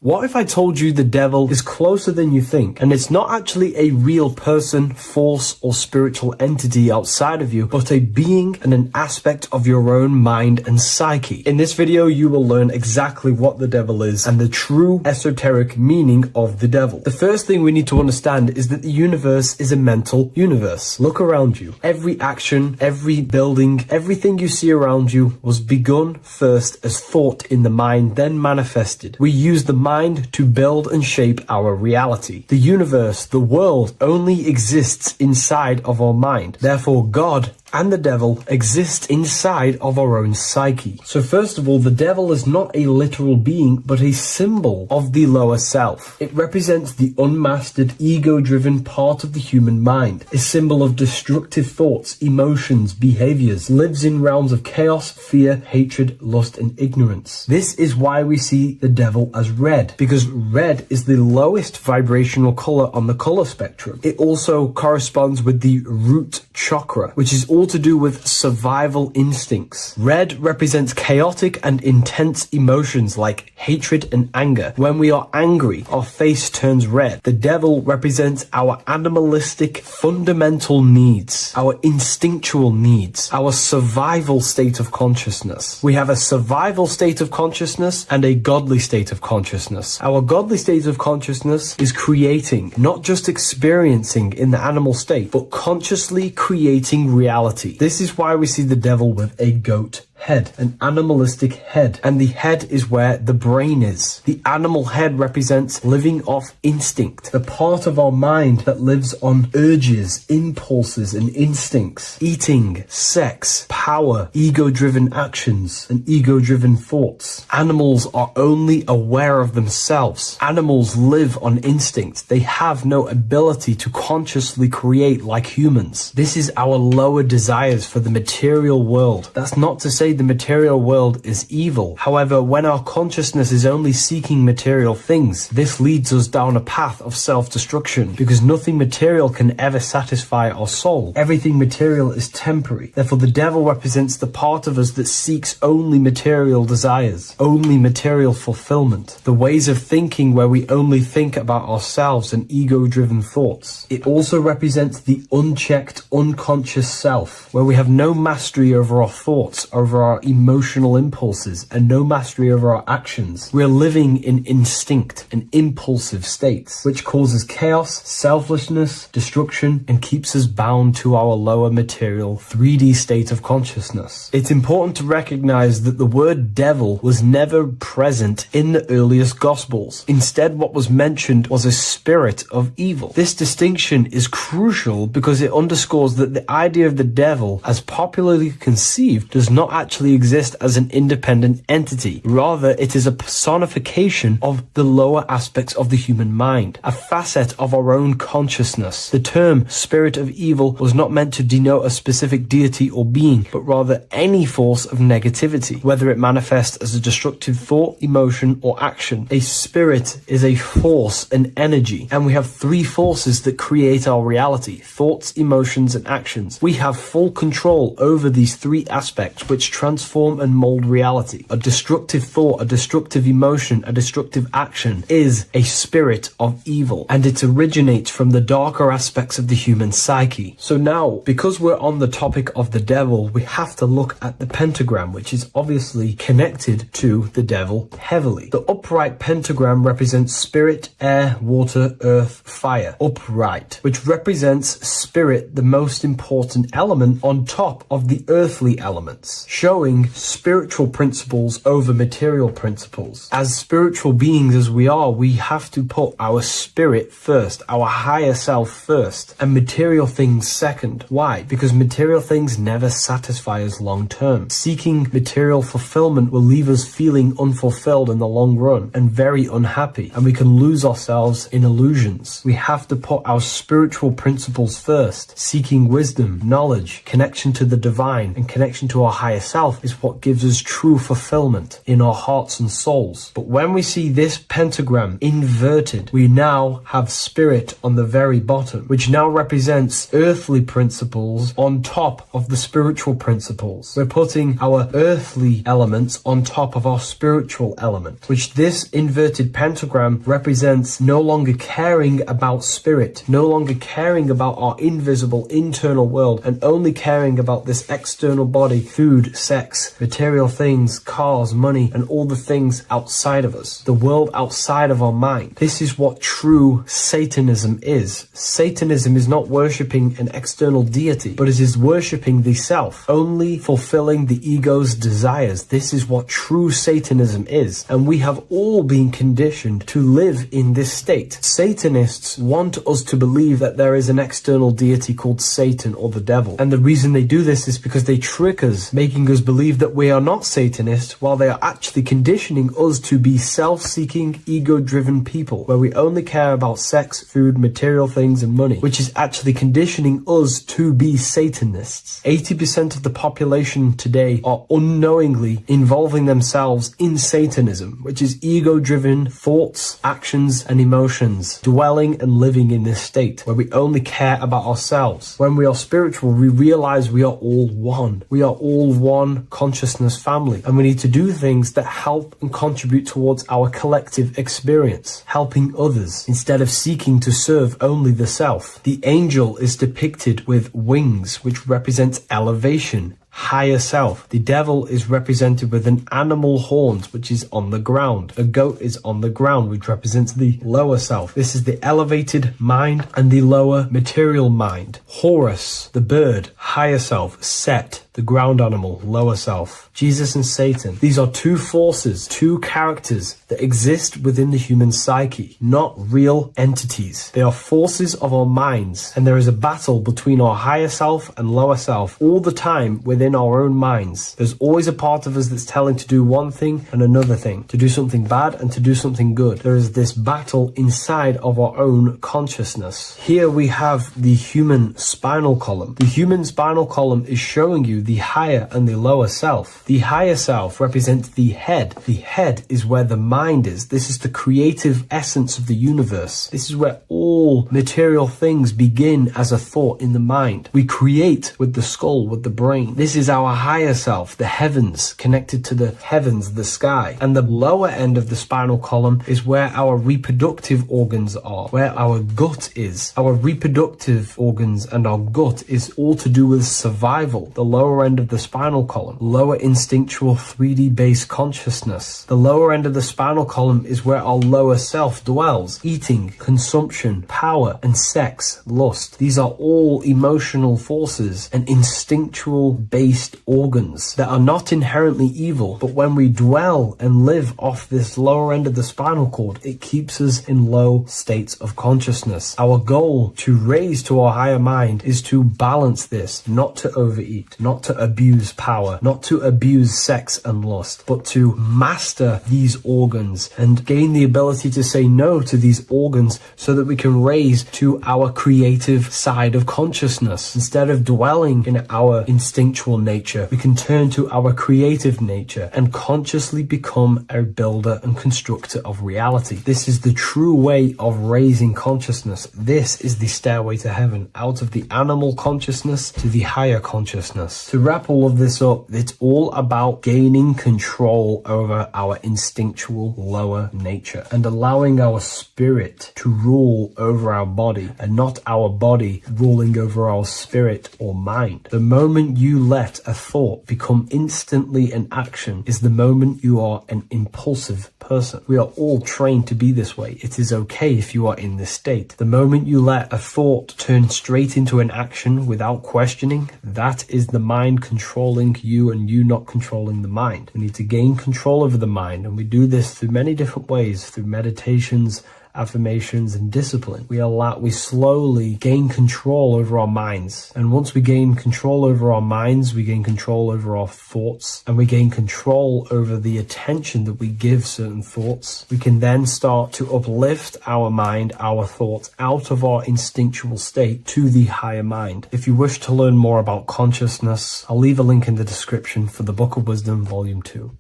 What if I told you the devil is closer than you think, and it's not actually a real person, force, or spiritual entity outside of you, but a being and an aspect of your own mind and psyche? In this video, you will learn exactly what the devil is and the true esoteric meaning of the devil. The first thing we need to understand is that the universe is a mental universe. Look around you. Every action, every building, everything you see around you was begun first as thought in the mind, then manifested. We use the mind to build and shape our reality. The universe, the world, only exists inside of our mind. Therefore, God and the devil exist inside of our own psyche. So first of all, the devil is not a literal being, but a symbol of the lower self. It represents the unmastered, ego-driven part of the human mind, a symbol of destructive thoughts, emotions, behaviors, lives in realms of chaos, fear, hatred, lust, and ignorance. This is why we see the devil as red, because red is the lowest vibrational color on the color spectrum. It also corresponds with the root chakra, which is all to do with survival instincts. Red represents chaotic and intense emotions like hatred and anger. When we are angry, our face turns red. The devil represents our animalistic fundamental needs, our instinctual needs, our survival state of consciousness. We have a survival state of consciousness and a godly state of consciousness. Our godly state of consciousness is creating, not just experiencing in the animal state, but consciously creating reality. This is why we see the devil with a goat head, an animalistic head, and the head is where the brain is. The animal head represents living off instinct, the part of our mind that lives on urges, impulses, and instincts, eating, sex, power, ego-driven actions, and ego-driven thoughts. Animals are only aware of themselves. Animals live on instinct. They have no ability to consciously create like humans. This is our lower desires for the material world. That's not to say the material world is evil. However, when our consciousness is only seeking material things, this leads us down a path of self-destruction, because nothing material can ever satisfy our soul. Everything material is temporary. Therefore, the devil represents the part of us that seeks only material desires, only material fulfillment, the ways of thinking where we only think about ourselves and ego-driven thoughts. It also represents the unchecked, unconscious self, where we have no mastery over our thoughts, over our emotional impulses, and no mastery over our actions. We're living in instinct and impulsive states, which causes chaos, selflessness, destruction, and keeps us bound to our lower material 3D state of consciousness. It's important to recognize that the word devil was never present in the earliest Gospels. Instead, what was mentioned was a spirit of evil. This distinction is crucial because it underscores that the idea of the devil, as popularly conceived, does not actually exist as an independent entity. Rather, it is a personification of the lower aspects of the human mind, a facet of our own consciousness. The term spirit of evil was not meant to denote a specific deity or being, but rather any force of negativity, whether it manifests as a destructive thought, emotion, or action. A spirit is a force, an energy, and we have three forces that create our reality: thoughts, emotions, and actions. We have full control over these three aspects, which transform and mold reality. A destructive thought, a destructive emotion, a destructive action is a spirit of evil, and it originates from the darker aspects of the human psyche. So now, because we're on the topic of the devil, we have to look at the pentagram, which is obviously connected to the devil heavily. The upright pentagram represents spirit, air, water, earth, fire. Upright, which represents spirit, the most important element on top of the earthly elements, showing spiritual principles over material principles. As spiritual beings as we are, we have to put our spirit first, our higher self first, and material things second. Why? Because material things never satisfy us long term. Seeking material fulfillment will leave us feeling unfulfilled in the long run and very unhappy, and we can lose ourselves in illusions. We have to put our spiritual principles first, seeking wisdom, knowledge, connection to the divine, and connection to our higher ourself is what gives us true fulfillment in our hearts and souls. But when we see this pentagram inverted, we now have spirit on the very bottom, which now represents earthly principles on top of the spiritual principles. We're putting our earthly elements on top of our spiritual element, which this inverted pentagram represents no longer caring about spirit, no longer caring about our invisible internal world, and only caring about this external body, food, sex, material things, cars, money, and all the things outside of us, the world outside of our mind. This is what true Satanism is. Satanism is not worshipping an external deity, but it is worshipping the self, only fulfilling the ego's desires. This is what true Satanism is, and we have all been conditioned to live in this state. Satanists want us to believe that there is an external deity called Satan or the devil, and the reason they do this is because they trick us, making us believe that we are not Satanists, while they are actually conditioning us to be self-seeking, ego-driven people, where we only care about sex, food, material things, and money, which is actually conditioning us to be Satanists. 80% of the population today are unknowingly involving themselves in Satanism, which is ego-driven thoughts, actions, and emotions, dwelling and living in this state, where we only care about ourselves. When we are spiritual, we realize we are all one. We are all one consciousness family, and we need to do things that help and contribute towards our collective experience, helping others, instead of seeking to serve only the self. The angel is depicted with wings, which represents elevation, higher self. The devil is represented with an animal horns, which is on the ground. A goat is on the ground, which represents the lower self. This is the elevated mind and the lower material mind. Horus, the bird, higher self. Set, the ground animal, lower self. Jesus and Satan. These are two forces, two characters that exist within the human psyche, not real entities. They are forces of our minds, and there is a battle between our higher self and lower self all the time within our own minds. There's always a part of us that's telling to do one thing and another thing, to do something bad and to do something good. There is this battle inside of our own consciousness. Here we have the human spinal column. The human spinal column is showing you the higher and the lower self. The higher self represents the head. The head is where the mind is. This is the creative essence of the universe. This is where all material things begin as a thought in the mind. We create with the skull, with the brain. This is our higher self, the heavens, connected to the heavens, the sky. And the lower end of the spinal column is where our reproductive organs are, where our gut is. Our reproductive organs and our gut is all to do with survival. The lower end of the spinal column, lower instinctual 3D based consciousness. The lower end of the spinal column is where our lower self dwells. Eating, consumption, power, and sex, lust. These are all emotional forces and instinctual based organs that are not inherently evil, but when we dwell and live off this lower end of the spinal cord, it keeps us in low states of consciousness. Our goal to raise to our higher mind is to balance this, not to overeat, not to abuse power, not to abuse sex and lust, but to master these organs and gain the ability to say no to these organs so that we can raise to our creative side of consciousness. Instead of dwelling in our instinctual nature, we can turn to our creative nature and consciously become a builder and constructor of reality. This is the true way of raising consciousness. This is the stairway to heaven, out of the animal consciousness to the higher consciousness. To wrap all of this up, it's all about gaining control over our instinctual lower nature and allowing our spirit to rule over our body and not our body ruling over our spirit or mind. The moment you let a thought become instantly an action is the moment you are an impulsive person. We are all trained to be this way. It is okay if you are in this state. The moment you let a thought turn straight into an action without questioning, that is the mind controlling you and you not controlling the mind. We need to gain control over the mind, and we do this through many different ways, through meditations, affirmations, and discipline, we slowly gain control over our minds. And once we gain control over our minds, we gain control over our thoughts, and we gain control over the attention that we give certain thoughts. We can then start to uplift our mind, our thoughts, out of our instinctual state to the higher mind. If you wish to learn more about consciousness, I'll leave a link in the description for the Book of Wisdom, Volume 2.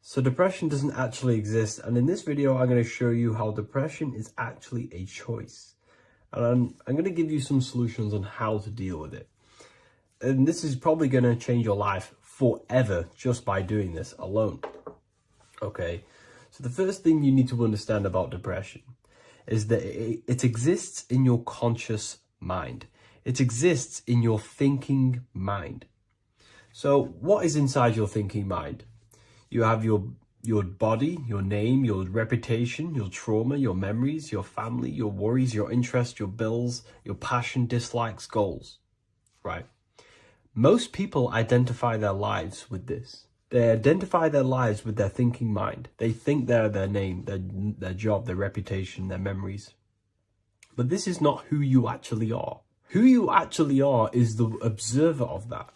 So depression doesn't actually exist, and in this video I'm going to show you how depression is actually a choice. And I'm going to give you some solutions on how to deal with it. And this is probably going to change your life forever just by doing this alone. Okay, so the first thing you need to understand about depression is that it exists in your conscious mind. It exists in your thinking mind. So what is inside your thinking mind? You have your body, your name, your reputation, your trauma, your memories, your family, your worries, your interests, your bills, your passion, dislikes, goals, right? Most people identify their lives with this. They identify their lives with their thinking mind. They think they're their name, their job, their reputation, their memories. But this is not who you actually are. Who you actually are is the observer of that.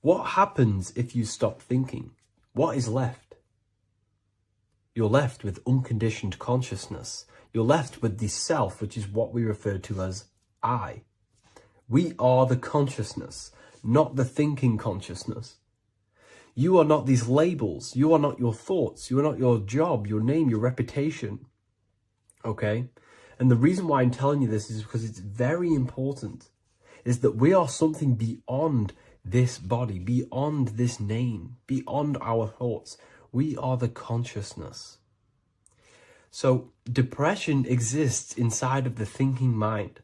What happens if you stop thinking? What is left? You're left with unconditioned consciousness. You're left with the self, which is what we refer to as I. We are the consciousness, not the thinking consciousness. You are not these labels. You are not your thoughts. You are not your job, your name, your reputation. Okay? And the reason why I'm telling you this is because it's very important, is that we are something beyond this body, beyond this name, beyond our thoughts. We are the consciousness. So depression exists inside of the thinking mind,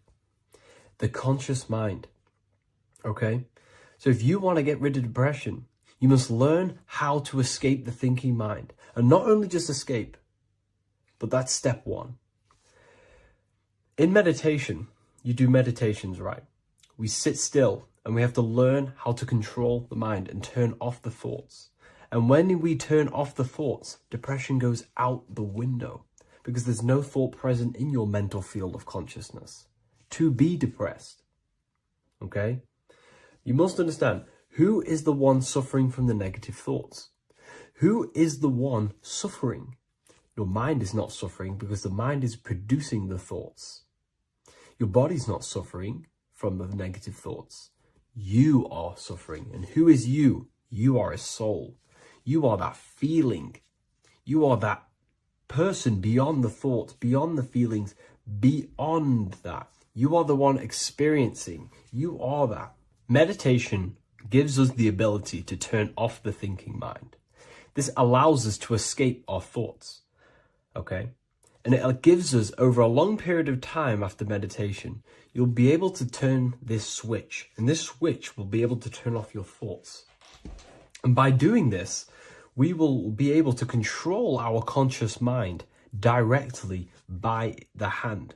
the conscious mind. Okay? So if you want to get rid of depression, you must learn how to escape the thinking mind. And not only just escape, but that's step one. In meditation, you do meditations, right? We sit still and we have to learn how to control the mind and turn off the thoughts. And when we turn off the thoughts, depression goes out the window because there's no thought present in your mental field of consciousness to be depressed. Okay? You must understand, who is the one suffering from the negative thoughts? Who is the one suffering? Your mind is not suffering because the mind is producing the thoughts. Your body's not suffering from the negative thoughts. You are suffering. And who is you? You are a soul. You are that feeling. You are that person beyond the thoughts, beyond the feelings, beyond that. You are the one experiencing. You are that. Meditation gives us the ability to turn off the thinking mind. This allows us to escape our thoughts. Okay? And it gives us, over a long period of time after meditation, you'll be able to turn this switch. And this switch will be able to turn off your thoughts. And by doing this, we will be able to control our conscious mind directly by the hand.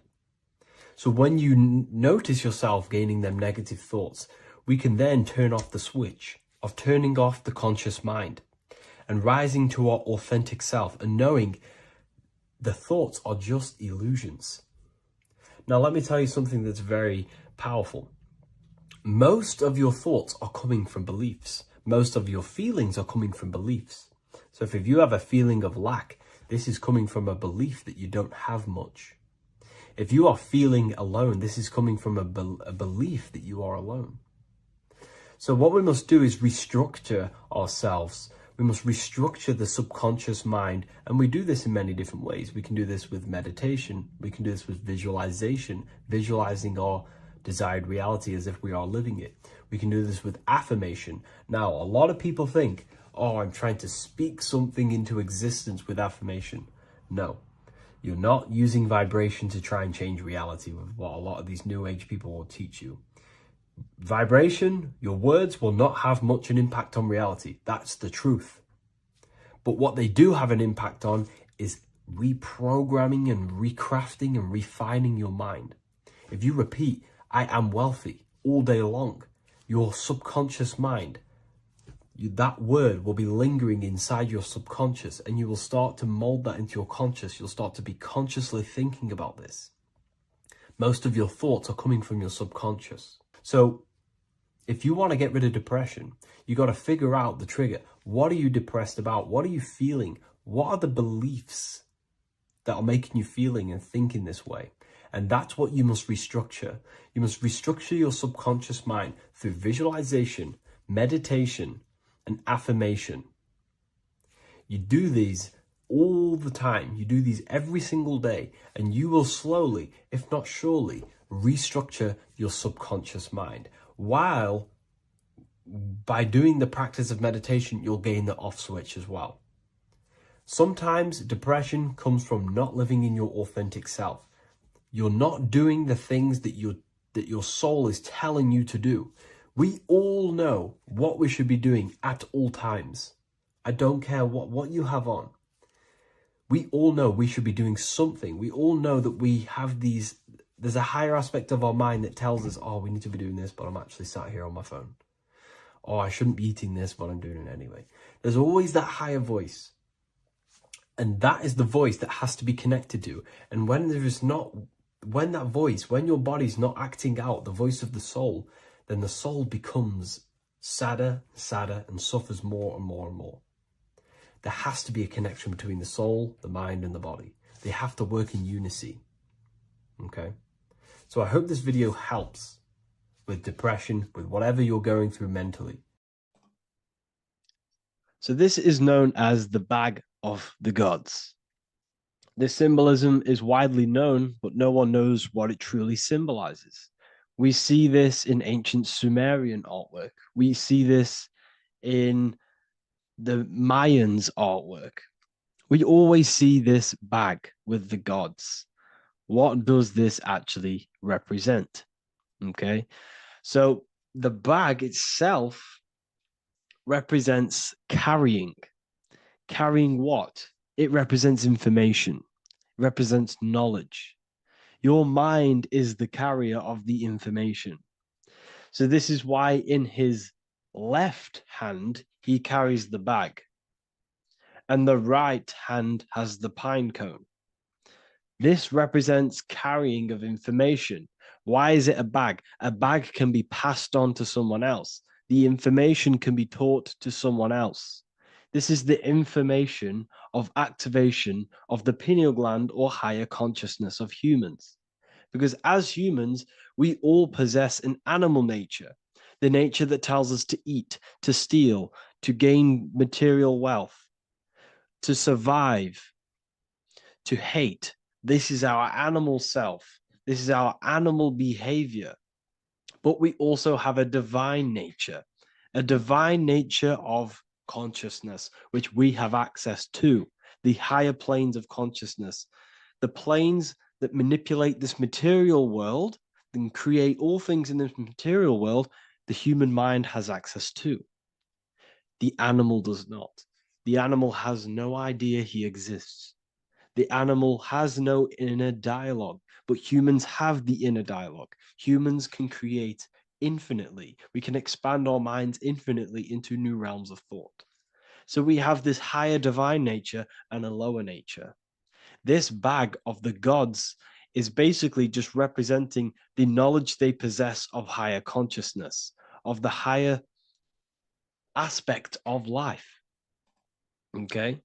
So when you notice yourself gaining them negative thoughts, we can then turn off the switch of turning off the conscious mind and rising to our authentic self and knowing the thoughts are just illusions. Now, let me tell you something that's very powerful. Most of your thoughts are coming from beliefs. Most of your feelings are coming from beliefs. So if you have a feeling of lack, this is coming from a belief that you don't have much. If you are feeling alone, this is coming from a belief that you are alone. So what we must do is restructure ourselves. We must restructure the subconscious mind. And we do this in many different ways. We can do this with meditation. We can do this with visualization, visualizing our desired reality as if we are living it. We can do this with affirmation. Now, a lot of people think, oh, I'm trying to speak something into existence with affirmation. No, you're not using vibration to try and change reality with what a lot of these new age people will teach you. Vibration, your words will not have much an impact on reality. That's the truth. But what they do have an impact on is reprogramming and recrafting and refining your mind. If you repeat, I am wealthy all day long, your subconscious mind, that word will be lingering inside your subconscious, and you will start to mold that into your conscious. You'll start to be consciously thinking about this. Most of your thoughts are coming from your subconscious. So if you want to get rid of depression, you got to figure out the trigger. What are you depressed about? What are you feeling? What are the beliefs that are making you feeling and thinking this way? And that's what you must restructure. You must restructure your subconscious mind through visualization, meditation, and affirmation. You do these all the time. You do these every single day, and you will slowly, if not surely, restructure your subconscious mind. While by doing the practice of meditation, you'll gain the off switch as well. Sometimes depression comes from not living in your authentic self. You're not doing the things that your soul is telling you to do. We all know what we should be doing at all times. I don't care what you have on. We all know we should be doing something. We all know that we have there's a higher aspect of our mind that tells us, oh, we need to be doing this, but I'm actually sat here on my phone. Oh, I shouldn't be eating this, but I'm doing it anyway. There's always that higher voice. And that is the voice that has to be connected to. And when your body's not acting out the voice of the soul, then the soul becomes sadder, and suffers more and more and more. There has to be a connection between the soul, the mind, and the body. They have to work in unison. Okay? So I hope this video helps with depression, with whatever you're going through mentally. So this is known as the bag of the gods. This symbolism is widely known, but no one knows what it truly symbolizes. We see this in ancient Sumerian artwork. We see this in the Mayans' artwork. We always see this bag with the gods. What does this actually represent? Okay, so the bag itself represents carrying. Carrying what? It represents information. It represents knowledge. Your mind is the carrier of the information. So this is why in his left hand, he carries the bag. And the right hand has the pine cone. This represents carrying of information. Why is it a bag? A bag can be passed on to someone else. The information can be taught to someone else. This is the information of activation of the pineal gland or higher consciousness of humans. Because as humans, we all possess an animal nature, the nature that tells us to eat, to steal, to gain material wealth, to survive, to hate. This is our animal self. This is our animal behavior. But we also have a divine nature of consciousness, which we have access to, the higher planes of consciousness, the planes that manipulate this material world and create all things in this material world. The human mind has access to. The animal does not. The animal has no idea he exists. The animal has no inner dialogue, but humans have the inner dialogue. Humans can create infinitely. We can expand our minds infinitely into new realms of thought. So we have this higher divine nature and a lower nature. This bag of the gods is basically just representing the knowledge they possess of higher consciousness, of the higher aspect of life. Okay?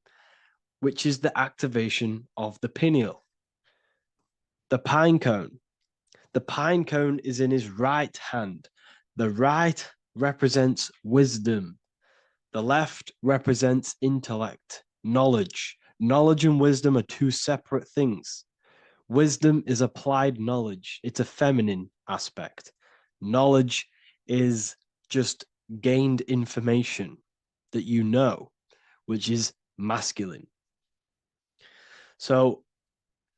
Which is the activation of the pineal. The pine cone. The pine cone is in his right hand. The right represents wisdom. The left represents intellect, knowledge. Knowledge and wisdom are two separate things. Wisdom is applied knowledge. It's a feminine aspect. Knowledge is just gained information that you know, which is masculine. So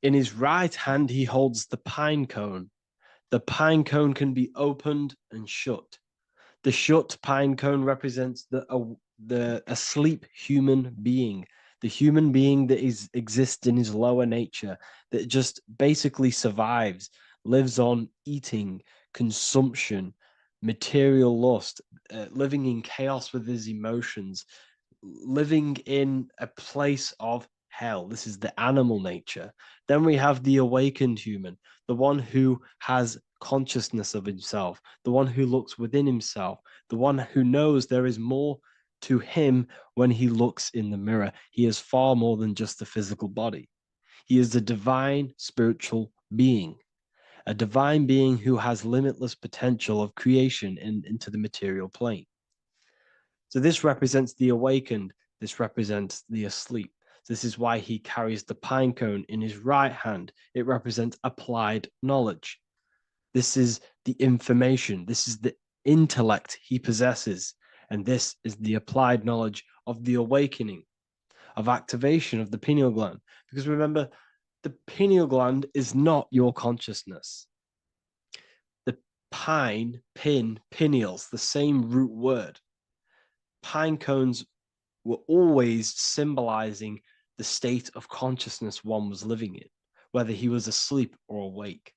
in his right hand, he holds the pine cone. The pine cone can be opened and shut. The shut pine cone represents the asleep human being, the human being that exists in his lower nature, that just basically survives, lives on eating, consumption, material lust, living in chaos with his emotions, living in a place of hell. This is the animal nature. Then we have the awakened human, the one who has consciousness of himself, the one who looks within himself, the one who knows there is more to him when he looks in the mirror. He is far more than just the physical body. He is a divine spiritual being, a divine being who has limitless potential of creation into the material plane. So this represents the awakened. This represents the asleep. This is why he carries the pine cone in his right hand. It represents applied knowledge. This is the information. This is the intellect he possesses. And this is the applied knowledge of the awakening, of activation of the pineal gland. Because remember, the pineal gland is not your consciousness. The pineals, the same root word. Pine cones were always symbolizing the state of consciousness one was living in, whether he was asleep or awake.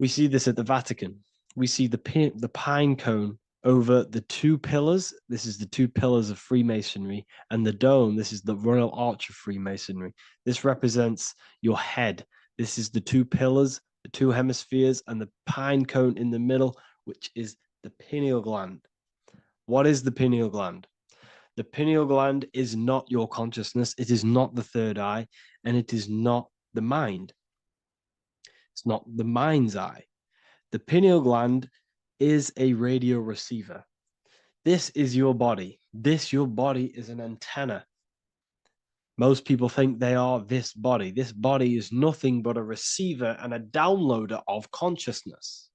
We see this at the Vatican. We see the pine cone over the two pillars. This is the two pillars of Freemasonry, and the dome. This is the Royal Arch of Freemasonry. This represents your head. This is the two pillars, the two hemispheres, and the pine cone in the middle, which is the pineal gland. What is the pineal gland? The pineal gland is not your consciousness. It is not the third eye, and it is not the mind. It's not the mind's eye. The pineal gland is a radio receiver. This is your body. Your body is an antenna. Most people think they are this body. This body is nothing but a receiver and a downloader of consciousness.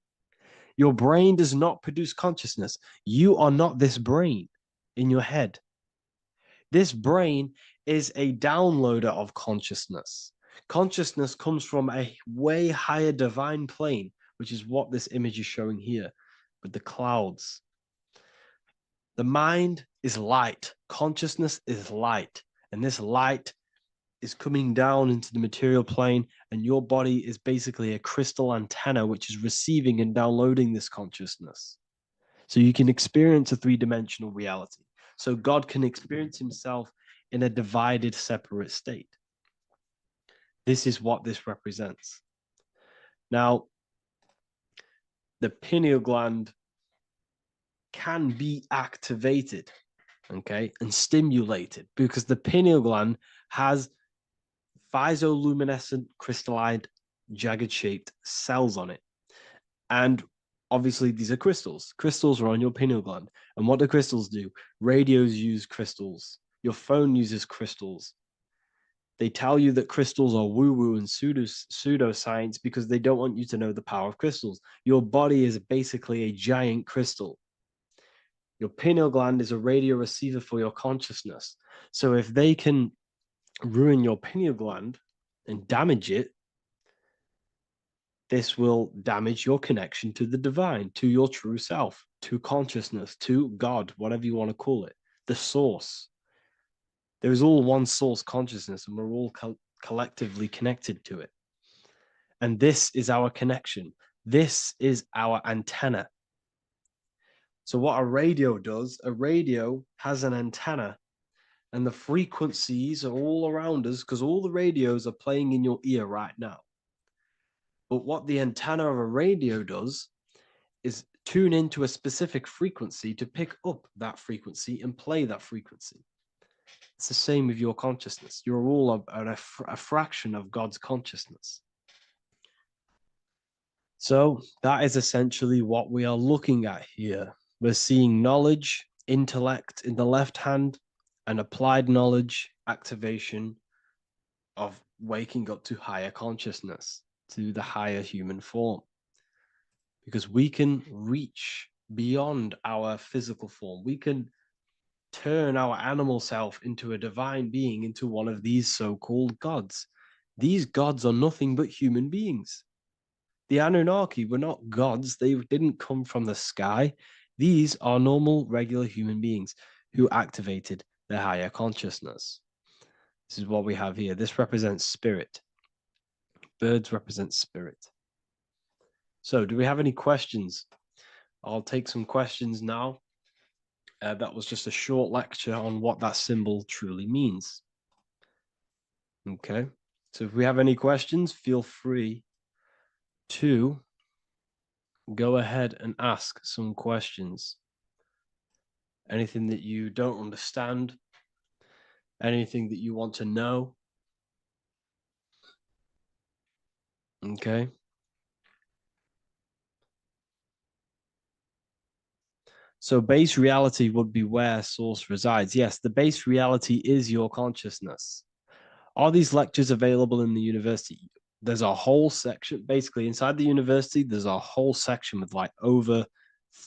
Your brain does not produce consciousness. You are not this brain in your head. This brain is a downloader of consciousness. Consciousness comes from a way higher divine plane, which is what this image is showing here with the clouds. The mind is light. Consciousness is light. And this light is coming down into the material plane, and your body is basically a crystal antenna which is receiving and downloading this consciousness. So you can experience a three-dimensional reality. So God can experience himself in a divided, separate state. This is what this represents. Now, the pineal gland can be activated, okay, and stimulated because the pineal gland has phytoluminescent crystallized jagged-shaped cells on it. And obviously, these are crystals. Crystals are on your pineal gland. And what do crystals do? Radios use crystals. Your phone uses crystals. They tell you that crystals are woo-woo and pseudoscience because they don't want you to know the power of crystals. Your body is basically a giant crystal. Your pineal gland is a radio receiver for your consciousness. So if they can ruin your pineal gland and damage it, this will damage your connection to the divine, to your true self, to consciousness, to God, whatever you want to call it, the source. There is all one source consciousness, and we're all collectively connected to it. And this is our connection. This is our antenna. So what a radio does, a radio has an antenna, and the frequencies are all around us because all the radios are playing in your ear right now. But what the antenna of a radio does is tune into a specific frequency to pick up that frequency and play that frequency. It's the same with your consciousness. You're all a fraction of God's consciousness. So that is essentially what we are looking at here. We're seeing knowledge, intellect in the left hand, and applied knowledge, activation of waking up to higher consciousness, to the higher human form. Because we can reach beyond our physical form. We can turn our animal self into a divine being, into one of these so-called gods. These gods are nothing but human beings. The Anunnaki were not gods. They didn't come from the sky. These are normal, regular human beings who activated their higher consciousness. This is what we have here. This represents spirit. Birds represent spirit. So do we have any questions I'll take some questions now. That was just a short lecture on what that symbol truly means. Okay, so if we have any questions, feel free to go ahead and ask some questions. Anything that you don't understand, anything that you want to know. Okay. So base reality would be where source resides. Yes, the base reality is your consciousness. Are these lectures available in the university? There's a whole section, basically inside the university, there's a whole section with like over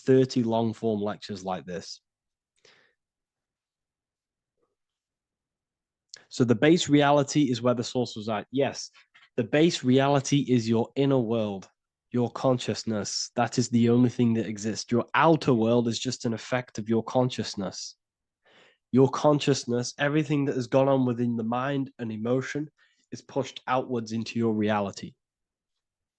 30 long form lectures like this. So the base reality is where the source resides. Yes, the base reality is your inner world, your consciousness. That is the only thing that exists. Your outer world is just an effect of your consciousness. Your consciousness, everything that has gone on within the mind and emotion, is pushed outwards into your reality.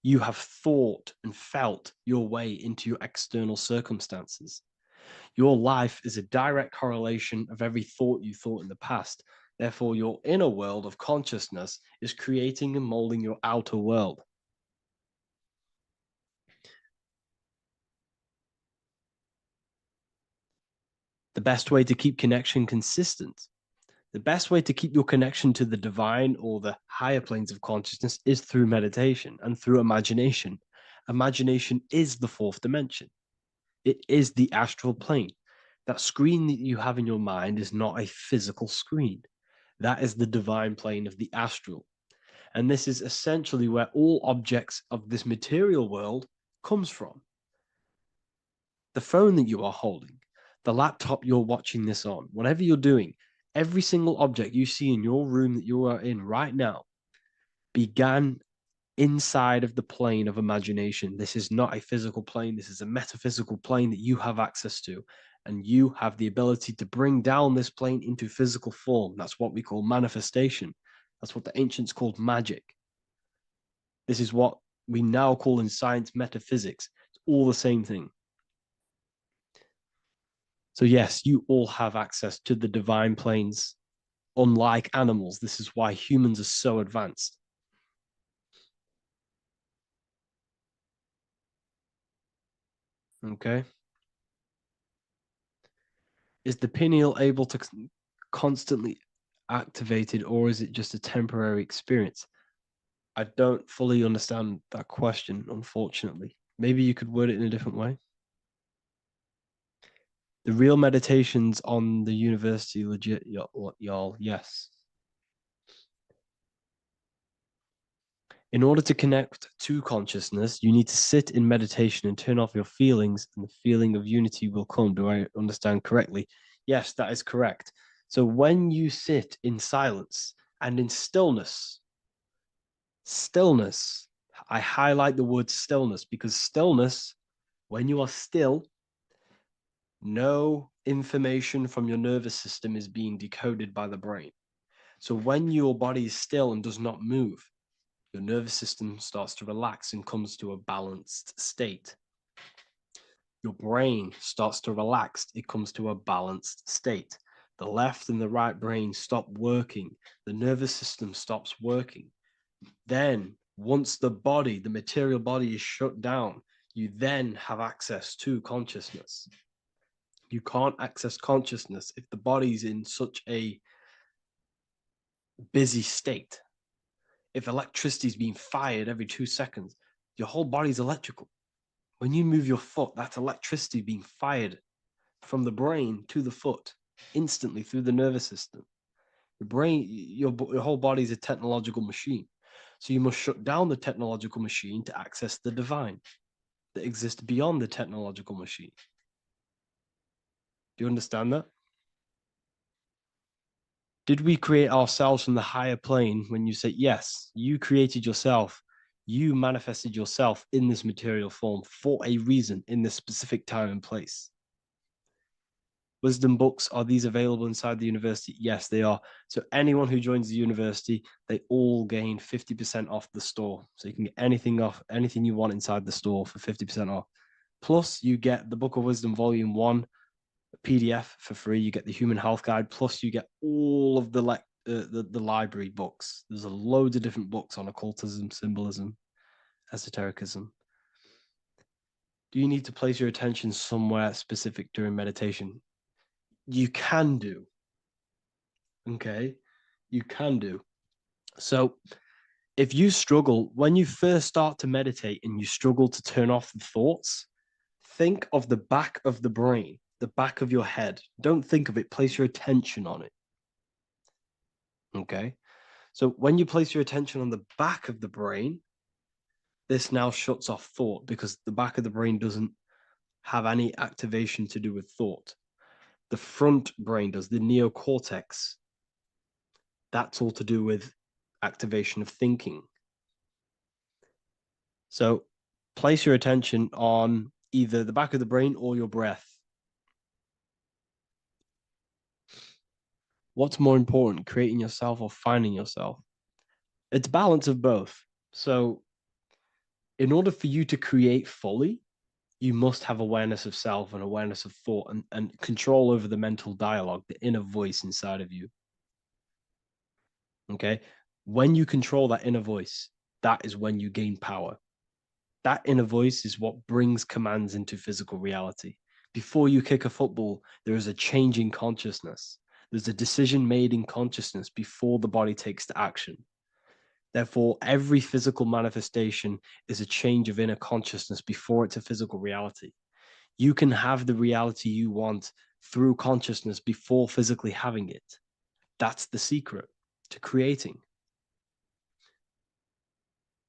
You have thought and felt your way into your external circumstances. Your life is a direct correlation of every thought you thought in the past. Therefore, your inner world of consciousness is creating and molding your outer world. The best way to keep connection consistent, the best way to keep your connection to the divine or the higher planes of consciousness is through meditation and through imagination. Imagination is the fourth dimension. It is the astral plane. That screen that you have in your mind is not a physical screen. That is the divine plane of the astral. And this is essentially where all objects of this material world comes from. The phone that you are holding, the laptop you're watching this on, whatever you're doing, every single object you see in your room that you are in right now began inside of the plane of imagination. This is not a physical plane. This is a metaphysical plane that you have access to. And you have the ability to bring down this plane into physical form. That's what we call manifestation. That's what the ancients called magic. This is what we now call in science metaphysics. It's all the same thing. So, yes, you all have access to the divine planes, unlike animals. This is why humans are so advanced. Okay. Is the pineal able to constantly activated, or is it just a temporary experience? I don't fully understand that question, unfortunately. Maybe you could word it in a different way. The real meditations on the university, legit, y'all, yes. In order to connect to consciousness, you need to sit in meditation and turn off your feelings, and the feeling of unity will come. Do I understand correctly? Yes, that is correct. So when you sit in silence and in stillness, stillness, I highlight the word stillness because stillness, when you are still, no information from your nervous system is being decoded by the brain. So when your body is still and does not move, your nervous system starts to relax and comes to a balanced state. Your brain starts to relax, it comes to a balanced state. The left and the right brain stop working, the nervous system stops working. Then, once the body, the material body is shut down, you then have access to consciousness. You can't access consciousness if the body's in such a busy state. If electricity is being fired every 2 seconds, your whole body's electrical. When you move your foot, that's electricity being fired from the brain to the foot instantly through the nervous system. Your brain, your whole body is a technological machine. So you must shut down the technological machine to access the divine that exists beyond the technological machine. Do you understand that? Did we create ourselves from the higher plane? When you say yes, you created yourself, you manifested yourself in this material form for a reason in this specific time and place. Wisdom books, are these available inside the university? Yes, they are. So anyone who joins the university, they all gain 50% off the store. So you can get anything off, anything you want inside the store for 50% off. Plus, you get the Book of Wisdom Volume 1 PDF for free. You get the Human Health Guide. Plus, you get all of the library books. There's a load of different books on occultism, symbolism, esotericism. Do you need to place your attention somewhere specific during meditation? You can do. Okay? You can do. So, if you struggle, when you first start to meditate and you struggle to turn off the thoughts, think of the back of the brain, the back of your head. Don't think of it, place your attention on it. Okay? So when you place your attention on the back of the brain, this now shuts off thought because the back of the brain doesn't have any activation to do with thought. The front brain does, the neocortex. That's all to do with activation of thinking. So place your attention on either the back of the brain or your breath. What's more important, creating yourself or finding yourself? It's balance of both. So in order for you to create fully, you must have awareness of self and awareness of thought and control over the mental dialogue, the inner voice inside of you. Okay. When you control that inner voice, that is when you gain power. That inner voice is what brings commands into physical reality. Before you kick a football, there is a change in consciousness. There's a decision made in consciousness before the body takes the action. Therefore, every physical manifestation is a change of inner consciousness before it's a physical reality. You can have the reality you want through consciousness before physically having it. That's the secret to creating.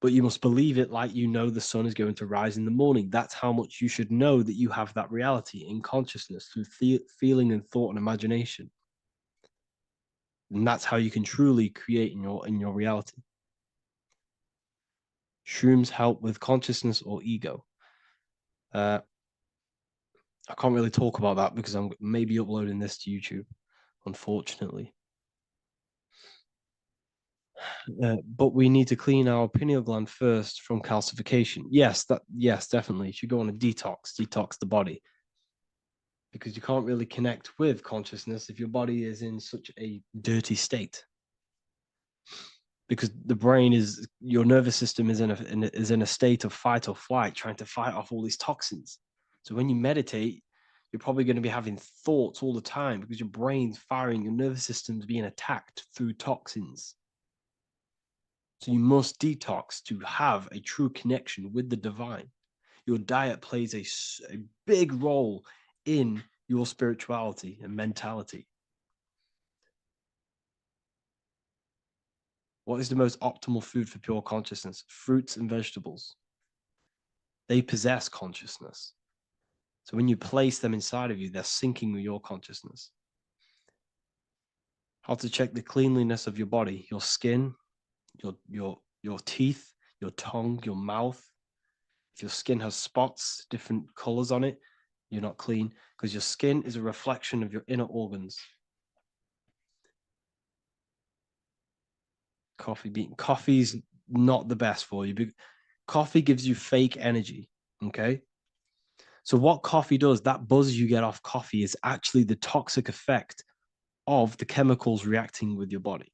But you must believe it like you know the sun is going to rise in the morning. That's how much you should know that you have that reality in consciousness through feeling and thought and imagination. And that's how you can truly create in your reality. Shrooms help with consciousness or ego. I can't really talk about that because I'm maybe uploading this to YouTube, unfortunately. But we need to clean our pineal gland first from calcification. Yes, definitely. You should go on a detox the body. Because you can't really connect with consciousness if your body is in such a dirty state. Because the brain is, your nervous system is in a state of fight or flight, trying to fight off all these toxins. So when you meditate, you're probably going to be having thoughts all the time because your brain's firing, your nervous system's being attacked through toxins. So you must detox to have a true connection with the divine. Your diet plays a big role in your spirituality and mentality. What is the most optimal food for pure consciousness? Fruits and vegetables. They possess consciousness. So when you place them inside of you, they're syncing with your consciousness. How to check the cleanliness of your body, your skin, your teeth, your tongue, your mouth. If your skin has spots, different colors on it, you're not clean because your skin is a reflection of your inner organs. Coffee's not the best for you. Coffee gives you fake energy. Okay. So what coffee does, that buzz you get off coffee is actually the toxic effect of the chemicals reacting with your body.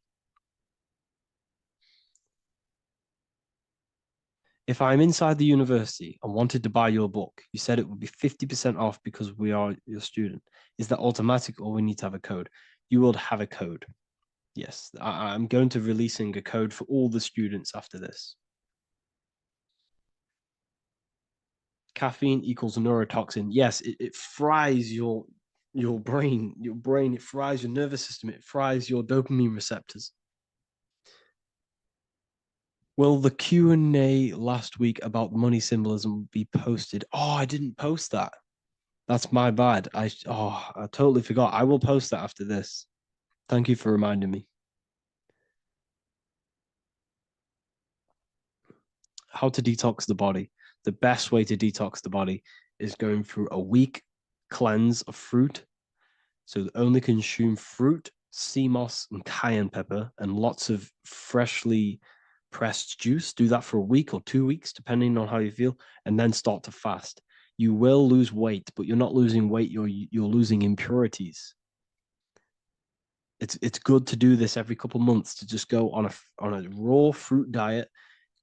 If I'm inside the university and wanted to buy your book, you said it would be 50% off because we are your student. Is that automatic or we need to have a code? You will have a code. Yes, I'm going to releasing a code for all the students after this. Caffeine equals neurotoxin. Yes, it fries your brain, it fries your nervous system, it fries your dopamine receptors. Will the Q&A last week about money symbolism be posted? Oh, I didn't post that. That's my bad. I totally forgot. I will post that after this. Thank you for reminding me. How to detox the body. The best way to detox the body is going through a week cleanse of fruit. So only consume fruit, sea moss, and cayenne pepper, and lots of freshly pressed juice. Do that for a week or 2 weeks, depending on how you feel, and then start to fast. you will lose weight, but you're not losing weight, you're losing impurities. It's good to do this every couple of months, to just go on a raw fruit diet,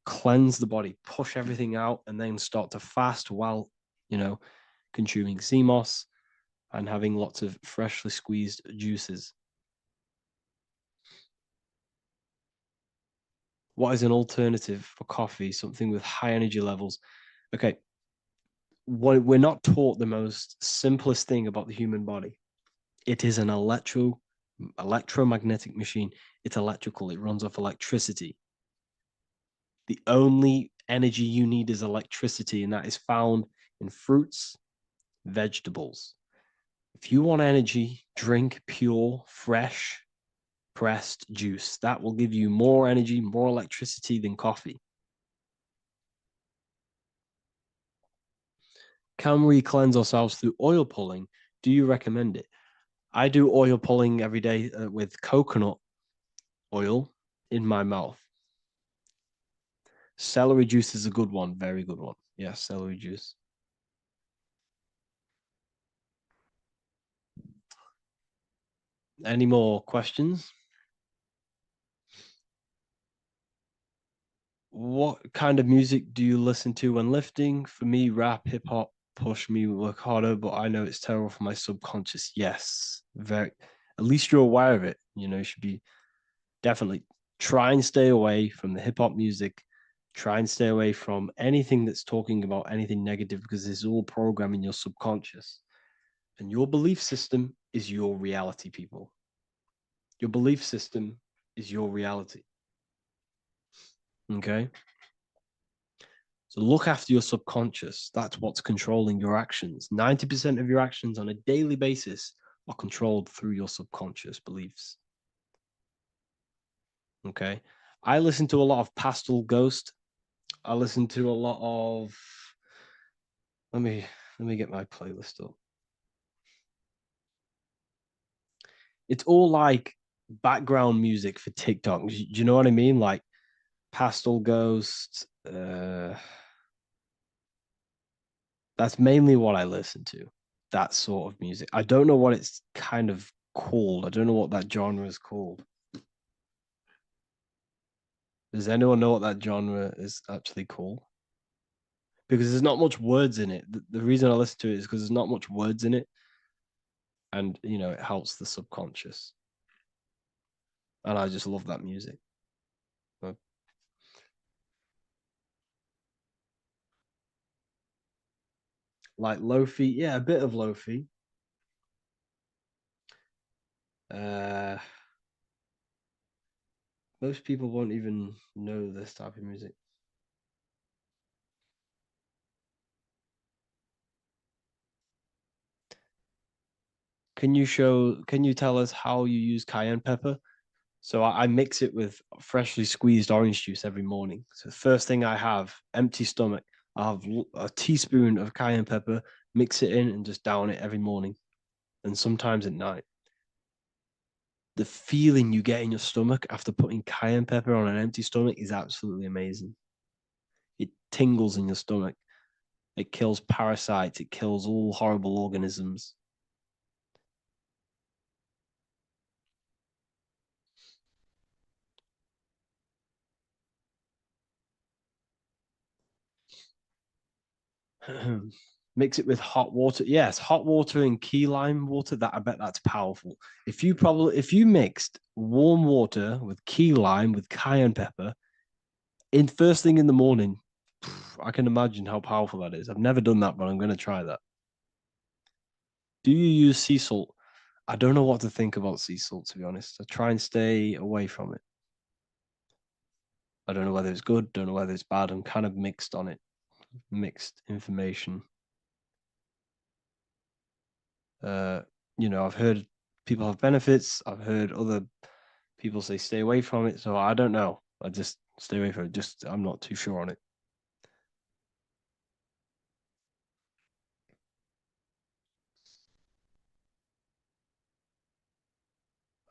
cleanse the body, push everything out, and then start to fast while, consuming sea moss and having lots of freshly squeezed juices. What is an alternative for coffee? Something with high energy levels. Okay, we're not taught the most simplest thing about the human body. It is an electromagnetic machine. It's electrical. It runs off electricity. The only energy you need is electricity, and that is found in fruits, vegetables. If you want energy, drink pure, fresh, pressed juice. That will give you more energy, more electricity than coffee. Can we cleanse ourselves through oil pulling? Do you recommend it? I do oil pulling every day with coconut oil in my mouth. Celery juice is a good one, very good one. Yes, celery juice. Any more questions? What kind of music do you listen to when lifting? For me, rap, hip hop push me work harder, but I know it's terrible for my subconscious. Yes, very. At least you're aware of it. You should be definitely try and stay away from the hip hop music. Try and stay away from anything that's talking about anything negative, because it's all programming your subconscious. And your belief system is your reality, people. Your belief system is your reality. Okay. So look after your subconscious. That's what's controlling your actions. 90% of your actions on a daily basis are controlled through your subconscious beliefs. Okay. I listen to a lot of Pastel Ghost. I listen to a lot of let me get my playlist up. It's all like background music for TikTok. Do you know what I mean? Like Pastel Ghost. That's mainly what I listen to. That sort of music. I don't know what it's kind of called. I don't know what that genre is called. Does anyone know what that genre is actually called? Because there's not much words in it. The reason I listen to it is because there's not much words in it, and it helps the subconscious. And I just love that music. Like lofi, yeah, a bit of lofi. Uh, most people won't even know this type of music. Can you tell us how you use cayenne pepper? So I mix it with freshly squeezed orange juice every morning. So first thing I have, empty stomach, I have a teaspoon of cayenne pepper, mix it in and just down it every morning, and sometimes at night. The feeling you get in your stomach after putting cayenne pepper on an empty stomach is absolutely amazing. It tingles in your stomach. It kills parasites. It kills all horrible organisms. Mix it with hot water. Yes, hot water and key lime water. That I bet that's powerful. If you mixed warm water with key lime with cayenne pepper in first thing in the morning, I can imagine how powerful that is. I've never done that, but I'm going to try that. Do you use sea salt? I don't know what to think about sea salt, to be honest. I try and stay away from it. I don't know whether it's good, don't know whether it's bad. I'm kind of mixed on it, mixed information. Uh, I've heard people have benefits. I've heard other people say stay away from it. So I don't know. I just stay away from it. Just I'm not too sure on it.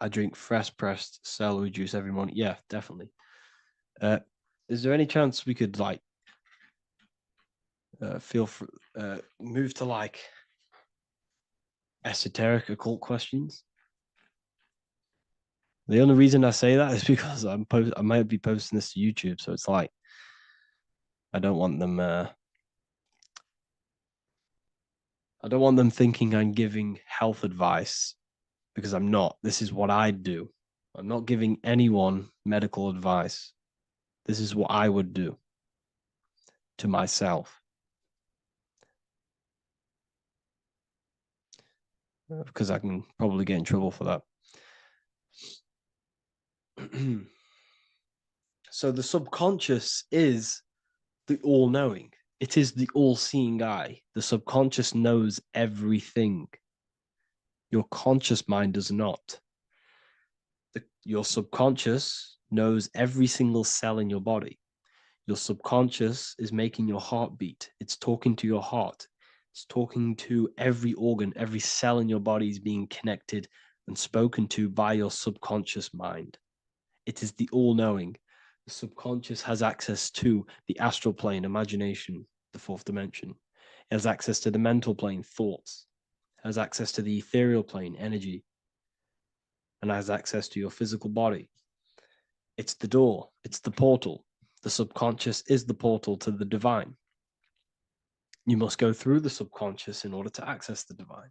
I drink fresh pressed celery juice every morning. Yeah, definitely. Uh, is there any chance we could feel free, move to like esoteric occult questions. The only reason I say that is because I might be posting this to YouTube, so it's like I don't want them. I don't want them thinking I'm giving health advice because I'm not. This is what I do. I'm not giving anyone medical advice. This is what I would do to myself. Because I can probably get in trouble for that. So the subconscious is the all-knowing. It is the all-seeing eye. The subconscious knows everything. Your conscious mind does not. Your subconscious knows every single cell in your body. Your subconscious is making your heart beat. It's talking to your heart. It's talking to every organ, every cell in your body is being connected and spoken to by your subconscious mind. It is the all-knowing. The subconscious has access to the astral plane, imagination, the fourth dimension. It has access to the mental plane, thoughts. It has access to the ethereal plane, energy. And has access to your physical body. It's the door. It's the portal. The subconscious is the portal to the divine. You must go through the subconscious in order to access the divine.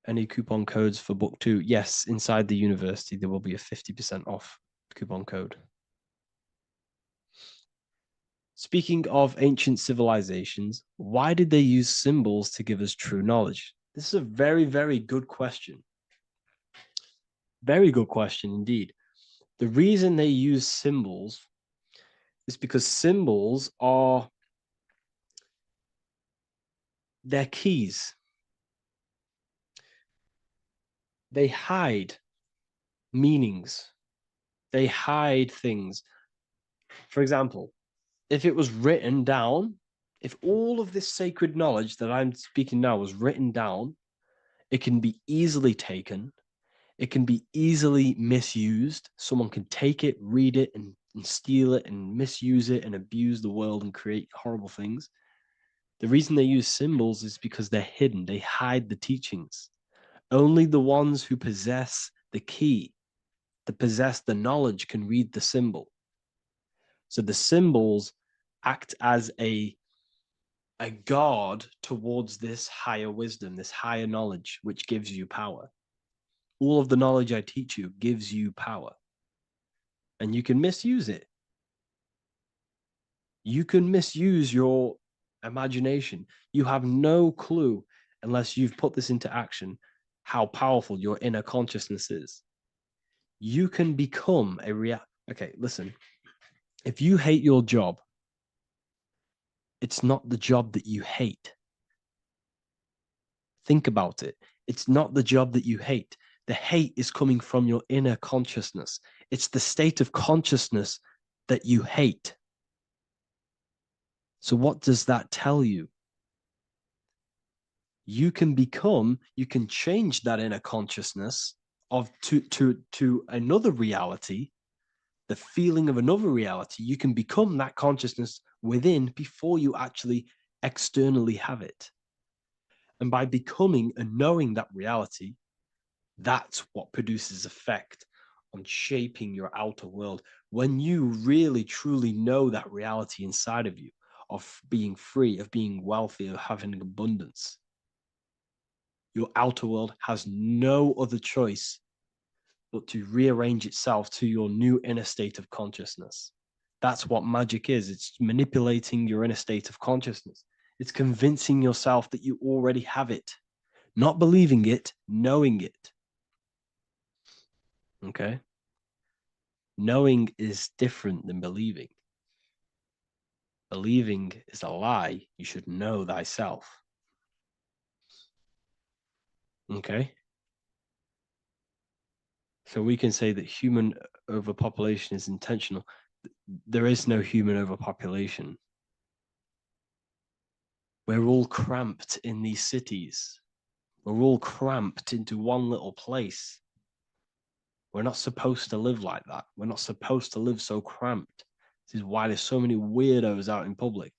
Any coupon codes for book 2? Yes, inside the university, there will be a 50% off coupon code. Speaking of ancient civilizations, why did they use symbols to give us true knowledge? This is a very, very good question. Very good question indeed. The reason they use symbols is because symbols are their keys. They hide meanings. They hide things. For example, if it was written down, if all of this sacred knowledge that I'm speaking now was written down, it can be easily taken. It can be easily misused. Someone can take it, read it, and steal it and misuse it and abuse the world and create horrible things. The reason they use symbols is because they're hidden. They hide the teachings. Only the ones who possess the key, that possess the knowledge, can read the symbol. So the symbols act as a guard towards this higher wisdom, this higher knowledge, which gives you power. All of the knowledge I teach you gives you power. And you can misuse it. You can misuse your imagination. You have no clue, unless you've put this into action, how powerful your inner consciousness is. You can become a Okay, listen. If you hate your job, it's not the job that you hate. Think about it. It's not the job that you hate. The hate is coming from your inner consciousness. It's the state of consciousness that you hate. So what does that tell you? You can change that inner consciousness to another reality, the feeling of another reality. You can become that consciousness within before you actually externally have it. And by becoming and knowing that reality, that's what produces effect on shaping your outer world. When you really, truly know that reality inside of you, of being free, of being wealthy, of having abundance, your outer world has no other choice but to rearrange itself to your new inner state of consciousness. That's what magic is. It's manipulating your inner state of consciousness. It's convincing yourself that you already have it, not believing it, knowing it. Okay? Knowing is different than believing. Believing is a lie. You should know thyself. Okay? So we can say that human overpopulation is intentional. There is no human overpopulation. We're all cramped in these cities. We're all cramped into one little place. We're not supposed to live like that. We're not supposed to live so cramped. This is why there's so many weirdos out in public.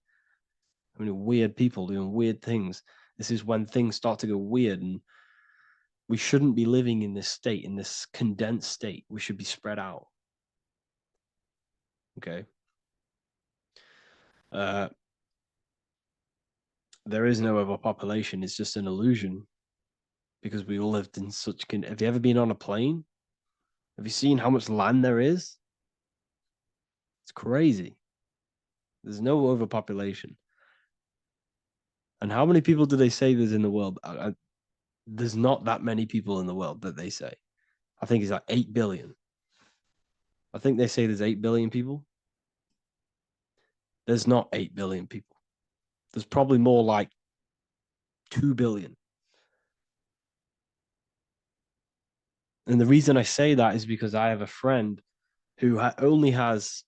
How many weird people doing weird things. This is when things start to go weird, and we shouldn't be living in this state, in this condensed state. We should be spread out. Okay. There is no overpopulation. It's just an illusion because we all lived in such. Have you ever been on a plane? Have you seen how much land there is? It's crazy. There's no overpopulation. And how many people do they say there's in the world? There's not that many people in the world that they say. I think it's like 8 billion. I think they say there's 8 billion people. There's not 8 billion people. There's probably more like 2 billion. And the reason I say that is because I have a friend who only has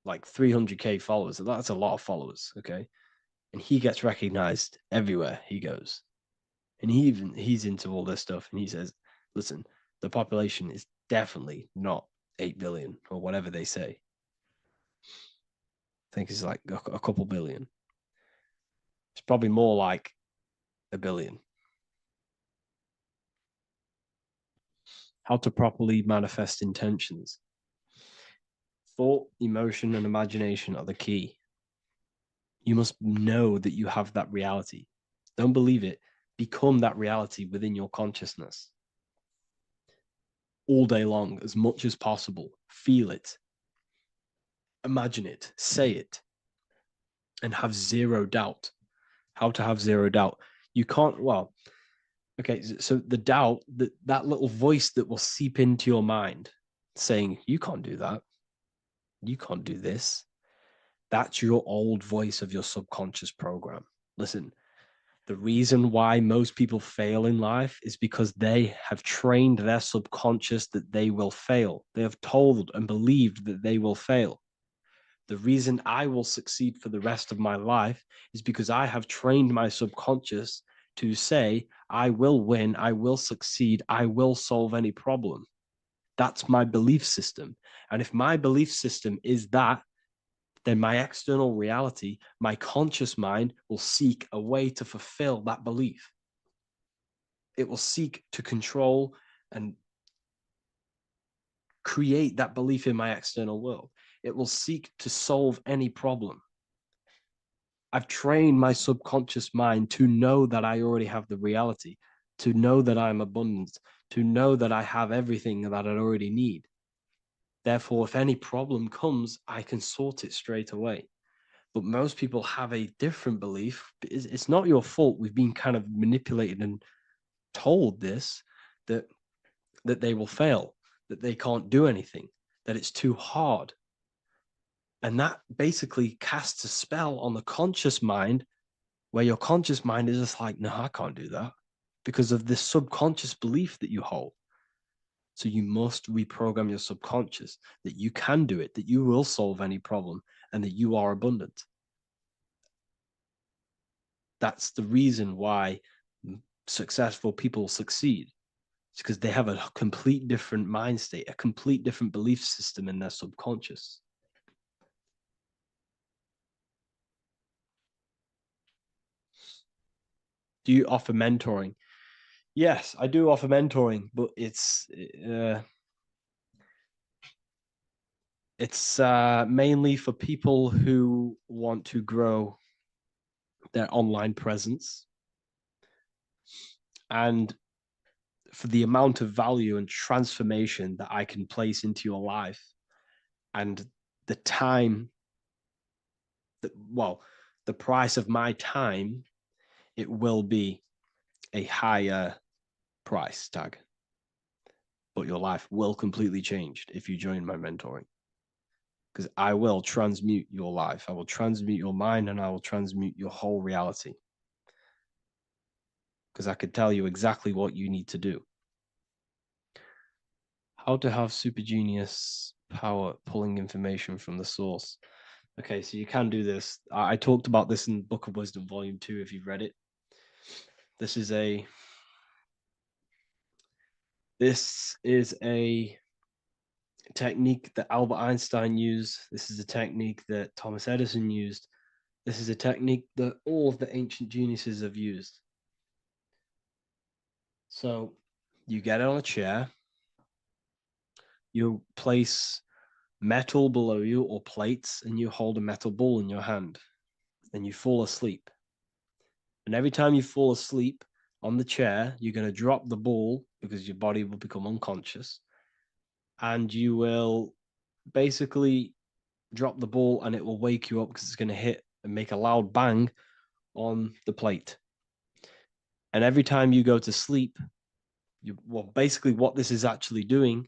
like 300K followers. That's a lot of followers. Okay. And he gets recognized everywhere he goes. And he's into all this stuff. And he says, listen, the population is definitely not 8 billion or whatever they say. I think it's like a couple billion. It's probably more like a billion. How to properly manifest intentions. Thought, emotion, and imagination are the key. You must know that you have that reality. Don't believe it. Become that reality within your consciousness. All day long, as much as possible. Feel it. Imagine it. Say it. And have zero doubt. How to have zero doubt. You can't, well, okay, so the doubt, that little voice that will seep into your mind saying, you can't do that. You can't do this. That's your old voice of your subconscious program. Listen, the reason why most people fail in life is because they have trained their subconscious that they will fail. They have told and believed that they will fail. The reason I will succeed for the rest of my life is because I have trained my subconscious to say, I will win, I will succeed, I will solve any problem. That's my belief system. And if my belief system is that, then my external reality, my conscious mind will seek a way to fulfill that belief. It will seek to control and create that belief in my external world. It will seek to solve any problem. I've trained my subconscious mind to know that I already have the reality, to know that I'm abundant, to know that I have everything that I already need. Therefore, if any problem comes, I can sort it straight away. But most people have a different belief. It's not your fault. We've been kind of manipulated and told this, that they will fail, that they can't do anything, that it's too hard. And that basically casts a spell on the conscious mind, where your conscious mind is just like, no, I can't do that, because of this subconscious belief that you hold. So you must reprogram your subconscious that you can do it, that you will solve any problem, and that you are abundant. That's the reason why successful people succeed. It's because they have a complete different mind state, a complete different belief system in their subconscious. Do you offer mentoring? Yes, I do offer mentoring, but it's mainly for people who want to grow their online presence, and for the amount of value and transformation that I can place into your life, and the time that, well, the price of my time, it will be a higher price tag, but your life will completely change if you join my mentoring, because I will transmute your life. I will transmute your mind, and I will transmute your whole reality, because I could tell you exactly what you need to do. How to have super genius power pulling information from the source. Okay, so you can do this. I talked about this in Book of Wisdom, Volume 2, if you've read it. This is a technique that Albert Einstein used. This is a technique that Thomas Edison used. This is a technique that all of the ancient geniuses have used. So you get it on a chair, you place metal below you or plates, and you hold a metal ball in your hand, and you fall asleep. And every time you fall asleep on the chair, you're going to drop the ball because your body will become unconscious. And you will basically drop the ball and it will wake you up because it's going to hit and make a loud bang on the plate. And every time you go to sleep, basically what this is actually doing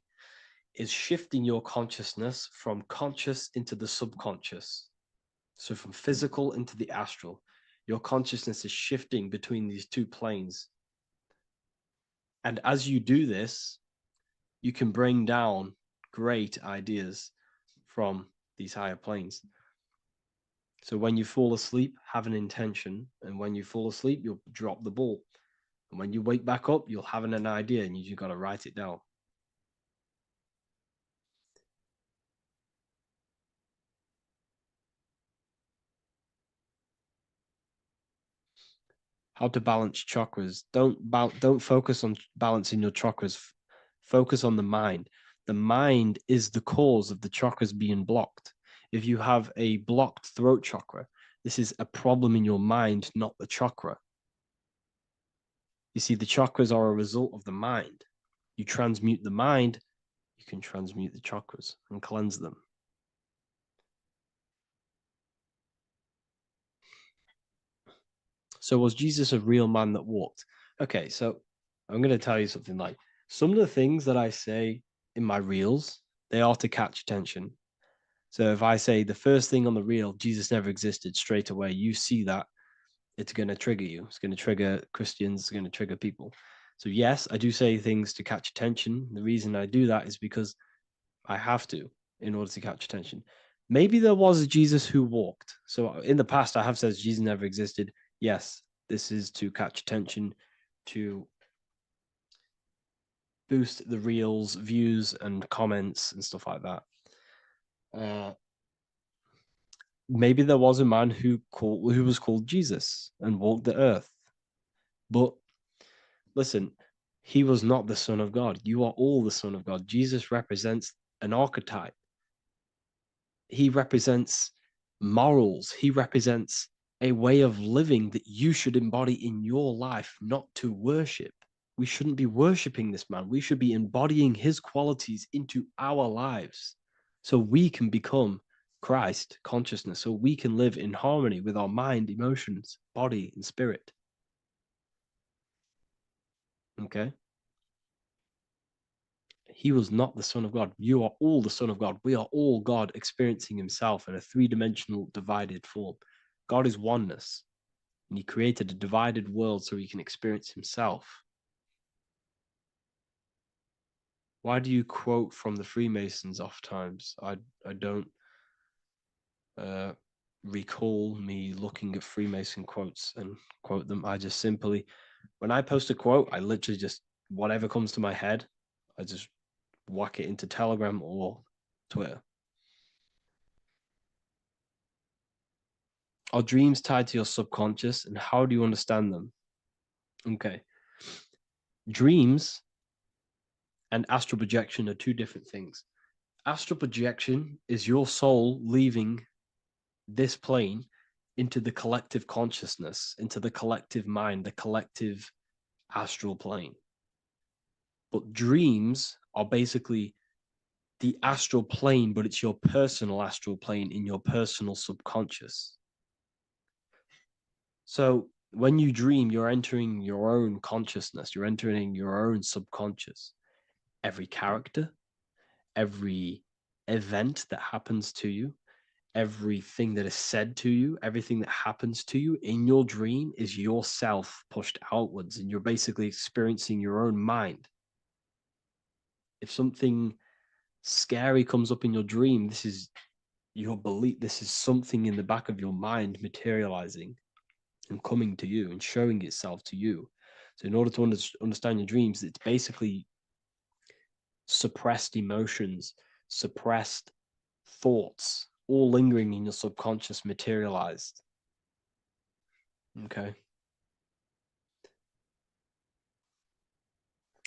is shifting your consciousness from conscious into the subconscious. So from physical into the astral. Your consciousness is shifting between these two planes. And as you do this, you can bring down great ideas from these higher planes. So when you fall asleep, have an intention. And when you fall asleep, you'll drop the ball. And when you wake back up, you'll have an idea and you just got to write it down. How to balance chakras. Don't focus on balancing your chakras. Focus on the mind. The mind is the cause of the chakras being blocked. If you have a blocked throat chakra, this is a problem in your mind, not the chakra. You see, the chakras are a result of the mind. You transmute the mind, you can transmute the chakras and cleanse them. So was Jesus a real man that walked? Okay, so I'm going to tell you something like some of the things that I say in my reels, they are to catch attention. So if I say the first thing on the reel, Jesus never existed, straight away, you see that, it's going to trigger you. It's going to trigger Christians, it's going to trigger people. So yes, I do say things to catch attention. The reason I do that is because I have to in order to catch attention. Maybe there was a Jesus who walked. So in the past, I have said Jesus never existed. Yes, this is to catch attention, to boost the reels, views, and comments and stuff like that. Maybe there was a man who was called Jesus and walked the earth. But listen, he was not the Son of God. You are all the Son of God. Jesus represents an archetype. He represents morals. He represents a way of living that you should embody in your life, not to worship. We shouldn't be worshiping this man. We should be embodying his qualities into our lives so we can become Christ consciousness, so we can live in harmony with our mind, emotions, body, and spirit. Okay? He was not the Son of God. You are all the Son of God. We are all God experiencing himself in a three-dimensional divided form. God is oneness, and he created a divided world so he can experience himself. Why do you quote from the Freemasons oft times? I don't recall me looking at Freemason quotes and quote them. I just simply, when I post a quote, I literally just, whatever comes to my head, I just whack it into Telegram or Twitter. Are dreams tied to your subconscious, and how do you understand them? Okay. Dreams and astral projection are two different things. Astral projection is your soul leaving this plane into the collective consciousness, into the collective mind, the collective astral plane. But dreams are basically the astral plane, but it's your personal astral plane in your personal subconscious. So when you dream, you're entering your own consciousness, you're entering your own subconscious. Every character, every event that happens to you, everything that is said to you, everything that happens to you in your dream is yourself pushed outwards, and you're basically experiencing your own mind. If something scary comes up in your dream, this is your belief, this is something in the back of your mind materializing and coming to you and showing itself to you. So in order to understand your dreams, it's basically suppressed emotions, suppressed thoughts, all lingering in your subconscious materialized. Okay.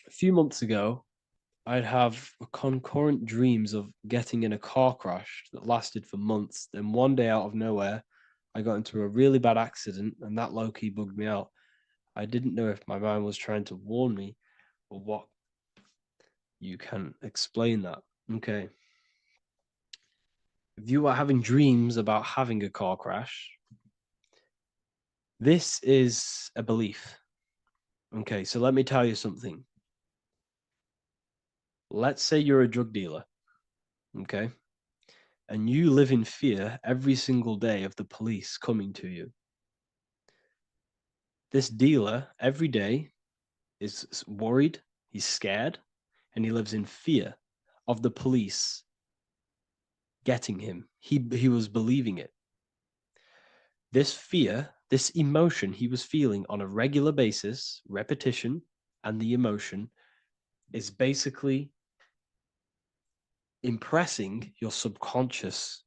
A few months ago, I'd have concurrent dreams of getting in a car crash that lasted for months. Then one day, out of nowhere, I got into a really bad accident, and that low key bugged me out. I didn't know if my mind was trying to warn me or what. You can explain that. Okay. If you are having dreams about having a car crash, this is a belief. Okay, so let me tell you something. Let's say you're a drug dealer, okay? And you live in fear every single day of the police coming to you. This dealer every day is worried, he's scared, and he lives in fear of the police getting him. He was believing it. This fear, this emotion he was feeling on a regular basis, repetition, and the emotion is basically impressing your subconscious.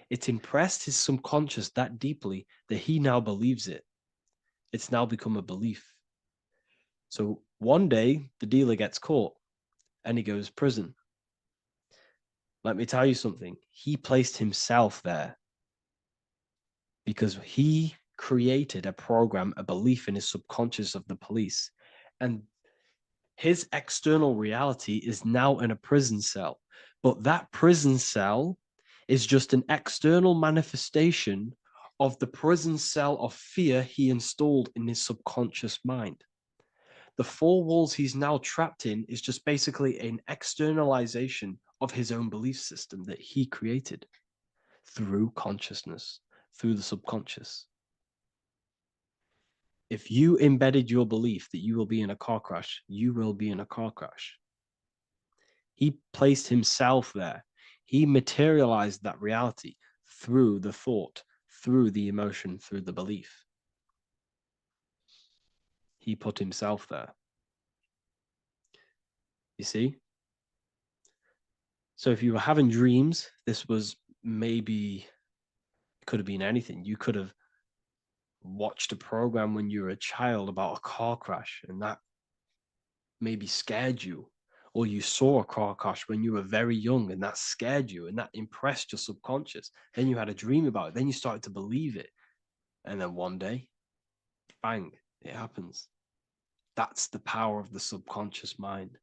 It's impressed his subconscious that deeply that he now believes it. It's now become a belief. So one day the dealer gets caught and he goes to prison. Let me tell you something. He placed himself there because he created a program, a belief in his subconscious of the police. And his external reality is now in a prison cell. But that prison cell is just an external manifestation of the prison cell of fear he installed in his subconscious mind. The four walls he's now trapped in is just basically an externalization of his own belief system that he created through consciousness, through the subconscious. If you embedded your belief that you will be in a car crash, you will be in a car crash. He placed himself there. He materialized that reality through the thought, through the emotion, through the belief. He put himself there. You see? So if you were having dreams, this was maybe, it could have been anything. You could have watched a program when you were a child about a car crash and that maybe scared you. Or you saw a car crash when you were very young and that scared you and that impressed your subconscious. Then you had a dream about it. Then you started to believe it. And then one day, bang, it happens. That's the power of the subconscious mind.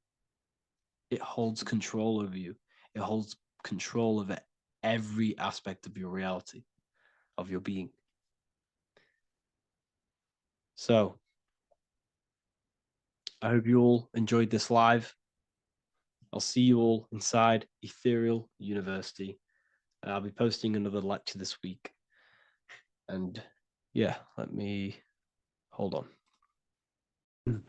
It holds control over you. It holds control over every aspect of your reality, of your being. So I hope you all enjoyed this live. I'll see you all inside Ethereal University. I'll be posting another lecture this week. And yeah, let me hold on.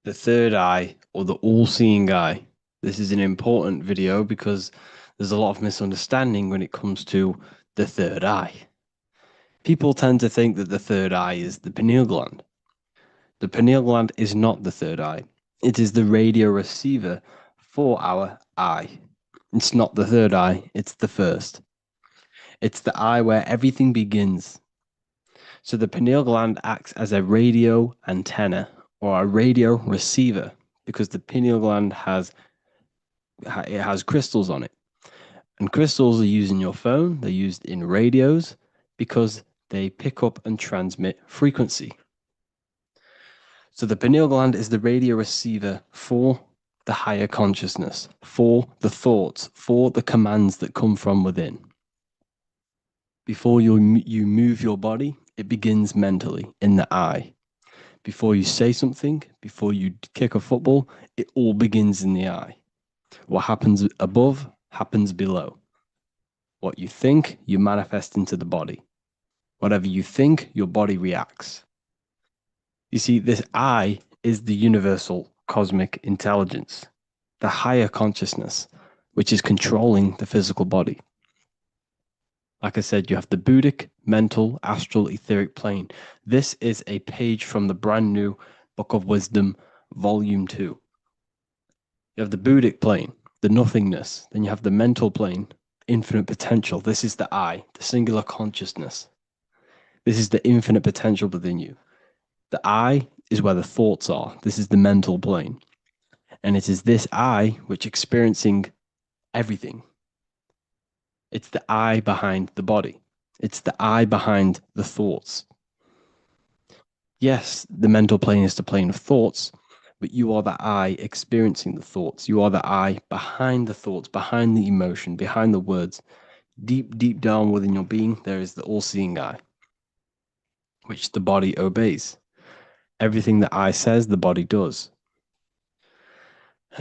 The third eye, or the all-seeing eye. This is an important video because there's a lot of misunderstanding when it comes to the third eye. People tend to think that the third eye is the pineal gland. The pineal gland is not the third eye. It is the radio receiver for our eye. It's not the third eye, it's the first. It's the eye where everything begins. So the pineal gland acts as a radio antenna or a radio receiver because the pineal gland has crystals on it. And crystals are used in your phone, they're used in radios because they pick up and transmit frequency. So the pineal gland is the radio receiver for the higher consciousness, for the thoughts, for the commands that come from within. Before you move your body, it begins mentally in the eye. Before you say something, before you kick a football, it all begins in the eye. What happens above happens below. What you think, you manifest into the body. Whatever you think, your body reacts. You see, this eye is the universal cosmic intelligence, the higher consciousness, which is controlling the physical body. Like I said, you have the Buddhic, mental, astral, etheric plane. This is a page from the brand new Book of Wisdom, Volume 2. You have the Buddhic plane, the nothingness. Then you have the mental plane, infinite potential. This is the I, the singular consciousness. This is the infinite potential within you. The I is where the thoughts are. This is the mental plane. And it is this I which experiencing everything. It's the I behind the body. It's the I behind the thoughts. Yes, the mental plane is the plane of thoughts, but you are the I experiencing the thoughts. You are the I behind the thoughts, behind the emotion, behind the words. Deep, deep down within your being, there is the all-seeing I, which the body obeys. Everything that I says, the body does.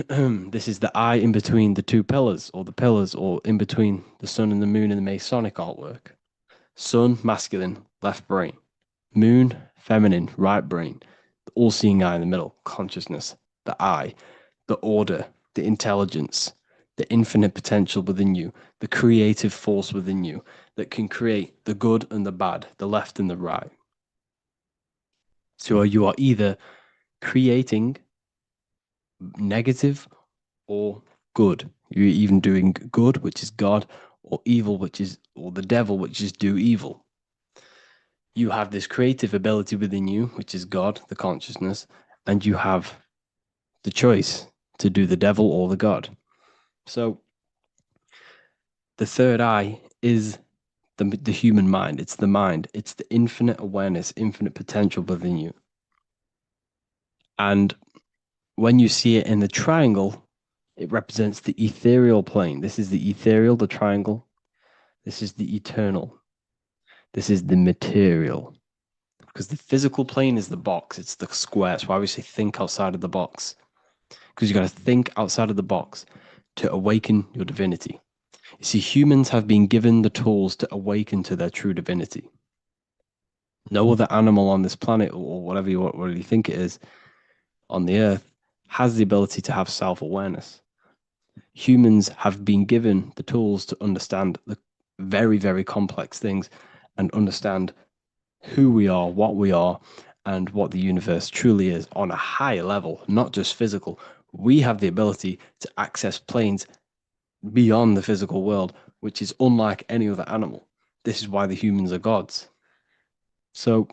This is the I in between the two pillars, or the pillars, or in between the sun and the moon in the Masonic artwork. Sun, masculine, left brain. Moon, feminine, right brain. The all-seeing eye in the middle, consciousness, the I, the order, the intelligence, the infinite potential within you, the creative force within you that can create the good and the bad, the left and the right. So you are either creating negative or good. You're even doing good, which is God, or evil, which is, or the devil, which is do evil. You have this creative ability within you, which is God, the consciousness, and you have the choice to do the devil or the God. So the third eye is the human mind. It's the mind. It's the infinite awareness, infinite potential within you. And when you see it in the triangle, it represents the ethereal plane. This is the ethereal, the triangle. This is the eternal. This is the material. Because the physical plane is the box. It's the square. That's why we say think outside of the box. Because you got to think outside of the box to awaken your divinity. You see, humans have been given the tools to awaken to their true divinity. No other animal on this planet, or whatever you think it is, on the earth, has the ability to have self-awareness. Humans have been given the tools to understand the very, very complex things and understand who we are, what we are, and what the universe truly is on a higher level, not just physical. We have the ability to access planes beyond the physical world, which is unlike any other animal. This is why the humans are gods. So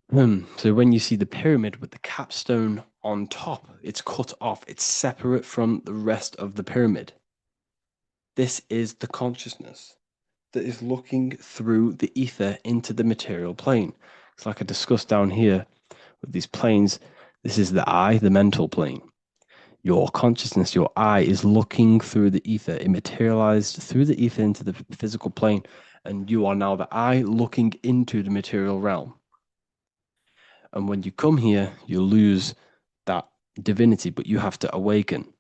when you see the pyramid with the capstone on top, it's cut off, it's separate from the rest of the pyramid. This is the consciousness that is looking through the ether into the material plane. It's like I discussed down here with these planes. This is the I, the mental plane. Your consciousness, your I, is looking through the ether. It materialized through the ether into the physical plane, and you are now the I looking into the material realm. And when you come here, you lose that divinity, but you have to awaken.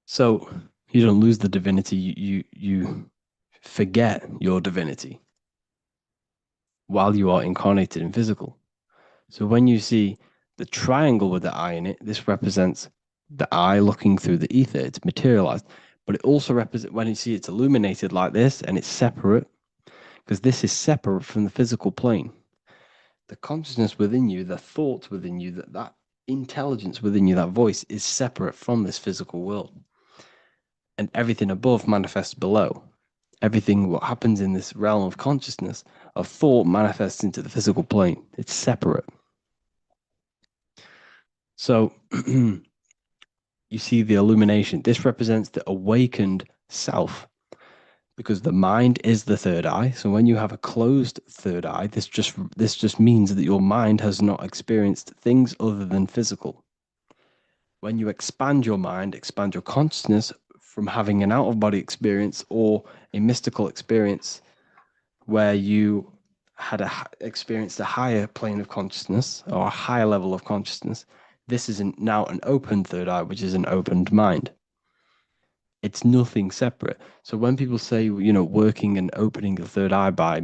So you don't lose the divinity, you forget your divinity while you are incarnated in physical. So when you see the triangle with the I in it, this represents the I looking through the ether. It's materialized, but it also represents when you see it's illuminated like this and it's separate, because this is separate from the physical plane. The consciousness within you, the thoughts within you, that intelligence within you, that voice is separate from this physical world. And everything above manifests below. Everything what happens in this realm of consciousness, of thought, manifests into the physical plane. It's separate. So you see the illumination. This represents the awakened self, because the mind is the third eye. So when you have a closed third eye, this just means that your mind has not experienced things other than physical. When you expand your mind, expand your consciousness from having an out-of-body experience or a mystical experience where you had experienced a higher plane of consciousness or a higher level of consciousness, this is now an open third eye, which is an opened mind. It's nothing separate. So when people say, working and opening the third eye by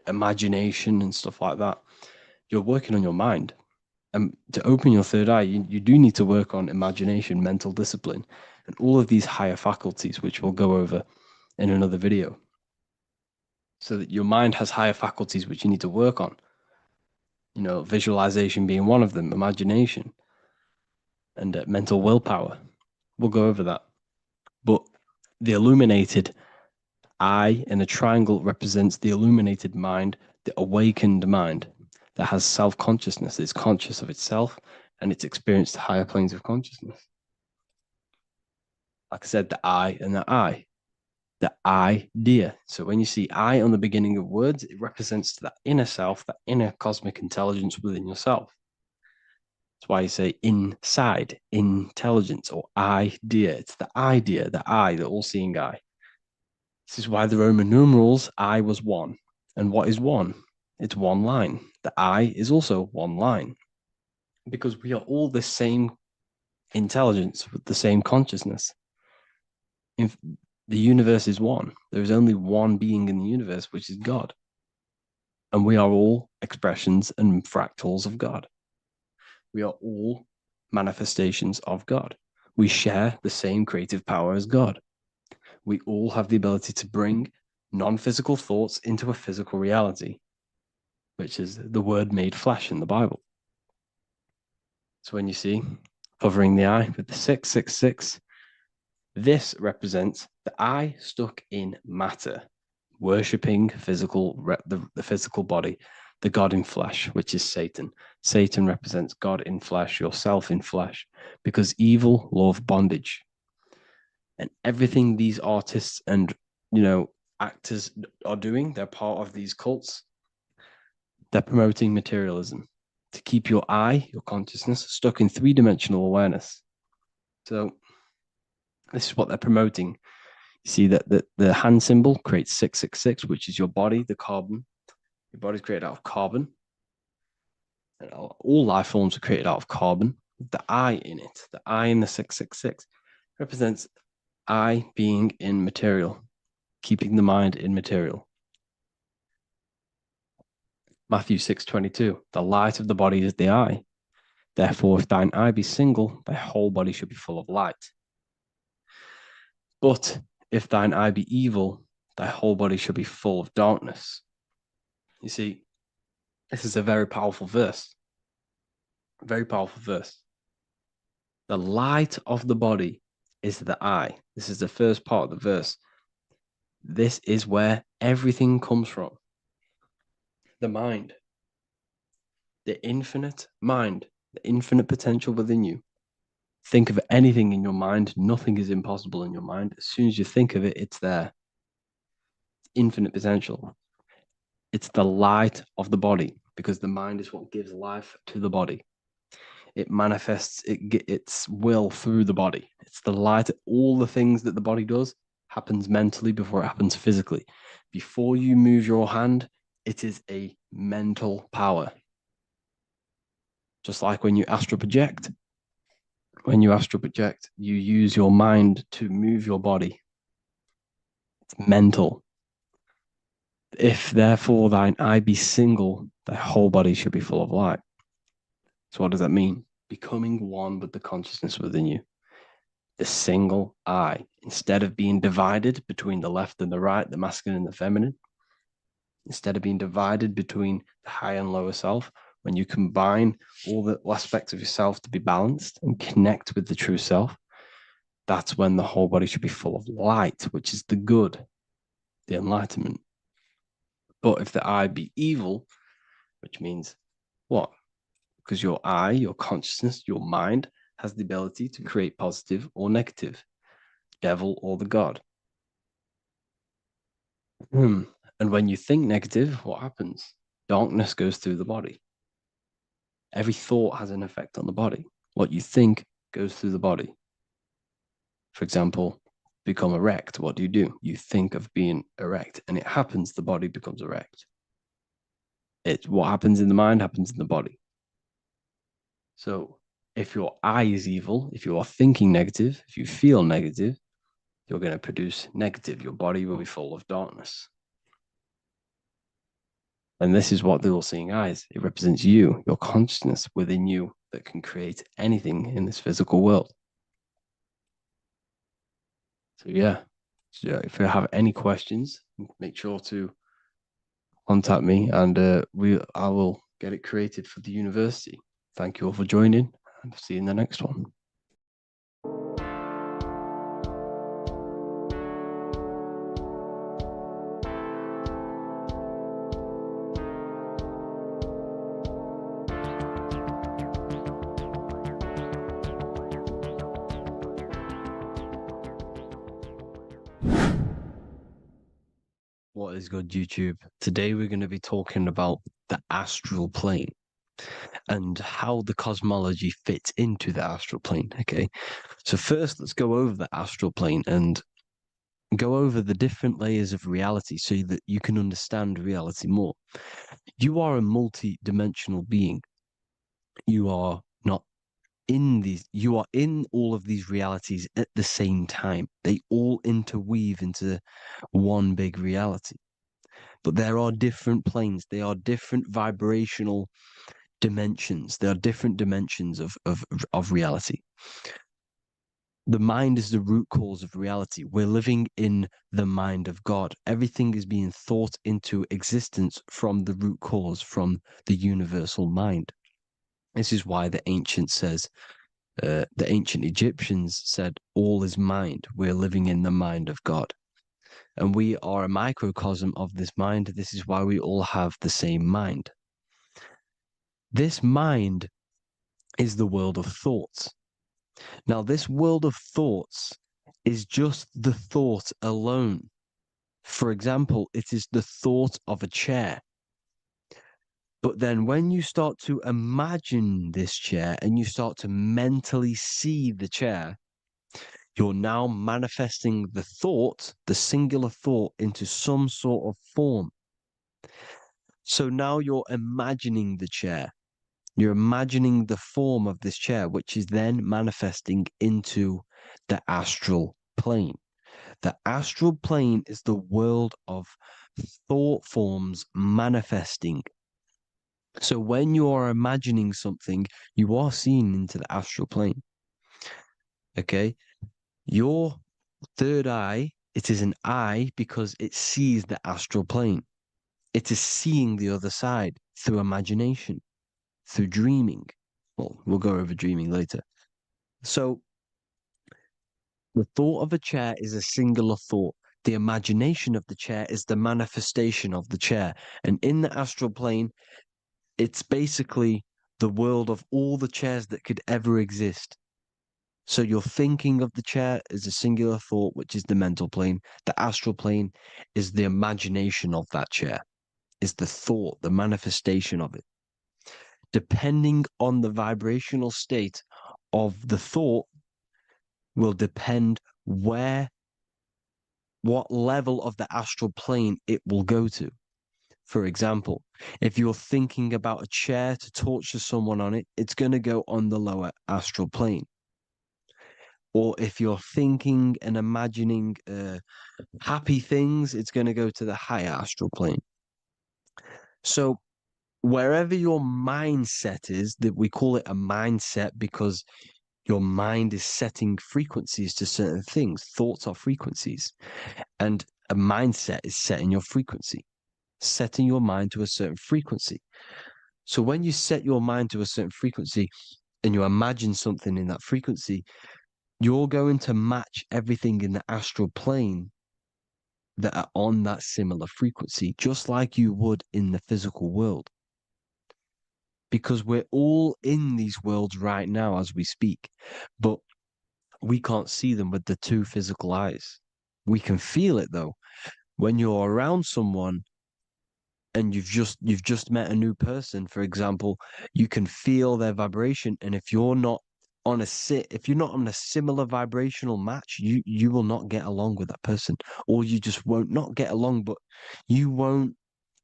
imagination and stuff like that, you're working on your mind. And to open your third eye, you do need to work on imagination, mental discipline, and all of these higher faculties, which we'll go over in another video. So that your mind has higher faculties, which you need to work on. Visualization being one of them, imagination, and mental willpower. We'll go over that. But the illuminated eye in a triangle represents the illuminated mind, the awakened mind that has self-consciousness, is conscious of itself, and it's experienced higher planes of consciousness. Like I said, the I and the idea. So when you see I on the beginning of words, it represents that inner self, that inner cosmic intelligence within yourself. That's why you say inside, intelligence, or idea. It's the idea, the I, the all-seeing eye. This is why the Roman numerals, I was one. And what is one? It's one line. The I is also one line. Because we are all the same intelligence with the same consciousness. If the universe is one, there is only one being in the universe, which is God. And we are all expressions and fractals of God. We are all manifestations of God. We share the same creative power as God. We all have the ability to bring non-physical thoughts into a physical reality, which is the word made flesh in the Bible. So when you see hovering the eye with the 666, this represents the eye stuck in matter, worshipping the physical body, the God in flesh, which is Satan. Satan represents God in flesh, yourself in flesh, because evil love bondage. And everything these artists and actors are doing, they're part of these cults. They're promoting materialism to keep your eye, your consciousness, stuck in three-dimensional awareness. So this is what they're promoting. You see that the hand symbol creates 666, which is your body, the carbon. Your body's created out of carbon. And all life forms are created out of carbon. The I in it, the I in the 666, represents I being in material, keeping the mind in material. Matthew 6:22, the light of the body is the eye. Therefore, if thine eye be single, thy whole body should be full of light. But if thine eye be evil, thy whole body should be full of darkness. You see, this is a very powerful verse. Very powerful verse. The light of the body is the eye. This is the first part of the verse. This is where everything comes from. The mind. The infinite mind. The infinite potential within you. Think of anything in your mind. Nothing is impossible in your mind. As soon as you think of it, it's there. It's infinite potential. It's the light of the body, because the mind is what gives life to the body. It manifests its will through the body. It's the light. All the things that the body does happens mentally before it happens physically. Before you move your hand, it is a mental power. Just like when you astral project. When you astral project, you use your mind to move your body. It's mental. If therefore thine eye be single, thy whole body should be full of light. So what does that mean? Becoming one with the consciousness within you. The single eye. Instead of being divided between the left and the right, the masculine and the feminine, instead of being divided between the high and lower self, when you combine all the aspects of yourself to be balanced and connect with the true self, that's when the whole body should be full of light, which is the good, the enlightenment. But if the eye be evil, which means what? Because your eye, your consciousness, your mind has the ability to create positive or negative, devil or the God. And when you think negative, what happens? Darkness goes through the body. Every thought has an effect on the body. What you think goes through the body. For example, become erect. What do? You think of being erect, and it happens, the body becomes erect. What happens in the mind happens in the body. So if your eye is evil, if you are thinking negative, if you feel negative, you're going to produce negative. Your body will be full of darkness. And this is what the all-seeing eye is. It represents you, your consciousness within you that can create anything in this physical world. So yeah, if you have any questions, make sure to contact me, and I will get it created for the university. Thank you all for joining, and see you in the next one. What is good, YouTube? Today we're going to be talking about the astral plane and how the cosmology fits into the astral plane. Okay, so first let's go over the astral plane and go over the different layers of reality so that you can understand reality more. You are a multi-dimensional being. You are not in these, you are in all of these realities at the same time. They all interweave into one big reality. But there are different planes. They are different vibrational dimensions. There are different dimensions of reality. The mind is the root cause of reality. We're living in the mind of God. Everything is being thought into existence from the root cause, from the universal mind. This is why the ancient Egyptians said, all is mind. We're living in the mind of God. And we are a microcosm of this mind. This is why we all have the same mind. This mind is the world of thoughts. Now, this world of thoughts is just the thought alone. For example, it is the thought of a chair. But then when you start to imagine this chair and you start to mentally see the chair, you're now manifesting the thought, the singular thought, into some sort of form. So now you're imagining the chair. You're imagining the form of this chair, which is then manifesting into the astral plane. The astral plane is the world of thought forms manifesting. So when you are imagining something, you are seeing into the astral plane. Okay? Your third eye, it is an eye because it sees the astral plane. It is seeing the other side through imagination, through dreaming. Well, we'll go over dreaming later. So the thought of a chair is a singular thought. The imagination of the chair is the manifestation of the chair. And in the astral plane, it's basically the world of all the chairs that could ever exist. So you're thinking of the chair as a singular thought, which is the mental plane. The astral plane is the imagination of that chair, is the thought, the manifestation of it. Depending on the vibrational state of the thought will depend what level of the astral plane it will go to. For example, if you're thinking about a chair to torture someone on it, it's going to go on the lower astral plane. Or if you're thinking and imagining happy things, it's going to go to the higher astral plane. So wherever your mindset is, that we call it a mindset because your mind is setting frequencies to certain things. Thoughts are frequencies. And a mindset is setting your frequency, setting your mind to a certain frequency. So when you set your mind to a certain frequency and you imagine something in that frequency, you're going to match everything in the astral plane that are on that similar frequency, just like you would in the physical world. Because we're all in these worlds right now as we speak, but we can't see them with the two physical eyes. We can feel it though. When you're around someone and you've just met a new person, for example, you can feel their vibration. And if you're not on a similar vibrational match, you will not get along with that person, or you just won't not get along, but you won't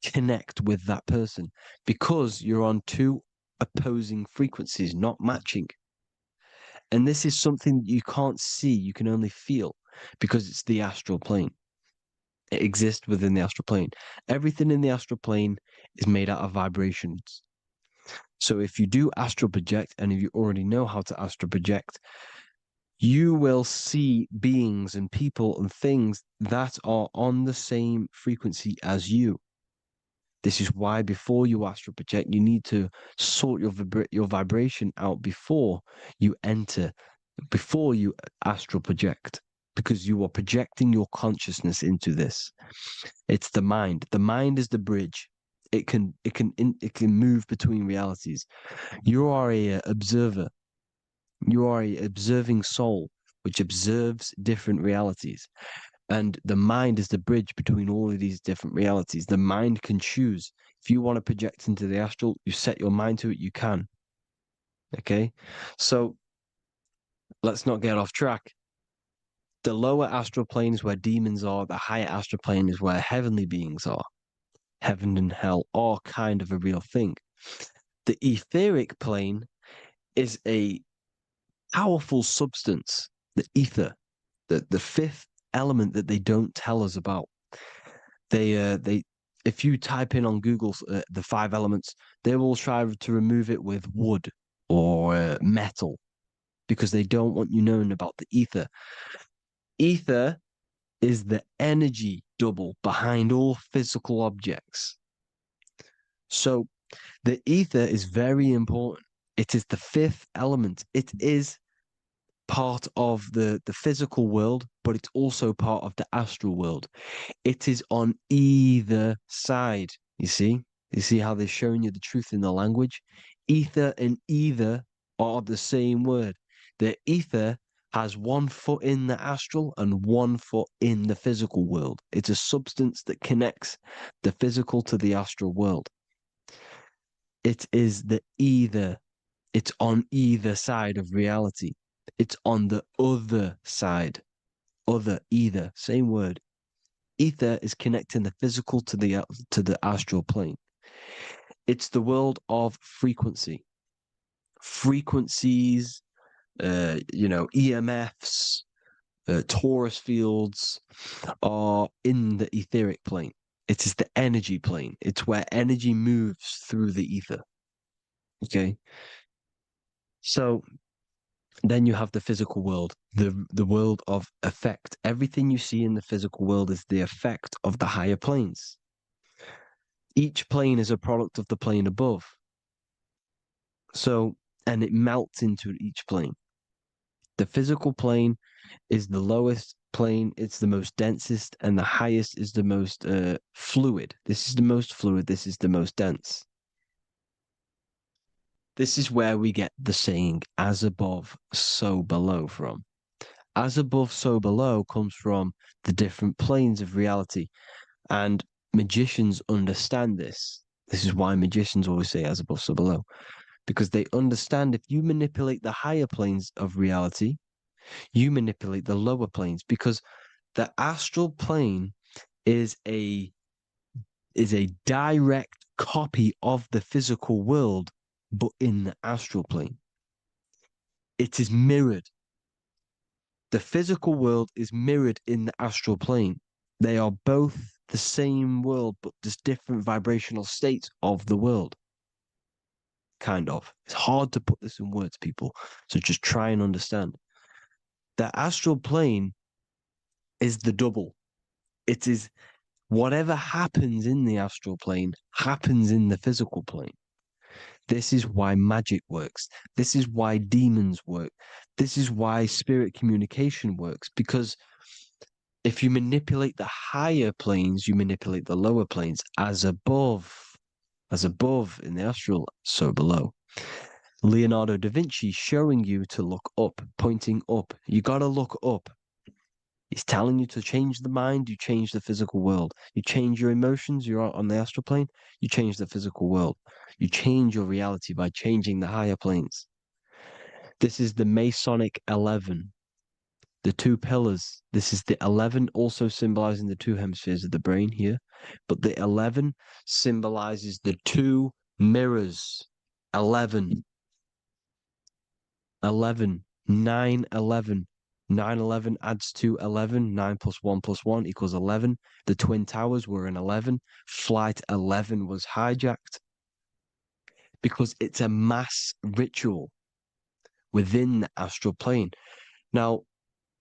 connect with that person because you're on two opposing frequencies, not matching. And this is something that you can't see, you can only feel because it's the astral plane. It exists within the astral plane. Everything in the astral plane is made out of vibrations. So if you do astral project, and if you already know how to astral project, you will see beings and people and things that are on the same frequency as you. This is why before you astral project, you need to sort your vibration out before you astral project, because you are projecting your consciousness into this. It's the mind. The mind is the bridge. It can move between realities. You are a observer. You are a observing soul which observes different realities. And the mind is the bridge between all of these different realities. The mind can choose. If you want to project into the astral, you set your mind to it, you can. Okay? So let's not get off track. The lower astral plane is where demons are. The higher astral plane is where heavenly beings are. Heaven and hell are kind of a real thing. The etheric plane is a powerful substance, the ether, the fifth element that they don't tell us about. If you type in on Google the 5 elements, they will try to remove it with wood or metal because they don't want you knowing about the ether. Ether is the energy double behind all physical objects. So the ether is very important. It is the 5th element. It is part of the physical world, but it's also part of the astral world. It is on either side. You see how they're showing you the truth in the language? Ether and either are the same word. The ether has 1 foot in the astral and 1 foot in the physical world. It's a substance that connects the physical to the astral world. It is the either. It's on either side of reality. It's on the other side. Other, either, same word. Ether is connecting the physical to the astral plane. It's the world of frequency. Frequencies, EMFs, torus fields are in the etheric plane. It is the energy plane. It's where energy moves through the ether. Okay. So then you have the physical world, the world of effect. Everything you see in the physical world is the effect of the higher planes. Each plane is a product of the plane above. So, and it melts into each plane. The physical plane is the lowest plane, it's the most densest, and the highest is the most fluid. This is the most fluid, this is the most dense. This is where we get the saying, as above, so below from. As above, so below comes from the different planes of reality. And magicians understand this. This is why magicians always say as above, so below. Because they understand if you manipulate the higher planes of reality, you manipulate the lower planes. Because the astral plane is a direct copy of the physical world, but in the astral plane. It is mirrored. The physical world is mirrored in the astral plane. They are both the same world, but just different vibrational states of the world. Kind of. It's hard to put this in words, people. So just try and understand. The astral plane is the double. It is whatever happens in the astral plane happens in the physical plane. This is why magic works. This is why demons work. This is why spirit communication works. Because if you manipulate the higher planes, you manipulate the lower planes. As above in the astral, so below. Leonardo da Vinci showing you to look up, pointing up. You got to look up. He's telling you to change the mind, you change the physical world. You change your emotions, you're on the astral plane, you change the physical world. You change your reality by changing the higher planes. This is the Masonic 11, the 2 pillars. This is the 11 also symbolizing the 2 hemispheres of the brain here. But the 11 symbolizes the 2 mirrors. 11, 9, 11. 9, 11 adds to 11. 9 plus 1 plus 1 equals 11. The Twin Towers were an 11. Flight 11 was hijacked because it's a mass ritual within the astral plane. Now,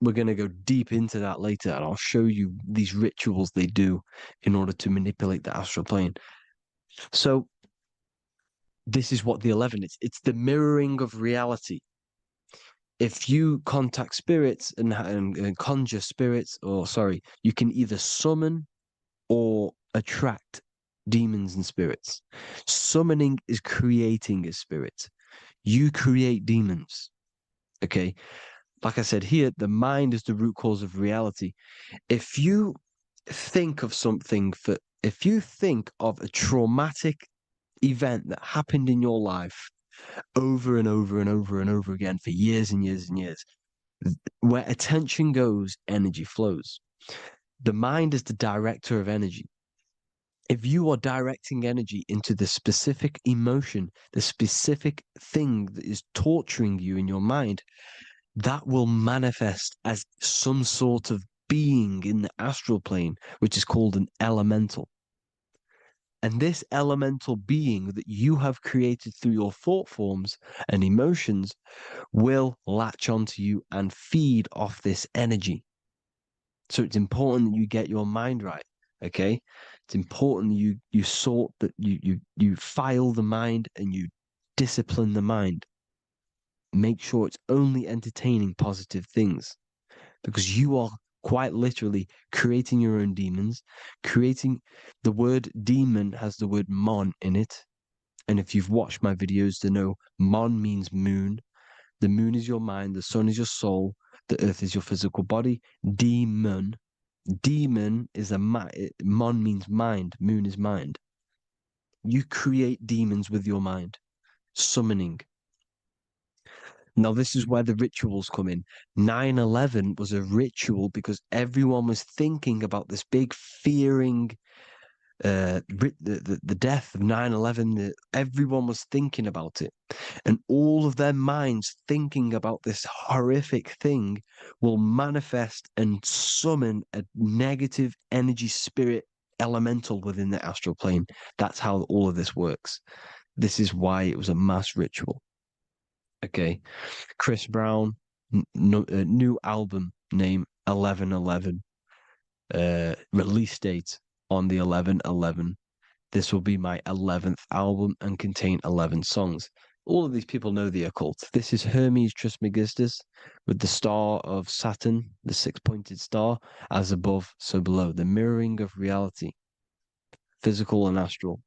we're going to go deep into that later, and I'll show you these rituals they do in order to manipulate the astral plane. So, this is what the 11 is. It's the mirroring of reality. If you contact spirits and conjure spirits, you can either summon or attract demons and spirits. Summoning is creating a spirit. You create demons. Okay. like I said here, the mind is the root cause of reality. If you think of if you think of a traumatic event that happened in your life over and over and over and over again for years and years and years, where attention goes, energy flows. The mind is the director of energy. If you are directing energy into the specific emotion, the specific thing that is torturing you in your mind, that will manifest as some sort of being in the astral plane, which is called an elemental. And this elemental being that you have created through your thought forms and emotions will latch onto you and feed off this energy. So it's important that you get your mind right. Okay, it's important you sort that you file the mind and you discipline the mind. Make sure it's only entertaining positive things, because you are quite literally creating your own demons. Creating the word demon has the word mon in it, and if you've watched my videos, to know mon means moon. The moon is your mind, the sun is your soul, the earth is your physical body. Demon is mon means mind, moon is mind. You create demons with your mind, summoning. Now, this is where the rituals come in. 9/11 was a ritual because everyone was thinking about this big fearing, the death of 9/11. Everyone was thinking about it. And all of their minds thinking about this horrific thing will manifest and summon a negative energy spirit elemental within the astral plane. That's how all of this works. This is why it was a mass ritual. Okay. Chris Brown, new album name 11/11. Release date on the 11/11. This will be my 11th album and contain 11 songs. All of these people know the occult. This is Hermes Trismegistus with the star of Saturn, the six-pointed star, as above, so below. The mirroring of reality, physical and astral,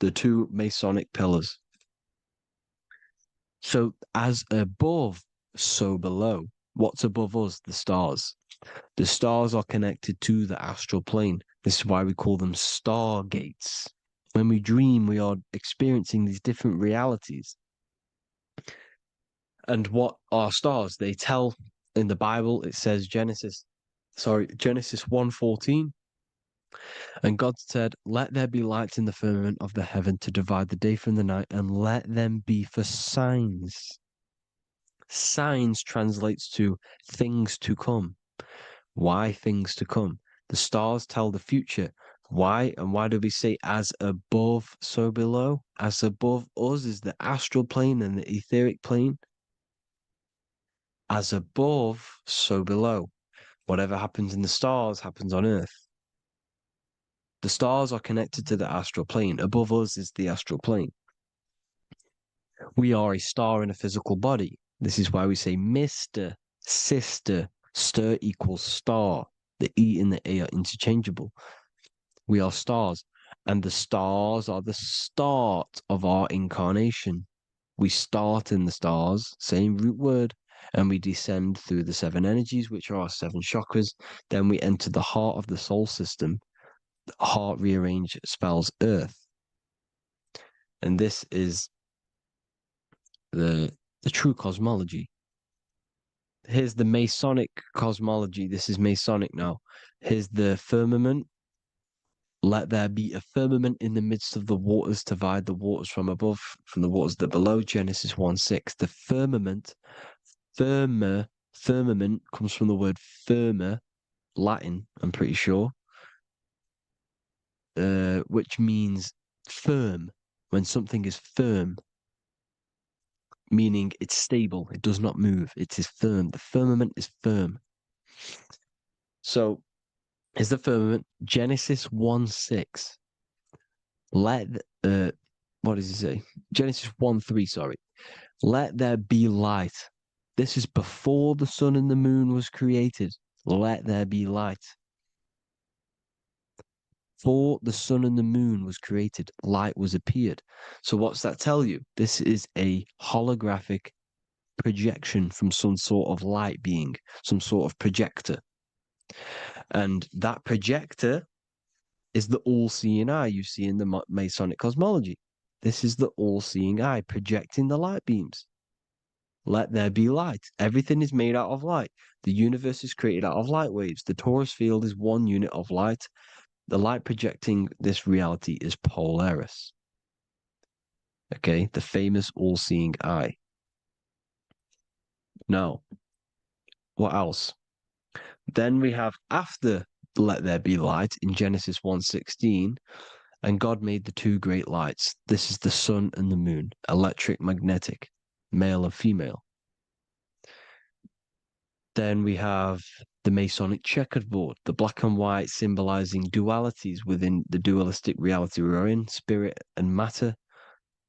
the two Masonic pillars. So as above, so below. What's above us? The stars. The stars are connected to the astral plane. This is why we call them stargates. When we dream, we are experiencing these different realities. And what are stars? They tell in the Bible, it says Genesis 1:14. And God said, "Let there be lights in the firmament of the heaven to divide the day from the night, and let them be for signs." Signs translates to things to come. Why things to come? The stars tell the future. Why? And why do we say as above, so below? As above us is the astral plane and the etheric plane. As above, so below. Whatever happens in the stars happens on Earth. The stars are connected to the astral plane. Above us is the astral plane. We are a star in a physical body. This is why we say Mr., sister, stir equals star. The E and the A are interchangeable. We are stars, and the stars are the start of our incarnation. We start in the stars, same root word, and we descend through the seven energies, which are our seven chakras. Then we enter the heart of the soul system. The heart rearranged spells earth. And this is the true cosmology. Here's the Masonic cosmology. This is Masonic now. Here's the firmament. Let there be a firmament in the midst of the waters to divide the waters from above, from the waters that below. Genesis 1:6. The firmament, firmament comes from the word firma, Latin, I'm pretty sure, which means firm. When something is firm, meaning it's stable, it does not move, it is firm. The firmament is firm. So, is the firmament Genesis 1:6. What does he say? Genesis 1:3, sorry. Let there be light. This is before the sun and the moon was created. Let there be light. Before the sun and the moon was created, light was appeared. So what's that tell you? This is a holographic projection from some sort of light being, some sort of projector. And that projector is the all-seeing eye you see in the Masonic cosmology. This is the all-seeing eye projecting the light beams. Let there be light. Everything is made out of light. The universe is created out of light waves. The torus field is one unit of light. The light projecting this reality is Polaris. Okay, the famous all-seeing eye. Now, what else? Then we have after let there be light in Genesis 1:16, and God made the two great lights. This is the sun and the moon, electric, magnetic, male and female. Then we have the Masonic checkerboard, the black and white symbolizing dualities within the dualistic reality we're in, spirit and matter,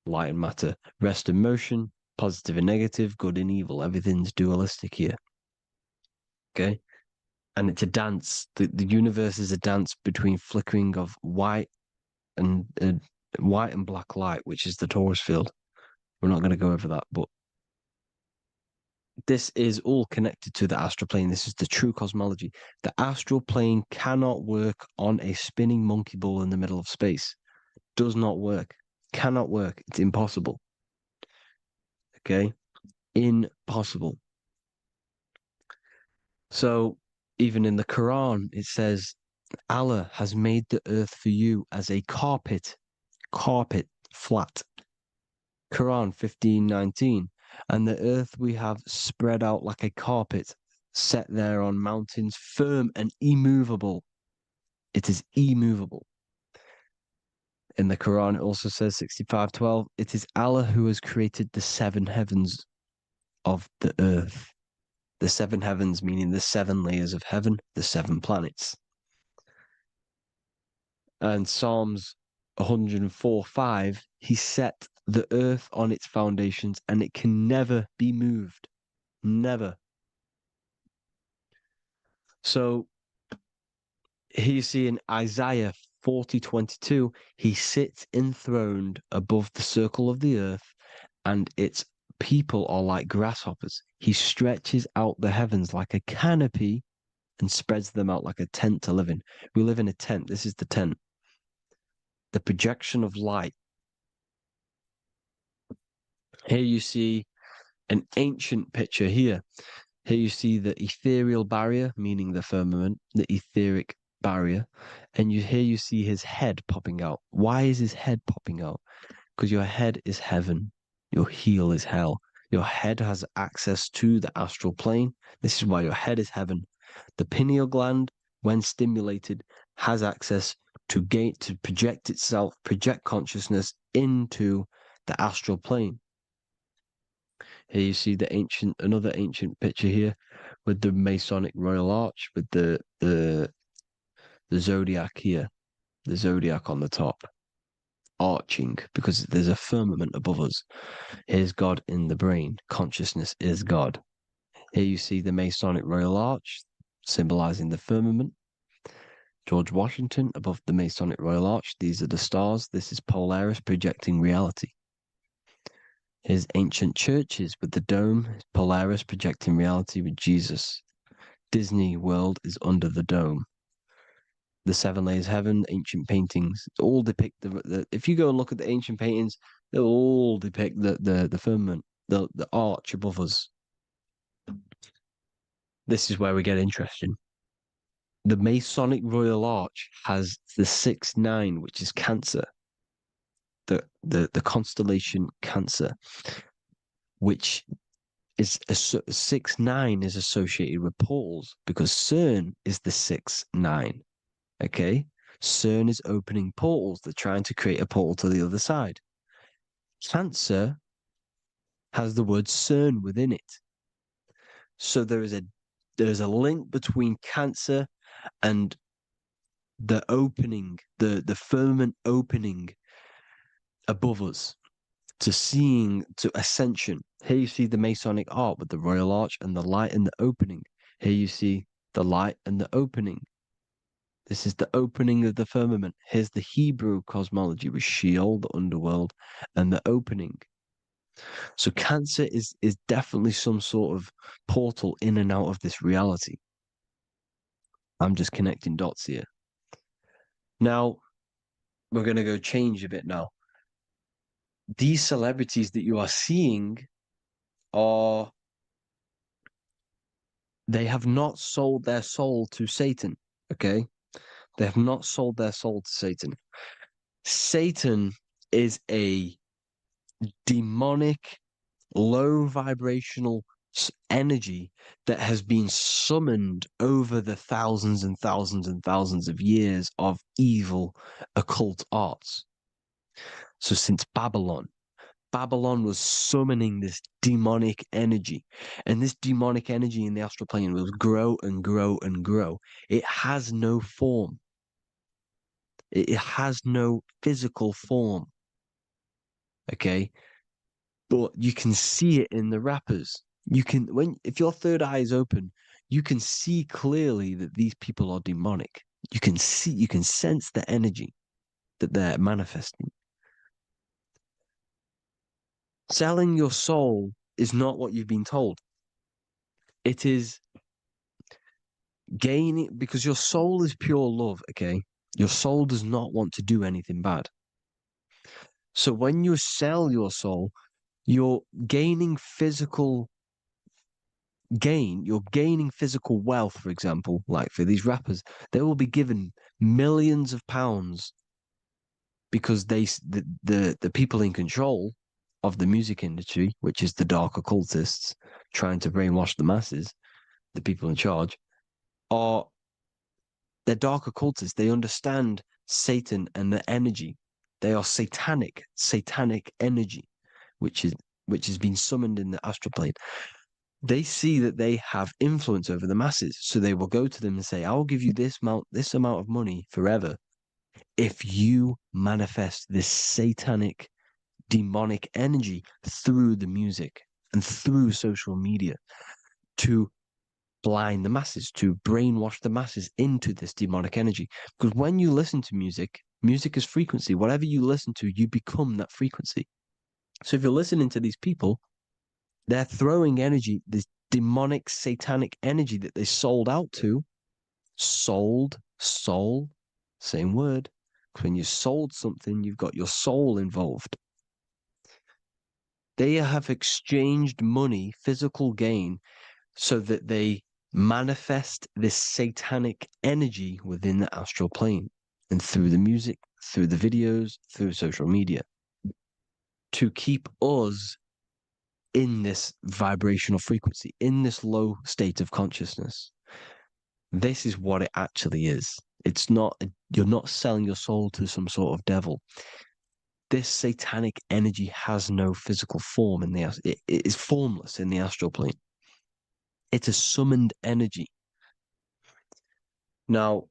light and matter, rest and motion, positive and negative, good and evil. Everything's dualistic here. Okay? And it's a dance. The universe is a dance between flickering of white and black light, which is the torus field. We're not going to go over that, but this is all connected to the astral plane. This is the true cosmology. The astral plane cannot work on a spinning monkey ball in the middle of space. Does not work. Cannot work. It's impossible. Okay? Impossible. So, even in the Quran, it says, Allah has made the earth for you as a carpet, flat. Quran 15:19. And the earth we have spread out like a carpet, set there on mountains, firm and immovable. It is immovable. In the Quran, it also says 65:12, it is Allah who has created the seven heavens of the earth. The seven heavens, meaning the seven layers of heaven, the seven planets. And Psalms 104:5, he set the earth on its foundations and it can never be moved. Never. So here you see in Isaiah 40:22, he sits enthroned above the circle of the earth and its people are like grasshoppers. He stretches out the heavens like a canopy and spreads them out like a tent to live in. We live in a tent. This is the tent. The projection of light. Here you see an ancient picture here. Here you see the ethereal barrier, meaning the firmament, the etheric barrier. And here you see his head popping out. Why is his head popping out? Because your head is heaven. Your heel is hell. Your head has access to the astral plane. This is why your head is heaven. The pineal gland, when stimulated, has access to project itself, project consciousness into the astral plane. Here you see another ancient picture here with the Masonic Royal Arch, with the zodiac here, the zodiac on the top, arching, because there's a firmament above us. Here's God in the brain. Consciousness is God. Here you see the Masonic Royal Arch, symbolizing the firmament. George Washington above the Masonic Royal Arch. These are the stars. This is Polaris projecting reality. Here's ancient churches with the dome, Polaris projecting reality with Jesus. Disney World is under the dome. The seven layers of heaven, ancient paintings, all depict if you go and look at the ancient paintings, they'll all depict the firmament, the arch above us. This is where we get interesting. The Masonic Royal Arch has the 6-9, which is Cancer. The constellation Cancer, which is 6-9 is associated with portals because CERN is the 6-9. Okay, CERN is opening portals. They're trying to create a portal to the other side. Cancer has the word CERN within it, so there is a link between Cancer and the opening, the firmament opening above us to ascension. Here you see the Masonic art with the Royal Arch and the light and the opening. Here you see the light and the opening. This is the opening of the firmament. Here's the Hebrew cosmology with Sheol, the underworld, and the opening. So Cancer is definitely some sort of portal in and out of this reality. I'm just connecting dots here. Now, we're going to go change a bit now. These celebrities that you are seeing they have not sold their soul to Satan, okay? They have not sold their soul to Satan. Satan is a demonic, low vibrational energy that has been summoned over the thousands and thousands and thousands of years of evil occult arts. So since Babylon was summoning this demonic energy, and this demonic energy in the astral plane will grow and grow and grow. It has no form. It has no physical form. Okay, but you can see it in the rappers. You can, if your third eye is open, you can see clearly that these people are demonic. You can sense the energy that they're manifesting. Selling your soul is not what you've been told. It is gaining, because your soul is pure love, okay? Your soul does not want to do anything bad. So when you sell your soul, you're gaining physical gain, you're gaining physical wealth, for example, like for these rappers, they will be given millions of pounds because the people in control of the music industry, which is the dark occultists trying to brainwash the masses, the people in charge, they're dark occultists. They understand Satan and the energy. They are satanic energy, which has been summoned in the astral plane. They see that they have influence over the masses, so they will go to them and say, "I will give you this amount of money forever if you manifest this satanic, demonic energy through the music and through social media to blind the masses, to brainwash the masses into this demonic energy." Because when you listen to music, music is frequency. Whatever you listen to, you become that frequency. So if you're listening to these people, they're throwing energy, this demonic, satanic energy that they sold out to. Sold, soul, same word. When you sold something, you've got your soul involved. They have exchanged money, physical gain, so that they manifest this satanic energy within the astral plane and through the music, through the videos, through social media to keep us in this vibrational frequency, in this low state of consciousness. This is what it actually is. It's not, you're not selling your soul to some sort of devil. This satanic energy has no physical form it is formless in the astral plane. It's a summoned energy. Now,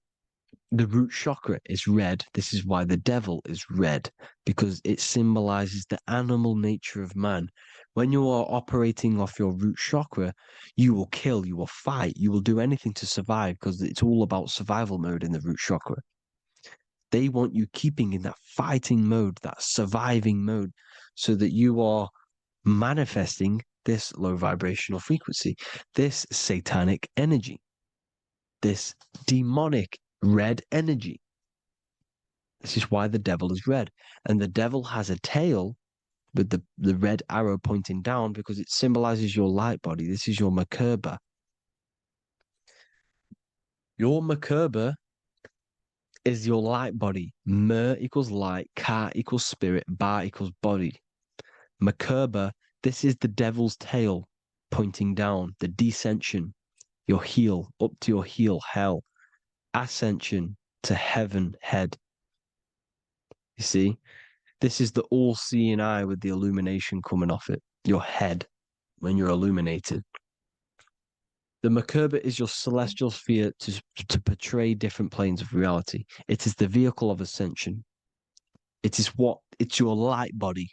the root chakra is red. This is why the devil is red, because it symbolizes the animal nature of man. When you are operating off your root chakra, you will kill, you will fight, you will do anything to survive, because it's all about survival mode in the root chakra. They want you keeping in that fighting mode, that surviving mode, so that you are manifesting this low vibrational frequency, this satanic energy, this demonic red energy. This is why the devil is red. And the devil has a tail with the red arrow pointing down because it symbolizes your light body. This is your Merkaba. Your Merkaba is your light body. Mer equals light, Ka equals spirit, Ba equals body. Merkaba, this is the devil's tail pointing down, the descension, your heel, up to your heel, hell. Ascension to heaven, head. You see? This is the all-seeing eye with the illumination coming off it, your head, when you're illuminated. The Merkaba is your celestial sphere to portray different planes of reality. It is the vehicle of ascension. It's your light body.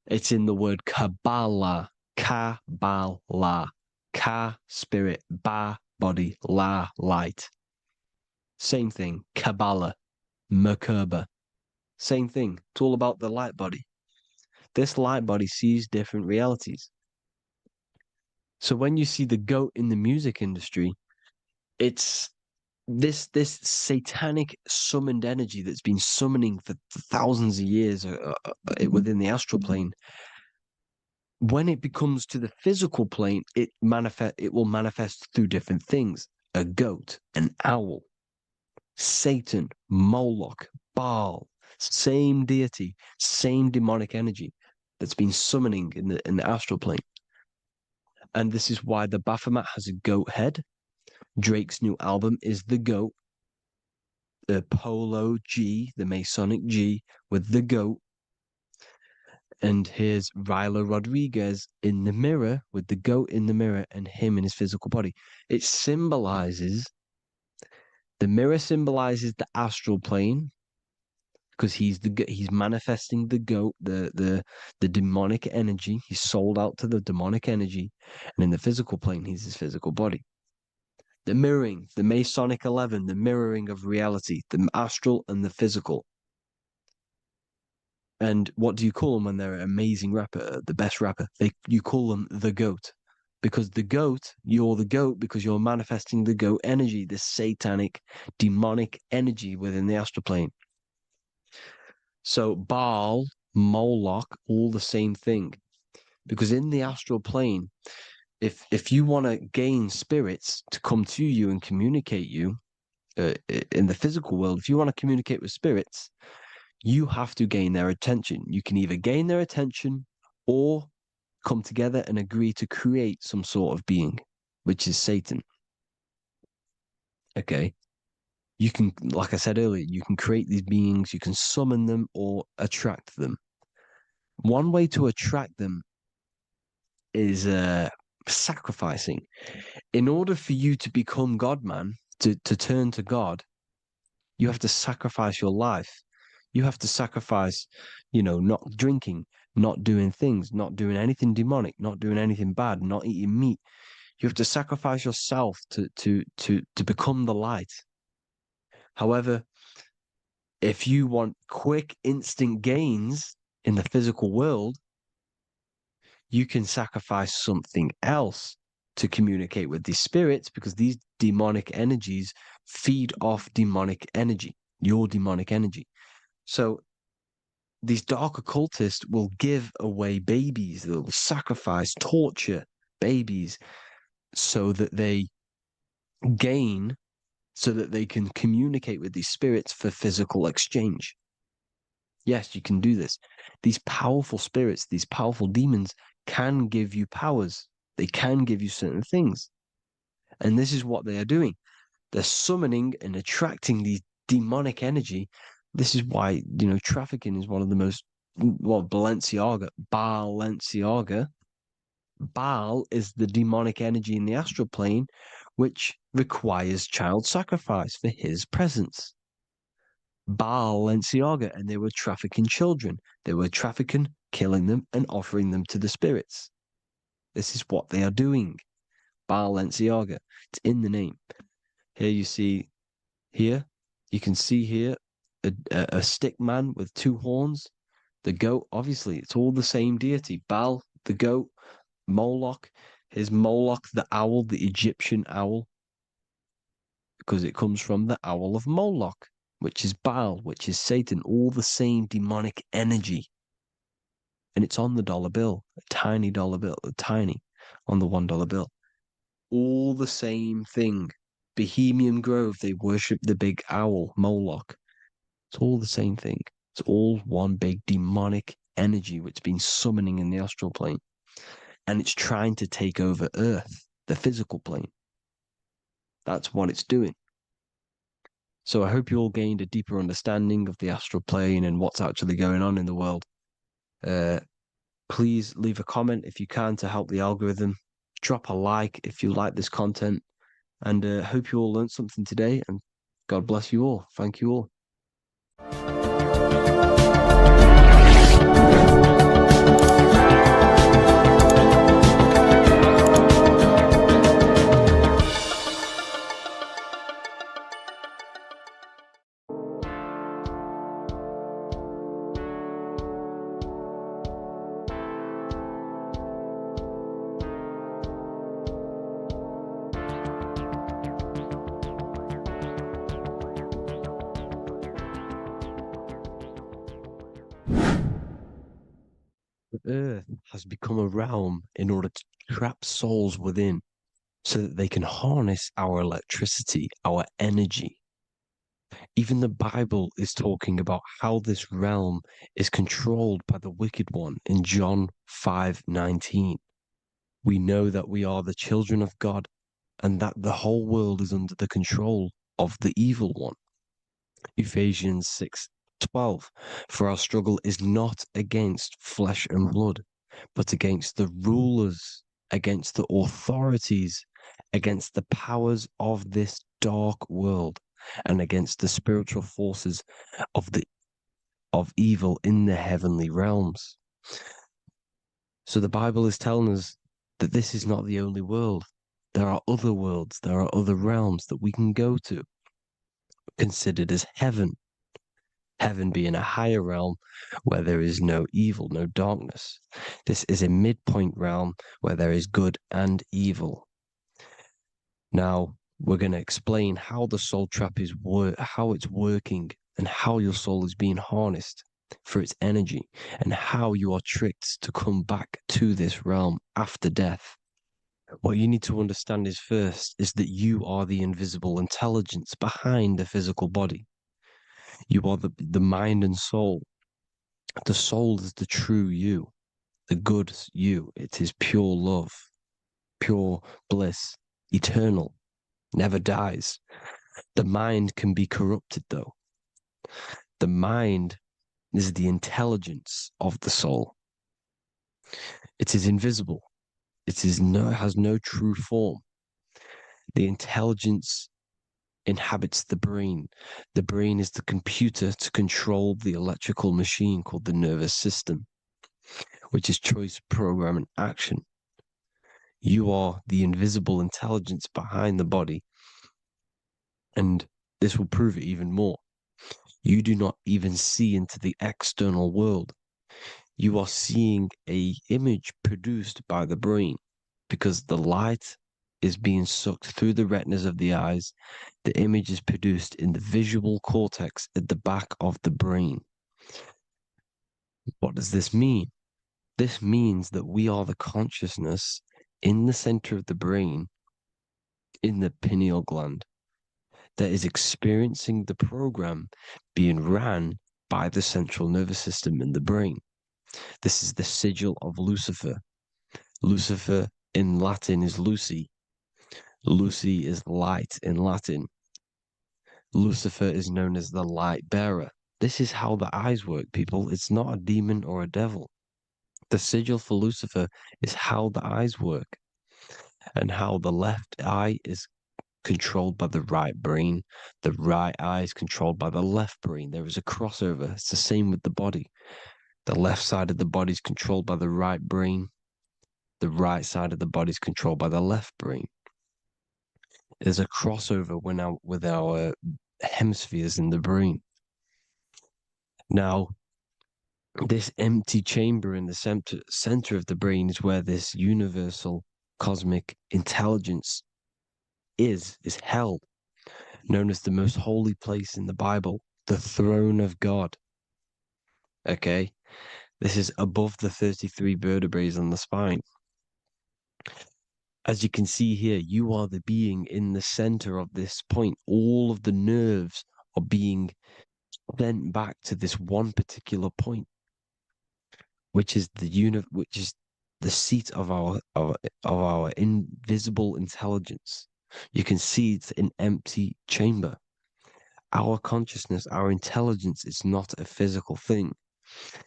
It's in the word Kabbalah, Kabbalah, Ka, spirit, Ba, body, La, light. Same thing, Kabbalah, Merkaba. Same thing. It's all about the light body. This light body sees different realities. So when you see the goat in the music industry, it's this satanic summoned energy that's been summoning for thousands of years within the astral plane. When it becomes to the physical plane, it will manifest through different things: a goat, an owl, Satan, Moloch, Baal, same deity, same demonic energy that's been summoning in the astral plane. And this is why the Baphomet has a goat head. Drake's new album is the goat. The Polo G, the Masonic G, with the goat. And here's Ryla Rodriguez in the mirror with the goat in the mirror and him in his physical body. It symbolizes, the mirror symbolizes the astral plane, because he's manifesting the goat, the demonic energy. He's sold out to the demonic energy, and in the physical plane, he's his physical body. The mirroring, the Masonic 11, the mirroring of reality, the astral and the physical. And what do you call them when they're an amazing rapper, the best rapper? You call them the goat, because you're the goat because you're manifesting the goat energy, this satanic, demonic energy within the astral plane. So Baal, Moloch, all the same thing. Because in the astral plane, if you want to gain spirits to come to you and communicate you in the physical world, if you want to communicate with spirits, you have to gain their attention. You can either gain their attention or come together and agree to create some sort of being, which is Satan. Okay. You can, like I said earlier, you can create these beings, you can summon them or attract them. One way to attract them is sacrificing. In order for you to become God, man, to turn to God, you have to sacrifice your life. You have to sacrifice, not drinking, not doing things, not doing anything demonic, not doing anything bad, not eating meat. You have to sacrifice yourself to become the light. However, if you want quick, instant gains in the physical world, you can sacrifice something else to communicate with these spirits, because these demonic energies feed off demonic energy, your demonic energy. So these dark occultists will give away babies, they'll sacrifice, torture babies so that they gain, so that they can communicate with these spirits for physical exchange. Yes, you can do this. These powerful spirits, these powerful demons can give you powers. They can give you certain things. And this is what they are doing. They're summoning and attracting these demonic energy. This is why, trafficking is one of the most, Balenciaga. Baal is the demonic energy in the astral plane, which requires child sacrifice for his presence. Balenciaga, and they were trafficking children. They were trafficking, killing them, and offering them to the spirits. This is what they are doing. Balenciaga. It's in the name. Here you see, you can see here a stick man with two horns. The goat, obviously, it's all the same deity. Baal, the goat, Moloch. Here's Moloch, the owl, the Egyptian owl, because it comes from the owl of Moloch, which is Baal, which is Satan, all the same demonic energy. And it's on the dollar bill, a tiny dollar bill, tiny, on the $1 bill. All the same thing. Bohemian Grove, they worship the big owl, Moloch. It's all the same thing. It's all one big demonic energy which has been summoning in the astral plane. And it's trying to take over Earth, the physical plane. That's what it's doing. So I hope you all gained a deeper understanding of the astral plane and what's actually going on in the world. Please leave a comment if you can to help the algorithm. Drop a like if you like this content. And hope you all learned something today. And God bless you all. Thank you all. Earth has become a realm in order to trap souls within so that they can harness our electricity, our energy. Even the Bible is talking about how this realm is controlled by the wicked one in John 5:19. We know that we are the children of God and that the whole world is under the control of the evil one. Ephesians 6:12. For our struggle is not against flesh and blood, but against the rulers, against the authorities, against the powers of this dark world, and against the spiritual forces of evil in the heavenly realms. So the Bible is telling us that this is not the only world. There are other worlds, there are other realms that we can go to, considered as heaven. Heaven being a higher realm where there is no evil, no darkness. This is a midpoint realm where there is good and evil. Now, we're going to explain how the soul trap is how it's working and how your soul is being harnessed for its energy and how you are tricked to come back to this realm after death. What you need to understand is first is that you are the invisible intelligence behind the physical body. You are the mind and soul. The soul is the true you, the good you. It is pure love, pure bliss, eternal, never dies. The mind can be corrupted though. The mind is the intelligence of the soul. It is invisible. It has no true form. The intelligence inhabits the brain. The brain is the computer to control the electrical machine called the nervous system, which is choice, program, and action. You are the invisible intelligence behind the body, and this will prove it even more. You do not even see into the external world. You are seeing an image produced by the brain because the light is being sucked through the retinas of the eyes. The image is produced in the visual cortex at the back of the brain. What does this mean? This means that we are the consciousness in the center of the brain, in the pineal gland, that is experiencing the program being ran by the central nervous system in the brain. This is the sigil of Lucifer. Lucifer in Latin is Lucy. Lucy is light in Latin. Lucifer is known as the light bearer. This is how the eyes work, people. It's not a demon or a devil. The sigil for Lucifer is how the eyes work and how the left eye is controlled by the right brain. The right eye is controlled by the left brain. There is a crossover. It's the same with the body. The left side of the body is controlled by the right brain. The right side of the body is controlled by the left brain. There's a crossover with our hemispheres in the brain. Now, this empty chamber in the center of the brain is where this universal cosmic intelligence is held, known as the most holy place in the Bible, the throne of God. Okay, this is above the 33 vertebrae on the spine. As you can see here, you are the being in the center of this point. All of the nerves are being sent back to this one particular point, which is the seat of our invisible intelligence. You can see it's an empty chamber. Our consciousness, our intelligence is not a physical thing.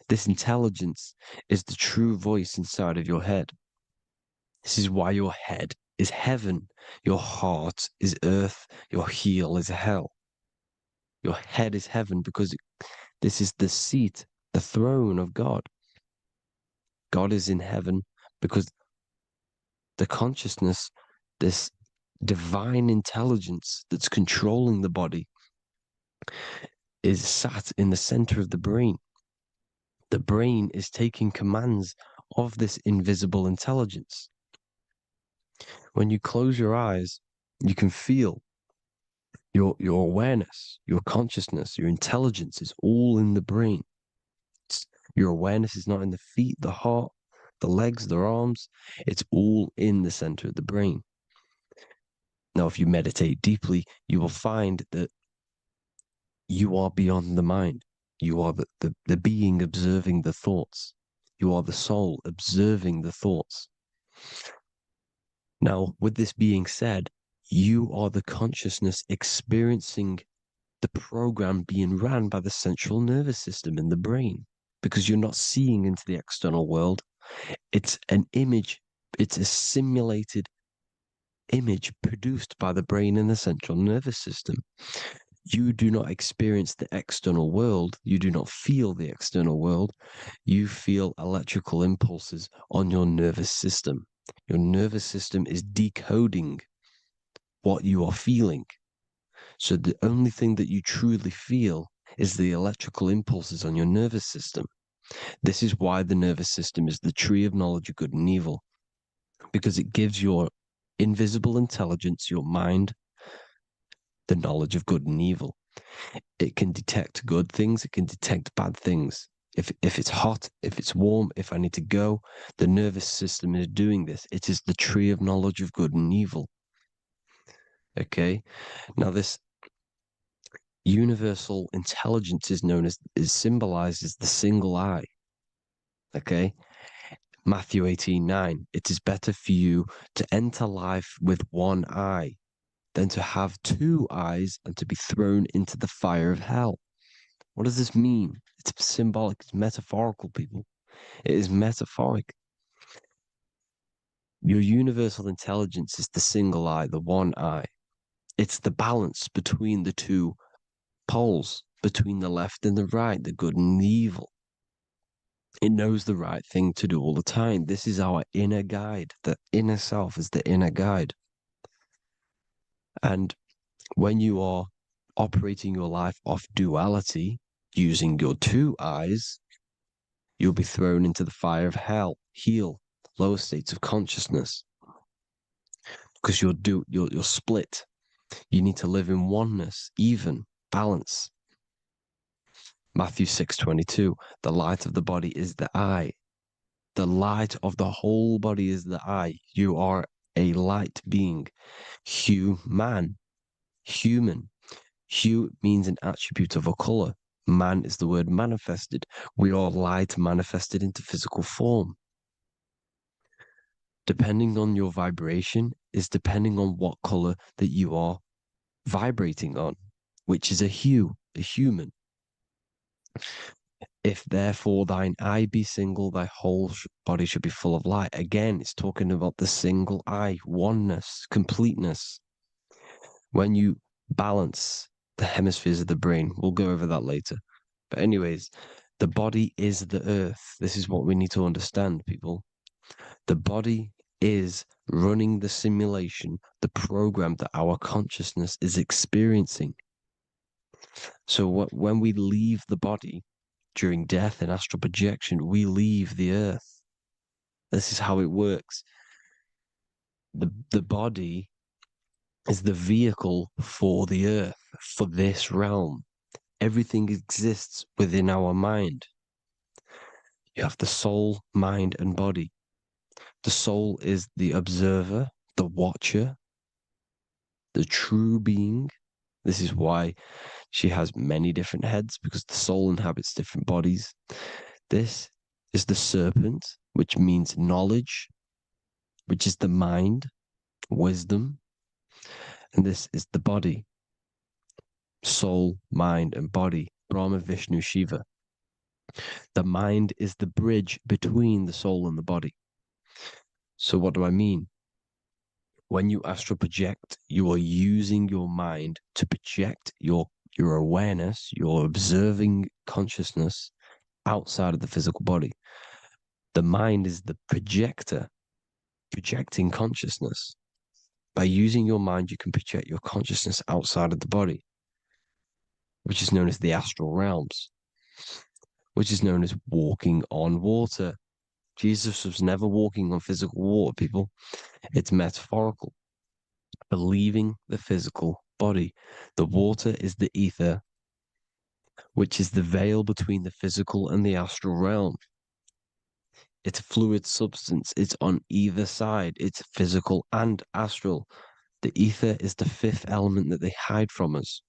This intelligence is the true voice inside of your head. This is why your head is heaven, your heart is earth, your heel is hell. Your head is heaven because this is the seat, the throne of God. God is in heaven because the consciousness, this divine intelligence that's controlling the body, is sat in the center of the brain. The brain is taking commands of this invisible intelligence. When you close your eyes, you can feel your awareness, your consciousness, your intelligence is all in the brain. Your awareness is not in the feet, the heart, the legs, the arms. It's all in the center of the brain. Now, if you meditate deeply, you will find that you are beyond the mind. You are the being observing the thoughts. You are the soul observing the thoughts. Now, with this being said, you are the consciousness experiencing the program being ran by the central nervous system in the brain, because you're not seeing into the external world. It's an image, it's a simulated image produced by the brain and the central nervous system. You do not experience the external world. You do not feel the external world. You feel electrical impulses on your nervous system. Your nervous system is decoding what you are feeling. So the only thing that you truly feel is the electrical impulses on your nervous system. This is why the nervous system is the tree of knowledge of good and evil, because it gives your invisible intelligence, your mind, the knowledge of good and evil. It can detect good things, it can detect bad things. If it's hot, if it's warm, if I need to go, the nervous system is doing this. It is the tree of knowledge of good and evil. Okay? Now this universal intelligence is symbolized as the single eye. Okay? Matthew 18:9. It is better for you to enter life with one eye than to have two eyes and to be thrown into the fire of hell. What does this mean? It's symbolic, it's metaphorical, people. It is metaphoric. Your universal intelligence is the single eye, the one eye. It's the balance between the two poles, between the left and the right, the good and the evil. It knows the right thing to do all the time. This is our inner guide. The inner self is the inner guide. And when you are operating your life off duality, using your two eyes, you'll be thrown into the fire of hell, lower states of consciousness. Because you're split. You need to live in oneness, even, balance. Matthew 6:22, the light of the body is the eye. The light of the whole body is the eye. You are a light being. Human. Hue means an attribute of a color. Man is the word manifested. We are light manifested into physical form. Depending on your vibration is depending on what color that you are vibrating on, which is a hue, a human. If therefore thine eye be single, thy whole body should be full of light. Again, it's talking about the single eye, oneness, completeness. When you balance the hemispheres of the brain, we'll go over that later. But anyways, the body is the earth. This is what we need to understand, people. The body is running the simulation, the program that our consciousness is experiencing. So when we leave the body, during death and astral projection, we leave the earth. This is how it works. The body is the vehicle for the earth, for this realm. Everything exists within our mind. You have the soul, mind, and body. The soul is the observer, the watcher, the true being. This is why she has many different heads, because the soul inhabits different bodies. This is the serpent, which means knowledge, which is the mind, wisdom. And this is the body, soul, mind, and body, Brahma, Vishnu, Shiva. The mind is the bridge between the soul and the body. So what do I mean? When you astral project, you are using your mind to project your awareness, your observing consciousness outside of the physical body. The mind is the projector, projecting consciousness. By using your mind, you can project your consciousness outside of the body, which is known as the astral realms, which is known as walking on water. Jesus was never walking on physical water, people. It's metaphorical. Believing the physical body. The water is the ether. which is the veil between the physical and the astral realm. It's a fluid substance. It's on either side. It's physical and astral. The ether is the fifth element that they hide from us.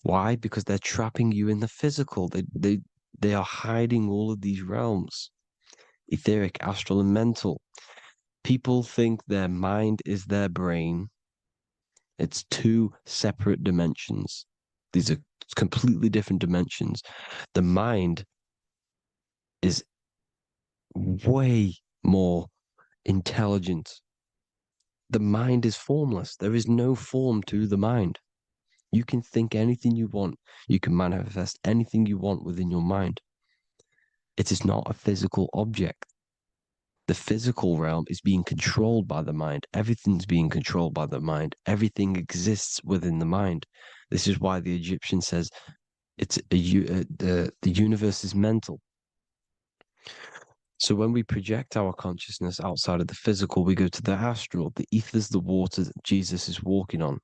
Why? Because they're trapping you in the physical. They are hiding all of these realms. Etheric, astral, and mental. People think their mind is their brain. It's two separate dimensions. These are completely different dimensions. The mind is way more intelligent. The mind is formless. There is no form to the mind. You can think anything you want. You can manifest anything you want within your mind. It is not a physical object. The physical realm is being controlled by the mind. Everything's being controlled by the mind. Everything exists within the mind. This is why the Egyptian says the universe is mental. So when we project our consciousness outside of the physical, we go to the astral. The ether is the water that Jesus is walking on.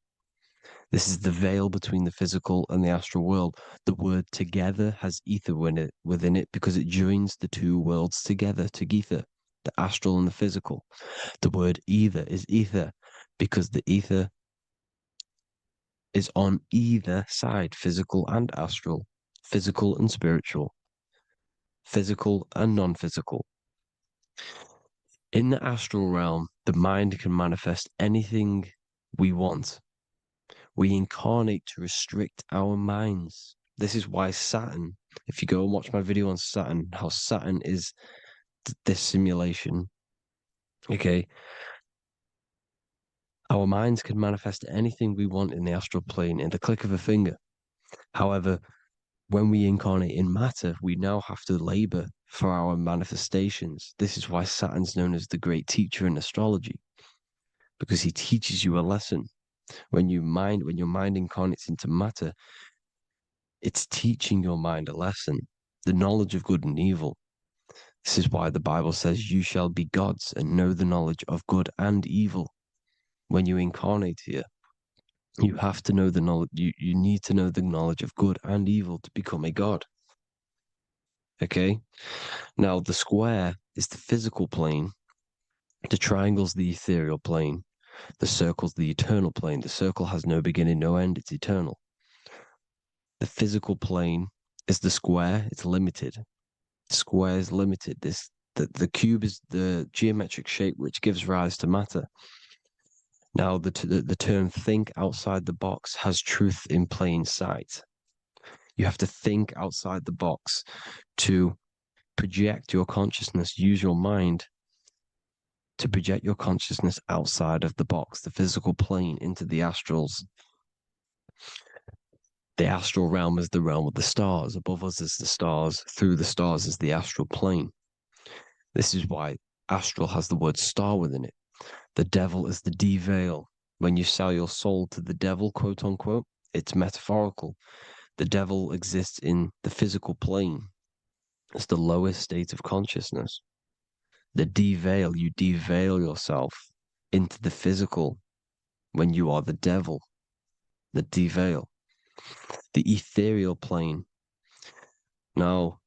This is the veil between the physical and the astral world. The word together has ether within it because it joins the two worlds together, together, the astral and the physical. The word either is ether because the ether is on either side, physical and astral, physical and spiritual, physical and non-physical. In the astral realm, the mind can manifest anything we want. We incarnate to restrict our minds. This is why Saturn, if you go and watch my video on Saturn, how Saturn is this simulation, okay? Our minds can manifest anything we want in the astral plane in the click of a finger. However, when we incarnate in matter, we now have to labor for our manifestations. This is why Saturn's known as the great teacher in astrology, because he teaches you a lesson. When your mind incarnates into matter, it's teaching your mind a lesson, the knowledge of good and evil. This is why the Bible says, you shall be gods and know the knowledge of good and evil. When you incarnate here, you have to know the knowledge, you need to know the knowledge of good and evil to become a god. Okay? Now, the square is the physical plane. The triangle's the ethereal plane. The circle's the eternal plane. The circle has no beginning, no end. It's eternal. The physical plane is the square. It's limited. The square is limited. The cube is the geometric shape which gives rise to matter. Now, the term think outside the box has truth in plain sight. You have to think outside the box to project your consciousness, use your mind to project your consciousness outside of the box, the physical plane, into the astrals. The astral realm is the realm of the stars. Above us is the stars. Through the stars is the astral plane. This is why astral has the word star within it. The devil is the de-veil. When you sell your soul to the devil, quote unquote, it's metaphorical. The devil exists in the physical plane. It's the lowest state of consciousness. The de-veil, you de-veil yourself into the physical when you are the devil. The de-veil. The ethereal plane. Now,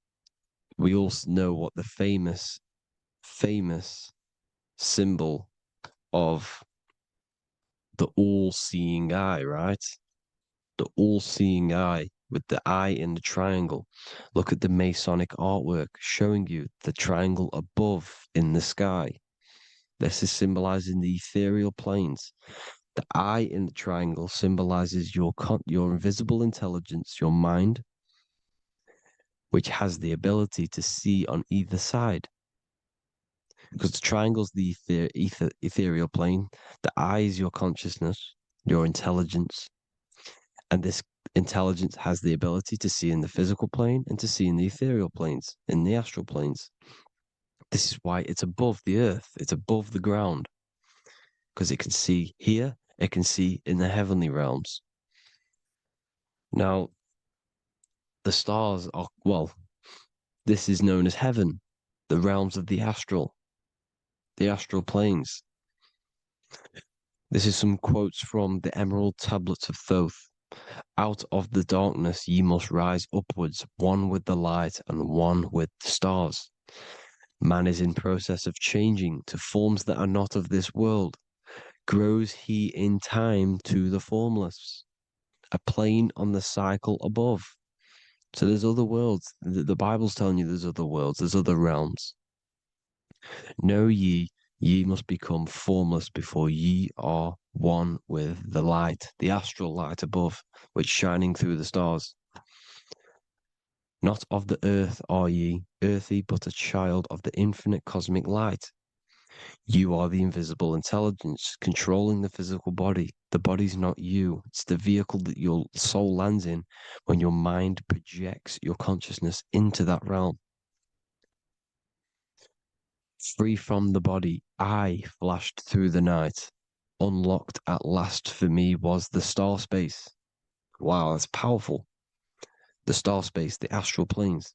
we all know what the famous symbol of the all-seeing eye, right? The all-seeing eye with the eye in the triangle. Look at the Masonic artwork showing you the triangle above in the sky. This is symbolizing the ethereal planes. The eye in the triangle symbolizes your invisible intelligence, your mind, which has the ability to see on either side. Because the triangle's the ethereal plane. The eye is your consciousness, your intelligence. And this intelligence has the ability to see in the physical plane and to see in the ethereal planes, in the astral planes. This is why it's above the earth. It's above the ground. Because it can see here, it can see in the heavenly realms. Now, the stars are, well, this is known as heaven, the realms of the astral planes. This is some quotes from the Emerald Tablets of Thoth. Out of the darkness ye must rise upwards, one with the light and one with the stars. Man is in process of changing to forms that are not of this world. Grows he in time to the formless, a plane on the cycle above. So there's other worlds. The Bible's telling you there's other worlds, there's other realms. Know ye, ye must become formless before ye are one with the light, the astral light above, which shining through the stars. Not of the earth are ye, earthy, but a child of the infinite cosmic light. You are the invisible intelligence controlling the physical body. The body's not you. It's the vehicle that your soul lands in when your mind projects your consciousness into that realm. Free from the body, I flashed through the night. Unlocked at last for me was the star space. Wow, that's powerful. The star space, the astral planes.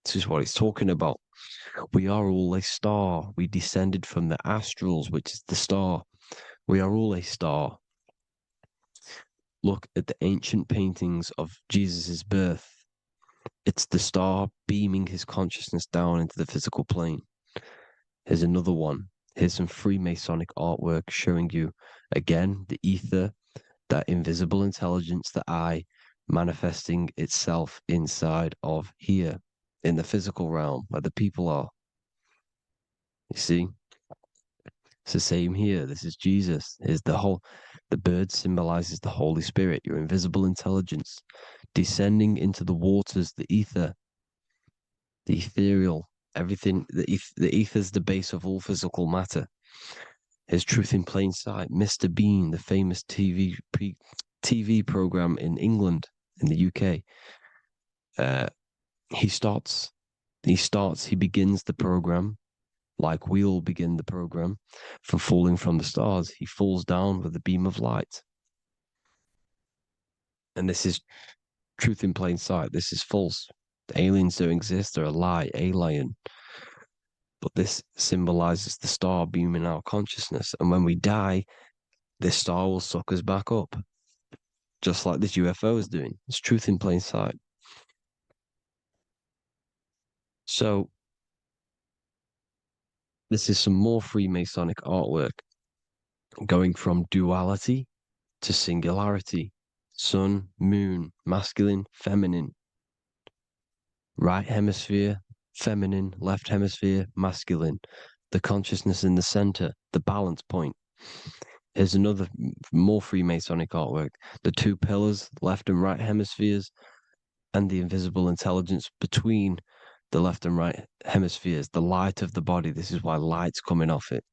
This is what it's talking about. We are all a star. We descended from the astrals, which is the star. We are all a star. Look at the ancient paintings of Jesus' birth. It's the star beaming his consciousness down into the physical plane. Here's another one. Here's some Freemasonic artwork showing you, again, the ether, that invisible intelligence, the I, manifesting itself inside of here, in the physical realm, where the people are. You see? It's the same here. This is Jesus. Here's the bird symbolizes the Holy Spirit, your invisible intelligence, descending into the waters, the ether, the ethereal, everything. The ether's the base of all physical matter. His Truth in Plain Sight, Mr. Bean, the famous TV program in England, in the UK. He begins the program like we all begin the program for falling from the stars. He falls down with a beam of light. And this is truth in plain sight. This is false. The aliens don't exist. They're a lie, alien. But this symbolizes the star beaming our consciousness. And when we die, this star will suck us back up. Just like this UFO is doing. It's truth in plain sight. So, this is some more Freemasonic artwork. Going from duality to singularity. Sun, moon, masculine, feminine. Right hemisphere, feminine, left hemisphere, masculine. The consciousness in the center, the balance point. Here's another more Freemasonic artwork. The two pillars, left and right hemispheres, and the invisible intelligence between the left and right hemispheres, the light of the body. This is why light's coming off it.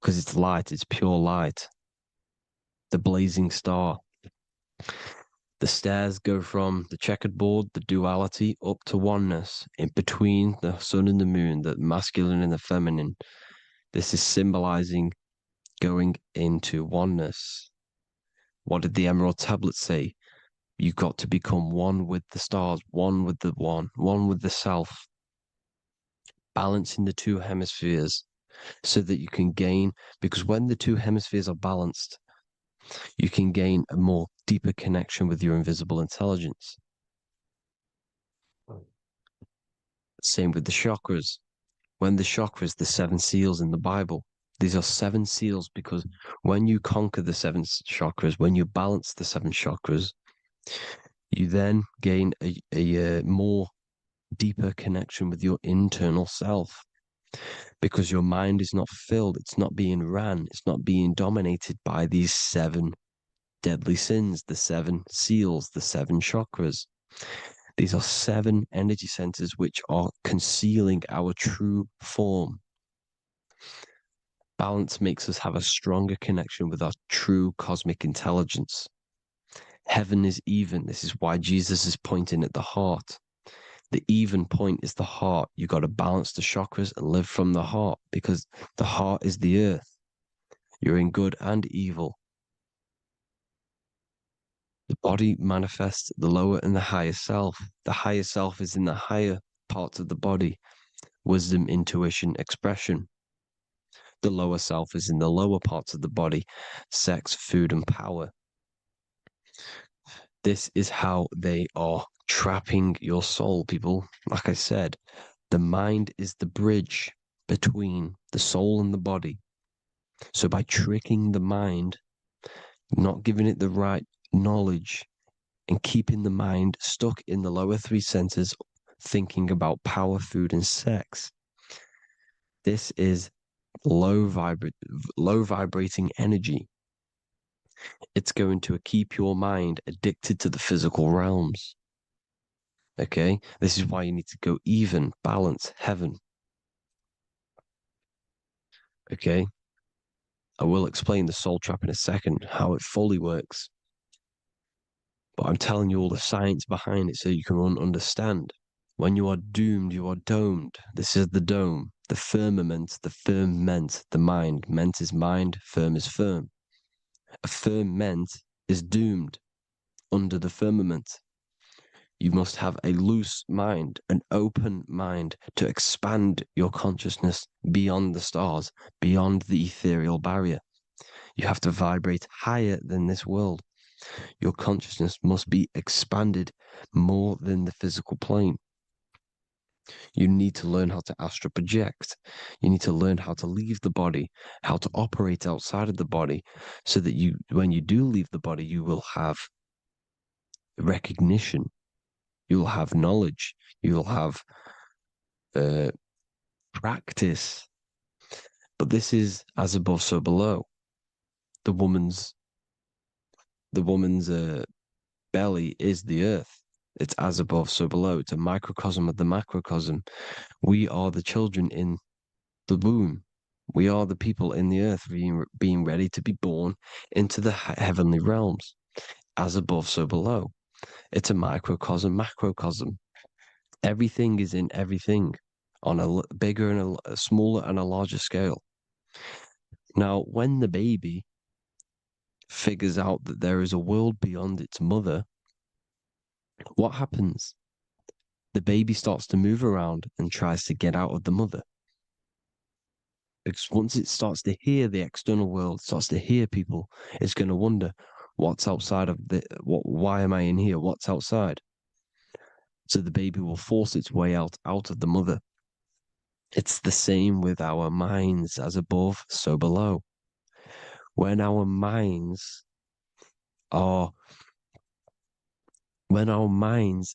Because it's light, it's pure light. The blazing star. The stairs go from the checkered board, the duality, up to oneness, in between the sun and the moon, the masculine and the feminine. This is symbolizing going into oneness. What did the Emerald Tablet say? You've got to become one with the stars, one with the one with the self. Balancing the two hemispheres so that you can gain, because when the two hemispheres are balanced, you can gain a more deeper connection with your invisible intelligence. Same with the chakras. When the chakras, the seven seals in the Bible, these are seven seals because when you conquer the seven chakras, when you balance the seven chakras, you then gain a more deeper connection with your internal self because your mind is not filled, it's not being ran, it's not being dominated by these seven deadly sins, the seven seals, the seven chakras. These are seven energy centers which are concealing our true form. Balance makes us have a stronger connection with our true cosmic intelligence. Heaven is even. This is why Jesus is pointing at the heart. The even point is the heart. You got to balance the chakras and live from the heart because the heart is the earth. You're in good and evil. The body manifests the lower and the higher self. The higher self is in the higher parts of the body. Wisdom, intuition, expression. The lower self is in the lower parts of the body. Sex, food, and power. This is how they are trapping your soul, people. Like I said, the mind is the bridge between the soul and the body. So by tricking the mind, not giving it the right knowledge, and keeping the mind stuck in the lower three senses, thinking about power, food, and sex, this is low vibrating energy. It's going to keep your mind addicted to the physical realms. Okay, this is why you need to go even, balance, heaven. Okay, I will explain the soul trap in a second, how it fully works. But I'm telling you all the science behind it so you can understand. When you are doomed, you are domed. This is the dome, the firmament, the firmament, the mind. Ment is mind, firm is firm. A firmament is doomed under the firmament. You must have a loose mind, an open mind to expand your consciousness beyond the stars, beyond the ethereal barrier. You have to vibrate higher than this world. Your consciousness must be expanded more than the physical plane. You need to learn how to astral project. You need to learn how to leave the body, how to operate outside of the body, so that you, when you do leave the body, you will have recognition. You'll have knowledge. You'll have practice. But this is as above, so below. The woman's belly is the earth. It's as above, so below. It's a microcosm of the macrocosm. We are the children in the womb. We are the people in the earth being ready to be born into the heavenly realms. As above, so below. It's a microcosm, macrocosm. Everything is in everything on a bigger and a smaller and a larger scale. Now, when the baby figures out that there is a world beyond its mother, what happens? The baby starts to move around and tries to get out of the mother. Because once it starts to hear the external world, starts to hear people, it's going to wonder, what's outside of why am I in here? What's outside? So the baby will force its way out of the mother. It's the same with our minds, as above, so below. When our minds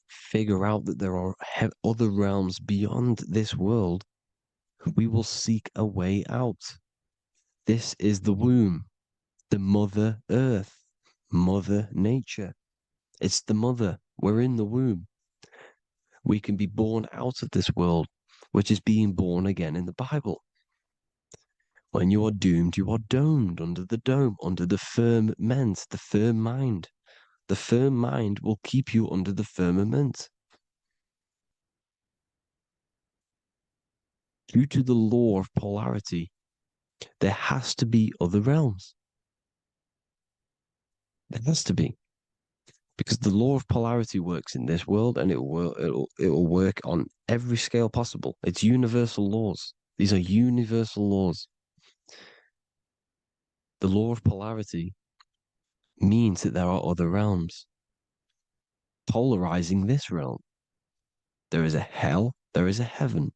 figure out that there are other realms beyond this world, we will seek a way out. This is the womb, the mother earth, mother nature. It's the mother. We're in the womb. We can be born out of this world, which is being born again in the Bible. When you are doomed, you are domed under the dome, under the firmament, the firm mind. The firm mind will keep you under the firmament. Due to the law of polarity, there has to be other realms. There has to be. Because the law of polarity works in this world, and it will work on every scale possible. It's universal laws. These are universal laws. The law of polarity means that there are other realms polarizing this realm. There is a hell, there is a heaven.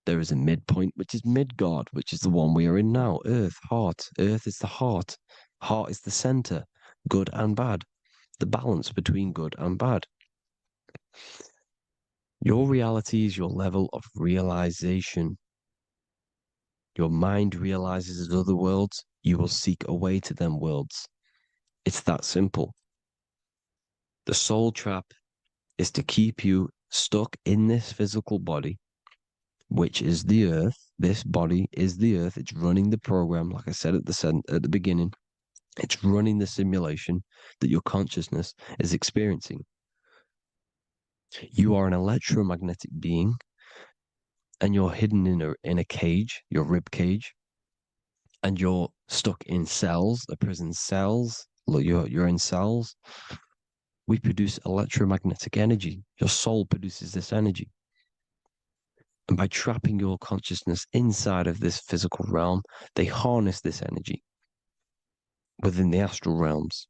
There is a midpoint, which is Midgard, which is the one we are in now. Earth, heart. Earth is the heart. Heart is the center, good and bad. The balance between good and bad. Your reality is your level of realization. Your mind realizes other worlds, you will seek a way to them worlds. It's that simple. The soul trap is to keep you stuck in this physical body, which is the earth. This body is the earth. It's running the program, like I said at the beginning. It's running the simulation that your consciousness is experiencing. You are an electromagnetic being, and you're hidden in a cage, your rib cage, and you're stuck in cells, a prison cells. Look, you're in cells. We produce electromagnetic energy. Your soul produces this energy. And by trapping your consciousness inside of this physical realm, they harness this energy within the astral realms.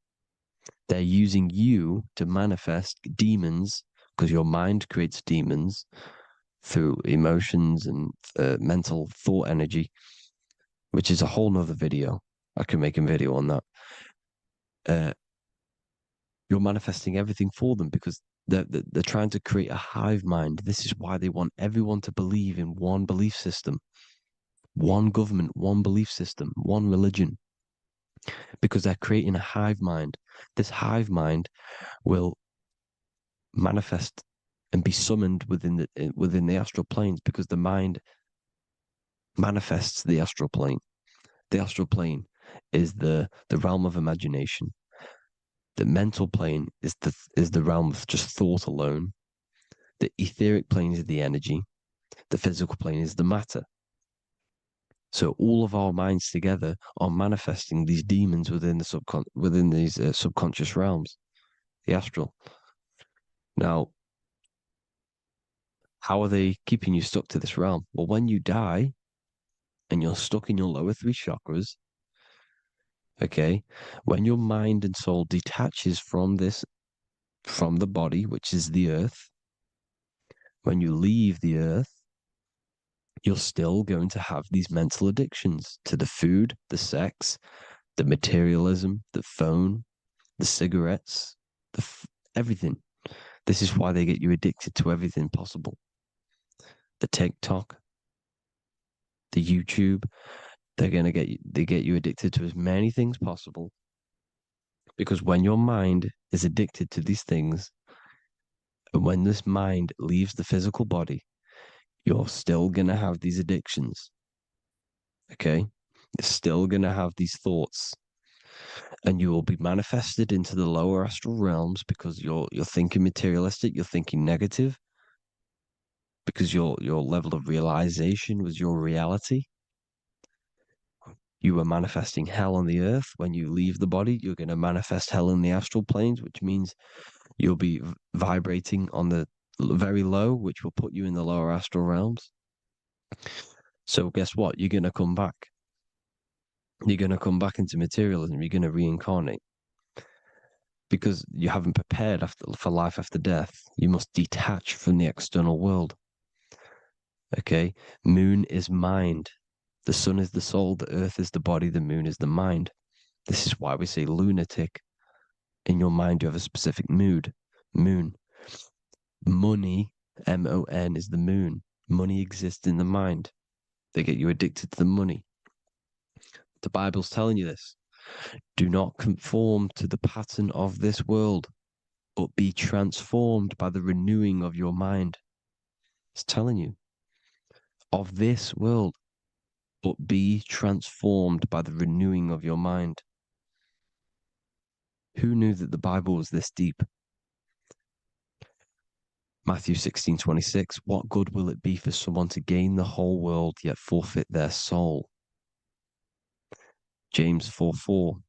They're using you to manifest demons, because your mind creates demons through emotions and mental thought energy, which is a whole nother video. I can make a video on that. You're manifesting everything for them because they're trying to create a hive mind. This is why they want everyone to believe in one belief system, one government, one belief system, one religion, because they're creating a hive mind. This hive mind will manifest and be summoned within the astral planes, because the mind manifests the astral plane. The astral plane is the realm of imagination. The mental plane is the realm of just thought alone. The etheric plane is the energy. The physical plane is the matter. So all of our minds together are manifesting these demons within these subconscious realms, the astral. Now, how are they keeping you stuck to this realm? Well, when you die and you're stuck in your lower three chakras, okay, when your mind and soul detaches from the body, which is the earth, when you leave the earth, you're still going to have these mental addictions to the food, the sex, the materialism, the phone, the cigarettes, everything. This is why they get you addicted to everything possible. The TikTok, the YouTube, they get you addicted to as many things possible. Because when your mind is addicted to these things, and when this mind leaves the physical body, you're still gonna have these addictions. Okay? You're still gonna have these thoughts. And you will be manifested into the lower astral realms because you're thinking materialistic, you're thinking negative, because your level of realization was your reality. You were manifesting hell on the earth. When you leave the body, you're going to manifest hell in the astral planes, which means you'll be vibrating on the very low, which will put you in the lower astral realms. So guess what? You're going to come back. You're going to come back into materialism. You're going to reincarnate. Because you haven't prepared for life after death. You must detach from the external world. Okay? Moon is mind. The sun is the soul, the earth is the body, the moon is the mind. This is why we say lunatic. In your mind, you have a specific mood. Moon. Money, M-O-N, is the moon. Money exists in the mind. They get you addicted to the money. The Bible's telling you this. Do not conform to the pattern of this world, but be transformed by the renewing of your mind. It's telling you. Of this world, but be transformed by the renewing of your mind. Who knew that the Bible was this deep? Matthew 16:26, what good will it be for someone to gain the whole world yet forfeit their soul? James 4:4,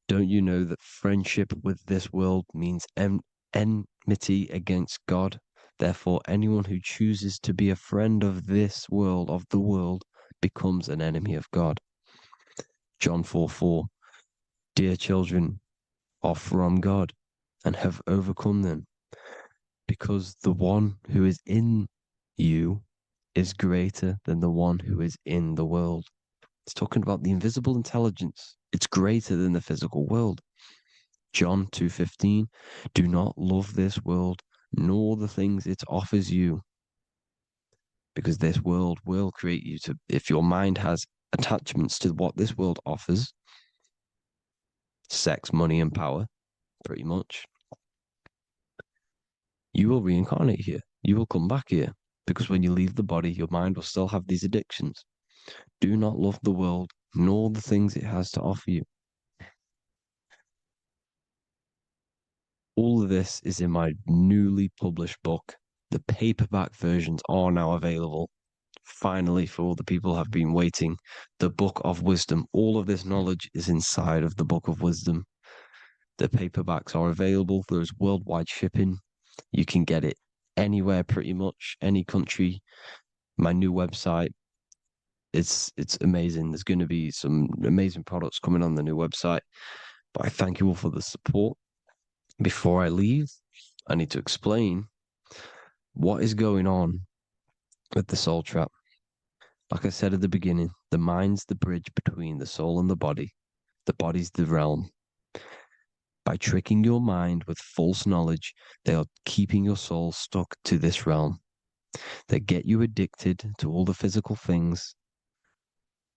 don't you know that friendship with this world means enmity against God? Therefore, anyone who chooses to be a friend of this world, of the world, becomes an enemy of God. John 4:4, dear children, are from God and have overcome them, because the one who is in you is greater than the one who is in the world. It's talking about the invisible intelligence. It's greater than the physical world. John 2:15, do not love this world, nor the things it offers you, because this world will create you to, if your mind has attachments to what this world offers, sex, money, and power, pretty much, you will reincarnate here. You will come back here, because when you leave the body, your mind will still have these addictions. Do not love the world, nor the things it has to offer you. All of this is in my newly published book. The paperback versions are now available. Finally, for all the people who have been waiting, the Book of Wisdom. All of this knowledge is inside of the Book of Wisdom. The paperbacks are available. There's worldwide shipping. You can get it anywhere, pretty much, any country. My new website, it's amazing. There's going to be some amazing products coming on the new website. But I thank you all for the support. Before I leave, I need to explain what is going on with the soul trap. Like I said at the beginning, the mind's the bridge between the soul and the body's the realm. By tricking your mind with false knowledge, they are keeping your soul stuck to this realm. They get you addicted to all the physical things,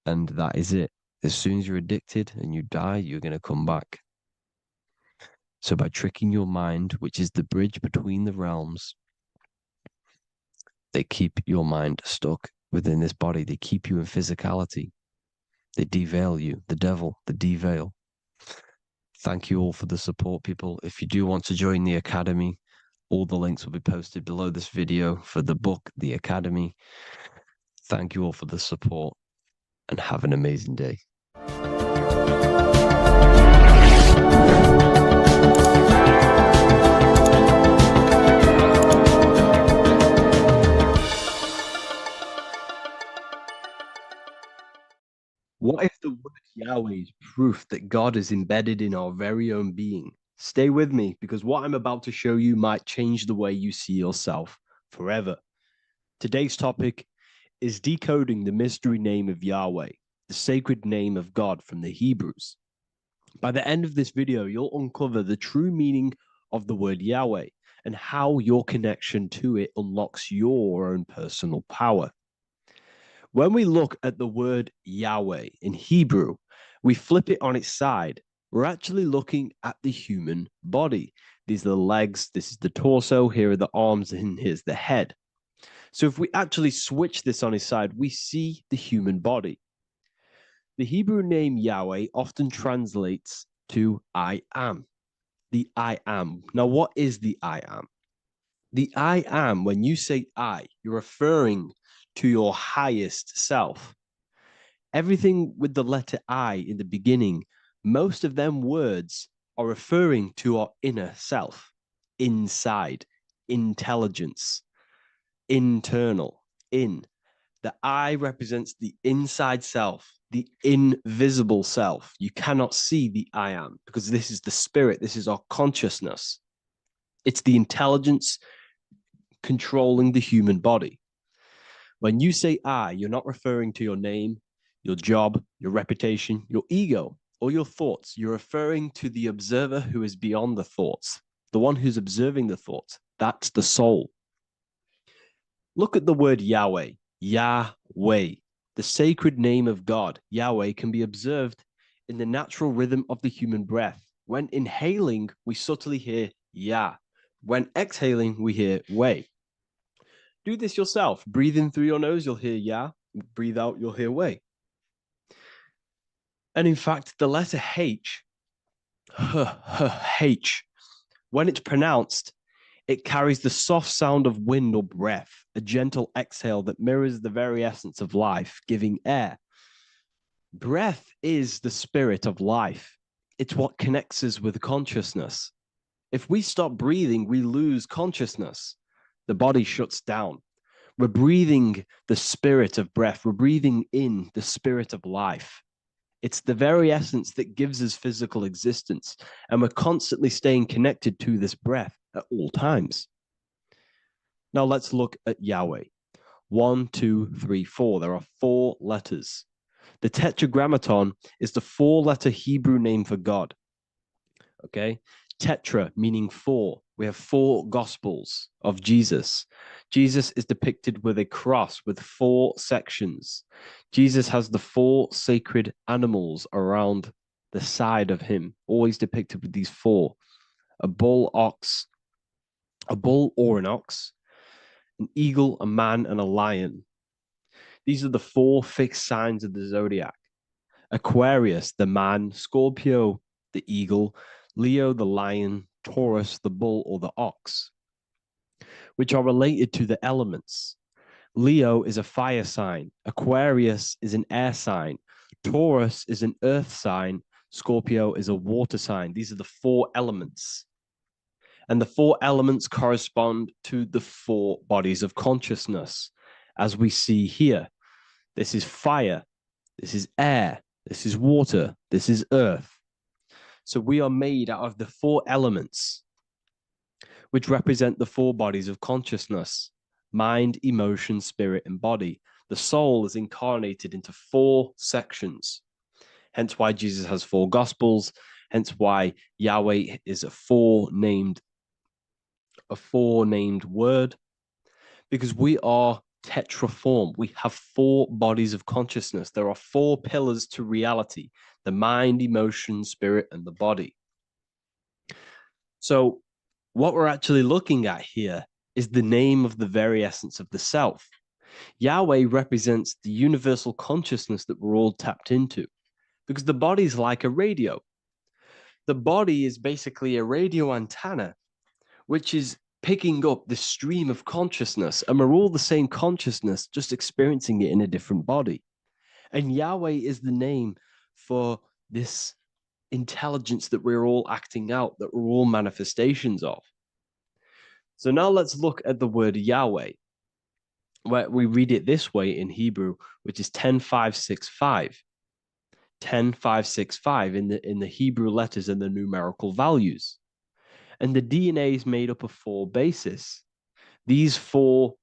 and that is it. As soon as you're addicted and you die, you're going to come back. So by tricking your mind, which is the bridge between the realms, they keep your mind stuck within this body. They keep you in physicality. They deveil you, the devil, the deveil. Thank you all for the support, people. If you do want to join the Academy, all the links will be posted below this video for the book, The Academy. Thank you all for the support and have an amazing day. What if the word Yahweh is proof that God is embedded in our very own being? Stay with me, because what I'm about to show you might change the way you see yourself forever. Today's topic is decoding the mystery name of Yahweh, the sacred name of God from the Hebrews. By the end of this video, you'll uncover the true meaning of the word Yahweh and how your connection to it unlocks your own personal power. When we look at the word Yahweh in Hebrew, we flip it on its side. We're actually looking at the human body. These are the legs, this is the torso, here are the arms, and here's the head. So if we actually switch this on its side, we see the human body. The Hebrew name Yahweh often translates to I am. The I am. Now, what is the I am? The I am, when you say I, you're referring to your highest self. Everything with the letter I in the beginning, most of them words are referring to our inner self, inside, intelligence, internal, in. The I represents the inside self, the invisible self. You cannot see the I am because this is the spirit, this is our consciousness. It's the intelligence controlling the human body. When you say I, you're not referring to your name, your job, your reputation, your ego, or your thoughts. You're referring to the observer who is beyond the thoughts, the one who's observing the thoughts. That's the soul. Look at the word Yahweh, Yahweh, the sacred name of God. Yahweh can be observed in the natural rhythm of the human breath. When inhaling, we subtly hear Yah. When exhaling, we hear Way. Do this yourself. Breathe in through your nose, you'll hear Yah. Breathe out, you'll hear Way. And in fact, the letter H, H, when it's pronounced, it carries the soft sound of wind or breath, a gentle exhale that mirrors the very essence of life, giving air. Breath is the spirit of life. It's what connects us with consciousness. If we stop breathing, we lose consciousness. The body shuts down. We're breathing the spirit of breath. We're breathing in the spirit of life. It's the very essence that gives us physical existence, and we're constantly staying connected to this breath at all times. Now let's look at Yahweh. 1, 2, 3, 4. There are 4 letters. The tetragrammaton is the 4-letter Hebrew name for God. Okay? Tetra, meaning 4. We have 4 gospels of Jesus. Jesus is depicted with a cross with 4 sections. Jesus has the 4 sacred animals around the side of him, always depicted with these 4. A bull or an ox, an eagle, a man, and a lion. These are the 4 fixed signs of the zodiac. Aquarius, the man, Scorpio, the eagle, Leo, the lion, Taurus, the bull or the ox, which are related to the elements. Leo is a fire sign. Aquarius is an air sign. Taurus is an earth sign. Scorpio is a water sign. These are the 4 elements. And the 4 elements correspond to the 4 bodies of consciousness, as we see here. This is fire. This is air. This is water. This is earth. So we are made out of the 4 elements, which represent the 4 bodies of consciousness: mind, emotion, spirit, and body. The soul is incarnated into 4 sections. Hence why Jesus has 4 gospels. Hence why Yahweh is a four-named word, because we are tetraform. We have 4 bodies of consciousness. There are 4 pillars to reality: the mind, emotion, spirit, and the body. So what we're actually looking at here is the name of the very essence of the self. Yahweh represents the universal consciousness that we're all tapped into, because the body is like a radio. The body is basically a radio antenna, which is picking up the stream of consciousness, and we're all the same consciousness, just experiencing it in a different body. And Yahweh is the name for this intelligence that we're all acting out, that we're all manifestations of. So now let's look at the word Yahweh, where we read it this way in Hebrew, which is 10565. 10565 in the Hebrew letters and the numerical values. And the DNA is made up of 4 bases. These 4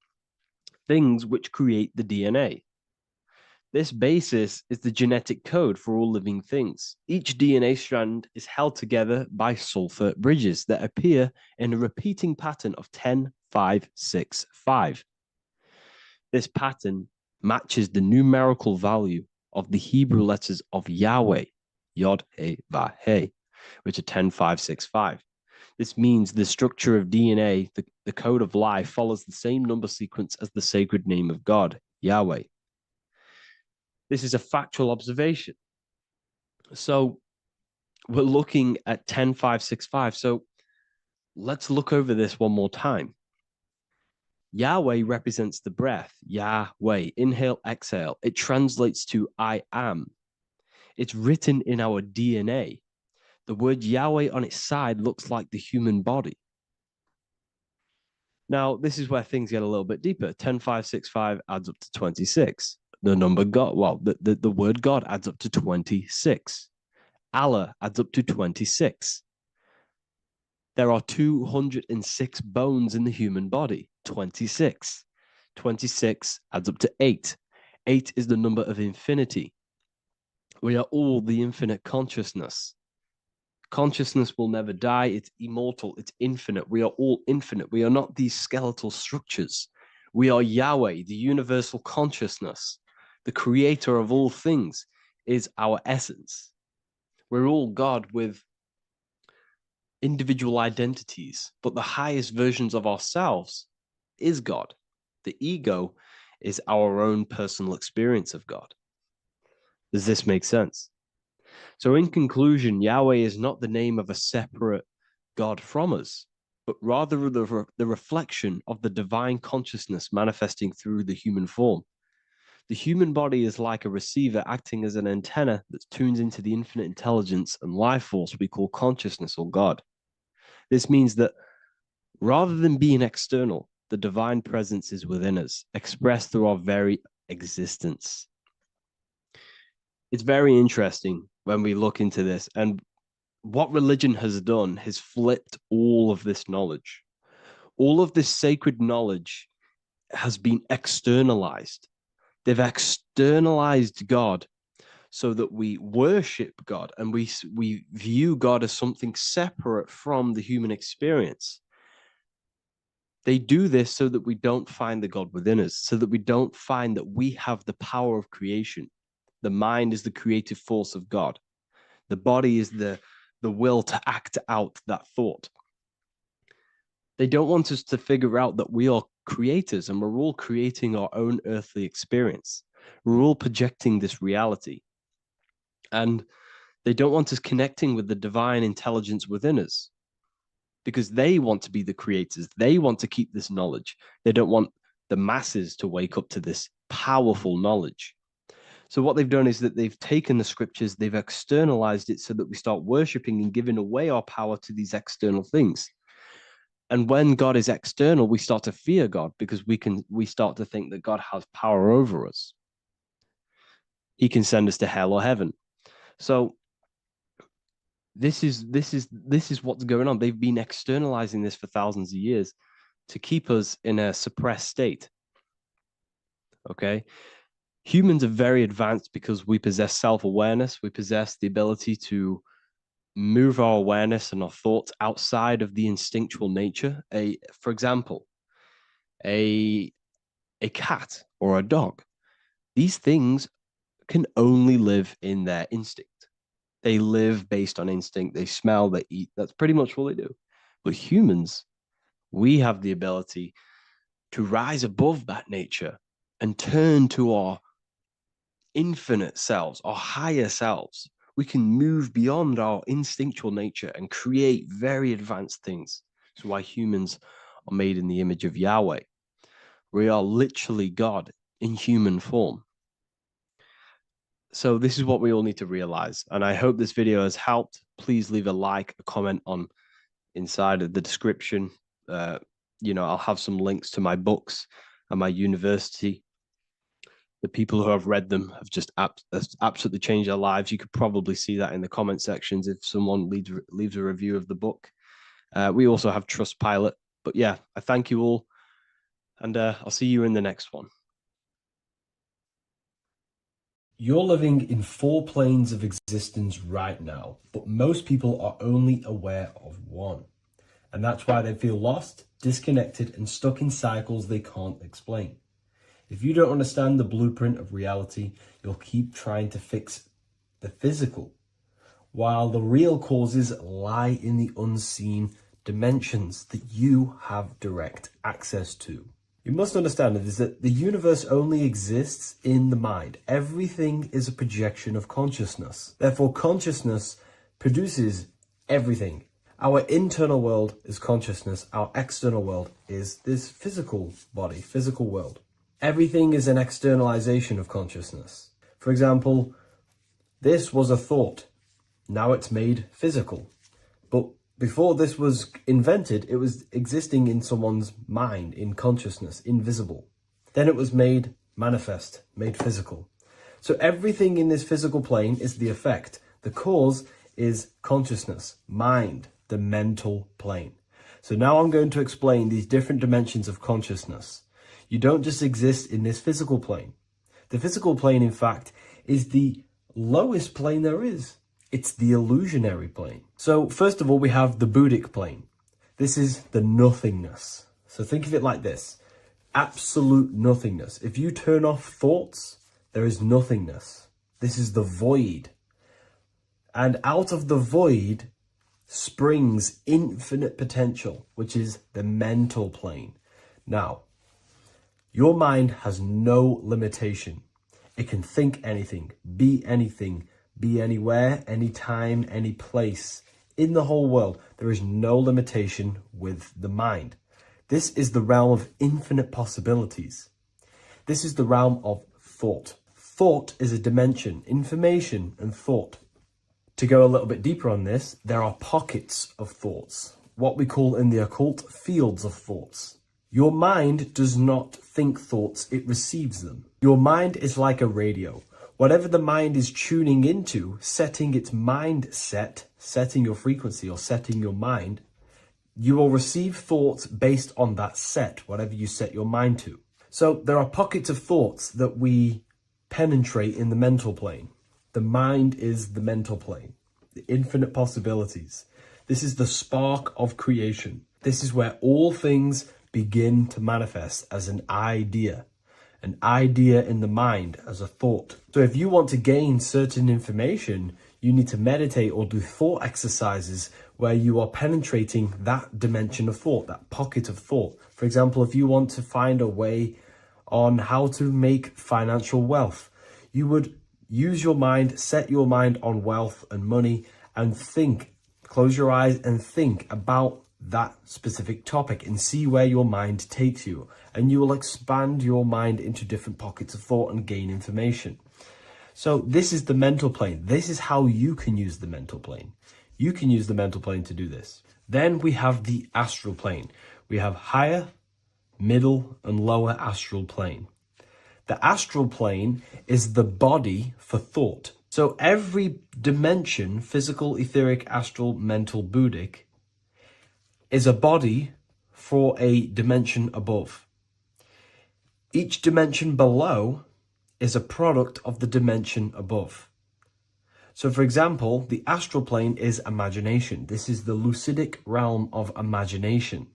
things which create the DNA. This basis is the genetic code for all living things. Each DNA strand is held together by sulfur bridges that appear in a repeating pattern of 10565. This pattern matches the numerical value of the Hebrew letters of Yahweh, Yod, He, Vah, He, which are 10565. This means the structure of DNA, the code of life, follows the same number sequence as the sacred name of God, Yahweh. This is a factual observation. So we're looking at 10565. So let's look over this one more time. Yahweh represents the breath, Yahweh, inhale, exhale. It translates to I am. It's written in our DNA. The word Yahweh on its side looks like the human body. Now, this is where things get a little bit deeper. 10565 adds up to 26. The number God, well, the word God adds up to 26. Allah adds up to 26. There are 206 bones in the human body, 26. 26 adds up to 8. 8 is the number of infinity. We are all the infinite consciousness. Consciousness will never die. It's immortal. It's infinite. We are all infinite. We are not these skeletal structures. We are Yahweh, the universal consciousness. The creator of all things is our essence. We're all God with individual identities, but the highest versions of ourselves is God. The ego is our own personal experience of God. Does this make sense? So in conclusion, Yahweh is not the name of a separate God from us, but rather the reflection of the divine consciousness manifesting through the human form. The human body is like a receiver acting as an antenna that tunes into the infinite intelligence and life force we call consciousness or God. This means that rather than being external, the divine presence is within us, expressed through our very existence. It's very interesting when we look into this, and what religion has done has flipped all of this knowledge. All of this sacred knowledge has been externalized. They've externalized God so that we worship God and we view God as something separate from the human experience. They do this so that we don't find the God within us, so that we don't find that we have the power of creation. The mind is the creative force of God. The body is the will to act out that thought. They don't want us to figure out that we are creators and we're all creating our own earthly experience. We're all projecting this reality. And they don't want us connecting with the divine intelligence within us because they want to be the creators. They want to keep this knowledge. They don't want the masses to wake up to this powerful knowledge. So what they've done is that they've taken the scriptures, they've externalized it so that we start worshiping and giving away our power to these external things. And when God is external, we start to fear God because we start to think that God has power over us. He can send us to hell or heaven. So This is what's going on. They've been externalizing this for thousands of years to keep us in a suppressed state. Okay. Humans are very advanced because we possess self-awareness. We possess the ability to move our awareness and our thoughts outside of the instinctual nature. For example, a cat or a dog. These things can only live in their instinct. They live based on instinct. They smell, they eat. That's pretty much all they do. But humans, we have the ability to rise above that nature and turn to our infinite selves, our higher selves. We can move beyond our instinctual nature and create very advanced things. That's why humans are made in the image of Yahweh. We are literally God in human form. So this is what we all need to realize. And I hope this video has helped. Please leave a like, a comment on inside of the description. I'll have some links to my books and my university. The people who have read them have just absolutely changed their lives. You could probably see that in the comment sections if someone leaves a review of the book. We also have Trustpilot. But yeah, I thank you all. And I'll see you in the next one. You're living in 4 planes of existence right now, but most people are only aware of one. And that's why they feel lost, disconnected, and stuck in cycles they can't explain. If you don't understand the blueprint of reality, you'll keep trying to fix the physical, while the real causes lie in the unseen dimensions that you have direct access to. You must understand is that the universe only exists in the mind. Everything is a projection of consciousness. Therefore, consciousness produces everything. Our internal world is consciousness. Our external world is this physical body, physical world. Everything is an externalization of consciousness. For example, this was a thought. Now it's made physical. But before this was invented, it was existing in someone's mind, in consciousness, invisible. Then it was made manifest, made physical. So everything in this physical plane is the effect. The cause is consciousness, mind, the mental plane. So now I'm going to explain these different dimensions of consciousness. You don't just exist in this physical plane. The physical plane, in fact, is the lowest plane there is. It's the illusionary plane. So first of all, we have the Buddhic plane. This is the nothingness. So think of it like this. Absolute nothingness. If you turn off thoughts, there is nothingness. This is the void. And out of the void springs infinite potential, which is the mental plane. Now, your mind has no limitation. It can think anything, be anywhere, anytime, any place. In the whole world, there is no limitation with the mind. This is the realm of infinite possibilities. This is the realm of thought. Thought is a dimension, information and thought. To go a little bit deeper on this, there are pockets of thoughts, what we call in the occult fields of thoughts. Your mind does not think thoughts, it receives them. Your mind is like a radio. Whatever the mind is tuning into, setting its mindset, setting your frequency or setting your mind, you will receive thoughts based on that set, whatever you set your mind to. So there are pockets of thoughts that we penetrate in the mental plane. The mind is the mental plane, the infinite possibilities. This is the spark of creation. This is where all things begin to manifest as an idea in the mind as a thought. So if you want to gain certain information, you need to meditate or do thought exercises where you are penetrating that dimension of thought, that pocket of thought. For example, if you want to find a way on how to make financial wealth, you would use your mind, set your mind on wealth and money and think, close your eyes and think about that specific topic and see where your mind takes you. And you will expand your mind into different pockets of thought and gain information. So this is the mental plane. This is how you can use the mental plane. You can use the mental plane to do this. Then we have the astral plane. We have higher, middle, and lower astral plane. The astral plane is the body for thought. So every dimension, physical, etheric, astral, mental, Buddhic, is a body for a dimension above. Each dimension below is a product of the dimension above. So for example, the astral plane is imagination. This is the lucidic realm of imagination.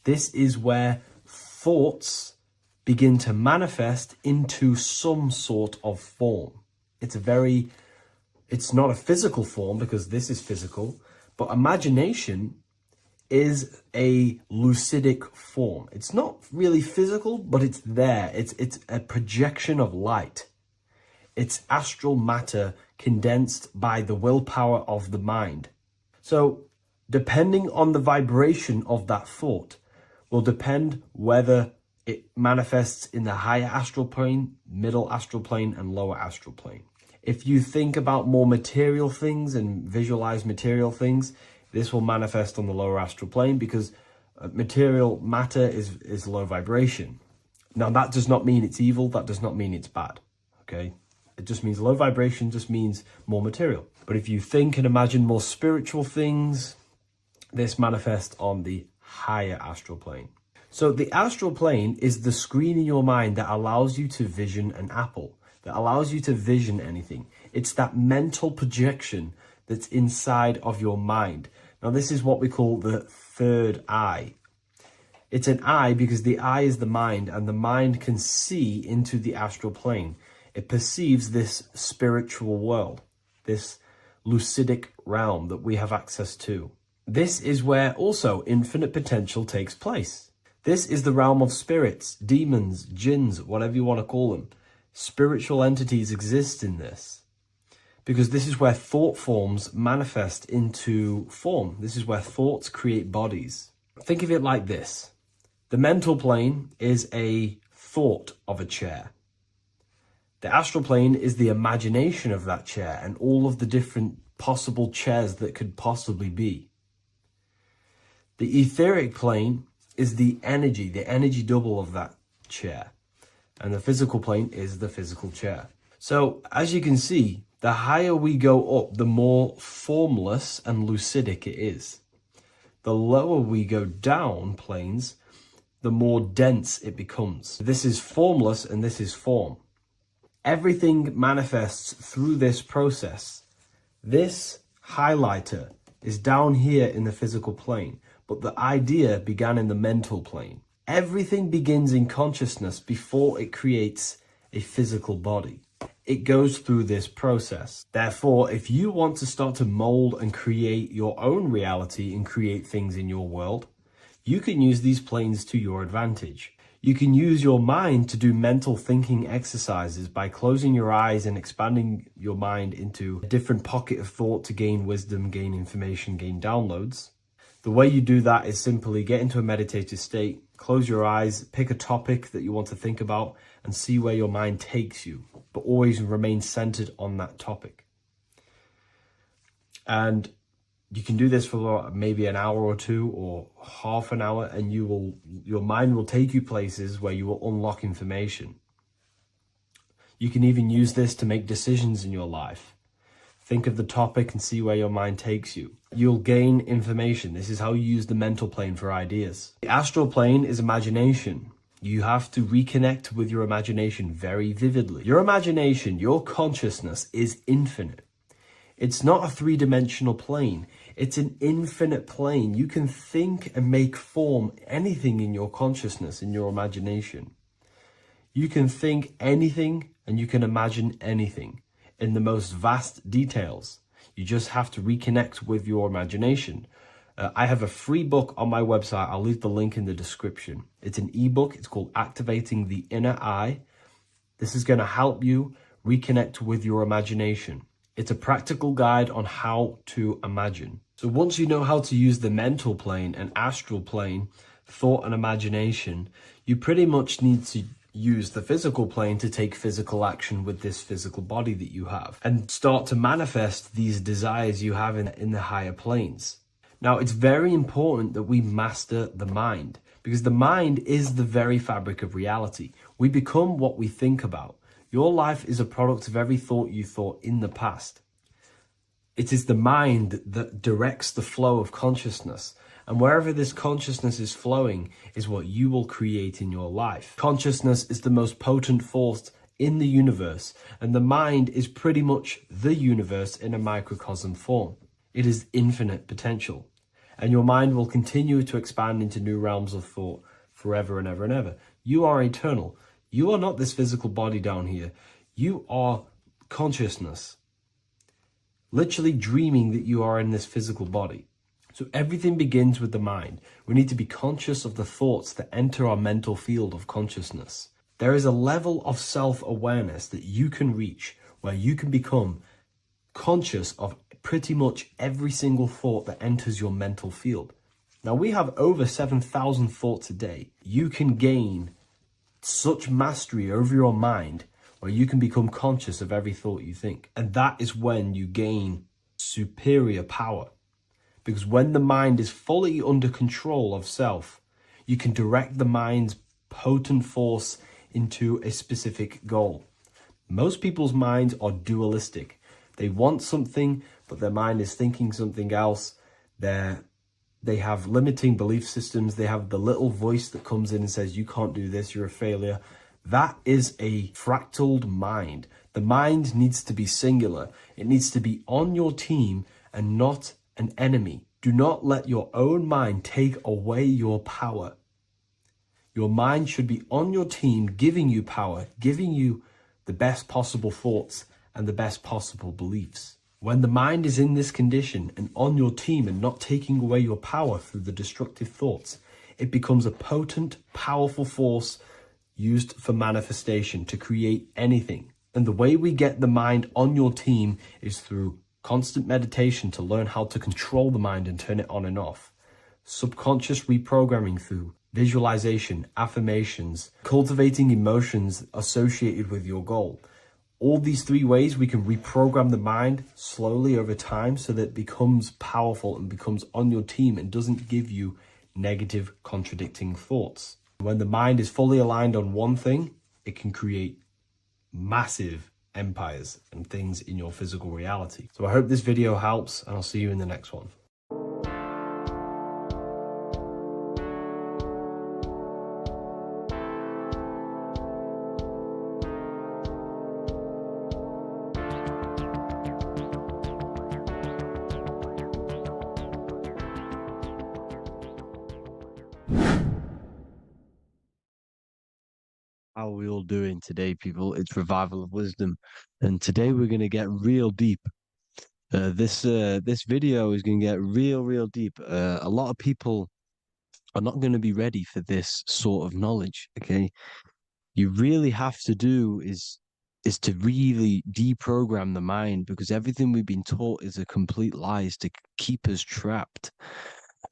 This is where thoughts begin to manifest into some sort of form. It's not a physical form because this is physical, but imagination is a lucidic form. It's not really physical, but it's there. It's a projection of light. It's astral matter condensed by the willpower of the mind. So depending on the vibration of that thought will depend whether it manifests in the higher astral plane, middle astral plane, and lower astral plane. If you think about more material things and visualize material things, this will manifest on the lower astral plane because material matter is low vibration. Now that does not mean it's evil, that does not mean it's bad, okay? It just means low vibration just means more material. But if you think and imagine more spiritual things, this manifests on the higher astral plane. So the astral plane is the screen in your mind that allows you to vision an apple, that allows you to vision anything. It's that mental projection that's inside of your mind. Now this is what we call the third eye. It's an eye because the eye is the mind, and the mind can see into the astral plane. It perceives this spiritual world, this lucidic realm that we have access to. This is where also infinite potential takes place. This is the realm of spirits, demons, jinns, whatever you want to call them. Spiritual entities exist in this because this is where thought forms manifest into form. This is where thoughts create bodies. Think of it like this. The mental plane is a thought of a chair. The astral plane is the imagination of that chair and all of the different possible chairs that could possibly be. The etheric plane is the energy double of that chair. And the physical plane is the physical chair. So as you can see, the higher we go up, the more formless and lucidic it is. The lower we go down planes, the more dense it becomes. This is formless and this is form. Everything manifests through this process. This highlighter is down here in the physical plane, but the idea began in the mental plane. Everything begins in consciousness before it creates a physical body. It goes through this process. Therefore, if you want to start to mold and create your own reality and create things in your world, you can use these planes to your advantage. You can use your mind to do mental thinking exercises by closing your eyes and expanding your mind into a different pocket of thought to gain wisdom, gain information, gain downloads. The way you do that is simply get into a meditative state, close your eyes, pick a topic that you want to think about and see where your mind takes you, but always remain centered on that topic. And you can do this for maybe an hour or two or half an hour, and your mind will take you places where you will unlock information. You can even use this to make decisions in your life. Think of the topic and see where your mind takes you. You'll gain information. This is how you use the mental plane for ideas. The astral plane is imagination. You have to reconnect with your imagination very vividly. Your imagination, your consciousness is infinite. It's not a three-dimensional plane. It's an infinite plane. You can think and make form anything in your consciousness, in your imagination. You can think anything and you can imagine anything in the most vast details. You just have to reconnect with your imagination. I have a free book on my website. I'll leave the link in the description. It's an ebook. It's called Activating the Inner Eye. This is going to help you reconnect with your imagination. It's a practical guide on how to imagine. So once you know how to use the mental plane and astral plane, thought and imagination, you pretty much need to use the physical plane to take physical action with this physical body that you have and start to manifest these desires you have in the higher planes. Now, it's very important that we master the mind because the mind is the very fabric of reality. We become what we think about. Your life is a product of every thought you thought in the past. It is the mind that directs the flow of consciousness, and wherever this consciousness is flowing is what you will create in your life. Consciousness is the most potent force in the universe, and the mind is pretty much the universe in a microcosm form. It is infinite potential, and your mind will continue to expand into new realms of thought forever and ever and ever. You are eternal. You are not this physical body down here. You are consciousness, literally dreaming that you are in this physical body. So everything begins with the mind. We need to be conscious of the thoughts that enter our mental field of consciousness. There is a level of self-awareness that you can reach where you can become conscious of pretty much every single thought that enters your mental field. Now, we have over 7,000 thoughts a day. You can gain such mastery over your mind where you can become conscious of every thought you think. And that is when you gain superior power. Because when the mind is fully under control of self, you can direct the mind's potent force into a specific goal. Most people's minds are dualistic. They want something, but their mind is thinking something else. They have limiting belief systems. They have the little voice that comes in and says, you can't do this, you're a failure. That is a fractaled mind. The mind needs to be singular. It needs to be on your team and not an enemy. Do not let your own mind take away your power. Your mind should be on your team, giving you power, giving you the best possible thoughts and the best possible beliefs. When the mind is in this condition and on your team and not taking away your power through the destructive thoughts, it becomes a potent, powerful force used for manifestation to create anything. And the way we get the mind on your team is through constant meditation to learn how to control the mind and turn it on and off. Subconscious reprogramming through visualization, affirmations, cultivating emotions associated with your goal. All these three ways we can reprogram the mind slowly over time so that it becomes powerful and becomes on your team and doesn't give you negative contradicting thoughts. When the mind is fully aligned on one thing, it can create massive empires and things in your physical reality. So I hope this video helps, and I'll see you in the next one. How are we all doing today, people? It's Revival of Wisdom, and today we're going to get real deep. This video is going to get real deep. A lot of people are not going to be ready for this sort of knowledge. Okay, you really have to do is to really deprogram the mind, because everything we've been taught is a complete lies to keep us trapped.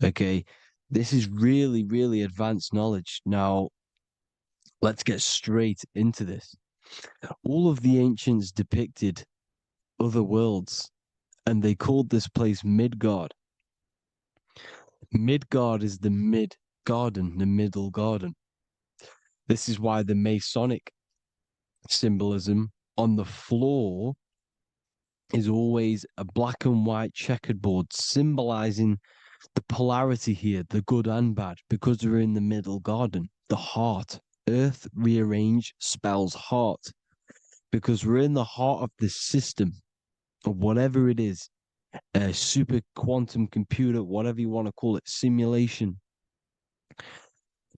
Okay, this is really advanced knowledge. Now, let's get straight into this. All of the ancients depicted other worlds, and they called this place Midgard. Midgard is the mid-garden, the middle garden. This is why the Masonic symbolism on the floor is always a black and white checkered board, symbolizing the polarity here, the good and bad, because we're in the middle garden, the heart. Earth rearranged spells heart, because we're in the heart of the system, or whatever it is, a super quantum computer, whatever you want to call it, simulation.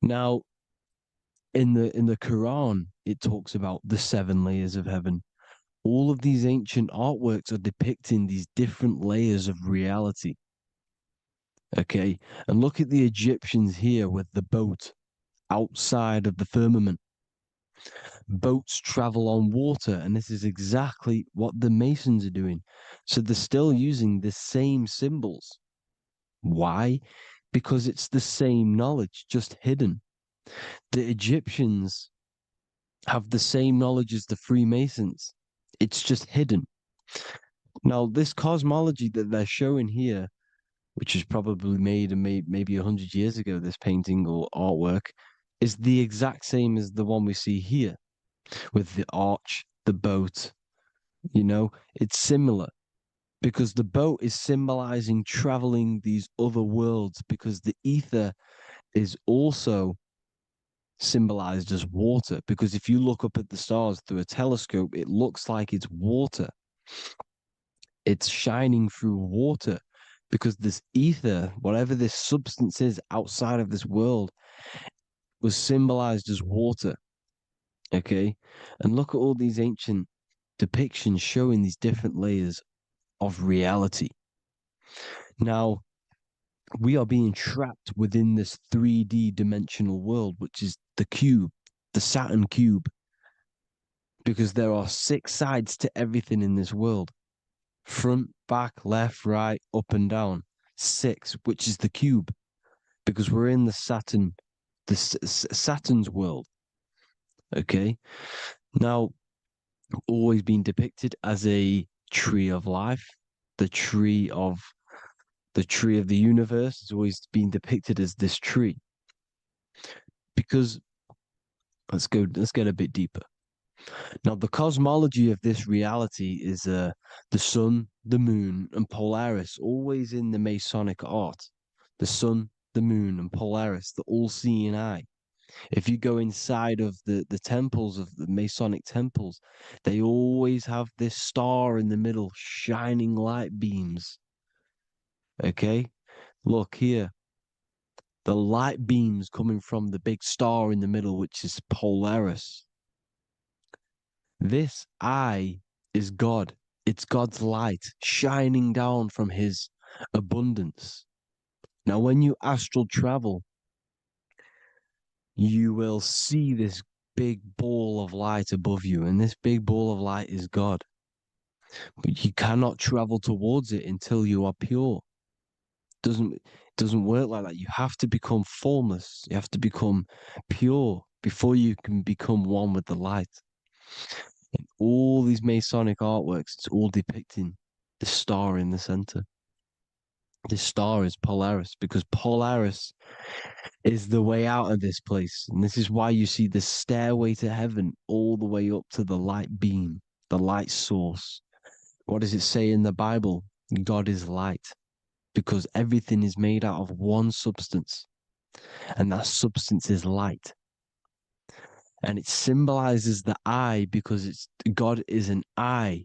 Now, in the Quran, it talks about the 7 layers of heaven. All of these ancient artworks are depicting these different layers of reality. Okay, and look at the Egyptians here with the boat outside of the firmament. Boats travel on water, and this is exactly what the Masons are doing. So they're still using the same symbols. Why? Because it's the same knowledge, just hidden. The Egyptians have the same knowledge as the Freemasons. It's just hidden. Now, this cosmology that they're showing here, which is probably made maybe 100 years ago, this painting or artwork, is the exact same as the one we see here, with the arch, the boat, it's similar because the boat is symbolizing traveling these other worlds, because the ether is also symbolized as water. Because if you look up at the stars through a telescope, it looks like it's water. It's shining through water because this ether, whatever this substance is outside of this world, was symbolized as water. Okay. And look at all these ancient depictions showing these different layers of reality. Now, we are being trapped within this 3D dimensional world, which is the cube, the Saturn cube, because there are 6 sides to everything in this world: front, back, left, right, up and down. 6, which is the cube, because we're in Saturn's world. Okay. Now, always been depicted as a tree of life, the tree of the universe has always been depicted as this tree. Because let's get a bit deeper. Now, the cosmology of this reality is the sun, the moon, and Polaris, always in the Masonic art. The sun, the moon, and Polaris, the all-seeing eye. If you go inside of the temples, of the Masonic temples, they always have this star in the middle, shining light beams. Okay? Look here. The light beams coming from the big star in the middle, which is Polaris. This eye is God. It's God's light shining down from his abundance. Now, when you astral travel, you will see this big ball of light above you, and this big ball of light is God. But you cannot travel towards it until you are pure. It doesn't work like that. You have to become formless. You have to become pure before you can become one with the light. In all these Masonic artworks, it's all depicting the star in the center. This star is Polaris, because Polaris is the way out of this place. And this is why you see the stairway to heaven all the way up to the light beam, the light source. What does it say in the Bible? God is light, because everything is made out of one substance, and that substance is light. And it symbolizes the eye because God is an eye.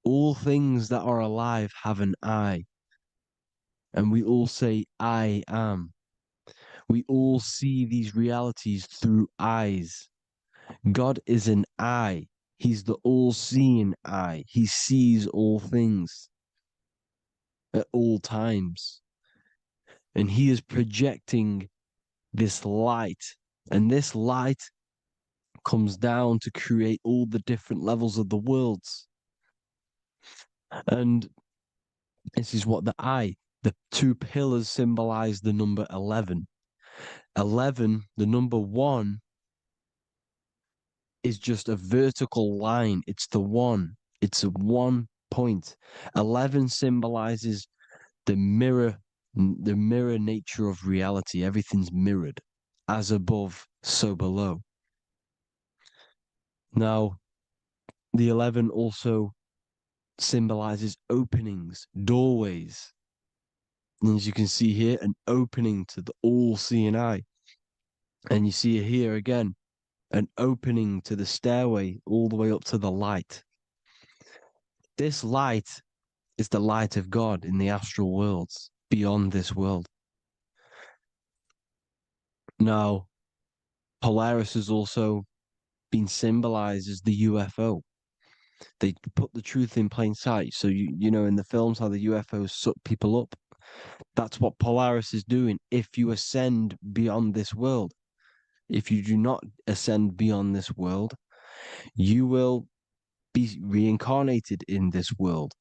All things that are alive have an eye. And we all say, I am. We all see these realities through eyes. God is an eye. He's the all-seeing eye. He sees all things at all times. And he is projecting this light. And this light comes down to create all the different levels of the worlds. And this is what the 2 pillars symbolize the number 11. 11, the number 1, is just a vertical line. It's the 1. It's a 1 point. 11 symbolizes the mirror nature of reality. Everything's mirrored. As above, so below. Now, the 11 also symbolizes openings, doorways. And as you can see here, an opening to the all-seeing eye. And you see here again, an opening to the stairway all the way up to the light. This light is the light of God in the astral worlds, beyond this world. Now, Polaris has also been symbolized as the UFO. They put the truth in plain sight. So, you know, in the films, how the UFOs suck people up. That's what Polaris is doing if you ascend beyond this world. If you do not ascend beyond this world, you will be reincarnated in this world.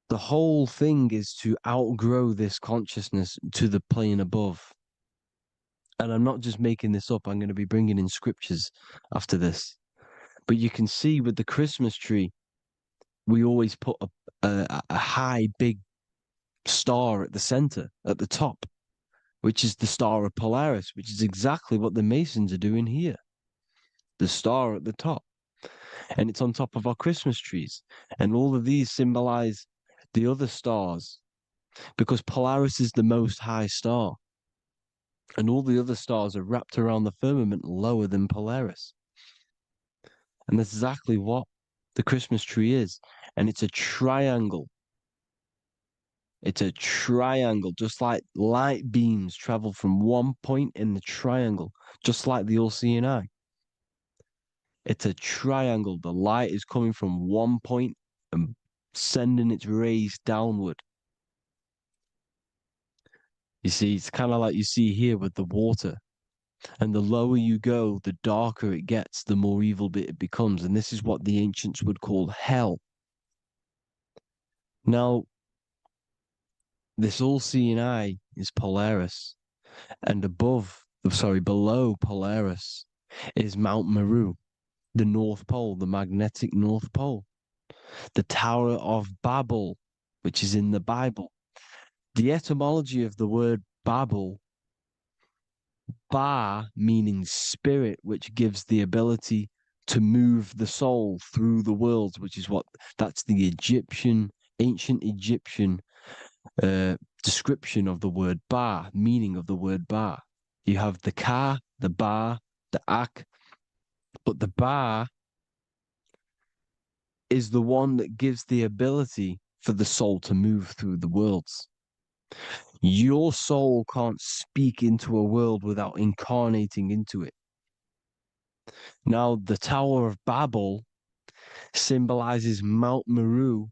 The whole thing is to outgrow this consciousness to the plane above. And I'm not just making this up. I'm going to be bringing in scriptures after this. But you can see with the Christmas tree, we always put a high, big star at the center, at the top, which is the star of Polaris, which is exactly what the Masons are doing here. the star at the top. And it's on top of our Christmas trees. And all of these symbolize the other stars because Polaris is the most high star. And all the other stars are wrapped around the firmament lower than Polaris. And that's exactly what the Christmas tree is. And it's a triangle. It's a triangle, just like light beams travel from one point in the triangle, just like the all-seeing eye. It's a triangle. The light is coming from one point and sending its rays downward. You see, it's kind of like you see here with the water. And the lower you go, the darker it gets, the more evil it becomes. And this is what the ancients would call hell. Now, this all-seeing eye is Polaris. And below Polaris is Mount Meru, the North Pole, the magnetic North Pole. The Tower of Babel, which is in the Bible. The etymology of the word Babel, Ba meaning spirit, which gives the ability to move the soul through the worlds, which is that's the ancient Egyptian description of the word Ba, meaning of the word Ba. You have the Ka, the Ba, the Ak, but the Ba is the one that gives the ability for the soul to move through the worlds. Your soul can't speak into a world without incarnating into it. Now, the Tower of Babel symbolizes Mount Meru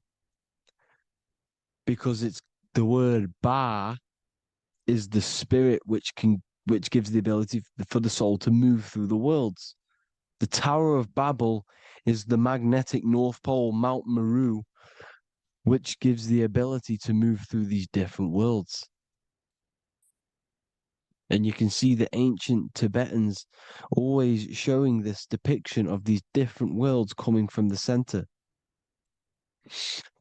because it's the word Ba is the spirit which gives the ability for the soul to move through the worlds. The Tower of Babel is the magnetic North Pole, Mount Meru, which gives the ability to move through these different worlds. And you can see the ancient Tibetans always showing this depiction of these different worlds coming from the center.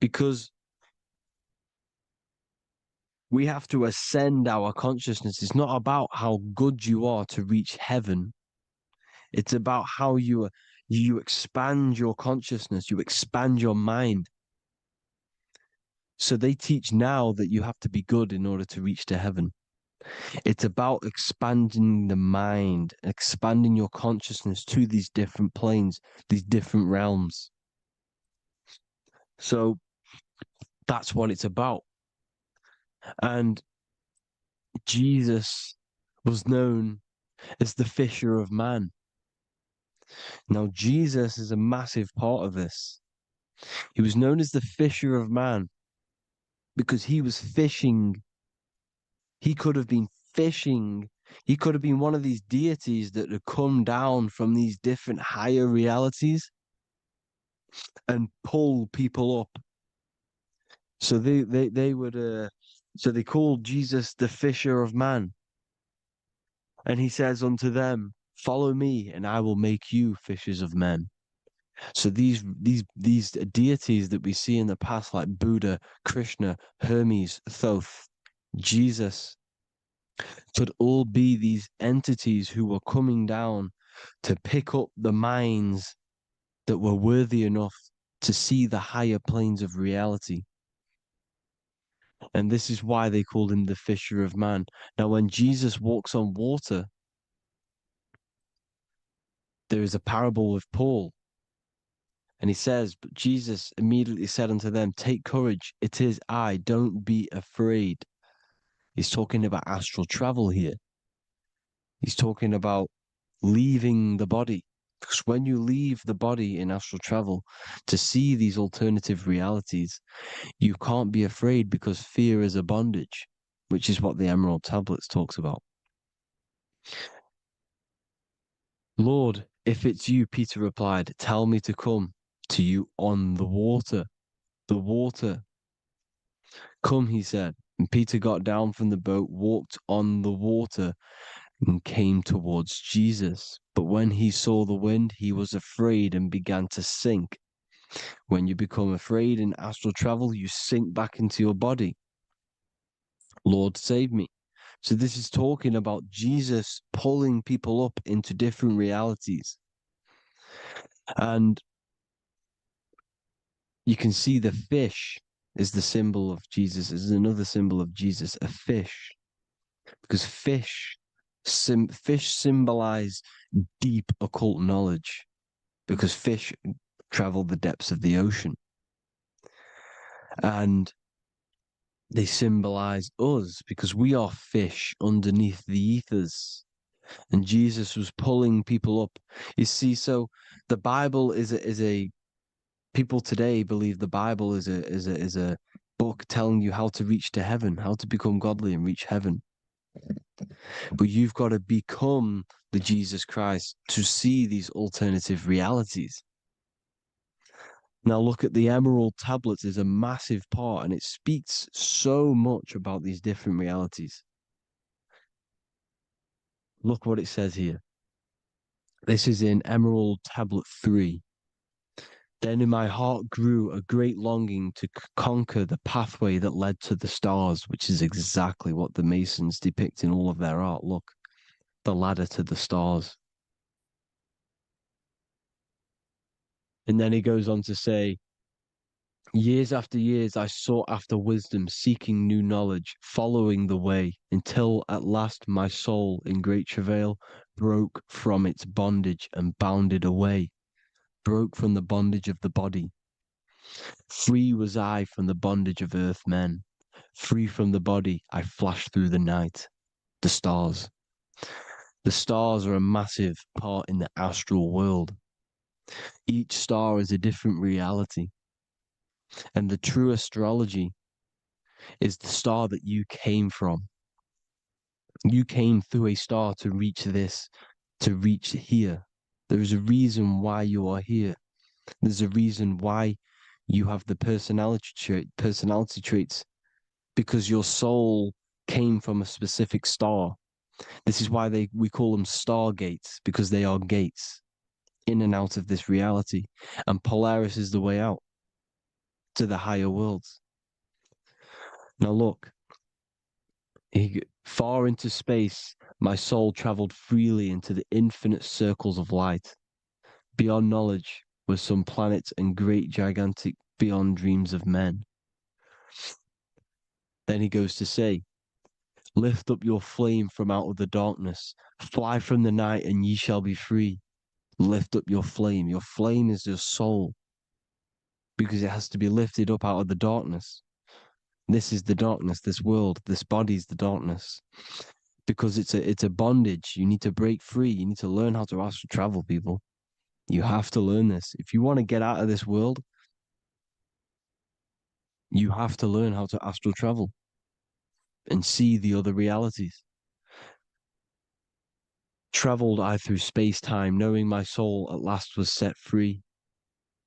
Because we have to ascend our consciousness. It's not about how good you are to reach heaven. It's about how you expand your consciousness, you expand your mind. So they teach now that you have to be good in order to reach to heaven. It's about expanding the mind, expanding your consciousness to these different planes, these different realms. So that's what it's about. And Jesus was known as the fisher of man. Now, Jesus is a massive part of this. He was known as the fisher of man because he was fishing. He could have been fishing. He could have been one of these deities that had come down from these different higher realities and pull people up. So they called Jesus the fisher of man. And he says unto them, follow me and I will make you fishers of men. So these deities that we see in the past, like Buddha, Krishna, Hermes, Thoth, Jesus, could all be these entities who were coming down to pick up the minds that were worthy enough to see the higher planes of reality. And this is why they called him the fisher of man. Now, when Jesus walks on water, there is a parable with Paul. And he says, but Jesus immediately said unto them, take courage, it is I, don't be afraid. He's talking about astral travel here. He's talking about leaving the body. Because when you leave the body in astral travel to see these alternative realities, you can't be afraid because fear is a bondage, which is what the Emerald Tablets talks about. Lord, if it's you, Peter replied, tell me to come to you on the water. The water. Come, he said. And Peter got down from the boat, walked on the water, and came towards Jesus. But when he saw the wind, he was afraid and began to sink. When you become afraid in astral travel, you sink back into your body. Lord, save me. So this is talking about Jesus pulling people up into different realities. And you can see the fish is the symbol of Jesus, is another symbol of Jesus, a fish. Because fish symbolize deep occult knowledge, because fish travel the depths of the ocean. And they symbolize us because we are fish underneath the ethers. And Jesus was pulling people up. You see, so the Bible is a people today believe the Bible is a book telling you how to reach to heaven, how to become godly and reach heaven. But you've got to become the Jesus Christ to see these alternative realities. Now look at the emerald tablets is a massive part, and it speaks so much about these different realities. Look what it says here. This is in Emerald Tablet 3. Then in my heart grew a great longing to conquer the pathway that led to the stars, which is exactly what the Masons depict in all of their art. Look, the ladder to the stars. And then he goes on to say, years after years, I sought after wisdom, seeking new knowledge, following the way, until at last my soul, in great travail, broke from its bondage and bounded away, broke from the bondage of the body. Free was I from the bondage of earth men. Free from the body, I flashed through the night. The stars. The stars are a massive part in the astral world. Each star is a different reality. And the true astrology is the star that you came from. You came through a star to reach this, to reach here. There is a reason why you are here. There's a reason why you have the personality traits, because your soul came from a specific star. This is why we call them stargates, because they are gates in and out of this reality. And Polaris is the way out to the higher worlds. Now look, far into space, my soul traveled freely into the infinite circles of light. Beyond knowledge were some planets and great gigantic beyond dreams of men. Then he goes to say, lift up your flame from out of the darkness, fly from the night and ye shall be free. Lift up your flame. Your flame is your soul, because it has to be lifted up out of the darkness. This is the darkness, this world, this body is the darkness. Because it's a bondage. You need to break free. You need to learn how to astral travel, people. You have to learn this. If you want to get out of this world, you have to learn how to astral travel and see the other realities. Traveled I through space-time, knowing my soul at last was set free,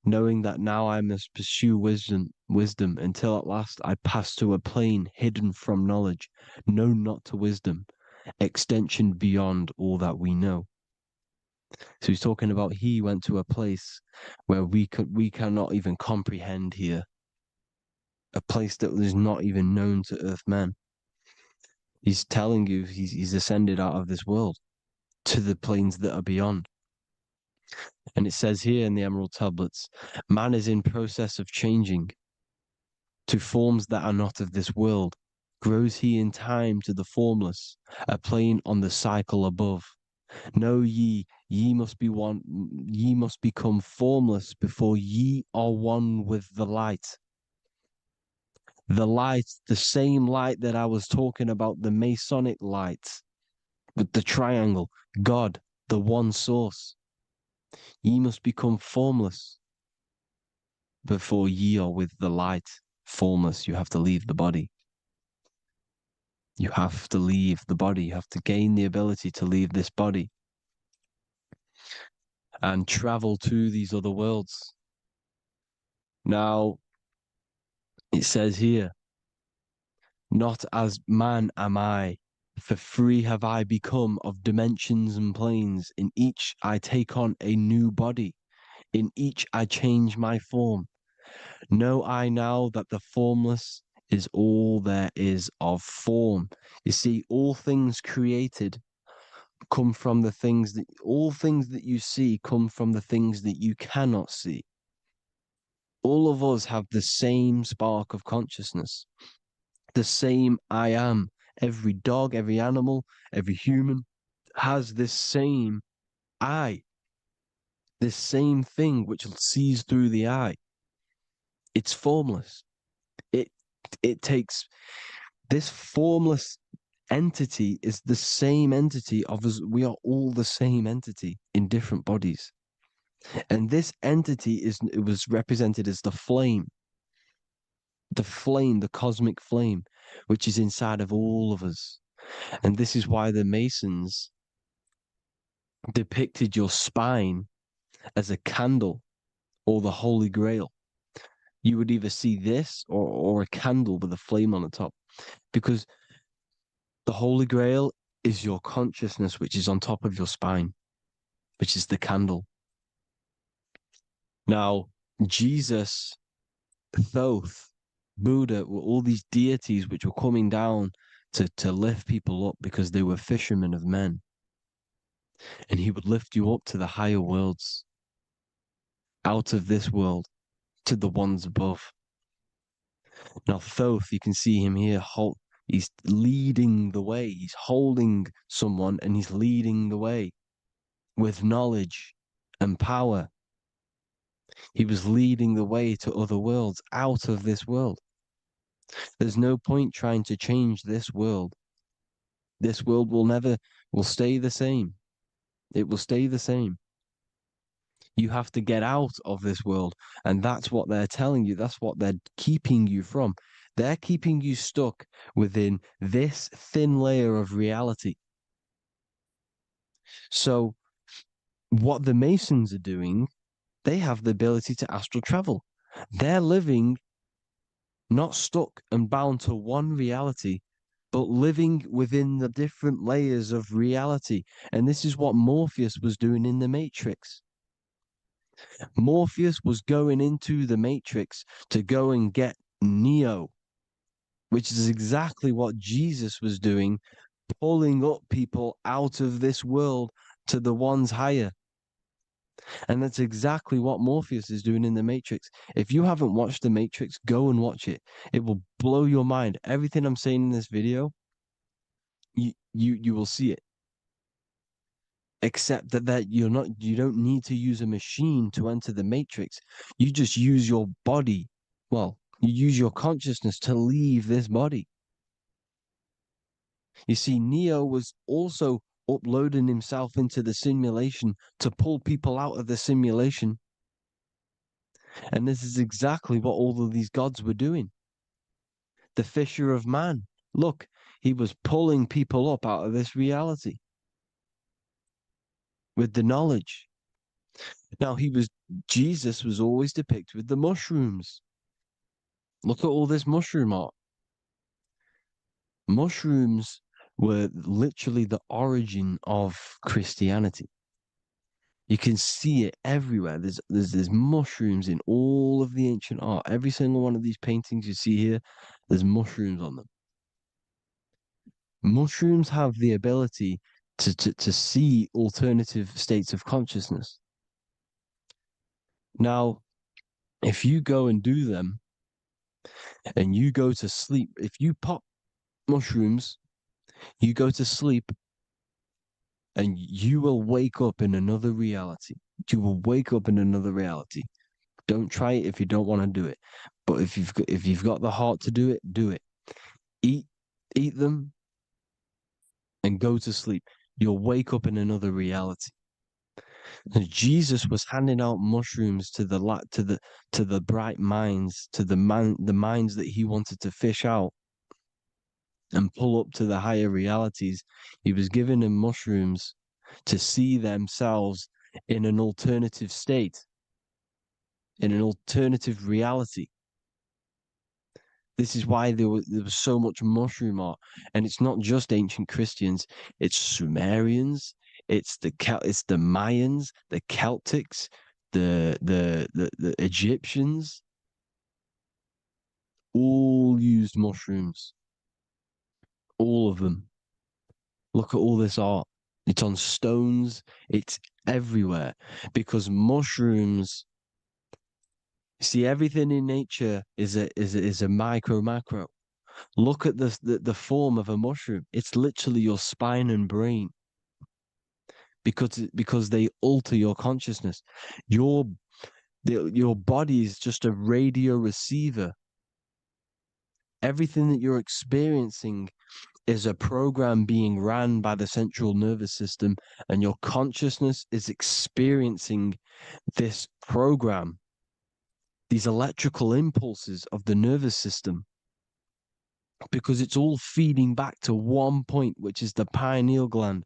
knowing that now I must pursue wisdom until at last I pass to a plane hidden from knowledge, known not to wisdom, extension beyond all that we know. So he's talking about he went to a place where we cannot even comprehend here, a place that is not even known to earthmen. He's telling you he's ascended out of this world to the planes that are beyond. And it says here in the Emerald Tablets, man is in process of changing to forms that are not of this world. Grows he in time to the formless, a plane on the cycle above. Know ye must be one, ye must become formless before ye are one with the light. The light, the same light that I was talking about, the Masonic light, with the triangle, God, the one source. Ye must become formless before ye are with the light. Formless, you have to leave the body. You have to leave the body. You have to gain the ability to leave this body and travel to these other worlds. Now, it says here, not as man am I, for free have I become of dimensions and planes. In each I take on a new body. In each I change my form. Know I now that the formless is all there is of form. You see, all things created come from the things that all things that you see come from the things that you cannot see. All of us have the same spark of consciousness, the same I am. Every dog, every animal, every human has this same I, this same thing which sees through the eye. It's formless. It takes this formless entity is the same entity of us. We are all the same entity in different bodies. And this entity it was represented as the flame, the cosmic flame, which is inside of all of us. And this is why the Masons depicted your spine as a candle or the Holy Grail. You would either see this or a candle with a flame on the top, because the Holy Grail is your consciousness, which is on top of your spine, which is the candle. Now, Jesus, Thoth, Buddha were all these deities which were coming down to lift people up because they were fishermen of men. And he would lift you up to the higher worlds, out of this world, to the ones above. Now, Thoth, you can see him here, he's leading the way. He's holding someone and he's leading the way with knowledge and power. He was leading the way to other worlds, out of this world. There's no point trying to change this world. This world will stay the same. It will stay the same. You have to get out of this world. And that's what they're telling you. That's what they're keeping you from. They're keeping you stuck within this thin layer of reality. So what the Masons are doing, they have the ability to astral travel. They're living not stuck and bound to one reality, but living within the different layers of reality. And this is what Morpheus was doing in the Matrix. Morpheus was going into the Matrix to go and get Neo, which is exactly what Jesus was doing, pulling up people out of this world to the ones higher. And that's exactly what Morpheus is doing in the Matrix. If you haven't watched the Matrix, go and watch it. It will blow your mind. Everything I'm saying in this video, you will see it. Except that you don't need to use a machine to enter the Matrix. You just use your body. Well, you use your consciousness to leave this body. You see, Neo was also uploading himself into the simulation to pull people out of the simulation. And this is exactly what all of these gods were doing. The fisher of man. Look, he was pulling people up out of this reality with the knowledge. Now, Jesus was always depicted with the mushrooms. Look at all this mushroom art. Mushrooms were literally the origin of Christianity. You can see it everywhere. There's mushrooms in all of the ancient art. Every single one of these paintings you see here, there's mushrooms on them. Mushrooms have the ability to see alternative states of consciousness. Now, if you go and do them and you go to sleep, if you pop mushrooms, you go to sleep and you will wake up in another reality. You will wake up in another reality. Don't try it if you don't want to do it. But if you've got the heart to do it, do it. Eat them and go to sleep. You'll wake up in another reality. And Jesus was handing out mushrooms to the bright minds, to the minds that he wanted to fish out and pull up to the higher realities. He was giving them mushrooms to see themselves in an alternative state, in an alternative reality. This is why there was so much mushroom art, and it's not just ancient Christians; it's Sumerians, it's the Mayans, the Celtics, the Egyptians. All used mushrooms. All of them. Look at all this art. It's on stones. It's everywhere because mushrooms. See, everything in nature is a micro macro. Look at the form of a mushroom. It's literally your spine and brain because they alter your consciousness. Your body is just a radio receiver. Everything that you're experiencing is a program being ran by the central nervous system, and your consciousness is experiencing this program, these electrical impulses of the nervous system, because it's all feeding back to one point, which is the pineal gland.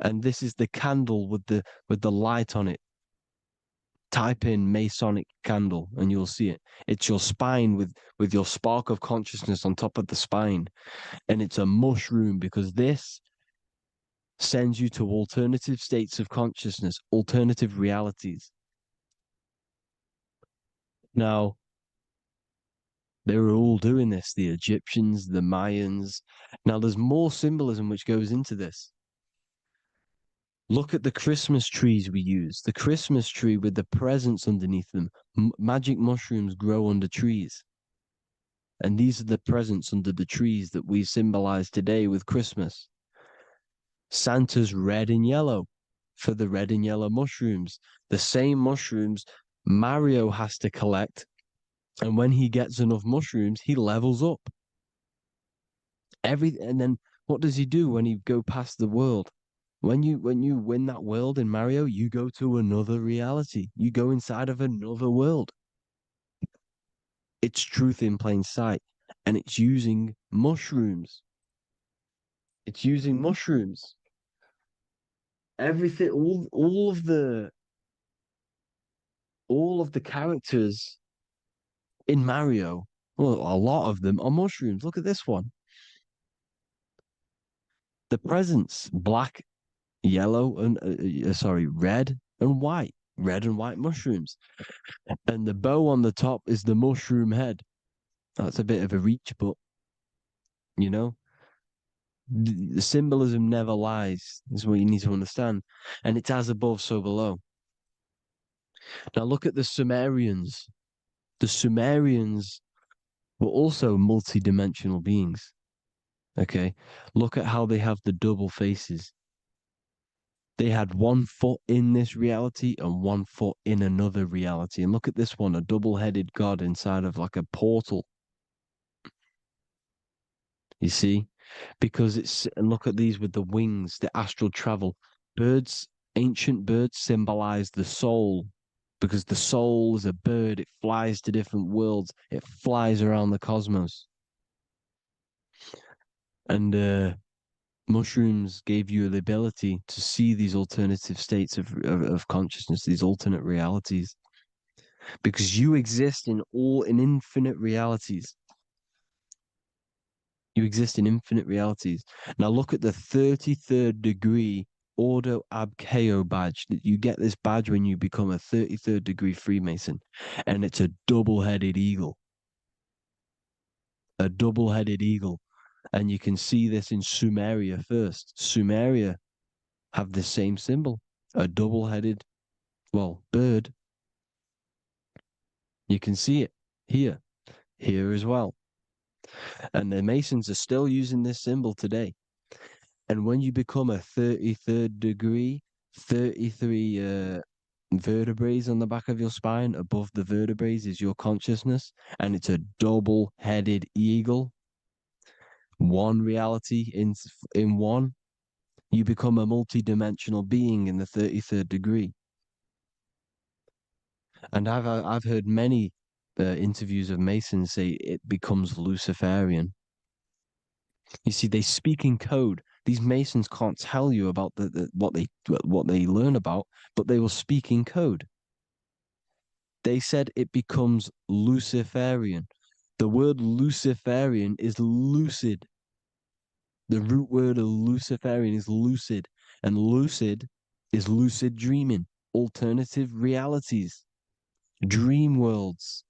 And this is the candle with the light on it. Type in Masonic candle and you'll see it. It's your spine with your spark of consciousness on top of the spine. And it's a mushroom because this sends you to alternative states of consciousness, alternative realities. Now, they were all doing this, the Egyptians, the Mayans. Now, there's more symbolism which goes into this. Look at the Christmas trees we use. The Christmas tree with the presents underneath them. Magic mushrooms grow under trees. And these are the presents under the trees that we symbolize today with Christmas. Santa's red and yellow for the red and yellow mushrooms. The same mushrooms Mario has to collect. And when he gets enough mushrooms, he levels up. And then what does he do when he go past the world? When you win that world in Mario, you go to another reality. You go inside of another world. It's truth in plain sight. And it's using mushrooms. It's using mushrooms. Everything, all of the characters in Mario, well, a lot of them are mushrooms. Look at this one. The presents, black, yellow, and red and white. Red and white mushrooms. And the bow on the top is the mushroom head. That's a bit of a reach, but you know, the symbolism never lies, is what you need to understand. And it's as above, so below. Now look at the Sumerians. The Sumerians were also multi-dimensional beings. Okay, look at how they have the double faces. They had 1 foot in this reality and 1 foot in another reality. And look at this one, a double-headed god inside of like a portal. You see? Because and look at these with the wings, the astral travel. Birds, ancient birds symbolize the soul. Because the soul is a bird, it flies to different worlds, it flies around the cosmos. And mushrooms gave you the ability to see these alternative states of consciousness, these alternate realities, because you exist in infinite realities. You exist in infinite realities. Now look at the 33rd degree Ordo Ab Chao badge. You get this badge when you become a 33rd degree Freemason, and it's a double-headed eagle. A double-headed eagle. And you can see this in Sumeria first. Sumeria have the same symbol, a double-headed, bird. You can see it here as well. And the Masons are still using this symbol today. And when you become a 33rd degree, 33 vertebrae on the back of your spine, above the vertebrae is your consciousness, and it's a double-headed eagle. One reality in one. You become a multi-dimensional being in the 33rd degree. And I've heard many interviews of Masons say it becomes Luciferian. You see, they speak in code. These Masons can't tell you about what they learn about, but they will speak in code. They said it becomes Luciferian. The word Luciferian is lucid. The root word of Luciferian is lucid, and lucid is lucid dreaming, alternative realities, dream worlds.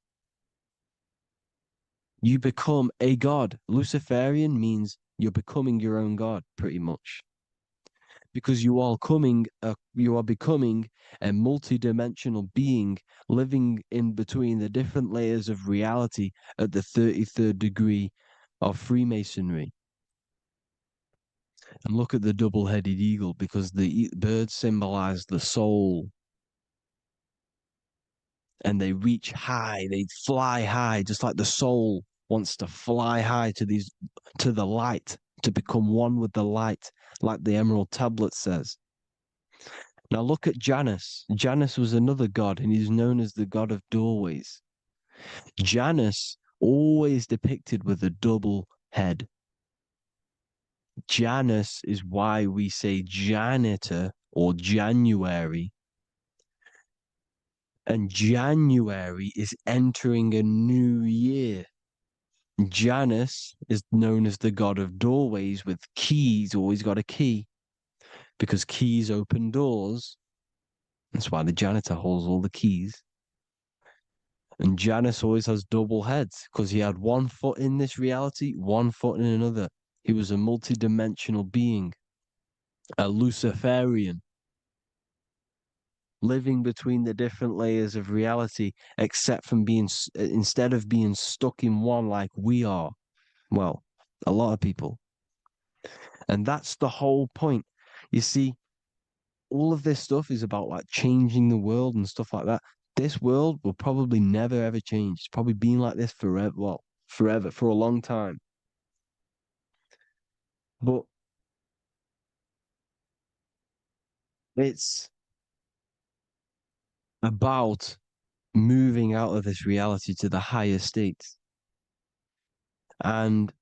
You become a god. Luciferian means you're becoming your own god, pretty much. because you are becoming a multidimensional being living in between the different layers of reality at the 33rd degree of Freemasonry. And look at the double-headed eagle, because the birds symbolize the soul. And they reach high, they fly high, just like the soul wants to fly high to the light, to become one with the light, like the Emerald Tablet says. Now look at Janus. Janus was another god, and he's known as the god of doorways. Janus always depicted with a double head. Janus is why we say janitor or January. And January is entering a new year. Janus is known as the god of doorways with keys, always got a key, because keys open doors. That's why the janitor holds all the keys. And Janus always has double heads, because he had one foot in this reality, one foot in another. He was a multi-dimensional being, a Luciferian, living between the different layers of reality, except from instead of being stuck in one like we are. Well, a lot of people. And that's the whole point. You see, all of this stuff is about like changing the world and stuff like that. This world will probably never ever change. It's probably been like this forever. Well, forever, for a long time. But it's about moving out of this reality to the higher states. And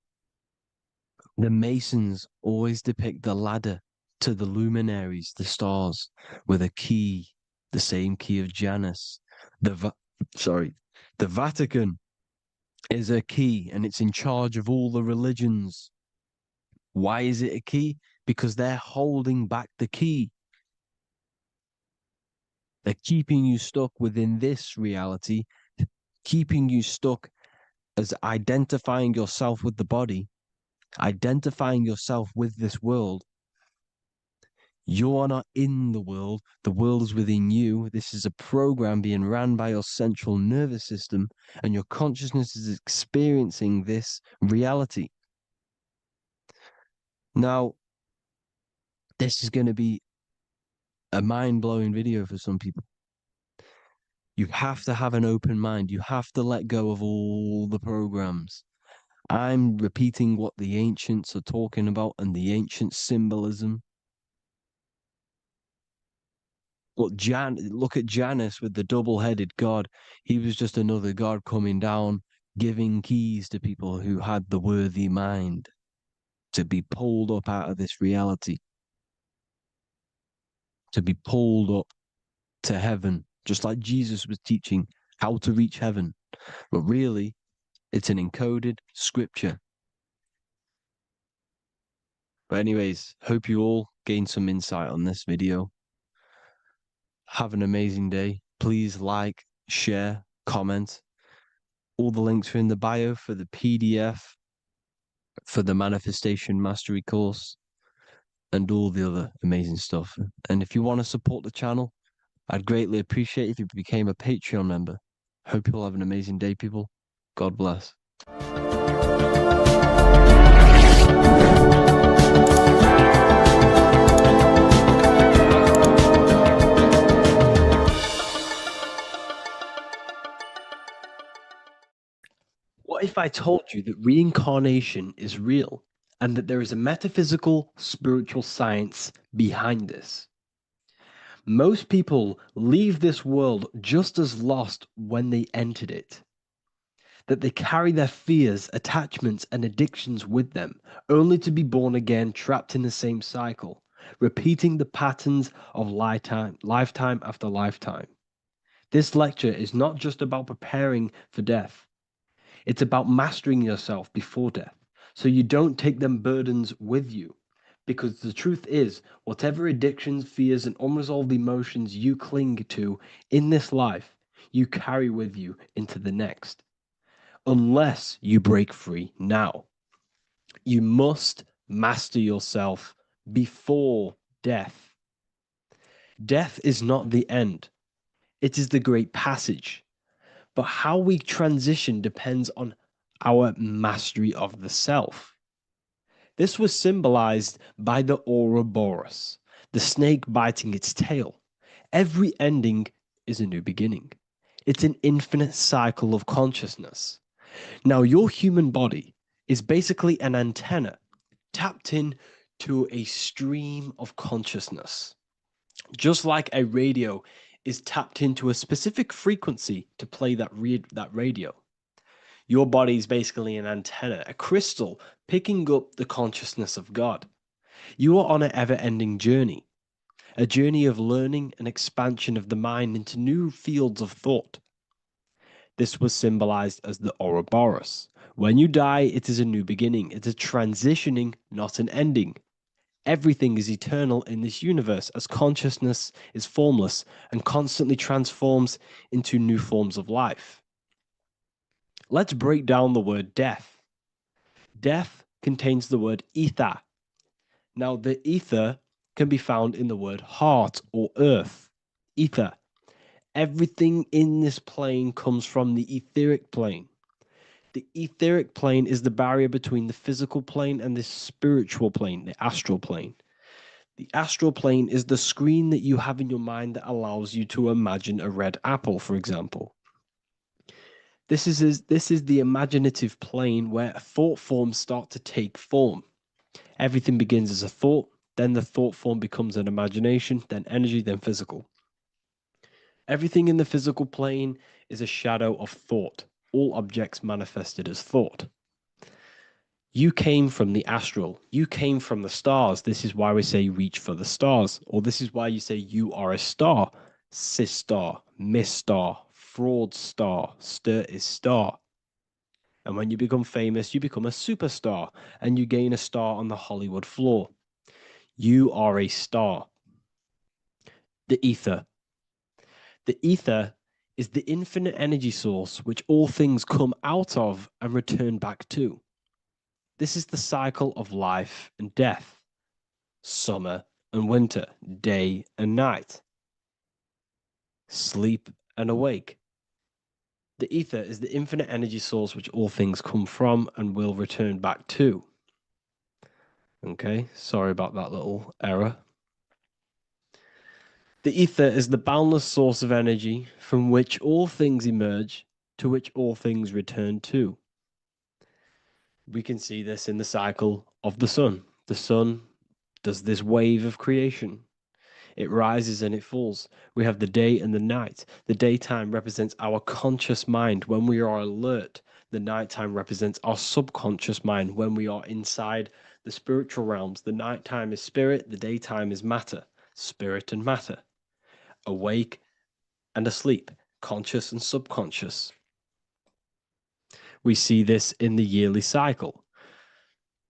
the Masons always depict the ladder to the luminaries, the stars, with a key, the same key of Janus. The Vatican is a key, and it's in charge of all the religions. Why is it a key? Because they're holding back the key. They're keeping you stuck within this reality, keeping you stuck as identifying yourself with the body, identifying yourself with this world. You are not in the world is within you. This is a program being ran by your central nervous system, and your consciousness is experiencing this reality. Now, this is going to be a mind-blowing video for some people. You have to have an open mind. You have to let go of all the programs. I'm repeating what the ancients are talking about and the ancient symbolism. Look at Janus with the double-headed god. He was just another god coming down, giving keys to people who had the worthy mind to be pulled up out of this reality, to be pulled up to heaven, just like Jesus was teaching how to reach heaven. But really, it's an encoded scripture. But anyways, hope you all gained some insight on this video. Have an amazing day. Please like, share, comment. All the links are in the bio for the PDF, for the Manifestation Mastery course, and all the other amazing stuff. And if you want to support the channel, I'd greatly appreciate if you became a Patreon member. Hope you'll have an amazing day, people. God bless. What if I told you that reincarnation is real and that there is a metaphysical, spiritual science behind this? Most people leave this world just as lost when they entered it. That they carry their fears, attachments, and addictions with them, only to be born again trapped in the same cycle, repeating the patterns of lifetime after lifetime. This lecture is not just about preparing for death. It's about mastering yourself before death, so you don't take them burdens with you. Because the truth is, whatever addictions, fears, and unresolved emotions you cling to in this life, you carry with you into the next. Unless you break free now. You must master yourself before death. Death is not the end. It is the great passage. But how we transition depends on our mastery of the self. This was symbolized by the Ouroboros, the snake biting its tail. Every ending is a new beginning. It's an infinite cycle of consciousness. Now, your human body is basically an antenna tapped in to a stream of consciousness. Just like a radio is tapped into a specific frequency to play that radio. Your body is basically an antenna, a crystal picking up the consciousness of God. You are on an ever-ending journey, a journey of learning and expansion of the mind into new fields of thought. This was symbolized as the Ouroboros. When you die, it is a new beginning. It's a transitioning, not an ending. Everything is eternal in this universe as consciousness is formless and constantly transforms into new forms of life. Let's break down the word death. Death contains the word ether. Now, the ether can be found in the word heart or earth. Ether. Everything in this plane comes from the etheric plane. The etheric plane is the barrier between the physical plane and the spiritual plane, the astral plane. The astral plane is the screen that you have in your mind that allows you to imagine a red apple, for example. This is the imaginative plane where thought forms start to take form. Everything begins as a thought, then the thought form becomes an imagination, then energy, then physical. Everything in the physical plane is a shadow of thought. All objects manifested as thought. You came from the astral. You came from the stars. This is why we say reach for the stars. Or this is why you say you are a star. Cis star, miss star, fraud star, stir is star. And when you become famous, you become a superstar and you gain a star on the Hollywood floor. You are a star. The ether. The ether is the infinite energy source which all things come out of and return back to. This is the cycle of life and death, summer and winter, day and night, sleep and awake. The ether is the infinite energy source which all things come from and will return back to. Okay, sorry about that little error. The ether is the boundless source of energy from which all things emerge, to which all things return to. We can see this in the cycle of the sun. The sun does this wave of creation. It rises and it falls. We have the day and the night. The daytime represents our conscious mind when we are alert. The nighttime represents our subconscious mind when we are inside the spiritual realms. The nighttime is spirit, the daytime is matter, spirit and matter. Awake and asleep, conscious and subconscious. We see this in the yearly cycle.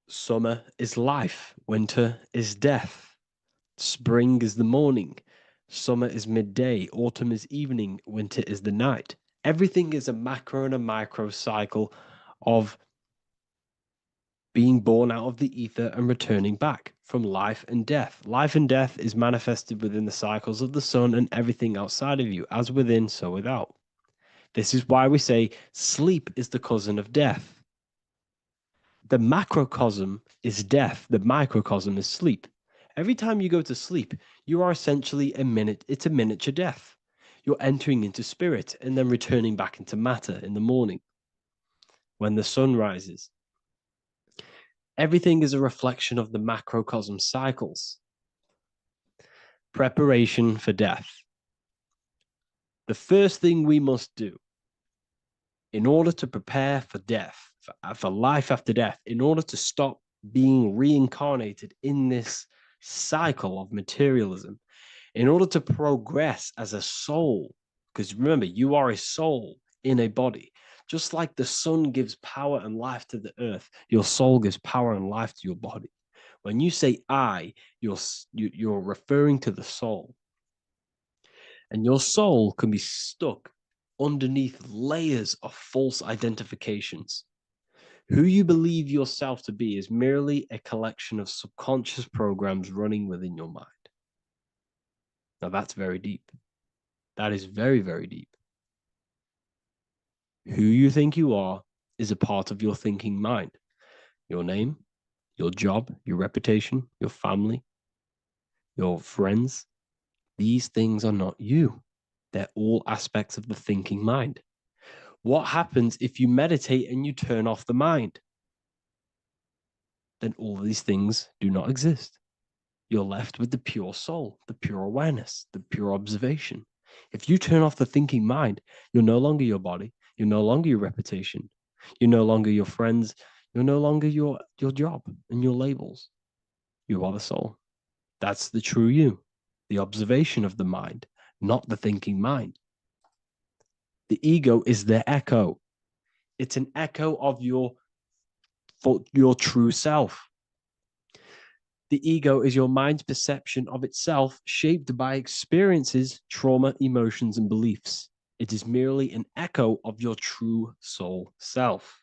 Summer is life, winter is death. Spring is the morning, summer is midday, autumn is evening, winter is the night. Everything is a macro and a micro cycle of being born out of the ether and returning back from life and death. Life and death is manifested within the cycles of the sun and everything outside of you, as within, so without. This is why we say sleep is the cousin of death. The macrocosm is death, the microcosm is sleep. Every time you go to sleep, you are essentially it's a miniature death. You're entering into spirit and then returning back into matter in the morning when the sun rises. Everything is a reflection of the macrocosm cycles. Preparation for death. The first thing we must do in order to prepare for death, for life after death, in order to stop being reincarnated in this cycle of materialism, in order to progress as a soul, because remember, you are a soul in a body. Just like the sun gives power and life to the earth, your soul gives power and life to your body. When you say I, you're referring to the soul. And your soul can be stuck underneath layers of false identifications. Who you believe yourself to be is merely a collection of subconscious programs running within your mind. Now that's very deep. That is very, very deep. Who you think you are is a part of your thinking mind. Your name, your job, your reputation, your family, your friends. These things are not you. They're all aspects of the thinking mind. What happens if you meditate and you turn off the mind? Then all of these things do not exist. You're left with the pure soul, the pure awareness, the pure observation. If you turn off the thinking mind, you're no longer your body, you're no longer your reputation, you're no longer your friends, you're no longer your job and your labels. You are the soul. That's the true you, the observation of the mind, not the thinking mind. The ego is the echo. It's an echo of your true self. The ego is your mind's perception of itself, shaped by experiences, trauma, emotions, and beliefs. It is merely an echo of your true soul self.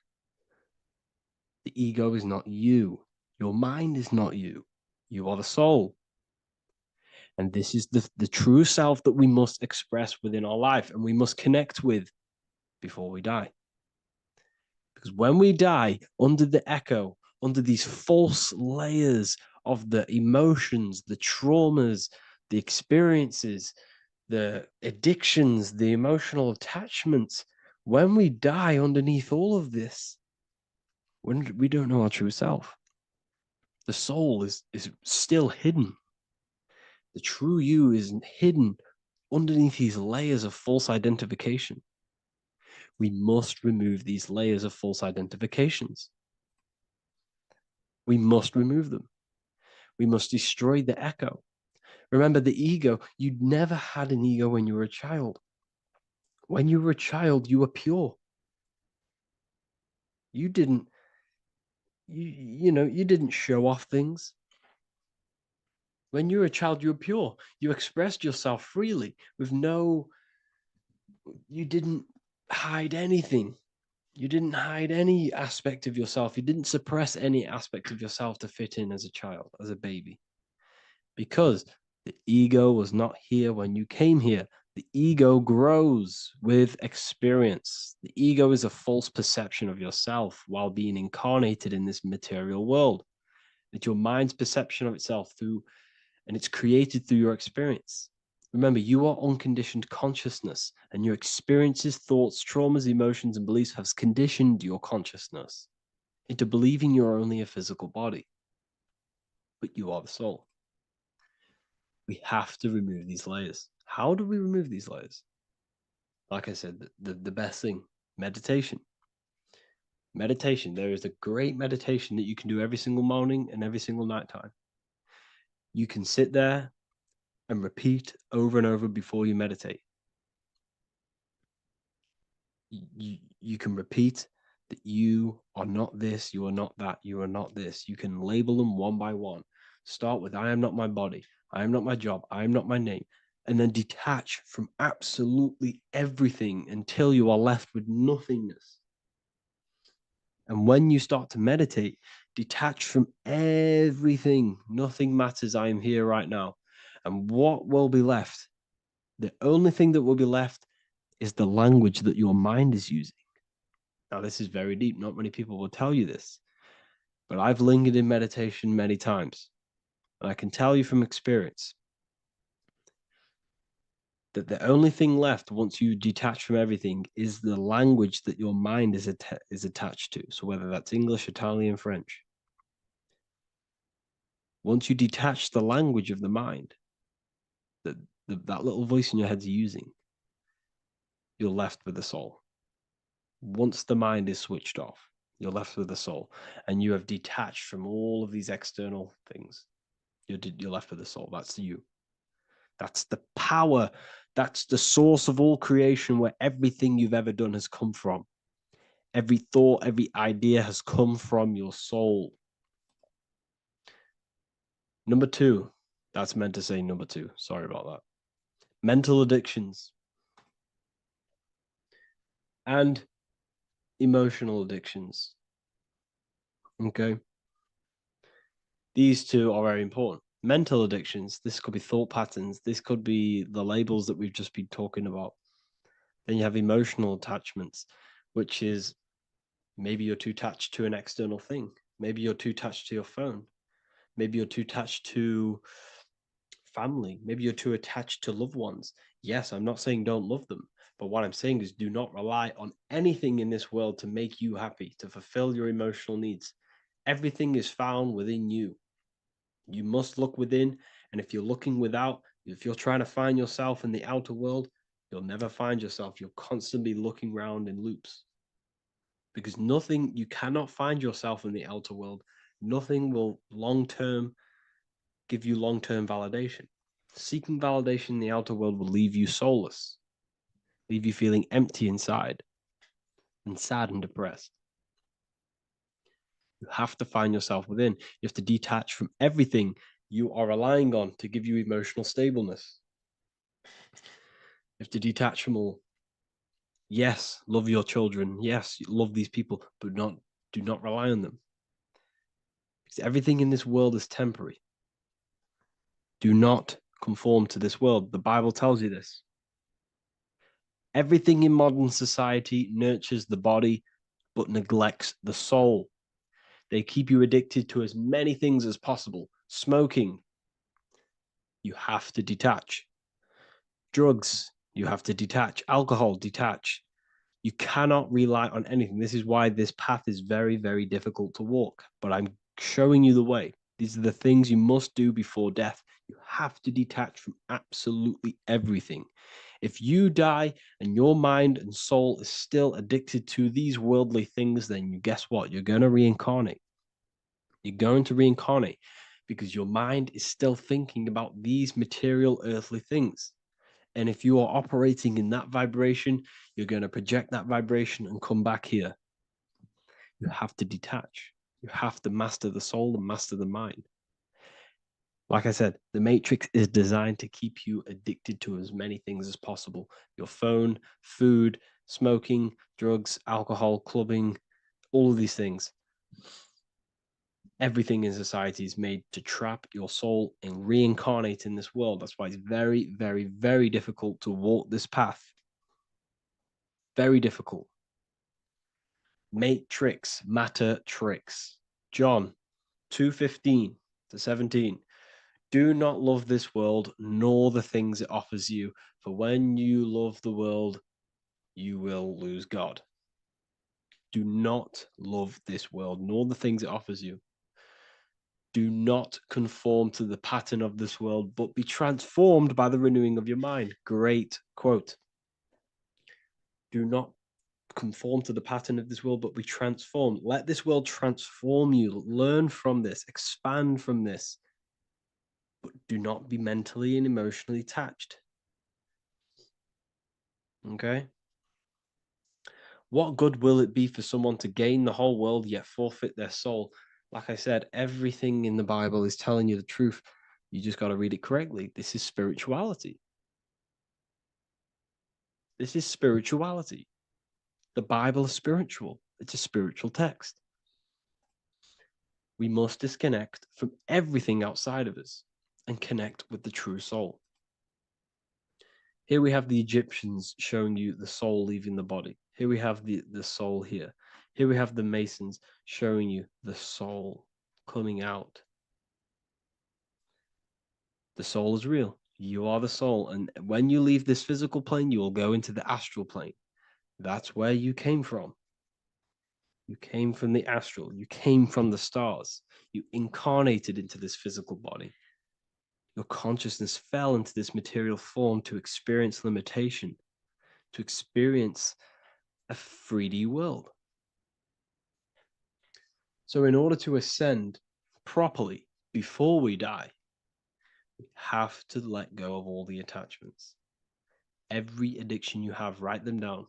The ego is not you. Your mind is not you. You are the soul. And this is the true self that we must express within our life and we must connect with before we die. Because when we die under the echo, under these false layers of the emotions, the traumas, the experiences, the addictions, the emotional attachments, when we die underneath all of this, when we don't know our true self, the soul is still hidden. The true you is hidden underneath these layers of false identification. We must remove these layers of false identifications. We must remove them. We must destroy the echo. Remember, the ego, you never had an ego when you were a child. When you were a child, you were pure. You didn't, you didn't show off things. When you were a child, you were pure. You expressed yourself freely with you didn't hide anything. You didn't hide any aspect of yourself. You didn't suppress any aspect of yourself to fit in as a child, as a baby. Because the ego was not here when you came here. The ego grows with experience. The ego is a false perception of yourself while being incarnated in this material world. It's your mind's perception of itself and it's created through your experience. Remember, you are unconditioned consciousness, and your experiences, thoughts, traumas, emotions, and beliefs have conditioned your consciousness into believing you're only a physical body, but you are the soul. We have to remove these layers. How do we remove these layers? Like I said, the best thing, meditation. Meditation. There is a great meditation that you can do every single morning and every single nighttime. You can sit there and repeat over and over before you meditate. You can repeat that you are not this, you are not that, you are not this. You can label them one by one. Start with, I am not my body, I am not my job, I am not my name, and then detach from absolutely everything until you are left with nothingness. And when you start to meditate, detach from everything. Nothing matters. I am here right now. And what will be left? The only thing that will be left is the language that your mind is using. Now, this is very deep. Not many people will tell you this, but I've lingered in meditation many times. And I can tell you from experience that the only thing left once you detach from everything is the language that your mind is attached to. So whether that's English, Italian, French. Once you detach the language of the mind that that little voice in your head's using, you're left with the soul. Once the mind is switched off, you're left with the soul, and you have detached from all of these external things. You're left with the soul. That's you. That's the power. That's the source of all creation, where everything you've ever done has come from. Every thought, every idea has come from your soul. Number two, that's meant to say number two. Sorry about that. Mental addictions and emotional addictions. Okay. These two are very important. mental addictions. This could be thought patterns. This could be the labels that we've just been talking about. Then you have emotional attachments, which is maybe you're too attached to an external thing. Maybe you're too attached to your phone. Maybe you're too attached to family. Maybe you're too attached to loved ones. Yes, I'm not saying don't love them, but what I'm saying is do not rely on anything in this world to make you happy, to fulfill your emotional needs. Everything is found within you. You must look within, and if you're looking without, if you're trying to find yourself in the outer world, you'll never find yourself. You'll constantly be looking around in loops. Because nothing, you cannot find yourself in the outer world. Nothing will long-term give you long-term validation. Seeking validation in the outer world will leave you soulless, leave you feeling empty inside and sad and depressed. You have to find yourself within. You have to detach from everything you are relying on to give you emotional stableness. You have to detach from all. Yes, love your children. Yes, love these people, but do not rely on them. Because everything in this world is temporary. Do not conform to this world. The Bible tells you this. Everything in modern society nurtures the body, but neglects the soul. They keep you addicted to as many things as possible. Smoking, you have to detach. Drugs, you have to detach. Alcohol, detach. You cannot rely on anything. This is why this path is very, very difficult to walk. But I'm showing you the way. These are the things you must do before death. You have to detach from absolutely everything. If you die and your mind and soul is still addicted to these worldly things, then you guess what? You're going to reincarnate. You're going to reincarnate because your mind is still thinking about these material earthly things. And if you are operating in that vibration, you're going to project that vibration and come back here. You have to detach. You have to master the soul and master the mind. Like I said, the matrix is designed to keep you addicted to as many things as possible. Your phone, food, smoking, drugs, alcohol, clubbing, all of these things. Everything in society is made to trap your soul and reincarnate in this world. That's why it's very, very, very difficult to walk this path. Very difficult. Matrix, matter tricks. John 2:15 to 17. Do not love this world, nor the things it offers you. For when you love the world, you will lose God. Do not love this world, nor the things it offers you. Do not conform to the pattern of this world, but be transformed by the renewing of your mind. Great quote. Do not conform to the pattern of this world, but be transformed. Let this world transform you. Learn from this, expand from this, but do not be mentally and emotionally attached. Okay? What good will it be for someone to gain the whole world yet forfeit their soul? Like I said, everything in the Bible is telling you the truth. You just got to read it correctly. This is spirituality. This is spirituality. The Bible is spiritual. It's a spiritual text. We must disconnect from everything outside of us and connect with the true soul. Here we have the Egyptians showing you the soul leaving the body. Here we have the soul here. Here we have the Masons showing you the soul coming out. The soul is real. You are the soul. And when you leave this physical plane, you will go into the astral plane. That's where you came from. You came from the astral. You came from the stars. You incarnated into this physical body. Your consciousness fell into this material form to experience limitation, to experience a 3D world. So in order to ascend properly before we die, we have to let go of all the attachments. Every addiction you have, write them down.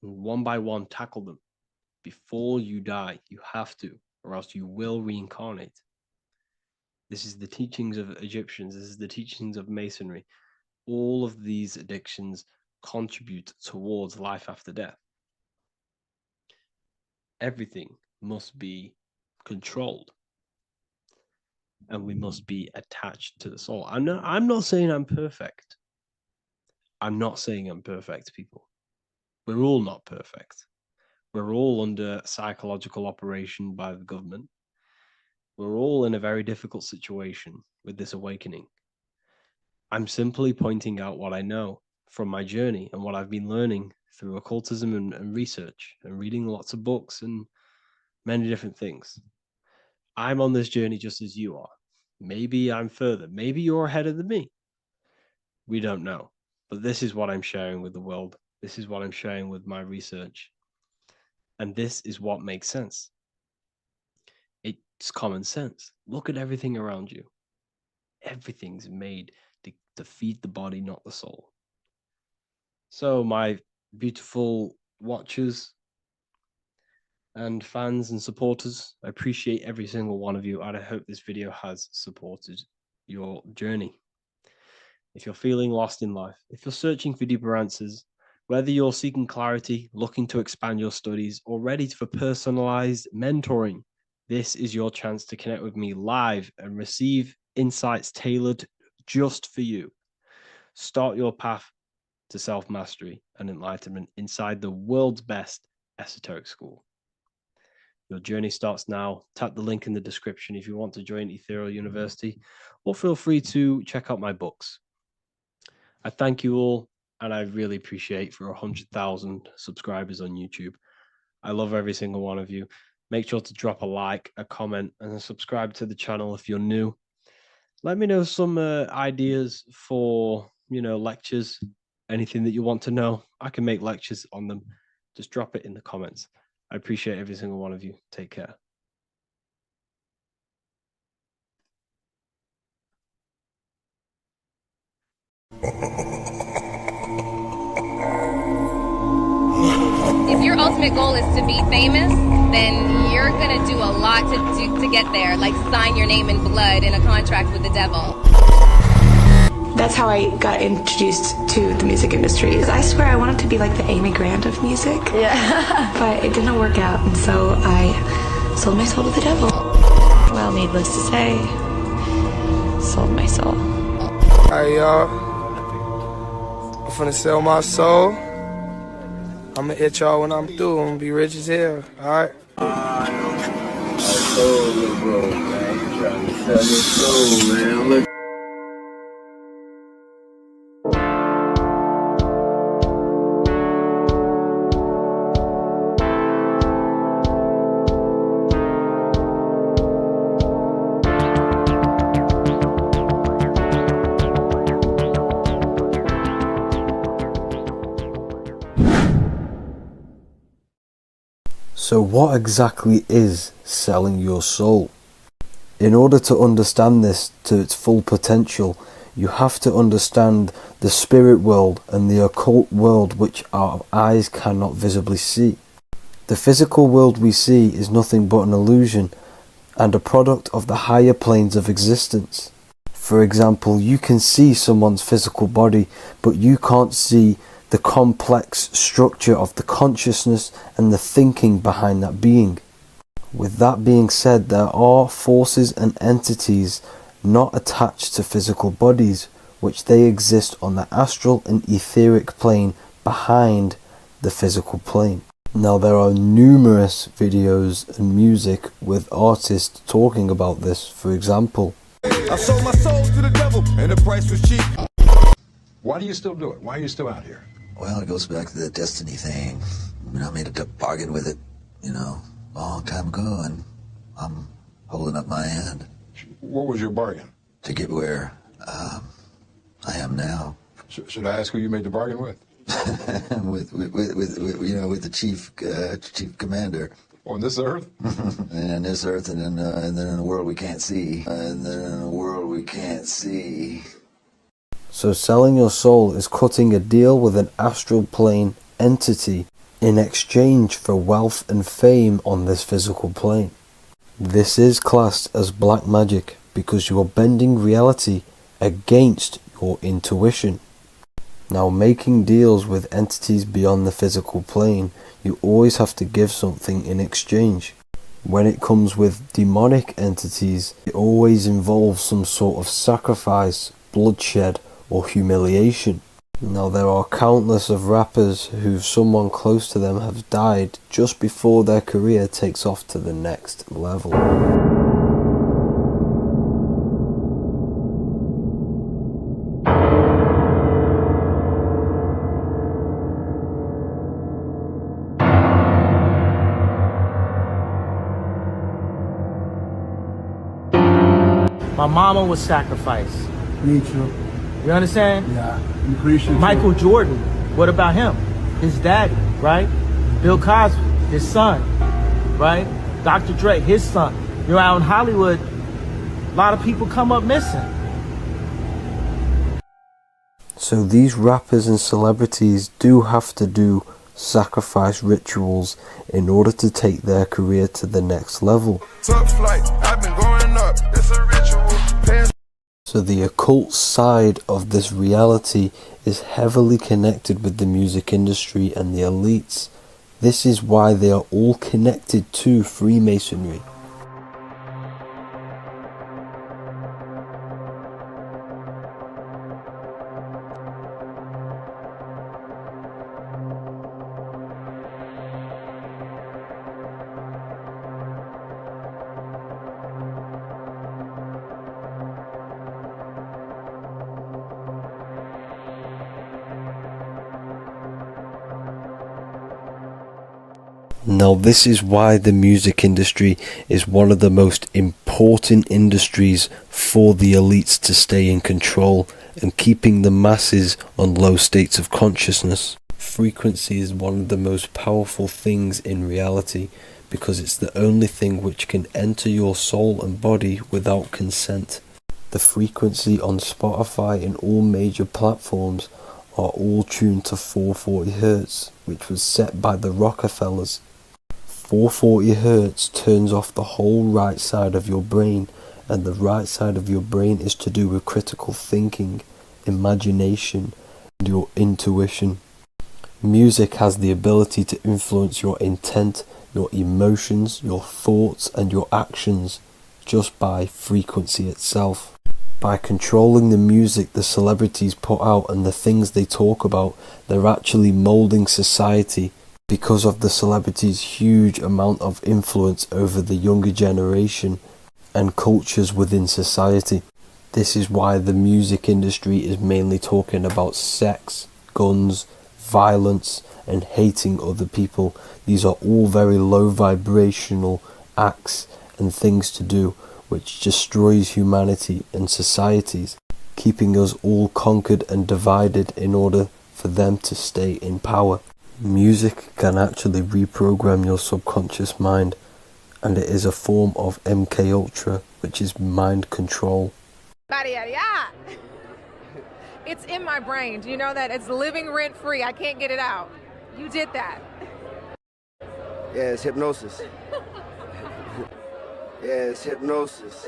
And one by one, tackle them. Before you die, you have to, or else you will reincarnate. This is the teachings of Egyptians. This is the teachings of Masonry. All of these addictions contribute towards life after death. Everything must be controlled. and we must be attached to the soul. I'm not saying I'm perfect. I'm not saying I'm perfect, people. We're all not perfect. We're all under psychological operation by the government. We're all in a very difficult situation with this awakening. I'm simply pointing out what I know from my journey and what I've been learning through occultism and research and reading lots of books and many different things. I'm on this journey just as you are. Maybe I'm further. Maybe you're ahead of me. We don't know. But this is what I'm sharing with the world. This is what I'm sharing with my research. And this is what makes sense. It's common sense. Look at everything around you. Everything's made to feed the body, not the soul. So, my beautiful watchers and fans and supporters, I appreciate every single one of you, and I hope this video has supported your journey. If you're feeling lost in life, if you're searching for deeper answers, whether you're seeking clarity, looking to expand your studies, or ready for personalized mentoring, this is your chance to connect with me live and receive insights tailored just for you. Start your path to self-mastery and enlightenment inside the world's best esoteric school. Your journey starts now. Tap the link in the description if you want to join Ethereal University, or feel free to check out my books. I thank you all, and I really appreciate for 100,000 subscribers on YouTube. I love every single one of you. Make sure to drop a like, a comment, and subscribe to the channel if you're new. Let me know some ideas for, lectures, anything that you want to know. I can make lectures on them. Just drop it in the comments. I appreciate every single one of you. Take care. If your ultimate goal is to be famous, then you're gonna do a lot to get there, like sign your name in blood in a contract with the devil. That's how I got introduced to the music industry. I swear I wanted to be like the Amy Grant of music. Yeah. But it didn't work out, and so I sold my soul to the devil. Well, needless to say, sold my soul. Alright, y'all. I'm finna sell my soul. I'ma hit y'all when I'm through. I'm gonna be rich as hell. Alright? I told you, bro, man. You trying to sell your soul, man. Look. So what exactly is selling your soul? In order to understand this to its full potential, you have to understand the spirit world and the occult world which our eyes cannot visibly see. The physical world we see is nothing but an illusion and a product of the higher planes of existence. For example, you can see someone's physical body, but you can't see the complex structure of the consciousness and the thinking behind that being. With that being said, there are forces and entities not attached to physical bodies, which they exist on the astral and etheric plane behind the physical plane. Now, there are numerous videos and music with artists talking about this. For example, I sold my soul to the devil and the price was cheap. Why do you still do it? Why are you still out here? Well, it goes back to the destiny thing. I made a bargain with it, a long time ago, and I'm holding up my hand. What was your bargain? To get where I am now. Should I ask who you made the bargain with? with the chief commander. On this earth? And on this earth, and then in a world we can't see. And then in a world we can't see. so selling your soul is cutting a deal with an astral plane entity in exchange for wealth and fame on this physical plane. This is classed as black magic because you are bending reality against your intuition. Now, making deals with entities beyond the physical plane, you always have to give something in exchange. When it comes with demonic entities, it always involves some sort of sacrifice, bloodshed, or humiliation. Now, there are countless of rappers who someone close to them have died just before their career takes off to the next level. My mama was sacrificed. Me too. You understand? Yeah. I'm Christian too. Michael Jordan, what about him? His daddy, right? Bill Cosby, his son, right? Dr. Dre, his son. You're out in Hollywood, a lot of people come up missing. So these rappers and celebrities do have to do sacrifice rituals in order to take their career to the next level. Top flight, I've been going up. It's a ritual. So the occult side of this reality is heavily connected with the music industry and the elites. This is why they are all connected to Freemasonry. Now, this is why the music industry is one of the most important industries for the elites to stay in control and keeping the masses on low states of consciousness. Frequency is one of the most powerful things in reality because it's the only thing which can enter your soul and body without consent. The frequency on Spotify and all major platforms are all tuned to 440 Hz, which was set by the Rockefellers. 440 Hz turns off the whole right side of your brain, and the right side of your brain is to do with critical thinking, imagination, and your intuition. Music has the ability to influence your intent, your emotions, your thoughts, and your actions just by frequency itself. By controlling the music the celebrities put out and the things they talk about, they're actually molding society because of the celebrities' huge amount of influence over the younger generation and cultures within society. This is why the music industry is mainly talking about sex, guns, violence, and hating other people. These are all very low vibrational acts and things to do which destroys humanity and societies, keeping us all conquered and divided in order for them to stay in power. Music can actually reprogram your subconscious mind, and it is a form of MK Ultra, which is mind control. It's in my brain. Do you know that? It's living rent free. I can't get it out. You did that. Yeah, it's hypnosis. Yeah, it's hypnosis.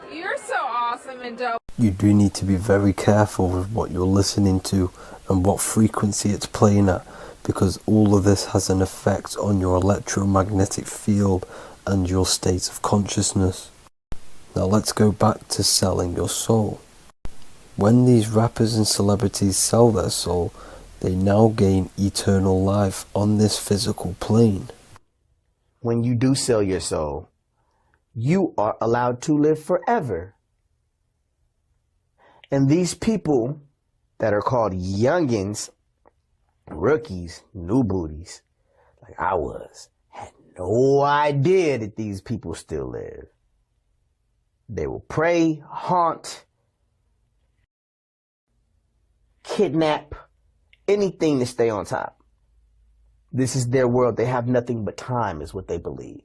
You're so awesome and dope. You do need to be very careful with what you're listening to and what frequency it's playing at, because all of this has an effect on your electromagnetic field and your state of consciousness. Now let's go back to selling your soul. When these rappers and celebrities sell their soul, they now gain eternal life on this physical plane. When you do sell your soul, you are allowed to live forever. And these people that are called youngins, rookies, new booties, like I was, had no idea that these people still live. They will prey, haunt, kidnap, anything to stay on top. This is their world. They have nothing but time, is what they believe.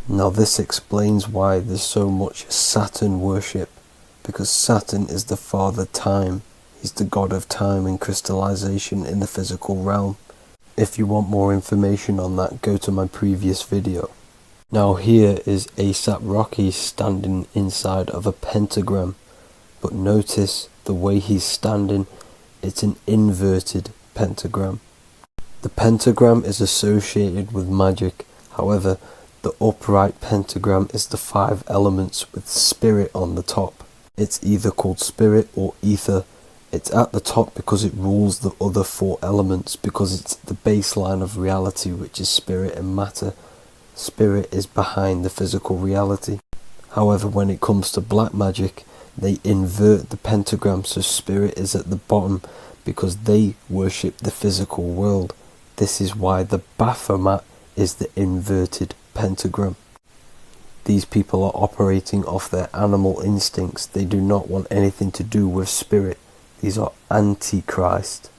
Now this explains why there's so much Saturn worship, because Saturn is the father time. He's the god of time and crystallization in the physical realm. If you want more information on that, go to my previous video. Now here is A$AP Rocky standing inside of a pentagram, but notice the way he's standing, it's an inverted pentagram. The pentagram is associated with magic. However, the upright pentagram is the 5 elements with spirit on the top. It's either called spirit or ether. It's at the top because it rules the other 4 elements, because it's the baseline of reality, which is spirit and matter. Spirit is behind the physical reality. However, when it comes to black magic, they invert the pentagram, so spirit is at the bottom because they worship the physical world. This is why the Baphomet is the inverted pentagram. These people are operating off their animal instincts. They do not want anything to do with spirit. These are antichrist.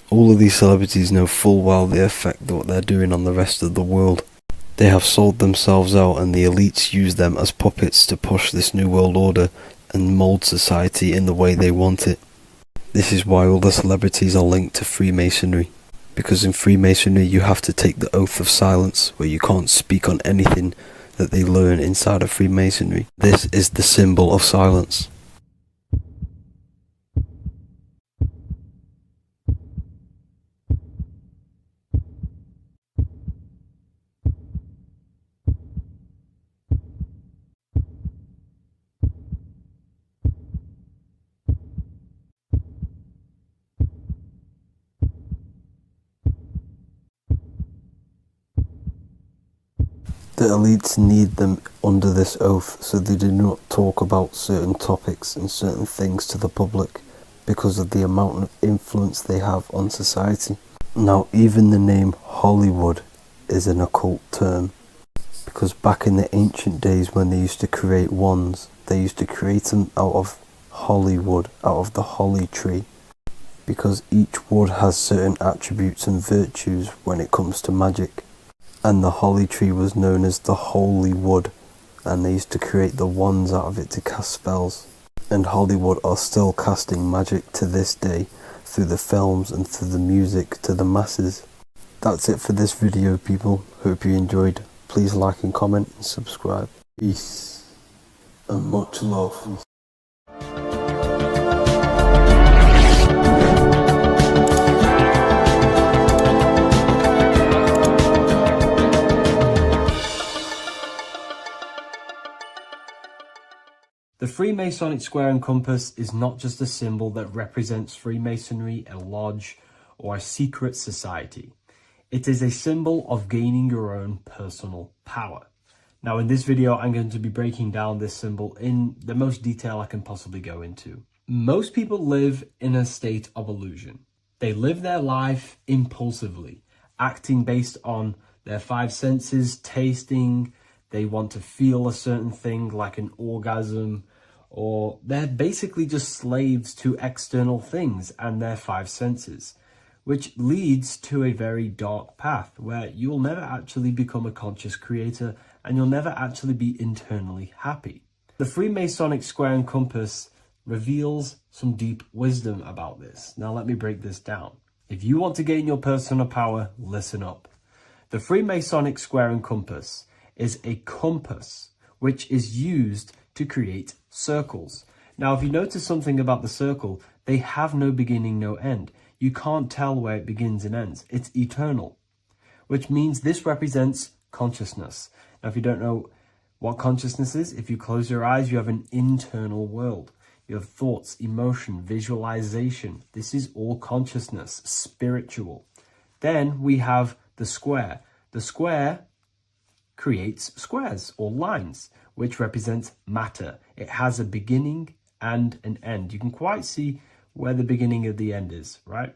All of these celebrities know full well the effect that what they're doing on the rest of the world. They have sold themselves out, and the elites use them as puppets to push this new world order and mold society in the way they want it. This is why all the celebrities are linked to Freemasonry, because in Freemasonry you have to take the oath of silence, where you can't speak on anything that they learn inside of Freemasonry. This is the symbol of silence. The elites need them under this oath, so they do not talk about certain topics and certain things to the public because of the amount of influence they have on society. Now, even the name Hollywood is an occult term, because back in the ancient days when they used to create wands, they used to create them out of Hollywood, out of the holly tree, because each wood has certain attributes and virtues when it comes to magic. And the holly tree was known as the holy wood, and they used to create the wands out of it to cast spells. And Hollywood are still casting magic to this day through the films and through the music to the masses. That's it for this video, people. Hope you enjoyed. Please like and comment and subscribe. Peace and much love. The Freemasonic square and compass is not just a symbol that represents Freemasonry, a lodge, or a secret society. It is a symbol of gaining your own personal power. Now, in this video, I'm going to be breaking down this symbol in the most detail I can possibly go into. Most people live in a state of illusion. They live their life impulsively, acting based on their 5 senses, tasting. They want to feel a certain thing like an orgasm, or they're basically just slaves to external things and their 5 senses, which leads to a very dark path where you'll never actually become a conscious creator and you'll never actually be internally happy. The Freemasonic square and compass reveals some deep wisdom about this. Now let me break this down. If you want to gain your personal power, listen up. The Freemasonic square and compass is a compass which is used to create circles. Now, if you notice something about the circle, they have no beginning, no end. You can't tell where it begins and ends. It's eternal, which means this represents consciousness. Now, if you don't know what consciousness is, if you close your eyes, you have an internal world. You have thoughts, emotion, visualization. This is all consciousness, spiritual. Then we have the square. The square creates squares or lines, which represents matter. It has a beginning and an end. You can quite see where the beginning of the end is, right?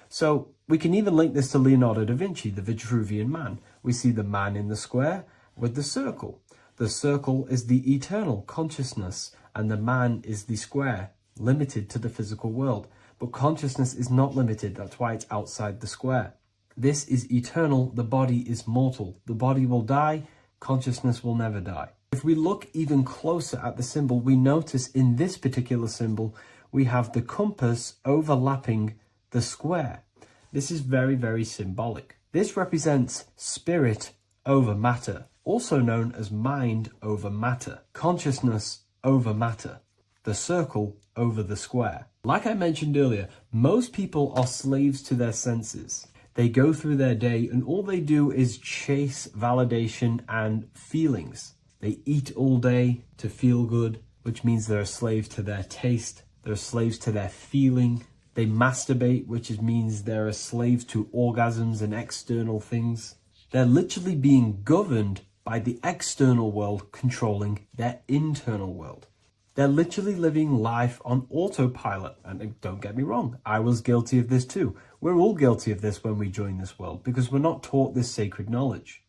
So we can even link this to Leonardo da Vinci, the Vitruvian Man. We see the man in the square with the circle. The circle is the eternal consciousness, and the man is the square, limited to the physical world. But consciousness is not limited. That's why it's outside the square. This is eternal. The body is mortal. The body will die. Consciousness will never die. If we look even closer at the symbol, we notice in this particular symbol, we have the compass overlapping the square. This is very, very symbolic. This represents spirit over matter, also known as mind over matter, consciousness over matter, the circle over the square. Like I mentioned earlier, most people are slaves to their senses. They go through their day and all they do is chase validation and feelings. They eat all day to feel good, which means they're a slave to their taste. They're slaves to their feeling. They masturbate, which means they're a slave to orgasms and external things. They're literally being governed by the external world controlling their internal world. They're literally living life on autopilot. And don't get me wrong, I was guilty of this too. We're all guilty of this when we join this world because we're not taught this sacred knowledge.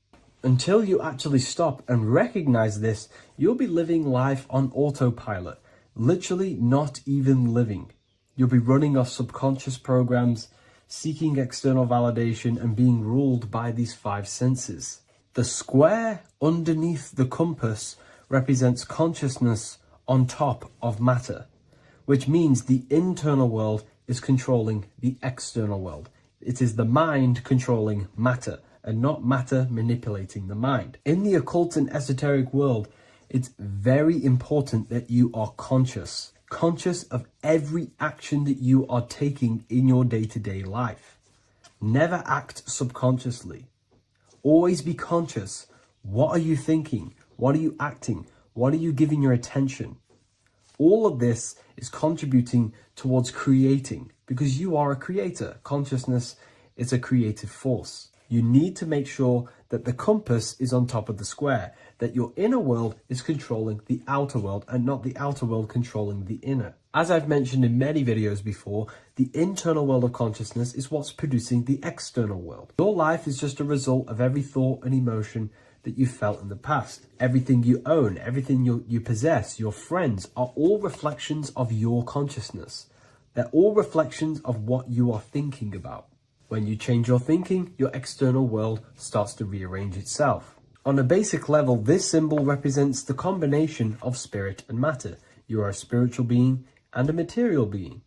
Until you actually stop and recognize this, you'll be living life on autopilot, literally not even living. You'll be running off subconscious programs, seeking external validation and being ruled by these 5 senses. The square underneath the compass represents consciousness on top of matter, which means the internal world is controlling the external world. It is the mind controlling matter and not matter manipulating the mind. In the occult and esoteric world, it's very important that you are conscious of every action that you are taking in your day-to-day life. Never act subconsciously. Always be conscious. What are you thinking? What are you acting? What are you giving your attention? All of this is contributing towards creating because you are a creator. Consciousness is a creative force. You need to make sure that the compass is on top of the square, that your inner world is controlling the outer world and not the outer world controlling the inner. As I've mentioned in many videos before, the internal world of consciousness is what's producing the external world. Your life is just a result of every thought and emotion that you felt in the past. Everything you own, everything you possess, your friends are all reflections of your consciousness. They're all reflections of what you are thinking about. When you change your thinking, your external world starts to rearrange itself. On a basic level, this symbol represents the combination of spirit and matter. You are a spiritual being and a material being.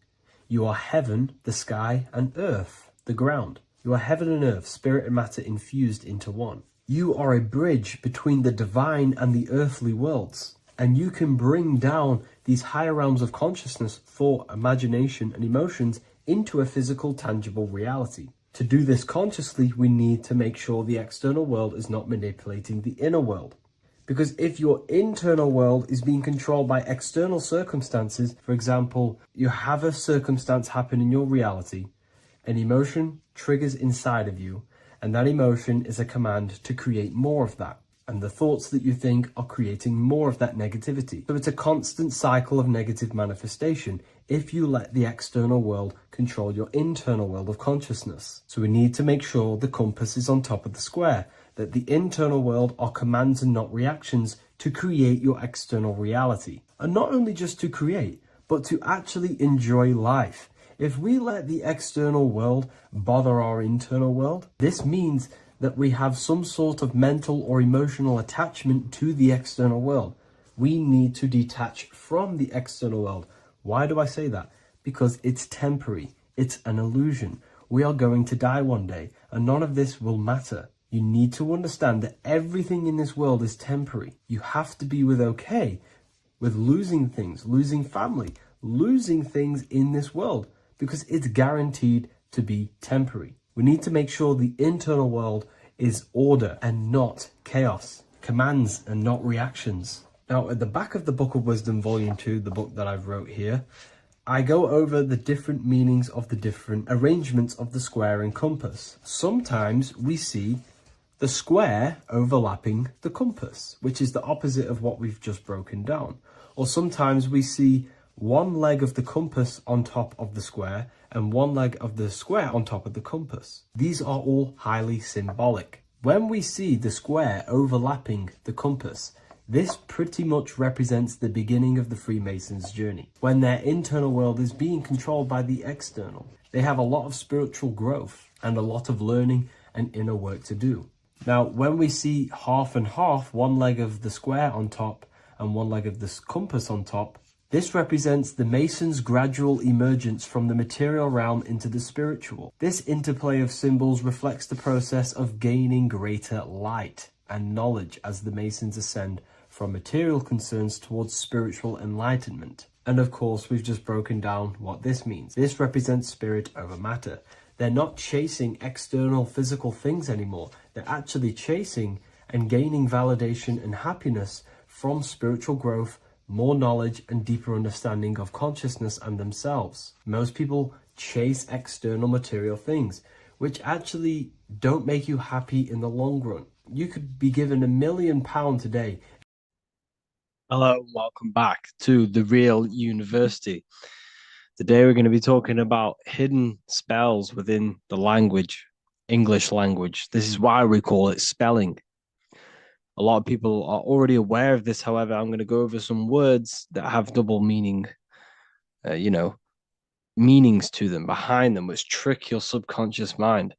You are heaven, the sky, and earth, the ground. You are heaven and earth, spirit and matter infused into one. You are a bridge between the divine and the earthly worlds. And you can bring down these higher realms of consciousness, thought, imagination, and emotions into a physical, tangible reality. To do this consciously, we need to make sure the external world is not manipulating the inner world. Because if your internal world is being controlled by external circumstances, for example, you have a circumstance happen in your reality, an emotion triggers inside of you, and that emotion is a command to create more of that. And the thoughts that you think are creating more of that negativity. So it's a constant cycle of negative manifestation if you let the external world control your internal world of consciousness. So we need to make sure the compass is on top of the square, that the internal world are commands and not reactions to create your external reality. And not only just to create, but to actually enjoy life. If we let the external world bother our internal world, this means that we have some sort of mental or emotional attachment to the external world. We need to detach from the external world. Why do I say that? Because it's temporary. It's an illusion. We are going to die one day, and none of this will matter. You need to understand that everything in this world is temporary. You have to be okay with losing things, losing family, losing things in this world, because it's guaranteed to be temporary. We need to make sure the internal world is order and not chaos, commands and not reactions. Now, at the back of the Book of Wisdom, Volume 2, the book that I've wrote here, I go over the different meanings of the different arrangements of the square and compass. Sometimes we see the square overlapping the compass, which is the opposite of what we've just broken down. Or sometimes we see one leg of the compass on top of the square and one leg of the square on top of the compass. These are all highly symbolic. When we see the square overlapping the compass, this pretty much represents the beginning of the Freemasons' journey, when their internal world is being controlled by the external. They have a lot of spiritual growth and a lot of learning and inner work to do. Now, when we see half and half, one leg of the square on top and one leg of the compass on top, this represents the Masons' gradual emergence from the material realm into the spiritual. This interplay of symbols reflects the process of gaining greater light and knowledge as the Masons ascend from material concerns towards spiritual enlightenment. And of course, we've just broken down what this means. This represents spirit over matter. They're not chasing external physical things anymore. They're actually chasing and gaining validation and happiness from spiritual growth, more knowledge, and deeper understanding of consciousness and themselves. Most people chase external material things, which actually don't make you happy in the long run. You could be given £1 million today. Hello, and welcome back to The Real University. Today we're going to be talking about hidden spells within the language, English language. This is why we call it spelling. A lot of people are already aware of this. However, I'm going to go over some words that have double meaning, meanings to them, behind them, which trick your subconscious mind.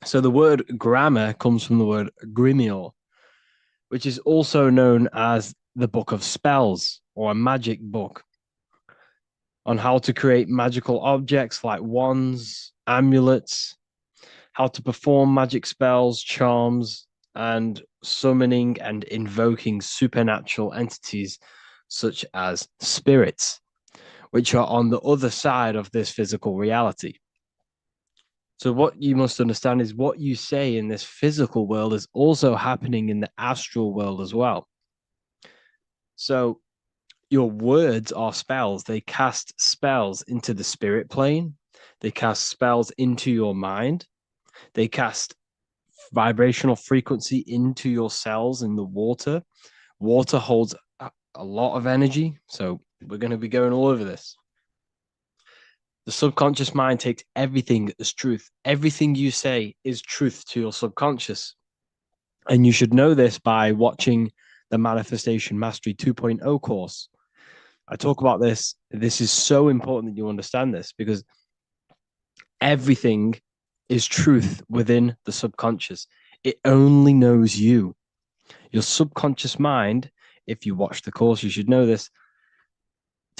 So the word grammar comes from the word grimoire, which is also known as the book of spells or a magic book, on how to create magical objects like wands, amulets, how to perform magic spells, charms, and summoning and invoking supernatural entities such as spirits, which are on the other side of this physical reality. So what you must understand is what you say in this physical world is also happening in the astral world as well. So your words are spells. They cast spells into the spirit plane. They cast spells into your mind. They cast vibrational frequency into your cells in the water. Water holds a lot of energy. So we're going to be going all over this. The subconscious mind takes everything as truth. Everything you say is truth to your subconscious. And you should know this by watching the Manifestation Mastery 2.0 course. I talk about this. This is so important that you understand this, because everything is truth within the subconscious. It only knows you. Your subconscious mind, if you watch the course, you should know this,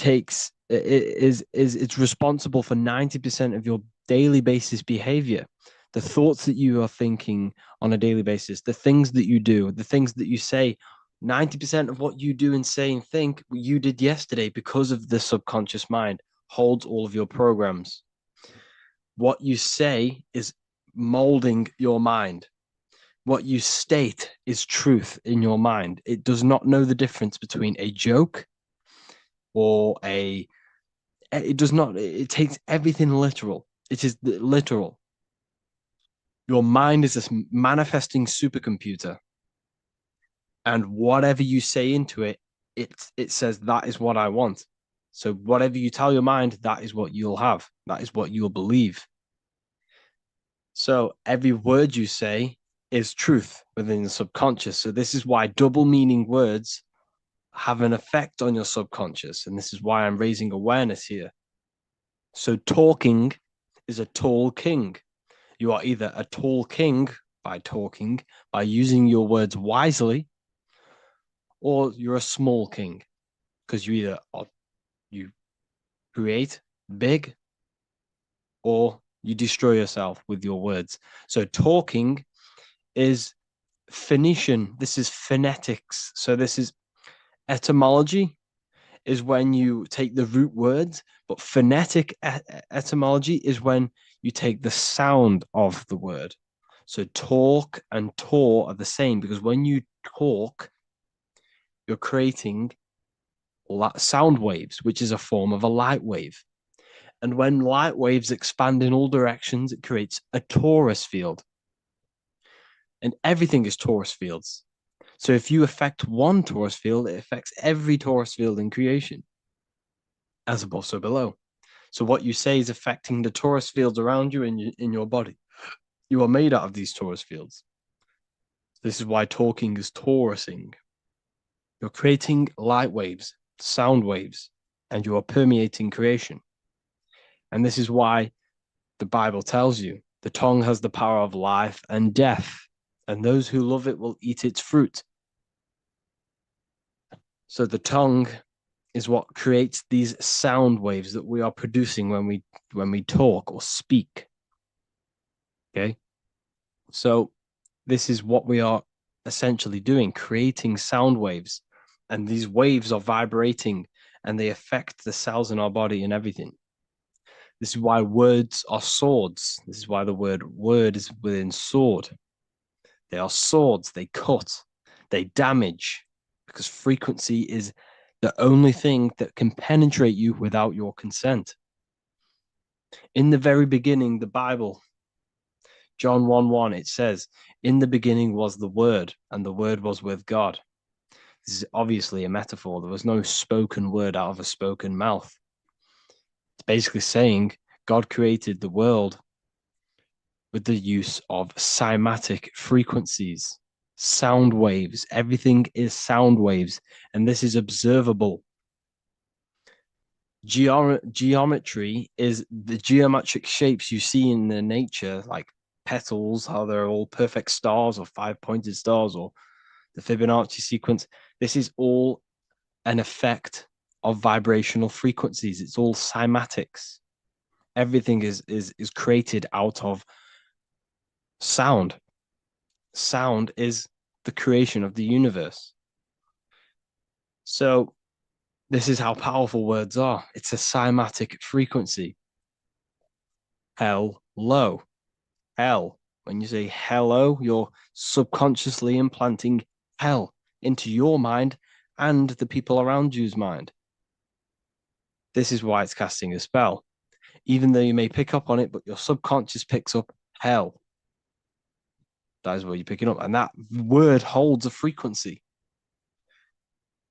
it's responsible for 90% of your daily basis behavior. The thoughts that you are thinking on a daily basis, the things that you do, the things that you say, 90% of what you do and say and think you did yesterday, because of the subconscious mind holds all of your programs. What you say is molding your mind. What you state is truth in your mind. It does not know the difference between a joke or it takes everything literal. It is literal. Your mind is a manifesting supercomputer. And whatever you say into it, it says, that is what I want. So whatever you tell your mind, that is what you'll have. That is what you'll believe. So every word you say is truth within the subconscious. So this is why double meaning words have an effect on your subconscious. And this is why I'm raising awareness here. So talking is a tall king. You are either a tall king by talking, by using your words wisely, or you're a small king, because you create big or you destroy yourself with your words. So talking is Phoenician. This is phonetics. So this is etymology, is when you take the root words, but phonetic etymology is when you take the sound of the word. So talk and tour are the same, because when you talk, you're creating sound waves, which is a form of a light wave. And when light waves expand in all directions, it creates a torus field. And everything is torus fields. So if you affect one torus field, it affects every torus field in creation, as above, so below. So what you say is affecting the torus fields around you in your body. You are made out of these torus fields. This is why talking is torusing. You're creating light waves, sound waves, and you are permeating creation. And this is why the Bible tells you the tongue has the power of life and death, and those who love it will eat its fruit. So the tongue is what creates these sound waves that we are producing when we talk or speak. Okay? So this is what we are essentially doing, creating sound waves. And these waves are vibrating and they affect the cells in our body and everything. This is why words are swords. This is why the word is within sword. They are swords. They cut. They damage. Because frequency is the only thing that can penetrate you without your consent. In the very beginning, the Bible, John 1:1, it says, "In the beginning was the Word, and the Word was with God." This is obviously a metaphor. There was no spoken word out of a spoken mouth. It's basically saying God created the world with the use of cymatic frequencies, sound waves. Everything is sound waves, and this is observable. Geometry is the geometric shapes you see in the nature, like petals, how they're all perfect stars or five-pointed stars or the Fibonacci sequence. This is all an effect of vibrational frequencies. It's all cymatics. Everything is created out of sound. Sound is the creation of the universe. So this is how powerful words are. It's a cymatic frequency. Hello. Hell. When you say hello, you're subconsciously implanting hell into your mind and the people around you's mind. This is why it's casting a spell. Even though you may pick up on it, but your subconscious picks up hell. That is what you're picking up. And that word holds a frequency.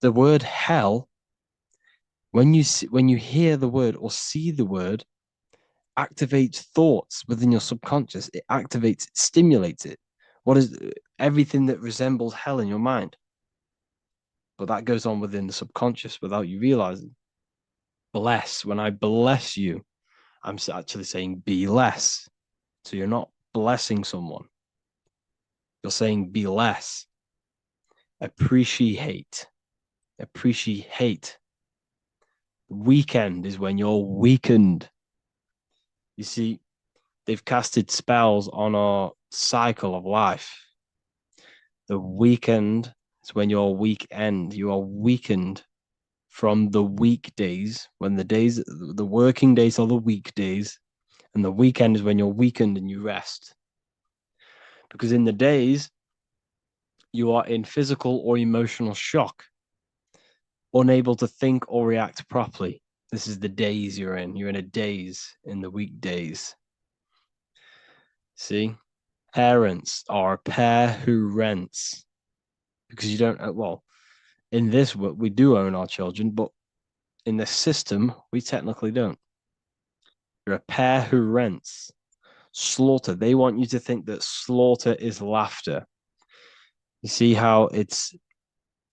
The word hell, when you hear the word or see the word, activates thoughts within your subconscious. It activates, it stimulates it. What is everything that resembles hell in your mind? But that goes on within the subconscious without you realizing. Bless. When I bless you, I'm actually saying be less. So you're not blessing someone. You're saying be less. Appreciate. Appreciate. Weekend is when you're weakened. You see, they've casted spells on our cycle of life. The weekend is when you're weekend. You are weakened from the weekdays, when the working days are the weekdays, and the weekend is when you're weakened and you rest. Because in the days, you are in physical or emotional shock, unable to think or react properly. This is the days you're in. You're in a daze in the weekdays. See? Parents are a pair who rents. Because you don't, well, in this, we do own our children, but in the system, we technically don't. You're a pair who rents. Slaughter. They want you to think that slaughter is laughter. You see how it's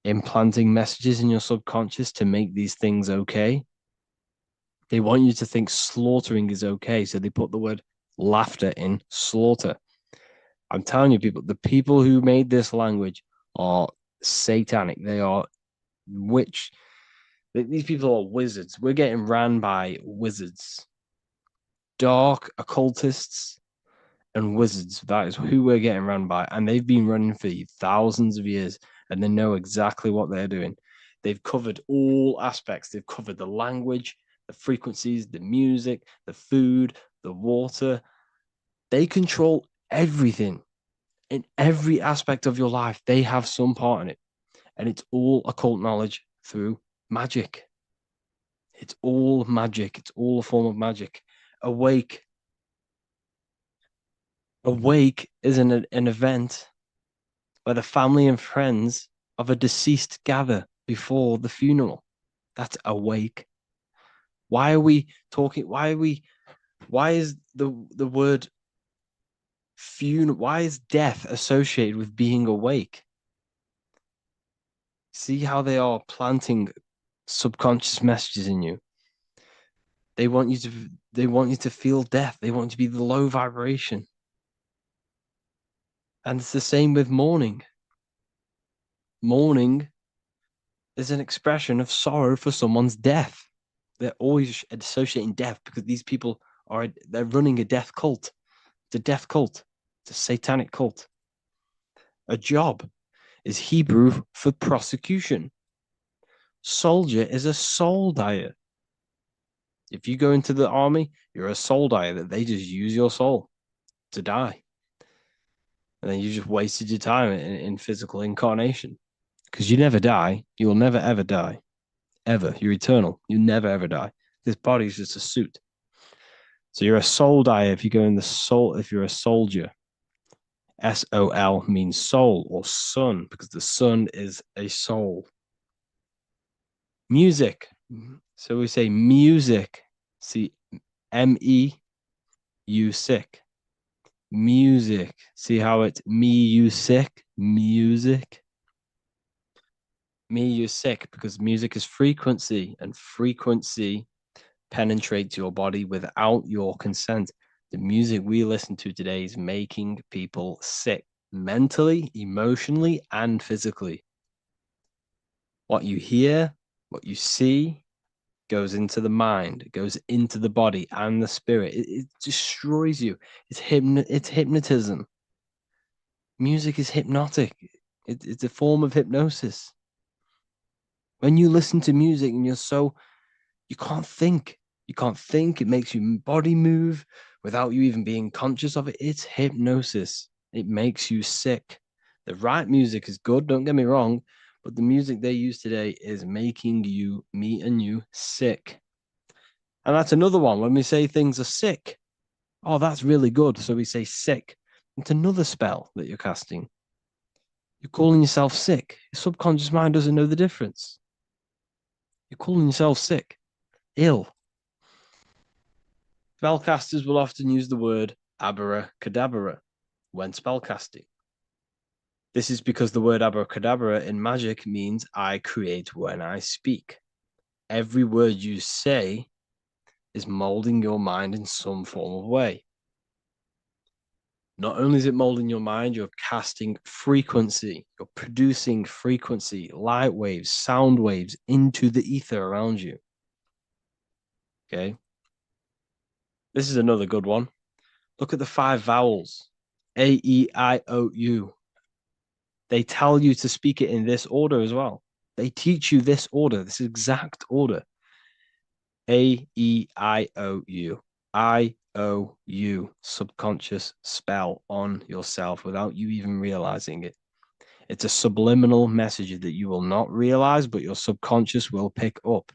implanting messages in your subconscious to make these things okay? They want you to think slaughtering is okay, so they put the word laughter in slaughter. I'm telling you, people, the people who made this language are satanic. They are witch. These people are wizards. We're getting ran by wizards. Dark occultists and wizards. That is who we're getting run by. And they've been running for thousands of years, and they know exactly what they're doing. They've covered all aspects. They've covered the language, the frequencies, the music, the food, the water. They control everything. In every aspect of your life, they have some part in it. And it's all occult knowledge through magic. It's all magic. It's all a form of magic. Awake. Awake is an event where the family and friends of a deceased gather before the funeral. That's awake. Why are we talking? Why is the word funeral? Why is death associated with being awake? See how they are planting subconscious messages in you. They want you to feel death. They want you to be the low vibration. And it's the same with mourning. Mourning is an expression of sorrow for someone's death. They're always associating death because these people they're running a death cult. It's a death cult. It's a satanic cult. A job is Hebrew for prosecution. Soldier is a soul dyer. If you go into the army, you're a soul dyer that they just use your soul to die. And then you just wasted your time in physical incarnation. Because you never die. You will never, ever die. Ever. You're eternal. You never, ever die. This body is just a suit. So you're a soul dyer if you go in the soul, if you're a soldier. SOL means soul or sun, because the sun is a soul. Music. So we say music. See, MEU sick. Music. See how it's me, you sick? Music. Me, you sick, because music is frequency, and frequency penetrates your body without your consent. The music we listen to today is making people sick, mentally, emotionally, and physically. What you hear, what you see, goes into the mind, it goes into the body and the spirit. It destroys you. It's hypnotism. Music is hypnotic. It's a form of hypnosis. When you listen to music and you can't think. You can't think. It makes your body move without you even being conscious of it. It's hypnosis. It makes you sick. The right music is good, don't get me wrong, but the music they use today is making you, me and you, sick. And that's another one. When we say things are sick, oh, that's really good. So we say sick. It's another spell that you're casting. You're calling yourself sick. Your subconscious mind doesn't know the difference. You're calling yourself sick, ill. Spellcasters will often use the word abracadabra when spellcasting. This is because the word abracadabra in magic means I create when I speak. Every word you say is molding your mind in some form of way. Not only is it molding your mind, you're casting frequency, you're producing frequency, light waves, sound waves into the ether around you. Okay. This is another good one. Look at the 5 vowels. A, E, I, O, U. They tell you to speak it in this order as well. They teach you this order, this exact order. A, E, I, O, U. I, O, U. Subconscious spell on yourself without you even realizing it. It's a subliminal message that you will not realize, but your subconscious will pick up.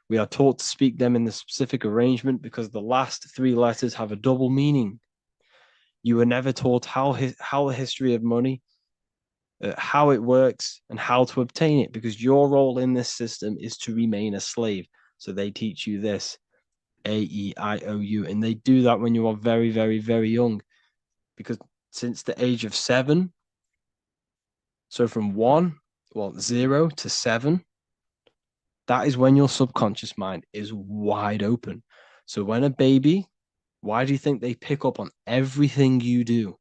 We are taught to speak them in the specific arrangement because the last 3 letters have a double meaning. You were never taught how the history of money, how it works, and how to obtain it, because your role in this system is to remain a slave. So they teach you this, A-E-I-O-U, and they do that when you are very, very, very young, because since the age of 7, so from 0 to 7, that is when your subconscious mind is wide open. So when a baby, why do you think they pick up on everything you do?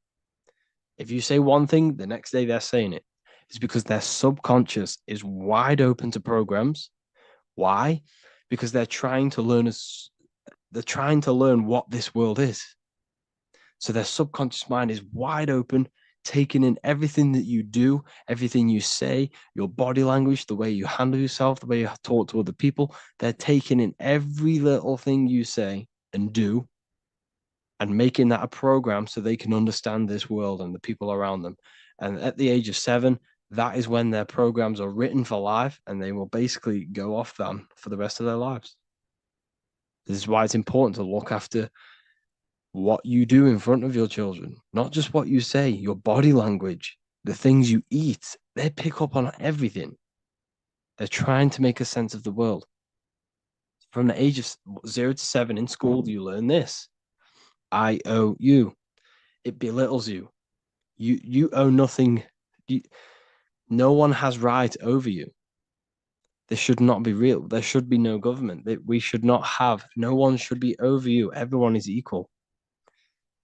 If you say one thing, the next day they're saying it. It's because their subconscious is wide open to programs. Why? Because they're trying to learn what this world is. So their subconscious mind is wide open, taking in everything that you do, everything you say, your body language, the way you handle yourself, the way you talk to other people. They're taking in every little thing you say and do and making that a program so they can understand this world and the people around them. And at the age of 7, that is when their programs are written for life, and they will basically go off them for the rest of their lives. This is why it's important to look after what you do in front of your children, not just what you say, your body language, the things you eat. They pick up on everything. They're trying to make a sense of the world. From the age of 0 to 7 in school, you learn this. I owe you. It belittles you. You owe nothing. No one has right over you. This should not be real. There should be no government. We should not have. No one should be over you. Everyone is equal.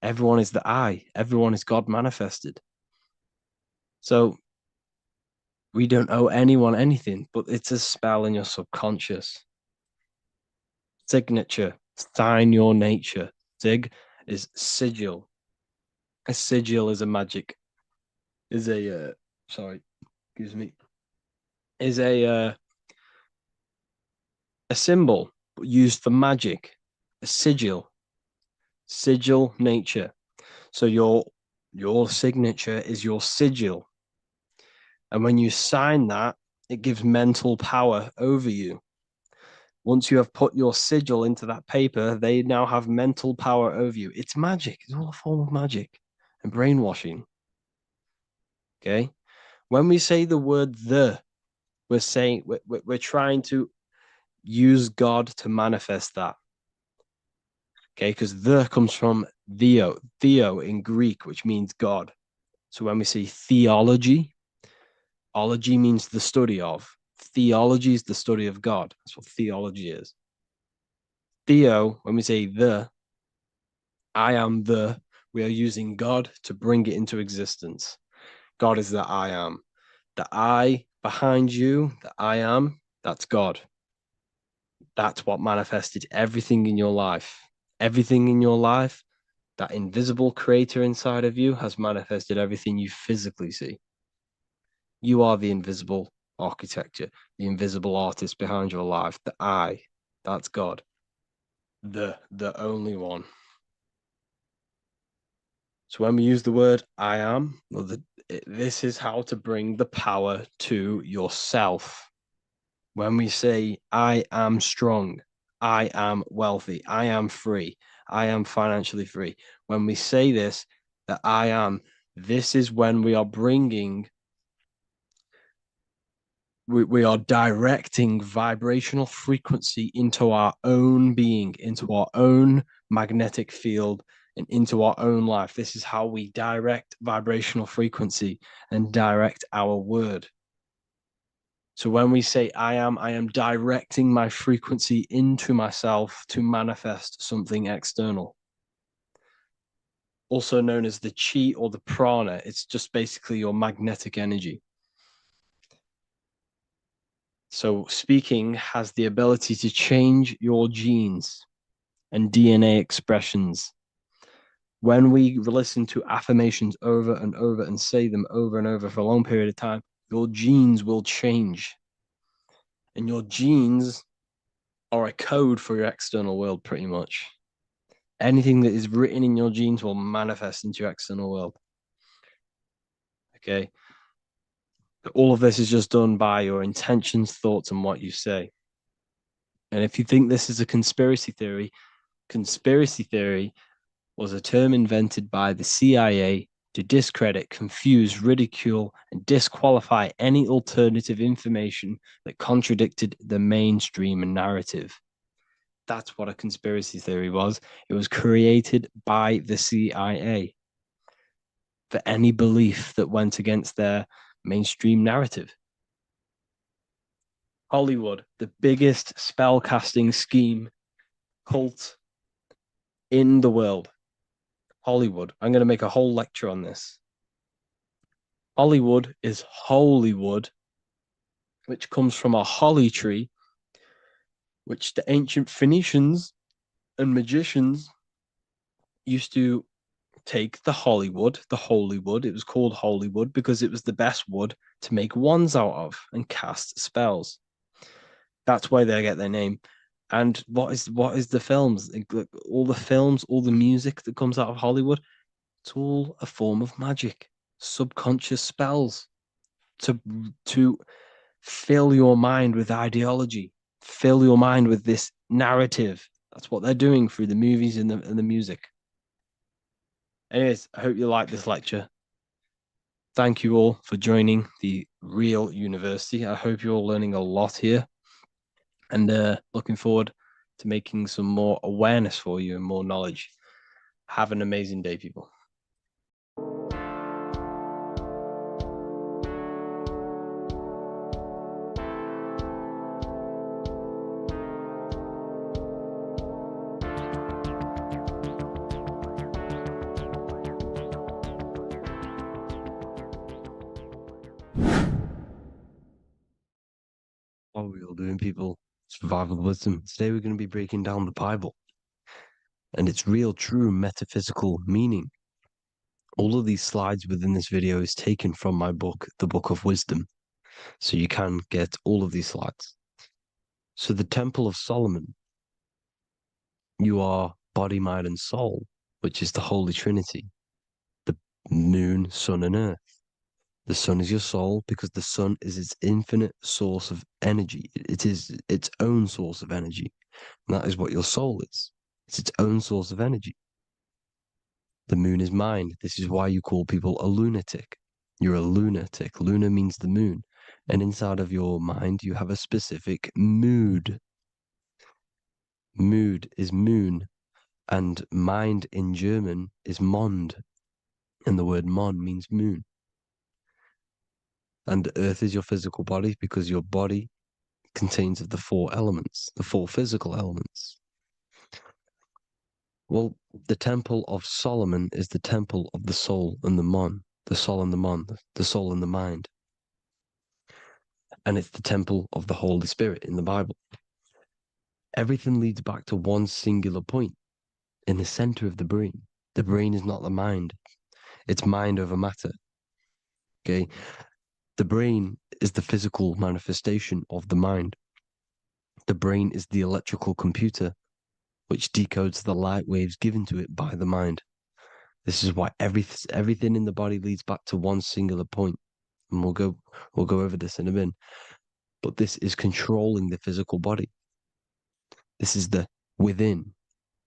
Everyone is the I. Everyone is God manifested. So we don't owe anyone anything, but it's a spell in your subconscious. Signature. Sign your nature. Sig is sigil. A sigil is a magic. Is a is a symbol used for magic, a sigil, sigil nature. So your signature is your sigil. And when you sign that, it gives mental power over you. Once you have put your sigil into that paper, they now have mental power over you. It's magic. It's all a form of magic and brainwashing. Okay. When we say the word we're saying we're trying to use God to manifest that. Okay, because the comes from theo in Greek, which means God. So when we say theology, ology means the study of. Theology is the study of God. That's what theology is. Theo, when we say I am we are using God to bring it into existence. God is the I am. The I behind you, the I am, that's God. That's what manifested everything in your life. Everything in your life, that invisible creator inside of you has manifested everything you physically see. You are the invisible architecture, the invisible artist behind your life. The I, that's God. The only one. So when we use the word I am, this is how to bring the power to yourself. When we say I am strong, I am wealthy, I am free, I am financially free. When we say this, that I am, this is when we are bringing, we are directing vibrational frequency into our own being, into our own magnetic field, and into our own life. This is how we direct vibrational frequency and direct our word. So when we say I am directing my frequency into myself to manifest something external. Also known as the chi or the prana. It's just basically your magnetic energy. So speaking has the ability to change your genes and DNA expressions. When we listen to affirmations over and over and say them over and over for a long period of time, your genes will change. And your genes are a code for your external world, pretty much. Anything that is written in your genes will manifest into your external world. Okay. All of this is just done by your intentions, thoughts, and what you say. And if you think this is a conspiracy theory was a term invented by the CIA to discredit, confuse, ridicule, and disqualify any alternative information that contradicted the mainstream narrative. That's what a conspiracy theory was. It was created by the CIA for any belief that went against their mainstream narrative. Hollywood, the biggest spell casting scheme cult in the world. Hollywood. I'm going to make a whole lecture on this. Hollywood is Holywood, which comes from a holly tree, which the ancient Phoenicians and magicians used to take the Hollywood, the holy wood. It was called Holywood because it was the best wood to make wands out of and cast spells. That's why they get their name. And what is the films? All the films, all the music that comes out of Hollywood, it's all a form of magic, subconscious spells to fill your mind with ideology, fill your mind with this narrative. That's what they're doing through the movies and the music. Anyways, I hope you like this lecture. Thank you all for joining the Real University. I hope you're all learning a lot here and looking forward to making some more awareness for you and more knowledge. Have an amazing day, people. What are we all doing, people? Survival wisdom. Today we're going to be breaking down the Bible and its real, true metaphysical meaning. All of these slides within this video is taken from my book, The Book of Wisdom. So you can get all of these slides. So the Temple of Solomon You are body, mind, and soul, which is the Holy Trinity, the moon, sun, and earth. The sun is your soul because the sun is its infinite source of energy. It is its own source of energy. And that is what your soul is. It's its own source of energy. The moon is mind. This is why you call people a lunatic. You're a lunatic. Luna means the moon. And inside of your mind, you have a specific mood. Mood is moon. And mind in German is Mond. And the word Mond means moon. And earth is your physical body because your body contains of the four elements, the four physical elements. Well, the temple of Solomon is the temple of the soul and the mon, the soul and the mon, the soul and the mind. And it's the temple of the Holy Spirit in the Bible. Everything leads back to one singular point in the center of the brain. The brain is not the mind. It's mind over matter. Okay? The brain is the physical manifestation of the mind. The brain is the electrical computer which decodes the light waves given to it by the mind. This is why everything in the body leads back to one singular point. And we'll go over this in a minute. But this is controlling the physical body. This is the within.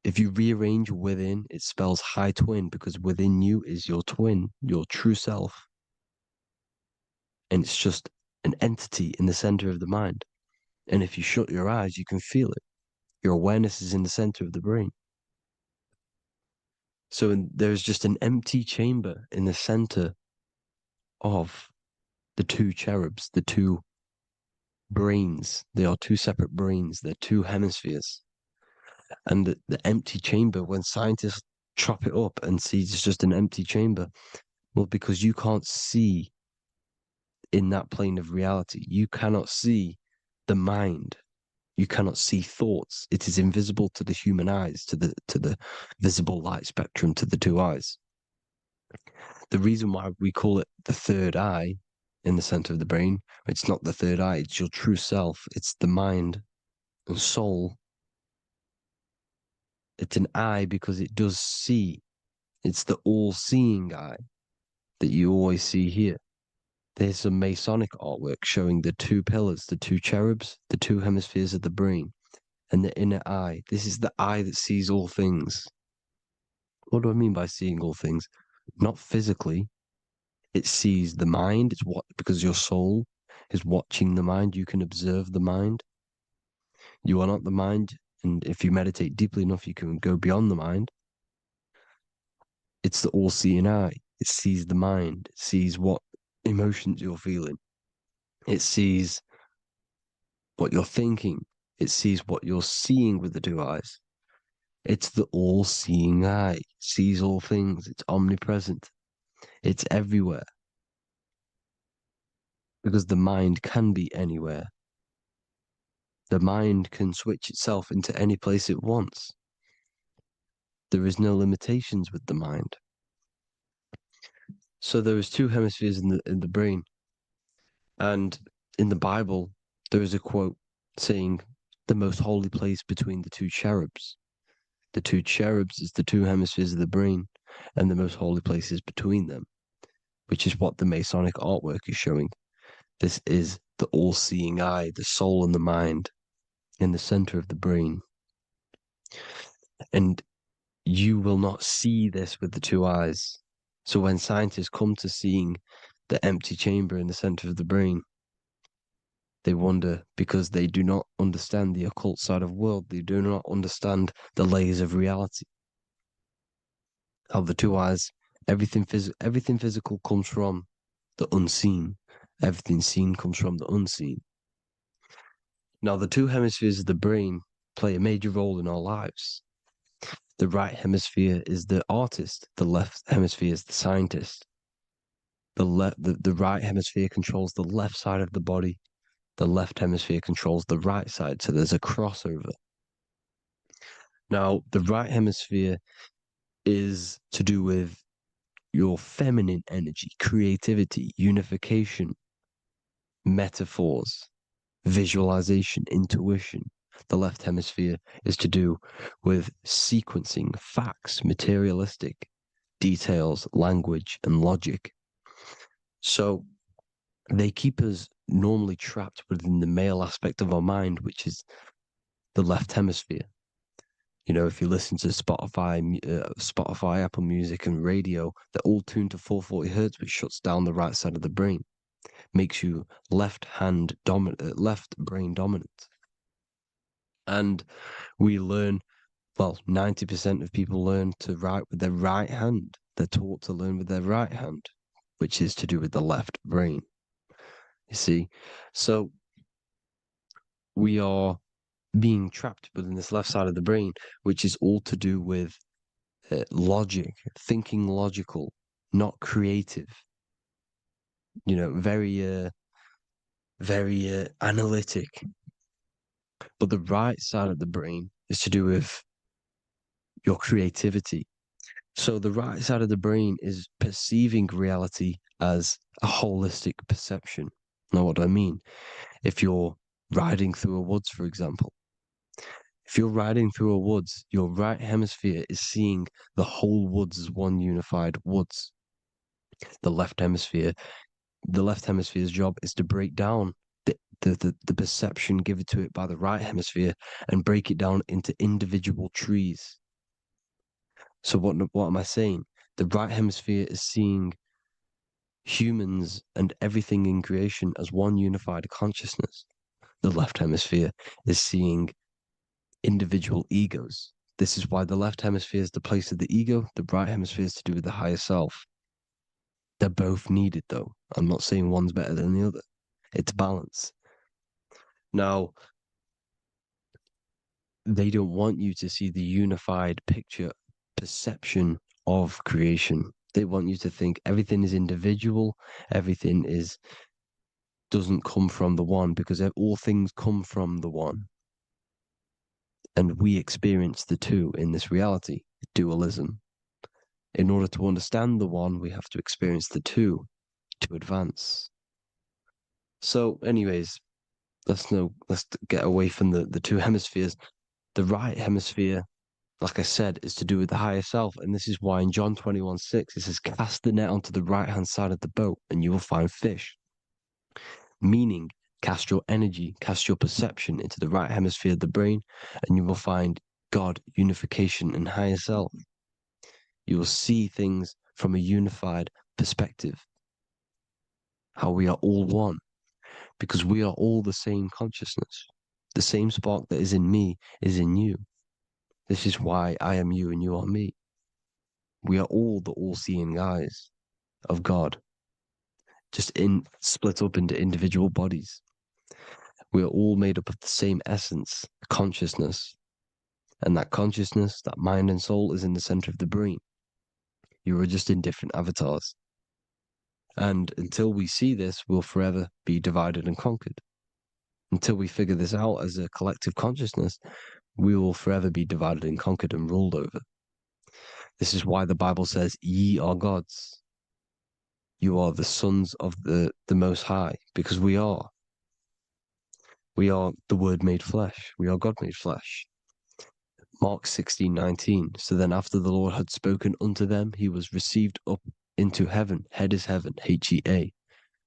If you rearrange within, it spells high twin because within you is your twin, your true self. And it's just an entity in the center of the mind. And if you shut your eyes, you can feel it. Your awareness is in the center of the brain. So there's just an empty chamber in the center of the two cherubs, the two brains. They are two separate brains. They're two hemispheres. And the empty chamber, when scientists chop it up and see it's just an empty chamber, well, because you can't see in that plane of reality. You cannot see the mind. You cannot see thoughts. It is invisible to the human eyes, to the visible light spectrum, to the two eyes. The reason why we call it the third eye in the center of the brain, it's not the third eye, it's your true self. It's the mind and soul. It's an eye because it does see. It's the all-seeing eye that you always see here. There's some Masonic artwork showing the two pillars, the two cherubs, the two hemispheres of the brain, and the inner eye. This is the eye that sees all things. What do I mean by seeing all things? Not physically. It sees the mind. It's what, because your soul is watching the mind. You can observe the mind. You are not the mind. And if you meditate deeply enough, you can go beyond the mind. It's the all-seeing eye. It sees the mind. It sees what emotions you're feeling. It sees what you're thinking. It sees what you're seeing with the two eyes. It's the all-seeing eye. It sees all things. It's omnipresent. It's everywhere. Because the mind can be anywhere. The mind can switch itself into any place it wants. There is no limitations with the mind. So there is two hemispheres in the brain. And in the Bible, there is a quote saying the most holy place between the two cherubs. The two cherubs is the two hemispheres of the brain, and the most holy place is between them, which is what the Masonic artwork is showing. This is the all-seeing eye, the soul and the mind in the center of the brain. And you will not see this with the two eyes. So when scientists come to seeing the empty chamber in the center of the brain, they wonder because they do not understand the occult side of the world. They do not understand the layers of reality. How the two eyes, everything physical comes from the unseen. Everything seen comes from the unseen. Now, the two hemispheres of the brain play a major role in our lives. The right hemisphere is the artist. The left hemisphere is the scientist. The right hemisphere controls the left side of the body. The left hemisphere controls the right side. So there's a crossover. Now, the right hemisphere is to do with your feminine energy, creativity, unification, metaphors, visualization, intuition. The left hemisphere is to do with sequencing, facts, materialistic details, language, and logic. So they keep us normally trapped within the male aspect of our mind, which is the left hemisphere. You know, if you listen to Spotify, Apple Music, and radio, they're all tuned to 440 hertz, which shuts down the right side of the brain, makes you left brain dominant. And we learn, well, 90% of people learn to write with their right hand. They're taught to learn with their right hand, which is to do with the left brain. You see, so we are being trapped within this left side of the brain, which is all to do with logic, thinking logical, not creative. You know, very analytic. But the right side of the brain is to do with your creativity. So the right side of the brain is perceiving reality as a holistic perception. Now, what do I mean? If you're riding through a woods, for example, if you're riding through a woods, your right hemisphere is seeing the whole woods as one unified woods. The left hemisphere's job is to break down the perception given to it by the right hemisphere and break it down into individual trees. So what am I saying? The right hemisphere is seeing humans and everything in creation as one unified consciousness. The left hemisphere is seeing individual egos. This is why the left hemisphere is the place of the ego, the right hemisphere is to do with the higher self. They're both needed, though. I'm not saying one's better than the other. It's balance. Now, they don't want you to see the unified picture, perception of creation. They want you to think everything is individual, everything doesn't come from the one, because all things come from the one. And we experience the two in this reality, dualism. In order to understand the one, we have to experience the two to advance. So anyways, let's get away from the two hemispheres. The right hemisphere, like I said, is to do with the higher self. And this is why in John 21:6, it says, cast the net onto the right-hand side of the boat and you will find fish. Meaning, cast your energy, cast your perception into the right hemisphere of the brain, and you will find God, unification, and higher self. You will see things from a unified perspective. How we are all one. Because we are all the same consciousness. The same spark that is in me is in you. This is why I am you and you are me. We are all the all-seeing eyes of God. Just split up into individual bodies. We are all made up of the same essence, consciousness. And that consciousness, that mind and soul, is in the center of the brain. You are just in different avatars. And until we see this, we'll forever be divided and conquered. Until we figure this out as a collective consciousness, we will forever be divided and conquered and ruled over. This is why the Bible says, ye are gods. You are the sons of the Most High, because we are. We are the Word made flesh. We are God made flesh. Mark 16:19. So then after the Lord had spoken unto them, he was received up into heaven. Head is heaven, H-E-A,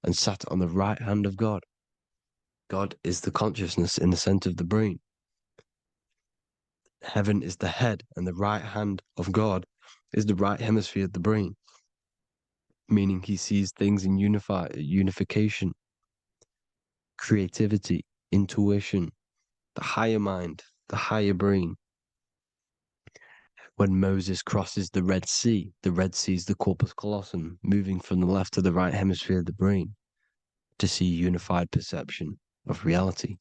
and sat on the right hand of God. God is the consciousness in the center of the brain. Heaven is the head, and the right hand of God is the right hemisphere of the brain, meaning he sees things in unification, creativity, intuition, the higher mind, the higher brain. When Moses crosses the Red Sea is the corpus callosum, moving from the left to the right hemisphere of the brain to see unified perception of reality.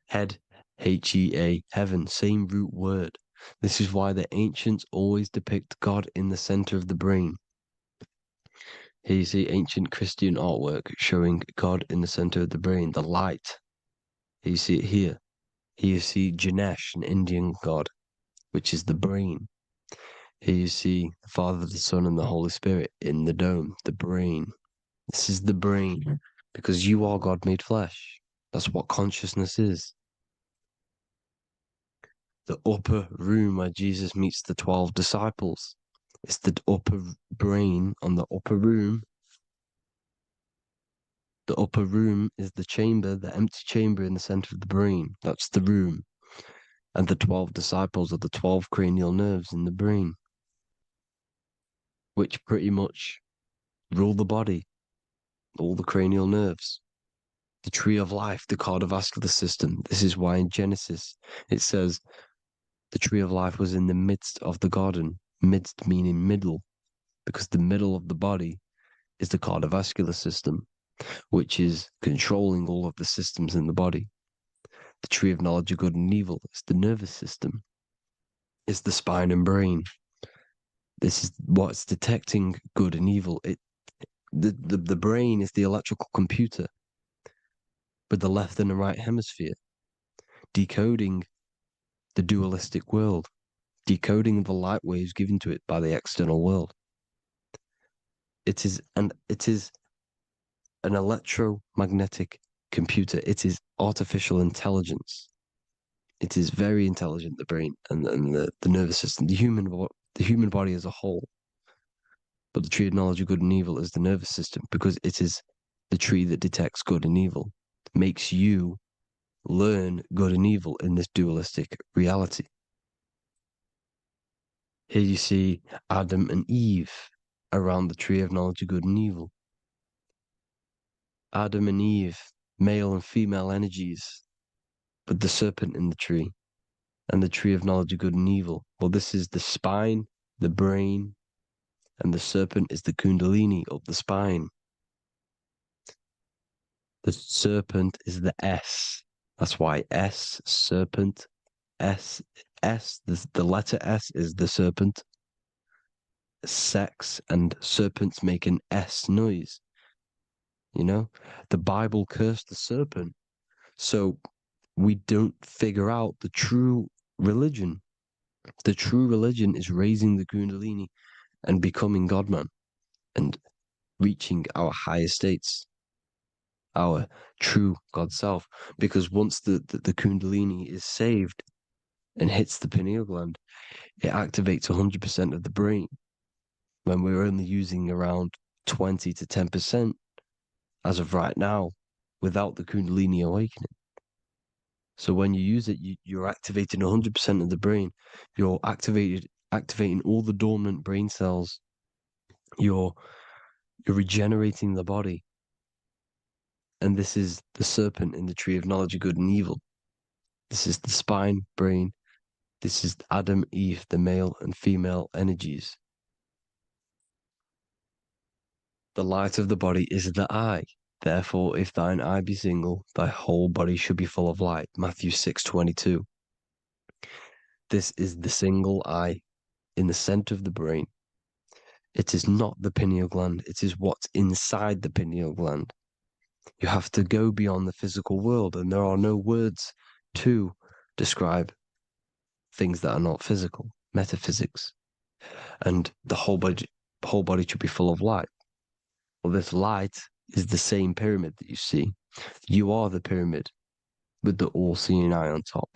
Head, H-E-A, heaven, same root word. This is why the ancients always depict God in the center of the brain. Here you see ancient Christian artwork showing God in the center of the brain, the light. Here you see it here. Here you see Ganesh, an Indian god, which is the brain. Here you see the Father, the Son, and the Holy Spirit in the dome, the brain. This is the brain, because you are God made flesh. That's what consciousness is. the upper room where Jesus meets the 12 disciples. It's the upper brain on the upper room. The upper room is the chamber, the empty chamber in the center of the brain. That's the room. And the 12 disciples are the 12 cranial nerves in the brain, which pretty much rule the body, all the cranial nerves. The tree of life, the cardiovascular system. This is why in Genesis it says the tree of life was in the midst of the garden. Midst meaning middle, because the middle of the body is the cardiovascular system, which is controlling all of the systems in the body. The tree of knowledge of good and evil is the nervous system. It's the spine and brain. This is what's detecting good and evil. The brain is the electrical computer with the left and the right hemisphere, decoding the dualistic world, decoding the light waves given to it by the external world. It is an electromagnetic computer. It is artificial intelligence. It is very intelligent, the brain and the nervous system, the human body as a whole. But the tree of knowledge of good and evil is the nervous system, because it is the tree that detects good and evil, makes you learn good and evil in this dualistic reality. Here you see Adam and Eve around the tree of knowledge of good and evil. Adam and Eve, male and female energies, with the serpent in the tree, and the tree of knowledge of good and evil. Well, this is the spine, the brain, and the serpent is the kundalini of the spine. The serpent is the S. That's why S, serpent, S, the letter S is the serpent. Sex and serpents make an S noise. You know, the Bible cursed the serpent. So we don't figure out the true religion. The true religion is raising the kundalini and becoming God-man and reaching our higher states, our true God self. Because once the kundalini is saved and hits the pineal gland, it activates 100% of the brain, when we're only using around 20 to 10% as of right now without the kundalini awakening. So when you use it, you're activating 100% of the brain. You're activating all the dormant brain cells. You're regenerating the body. And this is the serpent in the tree of knowledge of good and evil. This is the spine, brain. This is Adam, Eve, the male and female energies. The light of the body is the eye. Therefore, if thine eye be single, thy whole body should be full of light. Matthew 6:22. This is the single eye in the center of the brain. It is not the pineal gland. It is what's inside the pineal gland. You have to go beyond the physical world, and there are no words to describe things that are not physical, metaphysics. And the whole body should be full of light. Well, this light is the same pyramid that you see. You are the pyramid with the all-seeing eye on top.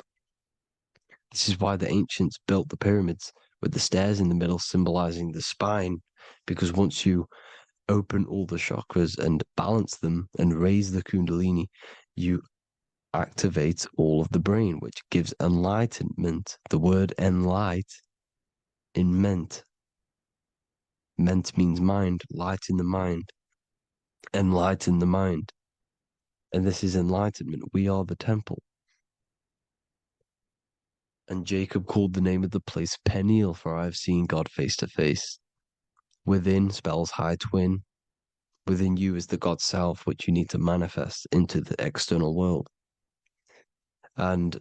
This is why the ancients built the pyramids with the stairs in the middle symbolizing the spine, because once you open all the chakras and balance them and raise the kundalini, you activate all of the brain, which gives enlightenment. The word enlight in ment. Ment means mind, light in the mind. Enlighten the mind. And this is enlightenment. We are the temple. And Jacob called the name of the place Peniel, for I have seen God face to face. Within spells high twin. Within you is the God self, which you need to manifest into the external world. And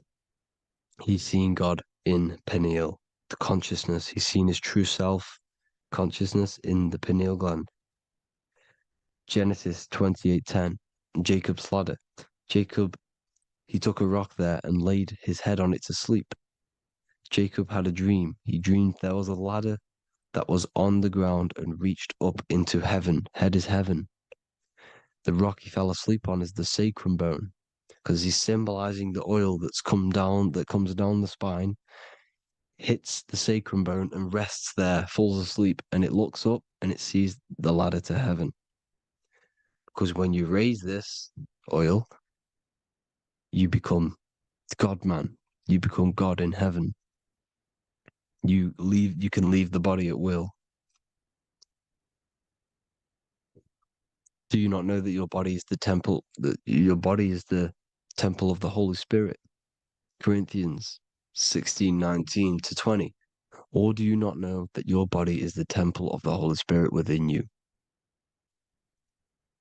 he's seen God in Peniel, the consciousness. He's seen his true self, consciousness in the pineal gland. Genesis 28:10, Jacob's ladder. Jacob, he took a rock there and laid his head on it to sleep. Jacob had a dream. He dreamed there was a ladder that was on the ground and reached up into heaven. Head is heaven. The rock he fell asleep on is the sacrum bone. because he's symbolizing the oil that comes down the spine, hits the sacrum bone and rests there, falls asleep, and it looks up and it sees the ladder to heaven. Because when you raise this oil, you become God man. You become God in heaven. You can leave the body at will. Do you not know that your body is the temple, that your body is the temple of the Holy Spirit? Corinthians 16:19-20. Or do you not know that your body is the temple of the Holy Spirit within you?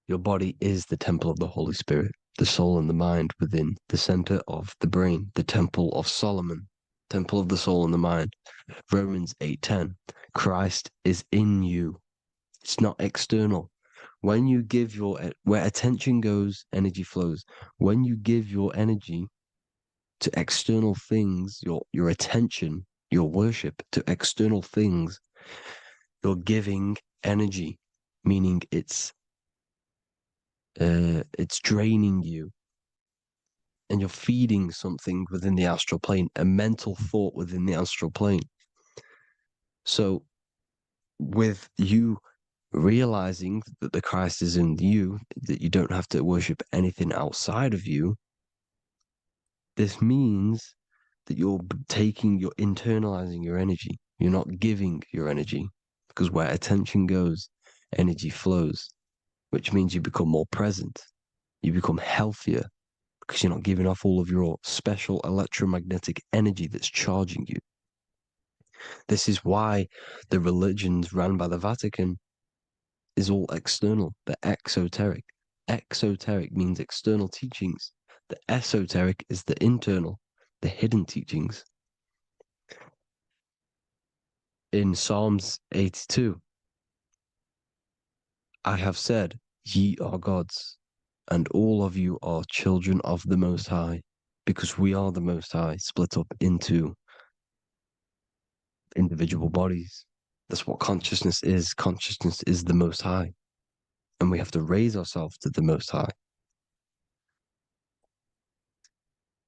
Your body is the temple of the Holy Spirit, the soul and the mind within, the center of the brain, the temple of Solomon, temple of the soul and the mind. Romans 8:10. Christ is in you. It's not external. When you give where attention goes, energy flows. When you give your energy to external things, your attention, your worship to external things, you're giving energy, meaning it's draining you, and you're feeding something within the astral plane, a mental thought within the astral plane. So with you realizing that the Christ is in you, that you don't have to worship anything outside of you, this means that you're internalizing your energy. You're not giving your energy, because where attention goes, energy flows, which means you become more present. You become healthier because you're not giving off all of your special electromagnetic energy that's charging you. This is why the religions run by the Vatican is all external. They're exoteric. Exoteric means external teachings. The esoteric is the internal, the hidden teachings. In Psalms 82, I have said, ye are gods, and all of you are children of the Most High, because we are the Most High, split up into individual bodies. That's what consciousness is. Consciousness is the Most High, and we have to raise ourselves to the Most High.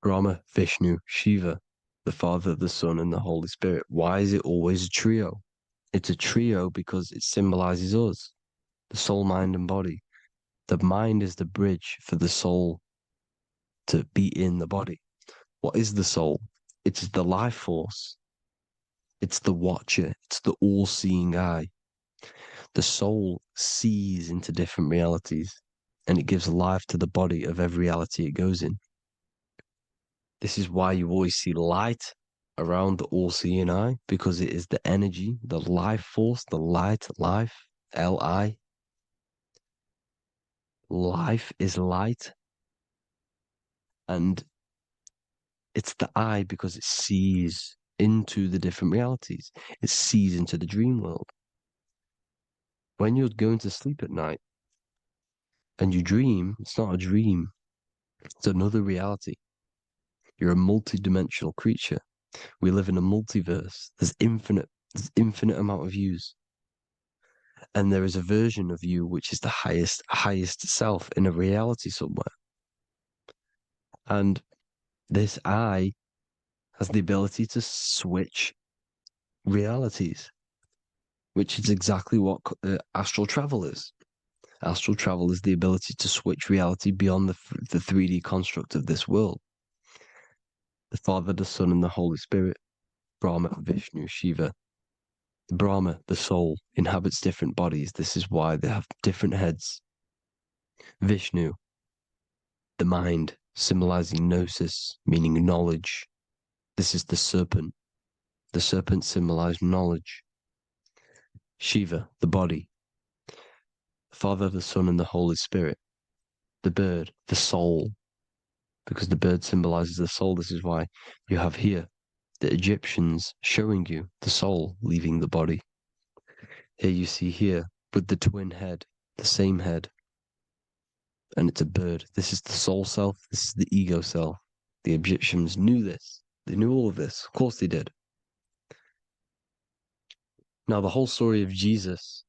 Brahma, Vishnu, Shiva, the Father, the Son, and the Holy Spirit. Why is it always a trio? It's a trio because it symbolizes us, the soul, mind, and body. The mind is the bridge for the soul to be in the body. What is the soul? It's the life force. It's the watcher. It's the all-seeing eye. The soul sees into different realities, and it gives life to the body of every reality it goes in. This is why you always see light around the all-seeing eye, because it is the energy, the life force, the light, life, L-I. Life is light. And it's the eye because it sees into the different realities. It sees into the dream world. When you're going to sleep at night and you dream, it's not a dream. It's another reality. You're a multi-dimensional creature. We live in a multiverse. There's infinite amount of yous. And there is a version of you which is the highest self in a reality somewhere. And this I has the ability to switch realities, which is exactly what astral travel is. Astral travel is the ability to switch reality beyond the 3D construct of this world. The Father, the Son, and the Holy Spirit, Brahma, Vishnu, Shiva. Brahma, the soul, inhabits different bodies. This is why they have different heads. Vishnu, the mind, symbolizing gnosis, meaning knowledge. This is the serpent. The serpent symbolized knowledge. Shiva, the body. Father, the Son, and the Holy Spirit. The bird, the soul, because the bird symbolizes the soul. This is why you have here the Egyptians showing you the soul leaving the body. Here you see here with the twin head, the same head, and it's a bird. This is the soul self. This is the ego self. The Egyptians knew this. They knew all of this. Of course they did. Now the whole story of Jesus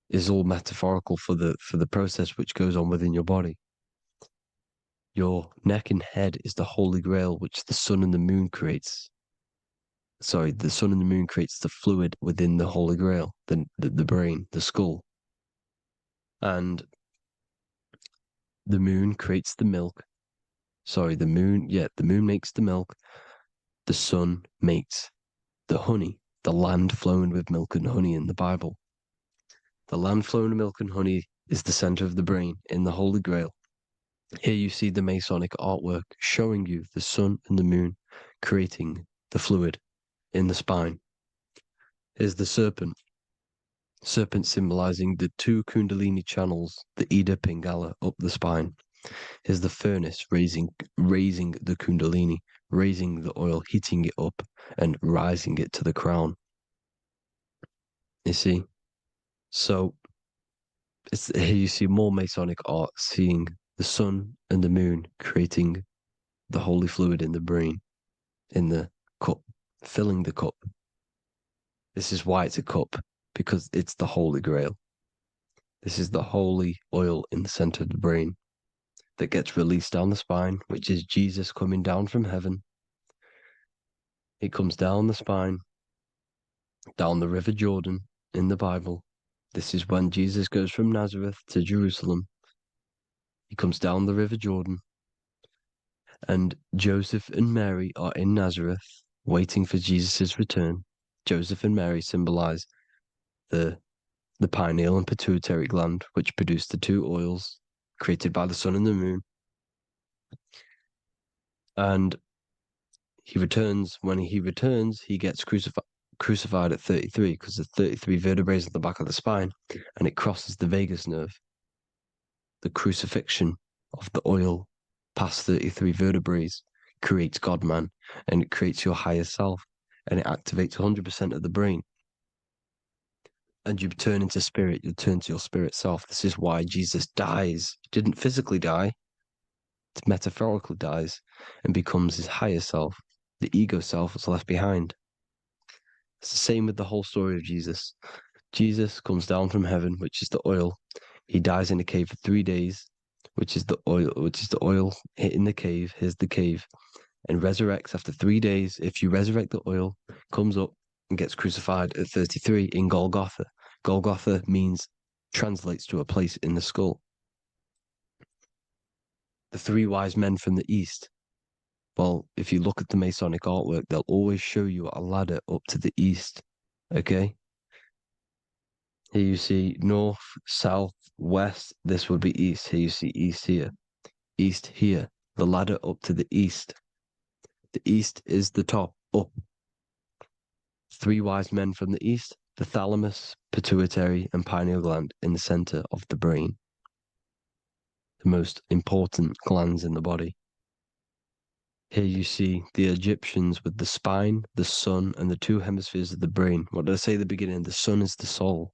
is all metaphorical for the process which goes on within your body. Your neck and head is the Holy Grail, which the sun and the moon creates. Sorry, the sun and the moon creates the fluid within the Holy Grail, the brain, the skull. And the moon creates the milk. Sorry, the moon makes the milk. The sun makes the honey, the land flowing with milk and honey in the Bible. The land flowing with milk and honey is the center of the brain in the Holy Grail. Here you see the Masonic artwork showing you the sun and the moon creating the fluid in the spine. Here's the serpent. Serpent symbolizing the two Kundalini channels, the Ida Pingala up the spine. Here's the furnace raising the Kundalini, raising the oil, heating it up and rising it to the crown. You see? So here you see more Masonic art, seeing the sun and the moon creating the holy fluid in the brain, in the cup, filling the cup. This is why it's a cup, because it's the Holy Grail. This is the holy oil in the center of the brain that gets released down the spine, which is Jesus coming down from heaven. It comes down the spine, down the River Jordan in the Bible. This is when Jesus goes from Nazareth to Jerusalem. He comes down the River Jordan, and Joseph and Mary are in Nazareth waiting for Jesus' return. Joseph and Mary symbolize the pineal and pituitary gland, which produce the two oils created by the sun and the moon. And he returns. When he returns, he gets crucified at 33, because there's 33 vertebrae at the back of the spine, and it crosses the vagus nerve. The crucifixion of the oil past 33 vertebrae creates God-man, and it creates your higher self, and it activates 100% of the brain. And you turn into spirit, you turn to your spirit self. This is why Jesus dies. He didn't physically die, it metaphorically dies and becomes his higher self. The ego self was left behind. It's the same with the whole story of Jesus. Jesus comes down from heaven, which is the oil. He dies in a cave for 3 days, which is the oil hitting the cave. Here's the cave. And resurrects after 3 days. If you resurrect the oil, comes up and gets crucified at 33 in Golgotha. Golgotha translates to a place in the skull. The three wise men from the east. Well, if you look at the Masonic artwork, they'll always show you a ladder up to the east. Okay? Here you see north, south, west. This would be east. Here you see east here. East here. The ladder up to the east. The east is the top, up. Three wise men from the east. The thalamus, pituitary, and pineal gland in the center of the brain. The most important glands in the body. Here you see the Egyptians with the spine, the sun, and the two hemispheres of the brain. What did I say at the beginning? The sun is the soul.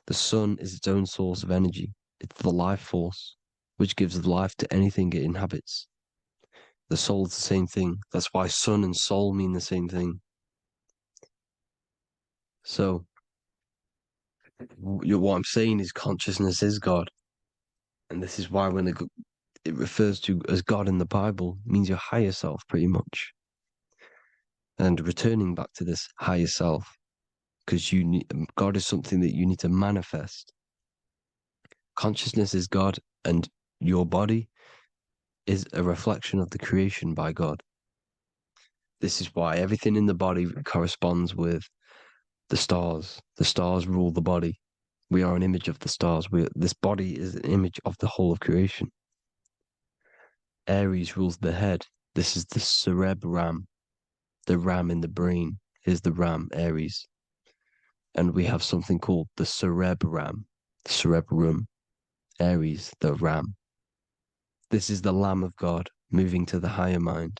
The sun is its own source of energy. It's the life force, which gives life to anything it inhabits. The soul is the same thing. That's why sun and soul mean the same thing. So, what I'm saying is consciousness is God. And this is why when it refers to as God in the Bible, it means your higher self, pretty much. And returning back to this higher self, because God is something that you need to manifest. Consciousness is God, and your body is a reflection of the creation by God. This is why everything in the body corresponds with the stars. The stars rule the body. We are an image of the stars. This body is an image of the whole of creation. Aries rules the head. This is the cerebrum, the ram in the brain. Here's the ram, Aries. And we have something called the cerebrum, Aries, the ram. This is the Lamb of God moving to the higher mind.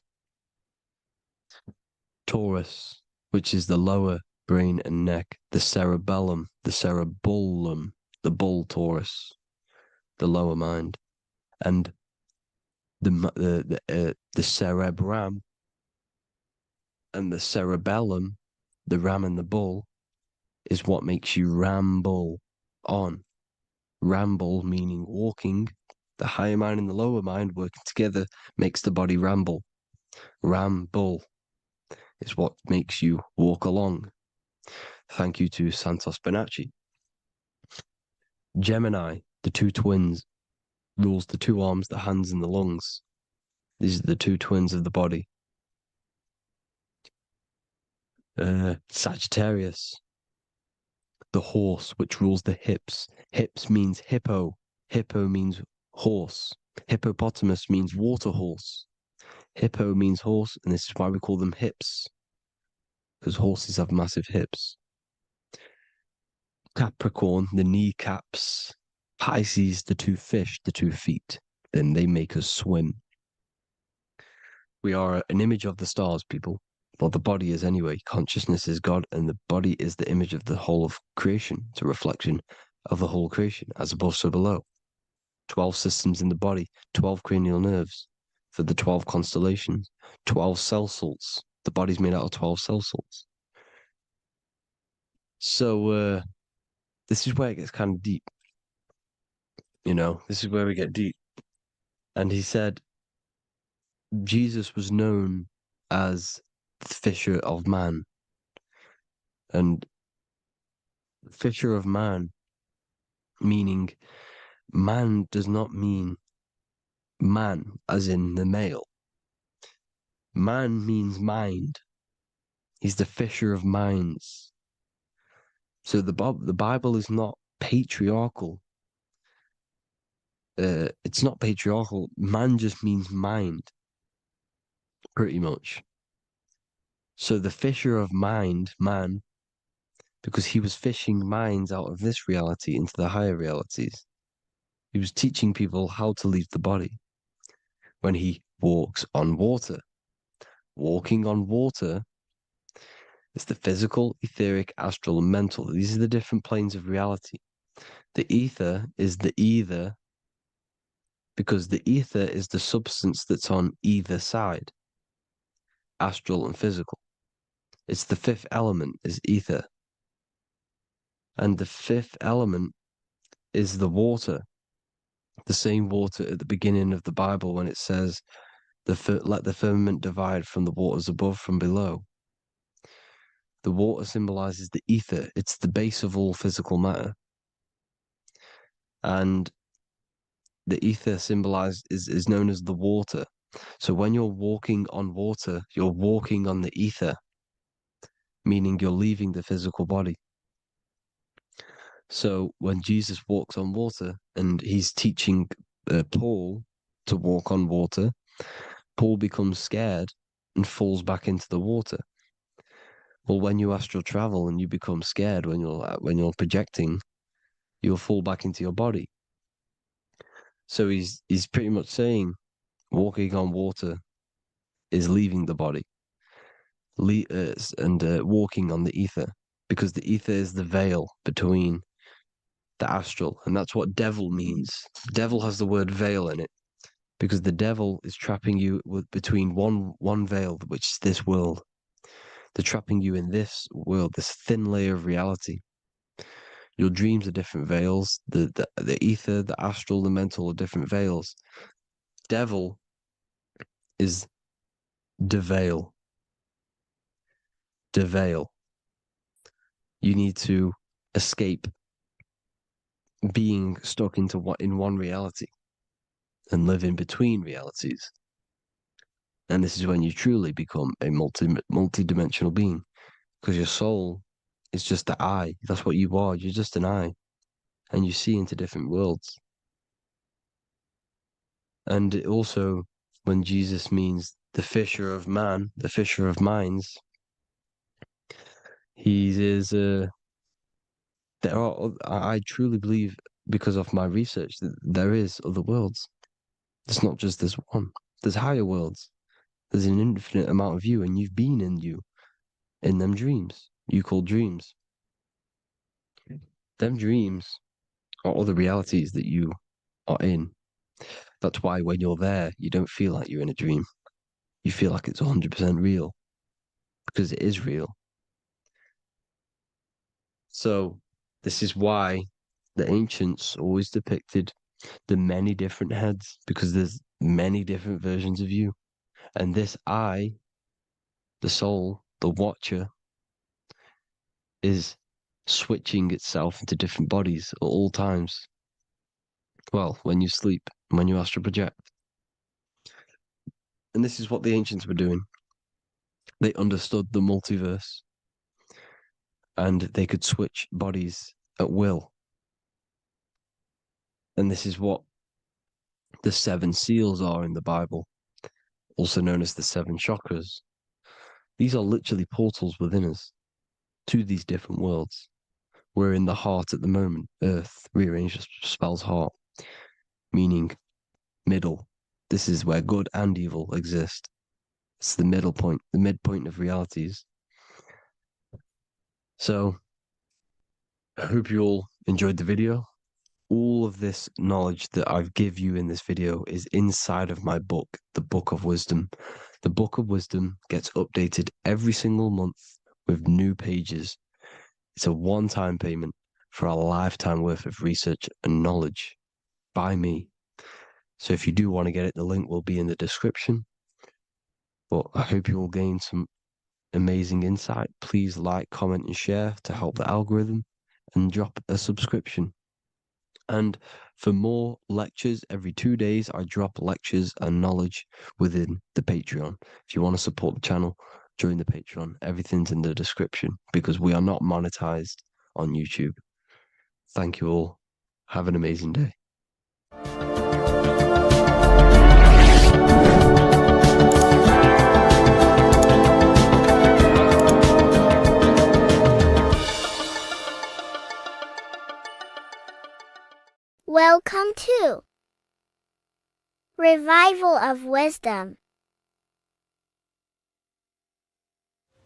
Taurus, which is the lower brain and neck, the cerebellum, the bull Taurus, the lower mind, and the cerebrum and the cerebellum, the ram and the bull, is what makes you ramble on. Ramble meaning walking, The higher mind and the lower mind working together makes the body ramble. Ramble is what makes you walk along. Thank you to Santos Bonacci. Gemini, the two twins, rules the two arms, the hands, and the lungs. These are the two twins of the body. Sagittarius, the horse, which rules the hips. Hips means hippo. Hippo means horse. Hippopotamus means water horse. Hippo means horse, and this is why we call them hips, because horses have massive hips. Capricorn, the kneecaps. Pisces, the two fish, the 2 feet. Then they make us swim. We are an image of the stars, people. Well, the body is anyway. Consciousness is God, and the body is the image of the whole of creation. It's a reflection of the whole creation, as above, so below. 12 systems in the body, 12 cranial nerves for the 12 constellations, 12 cell salts. The body's made out of 12 cell salts. So, this is where it gets kind of deep. You know, this is where we get deep. And he said, Jesus was known as the fisher of man. And fisher of man, meaning man does not mean man as in the male. Man means mind. He's the fisher of minds. So the Bible is not patriarchal. It's not patriarchal. Man just means mind, pretty much. So the fisher of mind, man, because he was fishing minds out of this reality into the higher realities. He was teaching people how to leave the body when he walks on water. Walking on water is the physical, etheric, astral, and mental. These are the different planes of reality. The ether is the either, because the ether is the substance that's on either side, astral and physical. It's the 5th element, is ether. And the 5th element is the water. The same water at the beginning of the Bible when it says, let the firmament divide from the waters above from below. The water symbolizes the ether. It's the base of all physical matter. And the ether symbolized is known as the water. So when you're walking on water, you're walking on the ether, meaning you're leaving the physical body. So when Jesus walks on water and he's teaching Paul to walk on water, Paul becomes scared and falls back into the water. Well, when you astral travel and you become scared when you're projecting, you'll fall back into your body. So he's pretty much saying walking on water is leaving the body, and walking on the ether, because the ether is the veil between the astral, and that's what devil means. Devil has the word veil in it, because the devil is trapping you between one veil, which is this world. They're trapping you in this world, this thin layer of reality. Your dreams are different veils. The ether, the astral, the mental are different veils. Devil is deveil. Deveil. You need to escape being stuck in one reality and live in between realities. And this is when you truly become a multi-dimensional being, because your soul is just the eye. That's what you are. You're just an eye, and you see into different worlds. And it also, when Jesus means the fisher of man, the fisher of minds, I truly believe, because of my research, that there is other worlds. It's not just this one. There's higher worlds. There's an infinite amount of you, and you've been in them dreams you call dreams. Them dreams are other realities that you are in. That's why when you're there, you don't feel like you're in a dream. You feel like it's 100% real, because it is real. So this is why the ancients always depicted the many different heads, because there's many different versions of you. And this I, the soul, the watcher, is switching itself into different bodies at all times. Well, when you sleep, when you astral project. And this is what the ancients were doing. They understood the multiverse, and they could switch bodies at will. And this is what the 7 seals are in the Bible, also known as the 7 chakras. These are literally portals within us to these different worlds. We're in the heart at the moment. Earth, rearranged, spells heart, meaning middle. This is where good and evil exist. It's the middle point, the midpoint of realities. So, I hope you all enjoyed the video. All of this knowledge that I've give you in this video is inside of my book, the Book of Wisdom. The Book of Wisdom gets updated every single month with new pages. It's a one-time payment for a lifetime worth of research and knowledge by me. So if you do want to get it, the link will be in the description. But I hope you will gain some amazing insight. Please like, comment, and share to help the algorithm, and drop a subscription. And for more lectures, every 2 days, I drop lectures and knowledge within the Patreon. If you want to support the channel, join the Patreon. Everything's in the description because we are not monetized on YouTube. Thank you all. Have an amazing day. Welcome to Revival of Wisdom.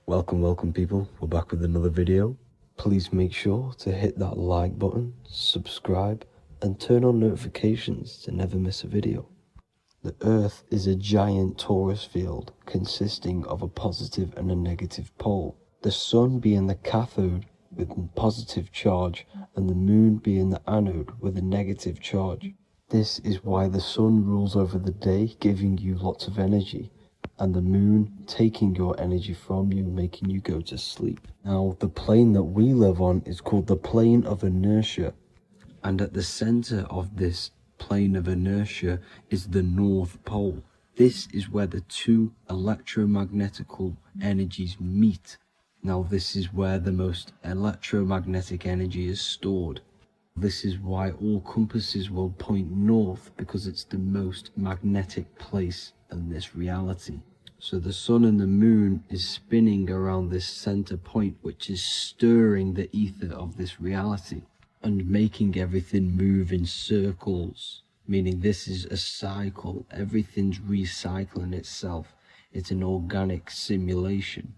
Welcome people, we're back with another video. Please make sure to hit that like button, subscribe, and turn on notifications to never miss a video. The Earth is a giant torus field consisting of a positive and a negative pole. The sun being the cathode with a positive charge and the moon being the anode with a negative charge. This is why the sun rules over the day, giving you lots of energy, and the moon taking your energy from you, making you go to sleep. Now, the plane that we live on is called the plane of inertia, and at the center of this plane of inertia is the North Pole. This is where the two electromagnetical energies meet. Now, this is where the most electromagnetic energy is stored. This is why all compasses will point north, because it's the most magnetic place in this reality. So the sun and the moon is spinning around this center point, which is stirring the ether of this reality and making everything move in circles, meaning this is a cycle. Everything's recycling itself. It's an organic simulation.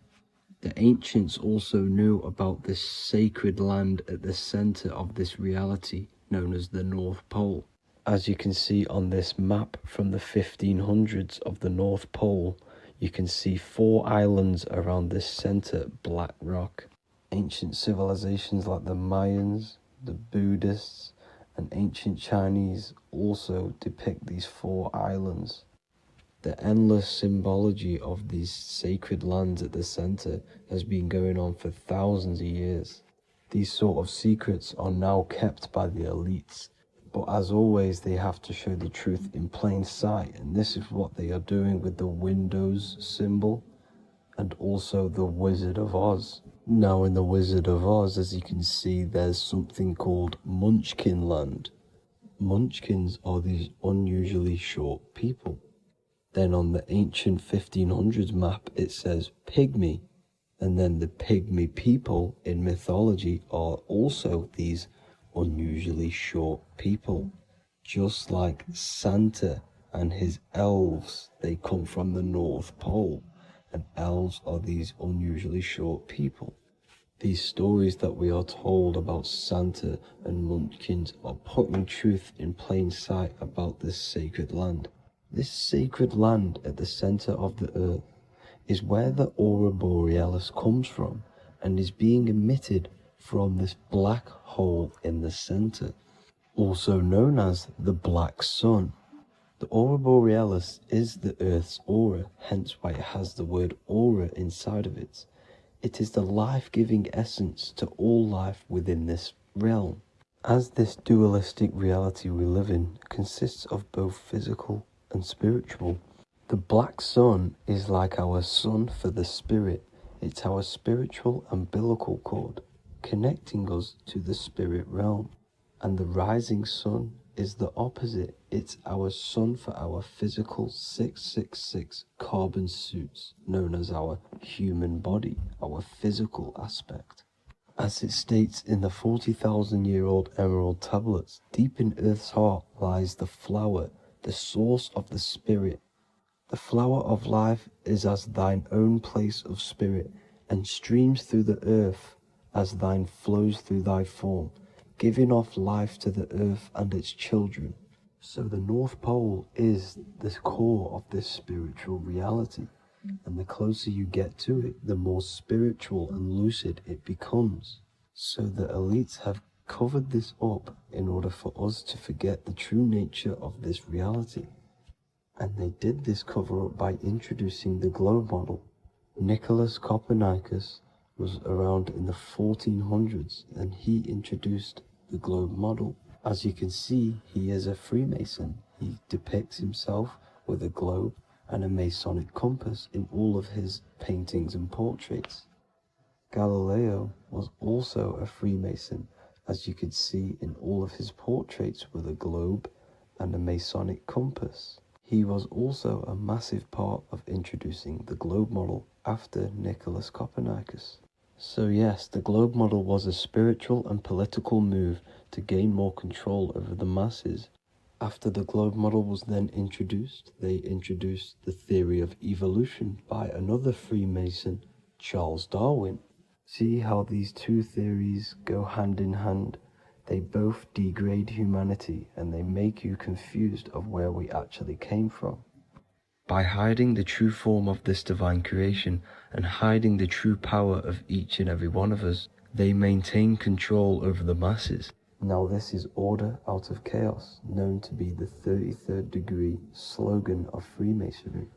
The ancients also knew about this sacred land at the center of this reality, known as the North Pole. As you can see on this map from the 1500s of the North Pole, you can see 4 islands around this center black rock. Ancient civilizations like the Mayans, the Buddhists, and ancient Chinese also depict these 4 islands. The endless symbology of these sacred lands at the center has been going on for thousands of years. These sort of secrets are now kept by the elites, but as always they have to show the truth in plain sight, and this is what they are doing with the Windows symbol and also the Wizard of Oz. Now in the Wizard of Oz, as you can see, there's something called Munchkin Land. Munchkins are these unusually short people. Then on the ancient 1500s map, it says pygmy. And then the pygmy people in mythology are also these unusually short people. Just like Santa and his elves, they come from the North Pole. And elves are these unusually short people. These stories that we are told about Santa and Munchkins are putting truth in plain sight about this sacred land. This sacred land at the center of the earth is where the aurora borealis comes from and is being emitted from this black hole in the center. also known as the Black Sun. The aurora borealis is the Earth's aura, hence why it has the word aura inside of it. It is the life-giving essence to all life within this realm. As this dualistic reality we live in consists of both physical and spiritual, the Black Sun is like our sun for the spirit. It's our spiritual umbilical cord, connecting us to the spirit realm. And the rising sun is the opposite. It's our sun for our physical 666 carbon suits, known as our human body, our physical aspect. As it states in the 40,000-year-old emerald tablets, deep in Earth's heart lies the flower, the source of the spirit. The flower of life is as thine own place of spirit, and streams through the earth as thine flows through thy form, giving off life to the earth and its children. So the North Pole is the core of this spiritual reality, and the closer you get to it, the more spiritual and lucid it becomes. So the elites have covered this up in order for us to forget the true nature of this reality. And they did this cover-up by introducing the globe model. Nicholas Copernicus was around in the 1400s, and he introduced the globe model. As you can see, he is a Freemason. He depicts himself with a globe and a Masonic compass in all of his paintings and portraits. Galileo was also a Freemason, as you could see in all of his portraits with a globe and a Masonic compass. He was also a massive part of introducing the globe model after Nicholas Copernicus. So yes, the globe model was a spiritual and political move to gain more control over the masses. After the globe model was then introduced, they introduced the theory of evolution by another Freemason, Charles Darwin. See how these two theories go hand in hand? They both degrade humanity, and they make you confused of where we actually came from. By hiding the true form of this divine creation and hiding the true power of each and every one of us, they maintain control over the masses. Now this is order out of chaos, known to be the 33rd degree slogan of Freemasonry.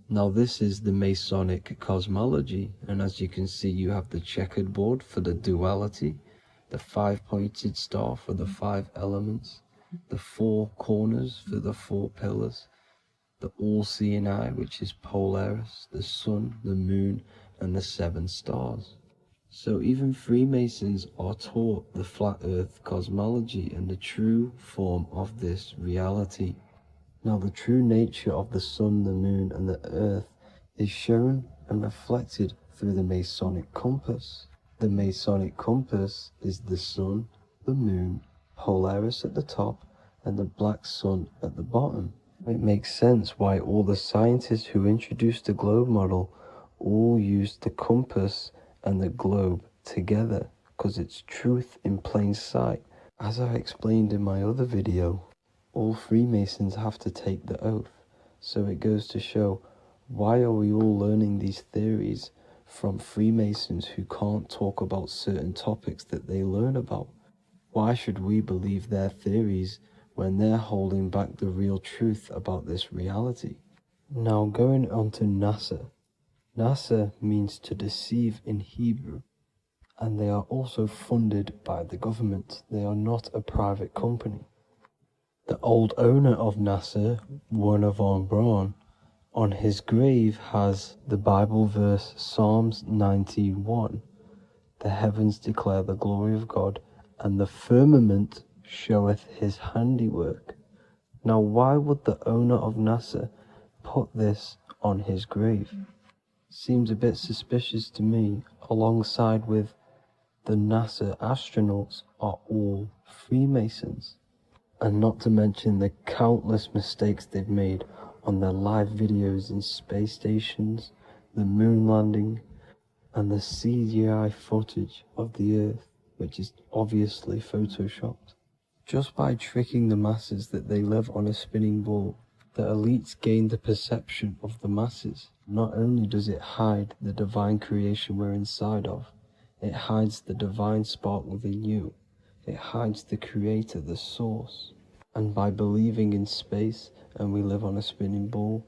Now this is the Masonic cosmology, and as you can see, you have the checkered board for the duality, the 5-pointed star for the 5 elements, the 4 corners for the 4 pillars, the all-seeing eye, which is Polaris, the sun, the moon, and the 7 stars. So even Freemasons are taught the flat earth cosmology and the true form of this reality. Now the true nature of the sun, the moon, and the earth is shown and reflected through the Masonic compass. The Masonic compass is the sun, the moon, Polaris at the top, and the black sun at the bottom. It makes sense why all the scientists who introduced the globe model all used the compass and the globe together, because it's truth in plain sight. As I explained in my other video, all Freemasons have to take the oath, so it goes to show, why are we all learning these theories from Freemasons who can't talk about certain topics that they learn about? Why should we believe their theories when they're holding back the real truth about this reality? Now going on to NASA. NASA means to deceive in Hebrew, and they are also funded by the government. They are not a private company. The old owner of NASA, Werner von Braun, on his grave has the Bible verse Psalms 91. The heavens declare the glory of God, and the firmament showeth his handiwork. Now why would the owner of NASA put this on his grave? Seems a bit suspicious to me, alongside with the NASA astronauts are all Freemasons. And not to mention the countless mistakes they've made on their live videos in space stations, the moon landing, and the CGI footage of the Earth, which is obviously photoshopped. Just by tricking the masses that they live on a spinning ball, the elites gain the perception of the masses. Not only does it hide the divine creation we're inside of, it hides the divine spark within you. It hides the creator, the source. And by believing in space and we live on a spinning ball,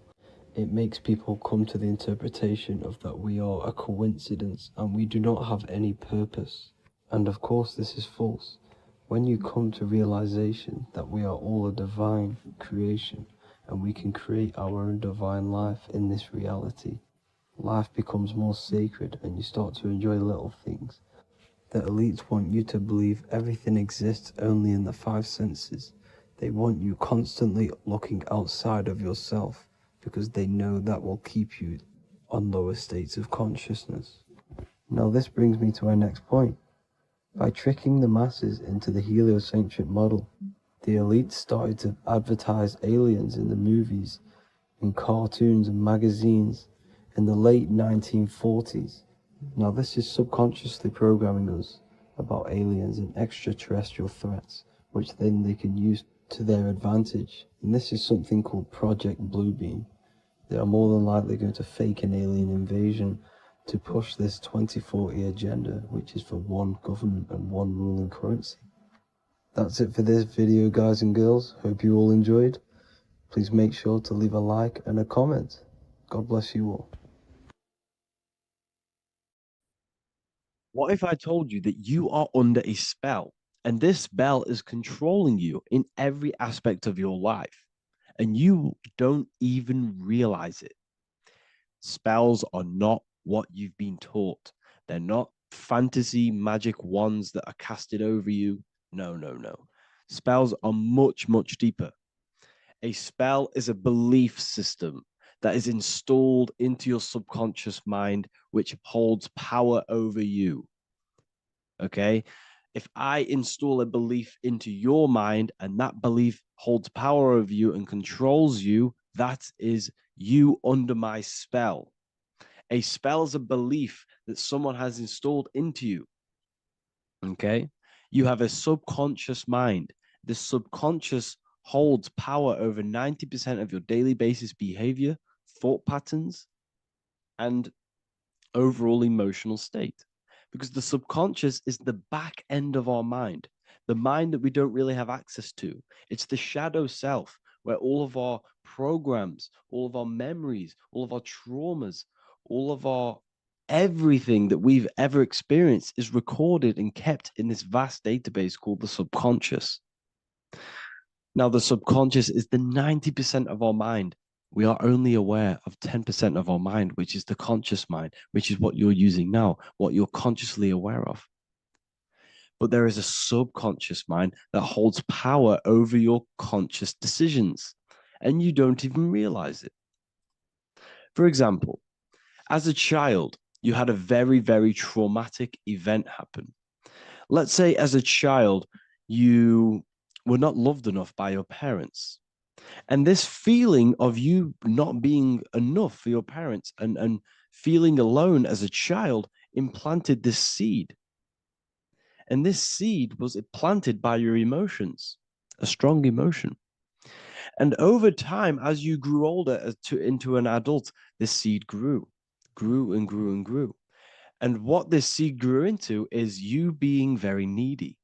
it makes people come to the interpretation of that we are a coincidence and we do not have any purpose. And of course this is false. When you come to realization that we are all a divine creation and we can create our own divine life in this reality, life becomes more sacred and you start to enjoy little things. The elites want you to believe everything exists only in the five senses. They want you constantly looking outside of yourself because they know that will keep you on lower states of consciousness. Now this brings me to our next point. By tricking the masses into the heliocentric model, the elites started to advertise aliens in the movies, in cartoons and magazines in the late 1940s. Now this is subconsciously programming us about aliens and extraterrestrial threats, which then they can use to their advantage. And this is something called Project Bluebeam. They are more than likely going to fake an alien invasion to push this 2040 agenda, which is for one government and one ruling currency. That's it for this video, guys and girls. Hope you all enjoyed. Please make sure to leave a like and a comment. God bless you all. What if I told you that you are under a spell and this spell is controlling you in every aspect of your life and you don't even realize it? Spells are not what you've been taught. They're not fantasy magic wands that are casted over you. No, no, no. Spells are much, much deeper. A spell is a belief system that is installed into your subconscious mind, which holds power over you. Okay? If I install a belief into your mind and that belief holds power over you and controls you, that is you under my spell. A spell is a belief that someone has installed into you. Okay? You have a subconscious mind. The subconscious holds power over 90% of your daily basis behavior, thought patterns, and overall emotional state. Because the subconscious is the back end of our mind, the mind that we don't really have access to. It's the shadow self where all of our programs, all of our memories, all of our traumas, all of our everything that we've ever experienced is recorded and kept in this vast database called the subconscious. Now, the subconscious is the 90% of our mind. We are only aware of 10% of our mind, which is the conscious mind, which is what you're using now, what you're consciously aware of. But there is a subconscious mind that holds power over your conscious decisions, and you don't even realize it. For example, as a child, you had a very, very traumatic event happen. Let's say as a child, you were not loved enough by your parents. And this feeling of you not being enough for your parents and feeling alone as a child implanted this seed. And this seed was planted by your emotions, a strong emotion. And over time, as you grew older into an adult, this seed grew and grew and grew. And what this seed grew into is you being very needy,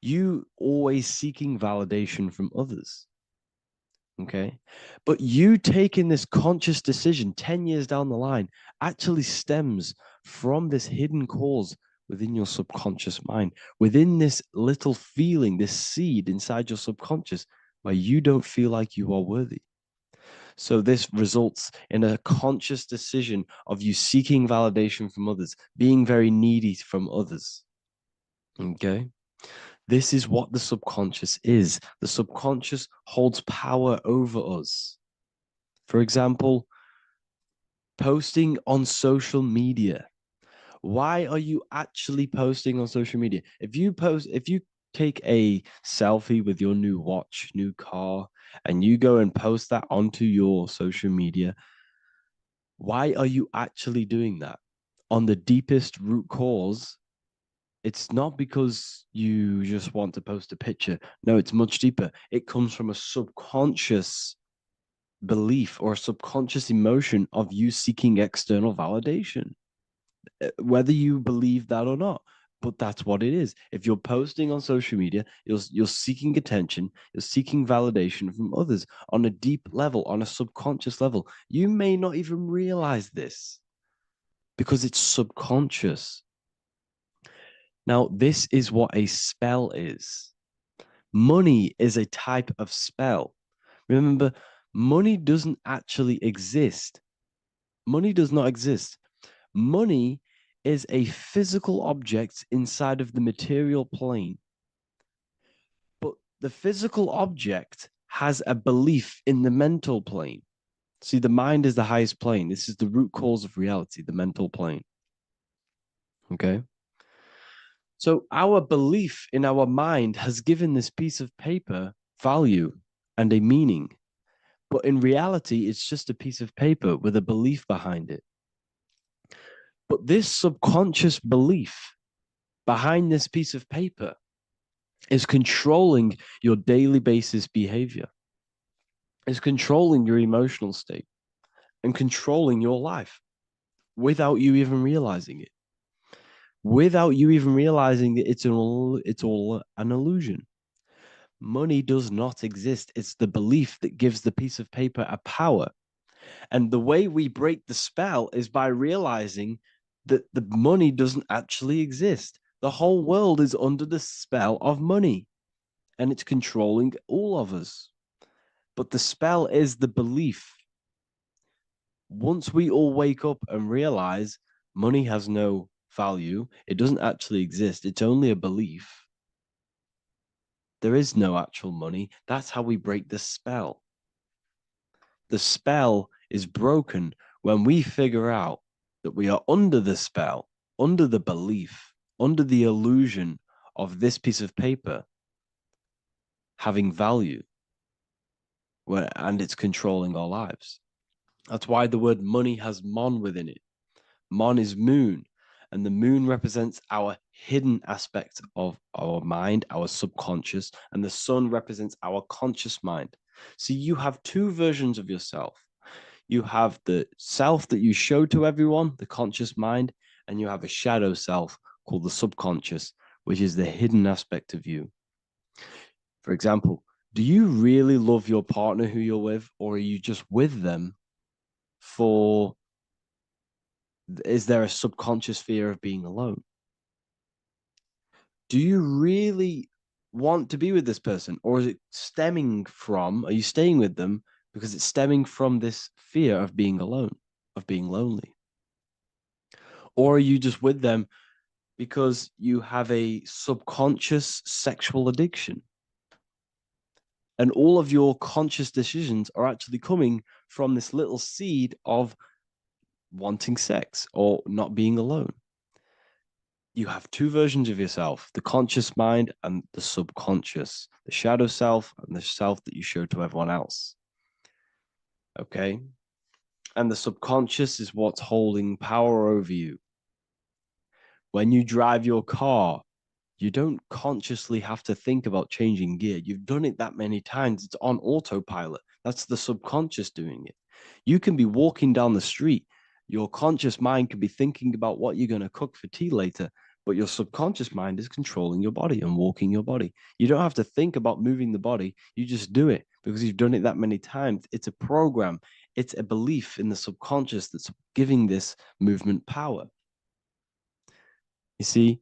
you always seeking validation from others. Okay. But you taking this conscious decision 10 years down the line actually stems from this hidden cause within your subconscious mind, within this little feeling, this seed inside your subconscious where you don't feel like you are worthy. So this results in a conscious decision of you seeking validation from others, being very needy from others. Okay. This is what the subconscious is. The subconscious holds power over us. For example, posting on social media. Why are you actually posting on social media? If you take a selfie with your new watch, new car, and you go and post that onto your social media, why are you actually doing that? On the deepest root cause, it's not because you just want to post a picture. No, it's much deeper. It comes from a subconscious belief or a subconscious emotion of you seeking external validation, whether you believe that or not. But that's what it is. If you're posting on social media, you're seeking attention, you're seeking validation from others on a deep level, on a subconscious level. You may not even realize this because it's subconscious. Now, this is what a spell is. Money is a type of spell. Remember, money doesn't actually exist. Money does not exist. Money is a physical object inside of the material plane. But the physical object has a belief in the mental plane. See, the mind is the highest plane. This is the root cause of reality, the mental plane. Okay? So our belief in our mind has given this piece of paper value and a meaning. But in reality, it's just a piece of paper with a belief behind it. But this subconscious belief behind this piece of paper is controlling your daily basis behavior, is controlling your emotional state and controlling your life without you even realizing it. Without you even realizing that it's all an illusion. Money does not exist. It's the belief that gives the piece of paper a power. And the way we break the spell is by realizing that the money doesn't actually exist. The whole world is under the spell of money, and it's controlling all of us. But the spell is the belief. Once we all wake up and realize money has no value, it doesn't actually exist, it's only a belief. There is no actual money. That's how we break the spell. The spell is broken when we figure out that we are under the spell, under the belief, under the illusion of this piece of paper having value, and it's controlling our lives. That's why the word money has mon within it. Mon is moon, and the moon represents our hidden aspect of our mind, our subconscious, and the sun represents our conscious mind. So you have two versions of yourself. You have the self that you show to everyone, the conscious mind, and you have a shadow self called the subconscious, which is the hidden aspect of you. For example, do you really love your partner who you're with, or are you just with them for, is there a subconscious fear of being alone? Do you really want to be with this person, or is it stemming from, are you staying with them because it's stemming from this fear of being alone, of being lonely? Or are you just with them because you have a subconscious sexual addiction? And all of your conscious decisions are actually coming from this little seed of wanting sex or not being alone. You have two versions of yourself, the conscious mind and the subconscious, the shadow self and the self that you show to everyone else. Okay? And the subconscious is what's holding power over you. When you drive your car, you don't consciously have to think about changing gear. You've done it that many times. It's on autopilot. That's the subconscious doing it. You can be walking down the street. Your conscious mind can be thinking about what you're going to cook for tea later, but your subconscious mind is controlling your body and walking your body. You don't have to think about moving the body. You just do it because you've done it that many times. It's a program. It's a belief in the subconscious that's giving this movement power. You see,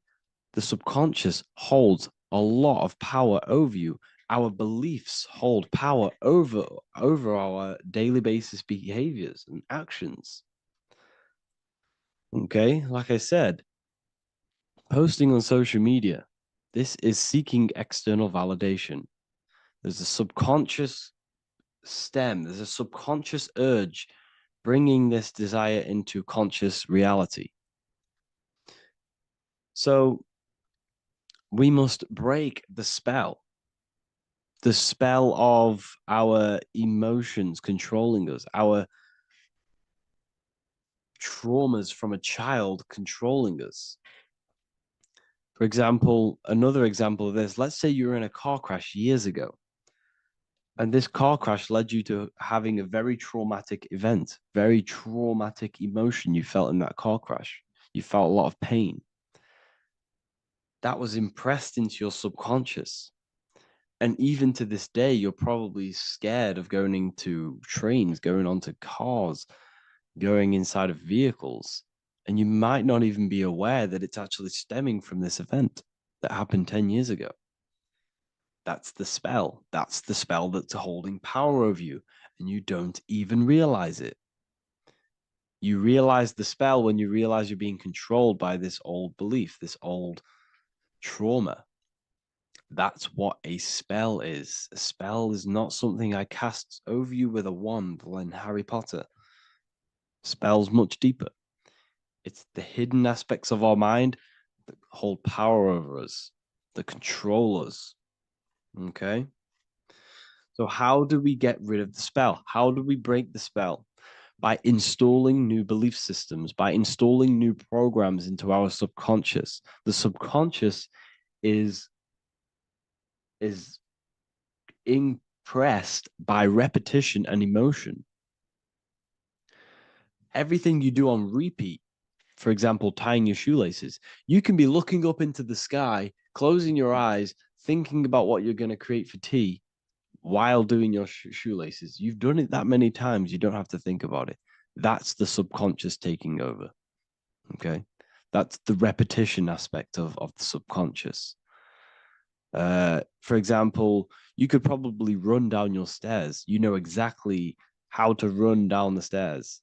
the subconscious holds a lot of power over you. Our beliefs hold power over our daily basis behaviors and actions. Okay, like I said, posting on social media, this is seeking external validation. There's a subconscious stem, there's a subconscious urge bringing this desire into conscious reality. So we must break the spell of our emotions controlling us, our traumas from a child controlling us. For example, another example of this, let's say you were in a car crash years ago, and this car crash led you to having a very traumatic event, very traumatic emotion you felt in that car crash. You felt a lot of pain. that was impressed into your subconscious. And even to this day, you're probably scared of going into trains, going onto cars, going inside of vehicles. And you might not even be aware that it's actually stemming from this event that happened 10 years ago. That's the spell. That's the spell that's holding power over you, and you don't even realize it. You realize the spell when you realize you're being controlled by this old belief, this old trauma. That's what a spell is. A spell is not something I cast over you with a wand like Harry Potter. Spell's much deeper. It's the hidden aspects of our mind that hold power over us, that control us. Okay? So how do we get rid of the spell? How do we break the spell? By installing new belief systems, by installing new programs into our subconscious. The subconscious is impressed by repetition and emotion. Everything you do on repeat, for example, tying your shoelaces, you can be looking up into the sky, closing your eyes, thinking about what you're going to create for tea while doing your shoelaces. You've done it that many times, you don't have to think about it. That's the subconscious taking over. Okay? That's the repetition aspect of the subconscious. For example, you could probably run down your stairs. You know exactly how to run down the stairs.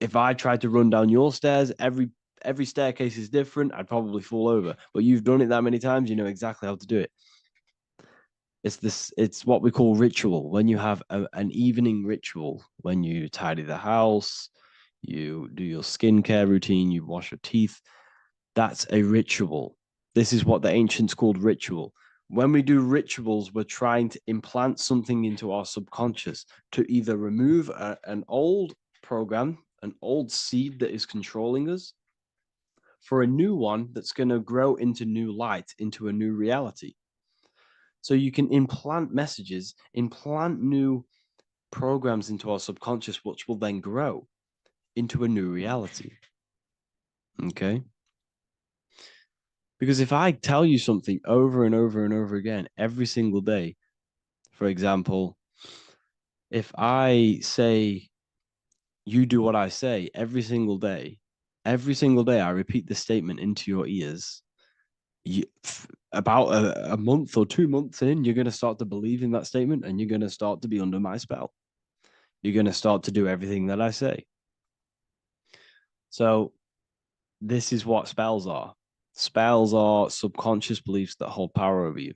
If I tried to run down your stairs, every staircase is different. I'd probably fall over. But you've done it that many times, you know exactly how to do it. It's what we call ritual. When you have an evening ritual, when you tidy the house, you do your skincare routine, you wash your teeth, that's a ritual. This is what the ancients called ritual. When we do rituals, we're trying to implant something into our subconscious to either remove an old program, an old seed that is controlling us, for a new one that's going to grow into new light, into a new reality. So you can implant messages, implant new programs into our subconscious, which will then grow into a new reality. Okay? Because if I tell you something over and over and over again, every single day, for example, if I say, you do what I say every single day I repeat this statement into your ears, about a month or 2 months in, you're going to start to believe in that statement, and you're going to start to be under my spell. You're going to start to do everything that I say. So this is what spells are. Spells are subconscious beliefs that hold power over you,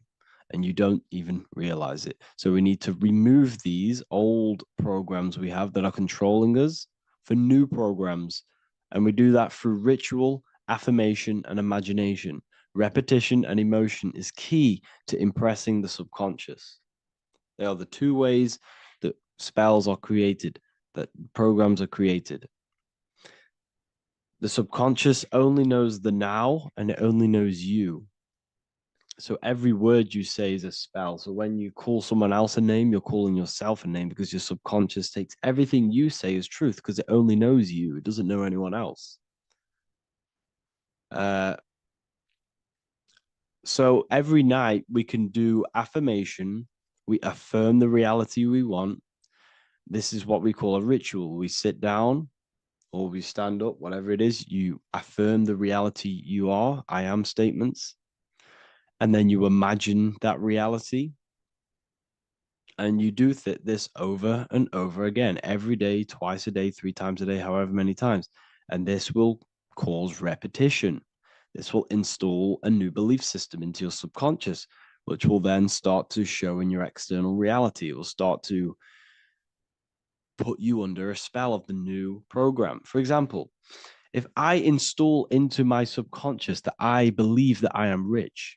and you don't even realize it. So we need to remove these old programs we have that are controlling us for new programs. And we do that through ritual, affirmation, and imagination. Repetition and emotion is key to impressing the subconscious. They are the two ways that spells are created, that programs are created. The subconscious only knows the now, and it only knows you. So every word you say is a spell. So when you call someone else a name, you're calling yourself a name, because your subconscious takes everything you say as truth, because it only knows you. It doesn't know anyone else. So every night we can do affirmation. We affirm the reality we want. This is what we call a ritual. We sit down or we stand up, whatever it is. You affirm the reality you are, I am statements. And then you imagine that reality. And you do this over and over again, every day, twice a day, 3 times a day, however many times. And this will cause repetition. This will install a new belief system into your subconscious, which will then start to show in your external reality. It will start to put you under a spell of the new program. For example, if I install into my subconscious that I believe that I am rich,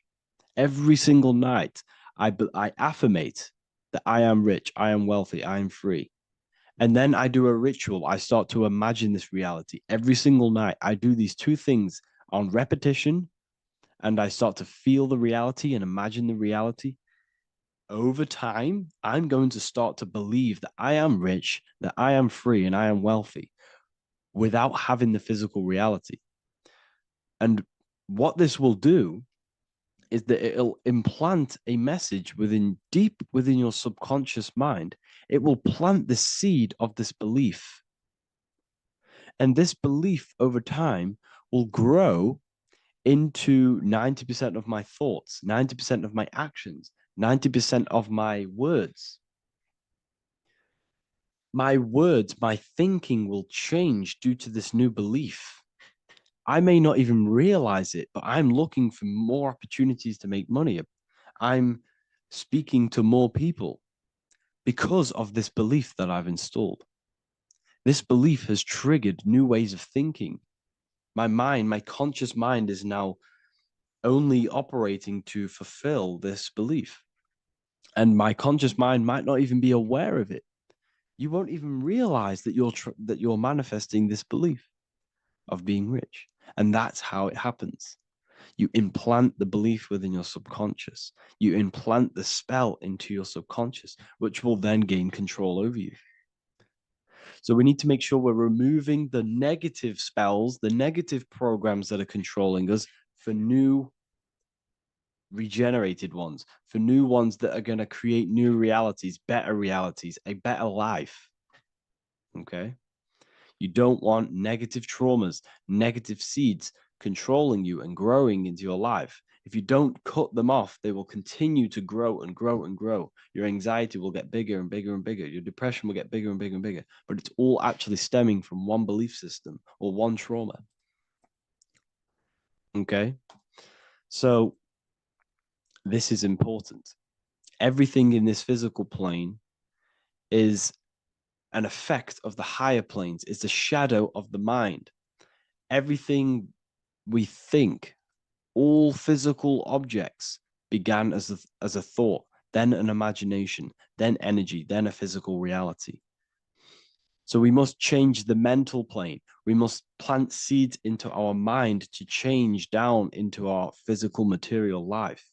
every single night I affirmate that I am rich, I am wealthy, I am free. And then I do a ritual. I start to imagine this reality. Every single night I do these 2 things on repetition, and I start to feel the reality and imagine the reality. Over time, I'm going to start to believe that I am rich, that I am free, and I am wealthy without having the physical reality. And what this will do is that it'll implant a message deep within your subconscious mind. It will plant the seed of this belief. And this belief over time will grow into 90% of my thoughts, 90% of my actions, 90% of my words. My words, my thinking will change due to this new belief. I may not even realize it, but I'm looking for more opportunities to make money. I'm speaking to more people because of this belief that I've installed. This belief has triggered new ways of thinking. My mind, my conscious mind is now only operating to fulfill this belief. And my conscious mind might not even be aware of it. You won't even realize that you're manifesting this belief of being rich. And that's how it happens. You implant the belief within your subconscious. You implant the spell into your subconscious, which will then gain control over you. So we need to make sure we're removing the negative spells, the negative programs that are controlling us, for new regenerated ones, for new ones that are going to create new realities, a better life. Okay? You don't want negative traumas, negative seeds controlling you and growing into your life. If you don't cut them off, they will continue to grow and grow and grow. Your anxiety will get bigger and bigger and bigger. Your depression will get bigger and bigger and bigger. But it's all actually stemming from one belief system or one trauma. Okay? So this is important. Everything in this physical plane is an effect of the higher planes. It's a shadow of the mind. Everything we think, all physical objects, began as a thought, then an imagination, then energy, then a physical reality. So we must change the mental plane. We must plant seeds into our mind to change down into our physical material life.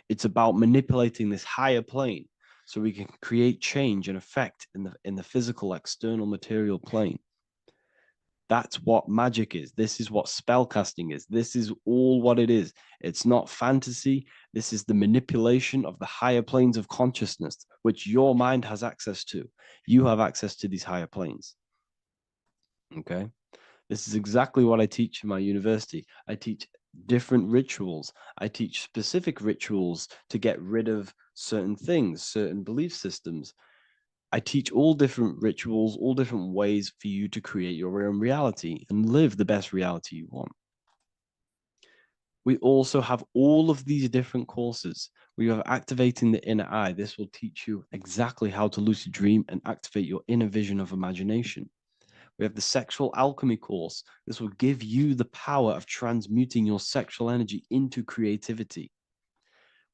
It's about manipulating this higher plane so we can create change and effect in the physical external material plane. That's what magic is. This is what spellcasting is. This is all what it is. It's not fantasy. This is the manipulation of the higher planes of consciousness, which your mind has access to. You have access to these higher planes. Okay? This is exactly what I teach in my university. I teach different rituals. I teach specific rituals to get rid of certain things, certain belief systems. I teach all different rituals, all different ways for you to create your own reality and live the best reality you want. We also have all of these different courses. We have activating the inner eye. This will teach you exactly how to lucid dream and activate your inner vision of imagination. We have the sexual alchemy course. This will give you the power of transmuting your sexual energy into creativity.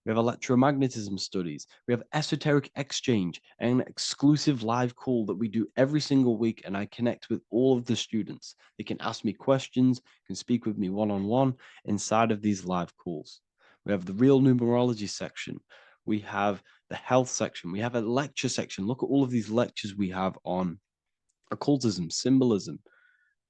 We have electromagnetism studies. We have esoteric exchange, an exclusive live call that we do every single week, and I connect with all of the students. They can ask me questions, can speak with me one-on-one inside of these live calls. We have the real numerology section. We have the health section. We have a lecture section. Look at all of these lectures we have on occultism, symbolism.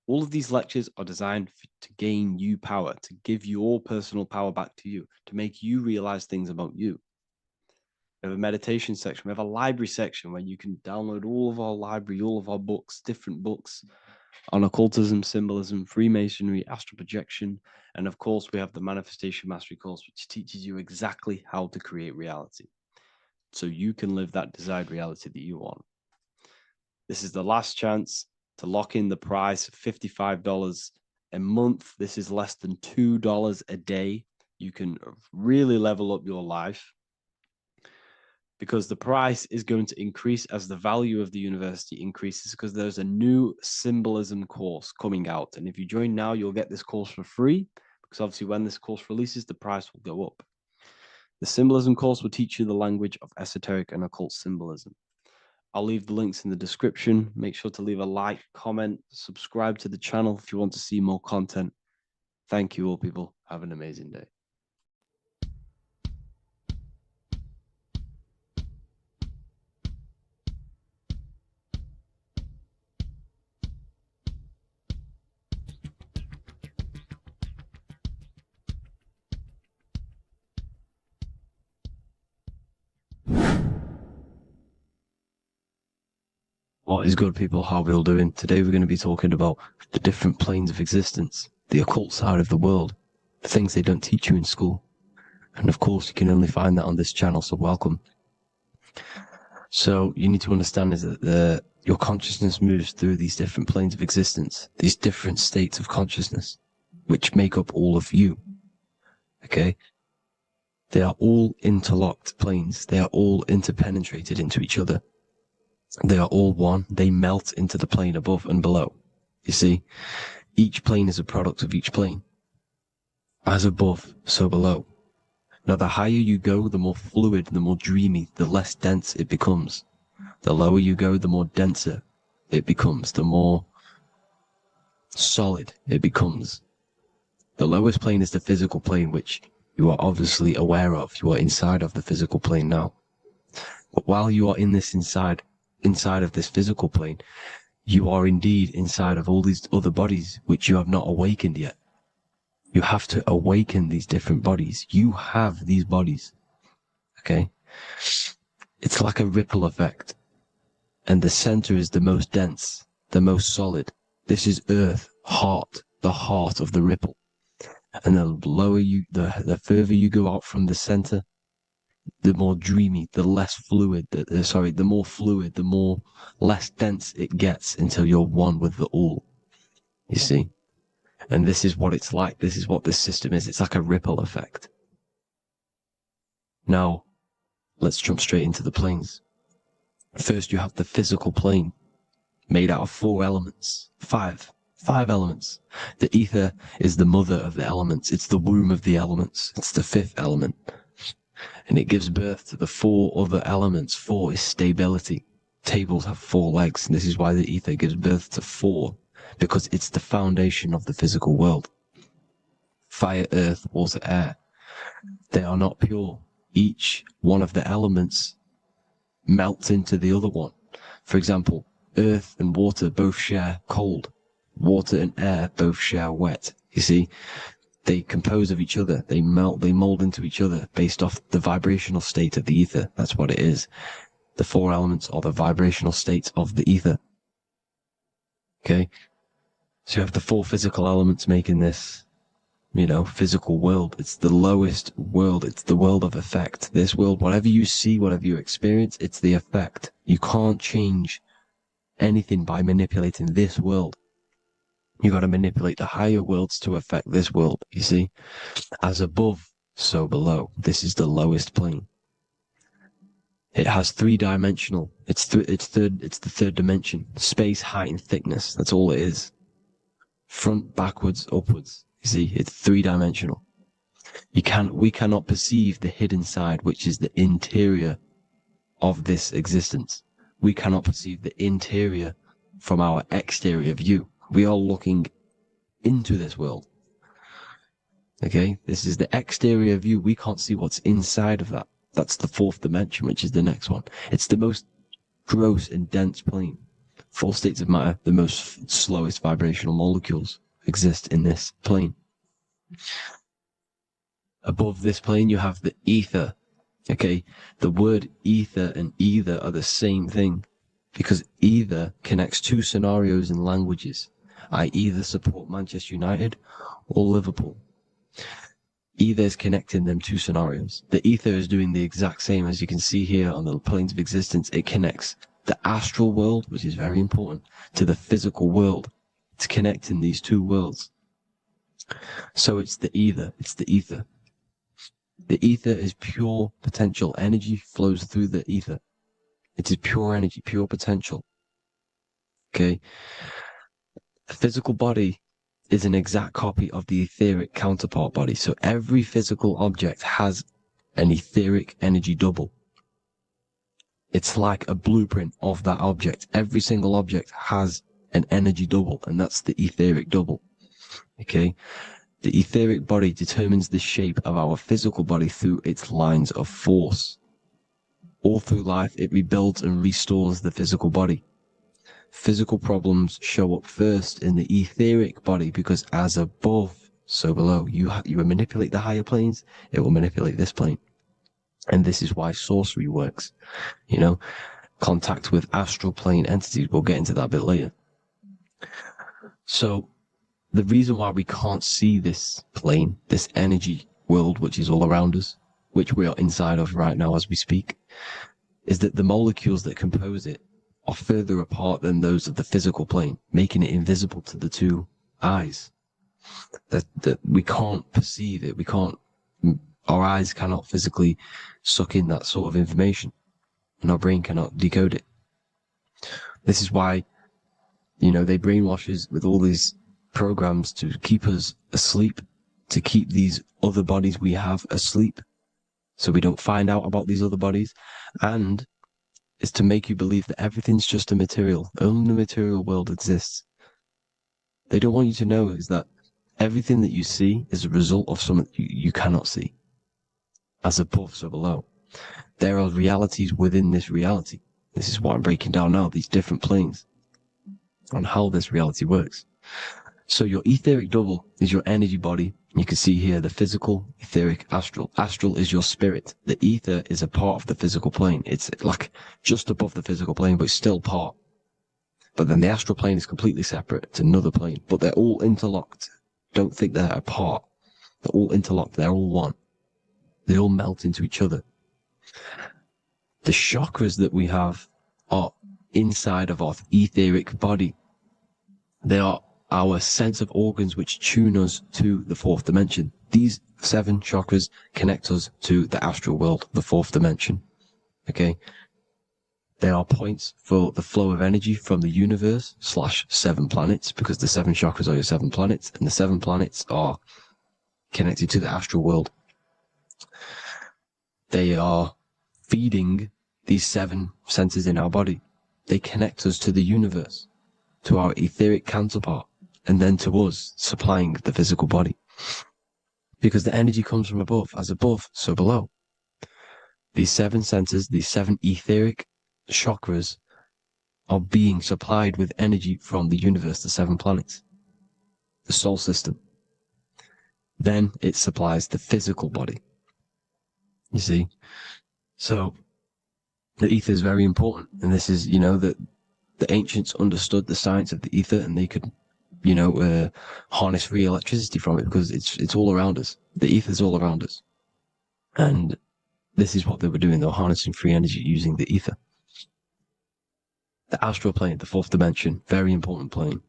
All of these lectures are designed to gain you power, to give your personal power back to you, to make you realize things about you. We have a meditation section. We have a library section where you can download all of our library, all of our books, different books on occultism, symbolism, Freemasonry, astral projection. And of course, we have the Manifestation Mastery course, which teaches you exactly how to create reality so you can live that desired reality that you want. This is the last chance to lock in the price of $55 a month. This is less than $2 a day. You can really level up your life because the price is going to increase as the value of the university increases, because there's a new symbolism course coming out. And if you join now, you'll get this course for free, because obviously when this course releases, the price will go up. The symbolism course will teach you the language of esoteric and occult symbolism. I'll leave the links in the description. Make sure to leave a like, comment, subscribe to the channel if you want to see more content. Thank you all, people. Have an amazing day. What is good, people? How are we all doing? Today we're going to be talking about the different planes of existence, the occult side of the world, the things they don't teach you in school. And of course, you can only find that on this channel, so welcome. So you need to understand is that your consciousness moves through these different planes of existence, these different states of consciousness, which make up all of you. Okay? They are all interlocked planes. They are all interpenetrated into each other. They are all one. They melt into the plane above and below. You see, each plane is a product of each plane. As above, so below. Now, the higher you go, the more fluid, the more dreamy, the less dense it becomes. The lower you go, the more denser it becomes, the more solid it becomes. The lowest plane is the physical plane, which you are obviously aware of. You are inside of the physical plane now. But while you are in this inside of this physical plane, you are indeed inside of all these other bodies which you have not awakened yet. You have to awaken these different bodies. You have these bodies. Okay? It's like a ripple effect. And the center is the most dense, the most solid. This is earth, heart, the heart of the ripple. And the lower you, the further you go out from the center, the more dreamy, the less fluid, the more fluid, the more less dense it gets until you're one with the all. You see? And this is what it's like. This is what this system is. It's like a ripple effect. Now, let's jump straight into the planes. First, you have the physical plane, made out of 4 elements. 5 elements. The ether is the mother of the elements. It's the womb of the elements. It's the 5th element. And it gives birth to the 4 other elements. 4 is stability. Tables have 4 legs, and this is why the ether gives birth to 4, because it's the foundation of the physical world. Fire, earth, water, air. They are not pure. Each one of the elements melts into the other one. For example, earth and water both share cold. Water and air both share wet. You see, they compose of each other. They melt, they mold into each other based off the vibrational state of the ether. That's what it is. The 4 elements are the vibrational states of the ether. Okay? So you have the 4 physical elements making this, physical world. It's the lowest world. It's the world of effect. This world, whatever you see, whatever you experience, it's the effect. You can't change anything by manipulating this world. You got to manipulate the higher worlds to affect this world, you see? As above, so below. This is the lowest plane. It has 3-dimensional. It's the 3rd dimension. Space, height, and thickness. That's all it is. Front, backwards, upwards. You see, it's 3-dimensional. We cannot perceive the hidden side, which is the interior of this existence. We cannot perceive the interior from our exterior view. We are looking into this world. Okay? This is the exterior view. We can't see what's inside of that. That's the 4th dimension, which is the next one. It's the most gross and dense plane. 4 states of matter, the most slowest vibrational molecules exist in this plane. Above this plane, you have the ether. Okay? The word ether and either are the same thing, because either connects 2 scenarios in languages. I either support Manchester United or Liverpool. Either is connecting them 2 scenarios. The ether is doing the exact same, as you can see here on the planes of existence. It connects the astral world, which is very important, to the physical world. It's connecting these 2 worlds. So it's the ether. It's the ether. The ether is pure potential. Energy flows through the ether. It is pure energy, pure potential. Okay? The physical body is an exact copy of the etheric counterpart body. So every physical object has an etheric energy double. It's like a blueprint of that object. Every single object has an energy double, and that's the etheric double. Okay? The etheric body determines the shape of our physical body through its lines of force. All through life, it rebuilds and restores the physical body. Physical problems show up first in the etheric body, because as above, so below. You manipulate the higher planes, it will manipulate this plane. And this is why sorcery works. contact with astral plane entities. We'll get into that a bit later. So the reason why we can't see this plane, this energy world, which is all around us, which we are inside of right now as we speak, is that the molecules that compose it are further apart than those of the physical plane, making it invisible to the two eyes. That we can't perceive it. Our eyes cannot physically suck in that sort of information, and our brain cannot decode it. This is why, they brainwash us with all these programs to keep us asleep, to keep these other bodies we have asleep, so we don't find out about these other bodies, and it's to make you believe that everything's just a material. Only the material world exists. They don't want you to know is that everything that you see is a result of something you cannot see. As above, so below. There are realities within this reality. This is what I'm breaking down now, these different planes, on how this reality works. So your etheric double is your energy body. You can see here the physical, etheric, astral. Astral is your spirit. The ether is a part of the physical plane. It's like just above the physical plane, but it's still part. But then the astral plane is completely separate. It's another plane, but they're all interlocked. Don't think they're apart. They're all interlocked. They're all one. They all melt into each other. The chakras that we have are inside of our etheric body. They are our sense of organs which tune us to the fourth dimension. These 7 chakras connect us to the astral world, the fourth dimension. Okay? They are points for the flow of energy from the universe / 7 planets, because the 7 chakras are your 7 planets, and the 7 planets are connected to the astral world. They are feeding these 7 senses in our body. They connect us to the universe, to our etheric counterpart, and then to us, supplying the physical body. Because the energy comes from above. As above, so below. These 7 senses, these 7 etheric chakras, are being supplied with energy from the universe, the 7 planets, the solar system. Then it supplies the physical body. You see? So, the ether is very important. And this is, that the ancients understood the science of the ether, and they could, harness free electricity from it, because it's all around us. The ether is all around us. And this is what they were doing. They were harnessing free energy using the ether. The astral plane, the fourth dimension, very important plane.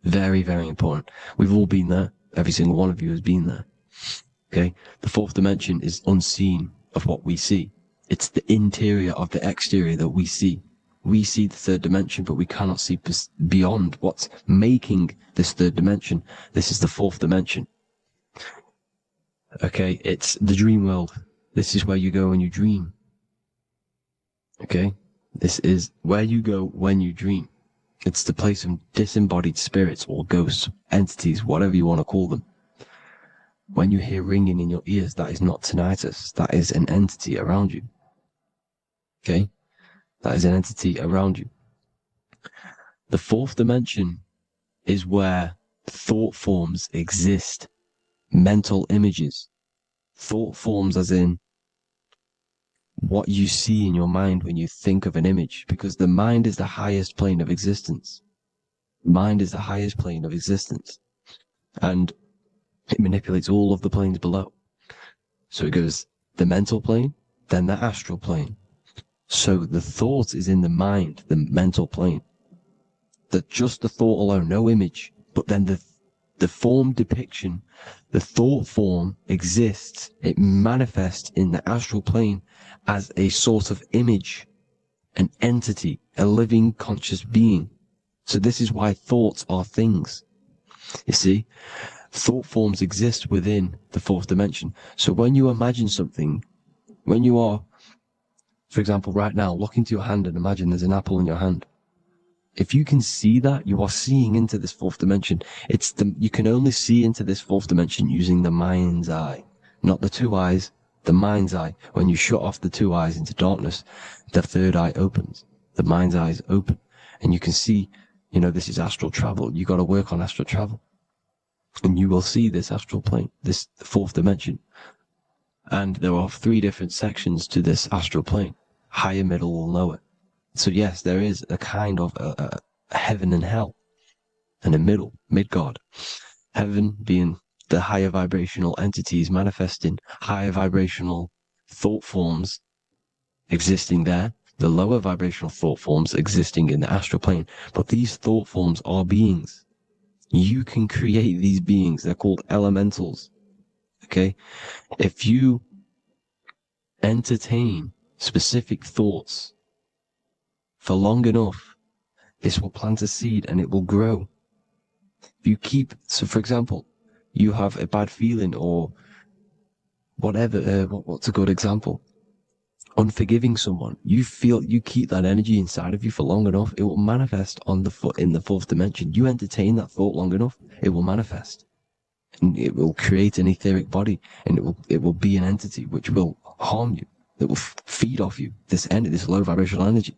Very, very important. We've all been there. Every single one of you has been there. Okay? The fourth dimension is unseen of what we see. It's the interior of the exterior that we see. We see the third dimension, but we cannot see beyond what's making this third dimension. This is the fourth dimension. Okay? It's the dream world. This is where you go when you dream. Okay? This is where you go when you dream. It's the place of disembodied spirits or ghosts, entities, whatever you want to call them. When you hear ringing in your ears, that is not tinnitus. That is an entity around you. Okay? That is an entity around you. The fourth dimension is where thought forms exist. Mental images. Thought forms as in what you see in your mind when you think of an image, because the mind is the highest plane of existence. Mind is the highest plane of existence. And it manipulates all of the planes below. So it goes the mental plane, then the astral plane. So the thought is in the mind, the mental plane. That just the thought alone, no image, but then the form depiction, the thought form exists. It manifests in the astral plane as a sort of image, an entity, a living conscious being. So this is why thoughts are things. You see, thought forms exist within the fourth dimension. So when you imagine something, when you are, for example, right now, look into your hand and imagine there's an apple in your hand. If you can see that, you are seeing into this fourth dimension. You can only see into this fourth dimension using the mind's eye, not the 2 eyes, the mind's eye. When you shut off the 2 eyes into darkness, the third eye opens. The mind's eye is open. And you can see, this is astral travel. You got to work on astral travel. And you will see this astral plane, this fourth dimension. And there are 3 different sections to this astral plane. Higher, middle, or lower. So yes, there is a kind of a heaven and hell, and a mid-God. Heaven being the higher vibrational entities manifesting higher vibrational thought forms existing there, the lower vibrational thought forms existing in the astral plane. But these thought forms are beings. You can create these beings. They're called elementals. Okay? If you entertain specific thoughts for long enough, this will plant a seed and it will grow. If you keep, so for example, you have a bad feeling or whatever, what's a good example? Unforgiving someone. You keep that energy inside of you for long enough, it will manifest on the foot in the fourth dimension. You entertain that thought long enough, it will manifest. And it will create an etheric body, and it will be an entity which will harm you. It will feed off you. This low vibrational energy.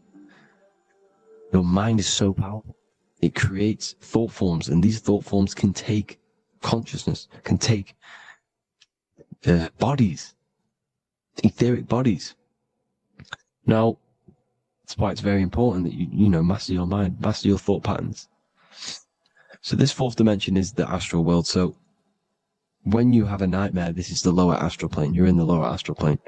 Your mind is so powerful. It creates thought forms, and these thought forms can take consciousness, can take bodies, etheric bodies. Now, that's why it's very important that you master your mind, master your thought patterns. So this fourth dimension is the astral world. So when you have a nightmare, this is the lower astral plane. You're in the lower astral plane.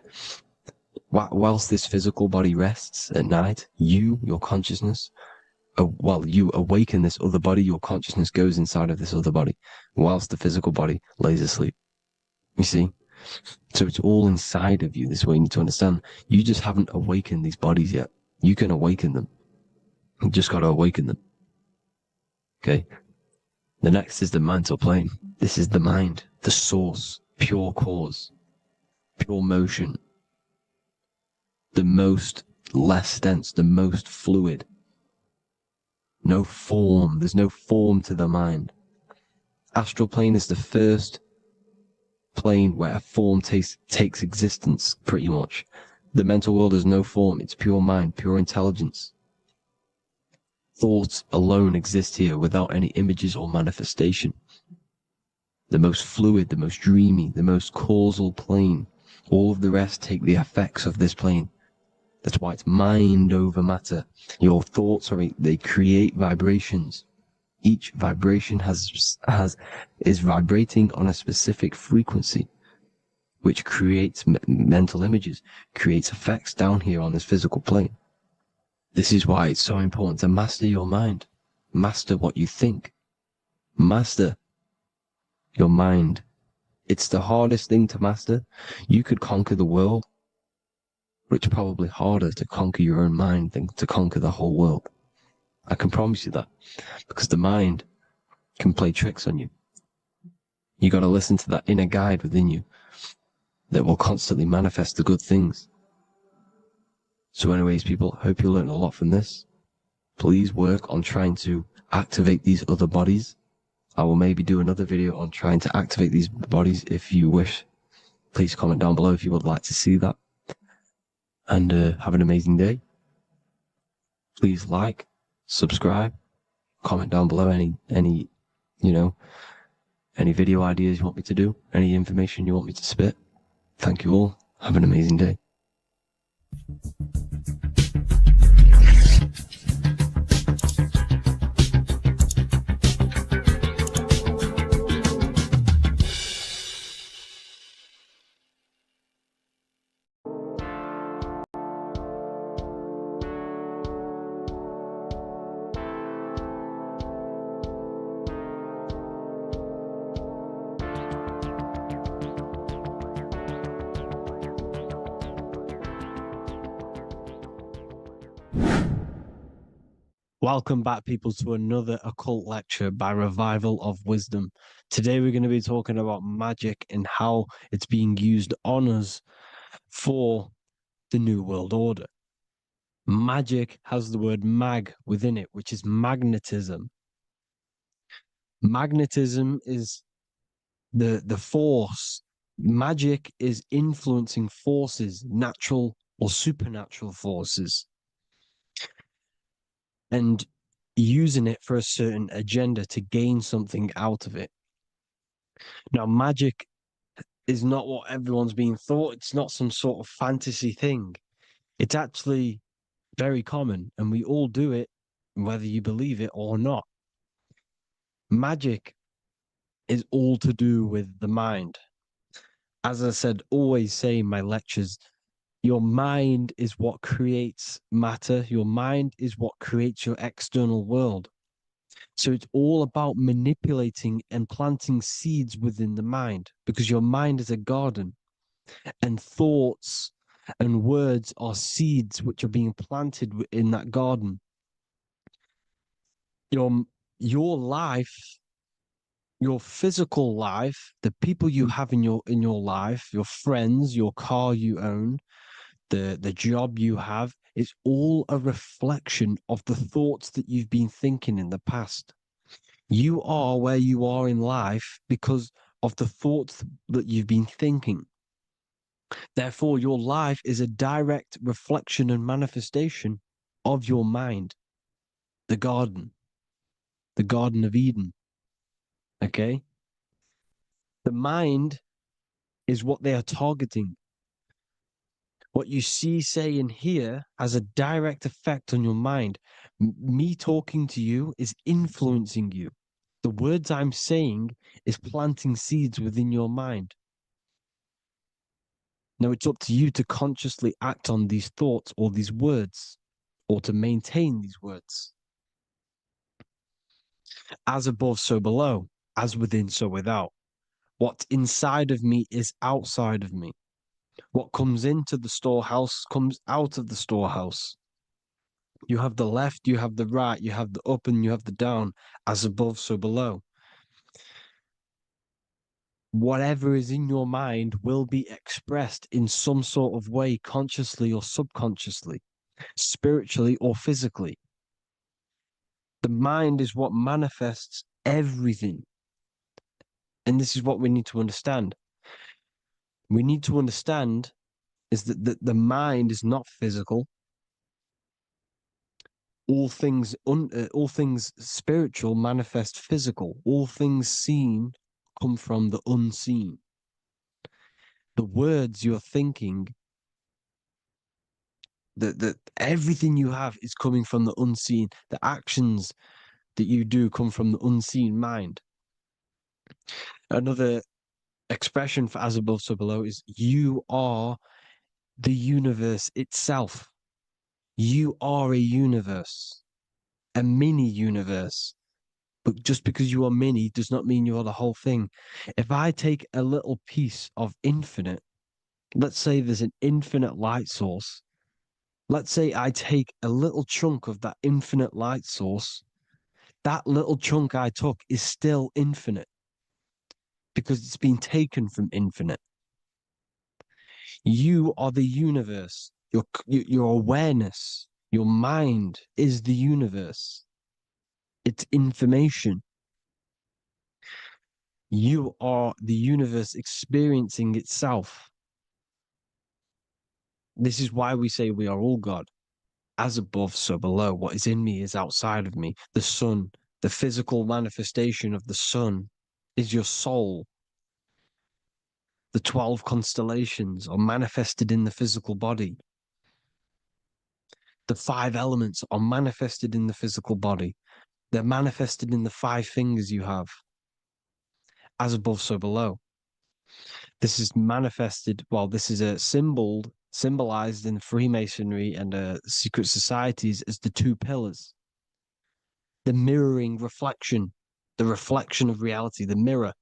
Whilst this physical body rests at night, your consciousness, while you awaken this other body, your consciousness goes inside of this other body, whilst the physical body lays asleep. You see? So it's all inside of you. This is what you need to understand. You just haven't awakened these bodies yet. You can awaken them. You just got to awaken them. Okay? The next is the mental plane. This is the mind, the source, pure cause, pure motion, the most less dense, the most fluid. No form. There's no form to the mind. Astral plane is the first plane where a form takes existence, pretty much. The mental world has no form. It's pure mind, pure intelligence. Thoughts alone exist here without any images or manifestation. The most fluid, the most dreamy, the most causal plane. All of the rest take the effects of this plane. That's why it's mind over matter. Your thoughts they create vibrations. Each vibration is vibrating on a specific frequency, which creates mental images, creates effects down here on this physical plane. This is why it's so important to master your mind. Master what you think. Master your mind. It's the hardest thing to master. You could conquer the world, but it's probably harder to conquer your own mind than to conquer the whole world. I can promise you that, because the mind can play tricks on you. You got to listen to that inner guide within you that will constantly manifest the good things. So anyways, people, hope you learned a lot from this. Please work on trying to activate these other bodies. I will maybe do another video on trying to activate these bodies if you wish. Please comment down below if you would like to see that. And have an amazing day. Please like, subscribe, comment down below any video ideas you want me to do, any information you want me to spit. Thank you all. Have an amazing day. Welcome back, people, to another occult lecture by Revival of Wisdom. Today we're going to be talking about magic and how it's being used on us for the New World Order. Magic has the word mag within it, which is magnetism. Magnetism is the force. Magic is influencing forces, natural or supernatural forces, and using it for a certain agenda to gain something out of it. Now, magic is not what everyone's being thought. It's not some sort of fantasy thing. It's actually Very common, and we all do it, whether you believe it or not. Magic is all to do with the mind. As I said, always say in my lectures, your mind is what creates matter. Your mind is what creates your external world. So it's all about manipulating and planting seeds within the mind, because your mind is a garden, and thoughts and words are seeds which are being planted in that garden. Your life, your physical life, the people you have in your life, your friends, your car you own, the job you have, is all a reflection of the thoughts that you've been thinking in the past. You are where you are in life because of the thoughts that you've been thinking. Therefore, your life is a direct reflection and manifestation of your mind, the Garden of Eden. Okay? The mind is what they are targeting. What you see, say, and hear has a direct effect on your mind. Me talking to you is influencing you. The words I'm saying is planting seeds within your mind. Now it's up to you to consciously act on these thoughts or these words, or to maintain these words. As above, so below. As within, so without. What's inside of me is outside of me. What comes into the storehouse comes out of the storehouse. You have the left, you have the right, you have the up, and you have the down. As above, so below. Whatever is in your mind will be expressed in some sort of way, consciously or subconsciously, spiritually or physically. The mind is what manifests everything. And this is what we need to understand. We need to understand is that the mind is not physical. All things spiritual manifest physical. All things seen come from the unseen. The words you're thinking, that everything you have is coming from the unseen. The actions that you do come from the unseen mind. Another expression for as above, so below is you are the universe itself. You are a universe, a mini universe. But just because you are mini does not mean you are the whole thing. If I take a little piece of infinite, let's say there's an infinite light source. Let's say I take a little chunk of that infinite light source. That little chunk I took is still infinite because it's been taken from infinite. You are the universe. Your awareness, your mind is the universe. It's information. You are the universe experiencing itself. This is why we say we are all God. As above, so below. What is in me is outside of me. The sun, the physical manifestation of the sun, is your soul. The 12 constellations are manifested in the physical body. The 5 elements are manifested in the physical body. They're manifested in the 5 fingers you have. As above, so below. This is manifested, well, this is a symbolized in Freemasonry and secret societies as the 2 pillars. The mirroring reflection, the reflection of reality, the mirror,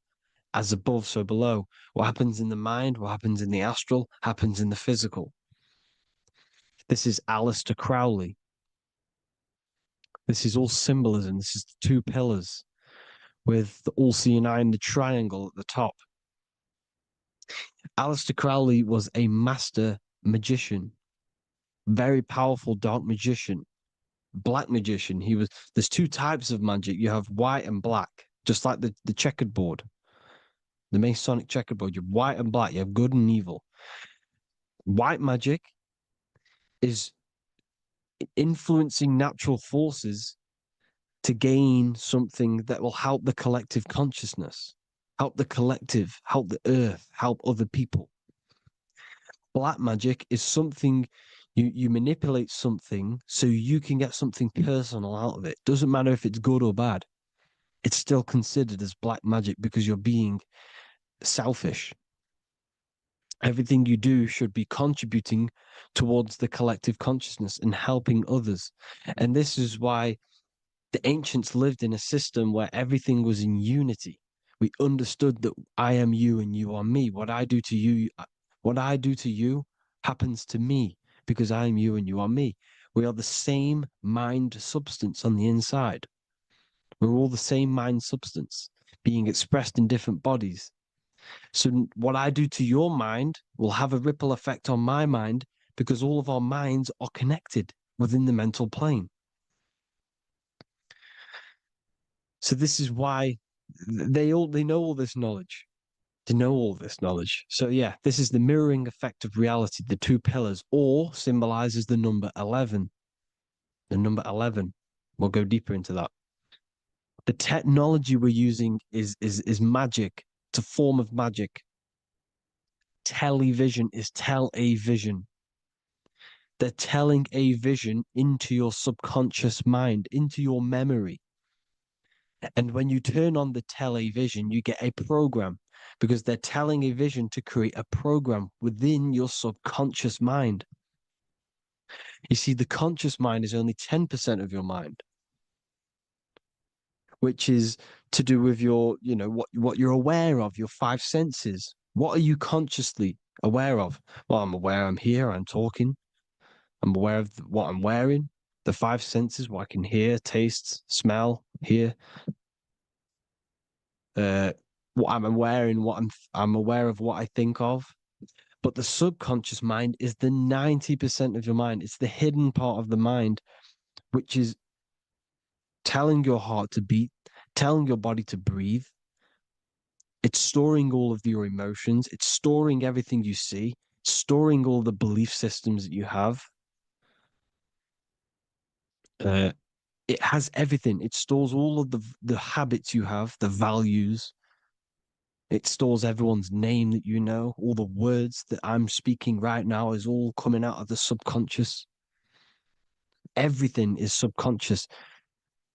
as above, so below. What happens in the mind, what happens in the astral, happens in the physical. This is Aleister Crowley. This is all symbolism. This is the 2 pillars with the all-seeing eye and the triangle at the top. Aleister Crowley was a master magician, very powerful dark magician, black magician. There's 2 types of magic. You have white and black, just like the checkered board, the Masonic checkered board. You have white and black. You have good and evil. White magic is influencing natural forces to gain something that will help the collective consciousness, help the collective, help the earth, help other people. Black magic is something You manipulate something so you can get something personal out of it. Doesn't matter if it's good or bad. It's still considered as black magic because you're being selfish. Everything you do should be contributing towards the collective consciousness and helping others. And this is why the ancients lived in a system where everything was in unity. We understood that I am you and you are me. What I do to you happens to me because I am you and you are me. We are the same mind substance on the inside. We're all the same mind substance being expressed in different bodies. So what I do to your mind will have a ripple effect on my mind because all of our minds are connected within the mental plane. So this is why they know all this knowledge. They know all this knowledge. So yeah, this is the mirroring effect of reality, the two pillars, or symbolizes the number 11. The number 11. We'll go deeper into that. The technology we're using is magic. It's a form of magic. Television is tell a vision. They're telling a vision into your subconscious mind, into your memory. And when you turn on the television, you get a program because they're telling a vision to create a program within your subconscious mind. You see, the conscious mind is only 10% of your mind, which is to do with your, what you're aware of, your five senses. What are you consciously aware of? Well, I'm aware I'm here, I'm talking. I'm aware of what I'm wearing, the five senses, what I can hear, taste, smell, hear. What I'm wearing, I'm aware of what I think of. But the subconscious mind is the 90% of your mind. It's the hidden part of the mind, which is telling your heart to beat, telling your body to breathe. It's storing all of your emotions. It's storing everything you see, storing all the belief systems that you have. It has everything. It stores all of the habits you have, the values. It stores everyone's name that you know. All the words that I'm speaking right now is all coming out of the subconscious. Everything is subconscious.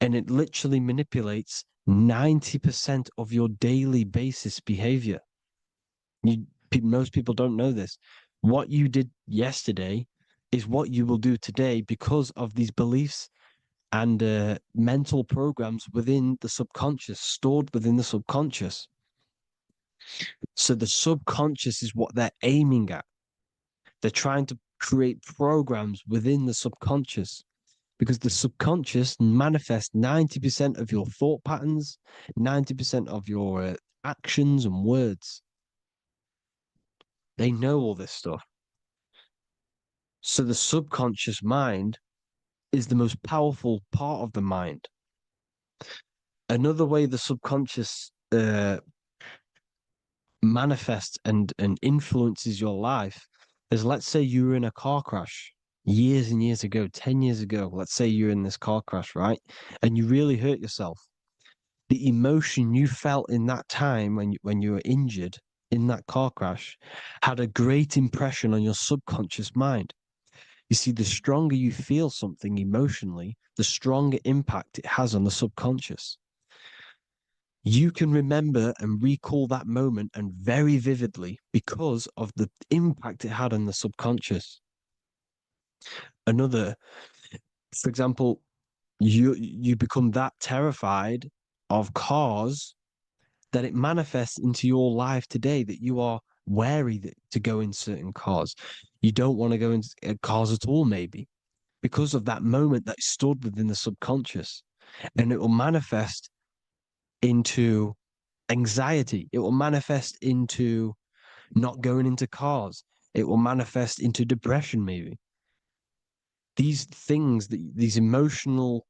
And it literally manipulates 90% of your daily basis behavior. Most people don't know this. What you did yesterday is what you will do today because of these beliefs and mental programs within the subconscious, stored within the subconscious. So the subconscious is what they're aiming at. They're trying to create programs within the subconscious because the subconscious manifests 90% of your thought patterns, 90% of your actions and words. They know all this stuff. So the subconscious mind is the most powerful part of the mind. Another way the subconscious manifests and influences your life is, let's say you were in a car crash years and years ago, 10 years ago. Let's say you're in this car crash, right? And you really hurt yourself. The emotion you felt in that time when you were injured in that car crash had a great impression on your subconscious mind. You see, the stronger you feel something emotionally, the stronger impact it has on the subconscious. You can remember and recall that moment and very vividly because of the impact it had on the subconscious. For example, you become that terrified of cars that it manifests into your life today, that you are wary to go in certain cars. You don't want to go in cars at all, maybe, because of that moment that stored within the subconscious. And it will manifest into anxiety. It will manifest into not going into cars. It will manifest into depression, maybe. These things, these emotional,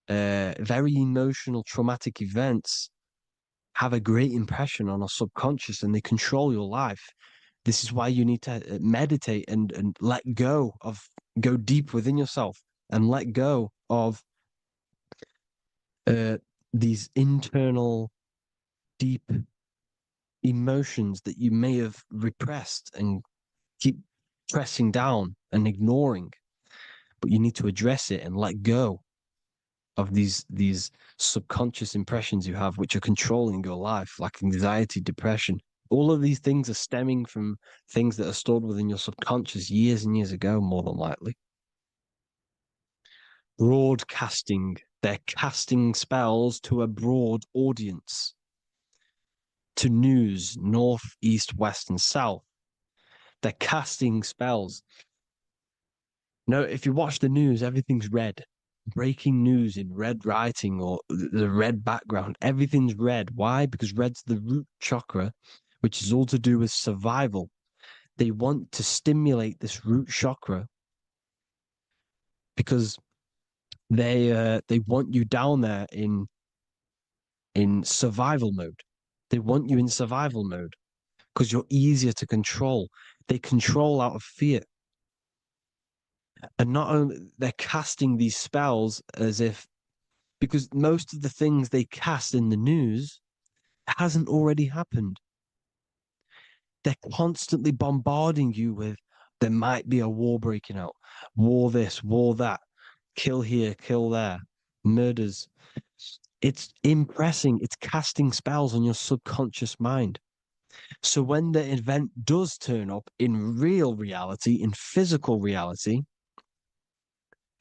very emotional, traumatic events have a great impression on our subconscious and they control your life. This is why you need to meditate and let go deep within yourself and let go of these internal, deep emotions that you may have repressed and pressing down and ignoring, but you need to address it and let go of these subconscious impressions you have, which are controlling your life, like anxiety, depression. All of these things are stemming from things that are stored within your subconscious years and years ago, more than likely. Broadcasting. They're casting spells to a broad audience, to news, north, east, west, and south. They're casting spells. No, if you watch the news, everything's red. Breaking news in red writing or the red background, everything's red. Why? Because red's the root chakra, which is all to do with survival. They want to stimulate this root chakra because they want you down there in survival mode. They want you in survival mode because you're easier to control. They control out of fear. And not only they're casting these spells as if, because most of the things they cast in the news hasn't already happened. They're constantly bombarding you with, there might be a war breaking out, war this, war that, kill here, kill there, murders. It's impressing, it's casting spells on your subconscious mind. So when the event does turn up in real reality, in physical reality,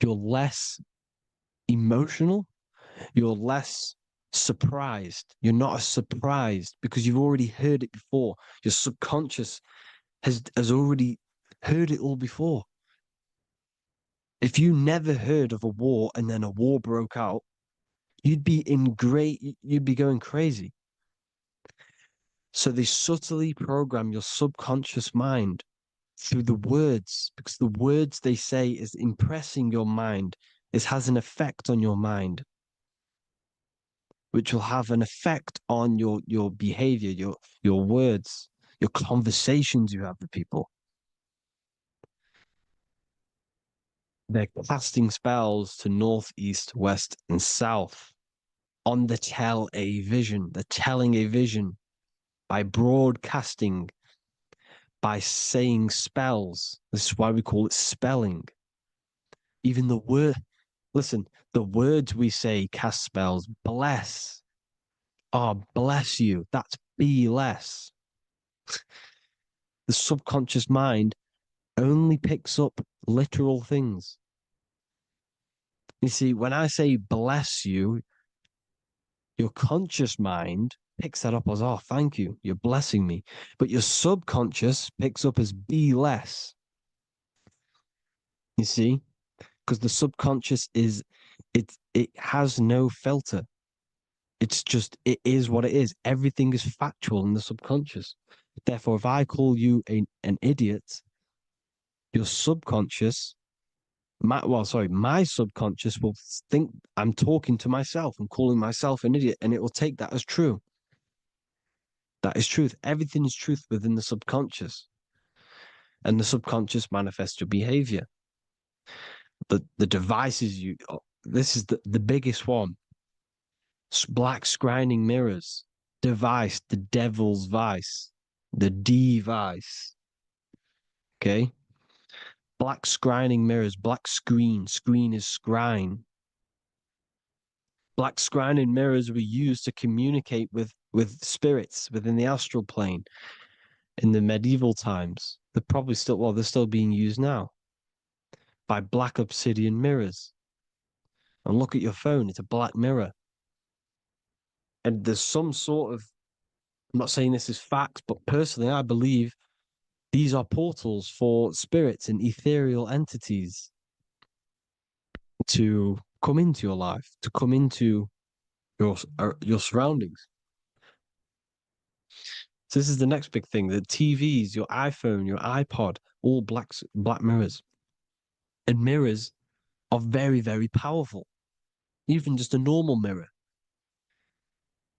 you're less emotional, you're less surprised. You're not as surprised because you've already heard it before. Your subconscious has already heard it all before. If you never heard of a war and then a war broke out, you'd be going crazy. So they subtly program your subconscious mind through the words, because the words they say is impressing your mind. This has an effect on your mind, which will have an effect on your behavior, your words, your conversations you have with people. They're casting spells to north, east, west, and south on the tell a vision. They're telling a vision by broadcasting, by saying spells. This is why we call it spelling. Even the word, listen, the words we say cast spells. Bless. Oh, bless you. That's be less. The subconscious mind only picks up literal things. You see, when I say bless you, your conscious mind picks that up as, oh, thank you, you're blessing me. But your subconscious picks up as be less. You see? Because the subconscious it has no filter. It's just, it is what it is. Everything is factual in the subconscious. Therefore, if I call you an idiot, your subconscious, my subconscious will think I'm talking to myself and calling myself an idiot, and it will take that as true. That is truth. Everything is truth within the subconscious. And the subconscious manifests your behavior. The devices this is the biggest one. Black scrying mirrors. Device, the devil's vice. The device. Okay? Black scrying mirrors, black screen. Screen is scrying. Black scrying mirrors were used to communicate with spirits within the astral plane in the medieval times. They're still being used now by black obsidian mirrors. And look at your phone, it's a black mirror. And there's some sort of, I'm not saying this is fact, but personally, I believe these are portals for spirits and ethereal entities to come into your life, to come into your surroundings. So this is the next big thing: the TVs, your iPhone, your iPod, all black mirrors. And mirrors are very, very powerful. Even just a normal mirror.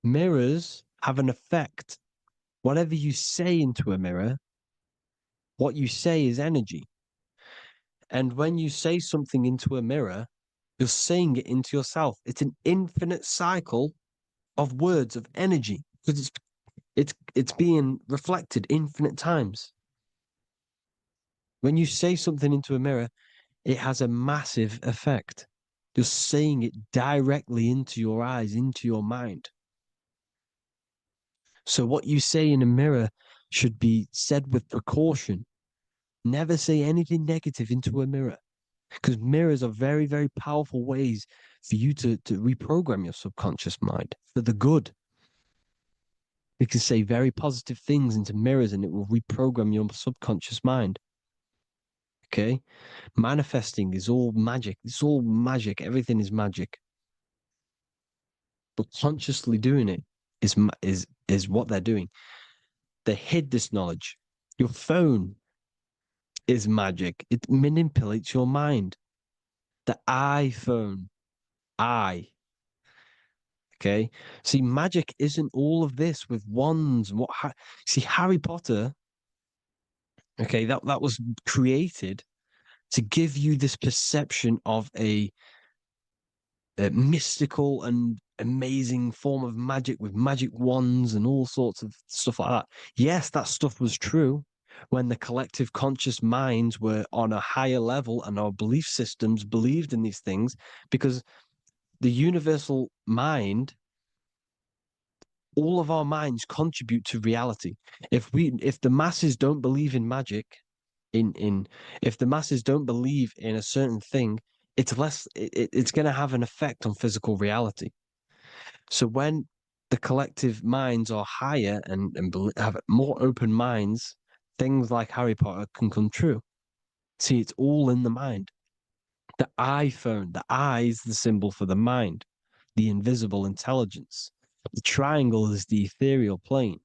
Mirrors have an effect. Whatever you say into a mirror, what you say is energy. And when you say something into a mirror, you're saying it into yourself. It's an infinite cycle of words of energy because it's being reflected infinite times. When you say something into a mirror, it has a massive effect. You're saying it directly into your eyes, into your mind. So what you say in a mirror should be said with precaution. Never say anything negative into a mirror, because mirrors are very, very powerful ways for you to reprogram your subconscious mind for the good. You can say very positive things into mirrors and it will reprogram your subconscious mind. Okay? Manifesting is all magic. It's all magic. Everything is magic. But consciously doing it is what they're doing. They hid this knowledge. Your phone is magic. It manipulates your mind. The iPhone, okay. See, magic isn't all of this with wands. See, Harry Potter, okay, that was created to give you this perception of a mystical and amazing form of magic with magic wands and all sorts of stuff like that. Yes, that stuff was true when the collective conscious minds were on a higher level and our belief systems believed in these things, because the universal mind, all of our minds contribute to reality. If the masses don't believe in magic, if the masses don't believe in a certain thing, it's going to have an effect on physical reality. So when the collective minds are higher and have more open minds, things like Harry Potter can come true. See, it's all in the mind. The iPhone, the eye is the symbol for the mind, the invisible intelligence. The triangle is the ethereal plane.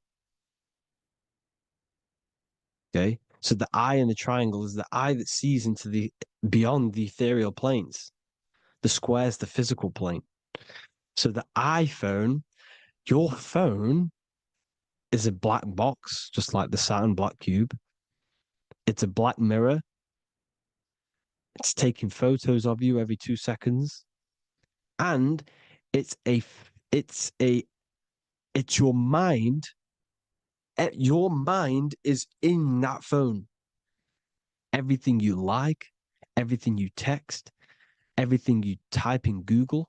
Okay, so the eye in the triangle is the eye that sees into the beyond the ethereal planes. The square is the physical plane. So the iPhone, your phone, is a black box, just like the Saturn black cube. It's a black mirror. It's taking photos of you every 2 seconds, and it's your mind. Your mind is in that phone. Everything you like, everything you text, everything you type in Google,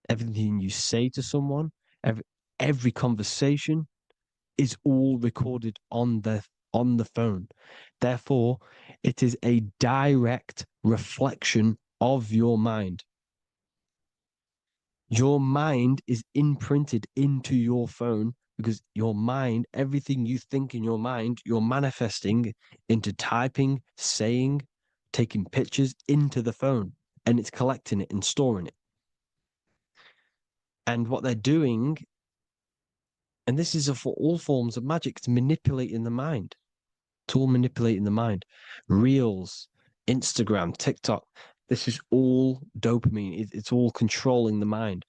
everything you say to someone, every conversation is all recorded on the phone. Therefore, it is a direct reflection of your mind. Your mind is imprinted into your phone because your mind, everything you think in your mind, you're manifesting into typing, saying, taking pictures into the phone, and it's collecting it and storing it. And what they're doing, and this is for all forms of magic, it's manipulating the mind. It's all manipulating the mind. Reels, Instagram, TikTok, this is all dopamine. It's all controlling the mind.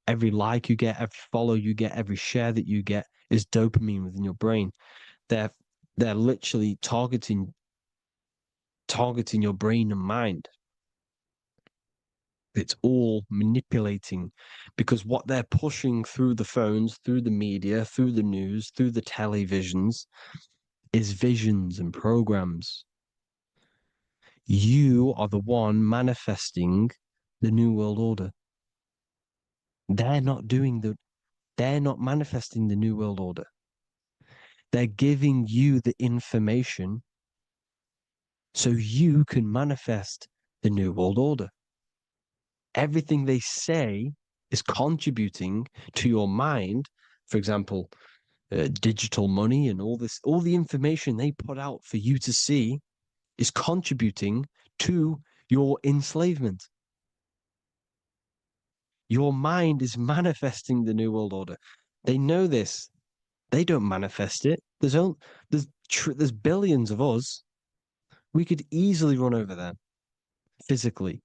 Every like you get, every follow you get, every share that you get is dopamine within your brain. They're literally targeting your brain and mind. It's all manipulating, because what they're pushing through the phones, through the media, through the news, through the televisions is visions and programs. You are the one manifesting the New World Order. They're not manifesting the New World Order. They're giving you the information so you can manifest the New World Order. Everything they say is contributing to your mind. For example, digital money and all the information they put out for you to see is contributing to your enslavement. Your mind is manifesting the New World Order. They know this. They don't manifest it. There's billions of us. We could easily run over them physically.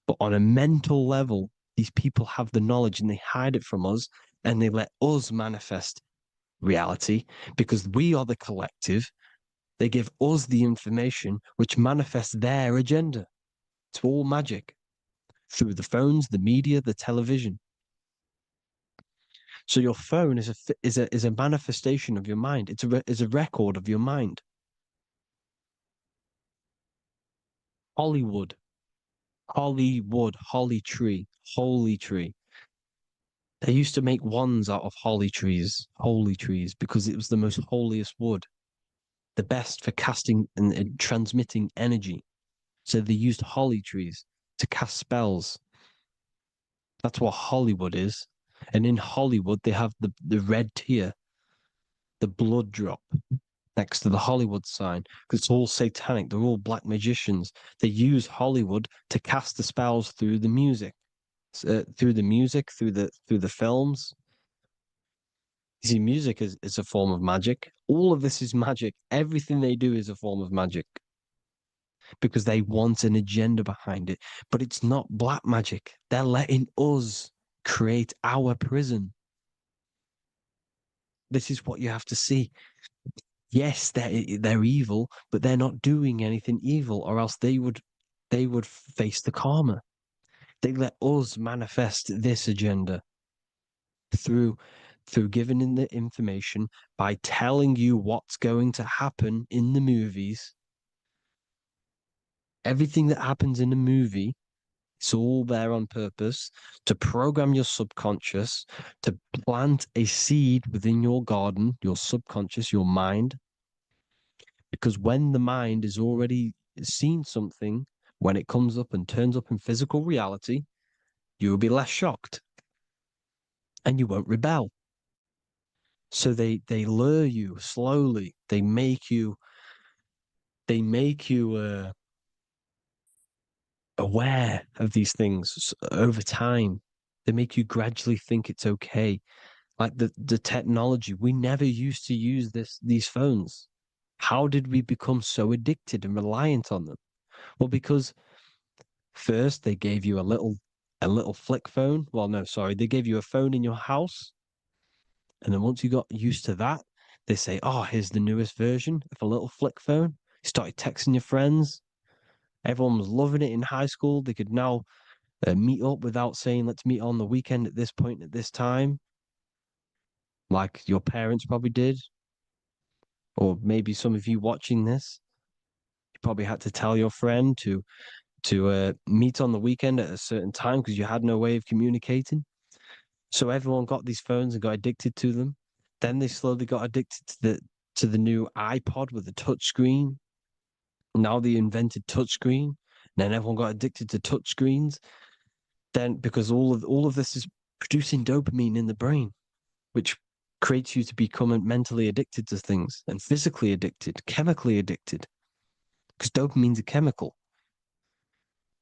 But on a mental level, these people have the knowledge and they hide it from us and they let us manifest reality because we are the collective. They give us the information which manifests their agenda. It's all magic through the phones, the media, the television. So your phone is a manifestation of your mind. It's a record of your mind. Hollywood, holly tree, holy tree. They used to make wands out of holy trees, holy trees, because it was the most holiest wood, the best for casting and transmitting energy. So they used holly trees to cast spells. That's what Hollywood is. And in Hollywood, they have the red tear, the blood drop next to the Hollywood sign, because it's all satanic. They're all black magicians. They use Hollywood to cast the spells through the music, through the films. You see, music is a form of magic. All of this is magic. Everything they do is a form of magic because they want an agenda behind it. But it's not black magic. They're letting us create our prison. This is what you have to see. Yes, they're evil, but they're not doing anything evil, or else they would face the karma. They let us manifest this agenda through giving in the information, by telling you what's going to happen in the movies. Everything that happens in a movie, it's all there on purpose to program your subconscious, to plant a seed within your garden, your subconscious, your mind. Because when the mind has already seen something, when it comes up and turns up in physical reality, you will be less shocked and you won't rebel. So they lure you slowly. They make you aware of these things over time. They make you gradually think it's okay. Like the technology, we never used to use these phones. How did we become so addicted and reliant on them? Well, because first they gave you a little flick phone. Well, no, sorry, they gave you a phone in your house. And then once you got used to that, they say, oh, here's the newest version of a little flick phone. You started texting your friends. Everyone was loving it in high school. They could now meet up without saying, let's meet on the weekend at this point at this time, like your parents probably did. Or maybe some of you watching this, you probably had to tell your friend to meet on the weekend at a certain time because you had no way of communicating. So everyone got these phones and got addicted to them. Then they slowly got addicted to the new iPod with the touch screen. Now they invented touch screen. Then everyone got addicted to touch screens. Then because all of this is producing dopamine in the brain, which creates you to become mentally addicted to things and physically addicted, chemically addicted. Because dopamine's a chemical.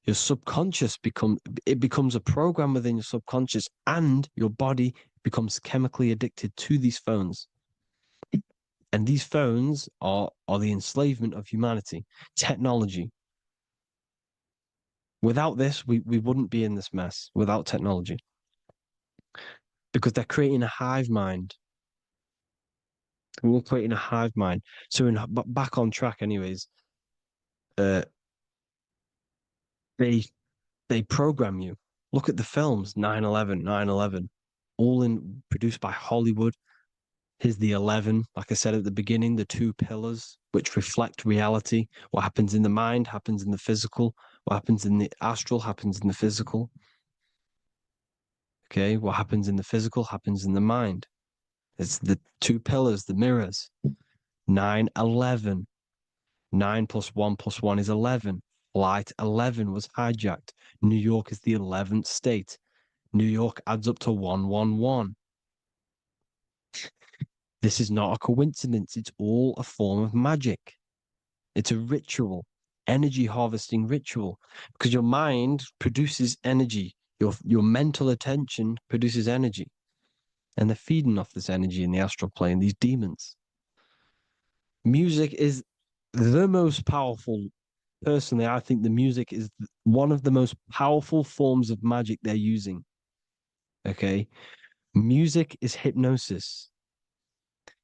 Your subconscious becomes a program within your subconscious, and your body becomes chemically addicted to these phones. And these phones are the enslavement of humanity, technology. Without this, we wouldn't be in this mess without technology. Because they're creating a hive mind. We're creating a hive mind. So back on track anyways, they program you. Look at the films, 9/11, 9/11, all produced by Hollywood. Here's the 11, like I said at the beginning, the two pillars which reflect reality. What happens in the mind happens in the physical. What happens in the astral happens in the physical. Okay, what happens in the physical happens in the mind. It's the two pillars, the mirrors. 9/11. 9 + 1 + 1 is 11. Flight 11 was hijacked. New York is the 11th state. New York adds up to 111. This is not a coincidence. It's all a form of magic. It's a ritual, energy harvesting ritual, because your mind produces energy. Your mental attention produces energy. And they're feeding off this energy in the astral plane, these demons. Music is the most powerful. Personally, I think the music is one of the most powerful forms of magic they're using. Okay? Music is hypnosis.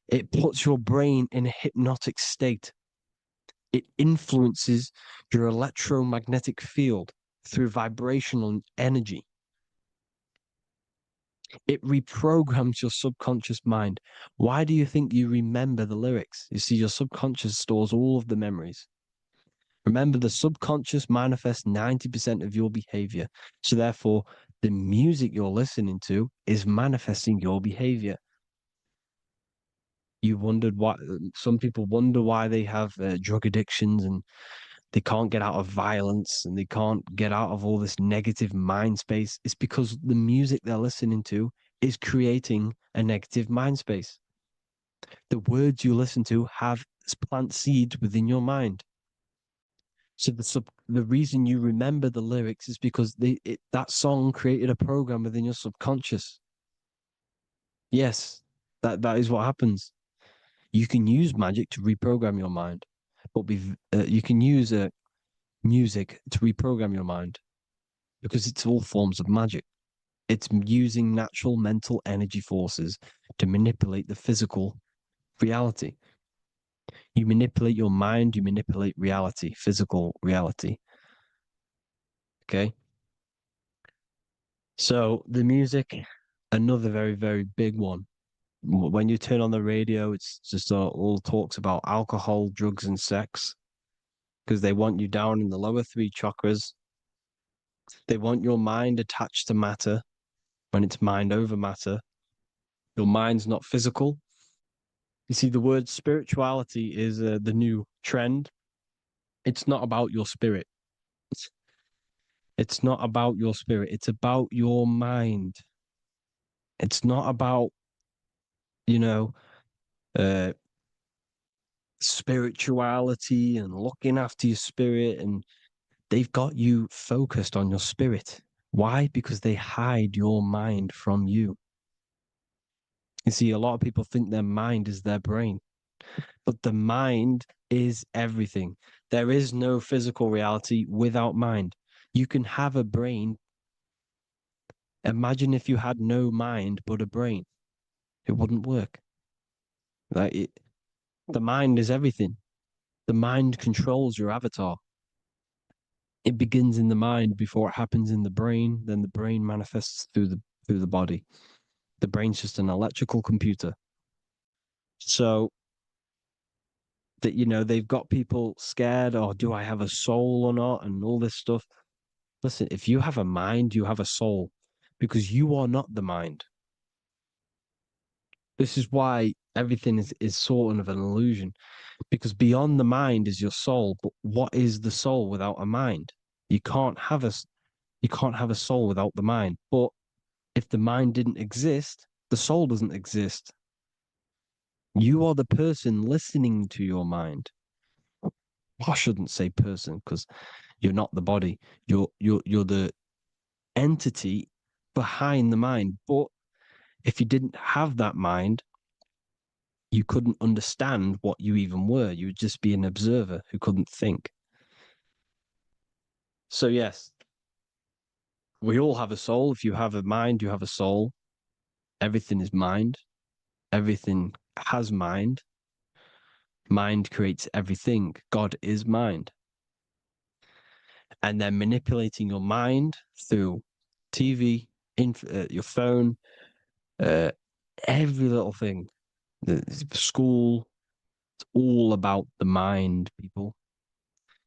It puts your brain in a hypnotic state. It influences your electromagnetic field through vibrational energy. It reprograms your subconscious mind. Why do you think you remember the lyrics? You see, your subconscious stores all of the memories. Remember, the subconscious manifests 90% of your behavior. So therefore, the music you're listening to is manifesting your behavior. You wondered why some people wonder why they have drug addictions and they can't get out of violence and they can't get out of all this negative mind space. It's because the music they're listening to is creating a negative mind space. The words you listen to have plant seeds within your mind. So the reason you remember the lyrics is because that song created a program within your subconscious. Yes, that is what happens. You can use magic to reprogram your mind, but you can use music to reprogram your mind because it's all forms of magic. It's using natural mental energy forces to manipulate the physical reality. You manipulate your mind, you manipulate reality, physical reality. Okay? So the music, another very, very big one. When you turn on the radio, it's just all talks about alcohol, drugs, and sex because they want you down in the lower three chakras. They want your mind attached to matter when it's mind over matter. Your mind's not physical. You see, the word spirituality is the new trend. It's not about your spirit. It's not about your spirit. It's about your mind. It's not about, you know, spirituality and looking after your spirit. And they've got you focused on your spirit. Why? Because they hide your mind from you. You see, a lot of people think their mind is their brain, but the mind is everything. There is no physical reality without mind. You can have a brain. Imagine if you had no mind but a brain. It wouldn't work. The mind is everything. The mind controls your avatar. It begins in the mind before it happens in the brain. Then the brain manifests through the body. The brain's just an electrical computer. So that, they've got people scared, or do I have a soul or not, and all this stuff. Listen, if you have a mind, you have a soul, because you are not the mind. This is why everything is sort of an illusion, because beyond the mind is your soul. But what is the soul without a mind? You can't have a soul without the mind. But if the mind didn't exist, the soul doesn't exist. You are the person listening to your mind. I shouldn't say person because you're not the body. You're the entity behind the mind. But if you didn't have that mind, you couldn't understand what you even were. You would just be an observer who couldn't think. So yes, we all have a soul. If you have a mind, you have a soul. Everything is mind. Everything has mind. Mind creates everything. God is mind. And then manipulating your mind through TV, your phone, every little thing. The school, it's all about the mind, people.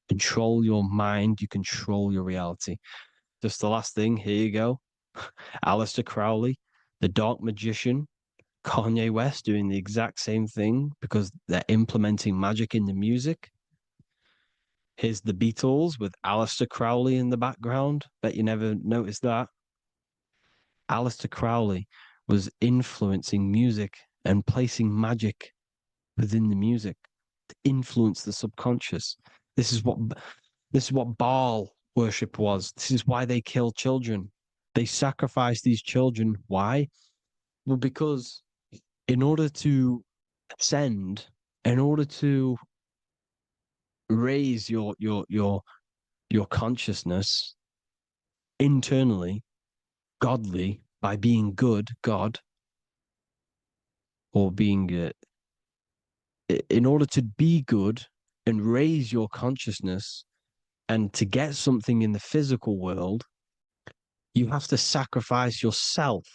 Control your mind, you control your reality. Just the last thing, here you go. Aleister Crowley, the dark magician, Kanye West doing the exact same thing because they're implementing magic in the music. Here's the Beatles with Aleister Crowley in the background. Bet you never noticed that. Aleister Crowley was influencing music and placing magic within the music to influence the subconscious. This is what Baal worship was. This is why they kill children. They sacrifice these children. Why? Well, because in order to ascend, in order to raise your consciousness internally, godly, by being good, God, or being in order to be good and raise your consciousness and to get something in the physical world, you have to sacrifice yourself.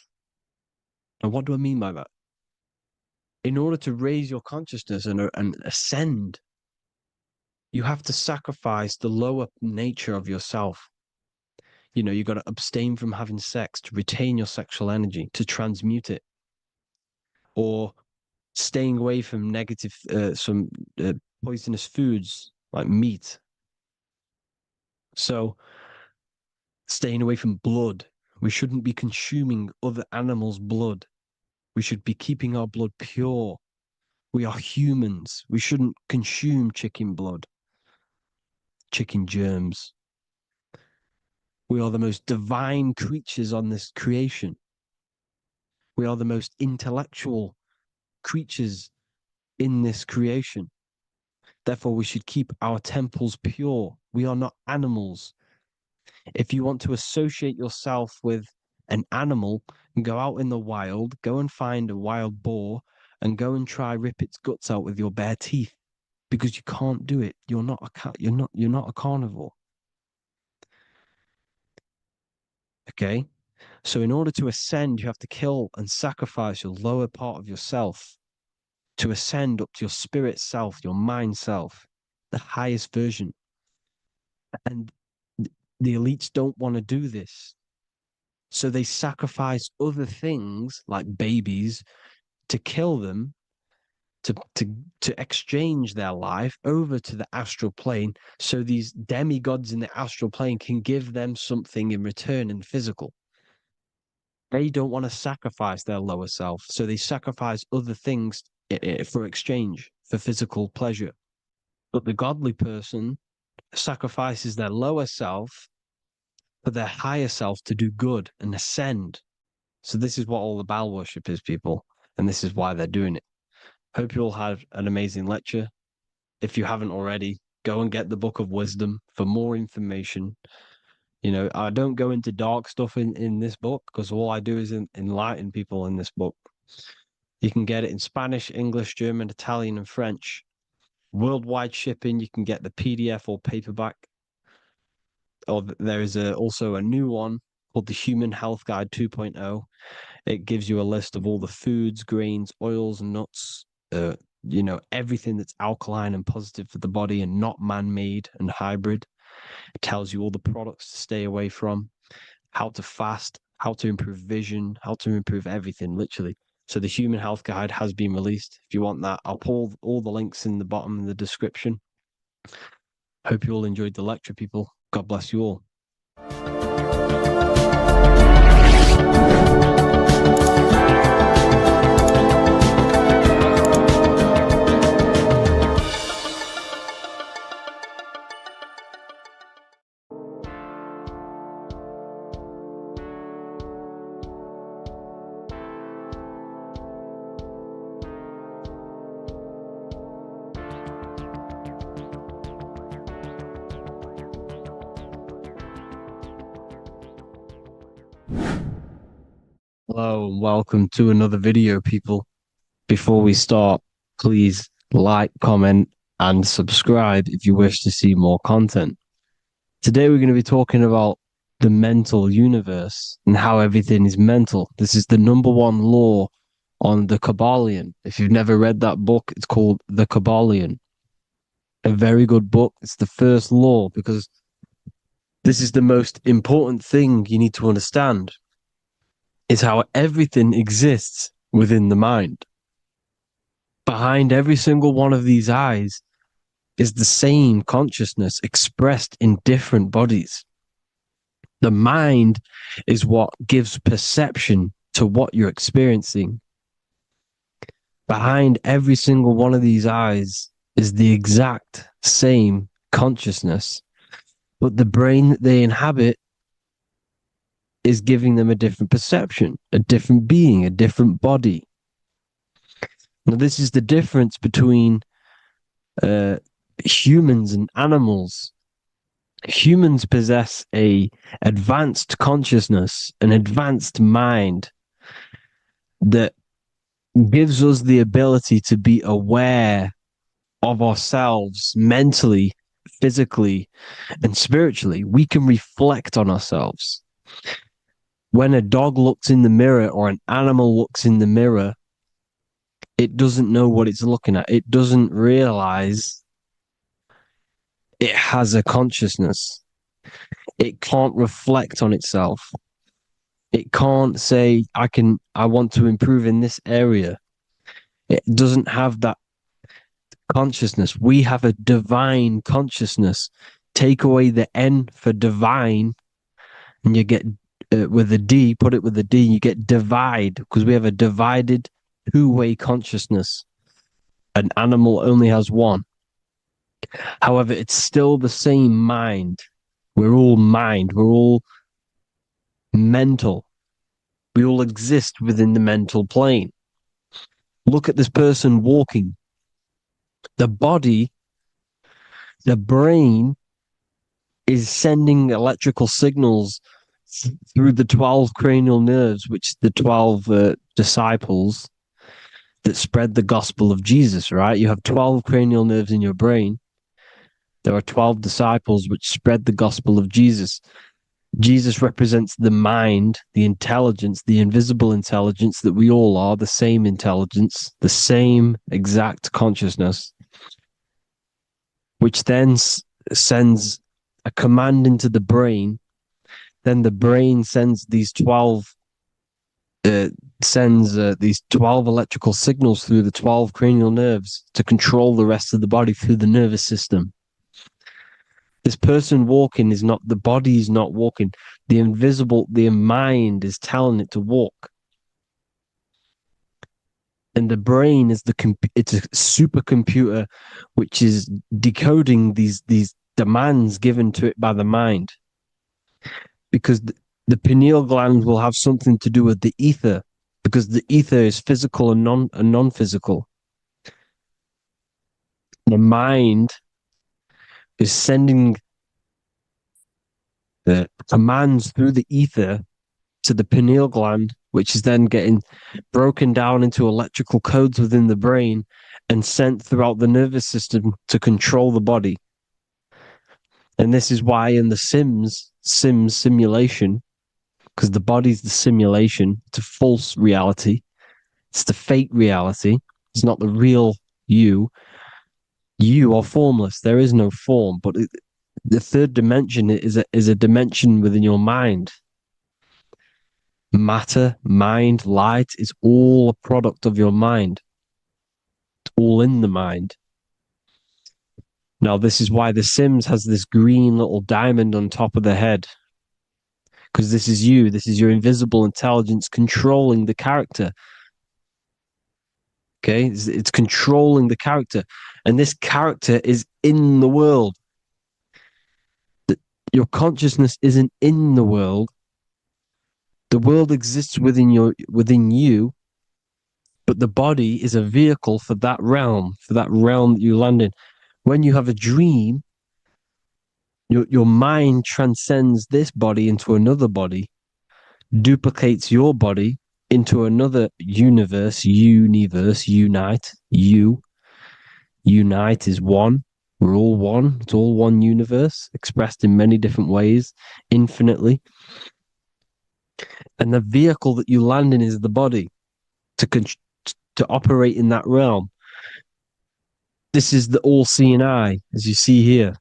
And what do I mean by that? In order to raise your consciousness and ascend, You have to sacrifice the lower nature of yourself. You know, you got to abstain from having sex to retain your sexual energy, to transmute it, or staying away from negative, some poisonous foods like meat. So, staying away from blood. We shouldn't be consuming other animals' blood. We should be keeping our blood pure. We are humans. We shouldn't consume chicken blood, chicken germs. We are the most divine creatures on this creation. We are the most intellectual creatures in this creation. Therefore, we should keep our temples pure. We are not animals. If you want to associate yourself with an animal, go out in the wild, go and find a wild boar and go and try rip its guts out with your bare teeth, because you can't do it. You're not a carnivore. Okay? So in order to ascend, you have to kill and sacrifice your lower part of yourself to ascend up to your spirit self, your mind self, the highest version. And the elites don't want to do this. So they sacrifice other things like babies to kill them, to exchange their life over to the astral plane, so these demigods in the astral plane can give them something in return in physical. They don't want to sacrifice their lower self, so they sacrifice other things for exchange, for physical pleasure. But the godly person sacrifices their lower self for their higher self to do good and ascend. So this is what all the Baal worship is, people, and this is why they're doing it. Hope you all had an amazing lecture. If you haven't already, go and get the Book of Wisdom for more information. You know, I don't go into dark stuff in this book, because all I do is enlighten people in this book. You can get it in Spanish, English, German, Italian, and French. Worldwide shipping. You can get the PDF or paperback. Or there is also a new one called the Human Health Guide 2.0. It gives you a list of all the foods, grains, oils, and nuts, you know, everything that's alkaline and positive for the body and not man-made and hybrid. It tells you all the products to stay away from, how to fast, how to improve vision, how to improve everything, literally. So the Human Health Guide has been released. If you want that, I'll put all the links in the bottom in the description. Hope you all enjoyed the lecture, people. God bless you all. Hello and welcome to another video, people. Before we start, please like, comment, and subscribe if you wish to see more content. Today we're going to be talking about the mental universe and how everything is mental. This is the #1 law on the Kabbalion. If you've never read that book, it's called The Kabbalion. A very good book. It's the first law, because this is the most important thing you need to understand, is how everything exists within the mind. Behind every single one of these eyes is the same consciousness expressed in different bodies. The mind is what gives perception to what you're experiencing. Behind every single one of these eyes is the exact same consciousness, but the brain that they inhabit is giving them a different perception, a different being, a different body. Now, this is the difference between humans and animals. Humans possess a advanced consciousness, an advanced mind that gives us the ability to be aware of ourselves mentally, physically, and spiritually. We can reflect on ourselves. When a dog looks in the mirror or an animal looks in the mirror, it doesn't know what it's looking at. It doesn't realize it has a consciousness. It can't reflect on itself. It can't say, I want to improve in this area. It doesn't have that consciousness. We have a divine consciousness. Take away the N for divine, and you get with a D, put it with a D, you get divide, because we have a divided two-way consciousness. An animal only has one. However, it's still the same mind. We're all mind. We're all mental. We all exist within the mental plane. Look at this person walking. The body, the brain is sending electrical signals through the 12 cranial nerves, which the 12 disciples that spread the gospel of Jesus, right? You have 12 cranial nerves in your brain. There are 12 disciples which spread the gospel of Jesus. Jesus represents the mind, the intelligence, the invisible intelligence that we all are, the same intelligence, the same exact consciousness, which then sends a command into the brain. Then the brain sends these 12 electrical signals through the 12 cranial nerves to control the rest of the body through the nervous system. This person walking is not, the body is not walking. The mind is telling it to walk. And the brain is it's a supercomputer which is decoding these demands given to it by the mind. Because the pineal gland will have something to do with the ether, because the ether is physical and non-physical. The mind is sending the commands through the ether to the pineal gland, which is then getting broken down into electrical codes within the brain and sent throughout the nervous system to control the body. And this is why in the Sims simulation, because the body's the simulation, it's a false reality. It's the fake reality. It's not the real you. You are formless. There is no form. But the third dimension is a dimension within your mind. Matter, mind, light is all a product of your mind. It's all in the mind. Now, this is why The Sims has this green little diamond on top of the head. Because this is you. This is your invisible intelligence controlling the character. Okay? It's controlling the character. And this character is in the world. Your consciousness isn't in the world. The world exists within you, but the body is a vehicle for that realm that you land in. When you have a dream, your mind transcends this body into another body, duplicates your body into another universe, unite, unite is one. We're all one. It's all one universe, expressed in many different ways, infinitely. And the vehicle that you land in is the body to operate in that realm. This is the all-seeing eye, as you see here.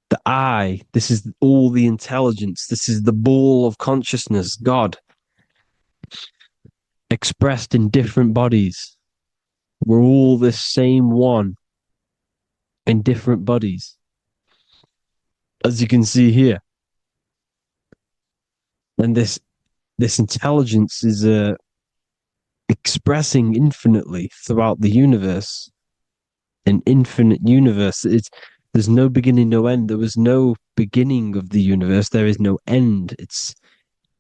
The eye, this is all the intelligence. This is the ball of consciousness, God, expressed in different bodies. We're all this same one in different bodies, as you can see here. And this intelligence is expressing infinitely throughout the universe, an infinite universe. There's no beginning, no end. There was no beginning of the universe. There is no end. It's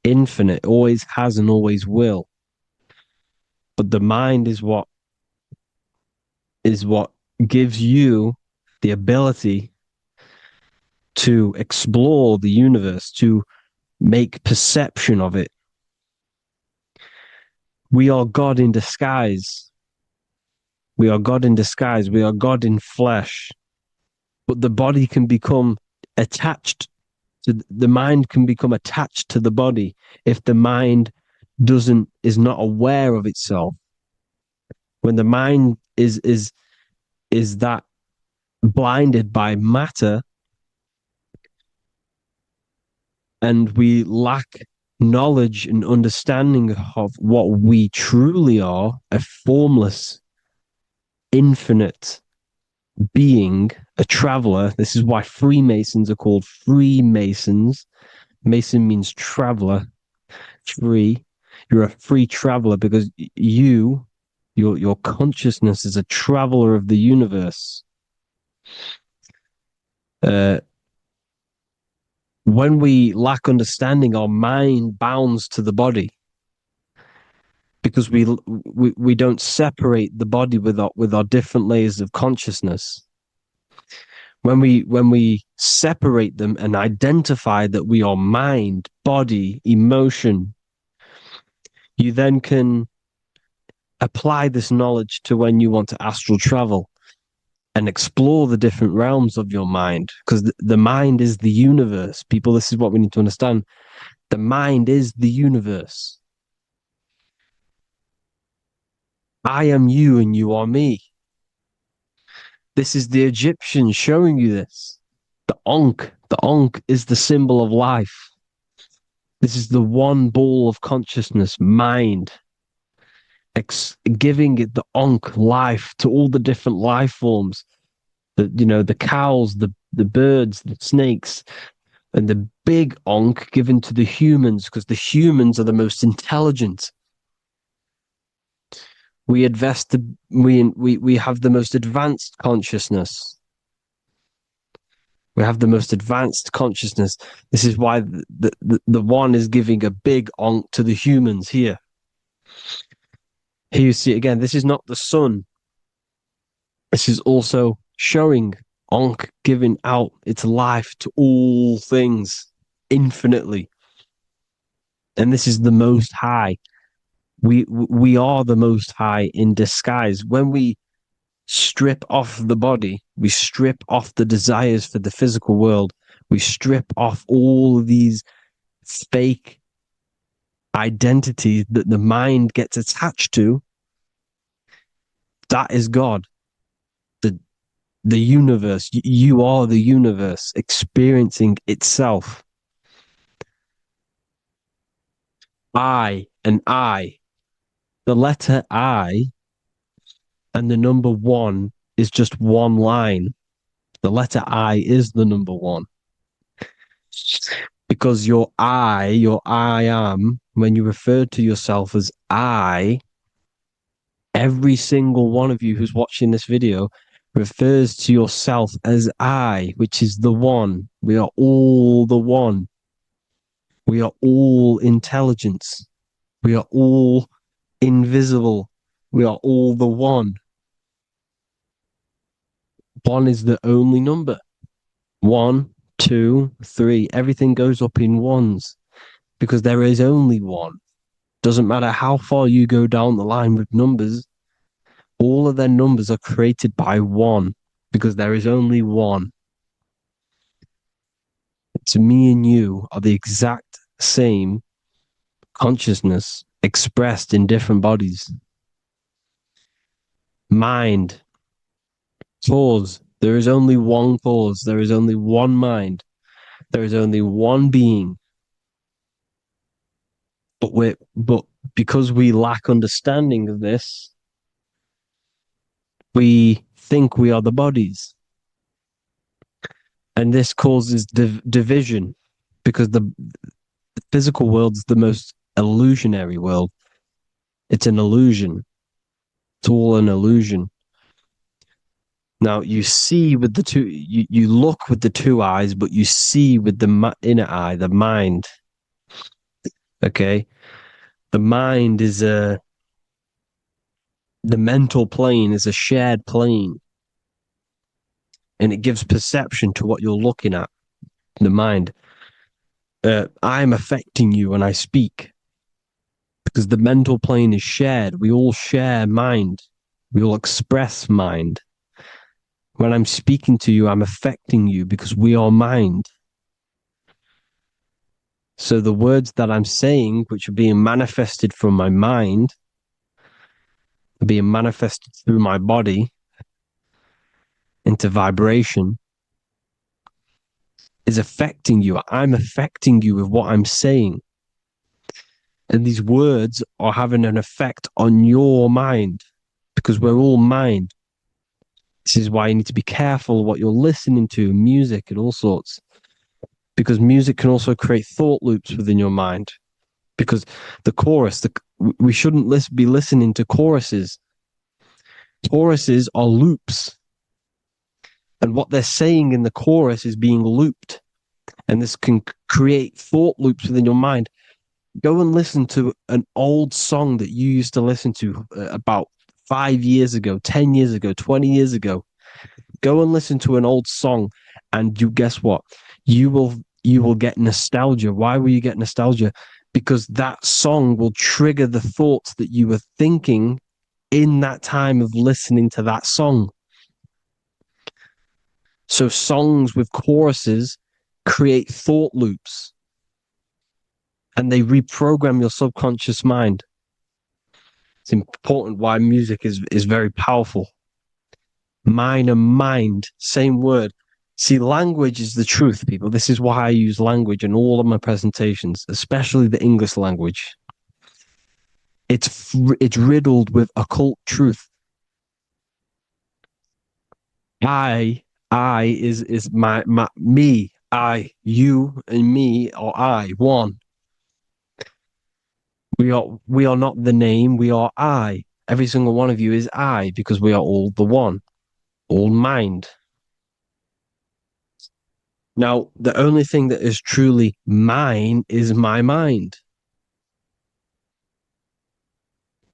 infinite, always has and always will. But the mind is what gives you the ability to explore the universe, to make perception of it. We are God in disguise. We are God in disguise. We are God in flesh. But the body can become attached to the mind, can become attached to the body if the mind is not aware of itself. When the mind is that blinded by matter, and we lack knowledge and understanding of what we truly are, a formless, infinite being, a traveler. This is why Freemasons are called Freemasons. Mason means traveler, free. You're a free traveler because your consciousness is a traveler of the universe. When we lack understanding, our mind bounds to the body because we don't separate the body with our different layers of consciousness. When we separate them and identify that we are mind, body, emotion, you then can apply this knowledge to when you want to astral travel and explore the different realms of your mind, because the mind is the universe. People, this is what we need to understand. The mind is the universe. I am you and you are me. This is the Egyptians showing you this. The Ankh is the symbol of life. This is the one ball of consciousness, mind, giving it the Ankh life to all the different life forms. The cows, the birds, the snakes, and the big Ankh given to the humans, because the humans are the most intelligent. We have the most advanced consciousness. We have the most advanced consciousness. This is why the one is giving a big Ankh to the humans here. Here you see it again. This is not the sun. This is also showing Ankh giving out its life to all things infinitely. And this is the Most High. We are the Most High in disguise. When we strip off the body, we strip off the desires for the physical world, we strip off all these fake identities that the mind gets attached to. That is God. The universe. You are the universe experiencing itself. I and I. The letter I and the number 1 is just one line. The letter I is the number 1. Because your I am, when you refer to yourself as I, every single one of you who's watching this video refers to yourself as I, which is the one. We are all the one. We are all intelligence. We are all invisible. We are all the one. 1 is the only number. 1, 2, 3. Everything goes up in ones because there is only one. Doesn't matter how far you go down the line with numbers, all of their numbers are created by 1 because there is only one. It's me and you are the exact same consciousness expressed in different bodies. Mind. Cause. There is only one cause. There is only one mind. There is only one being. But because we lack understanding of this, we think we are the bodies. And this causes division because the physical world is the most illusionary world. It's an illusion. It's all an illusion. Now you see with the two, you look with the 2 eyes, but you see with the inner eye, the mind. Okay, the mind is the mental plane is a shared plane, and it gives perception to what you're looking at. The mind. I'm affecting you when I speak because the mental plane is shared. We all share mind. We all express mind. When I'm speaking to you, I'm affecting you because we are mind. So the words that I'm saying, which are being manifested from my mind, are being manifested through my body into vibration. is affecting you. I'm affecting you with what I'm saying. And these words are having an effect on your mind because we're all mind. This is why you need to be careful what you're listening to, music and all sorts. Because music can also create thought loops within your mind. Because the chorus, we shouldn't be listening to choruses. Choruses are loops. And what they're saying in the chorus is being looped. And this can create thought loops within your mind. Go and listen to an old song that you used to listen to about 5 years ago, 10 years ago, 20 years ago. Go and listen to an old song, and you guess what? You will get nostalgia. Why will you get nostalgia? Because that song will trigger the thoughts that you were thinking in that time of listening to that song. So songs with choruses create thought loops. And they reprogram your subconscious mind. It's important why music is very powerful. Mind and mind, same word. See, language is the truth, people. This is why I use language in all of my presentations, especially the English language. It's riddled with occult truth. I is my me, I, you, and me, or I, one. We are not the name, we are I. Every single one of you is I, because we are all the one, all mind. Now, the only thing that is truly mine is my mind.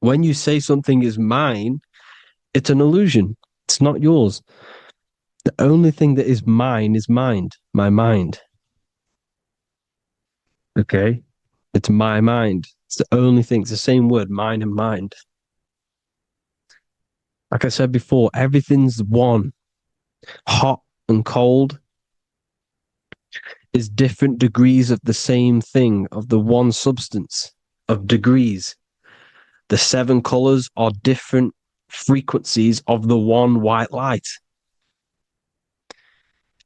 When you say something is mine, it's an illusion. It's not yours. The only thing that is mine is mind, my mind. Okay? It's my mind. It's the only thing. It's the same word, mind and mind. Like I said before, everything's one. Hot and cold is different degrees of the same thing, of the one substance, of degrees. The 7 colors are different frequencies of the one white light.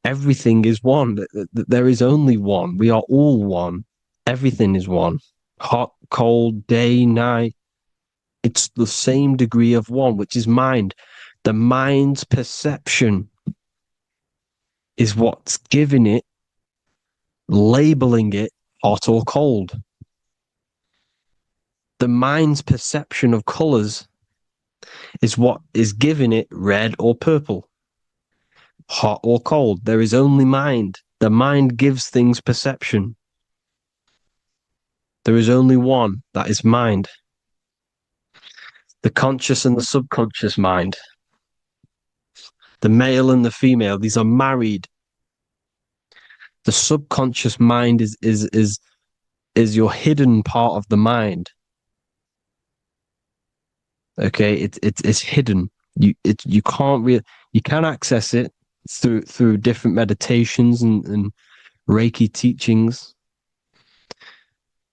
Everything is one. There is only one. We are all one. Everything is one. Hot, cold, day, night. It's the same degree of one, which is mind. The mind's perception is what's giving it, labeling it hot or cold. The mind's perception of colors is what is giving it red or purple, hot or cold. There is only mind. The mind gives things perception. There is only one, that is mind. The conscious and the subconscious mind. The male and the female, these are married. The subconscious mind is your hidden part of the mind. Okay, it's hidden. You can access it through different meditations and Reiki teachings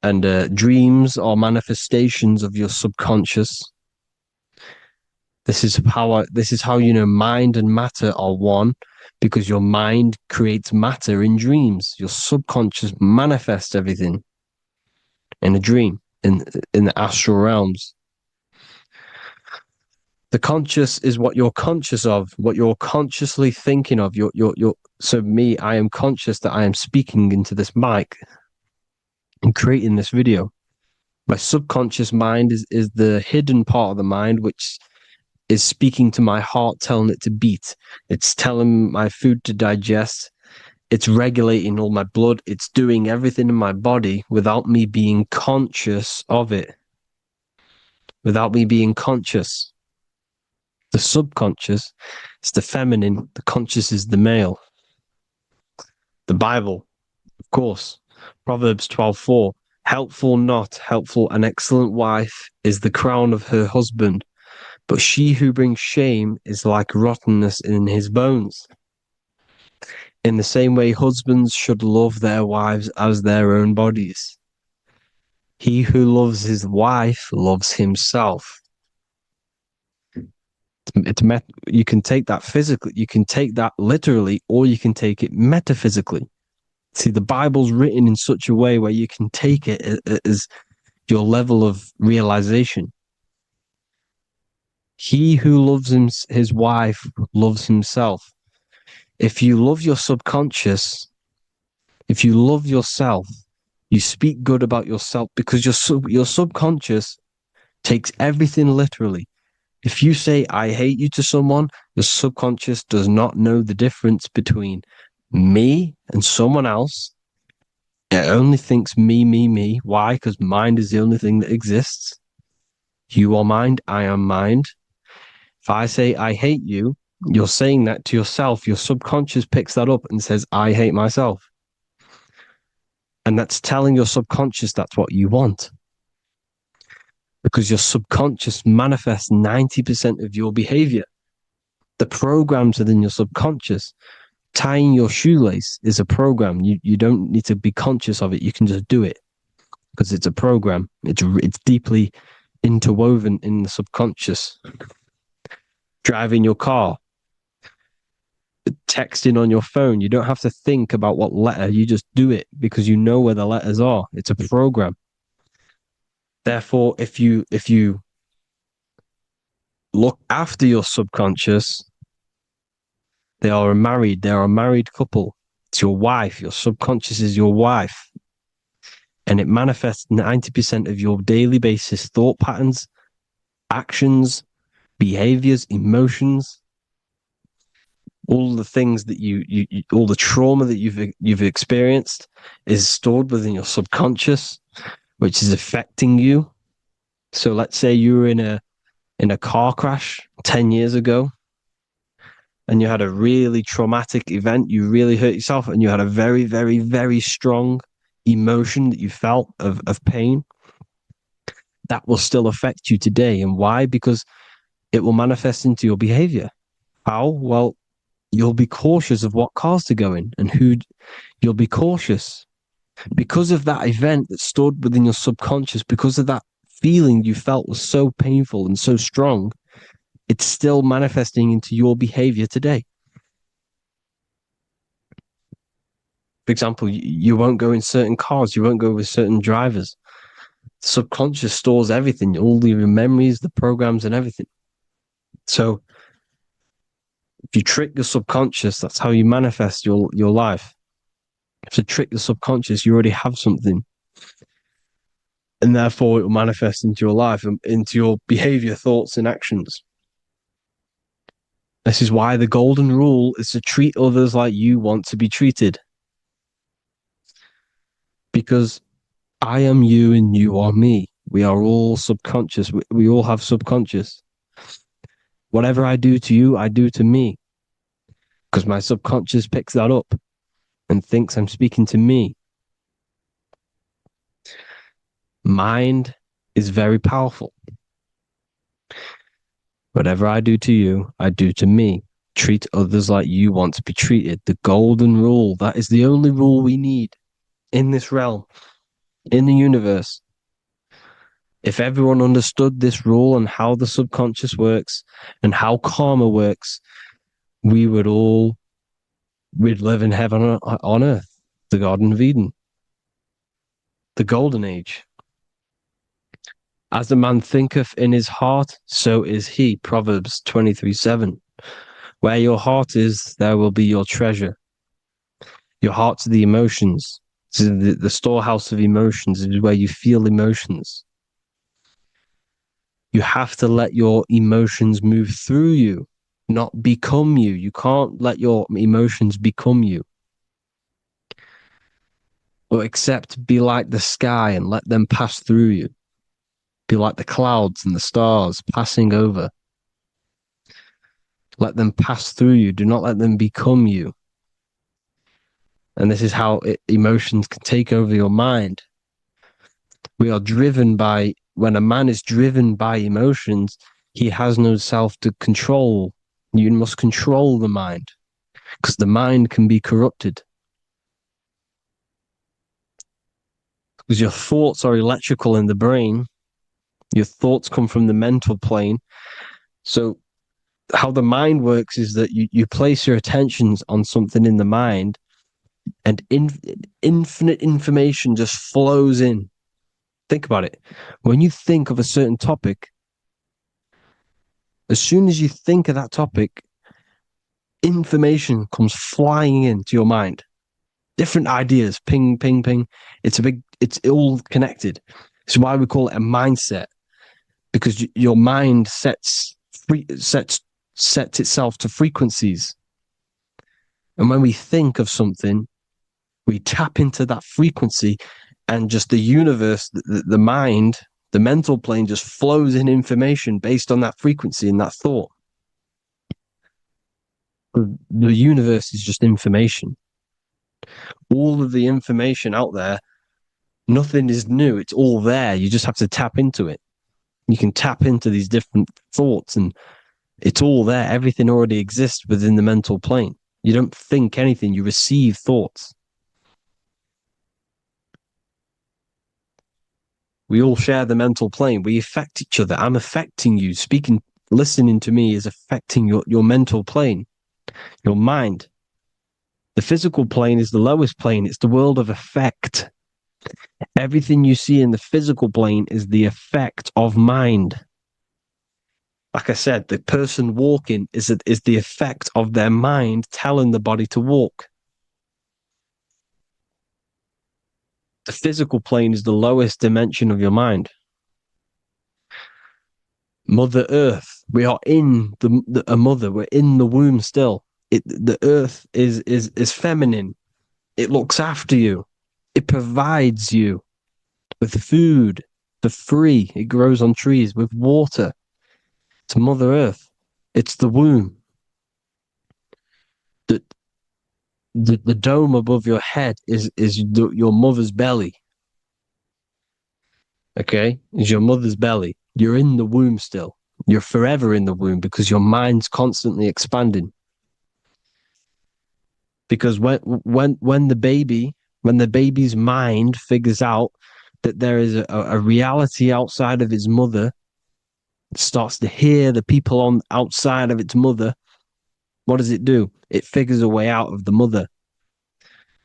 and dreams or manifestations of your subconscious. This is how you know mind and matter are one, because your mind creates matter in dreams. Your subconscious manifests everything in a dream, in the astral realms. The conscious is what you're conscious of, what you're consciously thinking of. So me, I am conscious that I am speaking into this mic and creating this video. My subconscious mind is the hidden part of the mind, which is speaking to my heart, telling it to beat. It's telling my food to digest. It's regulating all my blood. It's doing everything in my body without me being conscious of it. Without me being conscious. The subconscious is the feminine. The conscious is the male. The Bible, of course. Proverbs 12:4. Helpful, not helpful, an excellent wife is the crown of her husband, but she who brings shame is like rottenness in his bones. In the same way, husbands should love their wives as their own bodies. He who loves his wife loves himself. You can take that physically, you can take that literally, or you can take it metaphysically. See, the Bible's written in such a way where you can take it as your level of realization. He who loves his wife loves himself. If you love your subconscious, if you love yourself, you speak good about yourself because your subconscious takes everything literally. If you say, I hate you to someone, your subconscious does not know the difference between me and someone else. It only thinks me, me, me. Why? Because mind is the only thing that exists. You are mind, I am mind. If I say, I hate you, you're saying that to yourself. Your subconscious picks that up and says, I hate myself. And that's telling your subconscious that's what you want. Because your subconscious manifests 90% of your behavior. The programs within your subconscious. Tying your shoelace is a program. You don't need to be conscious of it. You can just do it because it's a program. It's deeply interwoven in the subconscious. Driving your car, texting on your phone. You don't have to think about what letter. You just do it because you know where the letters are. It's a program. Therefore, if you look after your subconscious, they are a married couple. It's your wife. Your subconscious is your wife. And it manifests 90% of your daily basis thought patterns, actions, behaviors, emotions, all the things that you all the trauma that you've experienced is stored within your subconscious, which is affecting you. So let's say you were in a car crash 10 years ago and you had a really traumatic event, you really hurt yourself, and you had a very, very, very strong emotion that you felt of pain. That will still affect you today. And why? Because it will manifest into your behavior. How? Well, you'll be cautious of what cars to go in and who. You'll be cautious because of that event that stored within your subconscious, because of that feeling you felt was so painful and so strong. It's still manifesting into your behavior today. For example, you won't go in certain cars, you won't go with certain drivers. The subconscious stores everything, all your memories, the programs, and everything. So if you trick your subconscious, that's how you manifest your life. If you trick the subconscious, you already have something. And therefore, it will manifest into your life, into your behavior, thoughts, and actions. This is why the golden rule is to treat others like you want to be treated. Because I am you and you are me. We are all subconscious. We all have subconscious. Whatever I do to you, I do to me. Because my subconscious picks that up and thinks I'm speaking to me. Mind is very powerful. Whatever I do to you, I do to me. Treat others like you want to be treated. The golden rule. That is the only rule we need in this realm, in the universe. If everyone understood this rule and how the subconscious works and how karma works, we'd live in heaven on earth, the Garden of Eden, the golden age. As a man thinketh in his heart, so is he. Proverbs 23:7. Where your heart is, there will be your treasure. Your heart's the emotions. The storehouse of emotions is where you feel emotions. You have to let your emotions move through you, not become you. You can't let your emotions become you. Or except be like the sky and let them pass through you. Be like the clouds and the stars passing over. Let them pass through you. Do not let them become you. And this is how emotions can take over your mind. We are driven by, when a man is driven by emotions, he has no self to control. You must control the mind because the mind can be corrupted. Because your thoughts are electrical in the brain. Your thoughts come from the mental plane. So how the mind works is that you place your attentions on something in the mind and infinite information just flows in. Think about it. When you think of a certain topic, as soon as you think of that topic, information comes flying into your mind. Different ideas, ping, ping, ping. It's all connected. It's why we call it a mindset, because your mind sets itself to frequencies. And when we think of something, we tap into that frequency, and just the universe, the mind, the mental plane just flows in information based on that frequency and that thought. The universe is just information. All of the information out there, nothing is new. It's all there. You just have to tap into it. You can tap into these different thoughts, and it's all there. Everything already exists within the mental plane. You don't think anything, you receive thoughts. We all share the mental plane. We affect each other. I'm affecting you. Listening to me is affecting your mental plane, your mind. The physical plane is the lowest plane. It's the world of effect. Everything you see in the physical plane is the effect of mind. Like I said, the person walking is the effect of their mind telling the body to walk. The physical plane is the lowest dimension of your mind. Mother Earth, we are in a mother. We're in the womb still. The Earth is feminine. It looks after you. It provides you with food for free. It grows on trees with water. It's Mother Earth. It's the womb. The dome above your head is your mother's belly. Okay? Is your mother's belly. You're in the womb still. You're forever in the womb because your mind's constantly expanding. Because when the baby's mind figures out that there is a reality outside of its mother, it starts to hear the people on outside of its mother, what does it do? It figures a way out of the mother,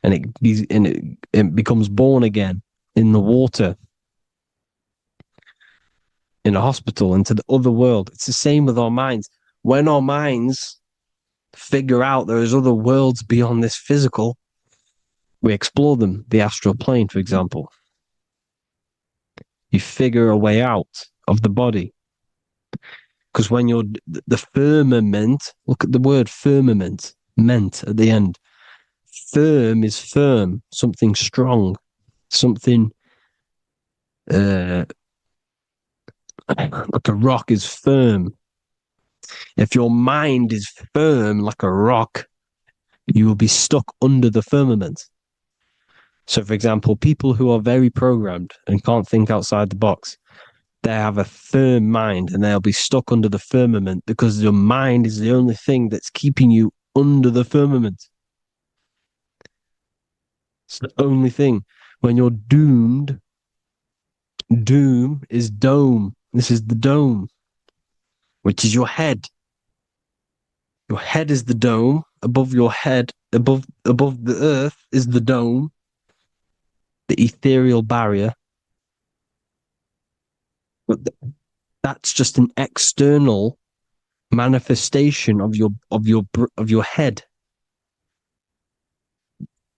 and it becomes born again in the water, in a hospital, into the other world. It's the same with our minds. When our minds figure out there is other worlds beyond this physical, we explore them. The astral plane, for example. You figure a way out of the body. Because when you're the firmament, look at the word firmament, meant at the end. Firm is firm, something strong, something like a rock is firm. If your mind is firm like a rock, you will be stuck under the firmament. So, for example, people who are very programmed and can't think outside the box, they have a firm mind and they'll be stuck under the firmament because your mind is the only thing that's keeping you under the firmament. It's the only thing. When you're doomed, doom is dome. This is the dome, which is your head. Your head is the dome. Above your head, above the earth is the dome, the ethereal barrier. But that's just an external manifestation of your head.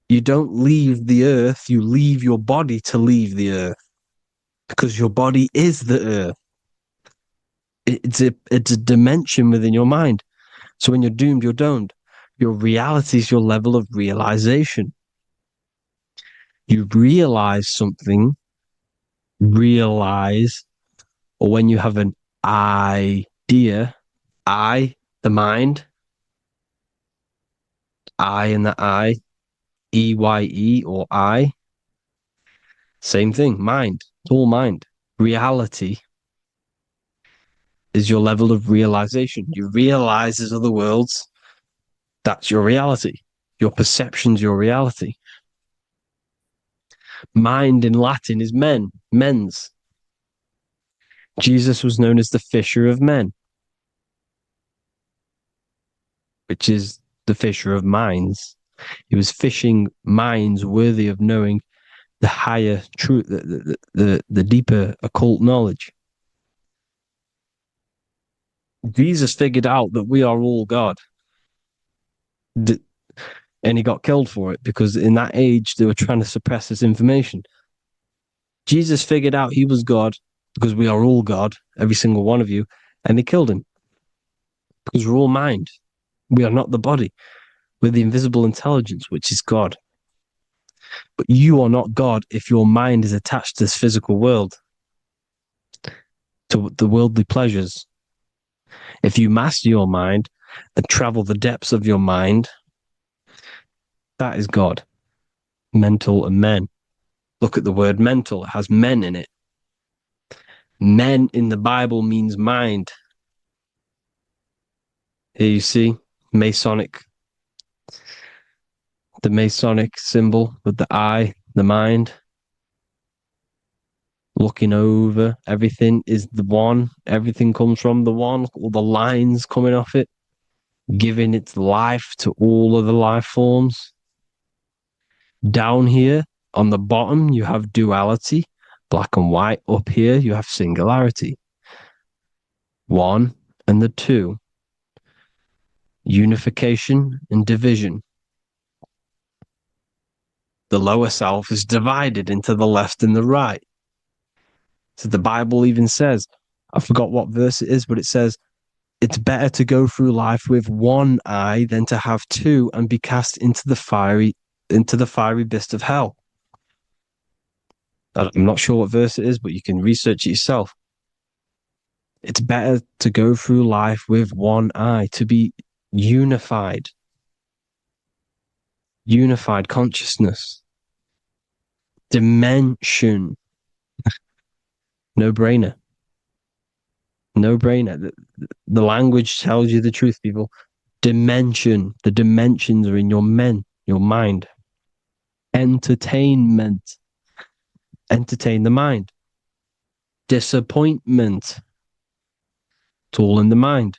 You don't leave the earth, you leave your body to leave the earth, because your body is the earth. It's a dimension within your mind. So when you're doomed, you're domed. Your reality is your level of realization. You realize something, or when you have an idea, the mind, and the EYE or I. Same thing, mind. It's all mind. Reality is your level of realization. You realize there's other worlds. That's your reality. Your perception's your reality. Mind in Latin is mens. Jesus was known as the fisher of men, which is the fisher of minds. He was fishing minds worthy of knowing the higher truth, the deeper occult knowledge. Jesus figured out that we are all God. And he got killed for it because in that age they were trying to suppress this information. Jesus figured out he was God because we are all God, every single one of you, and they killed him because we're all mind. We are not the body. We're the invisible intelligence, which is God. But you are not God if your mind is attached to this physical world, to the worldly pleasures. If you master your mind and travel the depths of your mind, that is God. Mental and men. Look at the word mental. It has men in it. Men in the Bible means mind. Here you see Masonic. The Masonic symbol with the eye, the mind. Looking over everything is the one. Everything comes from the one. All the lines coming off it. Giving its life to all of the life forms. Down here on the bottom, you have duality, black and white. Up here, you have singularity. One and the two. Unification and division. The lower self is divided into the left and the right. So the Bible even says, I forgot what verse it is, but it says, it's better to go through life with one eye than to have two and be cast into the fiery abyss of hell. I'm not sure what verse it is, but you can research it yourself. It's better to go through life with one eye, to be unified. Unified consciousness. Dimension. No brainer. No brainer. The language tells you the truth, people. Dimension. The dimensions are in your mind. Entertainment. Entertain the mind. Disappointment. It's all in the mind.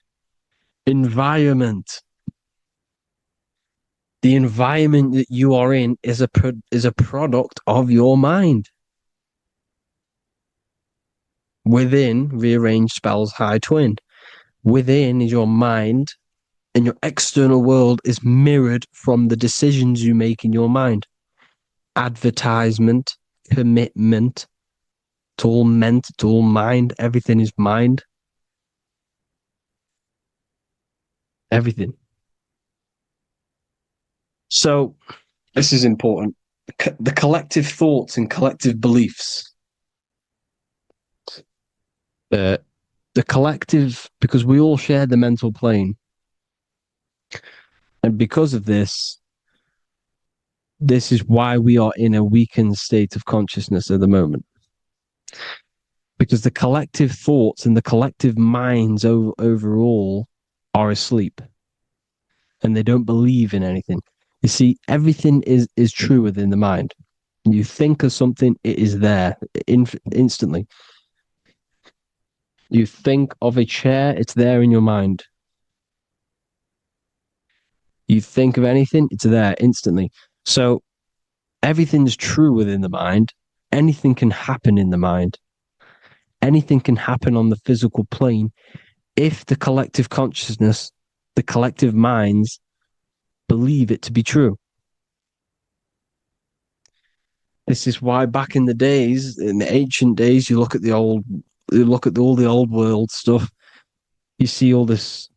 Environment. The environment that you are in is a product of your mind. Within, rearranged spells high twin. Within is your mind, and your external world is mirrored from the decisions you make in your mind. Advertisement, commitment, it's all meant, it's all mind, everything is mind. Everything. So, this is important. The collective thoughts and collective beliefs. The collective, because we all share the mental plane. And because of this is why we are in a weakened state of consciousness at the moment. Because the collective thoughts and the collective minds overall are asleep. And they don't believe in anything. You see, everything is true within the mind. You think of something, it is there instantly. You think of a chair, it's there in your mind. You think of anything, it's there instantly. So everything's true within the mind. Anything can happen in the mind. Anything can happen on the physical plane if the collective consciousness, the collective minds, believe it to be true. This is why back in the days, in the ancient days, you look at all the old world stuff, you see all this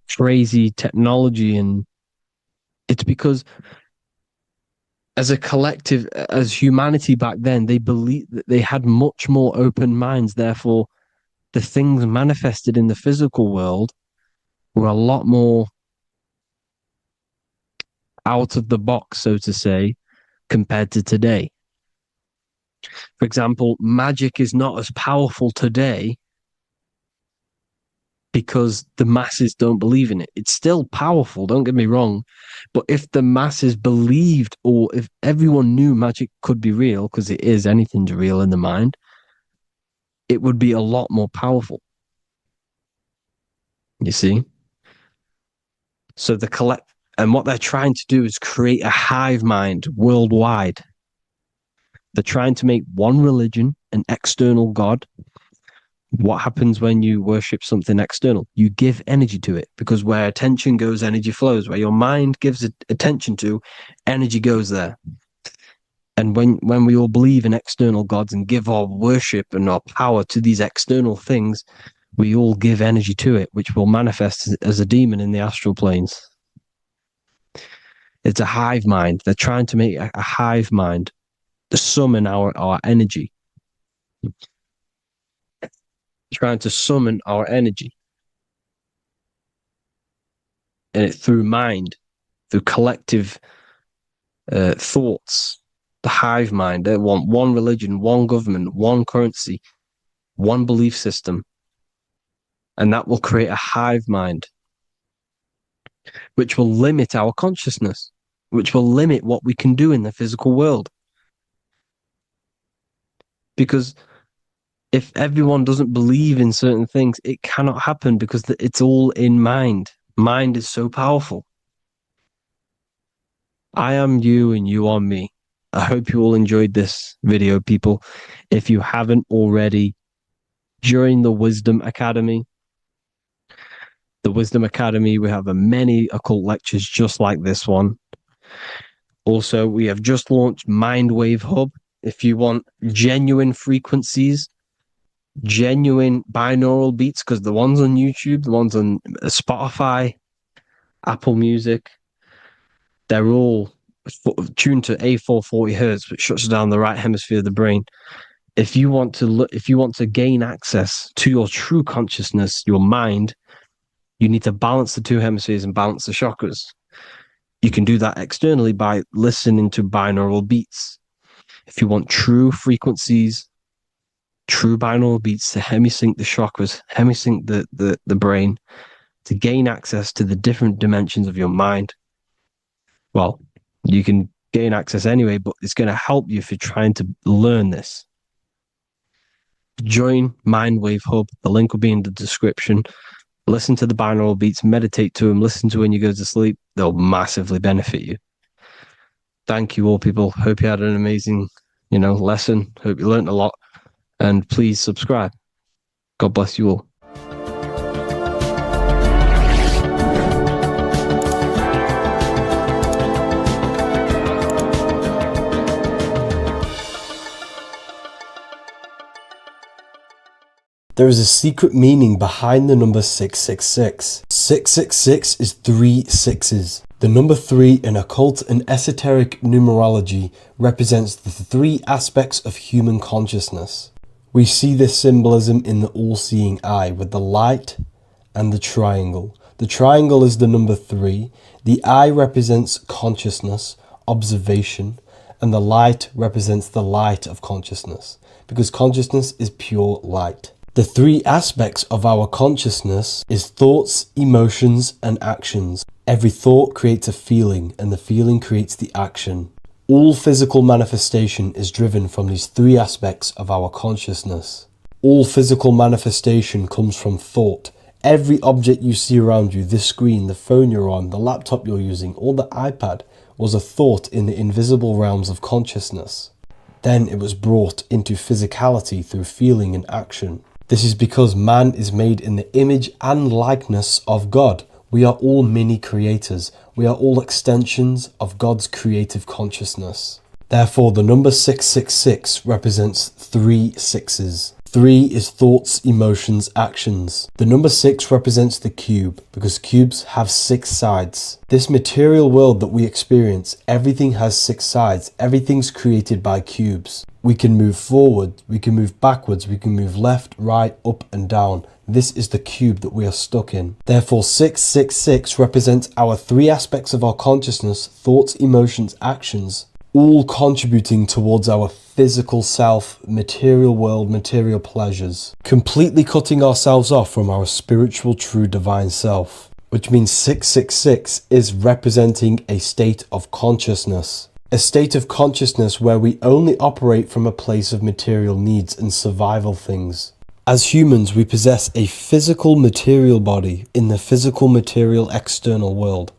crazy technology, and it's because as a collective, as humanity back then, they believed that they had much more open minds. Therefore, the things manifested in the physical world were a lot more out of the box, so to say, compared to today. For example, magic is not as powerful today because the masses don't believe in it. It's still powerful, don't get me wrong, but if the masses believed, or if everyone knew magic could be real, because it is, anything's real in the mind, it would be a lot more powerful. You see? So And what they're trying to do is create a hive mind worldwide. They're trying to make one religion, an external God. What happens when you worship something external? You give energy to it, because where attention goes, energy flows. Where your mind gives attention to, energy goes there. And when we all believe in external gods and give our worship and our power to these external things, we all give energy to it, which will manifest as a demon in the astral planes. It's a hive mind. They're trying to make a hive mind to summon our energy. Trying to summon our energy. And it through mind, through collective thoughts. The hive mind. They want one religion, one government, one currency, one belief system. And that will create a hive mind, which will limit our consciousness, which will limit what we can do in the physical world. Because if everyone doesn't believe in certain things, it cannot happen, because it's all in mind. Mind is so powerful. I am you and you are me. I hope you all enjoyed this video, people. If you haven't already, join the Wisdom Academy. The Wisdom Academy, we have many occult lectures just like this one. Also, we have just launched Mindwave Hub. If you want genuine frequencies, genuine binaural beats, because the ones on YouTube, the ones on Spotify, Apple Music, they're all tuned to A440 hertz, which shuts down the right hemisphere of the brain. If you want to gain access to your true consciousness, your mind, you need to balance the two hemispheres and balance the chakras. You can do that externally by listening to binaural beats. If you want true frequencies, true binaural beats to hemisync the chakras, hemisync the brain, to gain access to the different dimensions of your mind, well, you can gain access anyway, but it's going to help you if you're trying to learn this. Join Mindwave Hub. The link will be in the description. Listen to the binaural beats, meditate to them, listen to when you go to sleep. They'll massively benefit you. Thank you all, people. Hope you had an amazing, lesson. Hope you learned a lot. And please subscribe. God bless you all. There is a secret meaning behind the number 666. 666 is 3 sixes. The number 3 in occult and esoteric numerology represents the 3 aspects of human consciousness. We see this symbolism in the all-seeing eye with the light and the triangle. The triangle is the number 3. The eye represents consciousness, observation, and the light represents the light of consciousness, because consciousness is pure light. The 3 aspects of our consciousness is thoughts, emotions, and actions. Every thought creates a feeling, and the feeling creates the action. All physical manifestation is driven from these 3 aspects of our consciousness. All physical manifestation comes from thought. Every object you see around you, this screen, the phone you're on, the laptop you're using, or the iPad, was a thought in the invisible realms of consciousness. Then it was brought into physicality through feeling and action. This is because man is made in the image and likeness of God. We are all mini creators. We are all extensions of God's creative consciousness. Therefore, the number 666 represents 3 sixes. 3 is thoughts, emotions, actions. The number 6 represents the cube, because cubes have 6 sides. This material world that we experience, everything has 6 sides. Everything's created by cubes. We can move forward, we can move backwards, we can move left, right, up and down. This is the cube that we are stuck in. Therefore, 666 represents our 3 aspects of our consciousness, thoughts, emotions, actions, all contributing towards our physical self, material world, material pleasures, completely cutting ourselves off from our spiritual, true, divine self, which means 666 is representing a state of consciousness. A state of consciousness where we only operate from a place of material needs and survival things. As humans, we possess a physical material body in the physical material external world.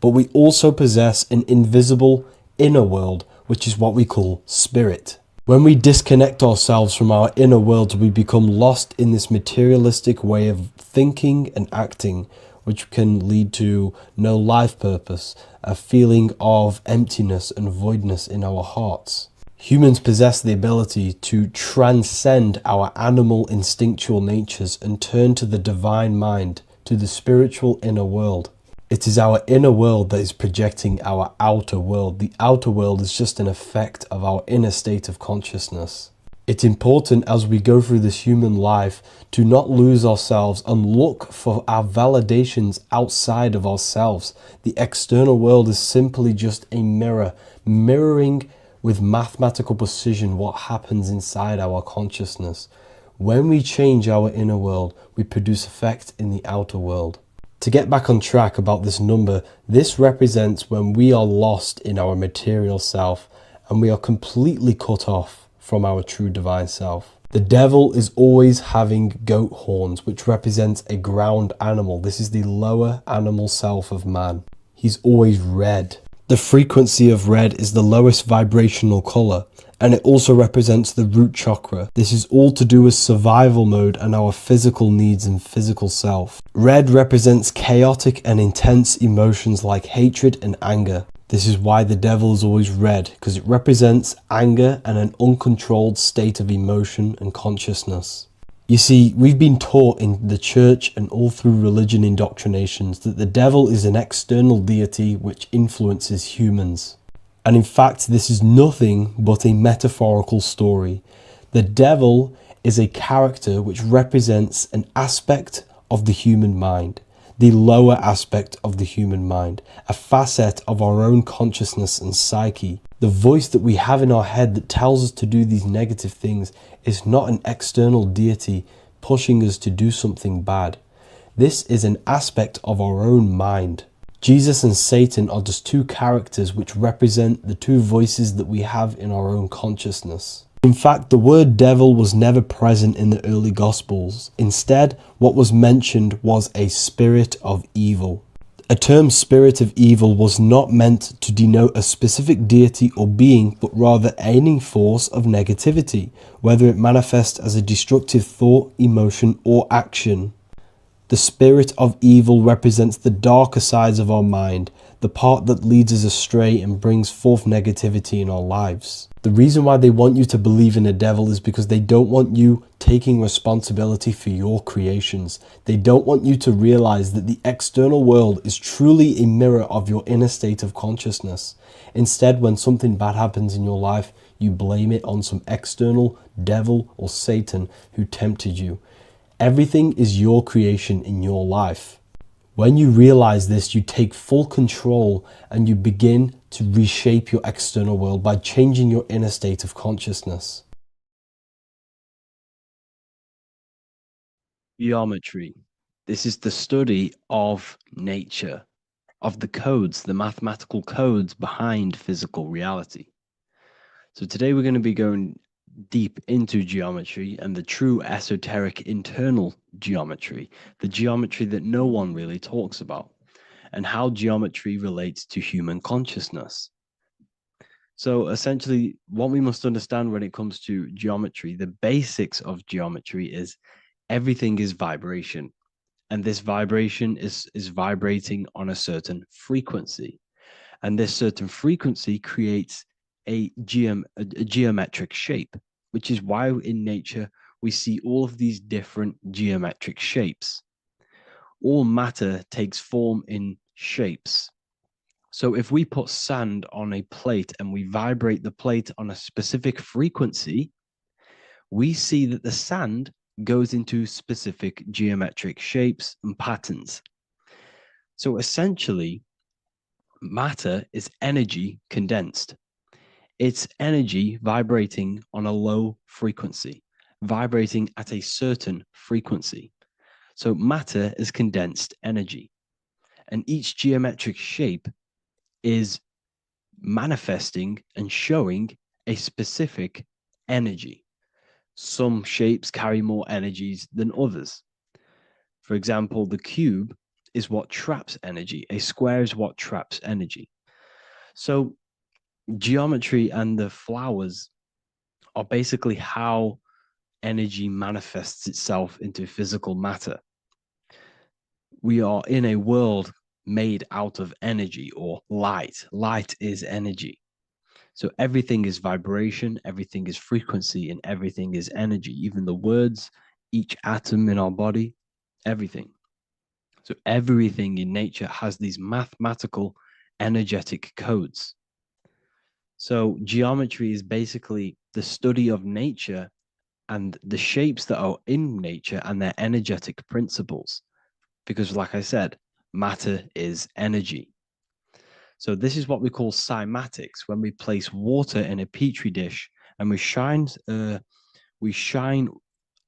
but we also possess an invisible inner world, which is what we call spirit. When we disconnect ourselves from our inner world, we become lost in this materialistic way of thinking and acting, which can lead to no life purpose, a feeling of emptiness and voidness in our hearts. Humans possess the ability to transcend our animal instinctual natures and turn to the divine mind, to the spiritual inner world. It is our inner world that is projecting our outer world. The outer world is just an effect of our inner state of consciousness. It's important as we go through this human life to not lose ourselves and look for our validations outside of ourselves. The external world is simply just a mirror, mirroring with mathematical precision what happens inside our consciousness. When we change our inner world, we produce effect in the outer world. To get back on track about this number, this represents when we are lost in our material self and we are completely cut off from our true divine self. The devil is always having goat horns, which represents a ground animal. This is the lower animal self of man. He's always red. The frequency of red is the lowest vibrational color, and it also represents the root chakra. This is all to do with survival mode and our physical needs and physical self. Red represents chaotic and intense emotions like hatred and anger. This is why the devil is always red, because it represents anger and an uncontrolled state of emotion and consciousness. You see, we've been taught in the church and all through religion indoctrinations that the devil is an external deity which influences humans. And in fact, this is nothing but a metaphorical story. The devil is a character which represents an aspect of the human mind, the lower aspect of the human mind, a facet of our own consciousness and psyche. The voice that we have in our head that tells us to do these negative things is not an external deity pushing us to do something bad. This is an aspect of our own mind. Jesus and Satan are just two characters which represent the two voices that we have in our own consciousness. In fact, the word devil was never present in the early Gospels. Instead, what was mentioned was a spirit of evil. A term spirit of evil was not meant to denote a specific deity or being, but rather any force of negativity, whether it manifests as a destructive thought, emotion, or action. The spirit of evil represents the darker sides of our mind, the part that leads us astray and brings forth negativity in our lives. The reason why they want you to believe in a devil is because they don't want you taking responsibility for your creations. They don't want you to realize that the external world is truly a mirror of your inner state of consciousness. Instead, when something bad happens in your life, you blame it on some external devil or Satan who tempted you. Everything is your creation in your life. When you realize this, you take full control and you begin to reshape your external world by changing your inner state of consciousness. Geometry. This is the study of nature, of the codes, the mathematical codes behind physical reality. So today we're going to be going deep into geometry and the true esoteric internal geometry, the geometry that no one really talks about, and how geometry relates to human consciousness. So essentially, what we must understand when it comes to geometry, the basics of geometry is everything is vibration. And this vibration is vibrating on a certain frequency. And this certain frequency creates a geometric shape, which is why in nature we see all of these different geometric shapes. All matter takes form in shapes. So if we put sand on a plate and we vibrate the plate on a specific frequency, we see that the sand goes into specific geometric shapes and patterns. So essentially, matter is energy condensed. It's energy vibrating on a low frequency, vibrating at a certain frequency. So matter is condensed energy. And each geometric shape is manifesting and showing a specific energy. Some shapes carry more energies than others. For example, the cube is what traps energy. A square is what traps energy. So geometry and the flowers are basically how energy manifests itself into physical matter. We are in a world made out of energy or light. Light is energy. So everything is vibration, everything is frequency, and everything is energy. Even the words, each atom in our body, everything. So everything in nature has these mathematical, energetic codes. So geometry is basically the study of nature and the shapes that are in nature and their energetic principles. Because, like I said, matter is energy. So this is what we call cymatics. When we place water in a petri dish and we shine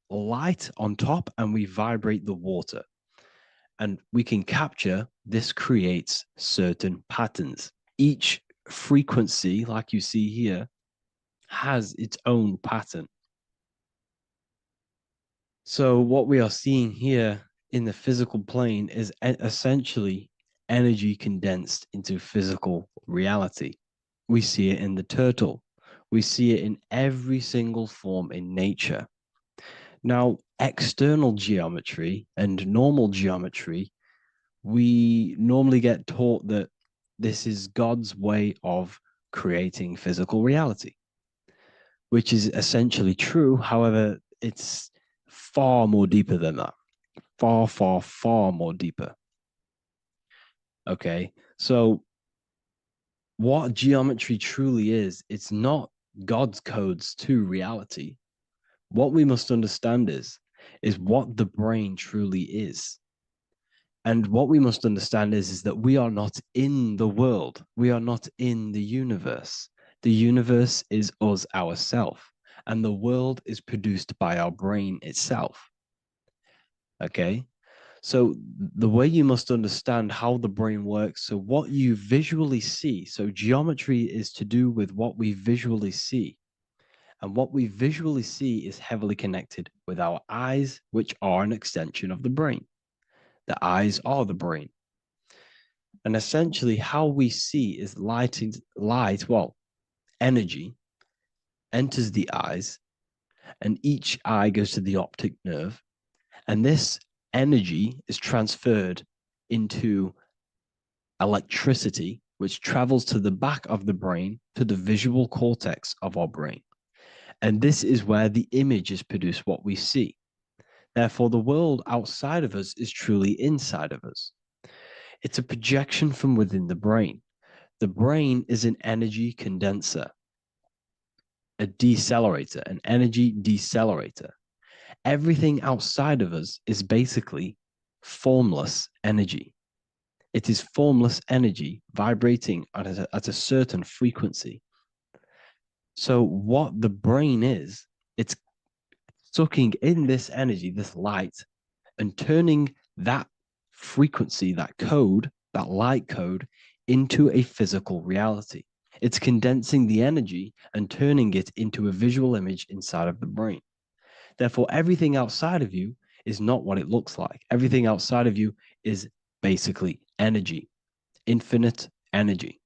light on top and we vibrate the water, and we can capture, this creates certain patterns. Each frequency, like you see here, has its own pattern. So what we are seeing here in the physical plane is essentially energy condensed into physical reality. We see it in the turtle. We see it in every single form in nature. Now, external geometry and normal geometry, we normally get taught that this is God's way of creating physical reality, which is essentially true. However, it's far more deeper than that. Far, far, far more deeper. Okay, so what geometry truly is, it's not God's codes to reality. What we must understand is what the brain truly is. And what we must understand is that we are not in the world. We are not in the universe. The universe is us ourselves. And the world is produced by our brain itself. Okay? So the way you must understand how the brain works, so what you visually see, so geometry is to do with what we visually see. And what we visually see is heavily connected with our eyes, which are an extension of the brain. The eyes are the brain. And essentially how we see is energy enters the eyes, and each eye goes to the optic nerve. And this energy is transferred into electricity, which travels to the back of the brain, to the visual cortex of our brain. And this is where the image is produced, what we see. Therefore, the world outside of us is truly inside of us. It's a projection from within the brain. The brain is an energy condenser, a decelerator, an energy decelerator. Everything outside of us is basically formless energy. It is formless energy vibrating at a certain frequency. So what the brain is, it's sucking in this energy, this light, and turning that frequency, that code, that light code, into a physical reality. It's condensing the energy and turning it into a visual image inside of the brain. Therefore, everything outside of you is not what it looks like. Everything outside of you is basically energy, infinite energy.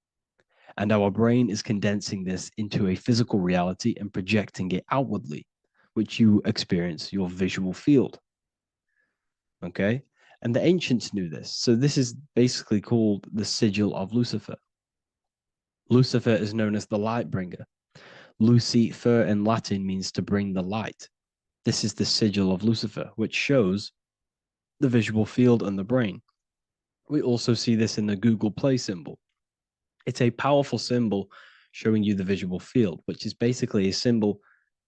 And our brain is condensing this into a physical reality and projecting it outwardly, which you experience your visual field. Okay? And the ancients knew this. So this is basically called the sigil of Lucifer. Lucifer is known as the light bringer. Lucifer in Latin means to bring the light. This is the sigil of Lucifer, which shows the visual field and the brain. We also see this in the Google Play symbol. It's a powerful symbol showing you the visual field, which is basically a symbol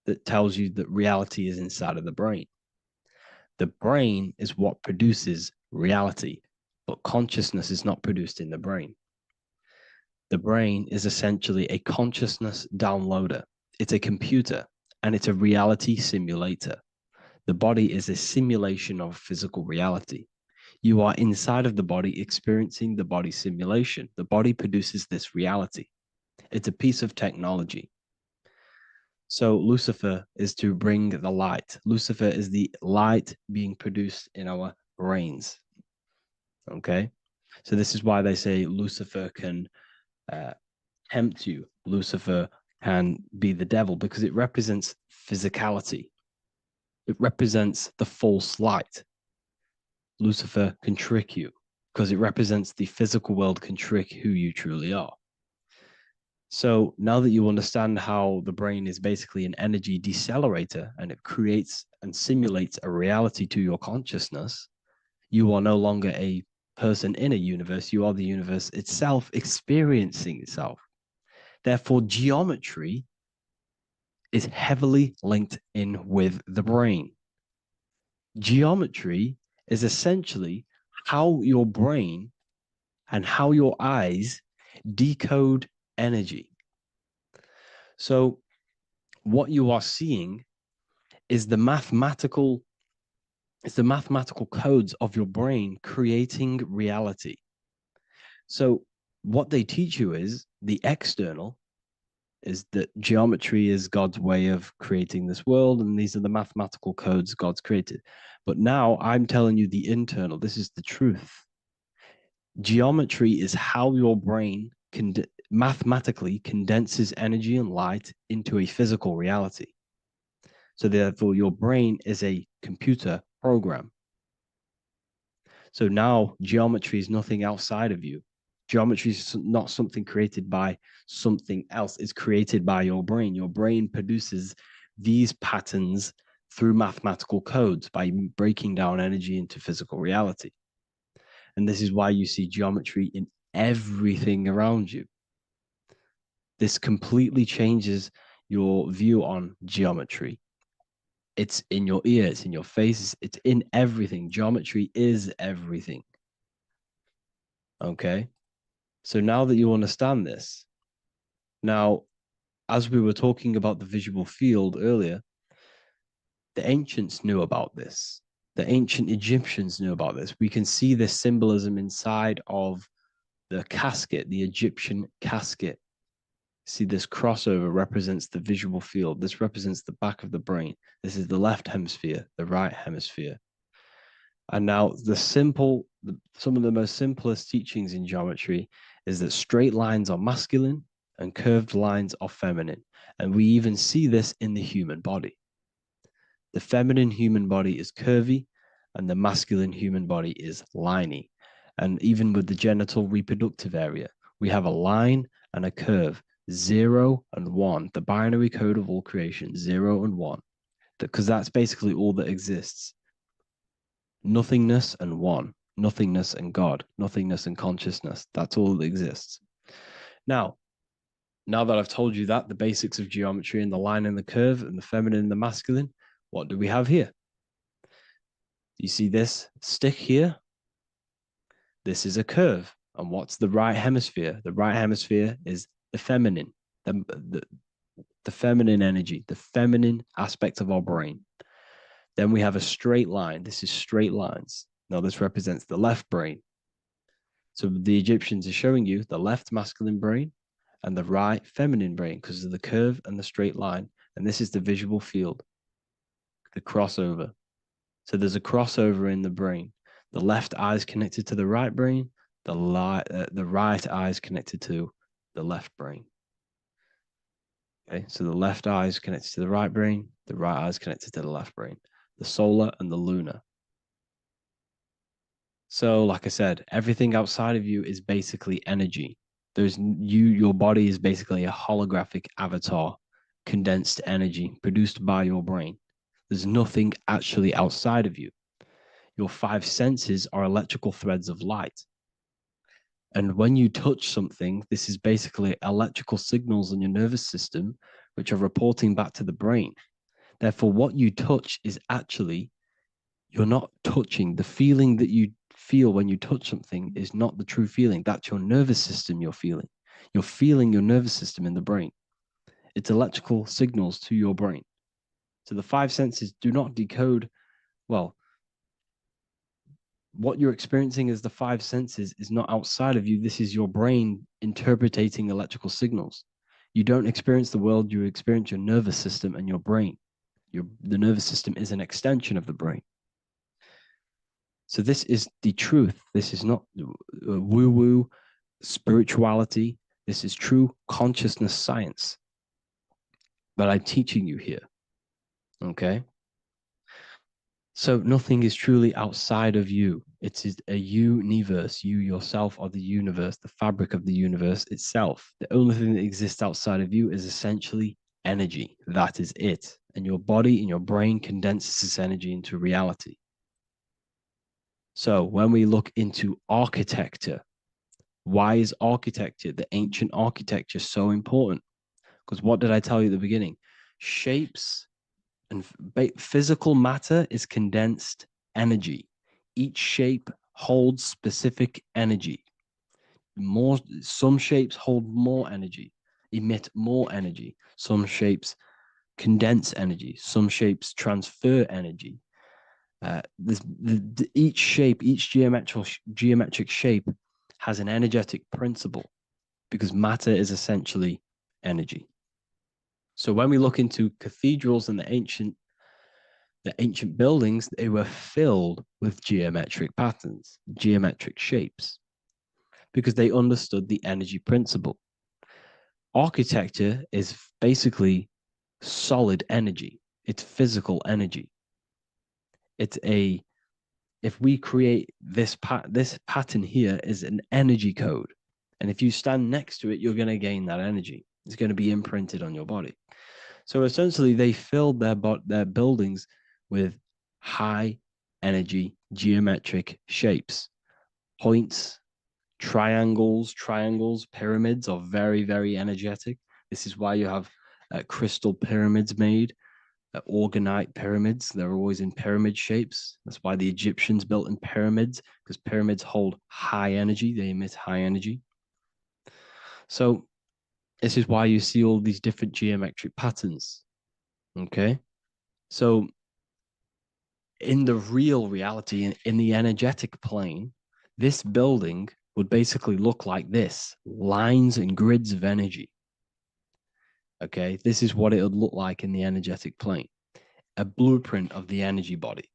that tells you that reality is inside of the brain. The brain is what produces reality, but consciousness is not produced in the brain. The brain is essentially a consciousness downloader. It's a computer, and it's a reality simulator. The body is a simulation of physical reality. You are inside of the body experiencing the body simulation. The body produces this reality. It's a piece of technology. So Lucifer is to bring the light. Lucifer is the light being produced in our brains. Okay. So this is why they say Lucifer can tempt you. Lucifer can be the devil because it represents physicality. It represents the false light. Lucifer can trick you because it represents the physical world can trick who you truly are. So now that you understand how the brain is basically an energy decelerator and it creates and simulates a reality to your consciousness, you are no longer a person in a universe. You are the universe itself experiencing itself. Therefore, geometry is heavily linked in with the brain. Geometry is essentially how your brain and how your eyes decode energy. So what you are seeing is the mathematical codes of your brain creating reality. So what they teach you is the external is that geometry is God's way of creating this world, and these are the mathematical codes God's created. But now I'm telling you the internal. This is the truth. Geometry is how your brain mathematically condenses energy and light into a physical reality. So therefore, your brain is a computer program. So now geometry is nothing outside of you. Geometry is not something created by something else. It's created by your brain. Your brain produces these patterns through mathematical codes by breaking down energy into physical reality. And this is why you see geometry in everything around you. This completely changes your view on geometry. It's in your ear, it's in your face, it's in everything. Geometry is everything. Okay? So now that you understand this, now, as we were talking about the visual field earlier, the ancients knew about this. The ancient Egyptians knew about this. We can see this symbolism inside of the casket, the Egyptian casket. See, this crossover represents the visual field. This represents the back of the brain. This is the left hemisphere, the right hemisphere. And now some of the most simplest teachings in geometry is that straight lines are masculine and curved lines are feminine. And we even see this in the human body. The feminine human body is curvy and the masculine human body is liney. And even with the genital reproductive area, we have a line and a curve, 0 and 1, the binary code of all creation, 0 and 1, because that's basically all that exists. Nothingness and one, nothingness and God, nothingness and consciousness. That's all that exists. Now that I've told you that, the basics of geometry and the line and the curve and the feminine and the masculine, what do we have here? You see this stick here? This is a curve. And what's the right hemisphere? The right hemisphere is the feminine, the feminine energy, the feminine aspect of our brain. Then we have a straight line. This is straight lines. Now this represents the left brain. So the Egyptians are showing you the left masculine brain and the right feminine brain because of the curve and the straight line. And this is the visual field, the crossover. So there's a crossover in the brain. The left eye is connected to the right brain. The right eye is connected to the left brain. Okay, so the left eye is connected to the right brain. The right eye is connected to the left brain. The solar and the lunar. So, like I said, everything outside of you is basically energy. Your body is basically a holographic avatar, condensed energy produced by your brain. There's nothing actually outside of you. Your 5 senses are electrical threads of light. And when you touch something, this is basically electrical signals in your nervous system, which are reporting back to the brain. Therefore, what you touch is actually, you're not touching. The feeling that you feel when you touch something is not the true feeling. That's your nervous system you're feeling. You're feeling your nervous system in the brain. It's electrical signals to your brain. So the 5 senses do not decode, well, what you're experiencing as the 5 senses is not outside of you. This is your brain interpreting electrical signals. You don't experience the world, you experience your nervous system and your brain. The nervous system is an extension of the brain. So this is the truth. This is not woo-woo spirituality. This is true consciousness science that I'm teaching you here. Okay? So nothing is truly outside of you. It is a universe. You yourself are the universe, the fabric of the universe itself. The only thing that exists outside of you is essentially energy. That is it. And your body and your brain condenses this energy into reality. So when we look into architecture, why is architecture, the ancient architecture, so important? Because what did I tell you at the beginning? Shapes and physical matter is condensed energy. Each shape holds specific energy. Some shapes hold more energy, emit more energy. Some shapes condense energy. Some shapes transfer energy. Each shape, each geometric shape has an energetic principle because matter is essentially energy. So when we look into cathedrals and the ancient buildings, they were filled with geometric patterns, geometric shapes, because they understood the energy principle. Architecture is basically solid energy. It's physical energy. If we create this pattern here is an energy code. And if you stand next to it, you're going to gain that energy. It's going to be imprinted on your body. So essentially, they filled their buildings with high energy geometric shapes. Points, triangles, pyramids are very, very energetic. This is why you have crystal pyramids made, organite pyramids. They're always in pyramid shapes. That's why the Egyptians built in pyramids, because pyramids hold high energy. They emit high energy. So this is why you see all these different geometric patterns. Okay. So in the real reality, in the energetic plane, this building would basically look like this: lines and grids of energy. Okay. This is what it would look like in the energetic plane, a blueprint of the energy body.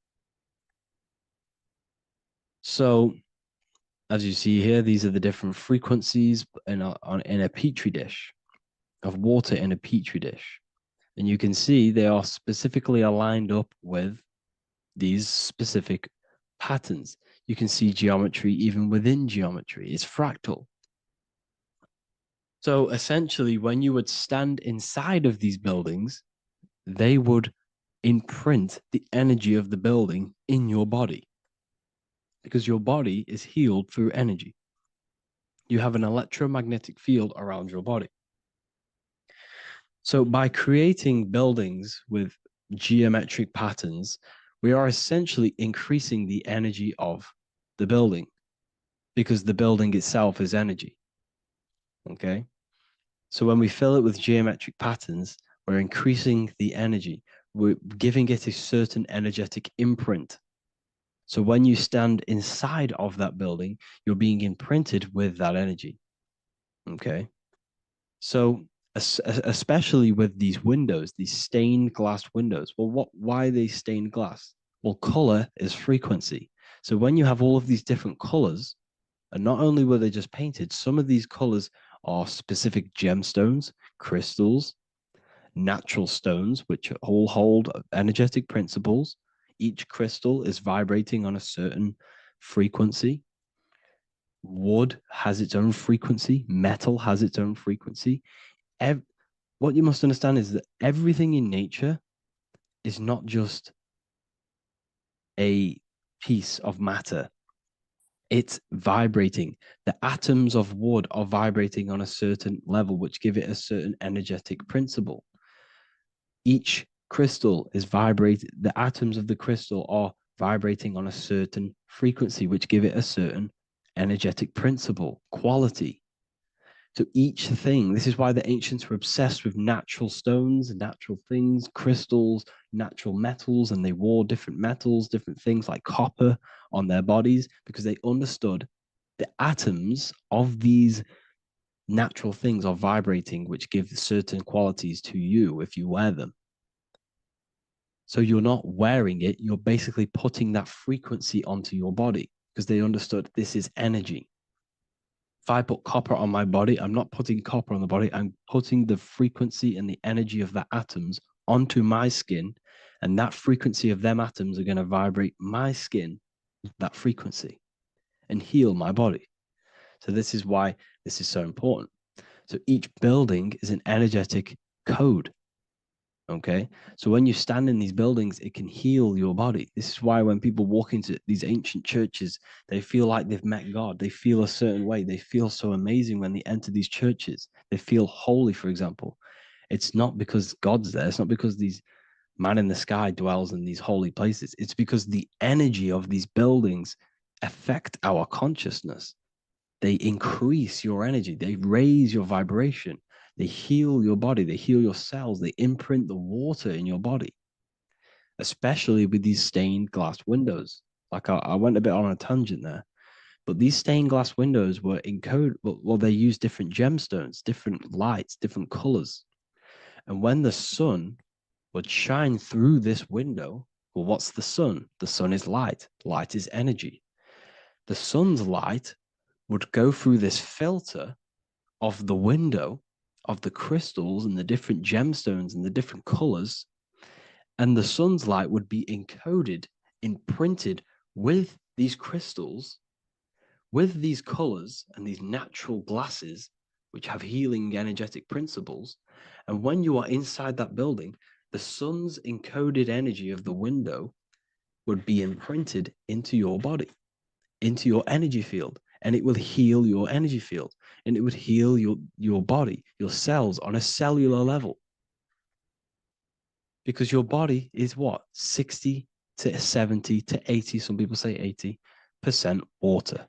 So as you see here, these are the different frequencies in a petri dish, of water in a petri dish. And you can see they are specifically aligned up with these specific patterns. You can see geometry even within geometry. It's fractal. So essentially, when you would stand inside of these buildings, they would imprint the energy of the building in your body, because your body is healed through energy. You have an electromagnetic field around your body. So by creating buildings with geometric patterns, we are essentially increasing the energy of the building, because the building itself is energy. Okay. So when we fill it with geometric patterns, we're increasing the energy. We're giving it a certain energetic imprint. So when you stand inside of that building, you're being imprinted with that energy. Okay. So especially with these windows, these stained glass windows. Well, why are they stained glass? Well, color is frequency. So when you have all of these different colors, and not only were they just painted, some of these colors are specific gemstones, crystals, natural stones, which all hold energetic principles. Each crystal is vibrating on a certain frequency. Wood has its own frequency. Metal has its own frequency. What you must understand is that everything in nature is not just a piece of matter. It's vibrating. The atoms of wood are vibrating on a certain level, which give it a certain energetic principle. Each crystal is vibrating. The atoms of the crystal are vibrating on a certain frequency, which give it a certain energetic principle, quality. So each thing, this is why the ancients were obsessed with natural stones, natural things, crystals, natural metals, and they wore different metals, different things like copper on their bodies, because they understood the atoms of these natural things are vibrating, which give certain qualities to you if you wear them. So you're not wearing it, you're basically putting that frequency onto your body because they understood this is energy. If I put copper on my body, I'm not putting copper on the body, I'm putting the frequency and the energy of the atoms onto my skin, and that frequency of them atoms are going to vibrate my skin, that frequency, and heal my body. So this is why this is so important. So each building is an energetic code. Okay. So when you stand in these buildings, it can heal your body. This is why when people walk into these ancient churches, they feel like they've met God. They feel a certain way. They feel so amazing when they enter these churches. They feel holy, for example. It's not because God's there. It's not because these man in the sky dwells in these holy places. It's because the energy of these buildings affect our consciousness. They increase your energy. They raise your vibration. They heal your body. They heal your cells. They imprint the water in your body, especially with these stained glass windows. Like I went a bit on a tangent there, but these stained glass windows were encoded. Well, they use different gemstones, different lights, different colors. And when the sun would shine through this window, well, what's the sun? The sun is light. Light is energy. The sun's light would go through this filter of the window of the crystals and the different gemstones and the different colors, and the sun's light would be encoded, imprinted with these crystals, with these colors and these natural glasses, which have healing energetic principles. And when you are inside that building, the sun's encoded energy of the window would be imprinted into your body, into your energy field, and it will heal your energy field, and it would heal your body, your cells on a cellular level. Because your body is what? 60 to 70 to 80, some people say 80% water.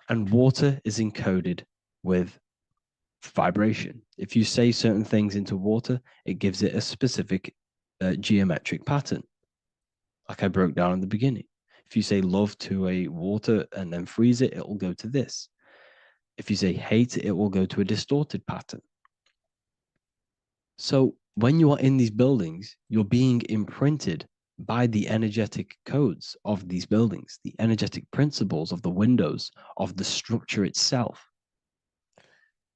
And water is encoded with vibration. If you say certain things into water, it gives it a specific geometric pattern, like I broke down in the beginning. If you say love to a water and then freeze it, it will go to this. If you say hate, it will go to a distorted pattern. So when you are in these buildings, you're being imprinted by the energetic codes of these buildings, the energetic principles of the windows, of the structure itself.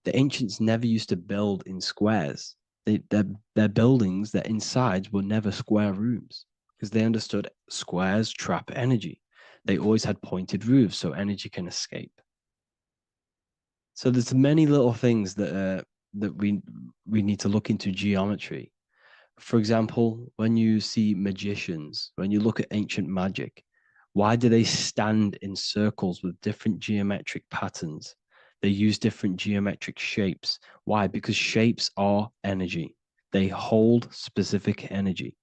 The ancients never used to build in squares. Their buildings, their insides were never square rooms, because they understood squares trap energy. They always had pointed roofs so energy can escape. So there's many little things that we need to look into geometry. For example, when you see magicians, when you look at ancient magic, why do they stand in circles with different geometric patterns? They use different geometric shapes. Why? Because shapes are energy. They hold specific energy.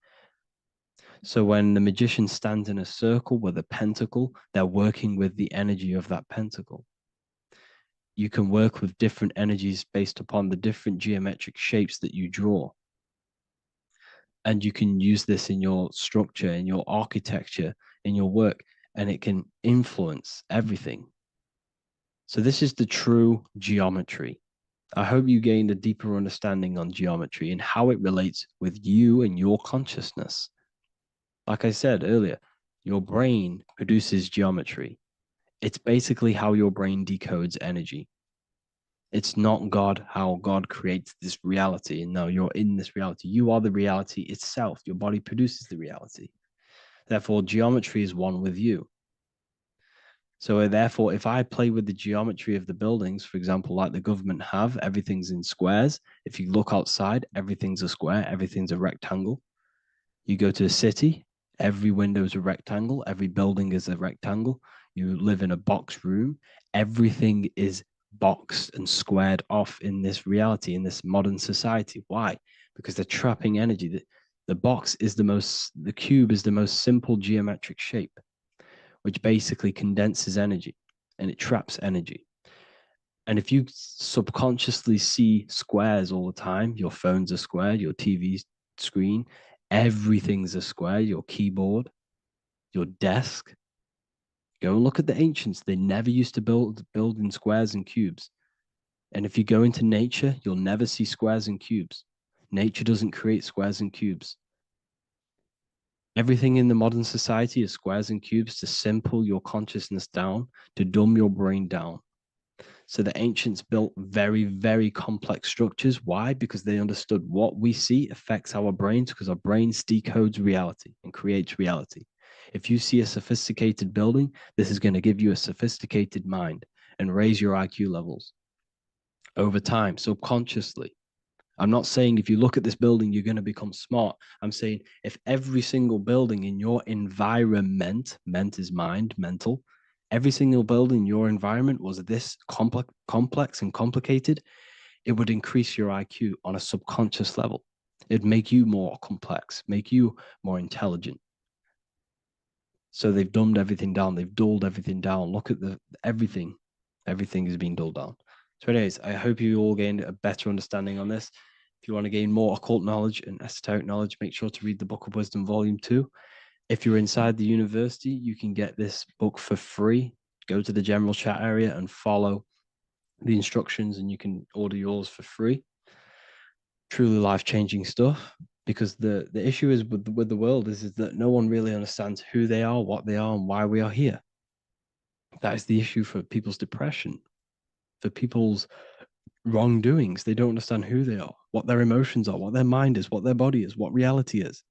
So when the magician stands in a circle with a pentacle, they're working with the energy of that pentacle. You can work with different energies based upon the different geometric shapes that you draw. And you can use this in your structure, in your architecture, in your work, and it can influence everything. So this is the true geometry. I hope you gained a deeper understanding on geometry and how it relates with you and your consciousness. Like I said earlier, your brain produces geometry. It's basically how your brain decodes energy. It's not God, how God creates this reality. And no, you're in this reality. You are the reality itself. Your body produces the reality. Therefore, geometry is one with you. So therefore, if I play with the geometry of the buildings, for example, like the government have, everything's in squares. If you look outside, everything's a square, everything's a rectangle. You go to a city, every window is a rectangle, every building is a rectangle. You live in a box room, everything is boxed and squared off in this reality, in this modern society. Why? Because they're trapping energy. The box is the cube is the most simple geometric shape, which basically condenses energy and it traps energy. And if you subconsciously see squares all the time, your phone's a square, your TV screen, everything's a square, your keyboard, your desk. Go and look at the ancients. They never used to build in squares and cubes. And if you go into nature, you'll never see squares and cubes. Nature doesn't create squares and cubes. Everything in the modern society is squares and cubes to simple your consciousness down, to dumb your brain down. So the ancients built very, very complex structures. Why? Because they understood what we see affects our brains, because our brains decodes reality and creates reality. If you see a sophisticated building, this is going to give you a sophisticated mind and raise your IQ levels over time, subconsciously. I'm not saying if you look at this building, you're going to become smart. I'm saying if every single building in your environment, ment is mind, mental, every single building in your environment was this complex and complicated, it would increase your IQ on a subconscious level. It'd make you more complex, make you more intelligent. So they've dumbed everything down. They've dulled everything down. Look at everything. Everything is being dulled down. So anyways, I hope you all gained a better understanding on this. If you want to gain more occult knowledge and esoteric knowledge, make sure to read the Book of Wisdom, Volume 2. If you're inside the university, you can get this book for free. Go to the general chat area and follow the instructions, and you can order yours for free. Truly life-changing stuff. Because the issue is with the world is that no one really understands who they are, what they are, and why we are here. That is the issue for people's depression, for people's wrongdoings. They don't understand who they are, what their emotions are, what their mind is, what their body is, what reality is.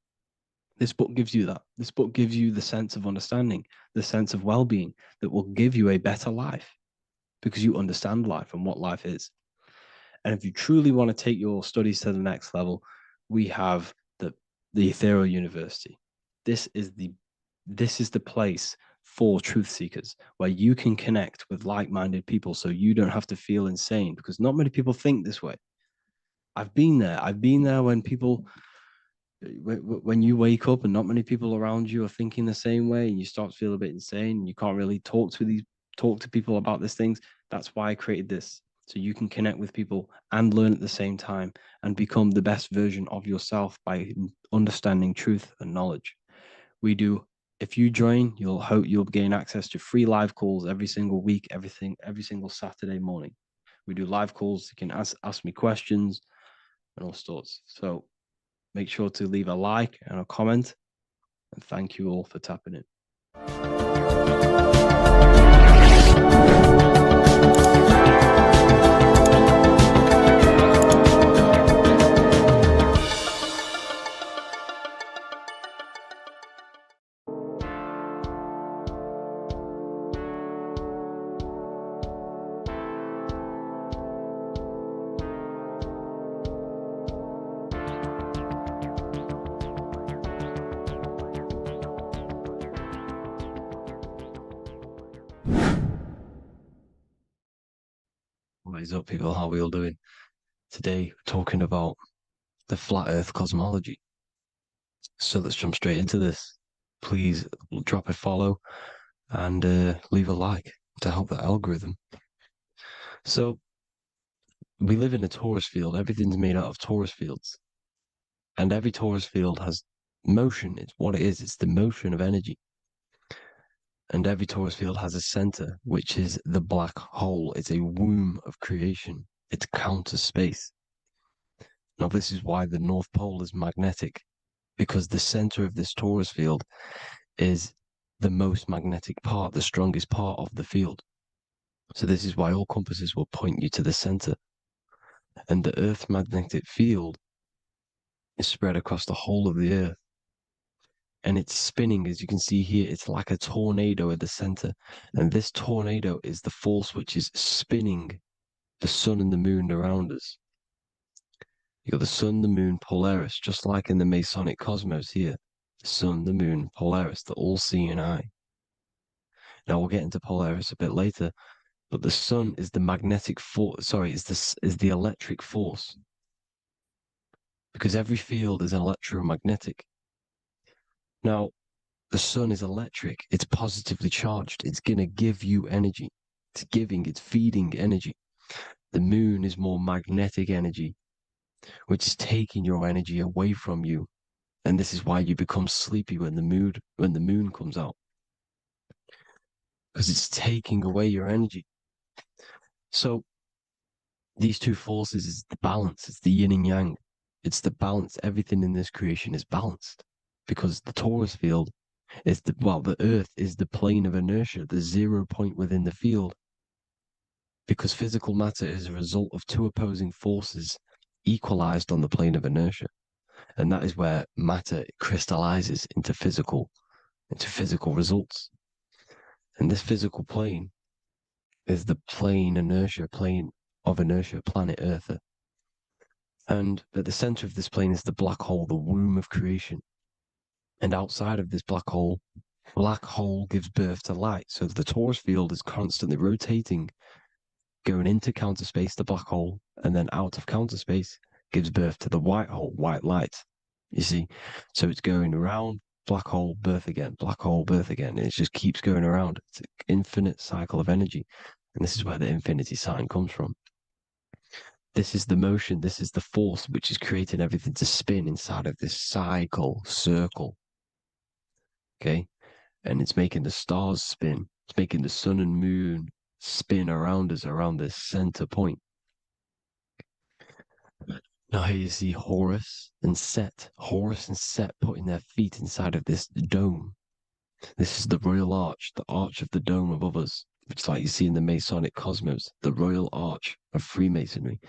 This book gives you that. This book gives you the sense of understanding, the sense of well-being that will give you a better life because you understand life and what life is. And if you truly want to take your studies to the next level, we have the Ethereal University. This is the place for truth seekers where you can connect with like-minded people so you don't have to feel insane, because not many people think this way. I've been there when you wake up and not many people around you are thinking the same way, and you start to feel a bit insane and you can't really talk to people about these things. That's why I created this, so you can connect with people and learn at the same time and become the best version of yourself by understanding truth and knowledge. If you join, you'll gain access to free live calls every single week, every single Saturday morning. We do live calls. You can ask me questions and all sorts. So make sure to leave a like and a comment. And thank you all for tapping in. What is up, people? How are we all doing? Today, we're talking about the flat earth cosmology. So let's jump straight into this. Please drop a follow and leave a like to help the algorithm. So we live in a torus field. Everything's made out of torus fields. And every torus field has motion. It's what it is. It's the motion of energy. And every torus field has a center, which is the black hole. It's a womb of creation. It's counter space. Now, this is why the North Pole is magnetic, because the center of this torus field is the most magnetic part, the strongest part of the field. So this is why all compasses will point you to the center. And the Earth's magnetic field is spread across the whole of the Earth. And it's spinning, as you can see here. It's like a tornado at the center. And this tornado is the force which is spinning the sun and the moon around us. You got the sun, the moon, Polaris, just like in the Masonic cosmos here. The sun, the moon, Polaris, the all-seeing eye. Now we'll get into Polaris a bit later, but the sun is the magnetic force. Sorry, is the electric force, because every field is electromagnetic. Now, the sun is electric. It's positively charged. It's going to give you energy. It's feeding energy. The moon is more magnetic energy, which is taking your energy away from you. And this is why you become sleepy when the moon comes out, because it's taking away your energy. So these two forces is the balance. It's the yin and yang. It's the balance. Everything in this creation is balanced. because the torus field is the earth is the plane of inertia, the 0 point within the field, because physical matter is a result of two opposing forces equalized on the plane of inertia. And that is where matter crystallizes into physical results. And this physical plane is the plane of inertia, planet Earth. And at the center of this plane is the black hole, the womb of creation. And outside of this black hole gives birth to light. So the torus field is constantly rotating, going into counter space, the black hole, and then out of counter space gives birth to the white hole, white light. You see? So it's going around, black hole, birth again, black hole, birth again. And it just keeps going around. It's an infinite cycle of energy. And this is where the infinity sign comes from. This is the motion, this is the force which is creating everything to spin inside of this circle. Okay? And it's making the stars spin. It's making the sun and moon spin around us, around this center point. Now here you see Horus and Set putting their feet inside of this dome. This is the royal arch, the arch of the dome above us, which is like you see in the Masonic cosmos, the royal arch of Freemasonry.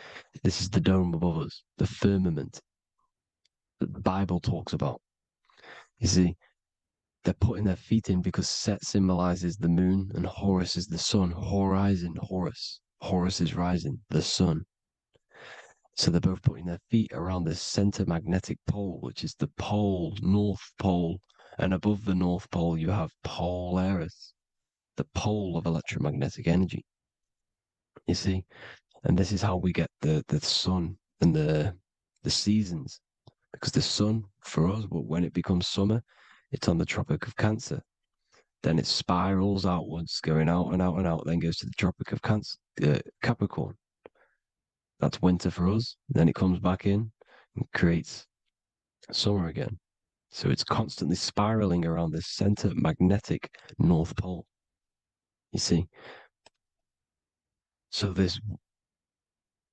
This is the dome above us, the firmament that the Bible talks about. You see, they're putting their feet in because Set symbolizes the moon and Horus is the sun. Horizon, Horus. Horus is rising, the sun. So they're both putting their feet around the center magnetic pole, which is the pole, North Pole. And above the North Pole, you have Polaris, the pole of electromagnetic energy. You see? And this is how we get the sun and the seasons. Because the sun, for us, when it becomes summer, it's on the Tropic of Cancer. Then it spirals outwards, going out and out and out, then goes to the Tropic of Capricorn. That's winter for us. Then it comes back in and creates summer again. So it's constantly spiraling around this center magnetic North Pole. You see? So this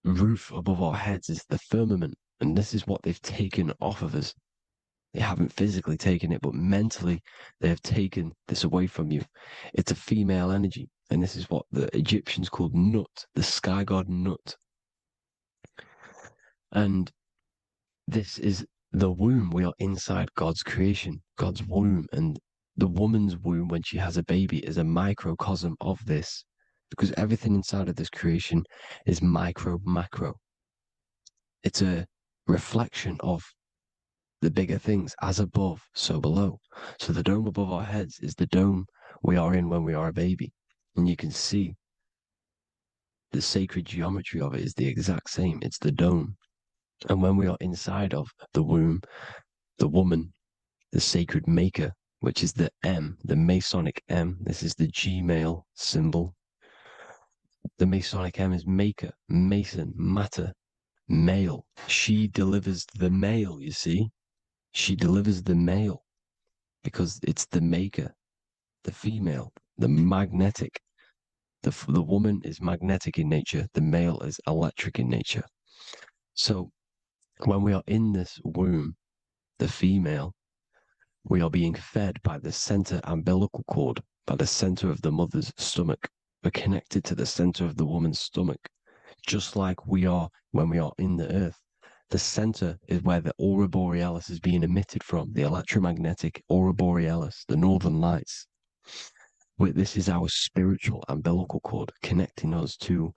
roof above our heads is the firmament, and this is what they've taken off of us. They haven't physically taken it, but mentally they have taken this away from you. It's a female energy, and this is what the Egyptians called Nut, the sky god Nut. And this is the womb. We are inside God's creation, God's womb. And the woman's womb, when she has a baby, is a microcosm of this, because everything inside of this creation is macro. It's a reflection of the bigger things, as above, so below. So the dome above our heads is the dome we are in when we are a baby. And you can see the sacred geometry of it is the exact same. It's the dome. And when we are inside of the womb, the woman, the sacred maker, which is the M, the Masonic M, this is the G male symbol. The Masonic M is maker, mason, matter, male. She delivers the male, you see. She delivers the male because it's the maker, the female, the magnetic. The woman is magnetic in nature. The male is electric in nature. So when we are in this womb, the female, we are being fed by the center umbilical cord, by the center of the mother's stomach. We're connected to the center of the woman's stomach, just like we are when we are in the earth. The center is where the aurora borealis is being emitted from, the electromagnetic aurora borealis, the northern lights. This is our spiritual umbilical cord, connecting us to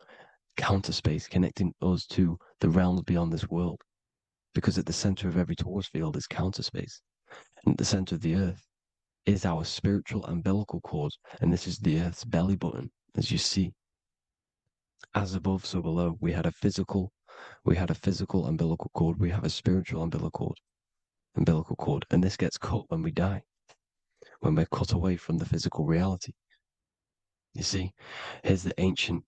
counter space, connecting us to the realms beyond this world. Because at the center of every torus field is counter space. And at the center of the earth is our spiritual umbilical cord. And this is the earth's belly button, as you see. As above, so below. We had a physical umbilical cord. We have a spiritual umbilical cord. And this gets cut when we die. When we're cut away from the physical reality. You see, here's the ancient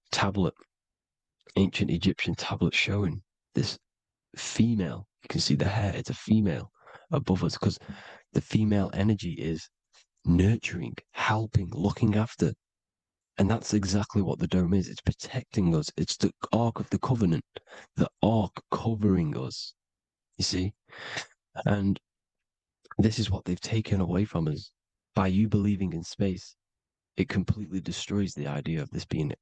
Egyptian tablet showing this female. You can see the hair, it's a female above us, because the female energy is nurturing, helping, looking after. And that's exactly what the dome is. It's protecting us. It's the Ark of the Covenant, the Ark covering us. You see? And This is what they've taken away from us. By you believing in space, it completely destroys the idea of this being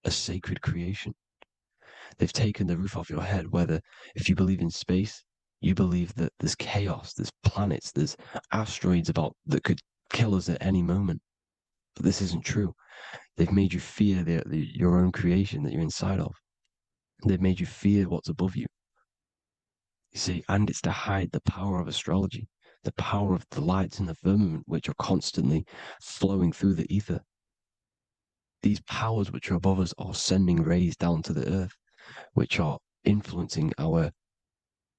a sacred creation. They've taken the roof off your head, whether if you believe in space, you believe that there's chaos, there's planets, there's asteroids that could kill us at any moment. But this isn't true. They've made you fear your own creation that you're inside of. They've made you fear what's above you. You see, and it's to hide the power of astrology, the power of the lights in the firmament, which are constantly flowing through the ether. These powers which are above us are sending rays down to the earth, which are influencing our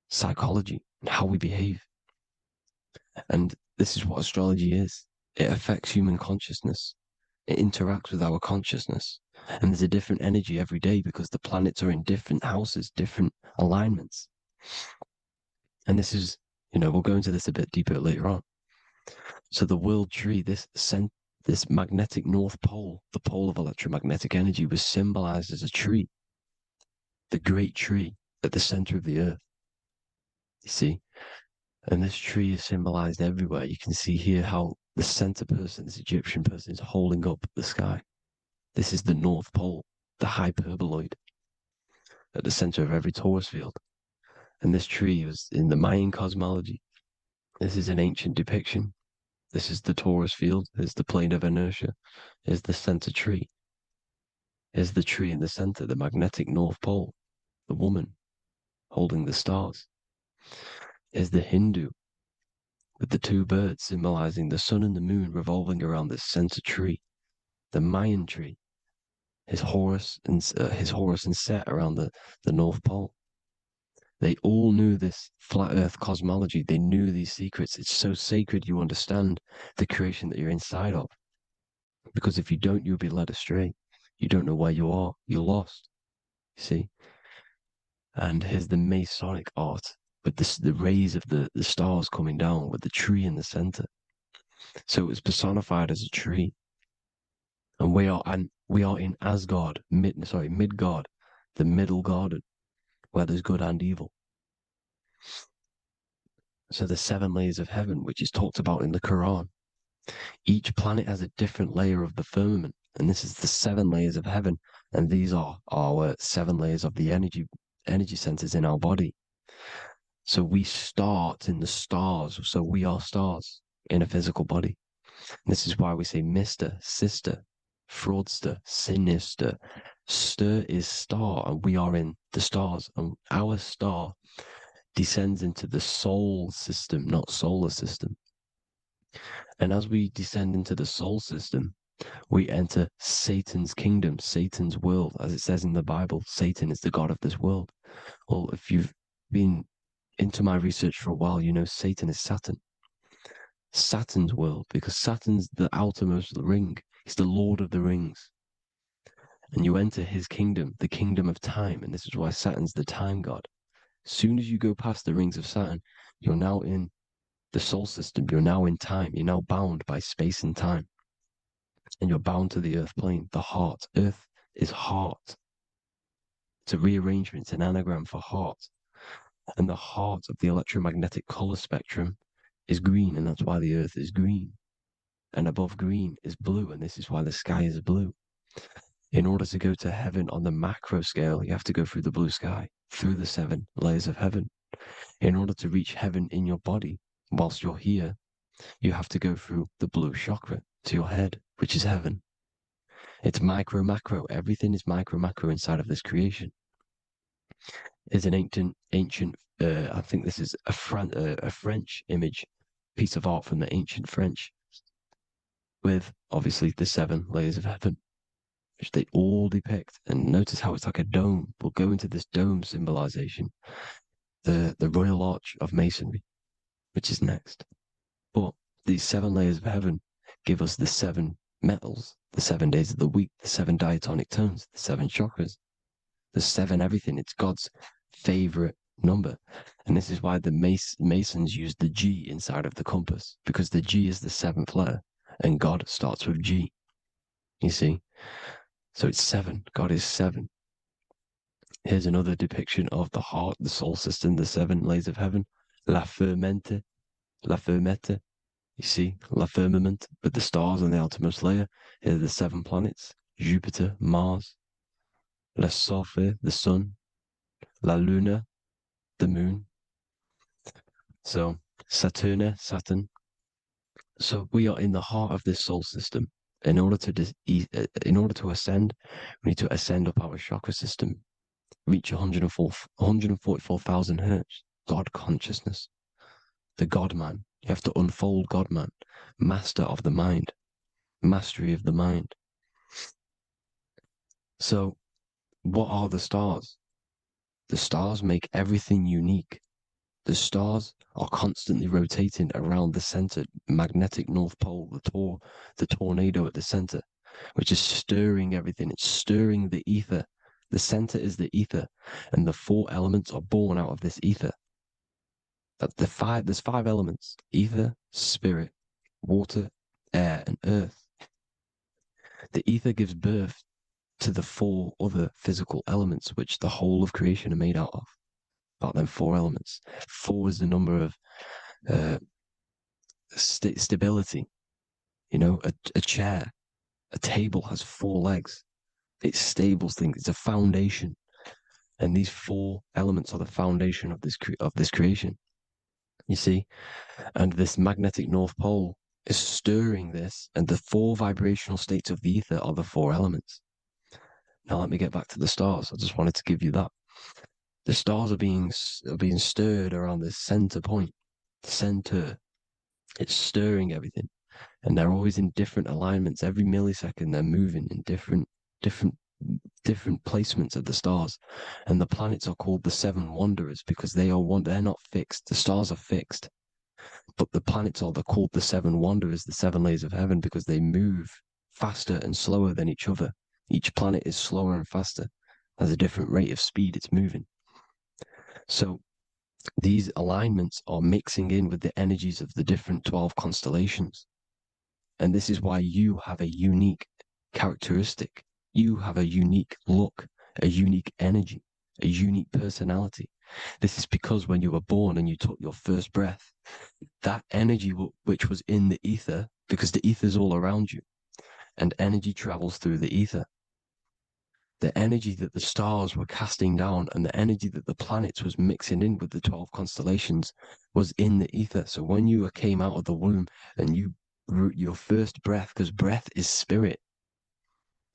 psychology and how we behave. And this is what astrology is. It affects human consciousness. It interacts with our consciousness. And there's a different energy every day because the planets are in different houses, different alignments. And this is, we'll go into this a bit deeper later on. So the world tree, this magnetic north pole, the pole of electromagnetic energy, was symbolized as a tree, the great tree at the center of the earth. You see? And this tree is symbolized everywhere. You can see here how the center person, this Egyptian person, is holding up the sky. This is the North Pole, the hyperboloid, at the center of every Taurus field. And this tree was in the Mayan cosmology. This is an ancient depiction. This is the Taurus field. There's the plane of inertia. Here's the center tree. Here's the tree in the center, the magnetic North Pole, the woman holding the stars. Here's the Hindu with the two birds symbolizing the sun and the moon revolving around this center tree. The Mayan tree, his Horus and Set around the North Pole. They all knew this flat earth cosmology. They knew these secrets. It's so sacred you understand the creation that you're inside of. Because if you don't, you'll be led astray. You don't know where you are. You're lost. You see? And here's the Masonic art with the rays of the stars coming down with the tree in the center. So it was personified as a tree. And we are in Asgard, Midgard, the middle garden, where there's good and evil. So the 7 layers of heaven, which is talked about in the Quran. Each planet has a different layer of the firmament, and this is the 7 layers of heaven, and these are our 7 layers of the energy centers in our body. So we start in the stars, so we are stars in a physical body. And this is why we say Mr., Sister, Fraudster, Sinister. Stir is star, and we are in the stars, and our star descends into the soul system, not solar system. And as we descend into the soul system, we enter Satan's kingdom, Satan's world. As it says in the Bible, Satan is the god of this world. Well, if you've been into my research for a while, you know Satan is Saturn. Saturn's world, because Saturn's the outermost ring. He's the Lord of the Rings. And you enter his kingdom, the kingdom of time. And this is why Saturn's the time god. As soon as you go past the rings of Saturn, you're now in the soul system. You're now in time. You're now bound by space and time. And you're bound to the earth plane, the heart. Earth is heart. It's a rearrangement, it's an anagram for heart. And the heart of the electromagnetic color spectrum is green, and that's why the earth is green. And above green is blue, and this is why the sky is blue. In order to go to heaven on the macro scale, you have to go through the blue sky, through the 7 layers of heaven. In order to reach heaven in your body, whilst you're here, you have to go through the blue chakra to your head, which is heaven. It's micro, macro. Everything is micro, macro inside of this creation. Is an ancient. I think this is a French image, piece of art from the ancient French, with obviously the 7 layers of heaven, which they all depict. And notice how it's like a dome. We'll go into this dome symbolization, the Royal Arch of Masonry, which is next. But these 7 layers of heaven give us the 7 metals, the 7 days of the week, the 7 diatonic tones, the 7 chakras, the 7 everything. It's God's favorite number. And this is why the Masons use the G inside of the compass, because the G is the 7th letter, and God starts with G. You see? So it's 7. God is 7. Here's another depiction of the heart, the soul system, the 7 layers of heaven. La fermente, La Fermette, you see, La Firmament, with the stars on the outermost layer. Here are the 7 planets: Jupiter, Mars, La Soleil, the sun, La Luna, the moon. So Saturn. So we are in the heart of this soul system. In order to ascend, we need to ascend up our chakra system, reach 144,000 hertz, God consciousness, the God man. You have to unfold God man, master of the mind, mastery of the mind. So what are the stars? The stars make everything unique. The stars are constantly rotating around the center, magnetic North Pole, the tornado at the center, which is stirring everything. It's stirring the ether. The center is the ether, and the 4 elements are born out of this ether. There's 5 elements: ether, spirit, water, air, and earth. The ether gives birth to the 4 other physical elements, which the whole of creation are made out of. About them 4 elements. 4 is the number of stability. You know, a chair, a table has 4 legs. It stables things. It's a foundation, and these 4 elements are the foundation of this creation. You see, and this magnetic North Pole is stirring this, and the 4 vibrational states of the ether are the 4 elements. Now let me get back to the stars. I just wanted to give you that. The stars are being stirred around this center point. Center. It's stirring everything, and they're always in different alignments. Every millisecond, they're moving in different placements of the stars. And the planets are called the 7 wanderers because they're not fixed. The stars are fixed, but the planets are called the 7 wanderers, the 7 layers of heaven, because they move faster and slower than each other. Each planet is slower and faster. There's a different rate of speed it's moving. So these alignments are mixing in with the energies of the different 12 constellations. And this is why you have a unique characteristic. You have a unique look, a unique energy, a unique personality. This is because when you were born and you took your first breath, that energy which was in the ether, because the ether is all around you, and energy travels through the ether. The energy that the stars were casting down and the energy that the planets was mixing in with the 12 constellations was in the ether. So when you came out of the womb and your first breath, because breath is spirit,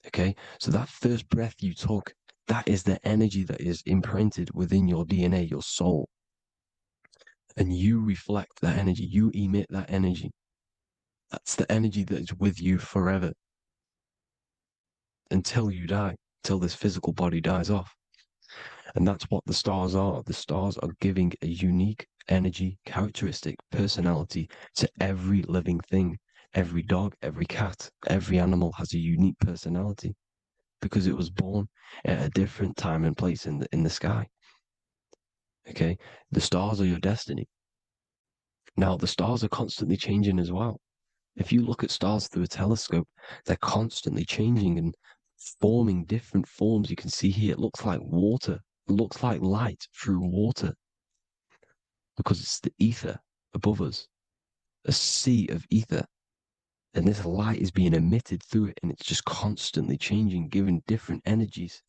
okay? So that first breath you took, that is the energy that is imprinted within your DNA, your soul. And you reflect that energy, you emit that energy. That's the energy that is with you forever until you die. Till this physical body dies off. And that's what the stars are. The stars are giving a unique energy, characteristic, personality to every living thing. Every dog, every cat, every animal has a unique personality because it was born at a different time and place in the sky. Okay? The stars are your destiny. Now, the stars are constantly changing as well. If you look at stars through a telescope, they're constantly changing and forming different forms. You can see here, it looks like water. It looks like light through water because it's the ether above us, a sea of ether. And this light is being emitted through it, and it's just constantly changing, giving different energies,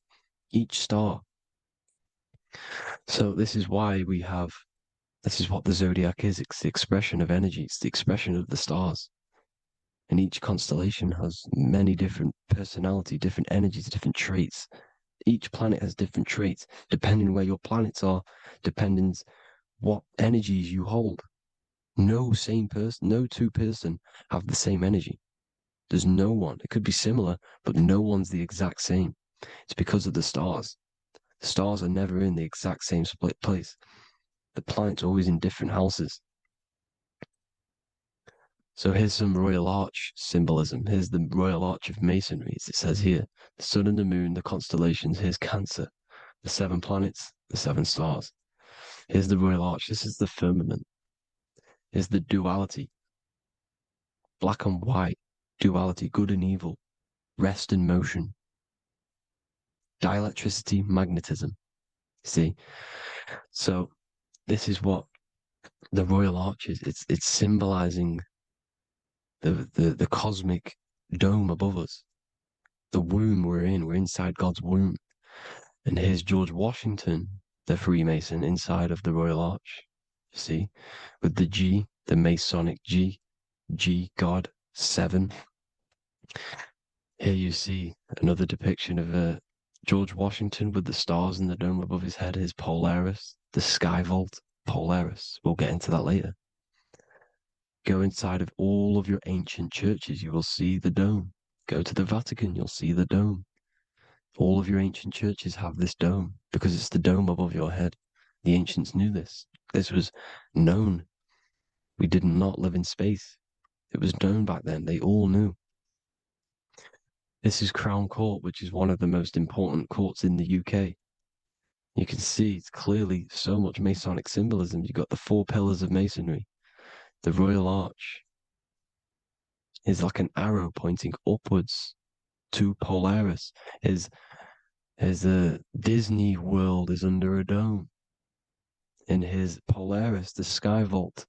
each star. So this is why this is what the zodiac is. It's the expression of energy. It's the expression of the stars. And each constellation has many different personality, different energies, different traits. Each planet has different traits, depending where your planets are, depending what energies you hold. No two person have the same energy. There's no one. It could be similar, but no one's the exact same. It's because of the stars. The stars are never in the exact same split place. The planets are always in different houses. So here's some Royal Arch symbolism. Here's the Royal Arch of Masonry, as it says here. The sun and the moon, the constellations. Here's Cancer, the 7 planets, the 7 stars. Here's the Royal Arch. This is the firmament. Here's the duality. Black and white, duality, good and evil, rest and motion. Dielectricity, magnetism. See? So this is what The royal arches, it's symbolizing the cosmic dome above us. The womb we're in, we're inside God's womb. And here's George Washington, the Freemason, inside of the Royal Arch. You see, with the G, the Masonic G, God, 7. Here you see another depiction of George Washington with the stars in the dome above his head, his Polaris, the sky vault, Polaris. We'll get into that later. Go inside of all of your ancient churches, you will see the dome. Go to the Vatican, you'll see the dome. All of your ancient churches have this dome because it's the dome above your head. The ancients knew this. This was known. We did not live in space. It was known back then. They all knew. This is Crown Court, which is one of the most important courts in the UK. You can see it's clearly so much Masonic symbolism. You've got the 4 pillars of Masonry. The Royal Arch is like an arrow pointing upwards to Polaris. As the Disney World is under a dome. In his Polaris, the sky vault.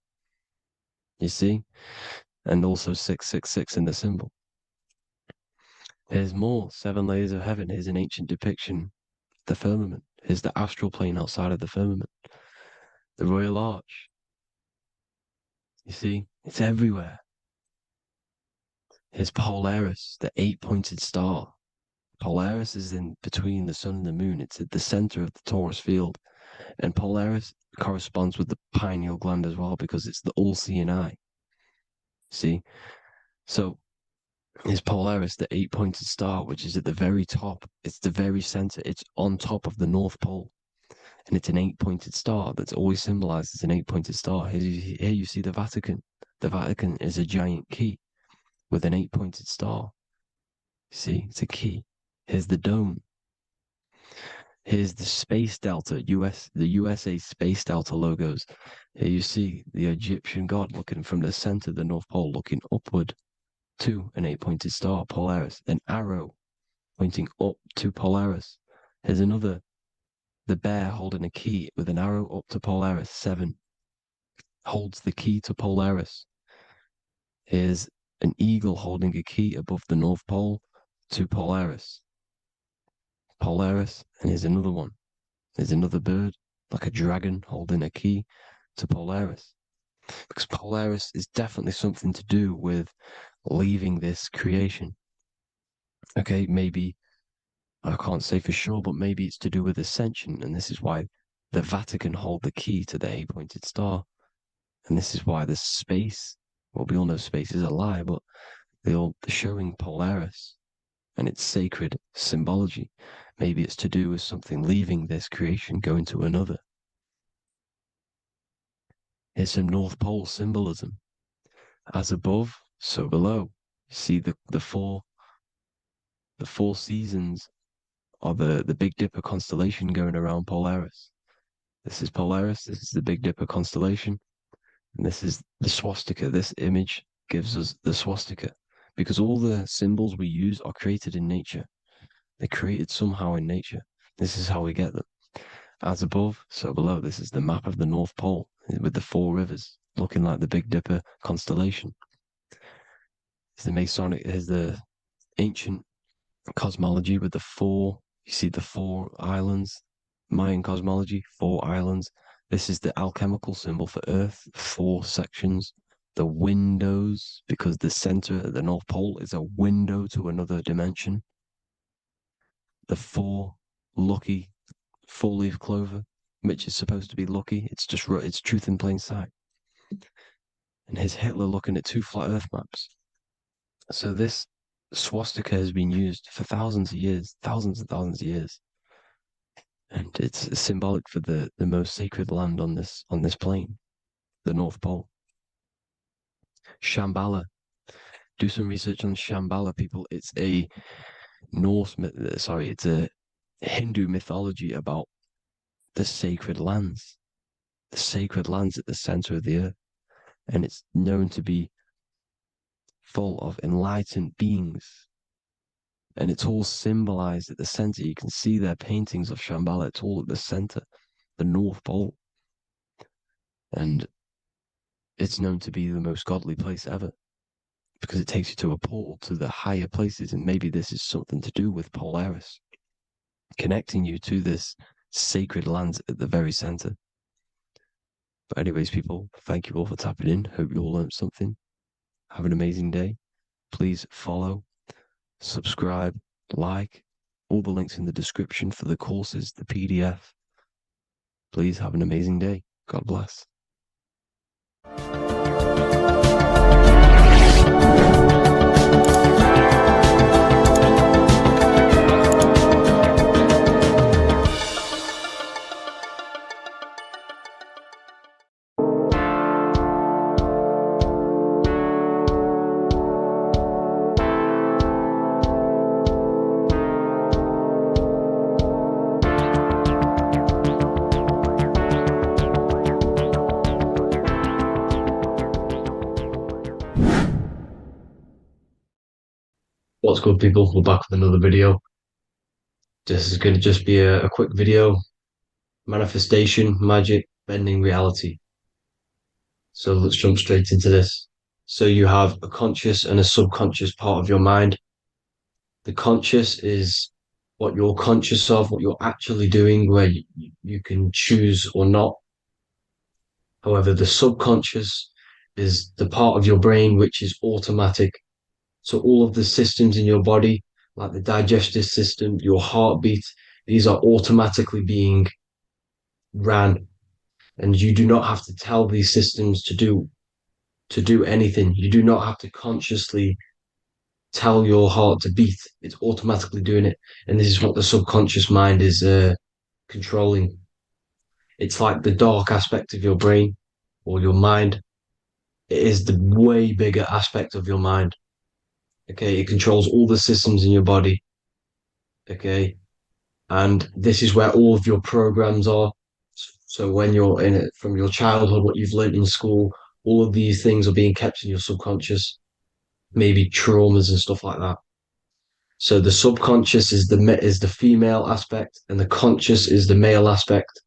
You see? And also 666 in the symbol. Here's more 7 layers of heaven. Here's an ancient depiction. The firmament. Here's the astral plane outside of the firmament. The Royal Arch. You see? It's everywhere. Here's Polaris, the 8-pointed star. Polaris is in between the sun and the moon. It's at the center of the Taurus field. And Polaris corresponds with the pineal gland as well because it's the all-seeing eye. See? So, is Polaris the 8-pointed star, which is at the very top. It's the very center. It's on top of the North Pole. And it's an 8-pointed star that's always symbolized as an 8-pointed star. Here you see the Vatican. The Vatican is a giant key with an 8-pointed star. See? It's a key. Here's the dome. Here's the Space Delta, the USA Space Delta logos. Here you see the Egyptian god looking from the center of the North Pole, looking upward to an 8-pointed star, Polaris. An arrow pointing up to Polaris. Here's another, the bear holding a key with an arrow up to Polaris, 7. Holds the key to Polaris. Here's an eagle holding a key above the North Pole to Polaris. Polaris, and here's another one. There's another bird, like a dragon, holding a key to Polaris. Because Polaris is definitely something to do with leaving this creation. Okay, maybe, I can't say for sure, but maybe it's to do with ascension, and this is why the Vatican hold the key to the 8-pointed star. And this is why the space, well, we all know space is a lie, but they're showing Polaris and its sacred symbology. Maybe it's to do with something leaving this creation, going to another. Here's some North Pole symbolism. As above, so below. You see the four seasons of the Big Dipper constellation going around Polaris. This is Polaris, this is the Big Dipper constellation, and this is the swastika. This image gives us the swastika, because all the symbols we use are created in nature. They're created somehow in nature. This is how we get them. As above, so below. This is the map of the North Pole with the 4 rivers, looking like the Big Dipper constellation. It's the Masonic, here's the ancient cosmology with the 4, you see the 4 islands, Mayan cosmology, 4 islands. This is the alchemical symbol for Earth, 4 sections. The windows, because the center of the North Pole is a window to another dimension. The 4 lucky 4-leaf clover, which is supposed to be lucky. It's just, it's truth in plain sight. And here's Hitler looking at 2 flat Earth maps. So this swastika has been used for thousands of years, thousands and thousands of years. And it's symbolic for the most sacred land on this plane, the North Pole. Shambhala. Do some research on Shambhala, people. It's a it's a Hindu mythology about the sacred lands at the center of the earth. And it's known to be full of enlightened beings. And it's all symbolized at the center. You can see their paintings of Shambhala. It's all at the center, the North Pole. And it's known to be the most godly place ever because it takes you to a portal to the higher places. And maybe this is something to do with Polaris, connecting you to this sacred land at the very center. But anyways, people, thank you all for tapping in. Hope you all learned something. Have an amazing day. Please follow, subscribe, like, all the links in the description for the courses, the PDF. Please have an amazing day. God bless. What's good, people? We're back with another video. This is going to just be a quick video. Manifestation, magic, bending reality. So let's jump straight into this. So you have a conscious and a subconscious part of your mind. The conscious is what you're conscious of, what you're actually doing, where you can choose or not. However, the subconscious is the part of your brain which is automatic. So all of the systems in your body, like the digestive system, your heartbeat, these are automatically being ran. And you do not have to tell these systems to do anything. You do not have to consciously tell your heart to beat. It's automatically doing it. And this is what the subconscious mind is controlling. It's like the dark aspect of your brain or your mind. It is the way bigger aspect of your mind. Okay, it controls all the systems in your body. Okay, and this is where all of your programs are. So when you're in it from your childhood, what you've learned in school, all of these things are being kept in your subconscious, maybe traumas and stuff like that. So the subconscious is the female aspect, and the conscious is the male aspect,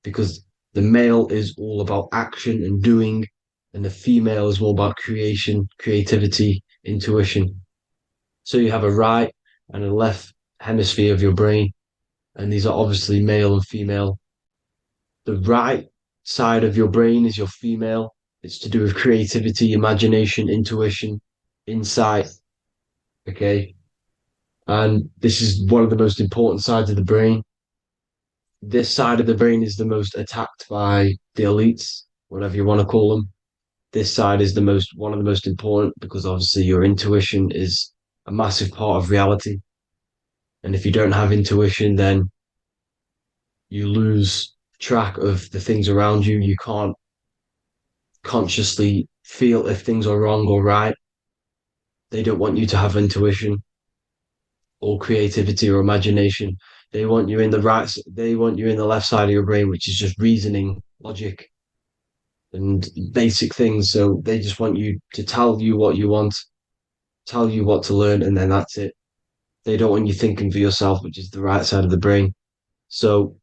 because the male is all about action and doing, and the female is more about creation, creativity, intuition. So you have a right and a left hemisphere of your brain, and these are obviously male and female. The right side of your brain is your female. It's to do with creativity, imagination, intuition, insight. Okay. And this is one of the most important sides of the brain. This side of the brain is the most attacked by the elites, whatever you want to call them. This side is one of the most important, because obviously your intuition is a massive part of reality. And if you don't have intuition, then you lose track of the things around you. You can't consciously feel if things are wrong or right. They don't want you to have intuition or creativity or imagination. They want you in the left side of your brain, which is just reasoning, logic, and basic things. So they just want you to tell you what you want, tell you what to learn, and then that's it. They don't want you thinking for yourself, which is the right side of the brain. So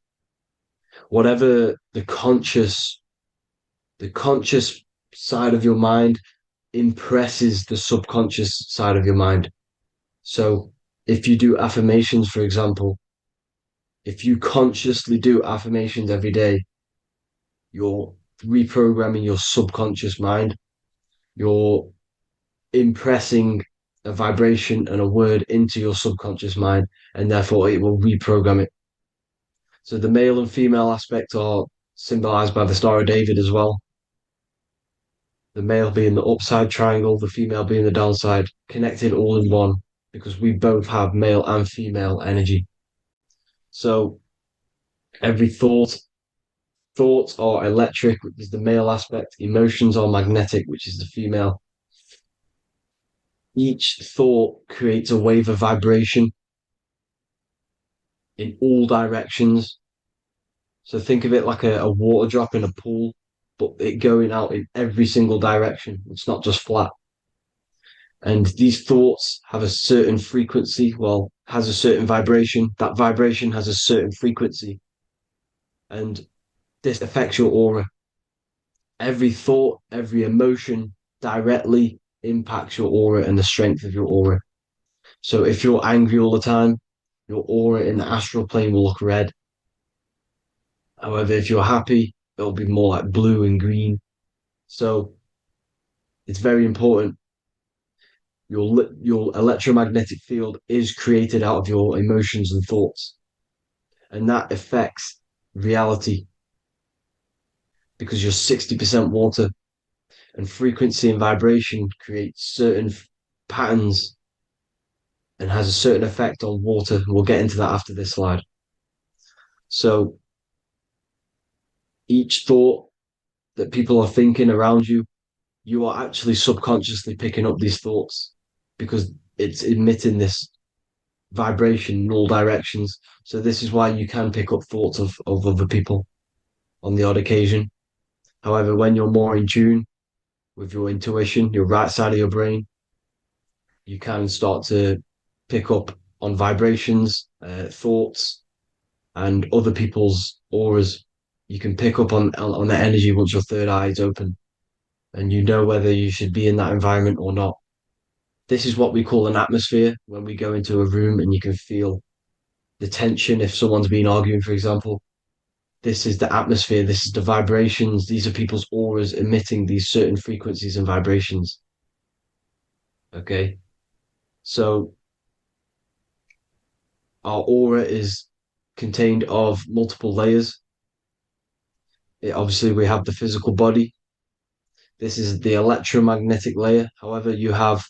whatever the conscious side of your mind impresses the subconscious side of your mind. So if you do affirmations, for example, if you consciously do affirmations every day, you're reprogramming your subconscious mind. You're impressing a vibration and a word into your subconscious mind, and therefore it will reprogram it. So the male and female aspect are symbolized by the Star of David as well. The male being the upside triangle, the female being the downside, connected all in one, because we both have male and female energy. So every thoughts are electric, which is the male aspect. Emotions are magnetic, which is the female. Each thought creates a wave of vibration in all directions. So think of it like a water drop in a pool, but it going out in every single direction. It's not just flat. And these thoughts have a certain frequency, has a certain vibration. That vibration has a certain frequency. And this affects your aura. Every thought, every emotion directly impacts your aura and the strength of your aura. So if you're angry all the time, your aura in the astral plane will look red. However, if you're happy, it'll be more like blue and green. So it's very important. Your electromagnetic field is created out of your emotions and thoughts, and that affects reality because you're 60% water, and frequency and vibration create certain patterns and has a certain effect on water. We'll get into that after this slide. So each thought that people are thinking around you, you are actually subconsciously picking up these thoughts because it's emitting this vibration in all directions. So this is why you can pick up thoughts of other people on the odd occasion. However, when you're more in tune with your intuition, your right side of your brain, you can start to pick up on vibrations, thoughts, and other people's auras. You can pick up on the energy once your third eye is open, and you know whether you should be in that environment or not. This is what we call an atmosphere when we go into a room and you can feel the tension if someone's been arguing, for example. This is the atmosphere, this is the vibrations, these are people's auras emitting these certain frequencies and vibrations. Okay, so our aura is contained of multiple layers. Obviously, we have the physical body. This is the electromagnetic layer. However, you have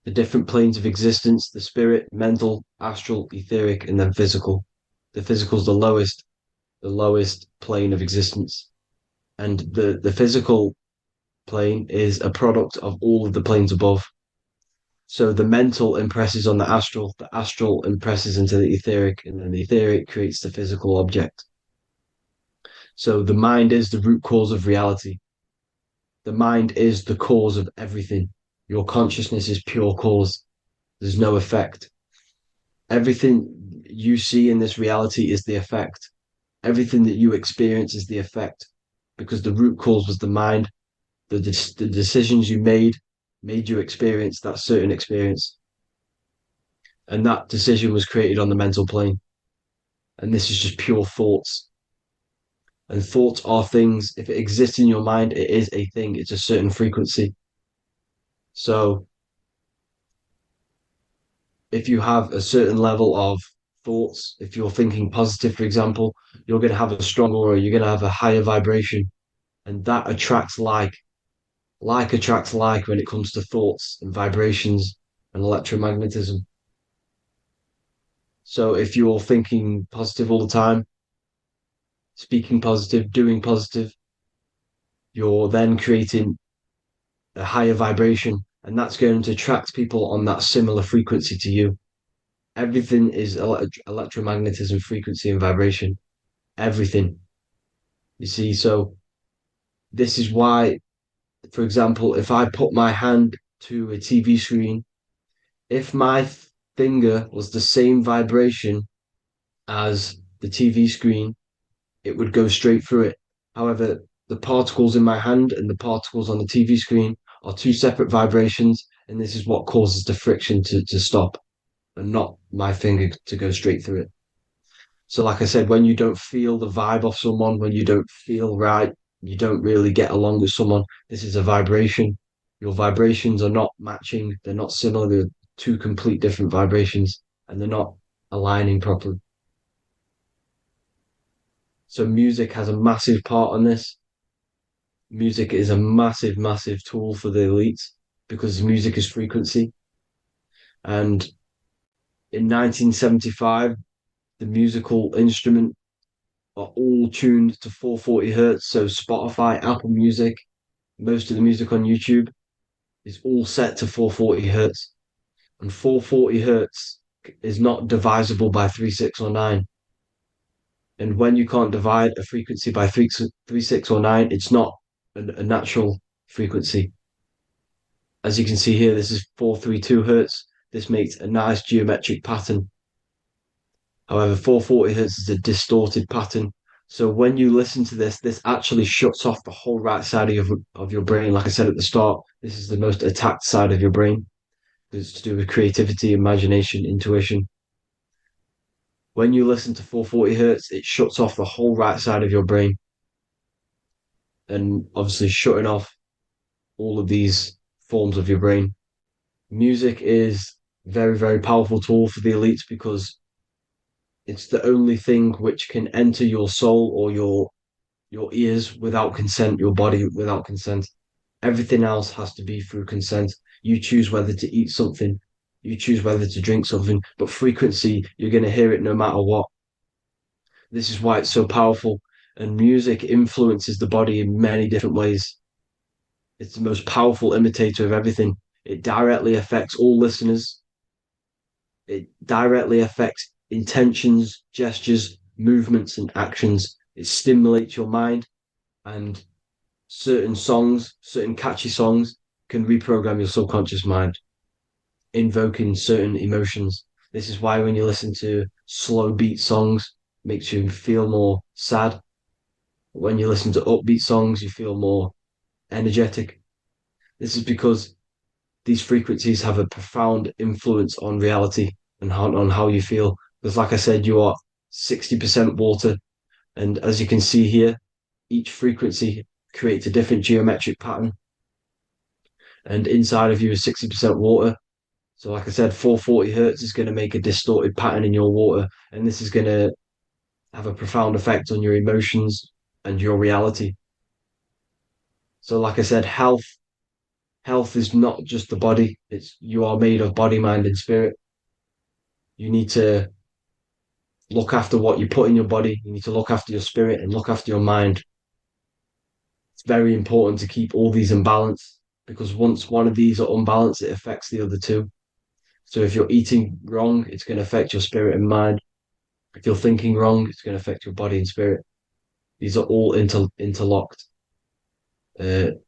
the different planes of existence, the spirit, mental, astral, etheric, and then physical. The physical is the lowest plane of existence. And the physical plane is a product of all of the planes above. So the mental impresses on the astral impresses into the etheric, and then the etheric creates the physical object. So the mind is the root cause of reality. The mind is the cause of everything. Your consciousness is pure cause. There's no effect. Everything you see in this reality is the effect. Everything that you experience is the effect, because the root cause was the mind. The decisions you made you experience that certain experience. And that decision was created on the mental plane. And this is just pure thoughts. And thoughts are things. If it exists in your mind, it is a thing. It's a certain frequency. So if you have a certain level of thoughts, if you're thinking positive, for example, you're going to have a strong aura, you're going to have a higher vibration. And that attracts like. Like attracts like when it comes to thoughts and vibrations and electromagnetism. So if you're thinking positive all the time, speaking positive, doing positive, you're then creating a higher vibration, and that's going to attract people on that similar frequency to you. Everything is electromagnetism, frequency, and vibration. Everything. You see, so this is why, for example, if I put my hand to a TV screen, if my finger was the same vibration as the TV screen, it would go straight through it. However, the particles in my hand and the particles on the TV screen are two separate vibrations, and this is what causes the friction to stop and not my finger to go straight through it. So like I said, when you don't feel the vibe of someone, when you don't feel right, you don't really get along with someone, this is a vibration. Your vibrations are not matching, they're not similar, they're two complete different vibrations, and they're not aligning properly. So music has a massive part on this. Music is a massive, massive tool for the elites because music is frequency. And in 1975, the musical instrument are all tuned to 440 hertz. So Spotify, Apple Music, most of the music on YouTube is all set to 440 hertz. And 440 hertz is not divisible by 3, 6, or 9. And when you can't divide a frequency by 3, 6, or 9, it's not a natural frequency. As you can see here, this is 432 hertz. This makes a nice geometric pattern. However, 440 hertz is a distorted pattern. So when you listen to this actually shuts off the whole right side of your brain. Like I said at the start, this is the most attacked side of your brain. It's to do with creativity, imagination, intuition. When you listen to 440 hertz, it shuts off the whole right side of your brain. And obviously shutting off all of these forms of your brain. Music is very, very powerful tool for the elites because it's the only thing which can enter your soul or your ears without consent, your body without consent. Everything else has to be through consent. You choose whether to eat something, you choose whether to drink something, but frequency, you're going to hear it no matter what. This is why it's so powerful. And music influences the body in many different ways. It's the most powerful imitator of everything. It directly affects all listeners. It directly affects intentions, gestures, movements, and actions. It stimulates your mind, and certain songs, certain catchy songs, can reprogram your subconscious mind, invoking certain emotions. This is why when you listen to slow beat songs, it makes you feel more sad. When you listen to upbeat songs, you feel more energetic. This is because these frequencies have a profound influence on reality and on how you feel. Because, like I said, you are 60% water. And as you can see here, each frequency creates a different geometric pattern. And inside of you is 60% water. So, like I said, 440 hertz is going to make a distorted pattern in your water. And this is going to have a profound effect on your emotions and your reality. So, like I said, health is not just the body. It's you are made of body, mind, and spirit. You need to look after what you put in your body. You need to look after your spirit and look after your mind. It's very important to keep all these in balance because once one of these are unbalanced, it affects the other two. So if you're eating wrong, it's going to affect your spirit and mind. If you're thinking wrong, it's going to affect your body and spirit. These are all interlocked. You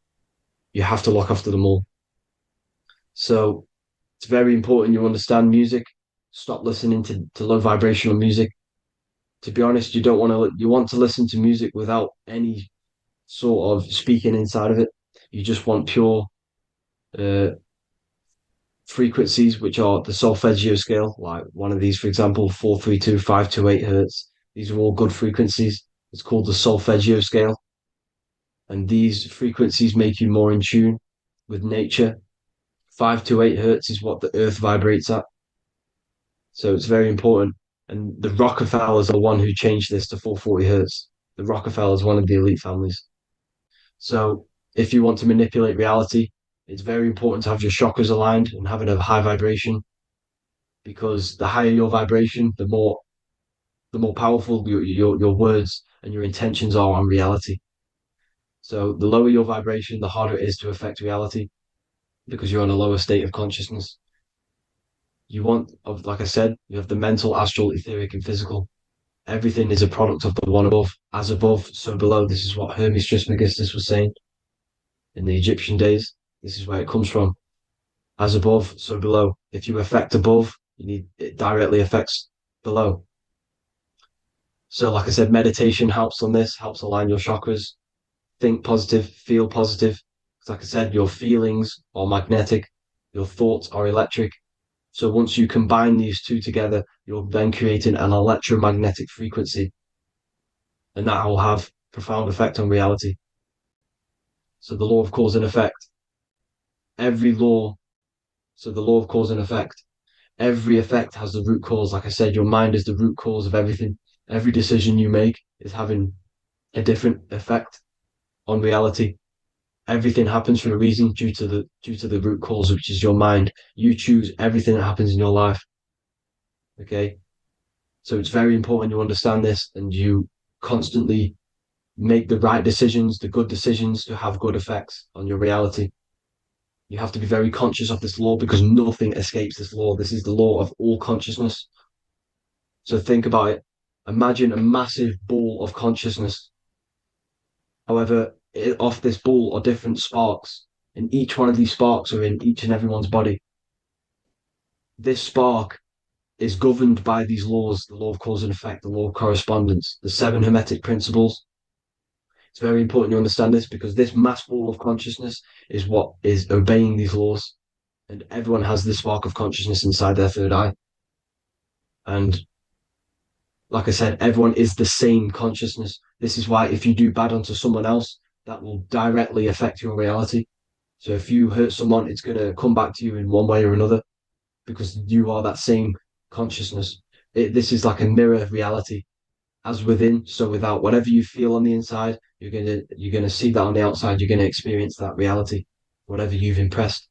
have to look after them all. So it's very important you understand music. Stop listening to low vibrational music. To be honest, you want to listen to music without any sort of speaking inside of it. You just want pure uh, frequencies, which are the solfeggio scale, like one of these, for example, 432, 528 hertz. These are all good frequencies. It's called the solfeggio scale. And these frequencies make you more in tune with nature. 528 hertz is what the earth vibrates at. So it's very important. And the Rockefellers are the one who changed this to 440 hertz. The Rockefellers, one of the elite families. So if you want to manipulate reality, it's very important to have your chakras aligned and having a high vibration, because the higher your vibration, the more powerful your words and your intentions are on reality. So the lower your vibration, the harder it is to affect reality because you're on a lower state of consciousness. Like I said, you have the mental, astral, etheric, and physical. Everything is a product of the one above. As above, so below. This is what Hermes Trismegistus was saying in the Egyptian days. This is where it comes from. As above, so below. If you affect above, it directly affects below. So, like I said, meditation helps on this, helps align your chakras. Think positive, feel positive. Like I said, your feelings are magnetic, your thoughts are electric. So once you combine these two together, you're then creating an electromagnetic frequency. And that will have profound effect on reality. So the law of cause and effect. The law of cause and effect. Every effect has the root cause. Like I said, your mind is the root cause of everything. Every decision you make is having a different effect on reality. Everything happens for a reason due to the root cause, which is your mind. You choose everything that happens in your life. Okay? So it's very important you understand this and you constantly make the right decisions, the good decisions to have good effects on your reality. You have to be very conscious of this law because nothing escapes this law. This is the law of all consciousness. So think about it. Imagine a massive ball of consciousness. However, off this ball are different sparks, and each one of these sparks are in each and everyone's body. This spark is governed by these laws, the law of cause and effect, the law of correspondence, the 7 Hermetic principles. It's very important you understand this, because this mass ball of consciousness is what is obeying these laws. And everyone has this spark of consciousness inside their third eye. And like I said, everyone is the same consciousness. This is why if you do bad unto someone else, that will directly affect your reality. So if you hurt someone, it's going to come back to you in one way or another, because you are that same consciousness. This is like a mirror reality. As within, so without. Whatever you feel on the inside, you're gonna see that on the outside. You're gonna experience that reality, whatever you've impressed.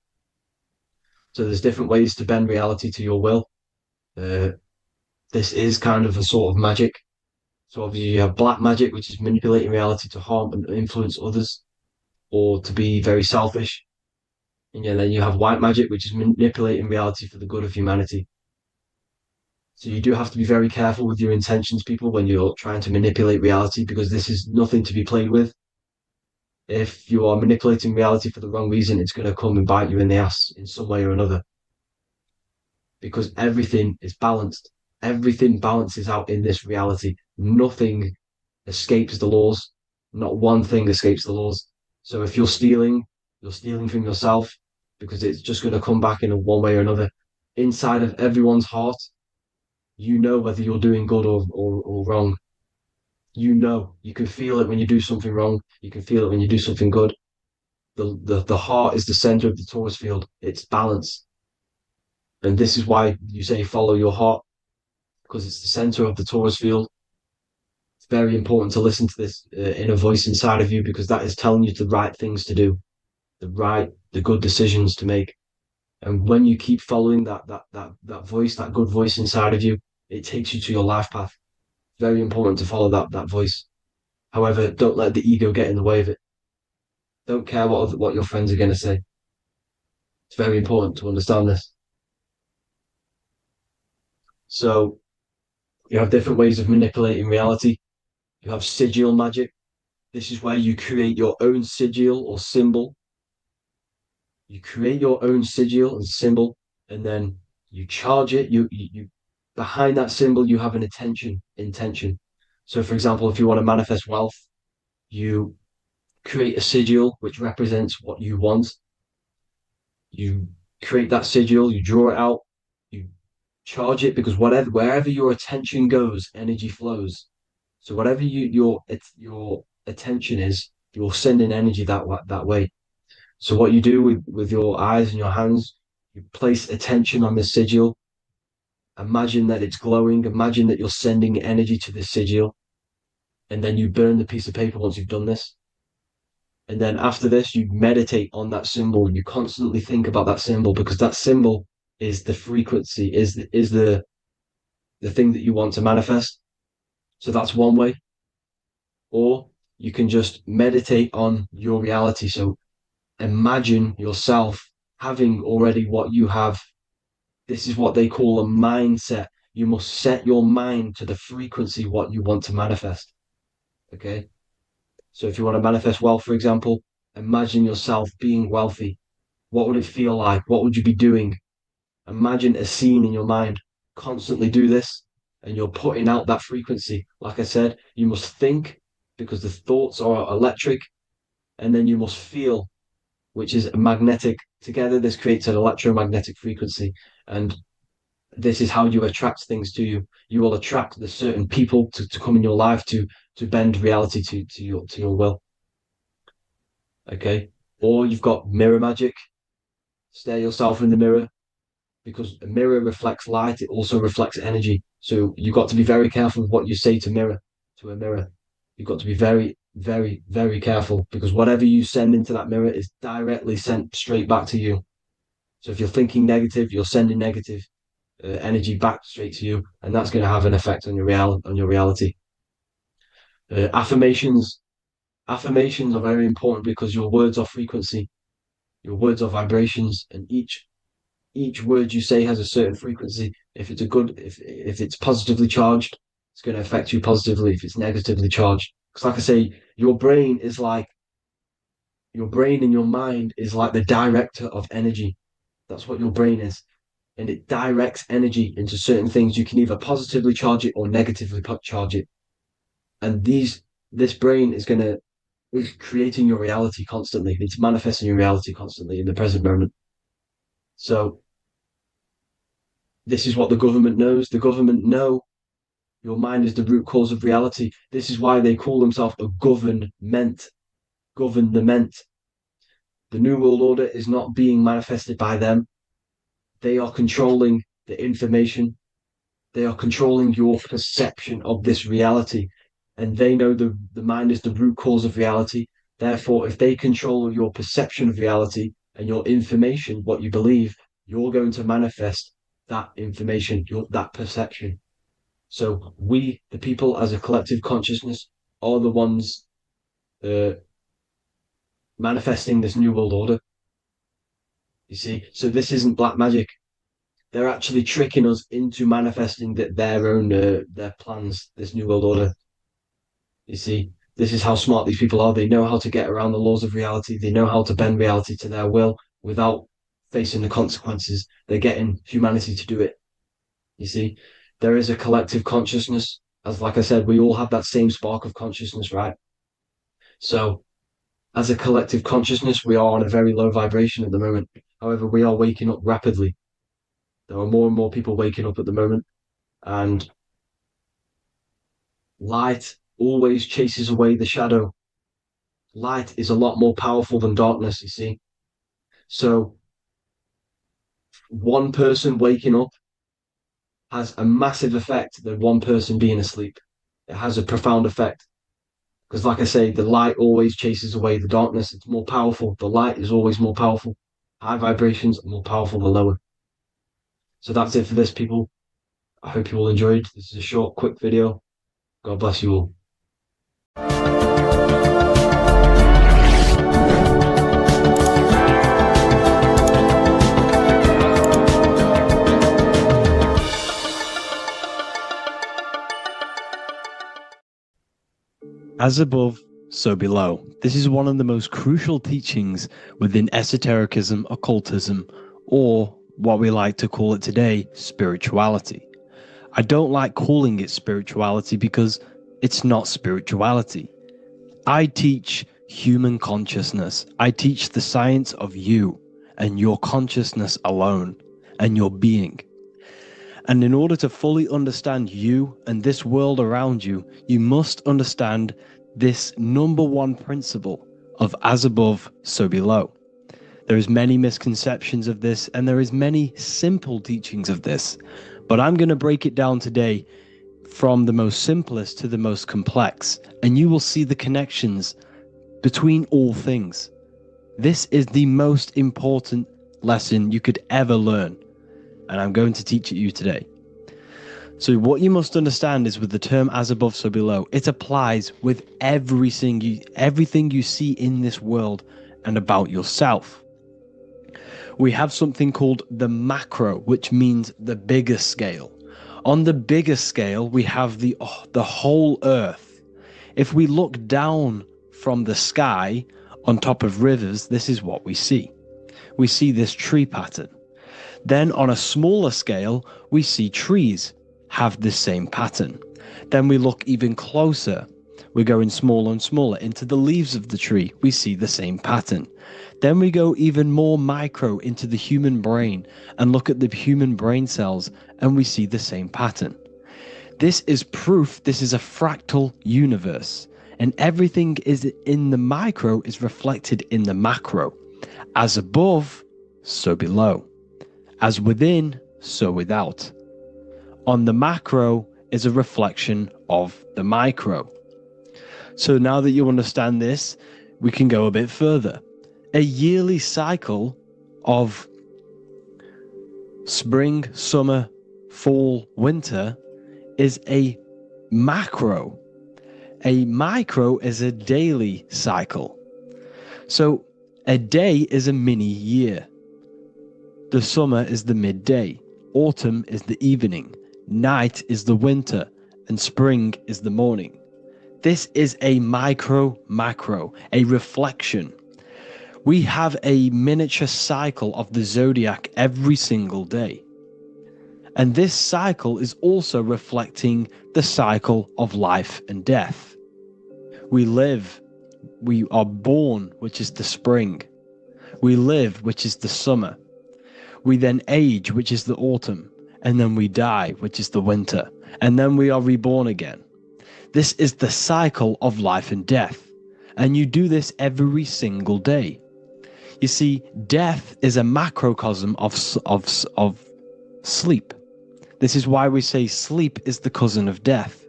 So there's different ways to bend reality to your will. This is kind of a sort of magic. So obviously you have black magic, which is manipulating reality to harm and influence others, or to be very selfish. And then you have white magic, which is manipulating reality for the good of humanity. So you do have to be very careful with your intentions, people, when you're trying to manipulate reality, because this is nothing to be played with. If you are manipulating reality for the wrong reason, it's going to come and bite you in the ass in some way or another. Because everything is balanced. Everything balances out in this reality. Nothing escapes the laws. Not one thing escapes the laws. So if you're stealing from yourself, because it's just going to come back in a one way or another. Inside of everyone's heart, you know whether you're doing good or wrong. You know, you can feel it when you do something wrong. You can feel it when you do something good. The heart is the center of the torus field. It's balance. And this is why you say follow your heart, because it's the center of the torus field. It's very important to listen to this inner voice inside of you, because that is telling you the right things to do, the good decisions to make. And when you keep following that voice, that good voice inside of you, it takes you to your life path. Very important to follow that voice. However, don't let the ego get in the way of it. Don't care what your friends are going to say. It's very important to understand this. So you have different ways of manipulating reality. You have sigil magic. This is where you create your own sigil or symbol. You create your own sigil and symbol, and then you charge it. You behind that symbol, you have an intention. So for example, if you want to manifest wealth, you create a sigil which represents what you want. You create that sigil, you draw it out, you charge it, because wherever your attention goes, energy flows. So whatever your attention is, you're sending energy that way. So what you do with your eyes and your hands, you place attention on the sigil. Imagine that it's glowing. Imagine that you're sending energy to the sigil. And then you burn the piece of paper once you've done this. And then after this, you meditate on that symbol. You constantly think about that symbol, because that symbol is the frequency, is the thing that you want to manifest. So that's one way. Or you can just meditate on your reality. So imagine yourself having already what you have. This is what they call a mindset. You must set your mind to the frequency what you want to manifest. Okay? So if you want to manifest wealth, for example, imagine yourself being wealthy. What would it feel like? What would you be doing? Imagine a scene in your mind. Constantly do this, and you're putting out that frequency. Like I said, you must think, because the thoughts are electric, and then you must feel, which is magnetic. Together, this creates an electromagnetic frequency, and this is how you attract things to you. You will attract the certain people to come in your life to bend reality to your will. Okay? Or you've got mirror magic. Stare yourself in the mirror, because a mirror reflects light. It also reflects energy. So you've got to be very careful with what you say to a mirror. You've got to be very, very, very careful, because whatever you send into that mirror is directly sent straight back to you. So if you're thinking negative, you're sending negative energy back straight to you, and that's going to have an effect on your reality. Affirmations are very important, because your words are frequency, your words are vibrations, and each word you say has a certain frequency. If it's positively charged, it's going to affect you positively. If it's negatively charged, because like I say, your brain and your mind is like the director of energy. That's what your brain is. and it directs energy into certain things. You can either positively charge it or negatively charge it. And this brain is creating your reality constantly. It's manifesting your reality constantly in the present moment. So this is what the government knows. The government know your mind is the root cause of reality. This is why they call themselves a government. Government. The New World Order is not being manifested by them. They are controlling the information. They are controlling your perception of this reality. And they know the mind is the root cause of reality. Therefore, if they control your perception of reality and your information, what you believe, you're going to manifest that information, that perception. So we, the people as a collective consciousness, are the ones manifesting this New World Order. You see, so this isn't black magic. They're actually tricking us into manifesting their own their plans, this New World Order. You see, this is how smart these people are. They know how to get around the laws of reality. They know how to bend reality to their will without facing the consequences. They're getting humanity to do it. You see, there is a collective consciousness. As like I said, we all have that same spark of consciousness, right? So as a collective consciousness, we are on a very low vibration at the moment. However, we are waking up rapidly. There are more and more people waking up at the moment, and light always chases away the shadow. Light is a lot more powerful than darkness, you see. So one person waking up has a massive effect than one person being asleep. It has a profound effect. Because like I say, the light always chases away the darkness. It's more powerful. The light is always more powerful. High vibrations are more powerful than lower. So that's it for this, people. I hope you all enjoyed. This is a short, quick video. God bless you all. As above, so below. This is one of the most crucial teachings within esotericism, occultism, or what we like to call it today, spirituality. I don't like calling it spirituality because it's not spirituality. I teach human consciousness. I teach the science of you and your consciousness alone and your being. And in order to fully understand you and this world around you, you must understand this number one principle of as above, so below. There is many misconceptions of this, and there is many simple teachings of this, but I'm going to break it down today from the most simplest to the most complex, and you will see the connections between all things. This is the most important lesson you could ever learn, and I'm going to teach it you today. So what you must understand is with the term as above, so below, it applies with everything you see in this world and about yourself. We have something called the macro, which means the bigger scale. On the bigger scale, we have the whole earth. If we look down from the sky on top of rivers, this is what we see. We see this tree pattern. Then on a smaller scale, we see trees have the same pattern. Then we look even closer. We're going smaller and smaller into the leaves of the tree. We see the same pattern. Then we go even more micro into the human brain and look at the human brain cells, and we see the same pattern. This is proof this is a fractal universe, and everything is in the micro is reflected in the macro. As above, so below. As within, so without. On the macro is a reflection of the micro. So now that you understand this, we can go a bit further. A yearly cycle of spring, summer, fall, winter is a macro. A micro is a daily cycle. So a day is a mini year. The summer is the midday. Autumn is the evening. Night is the winter, and spring is the morning. This is a macro, a reflection. We have a miniature cycle of the zodiac every single day. And this cycle is also reflecting the cycle of life and death. We live, we are born, which is the spring. We live, which is the summer. We then age, which is the autumn. And then we die, which is the winter. And then we are reborn again. This is the cycle of life and death. And you do this every single day. You see, death is a macrocosm of sleep. This is why we say sleep is the cousin of death.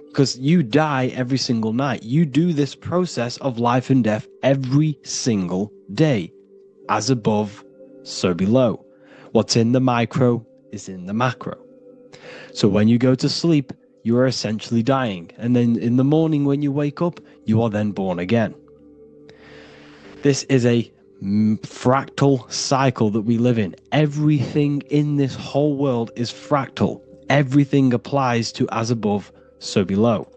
Because you die every single night. You do this process of life and death every single day. As above, so below. What's in the micro is in the macro. So when you go to sleep, you are essentially dying. And then in the morning when you wake up, you are then born again. This is a fractal cycle that we live in. Everything in this whole world is fractal. Everything applies to as above, so below.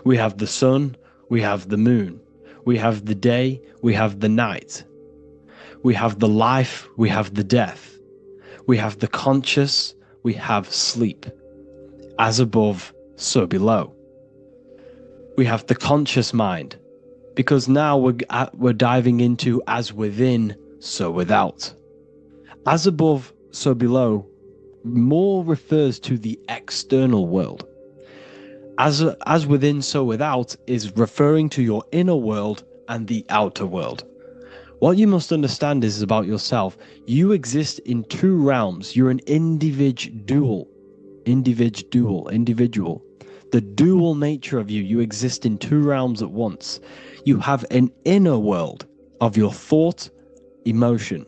We have the sun, we have the moon, we have the day, we have the night. We have the life, we have the death. We have the conscious, we have sleep. As above, so below. We have the conscious mind, because now we're diving into as within, so without. As above, so below more refers to the external world. As within, so without is referring to your inner world and the outer world. What you must understand is about yourself. You exist in two realms. You're an individual. The dual nature of you. You exist in two realms at once. You have an inner world of your thought, emotion.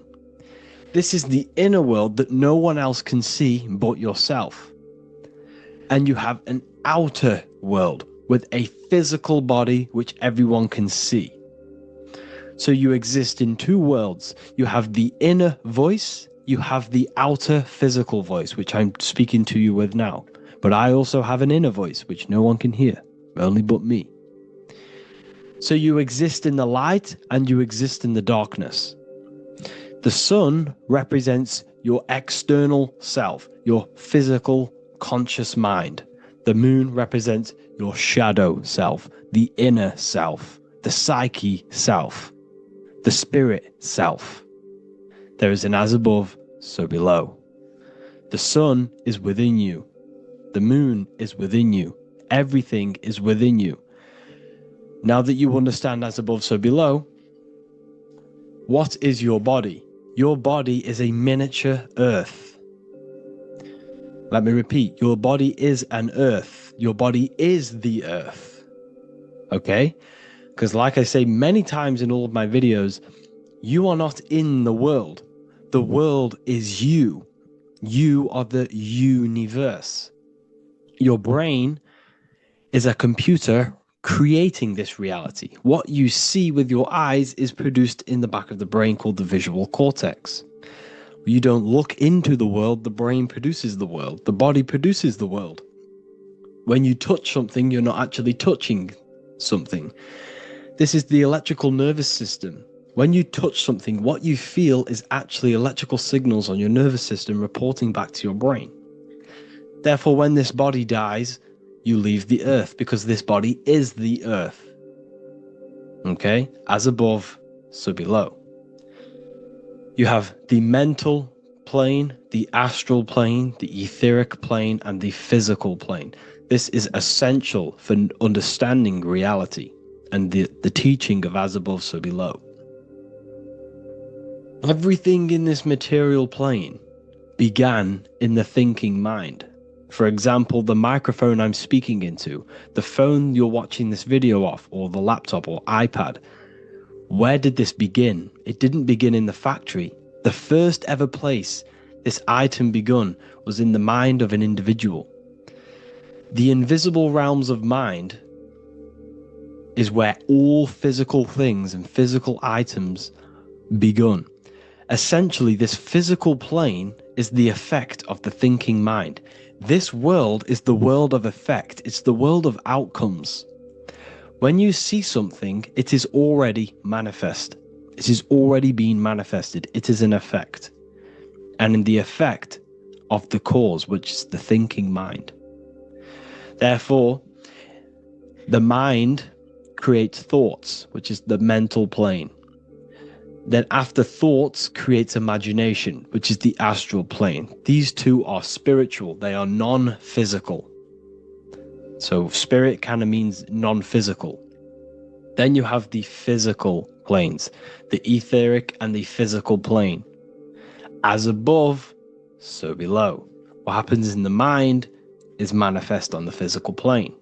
This is the inner world that no one else can see but yourself. And you have an outer world with a physical body which everyone can see. So you exist in two worlds. You have the inner voice, you have the outer physical voice, which I'm speaking to you with now. But I also have an inner voice, which no one can hear, only but me. So you exist in the light and you exist in the darkness. The sun represents your external self, your physical, conscious mind. The moon represents your shadow self, the inner self, the psyche self, the spirit self. There is an as above, so below. The sun is within you. The moon is within you. Everything is within you. Now that you understand as above, so below, what is your body? Your body is a miniature earth. Let me repeat, your body is an earth. Your body is the earth. Okay? Because like I say many times in all of my videos, you are not in the world. The world is you. You are the universe. Your brain is a computer creating this reality. What you see with your eyes is produced in the back of the brain called the visual cortex. You don't look into the world, the brain produces the world. The body produces the world. When you touch something, you're not actually touching something. This is the electrical nervous system. When you touch something, what you feel is actually electrical signals on your nervous system reporting back to your brain. Therefore, when this body dies, you leave the earth because this body is the earth. Okay? As above, so below. You have the mental plane, the astral plane, the etheric plane, and the physical plane. This is essential for understanding reality and the teaching of as above, so below. Everything in this material plane began in the thinking mind. For example, the microphone I'm speaking into, the phone you're watching this video off, or the laptop or iPad. Where did this begin? It didn't begin in the factory. The first ever place this item begun was in the mind of an individual. The invisible realms of mind is where all physical things and physical items begun. Essentially, this physical plane is the effect of the thinking mind. This world is the world of effect. It's the world of outcomes. When you see something, it is already manifest. It is already being manifested. It is an effect. And in the effect of the cause, which is the thinking mind. Therefore, the mind creates thoughts, which is the mental plane. Then after thoughts creates imagination, which is the astral plane. These two are spiritual. They are non-physical. So spirit kind of means non-physical. Then you have the physical planes, the etheric and the physical plane. As above, so below. What happens in the mind is manifest on the physical plane.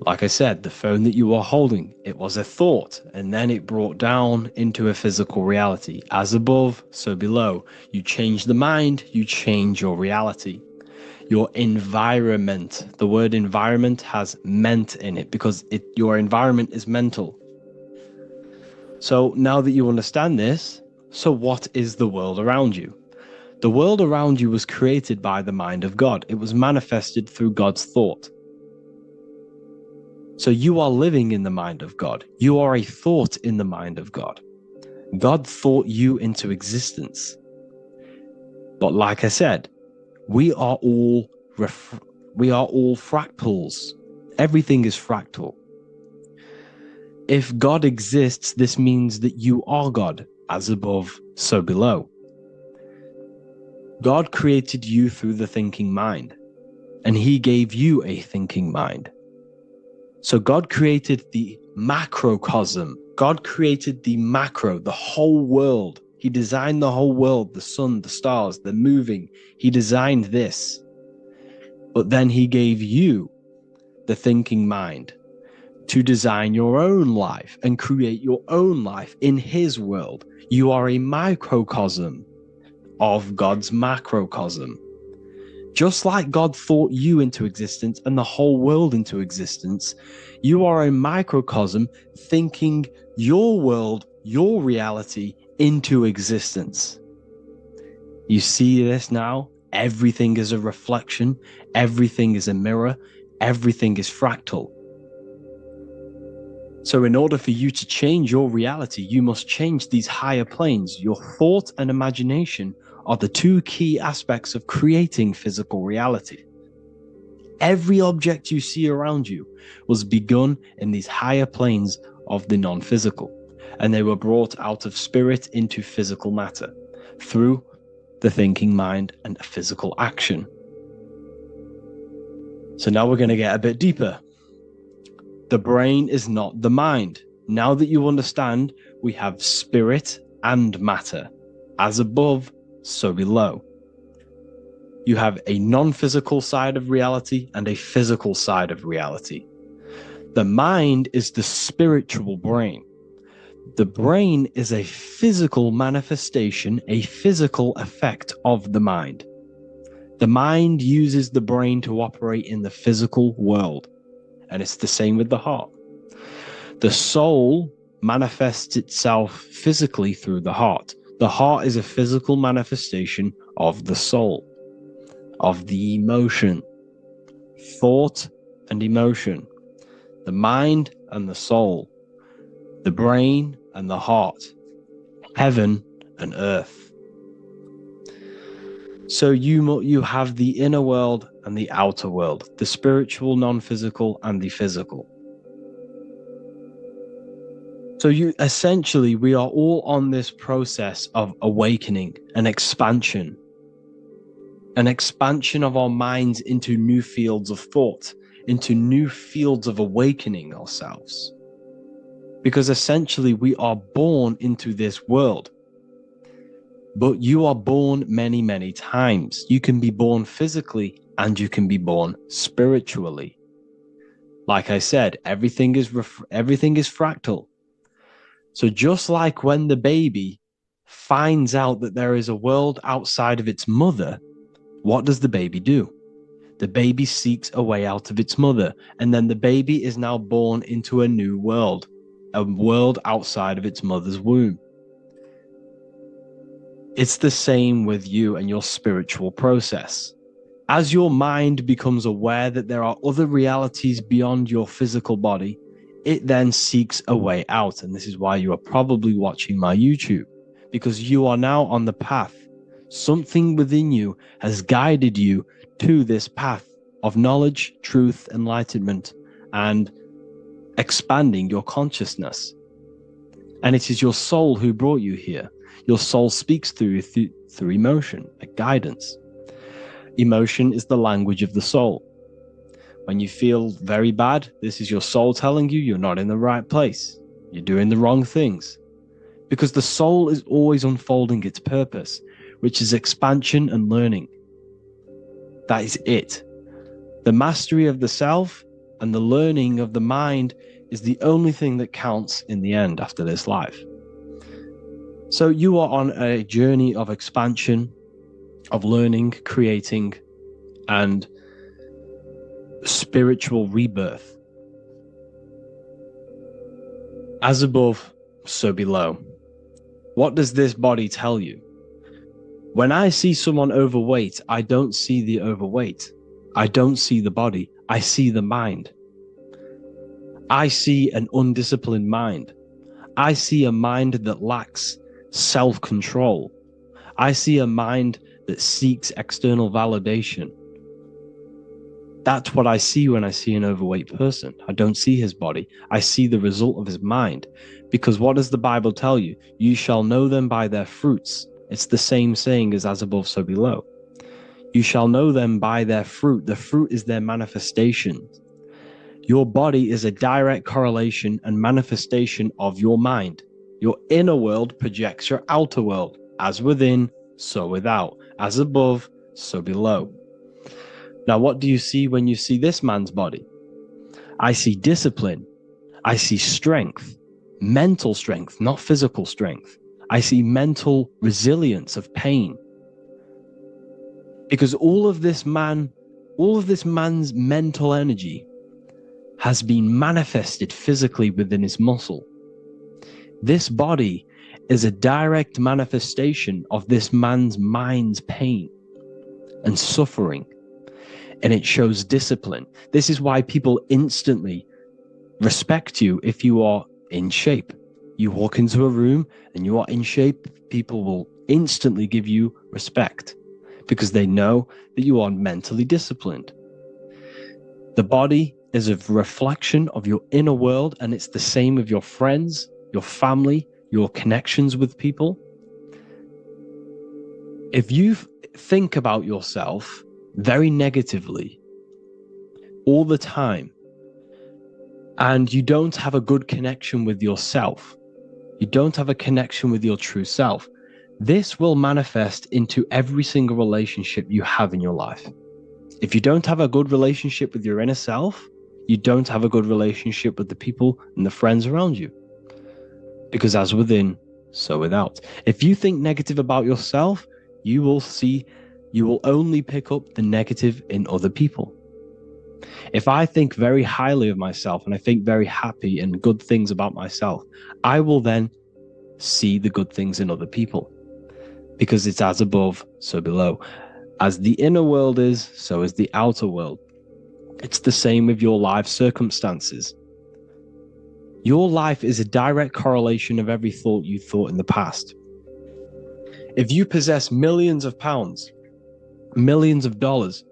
Like I said, the phone that you are holding, it was a thought, and then it brought down into a physical reality. As above, so below. You change the mind, you change your reality. Your environment, the word environment has ment in it because your environment is mental. So now that you understand this, so what is the world around you? The world around you was created by the mind of God. It was manifested through God's thought. So you are living in the mind of God. You are a thought in the mind of God. God thought you into existence. But like I said, we are all fractals. Everything is fractal. If God exists, this means that you are God. As above, so below. God created you through the thinking mind, and he gave you a thinking mind. So God created the macrocosm. God created the macro, the whole world. He designed the whole world, the sun, the stars, the moving. He designed this. But then he gave you the thinking mind to design your own life and create your own life in his world. You are a microcosm of God's macrocosm. Just like God thought you into existence and the whole world into existence, you are a microcosm thinking your world, your reality into existence. You see this now? Everything is a reflection. Everything is a mirror. Everything is fractal. So in order for you to change your reality, you must change these higher planes. Your thought and imagination are the two key aspects of creating physical reality. Every object you see around you was begun in these higher planes of the non-physical, and they were brought out of spirit into physical matter through the thinking mind and physical action. So now we're going to get a bit deeper. The brain is not the mind. Now that you understand, we have spirit and matter. As above, so below. You have a non-physical side of reality and a physical side of reality. The mind is the spiritual brain. The brain is a physical manifestation, a physical effect of the mind. The mind uses the brain to operate in the physical world. And it's the same with the heart. The soul manifests itself physically through the heart. The heart is a physical manifestation of the soul, of the emotion, thought and emotion, the mind and the soul, the brain and the heart, heaven and earth. So you have the inner world and the outer world, the spiritual, non-physical, and the physical. So we are all on this process of awakening, an expansion of our minds into new fields of thought, into new fields of awakening ourselves. Because essentially we are born into this world. But you are born many, many times. You can be born physically and you can be born spiritually. Like I said, everything is fractal. So just like when the baby finds out that there is a world outside of its mother, what does the baby do? The baby seeks a way out of its mother, and then the baby is now born into a new world, a world outside of its mother's womb. It's the same with you and your spiritual process. As your mind becomes aware that there are other realities beyond your physical body, it then seeks a way out. And this is why you are probably watching my YouTube, because you are now on the path Something within you has guided you to this path of knowledge, truth, enlightenment, and expanding your consciousness. And it is your soul who brought you here. Your soul speaks through emotion, like guidance. Emotion is the language of the soul. When you feel very bad, this is your soul telling you you're not in the right place. You're doing the wrong things. Because the soul is always unfolding its purpose, which is expansion and learning. That is it. The mastery of the self and the learning of the mind is the only thing that counts in the end after this life. So you are on a journey of expansion, of learning, creating, and spiritual rebirth. As above, so below. What does this body tell you? When I see someone overweight, I don't see the overweight. I don't see the body. I see the mind. I see an undisciplined mind. I see a mind that lacks self-control. I see a mind that seeks external validation. That's what I see when I see an overweight person. I don't see his body. I see the result of his mind. Because what does the Bible tell you? You shall know them by their fruits. It's the same saying as above, so below. You shall know them by their fruit. The fruit is their manifestation. Your body is a direct correlation and manifestation of your mind. Your inner world projects your outer world. As within, so without. As above, so below. Now, what do you see when you see this man's body? I see discipline. I see strength. Mental strength, not physical strength. I see mental resilience of pain. Because all of this man's mental energy has been manifested physically within his muscle. This body is a direct manifestation of this man's mind's pain and suffering, and it shows discipline. This is why people instantly respect you if you are in shape. You walk into a room and you are in shape, people will instantly give you respect because they know that you are mentally disciplined. The body is a reflection of your inner world, and it's the same with your friends, your family, your connections with people. If you think about yourself very negatively all the time, and you don't have a good connection with yourself, you don't have a connection with your true self, this will manifest into every single relationship you have in your life. If you don't have a good relationship with your inner self, you don't have a good relationship with the people and the friends around you. Because as within, so without. If you think negative about yourself, you will only pick up the negative in other people. If I think very highly of myself and I think very happy and good things about myself, I will then see the good things in other people. Because it's as above, so below. As the inner world is, so is the outer world. It's the same with your life circumstances. Your life is a direct correlation of every thought you thought in the past. If you possess millions of pounds, millions of dollars,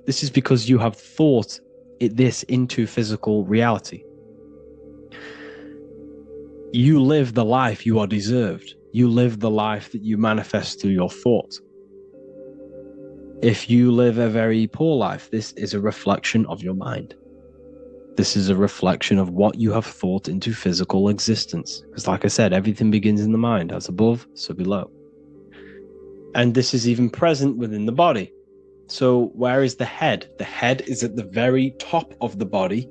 this is because you have thought this into physical reality. You live the life you are deserved. You live the life that you manifest through your thought. If you live a very poor life, this is a reflection of your mind. This is a reflection of what you have thought into physical existence. Because like I said, everything begins in the mind. As above, so below. And this is even present within the body. So where is the head? The head is at the very top of the body.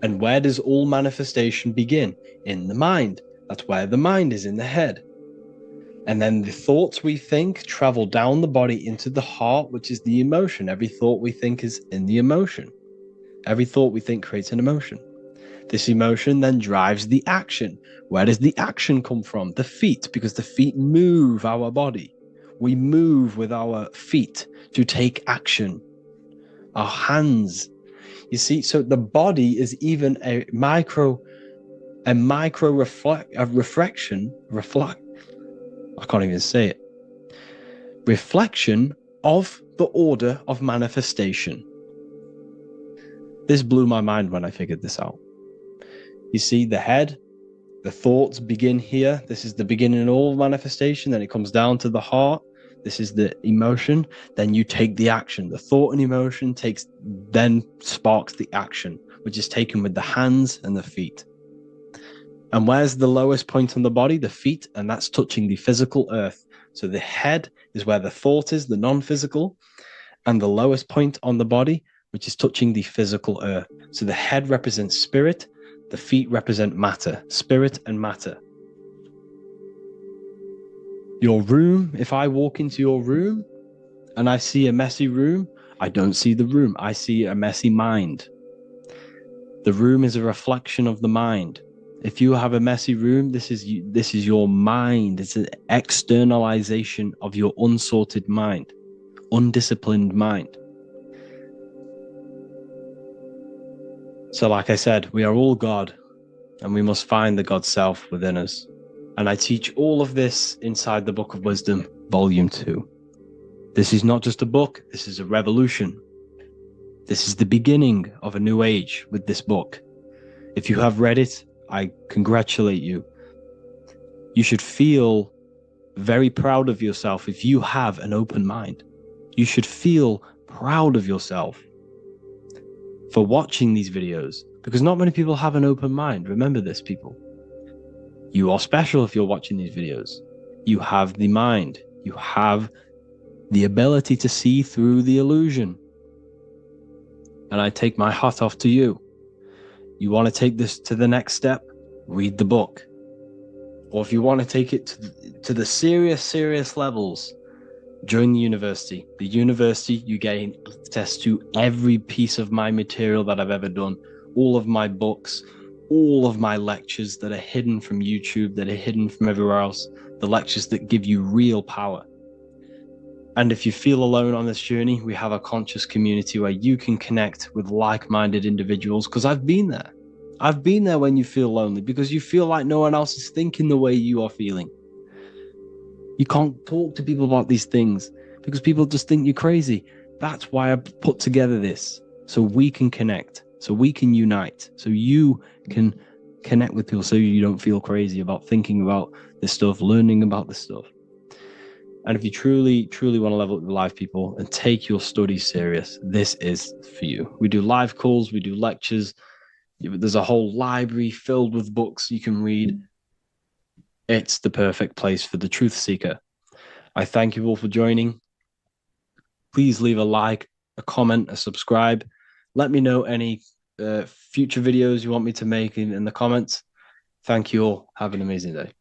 And where does all manifestation begin? In the mind. That's where the mind is, in the head. And then the thoughts we think travel down the body into the heart, which is the emotion. Every thought we think is in the emotion. Every thought we think creates an emotion. This emotion then drives the action. Where does the action come from? The feet, because the feet move our body. We move with our feet to take action. Our hands. You see, so the body is even a micro reflection. I can't even say it. reflection of the order of manifestation. This blew my mind when I figured this out. You see, the head, the thoughts begin here. This is the beginning of all manifestation. Then it comes down to the heart. This is the emotion. Then you take the action. The thought and emotion then sparks the action, which is taken with the hands and the feet. And where's the lowest point on the body? The feet, and that's touching the physical earth. So the head is where the thought is, the non-physical, and the lowest point on the body, which is touching the physical earth. So the head represents spirit, the feet represent matter, spirit and matter. Your room, if I walk into your room and I see a messy room, I don't see the room, I see a messy mind. The room is a reflection of the mind. If you have a messy room, this is your mind. It's an externalization of your unsorted mind, undisciplined mind. So like I said, we are all God, and we must find the God self within us. And I teach all of this inside the Book of Wisdom, Volume 2. This is not just a book, this is a revolution. This is the beginning of a new age with this book. If you have read it, I congratulate you. You should feel very proud of yourself if you have an open mind. You should feel proud of yourself for watching these videos, because not many people have an open mind. Remember this, people. You are special if you're watching these videos. You have the mind. You have the ability to see through the illusion. And I take my hat off to you. You want to take this to the next step? Read the book. Or if you want to take it to the serious levels, join the university. The university, you gain access to every piece of my material that I've ever done, all of my books, all of my lectures that are hidden from YouTube, that are hidden from everywhere else, the lectures that give you real power. And if you feel alone on this journey, we have a conscious community where you can connect with like-minded individuals, because I've been there. I've been there when you feel lonely, because you feel like no one else is thinking the way you are feeling. You can't talk to people about these things because people just think you're crazy. That's why I put together this, so we can connect, so we can unite, so you can connect with people, so you don't feel crazy about thinking about this stuff, learning about this stuff. And if you truly want to level up your life, people, and take your studies serious, this is for you. We do live calls, we do lectures. There's a whole library filled with books you can read. It's the perfect place for the truth seeker. I thank you all for joining. Please leave a like, a comment, a subscribe. Let me know any future videos you want me to make in the comments. Thank you all. Have an amazing day.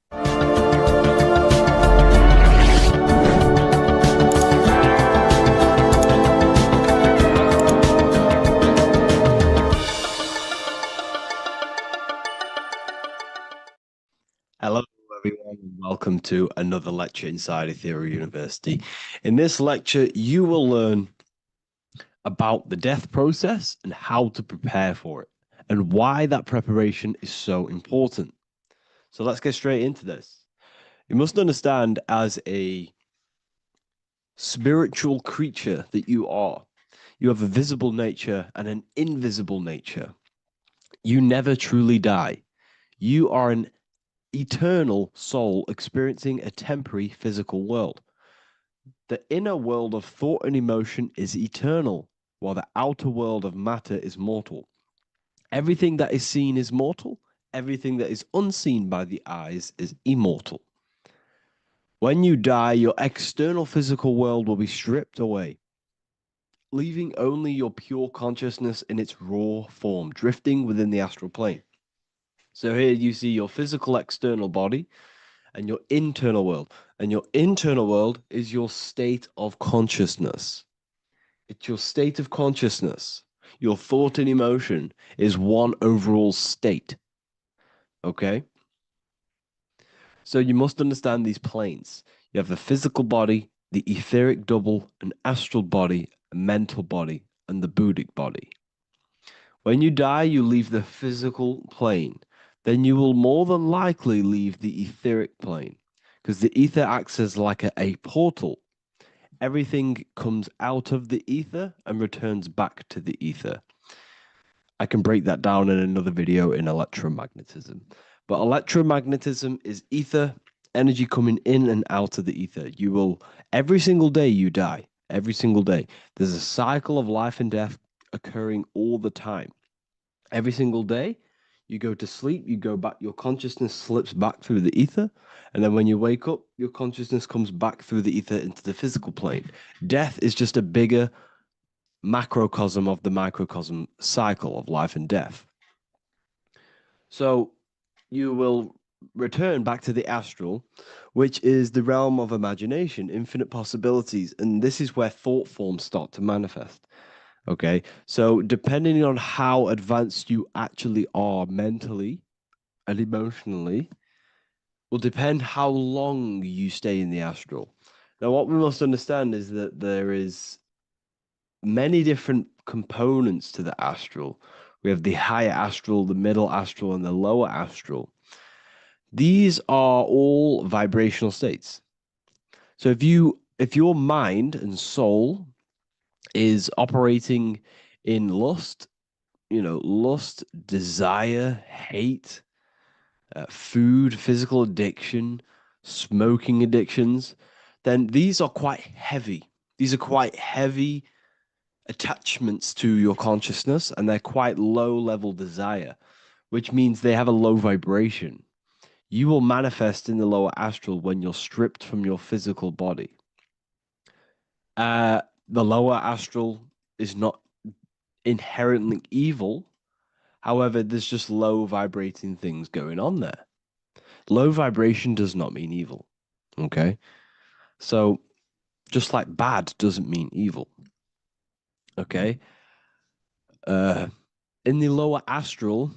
Hello, everyone, and welcome to another lecture inside Ethereal University. In this lecture, you will learn about the death process and how to prepare for it, and why that preparation is so important. So let's get straight into this. You must understand, as a spiritual creature that you are, you have a visible nature and an invisible nature. You never truly die. You are an eternal soul experiencing a temporary physical world. The inner world of thought and emotion is eternal, while the outer world of matter is mortal. Everything that is seen is mortal. Everything that is unseen by the eyes is immortal. When you die, your external physical world will be stripped away, leaving only your pure consciousness in its raw form, drifting within the astral plane. So here you see your physical external body and your internal world. And your internal world is your state of consciousness. It's your state of consciousness. Your thought and emotion is one overall state. Okay? So you must understand these planes. You have the physical body, the etheric double, an astral body, a mental body, and the Buddhic body. When you die, you leave the physical plane. Then you will more than likely leave the etheric plane, because the ether acts as like a portal. everything comes out of the ether and returns back to the ether. I can break that down in another video in electromagnetism. But electromagnetism is ether, energy coming in and out of the ether. You will, every single day you die, every single day. There's a cycle of life and death occurring all the time. Every single day, you go to sleep, you go back, your consciousness slips back through the ether. And then when you wake up, your consciousness comes back through the ether into the physical plane. Death is just a bigger macrocosm of the microcosm cycle of life and death. So you will return back to the astral, which is the realm of imagination, infinite possibilities. And this is where thought forms start to manifest. Okay, so depending on how advanced you actually are mentally and emotionally, will depend how long you stay in the astral. Now, what we must understand is that there is many different components to the astral. We have the higher astral, the middle astral, and the lower astral. These are all vibrational states. So if your mind and soul is operating in lust, lust, desire, hate, food, physical addiction, smoking addictions, then these are quite heavy. These are quite heavy attachments to your consciousness, and they're quite low level desire, which means they have a low vibration. You will manifest in the lower astral when you're stripped from your physical body. The lower astral is not inherently evil. However, there's just low vibrating things going on there. Low vibration does not mean evil. Okay? So just like bad doesn't mean evil. Okay? In the lower astral,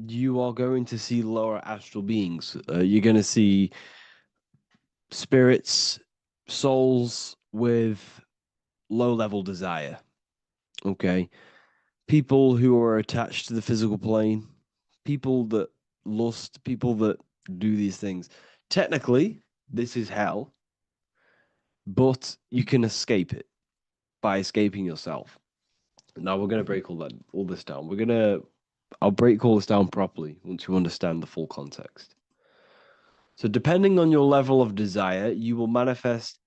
you are going to see lower astral beings. You're going to see spirits, souls with low level desire. Okay? People who are attached to the physical plane, people that lust, people that do these things. Technically, this is hell, but you can escape it by escaping yourself. Now we're going to break all this down. I'll break all this down properly once you understand the full context. So depending on your level of desire, you will manifest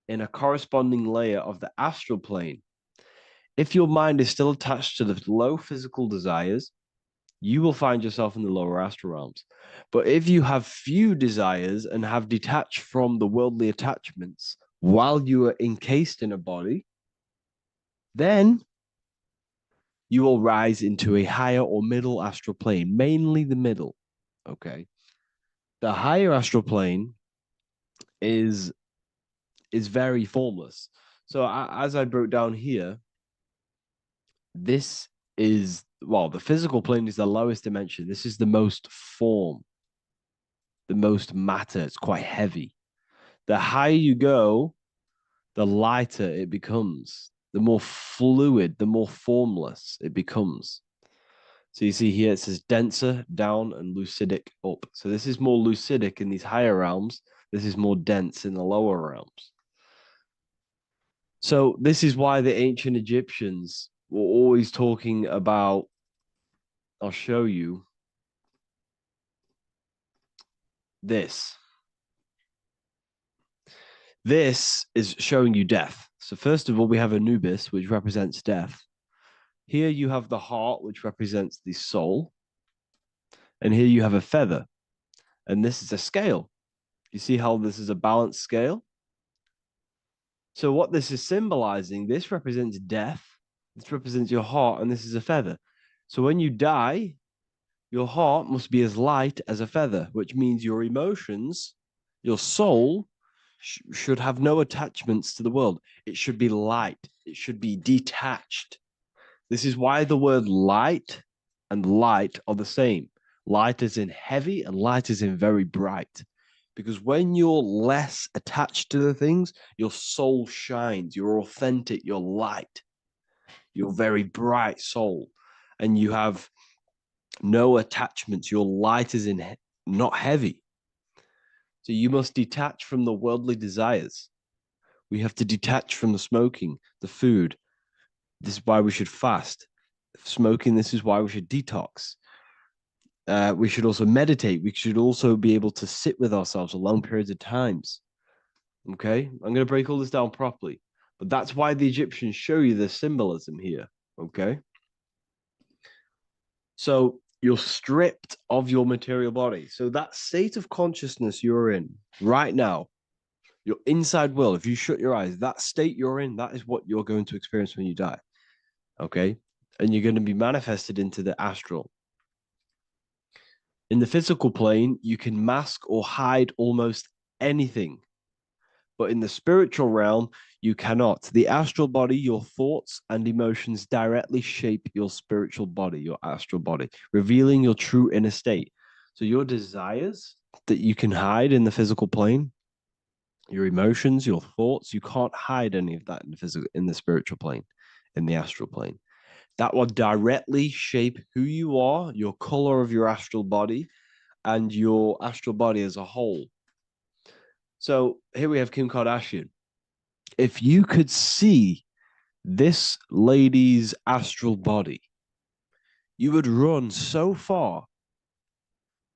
in a corresponding layer of the astral plane. If your mind is still attached to the low physical desires, you will find yourself in the lower astral realms. But if you have few desires and have detached from the worldly attachments while you are encased in a body, then you will rise into a higher or middle astral plane, mainly the middle. Okay. The higher astral plane is very formless. So as I broke down here, this is, the physical plane is the lowest dimension. This is the most form, the most matter. It's quite heavy. The higher you go, the lighter it becomes. The more fluid, the more formless it becomes. So you see here, it says denser down and lucidic up. So this is more lucidic in these higher realms. This is more dense in the lower realms. So this is why the ancient Egyptians were always talking about, I'll show you this. This is showing you death. So first of all, we have Anubis, which represents death. Here you have the heart, which represents the soul. And here you have a feather. And this is a scale. You see how this is a balanced scale? So what this is symbolizing, this represents death. This represents your heart, and this is a feather. So when you die, your heart must be as light as a feather, which means your emotions, your soul, should have no attachments to the world. It should be light. It should be detached. This is why the word light and light are the same. Light is in heavy and light is in very bright. Because when you're less attached to the things, your soul shines. You're authentic. You're light. You're very bright soul. And you have no attachments. Your light is in not heavy. So you must detach from the worldly desires. We have to detach from the smoking, the food. This is why we should fast. Smoking, this is why we should detox. We should also meditate. We should also be able to sit with ourselves for long periods of times. Okay, I'm going to break all this down properly. But that's why the Egyptians show you the symbolism here. Okay. So you're stripped of your material body. So that state of consciousness you're in right now, your inside world, if you shut your eyes, that state you're in, that is what you're going to experience when you die. Okay. And you're going to be manifested into the astral. In the physical plane, you can mask or hide almost anything. But in the spiritual realm, you cannot. The astral body, your thoughts and emotions directly shape your spiritual body, your astral body, revealing your true inner state. So your desires that you can hide in the physical plane, your emotions, your thoughts, you can't hide any of that in the spiritual plane, in the astral plane. That will directly shape who you are, your color of your astral body, and your astral body as a whole. So here we have Kim Kardashian. If you could see this lady's astral body, you would run so far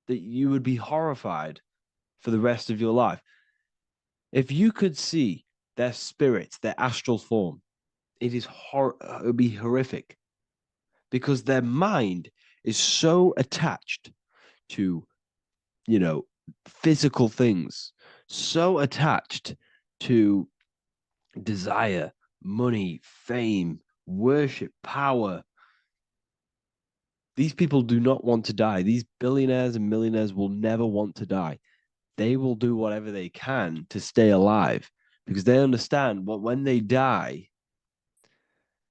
that you would be horrified for the rest of your life. If you could see their spirit, their astral form, it would be horrific, because their mind is so attached to, physical things, so attached to desire, money, fame, worship, power. These people do not want to die. These billionaires and millionaires will never want to die. They will do whatever they can to stay alive, because they understand what when they die,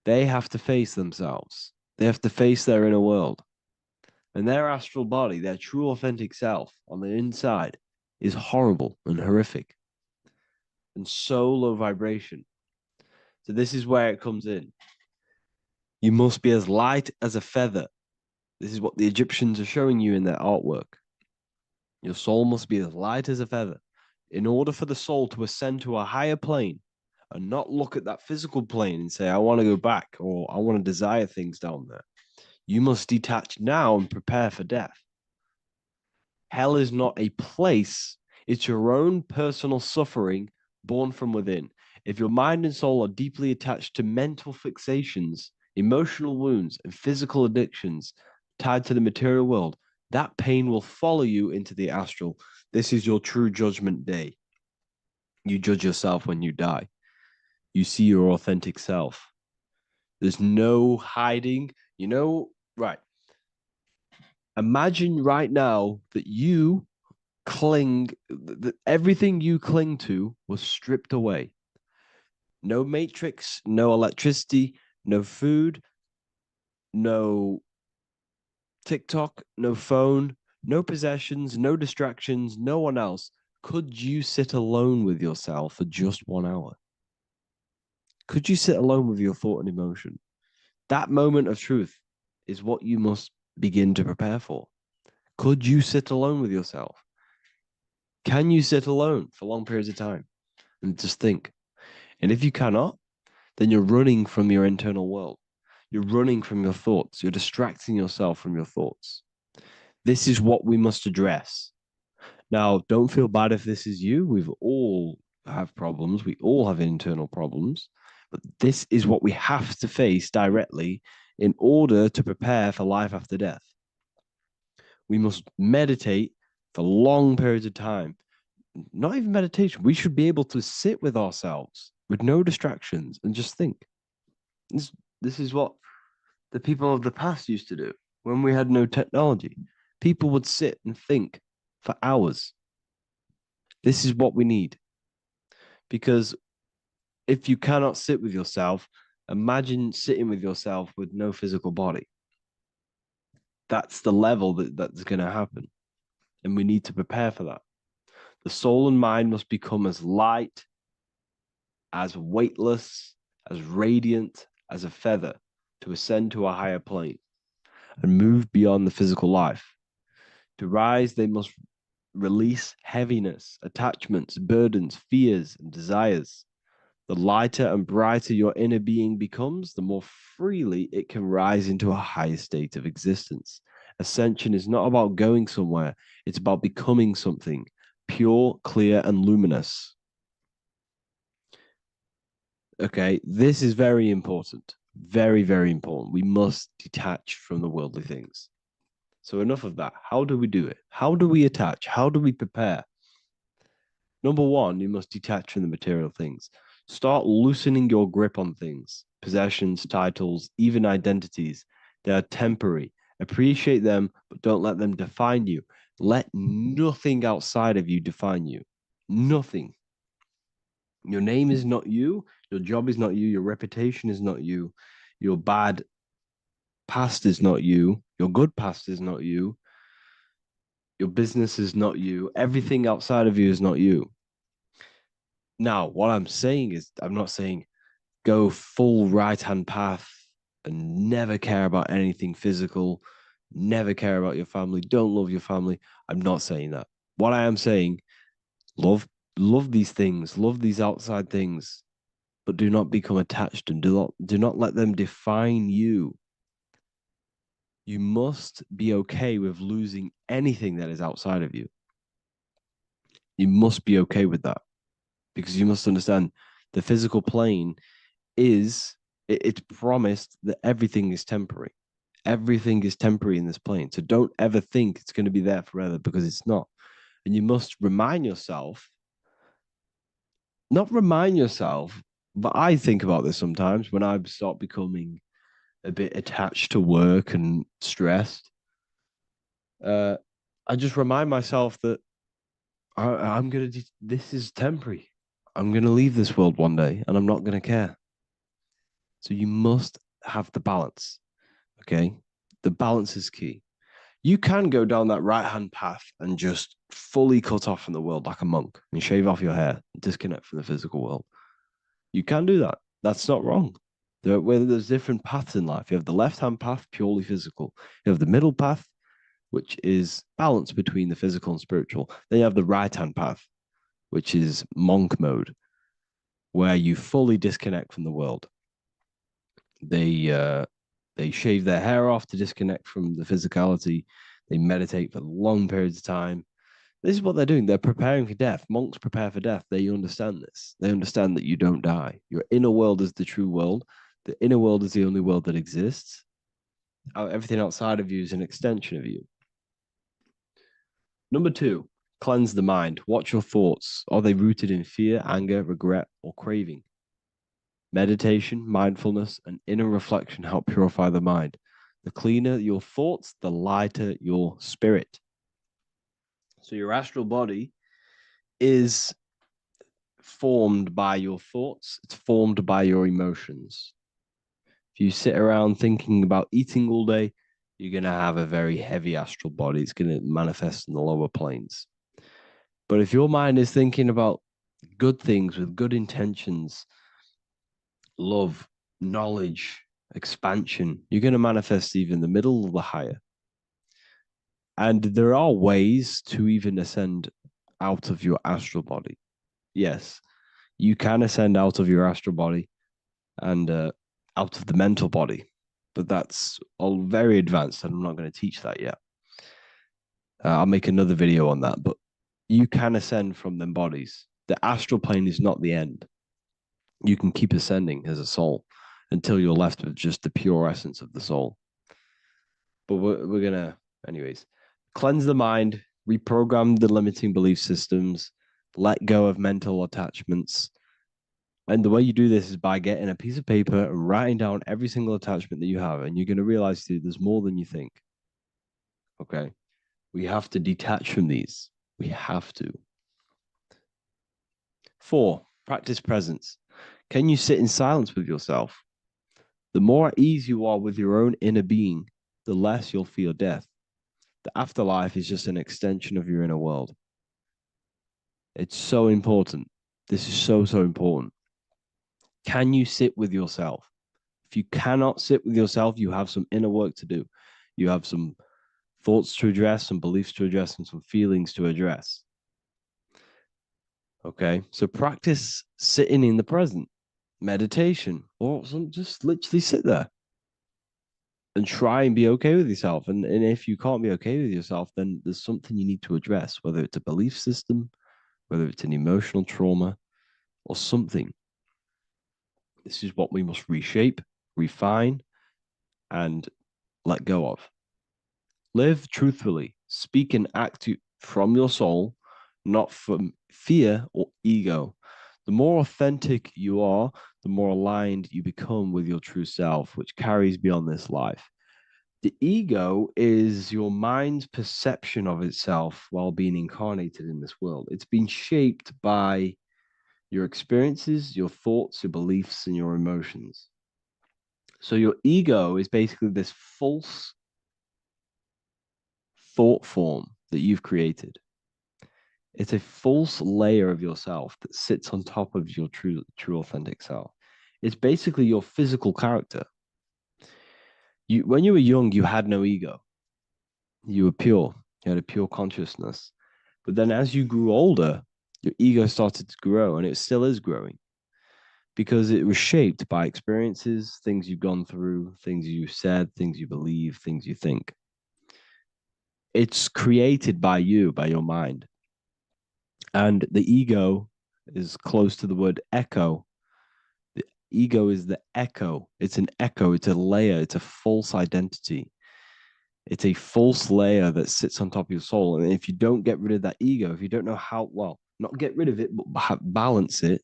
they have to face themselves. They have to face their inner world. And their astral body, their true authentic self on the inside, is horrible and horrific and so low vibration. So this is where it comes in. You must be as light as a feather. This is what the Egyptians are showing you in their artwork. Your soul must be as light as a feather. In order for the soul to ascend to a higher plane and not look at that physical plane and say, I want to go back, or I want to desire things down there, you must detach now and prepare for death. Hell is not a place. It's your own personal suffering born from within. If your mind and soul are deeply attached to mental fixations, emotional wounds, and physical addictions tied to the material world, that pain will follow you into the astral. This is your true judgment day. You judge yourself when you die. You see your authentic self. There's no hiding. Right. Imagine right now that you that everything you cling to was stripped away. No matrix, no electricity, no food, no TikTok, no phone, no possessions, no distractions, no one else. Could you sit alone with yourself for just 1 hour? Could you sit alone with your thought and emotion? That moment of truth is what you must begin to prepare for. Could you sit alone with yourself? Can you sit alone for long periods of time and just think? And if you cannot, then you're running from your internal world. You're running from your thoughts. You're distracting yourself from your thoughts. This is what we must address. Now, don't feel bad if this is you. We've all have problems. We all have internal problems. But this is what we have to face directly in order to prepare for life after death. We must meditate for long periods of time. Not even meditation. We should be able to sit with ourselves with no distractions and just think. This is what the people of the past used to do when we had no technology. People would sit and think for hours. This is what we need. Because if you cannot sit with yourself, imagine sitting with yourself with no physical body. That's the level that's going to happen. And we need to prepare for that. The soul and mind must become as light, as weightless, as radiant as a feather to ascend to a higher plane and move beyond the physical life. To rise, they must release heaviness, attachments, burdens, fears, and desires. The lighter and brighter your inner being becomes, the more freely it can rise into a higher state of existence. Ascension is not about going somewhere, it's about becoming something pure, clear, and luminous. Okay, this is very important. Very, very important. We must detach from the worldly things. So enough of that. How do we do it? How do we attach? How do we prepare? Number one, you must detach from the material things. Start loosening your grip on things, possessions, titles, even identities. They are temporary. Appreciate them, but don't let them define you. Let nothing outside of you define you. Nothing. Your name is not you. Your job is not you. Your reputation is not you. Your bad past is not you. Your good past is not you. Your business is not you. Everything outside of you is not you. Now, what I'm saying is, I'm not saying go full right-hand path and never care about anything physical, never care about your family, don't love your family. I'm not saying that. What I am saying, love these things, love these outside things, but do not become attached and do not let them define you. You must be okay with losing anything that is outside of you. You must be okay with that, because you must understand the physical plane is, it's promised that everything is temporary. Everything is temporary in this plane. So don't ever think it's going to be there forever, because it's not. And you must remind yourself, not remind yourself, but I think about this sometimes when I start becoming a bit attached to work and stressed. I just remind myself that I'm going to, this is temporary. I'm going to leave this world one day and I'm not going to care. So you must have the balance. Okay. The balance is key. You can go down that right-hand path and just fully cut off from the world like a monk and shave off your hair, disconnect from the physical world. You can do that. That's not wrong. There's different paths in life. You have the left-hand path, purely physical. You have the middle path, which is balance between the physical and spiritual. Then you have the right-hand path, which is monk mode, where you fully disconnect from the world. They shave their hair off to disconnect from the physicality. They meditate for long periods of time. This is what they're doing. They're preparing for death. Monks prepare for death. They understand this. They understand that you don't die. Your inner world is the true world. The inner world is the only world that exists. Everything outside of you is an extension of you. Number two, cleanse the mind. Watch your thoughts. Are they rooted in fear, anger, regret, or craving? Meditation, mindfulness, and inner reflection help purify the mind. The cleaner your thoughts, the lighter your spirit. So your astral body is formed by your thoughts. It's formed by your emotions. If you sit around thinking about eating all day, you're going to have a very heavy astral body. It's going to manifest in the lower planes. But if your mind is thinking about good things with good intentions, love, knowledge, expansion, you're going to manifest even the middle or the higher. And there are ways to even ascend out of your astral body. Yes, you can ascend out of your astral body and out of the mental body, but that's all very advanced and I'm not going to teach that yet. I'll make another video on that, but you can ascend from them bodies. The astral plane is not the end. You can keep ascending as a soul until you're left with just the pure essence of the soul. But we're going to, anyways, cleanse the mind, reprogram the limiting belief systems, let go of mental attachments. And the way you do this is by getting a piece of paper and writing down every single attachment that you have. And you're going to realize, dude, there's more than you think. Okay. We have to detach from these. We have to. 4, practice presence. Can you sit in silence with yourself? The more at ease you are with your own inner being, the less you'll feel death. The afterlife is just an extension of your inner world. It's so important. This is so, so important. Can you sit with yourself? If you cannot sit with yourself, you have some inner work to do. You have some thoughts to address, some beliefs to address, and some feelings to address. Okay, so practice sitting in the present. meditation, or just literally sit there and try and be okay with yourself. And if you can't be okay with yourself, then there's something you need to address, whether it's a belief system, whether it's an emotional trauma, or something. This is what we must reshape, refine, and let go of. Live truthfully, speak and act from your soul, not from fear or ego. The more authentic you are, the more aligned you become with your true self, which carries beyond this life. The ego is your mind's perception of itself while being incarnated in this world. It's been shaped by your experiences, your thoughts, your beliefs, and your emotions. So your ego is basically this false thought form that you've created. It's a false layer of yourself that sits on top of your true authentic self. It's basically your physical character. When you were young, you had no ego. You were pure. You had a pure consciousness. But then as you grew older, your ego started to grow, and it still is growing because it was shaped by experiences, things you've gone through, things you said, things you believe, things you think. It's created by you, by your mind. And the ego is close to the word echo. The ego is the echo. It's an echo. It's a layer. It's a false identity. It's a false layer that sits on top of your soul. And if you don't get rid of that ego, if you don't know how, well, not get rid of it, but balance it.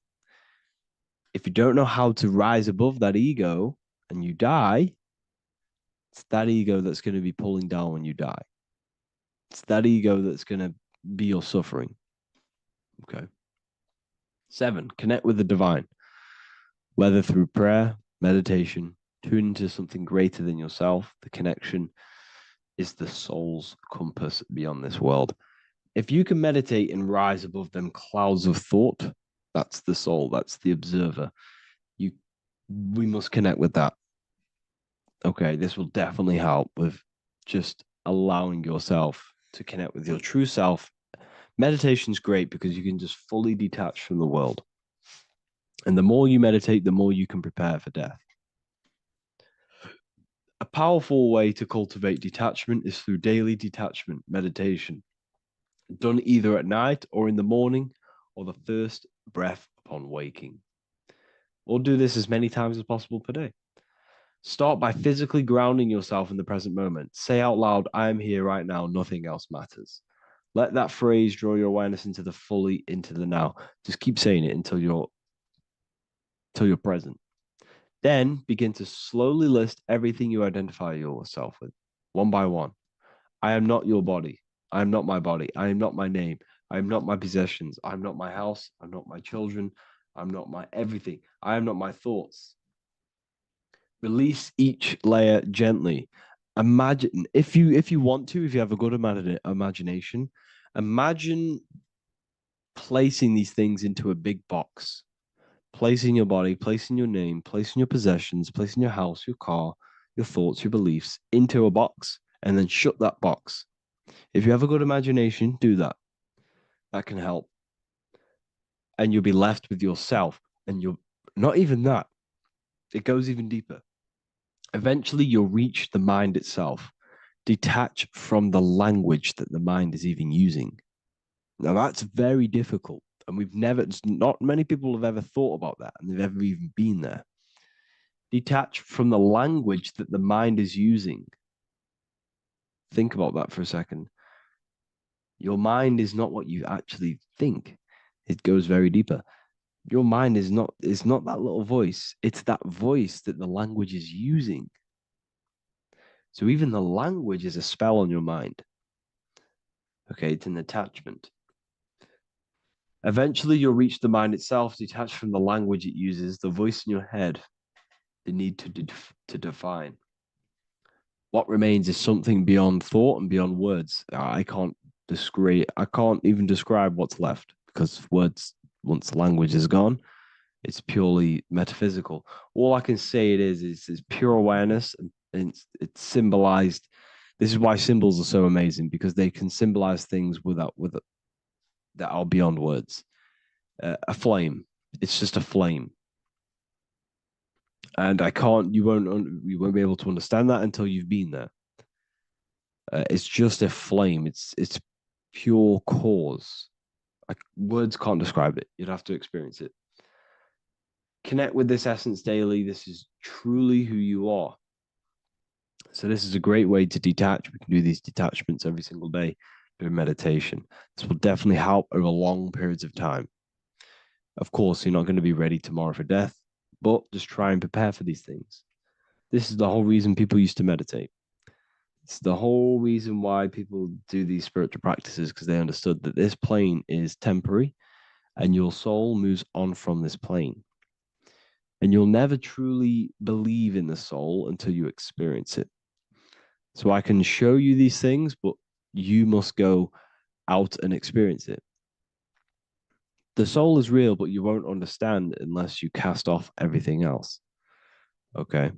If you don't know how to rise above that ego and you die, it's that ego that's going to be pulling down when you die. It's that ego that's going to be your suffering. Okay. 7, connect with the divine, whether through prayer, meditation, tune into something greater than yourself. The connection is the soul's compass beyond this world. If you can meditate and rise above them clouds of thought, that's the soul, that's the observer. We must connect with that. Okay, this will definitely help with just allowing yourself to connect with your true self. Meditation's great because you can just fully detach from the world. And the more you meditate, the more you can prepare for death. A powerful way to cultivate detachment is through daily detachment meditation, done either at night or in the morning or the first breath upon waking. Or do this as many times as possible per day. Start by physically grounding yourself in the present moment. Say out loud, I am here right now, nothing else matters. Let that phrase draw your awareness into the now. Just keep saying it until you're present. Then begin to slowly list everything you identify yourself with, one by one. I am not your body. I am not my body. I am not my name. I am not my possessions. I am not my house. I'm not my children. I'm not my everything. I am not my thoughts. Release each layer gently. Imagine, if you want to, if you have a good imagination, imagine placing these things into a big box. Placing your body, placing your name, placing your possessions, placing your house, your car, your thoughts, your beliefs into a box, and then shut that box. If you have a good imagination, do that. That can help. And you'll be left with yourself. And you're not even that. It goes even deeper. Eventually, you'll reach the mind itself. Detach from the language that the mind is even using. Now, that's very difficult. And not many people have ever thought about that, and they've ever even been there. Detach from the language that the mind is using. Think about that for a second. Your mind is not what you actually think. It goes very deeper. Your mind is not that little voice. It's that voice that the language is using. So even the language is a spell on your mind. Okay, it's an attachment. Eventually, you'll reach the mind itself, detached from the language it uses, the voice in your head, the need to define. What remains is something beyond thought and beyond words. I can't even describe what's left because words, once the language is gone, it's purely metaphysical. All I can say it is pure awareness, and it's symbolized. This is why symbols are so amazing, because they can symbolize things that are beyond words. A flame, it's just a flame. And you won't be able to understand that until you've been there. It's just a flame. It's pure cause. Words can't describe it. You'd have to experience it. Connect with this essence daily. This is truly who you are. So this is a great way to detach. We can do these detachments every single day during meditation. This will definitely help over long periods of time. Of course, you're not going to be ready tomorrow for death, but just try and prepare for these things. This is the whole reason people used to meditate. It's the whole reason why people do these spiritual practices, because they understood that this plane is temporary and your soul moves on from this plane. And you'll never truly believe in the soul until you experience it. So I can show you these things, but you must go out and experience it. The soul is real, but you won't understand unless you cast off everything else. Okay.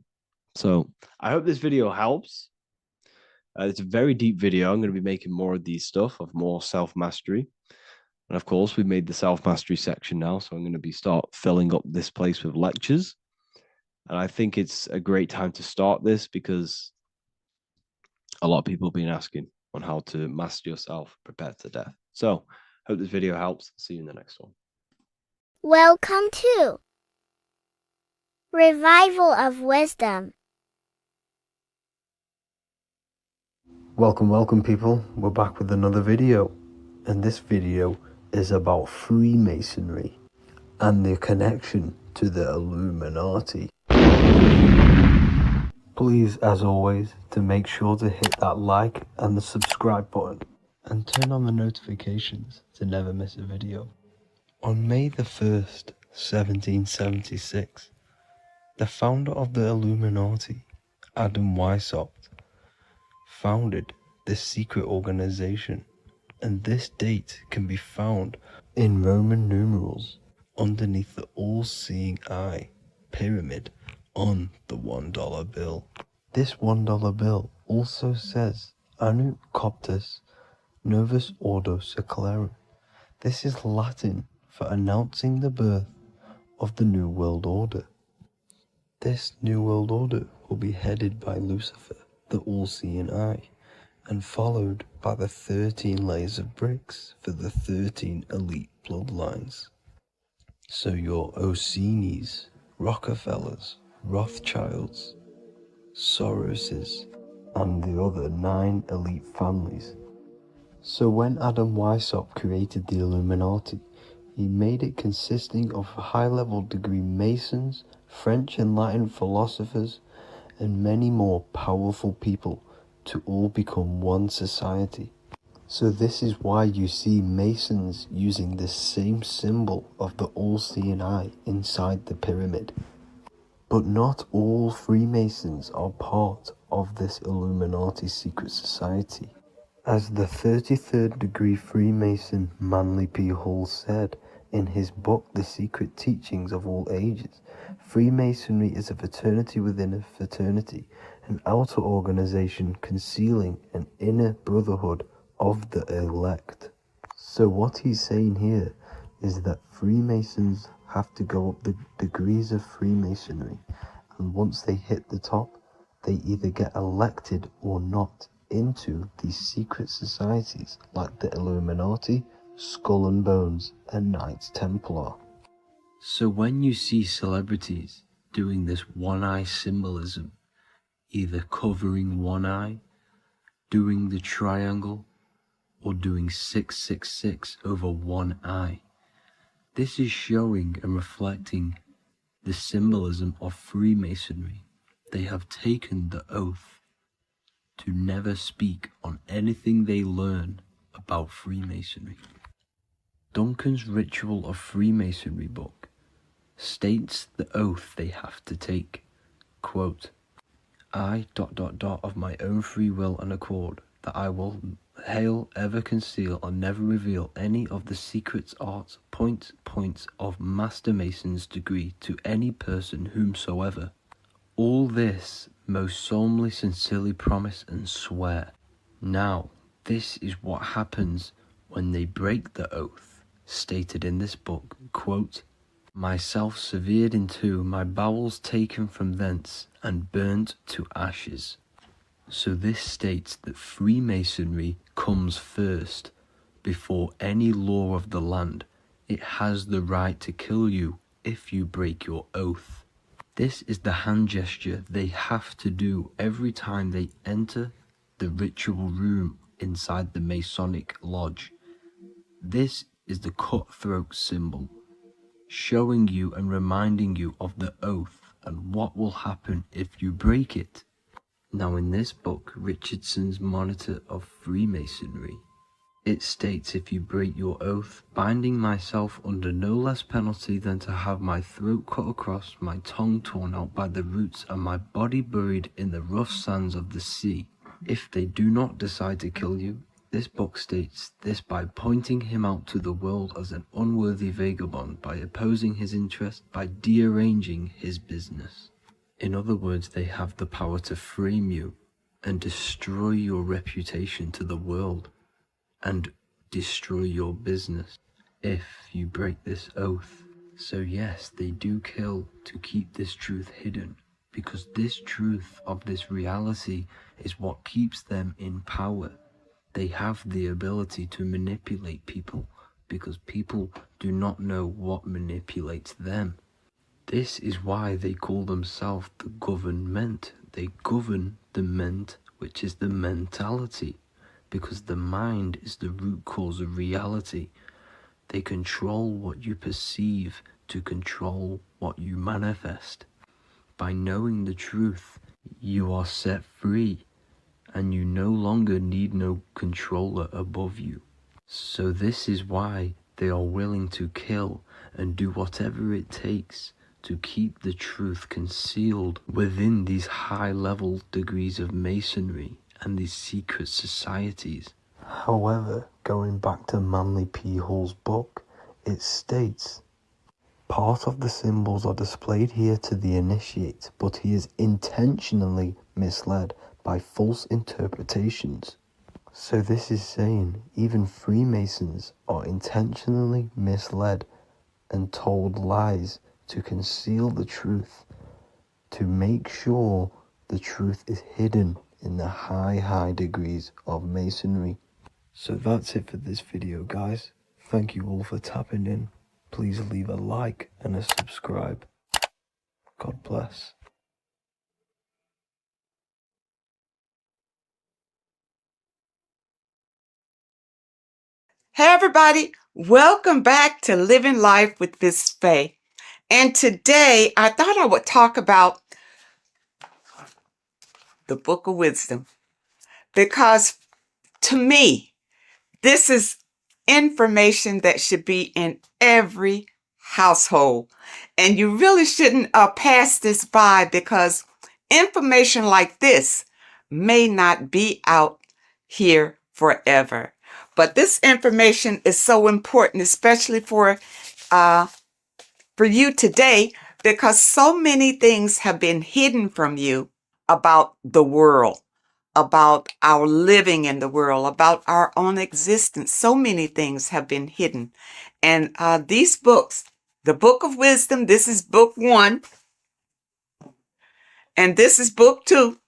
So I hope this video helps. It's a very deep video. I'm going to be making more of these stuff, of more self-mastery. And of course, we've made the self-mastery section now. So I'm going to start filling up this place with lectures. And I think it's a great time to start this because a lot of people have been asking on how to master yourself, prepare to death. So hope this video helps. See you in the next one. Welcome to Revival of Wisdom. Welcome people, we're back with another video, and this video is about Freemasonry and the connection to the Illuminati. Please, as always, to make sure to hit that like and the subscribe button and turn on the notifications to never miss a video. On May the 1st, 1776, the founder of the Illuminati, Adam Weishaupt, founded this secret organization, and this date can be found in Roman numerals underneath the all-seeing eye pyramid on the $1 bill. This $1 bill also says Anu Coptus Novus Ordo Secularum. This is Latin for announcing the birth of the New World Order. This New World Order will be headed by Lucifer, the all-seeing eye, and followed by the 13 layers of bricks for the 13 elite bloodlines. So your Orsini's, Rockefellers, Rothschilds, Soroses, and the other 9 elite families. So when Adam Weishaupt created the Illuminati, he made it consisting of high-level degree Masons, French and Latin philosophers, and many more powerful people to all become one society. So this is why you see Masons using this same symbol of the all-seeing eye inside the pyramid. But not all Freemasons are part of this Illuminati secret society. As the 33rd degree Freemason Manly P. Hall said in his book The Secret Teachings of All Ages, Freemasonry is a fraternity within a fraternity, an outer organization concealing an inner brotherhood of the elect. So what he's saying here is that Freemasons have to go up the degrees of Freemasonry, and once they hit the top, they either get elected or not into these secret societies like the Illuminati, Skull and Bones, and Knights Templar. So when you see celebrities doing this one-eye symbolism, either covering one eye, doing the triangle, or doing 666 over one eye, this is showing and reflecting the symbolism of Freemasonry. They have taken the oath to never speak on anything they learn about Freemasonry. Duncan's Ritual of Freemasonry book states the oath they have to take. Quote, I ... of my own free will and accord, that I will hail, ever conceal, or never reveal any of the secrets, arts, points of Master Mason's degree to any person whomsoever. All this most solemnly, sincerely promise and swear. Now, this is what happens when they break the oath, stated in this book. Quote, myself severed in two, my bowels taken from thence, and burnt to ashes. So this states that Freemasonry comes first, before any law of the land. It has the right to kill you if you break your oath. This is the hand gesture they have to do every time they enter the ritual room inside the Masonic lodge. This is the cutthroat symbol, showing you and reminding you of the oath and what will happen if you break it. Now in this book, Richardson's Monitor of Freemasonry, it states, if you break your oath, binding myself under no less penalty than to have my throat cut across, my tongue torn out by the roots, and my body buried in the rough sands of the sea. If they do not decide to kill you, this book states this by pointing him out to the world as an unworthy vagabond, by opposing his interest, by dearranging his business. In other words, they have the power to frame you and destroy your reputation to the world, and destroy your business if you break this oath. So yes, they do kill to keep this truth hidden, because this truth of this reality is what keeps them in power. They have the ability to manipulate people, because people do not know what manipulates them. This is why they call themselves the government. They govern the ment, which is the mentality, because the mind is the root cause of reality. They control what you perceive to control what you manifest. By knowing the truth, you are set free, and you no longer need no controller above you. So this is why they are willing to kill and do whatever it takes to keep the truth concealed within these high-level degrees of masonry and these secret societies. However, going back to Manly P. Hall's book, it states, part of the symbols are displayed here to the initiate, but he is intentionally misled by false interpretations. So this is saying even Freemasons are intentionally misled and told lies to conceal the truth, to make sure the truth is hidden in the high degrees of masonry. So that's it for this video, guys. Thank you all for tapping in. Please leave a like and a subscribe. God bless. Hey everybody, welcome back to Living Life with Miss Faye. And today I thought I would talk about the Book of Wisdom, because to me, this is information that should be in every household. And you really shouldn't pass this by, because information like this may not be out here forever. But this information is so important, especially for you today, because so many things have been hidden from you about the world, about our living in the world, about our own existence. So many things have been hidden. And these books, the Book of Wisdom, this is book 1, and this is book 2.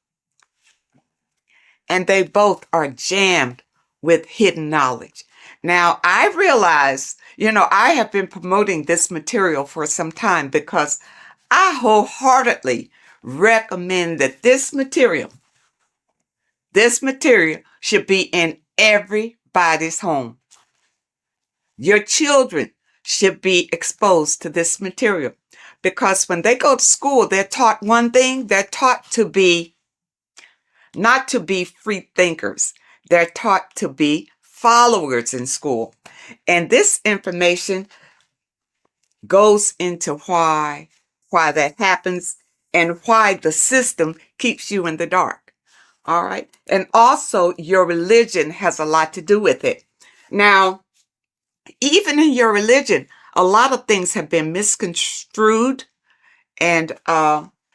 And they both are jammed with hidden knowledge. Now, I realize, I have been promoting this material for some time, because I wholeheartedly recommend that this material should be in everybody's home. Your children should be exposed to this material, because when they go to school, they're taught one thing. They're taught to be not to be free thinkers. They're taught to be followers in school. And this information goes into why that happens and why the system keeps you in the dark. All right. And also your religion has a lot to do with it. Now, even in your religion, a lot of things have been misconstrued, and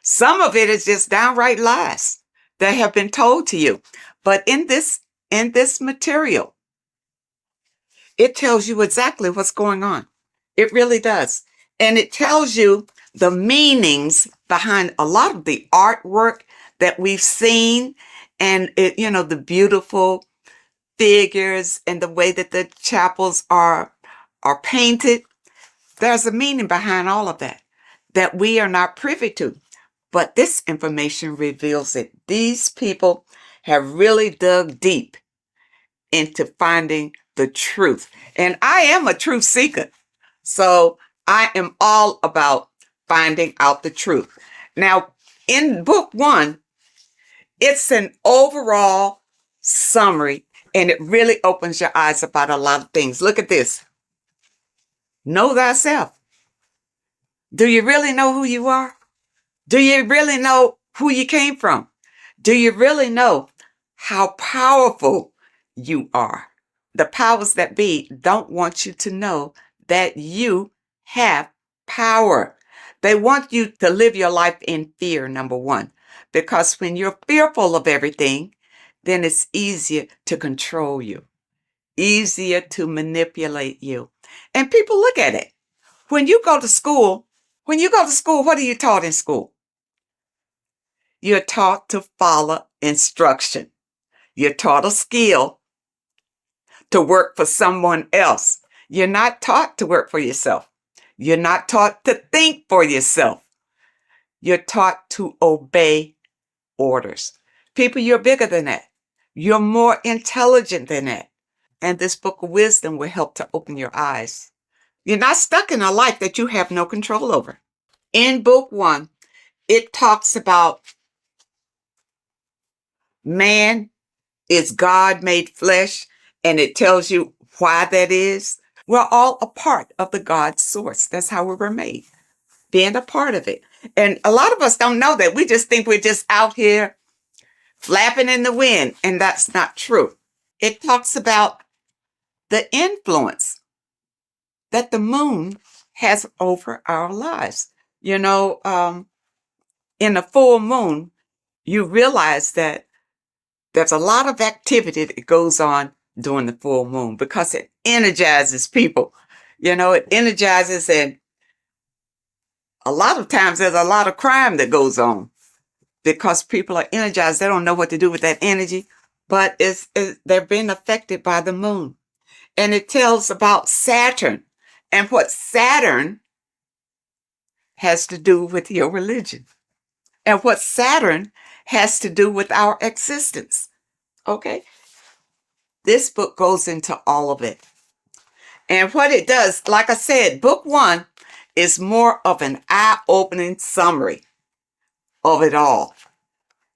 some of it is just downright lies that have been told to you. But in this material, it tells you exactly what's going on. It really does. And it tells you the meanings behind a lot of the artwork that we've seen, and it, you know, the beautiful figures and the way that the chapels are painted. There's a meaning behind all of that that we are not privy to. But this information reveals it. These people have really dug deep into finding the truth. And I am a truth seeker. So I am all about finding out the truth. Now, in book 1, it's an overall summary, and it really opens your eyes about a lot of things. Look at this. Know thyself. Do you really know who you are? Do you really know who you came from? Do you really know how powerful you are? The powers that be don't want you to know that you have power. They want you to live your life in fear, number one, because when you're fearful of everything, then it's easier to control you, easier to manipulate you. And people look at it. When you go to school, what are you taught in school? You're taught to follow instruction. You're taught a skill to work for someone else. You're not taught to work for yourself. You're not taught to think for yourself. You're taught to obey orders. People, you're bigger than that. You're more intelligent than that. And this book of wisdom will help to open your eyes. You're not stuck in a life that you have no control over. In book 1, it talks about man is God made flesh, and it tells you why that is. We're all a part of the God source. That's how we were made, being a part of it. And a lot of us don't know that. We just think we're just out here flapping in the wind, and that's not true. It talks about the influence that the moon has over our lives. You know, in a full moon, you realize that there's a lot of activity that goes on during the full moon because it energizes people. You know, it energizes, and a lot of times there's a lot of crime that goes on because people are energized. They don't know what to do with that energy, but they're being affected by the moon. And it tells about Saturn and what Saturn has to do with your religion and what Saturn has to do with our existence. Okay? This book goes into all of it. And what it does, like I said, book 1 is more of an eye-opening summary of it all.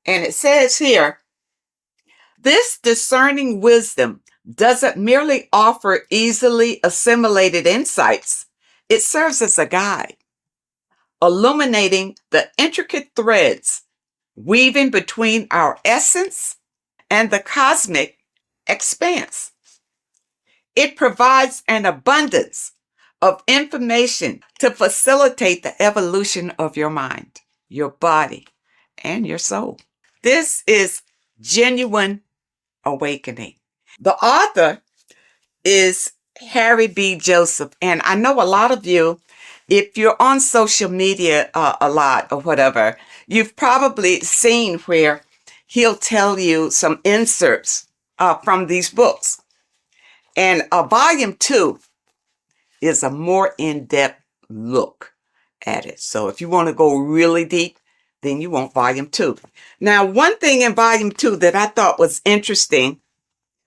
And it says here, this discerning wisdom doesn't merely offer easily assimilated insights. It serves as a guide, illuminating the intricate threads weaving between our essence and the cosmic expanse. It provides an abundance of information to facilitate the evolution of your mind, your body, and your soul. This is genuine awakening. The author is Harry B. Joseph, and I know a lot of you, if you're on social media a lot or whatever, you've probably seen where he'll tell you some inserts from these books. And volume 2 is a more in-depth look at it. So if you want to go really deep, then you want volume 2. Now, one thing in volume 2 that I thought was interesting,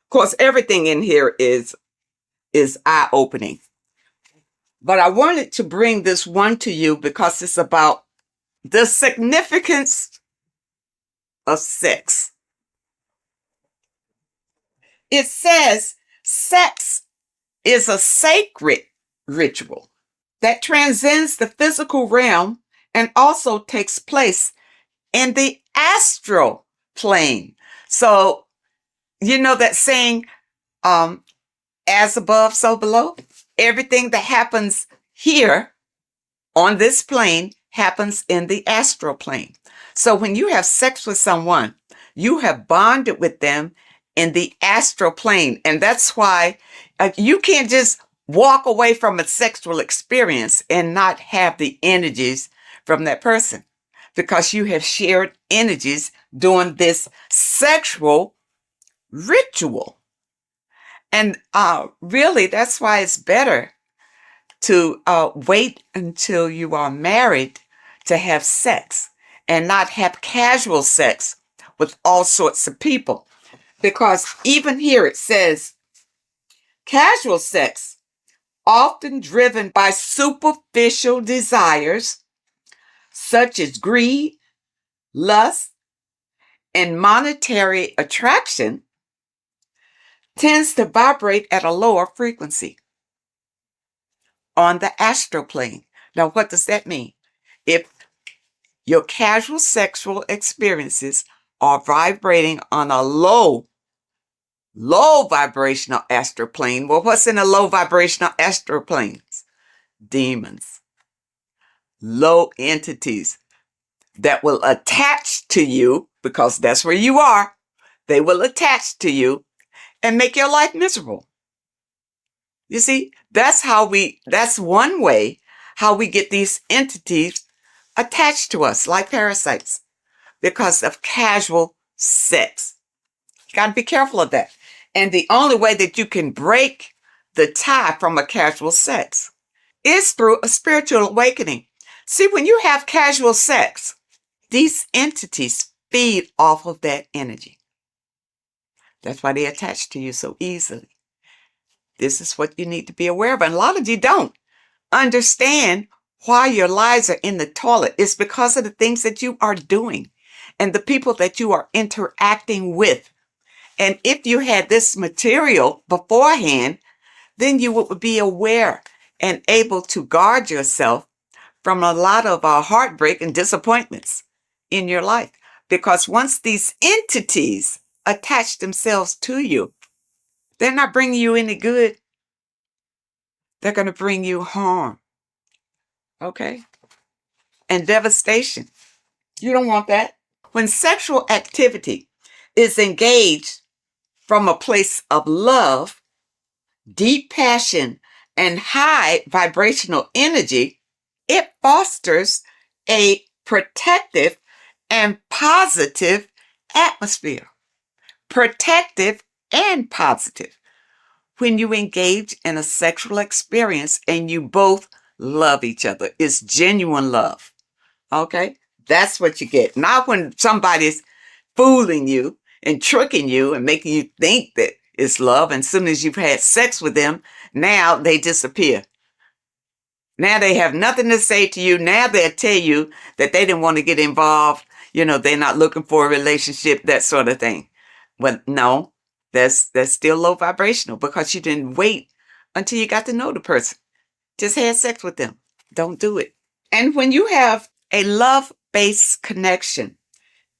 of course, everything in here is eye-opening. But I wanted to bring this one to you because it's about the significance of sex. It says sex is a sacred ritual that transcends the physical realm and also takes place in the astral plane. So, you know that saying, as above, so below? Everything that happens here on this plane happens in the astral plane. So when you have sex with someone, you have bonded with them in the astral plane. And that's why you can't just walk away from a sexual experience and not have the energies from that person because you have shared energies during this sexual ritual. And really, that's why it's better to wait until you are married to have sex and not have casual sex with all sorts of people. Because even here it says, casual sex, often driven by superficial desires such as greed, lust, and monetary attraction, tends to vibrate at a lower frequency on the astral plane. Now, what does that mean? If your casual sexual experiences are vibrating on a low vibrational astral plane, well, what's in a low vibrational astral planes? Demons, low entities that will attach to you, because that's where you are. They will attach to you and make your life miserable. You see, that's one way how we get these entities attached to us like parasites because of casual sex. You got to be careful of that. And the only way that you can break the tie from a casual sex is through a spiritual awakening. See, when you have casual sex, these entities feed off of that energy. That's why they attach to you so easily. This is what you need to be aware of. And a lot of you don't understand why your lives are in the toilet. It's because of the things that you are doing and the people that you are interacting with. And if you had this material beforehand, then you would be aware and able to guard yourself from a lot of heartbreak and disappointments in your life. Because once these entities attach themselves to you, they're not bringing you any good. They're going to bring you harm. Okay? And devastation. You don't want that. When sexual activity is engaged from a place of love, deep passion, and high vibrational energy, it fosters a protective and positive atmosphere. Protective and positive. When you engage in a sexual experience and you both love each other, it's genuine love. Okay? That's what you get. Not when somebody's fooling you and tricking you and making you think that it's love. And as soon as you've had sex with them, now they disappear. Now they have nothing to say to you. Now they'll tell you that they didn't want to get involved. You know, they're not looking for a relationship, that sort of thing. Well, no, that's still low vibrational because you didn't wait until you got to know the person. Just had sex with them. Don't do it. And when you have a love-based connection,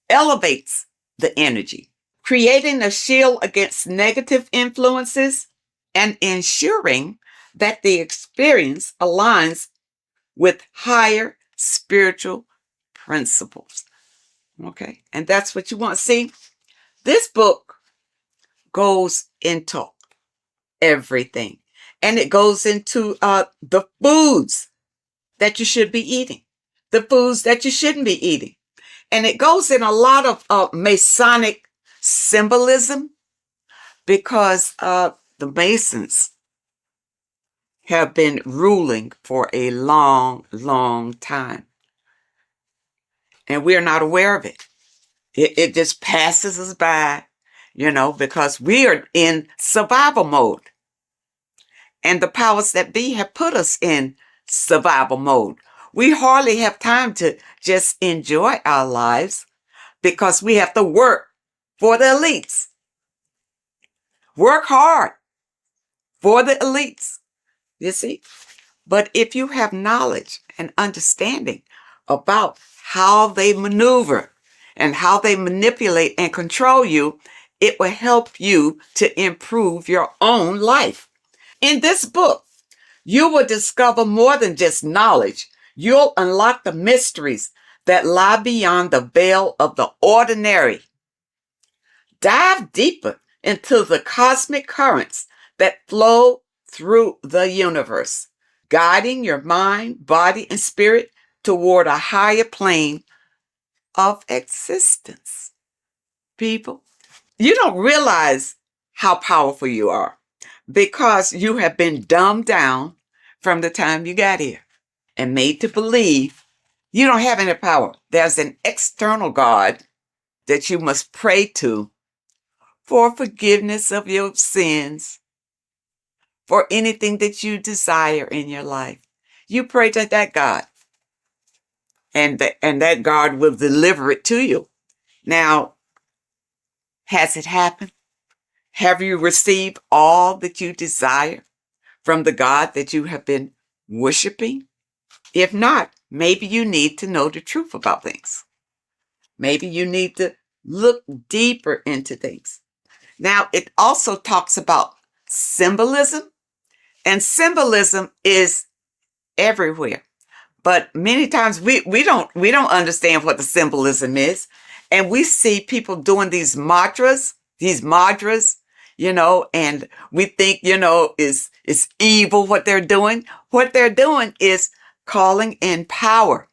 elevates the energy, creating a shield against negative influences and ensuring that the experience aligns with higher spiritual principles. Okay, and that's what you want. See, this book goes into everything, and it goes into the foods that you should be eating, the foods that you shouldn't be eating, and it goes in a lot of Masonic symbolism because the Masons have been ruling for a long, long time. And we're not aware of it. It just passes us by, you know, because we are in survival mode. And the powers that be have put us in survival mode. We hardly have time to just enjoy our lives because we have to work for the elites. Work hard for the elites, you see. But if you have knowledge and understanding about how they maneuver and how they manipulate and control you, it will help you to improve your own life. In this book, you will discover more than just knowledge. You'll unlock the mysteries that lie beyond the veil of the ordinary. Dive deeper into the cosmic currents that flow through the universe, guiding your mind, body, and spirit toward a higher plane of existence. People, you don't realize how powerful you are because you have been dumbed down from the time you got here and made to believe you don't have any power. There's an external God that you must pray to for forgiveness of your sins, for anything that you desire in your life. You pray to that God, and that God will deliver it to you. Now, has it happened? Have you received all that you desire from the God that you have been worshiping? If not, maybe you need to know the truth about things. Maybe you need to look deeper into things. Now, it also talks about symbolism, and symbolism is everywhere. But many times we don't understand what the symbolism is. And we see people doing these mantras, and we think, it's evil what they're doing. What they're doing is calling in power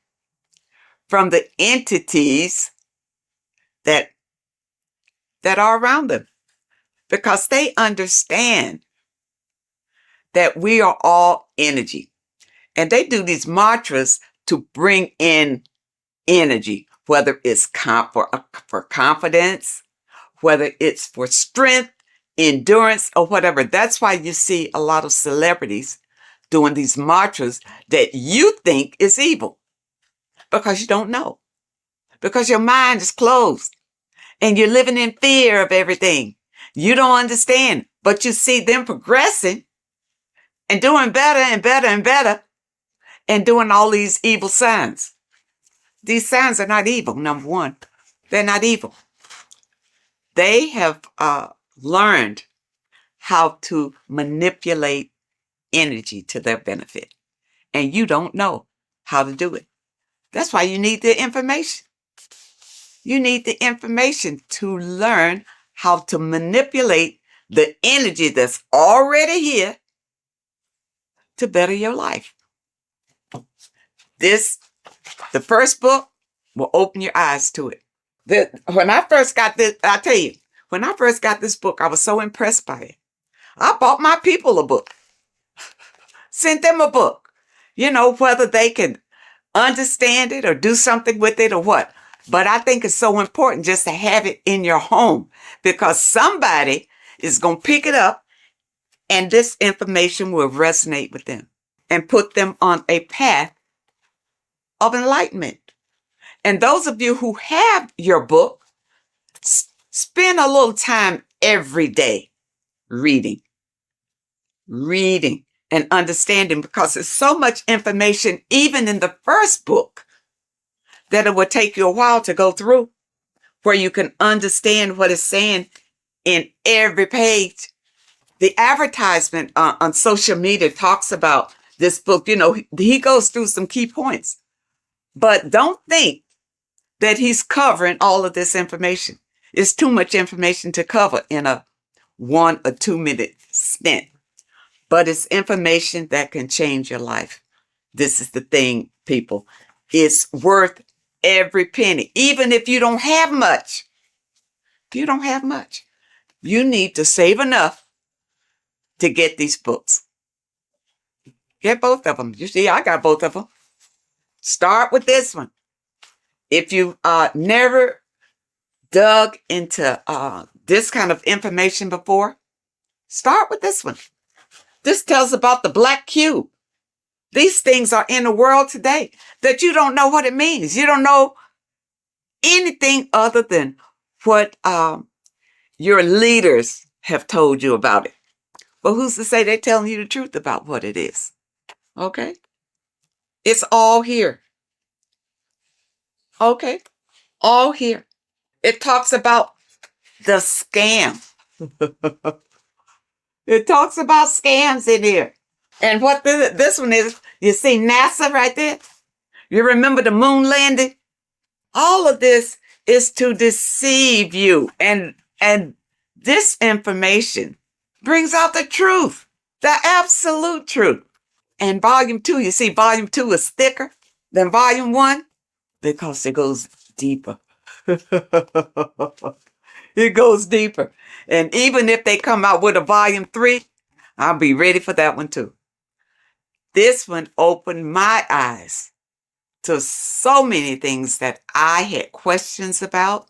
from the entities that are around them, because they understand that we are all energy. And they do these mantras to bring in energy, whether it's for confidence, whether it's for strength, endurance, or whatever. That's why you see a lot of celebrities doing these mantras that you think is evil, because you don't know, because your mind is closed and you're living in fear of everything. You don't understand, but you see them progressing and doing better and better and better and doing all these evil signs. These signs are not evil, number one. They're not evil. They have learned how to manipulate energy to their benefit. And you don't know how to do it. That's why you need the information. You need the information to learn how to manipulate the energy that's already here to better your life. The first book will open your eyes to it. When I first got this, I tell you, when I first got this book, I was so impressed by it. I bought my people a book, sent them a book, whether they can understand it or do something with it or what. But I think it's so important just to have it in your home, because somebody is going to pick it up and this information will resonate with them and put them on a path of enlightenment. And those of you who have your book, spend a little time every day reading and understanding, because there's so much information, even in the first book, that it will take you a while to go through, where you can understand what it's saying in every page. The advertisement on social media talks about this book. He goes through some key points, but don't think that he's covering all of this information. It's too much information to cover in a 1 or 2 minute stint, but it's information that can change your life. This is the thing, people. It's worth every penny, even if you don't have much. If you don't have much, you need to save enough to get these books. Get both of them. You see, I got both of them. Start with this one. If you never dug into this kind of information before, start with this one. This tells about the black cube. These things are in the world today that you don't know what it means. You don't know anything other than what your leaders have told you about it. But who's to say they're telling you the truth about what it is? Okay? It's all here. Okay? All here. It talks about the scam. It talks about scams in here. And what this one is, you see NASA right there? You remember the moon landing? All of this is to deceive you. And this information brings out the truth. The absolute truth. And volume 2, you see, volume 2 is thicker than volume 1 because it goes deeper. It goes deeper. And even if they come out with a volume 3, I'll be ready for that one too. This one opened my eyes to so many things that I had questions about,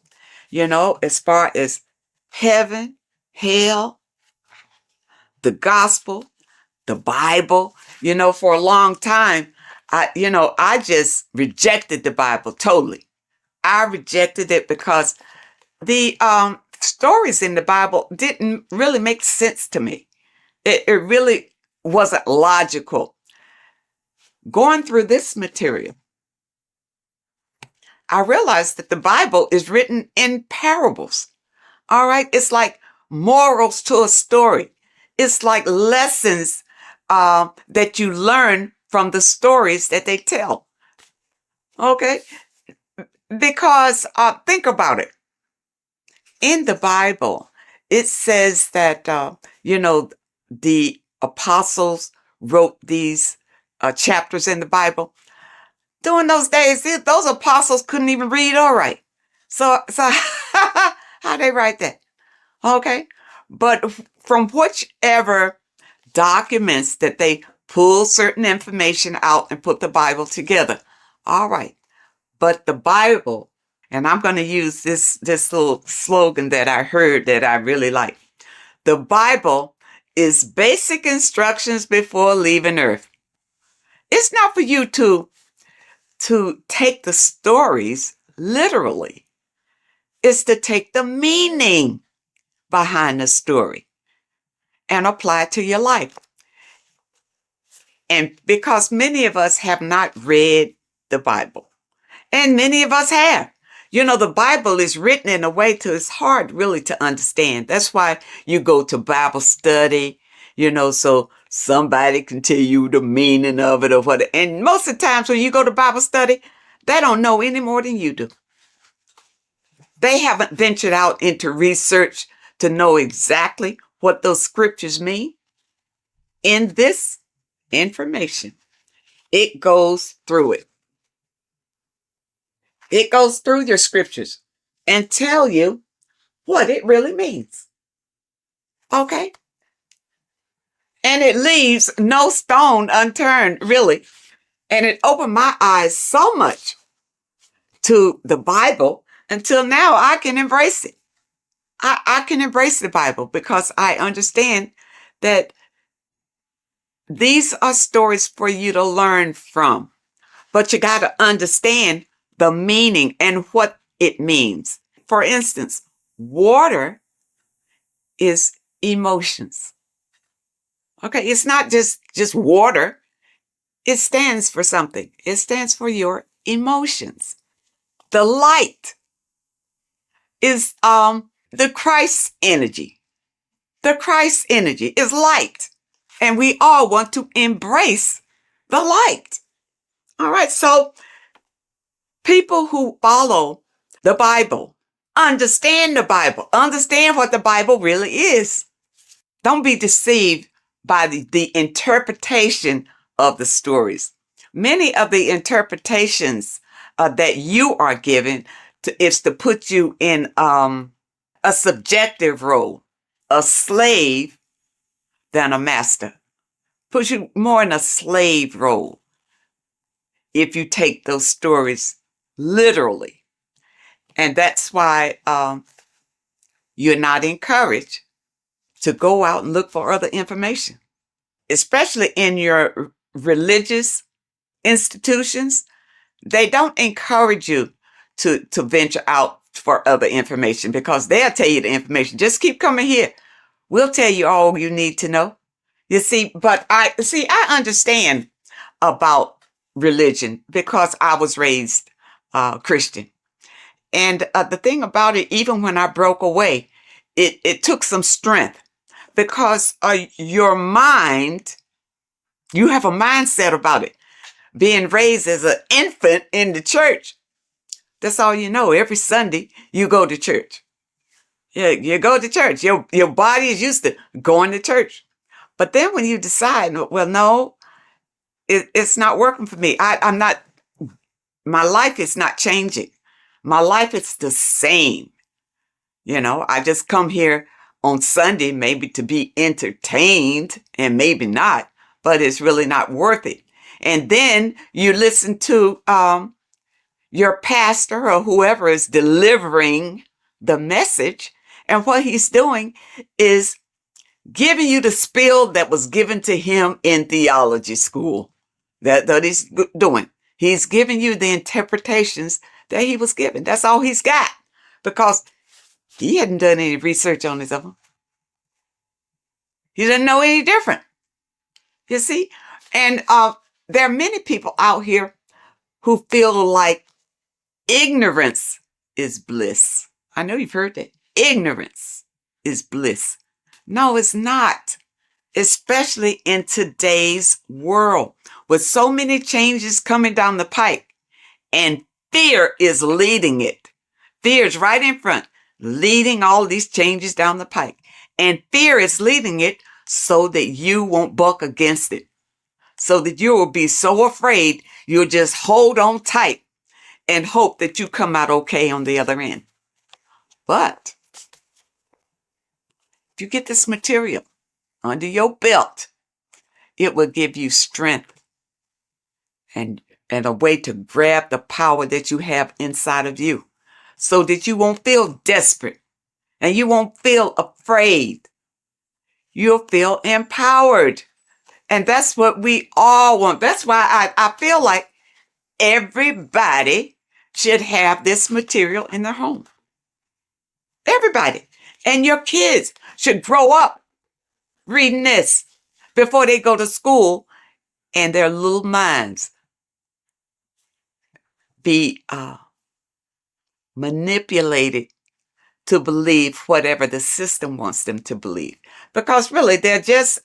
as far as heaven, hell, the gospel, the Bible. For a long time, I just rejected the Bible totally. I rejected it because the stories in the Bible didn't really make sense to me. It really wasn't logical. Going through this material, I realized that the Bible is written in parables. All right. It's like morals to a story. It's like lessons that you learn from the stories that they tell. Okay. Because think about it. In the Bible, it says that, the apostles wrote these chapters in the Bible. During those days, those apostles couldn't even read or write. So how they write that? Okay. But from whichever documents that they pull certain information out and put the Bible together. All right. But the Bible, and I'm going to use this little slogan that I heard that I really like. The Bible is basic instructions before leaving earth. It's not for you to take the stories literally. It's to take the meaning behind the story and apply it to your life. And because many of us have not read the Bible, and many of us have. The Bible is written in a way to it's hard really to understand. That's why you go to Bible study, so somebody can tell you the meaning of it or what. And most of the times when you go to Bible study, they don't know any more than you do. They haven't ventured out into research to know exactly what those scriptures mean. In this information, it goes through it. It goes through your scriptures and tell you what it really means. Okay? And it leaves no stone unturned, really. And it opened my eyes so much to the Bible until now I can embrace it. I can embrace the Bible because I understand that these are stories for you to learn from. But you got to understand the meaning and what it means. For instance, water is emotions. Okay, it's not just water. It stands for something. It stands for your emotions. The light is the Christ energy. The Christ energy is light. And we all want to embrace the light. All right, so people who follow the Bible, understand the Bible, understand what the Bible really is. Don't be deceived by the interpretation of the stories. Many of the interpretations that you are given is to put you in a subjective role, a slave than a master. Puts you more in a slave role if you take those stories literally. And that's why you're not encouraged to go out and look for other information, especially in your religious institutions. They don't encourage you to venture out for other information because they'll tell you the information. Just keep coming here. We'll tell you all you need to know. You see, but I understand about religion because I was raised Christian. And the thing about it, even when I broke away, it took some strength because your mind, you have a mindset about it. Being raised as an infant in the church, that's all you know. Every Sunday, you go to church. Yeah, you go to church. Your body is used to going to church. But then when you decide, well, no, it's not working for me. I'm not, my life is not changing. My life is the same. You know, I just come here on Sunday, maybe to be entertained and maybe not, but it's really not worth it. And then you listen to your pastor or whoever is delivering the message. And what he's doing is giving you the spiel that was given to him in theology school. That he's doing. He's giving you the interpretations that he was given. That's all he's got, because he hadn't done any research on his own. He didn't know any different. You see? And there are many people out here who feel like ignorance is bliss. I know you've heard that. Ignorance is bliss. No, it's not. Especially in today's world, with so many changes coming down the pike, and fear is leading it. Fear is right in front, leading all these changes down the pike. And fear is leading it so that you won't buck against it, so that you will be so afraid you'll just hold on tight and hope that you come out okay on the other end. But if you get this material under your belt, it will give you strength and a way to grab the power that you have inside of you, so that you won't feel desperate and you won't feel afraid. You'll feel empowered. And that's what we all want. That's why I feel like everybody should have this material in their home. Everybody. And your kids should grow up reading this before they go to school, and their little minds be manipulated to believe whatever the system wants them to believe. Because really, they're just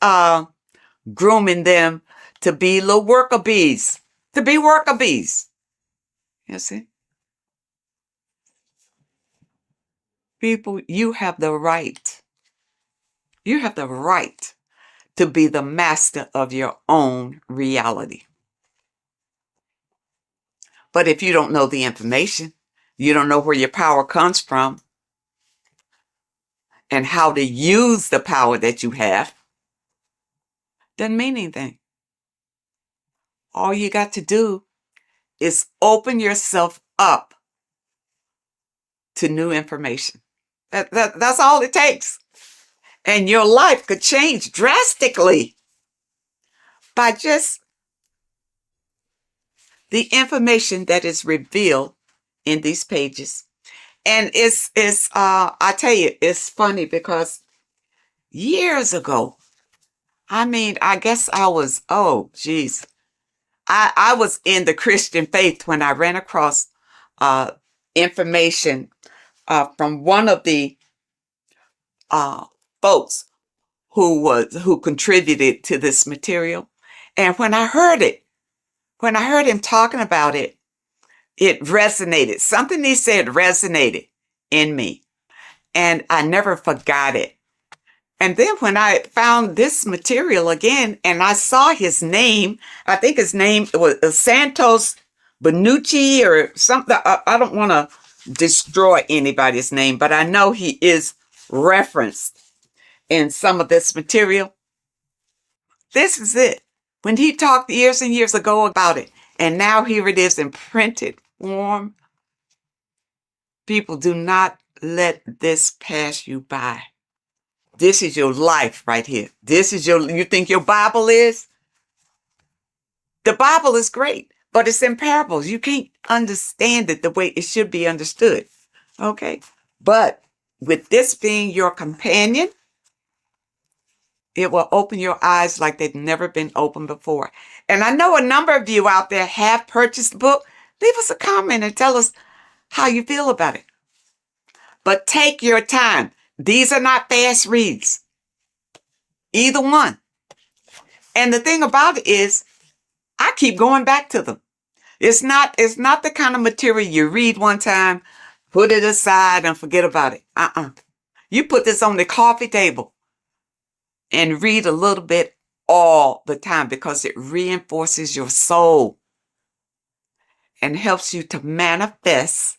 grooming them to be little worker bees, to be worker bees. You see? People, you have the right. You have the right to be the master of your own reality. But if you don't know the information, you don't know where your power comes from and how to use the power that you have, doesn't mean anything. All you got to do is open yourself up to new information. That's all it takes. And your life could change drastically by just the information that is revealed in these pages. And it's I tell you, it's funny because years ago, I guess I was, I was in the Christian faith when I ran across information from one of the folks who contributed to this material. And when I heard him talking about it, it resonated. Something he said resonated in me, and I never forgot it. And then when I found this material again, and I saw his name, I think his name was Santos Benucci or something. I don't want to destroy anybody's name, but I know he is referenced in some of this material. This is it. When he talked years and years ago about it, and now here it is in printed form. People, do not let this pass you by. This is your life right here. You think your Bible is? The Bible is great, but it's in parables. You can't understand it the way it should be understood. Okay? But with this being your companion, it will open your eyes like they've never been opened before. And I know a number of you out there have purchased the book. Leave us a comment and tell us how you feel about it. But take your time. These are not fast reads. Either one. And the thing about it is, I keep going back to them. It's not the kind of material you read one time, put it aside and forget about it. You put this on the coffee table. and read a little bit all the time because it reinforces your soul and helps you to manifest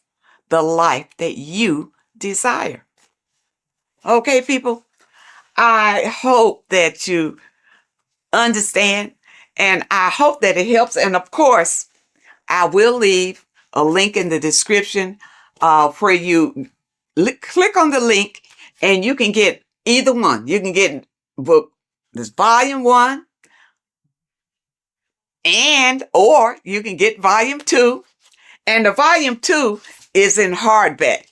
the life that you desire. Okay, people, I hope that you understand, and I hope that it helps. And of course, I will leave a link in the description where you click on the link and you can get either one. You can get book this volume 1 or you can get volume 2. And the volume 2 is in hardback.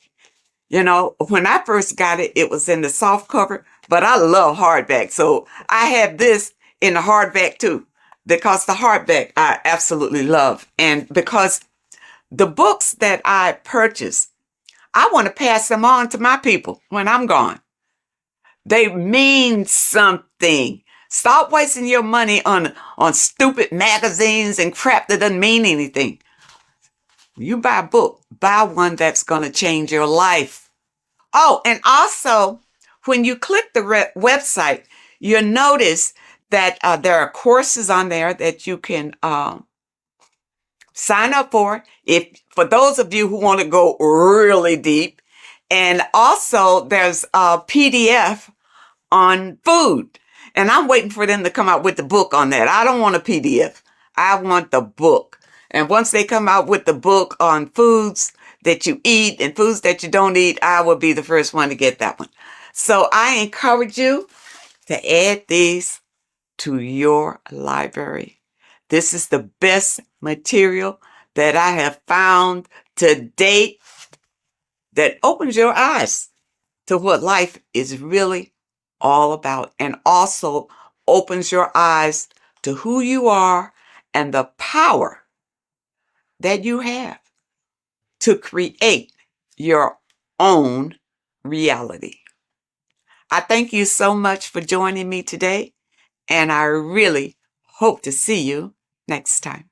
You know, when I first got it, it was in the soft cover, but I love hardback. So I have this in the hardback too, because the hardback I absolutely love. And because the books that I purchase, I want to pass them on to my people when I'm gone. They mean something. Stop wasting your money on stupid magazines and crap that doesn't mean anything. You buy a book, buy one that's going to change your life. Oh, and also, when you click the website, you'll notice that there are courses on there that you can sign up for, for those of you who want to go really deep. And also, there's a PDF on food. And I'm waiting for them to come out with the book on that. I don't want a PDF. I want the book. And once they come out with the book on foods that you eat and foods that you don't eat, I will be the first one to get that one. So I encourage you to add these to your library. This is the best material that I have found to date that opens your eyes to what life is really all about, and also opens your eyes to who you are and the power that you have to create your own reality. I thank you so much for joining me today, and I really hope to see you next time.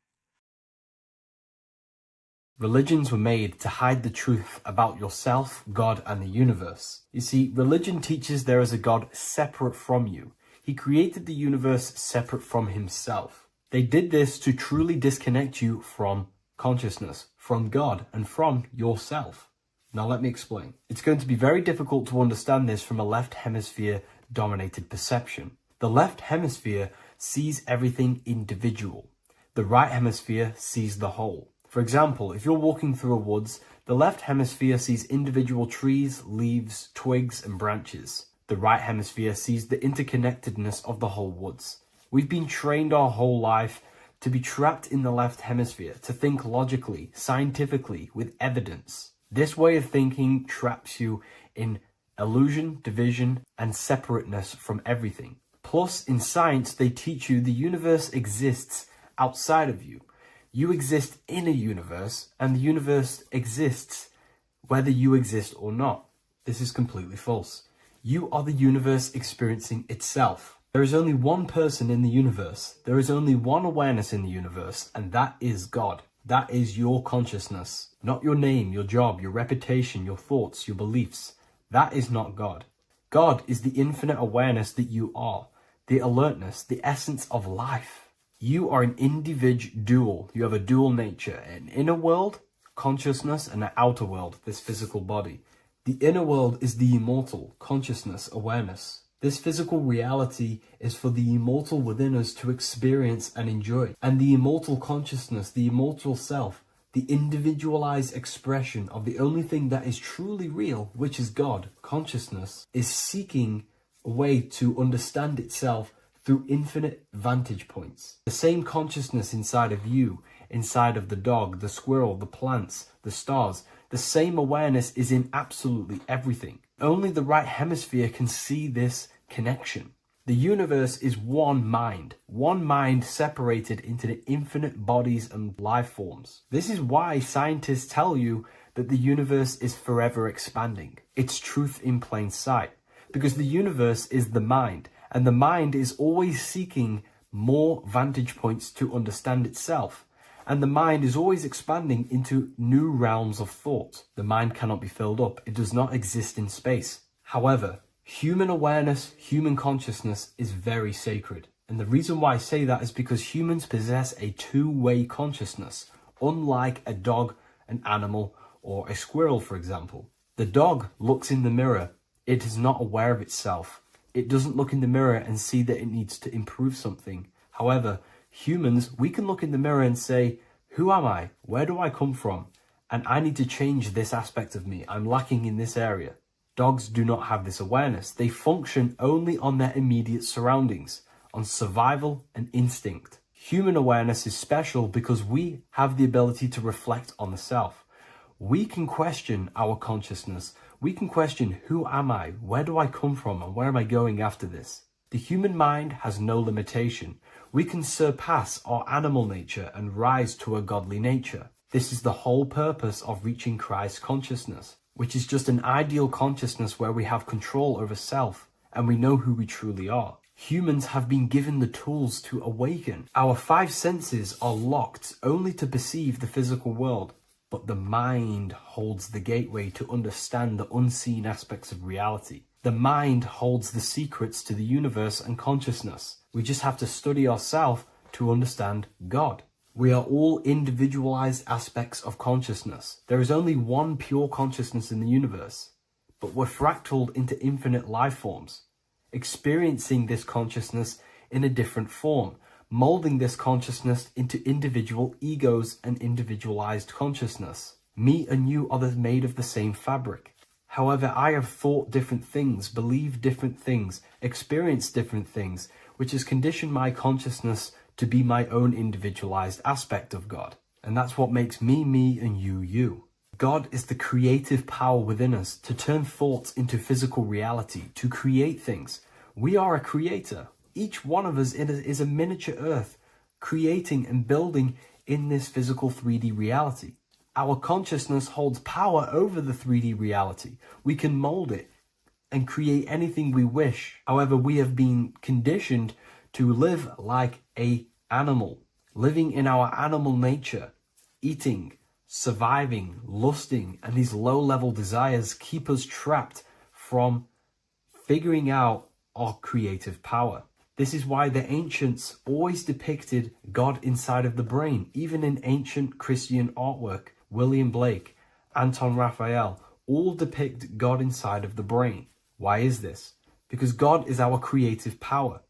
Religions were made to hide the truth about yourself, God, and the universe. You see, religion teaches there is a God separate from you. He created the universe separate from himself. They did this to truly disconnect you from consciousness, from God, and from yourself. Now let me explain. It's going to be very difficult to understand this from a left hemisphere dominated perception. The left hemisphere sees everything individual. The right hemisphere sees the whole. For example, if you're walking through a woods, the left hemisphere sees individual trees, leaves, twigs, and branches. The right hemisphere sees the interconnectedness of the whole woods. We've been trained our whole life to be trapped in the left hemisphere, to think logically, scientifically, with evidence. This way of thinking traps you in illusion, division, and separateness from everything. Plus, in science, they teach you the universe exists outside of you. You exist in a universe, and the universe exists whether you exist or not. This is completely false. You are the universe experiencing itself. There is only one person in the universe. There is only one awareness in the universe, and that is God. That is your consciousness. Not your name, your job, your reputation, your thoughts, your beliefs. That is not God. God is the infinite awareness that you are, the alertness, the essence of life. You are an individual. You have a dual nature, an inner world, consciousness, and an outer world, this physical body. The inner world is the immortal, consciousness, awareness. This physical reality is for the immortal within us to experience and enjoy. And the immortal consciousness, the immortal self, the individualized expression of the only thing that is truly real, which is God, consciousness, is seeking a way to understand itself through infinite vantage points. The same consciousness inside of you, inside of the dog, the squirrel, the plants, the stars, the same awareness is in absolutely everything. Only the right hemisphere can see this connection. The universe is one mind separated into the infinite bodies and life forms. This is why scientists tell you that the universe is forever expanding. It's truth in plain sight, because the universe is the mind. And the mind is always seeking more vantage points to understand itself. And the mind is always expanding into new realms of thought. The mind cannot be filled up. It does not exist in space. However, Human awareness, human consciousness is very sacred. And the reason why I say that is because humans possess a two-way consciousness, unlike a dog, an animal, or a squirrel, for example. The dog looks in the mirror. It is not aware of itself. It doesn't look in the mirror and see that it needs to improve something. However, humans, we can look in the mirror and say, who am I? Where do I come from? And I need to change this aspect of me. I'm lacking in this area. Dogs do not have this awareness. They function only on their immediate surroundings, on survival and instinct. Human awareness is special because we have the ability to reflect on the self. We can question our consciousness. We can question, who am I? Where do I come from? And where am I going after this? The human mind has no limitation. We can surpass our animal nature and rise to a godly nature. This is the whole purpose of reaching Christ consciousness, which is just an ideal consciousness where we have control over self and we know who we truly are. Humans have been given the tools to awaken. Our five senses are locked only to perceive the physical world, but the mind holds the gateway to understand the unseen aspects of reality. The mind holds the secrets to the universe and consciousness. We just have to study ourselves to understand God. We are all individualized aspects of consciousness. There is only one pure consciousness in the universe, but we're fractaled into infinite life forms, experiencing this consciousness in a different form, molding this consciousness into individual egos and individualized consciousness. Me and you are made of the same fabric. However, I have thought different things, believed different things, experienced different things, which has conditioned my consciousness to be my own individualized aspect of God. And that's what makes me, me, and you, you. God is the creative power within us to turn thoughts into physical reality, to create things. We are a creator. Each one of us is a miniature earth, creating and building in this physical 3D reality. Our consciousness holds power over the 3D reality. We can mold it and create anything we wish. However, we have been conditioned to live like an animal, living in our animal nature, eating, surviving, lusting, and these low-level desires keep us trapped from figuring out our creative power. This is why the ancients always depicted God inside of the brain. Even in ancient Christian artwork, William Blake, Anton Raphael, all depict God inside of the brain. Why is this? Because God is our creative power.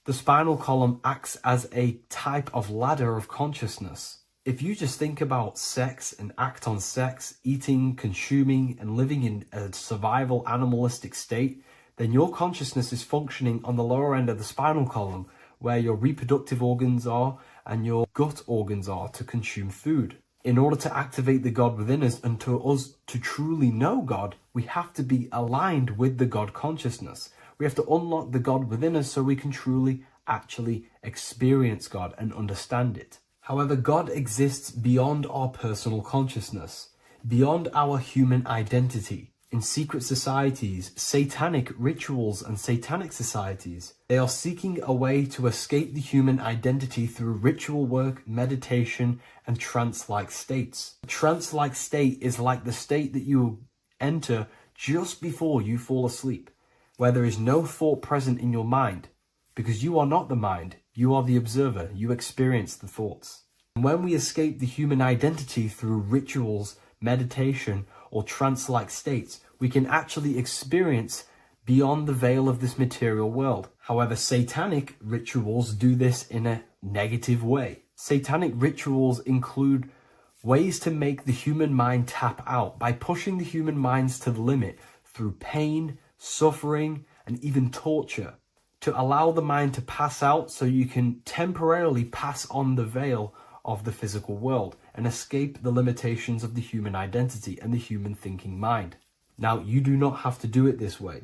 The spinal column acts as a type of ladder of consciousness. If you just think about sex and act on sex, eating, consuming, and living in a survival animalistic state, then your consciousness is functioning on the lower end of the spinal column, where your reproductive organs are and your gut organs are to consume food. In order to activate the God within us and to us to truly know God, we have to be aligned with the God consciousness. We have to unlock the God within us so we can truly actually experience God and understand it. However, God exists beyond our personal consciousness, beyond our human identity. In secret societies, satanic rituals and satanic societies, they are seeking a way to escape the human identity through ritual work, meditation, and trance-like states. A trance-like state is like the state that you enter just before you fall asleep, where there is no thought present in your mind, because you are not the mind, you are the observer, you experience the thoughts. And when we escape the human identity through rituals, meditation, or trance-like states, we can actually experience beyond the veil of this material world. However, satanic rituals do this in a negative way. Satanic rituals include ways to make the human mind tap out by pushing the human minds to the limit through pain, suffering, and even torture, to allow the mind to pass out so you can temporarily pass on the veil of the physical world and escape the limitations of the human identity and the human thinking mind. Now, you do not have to do it this way.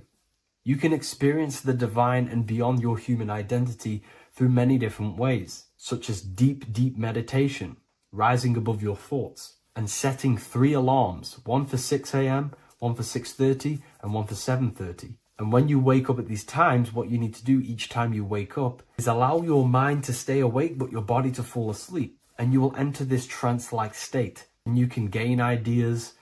You can experience the divine and beyond your human identity through many different ways, such as deep, deep meditation, rising above your thoughts, and setting 3 alarms, one for 6 a.m., one for 6:30, and one for 7:30. And when you wake up at these times, what you need to do each time you wake up is allow your mind to stay awake but your body to fall asleep. And you will enter this trance-like state. And you can gain ideas,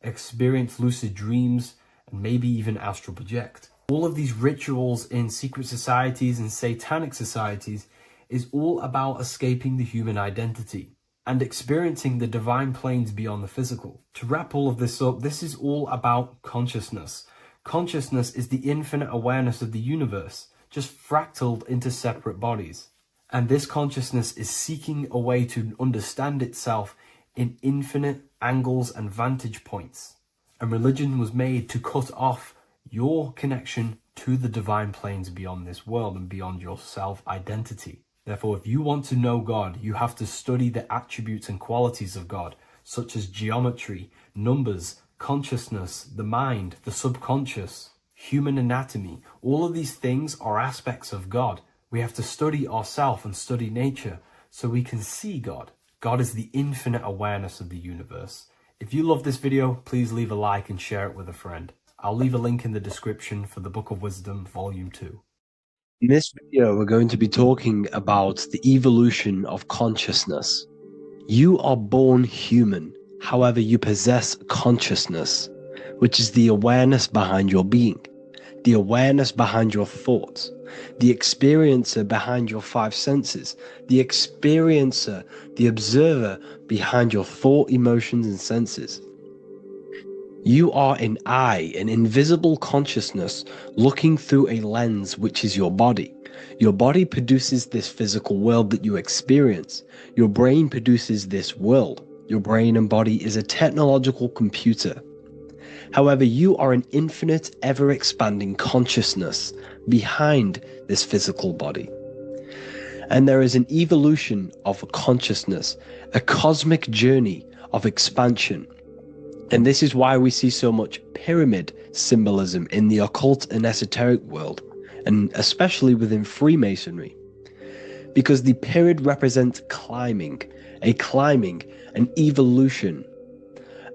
experience lucid dreams, and maybe even astral project. All of these rituals in secret societies and satanic societies is all about escaping the human identity and experiencing the divine planes beyond the physical. To wrap all of this up, this is all about consciousness. Consciousness is the infinite awareness of the universe, just fractaled into separate bodies. And this consciousness is seeking a way to understand itself in infinite angles and vantage points. And religion was made to cut off your connection to the divine planes beyond this world and beyond your self-identity. Therefore, if you want to know God, you have to study the attributes and qualities of God, such as geometry, numbers, consciousness, the mind, the subconscious, human anatomy. All of these things are aspects of God. We have to study ourselves and study nature so we can see God. God is the infinite awareness of the universe. If you love this video, please leave a like and share it with a friend. I'll leave a link in the description for the Book of Wisdom, Volume 2. In this video, we're going to be talking about the evolution of consciousness. You are born human, however you possess consciousness, which is the awareness behind your being, the awareness behind your thoughts, the experiencer behind your five senses, the experiencer, the observer behind your thought, emotions, and senses. You are an eye, an invisible consciousness looking through a lens which is your body. Your body produces this physical world that you experience. Your brain produces this world. Your brain and body is a technological computer. However, you are an infinite, ever-expanding consciousness behind this physical body. And there is an evolution of consciousness, a cosmic journey of expansion. And this is why we see so much pyramid symbolism in the occult and esoteric world, and especially within Freemasonry. Because the pyramid represents climbing, an evolution,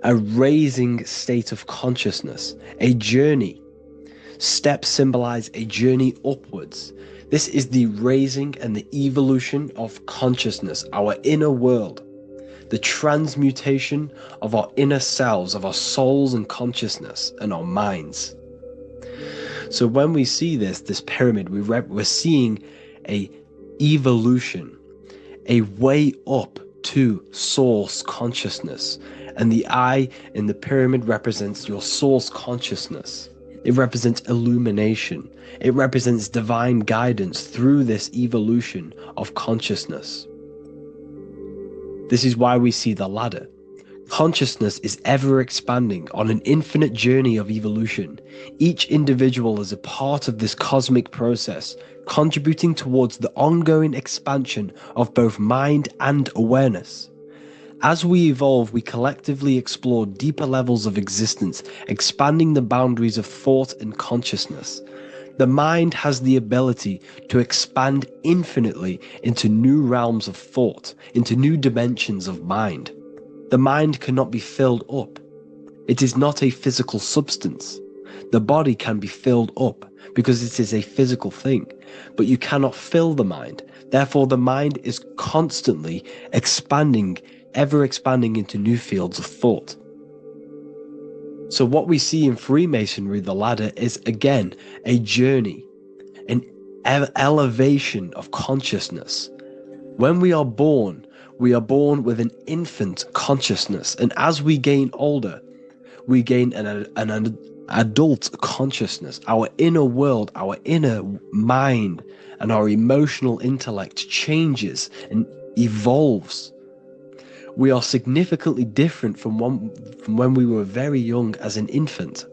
a raising state of consciousness, a journey. Steps symbolize a journey upwards. This is the raising and the evolution of consciousness, our inner world. The transmutation of our inner selves, of our souls and consciousness and our minds. So when we see this pyramid, we're seeing a evolution, a way up to source consciousness. And the eye in the pyramid represents your source consciousness. It represents illumination. It represents divine guidance through this evolution of consciousness. This is why we see the ladder. Consciousness is ever expanding on an infinite journey of evolution. Each individual is a part of this cosmic process, contributing towards the ongoing expansion of both mind and awareness. As we evolve, we collectively explore deeper levels of existence, expanding the boundaries of thought and consciousness. The mind has the ability to expand infinitely into new realms of thought, into new dimensions of mind. The mind cannot be filled up. It is not a physical substance. The body can be filled up because it is a physical thing, but you cannot fill the mind. Therefore, the mind is constantly expanding, ever expanding into new fields of thought. So what we see in Freemasonry, the ladder, is again a journey, an elevation of consciousness. When we are born with an infant consciousness, and as we gain older, we gain an adult consciousness. Our inner world, our inner mind, and our emotional intellect changes and evolves. We are significantly different from when we were very young as an infant.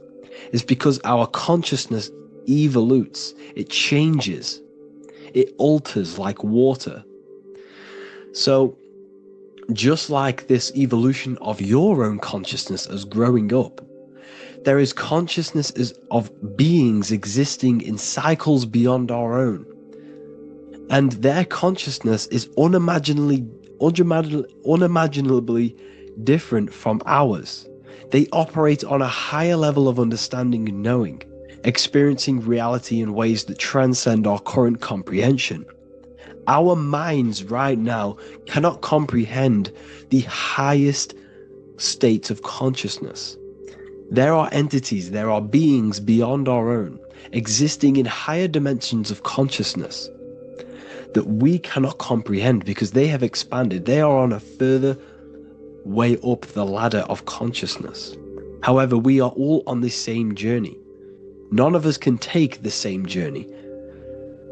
It's because our consciousness evolutes, it changes, it alters like water. So just like this evolution of your own consciousness as growing up, there is consciousness of beings existing in cycles beyond our own. And their consciousness is unimaginably different from ours. They operate on a higher level of understanding and knowing, experiencing reality in ways that transcend our current comprehension. Our minds right now cannot comprehend the highest states of consciousness. There are entities, there are beings beyond our own, existing in higher dimensions of consciousness that we cannot comprehend because they have expanded. They are on a further way up the ladder of consciousness. However, we are all on the same journey. None of us can take the same journey.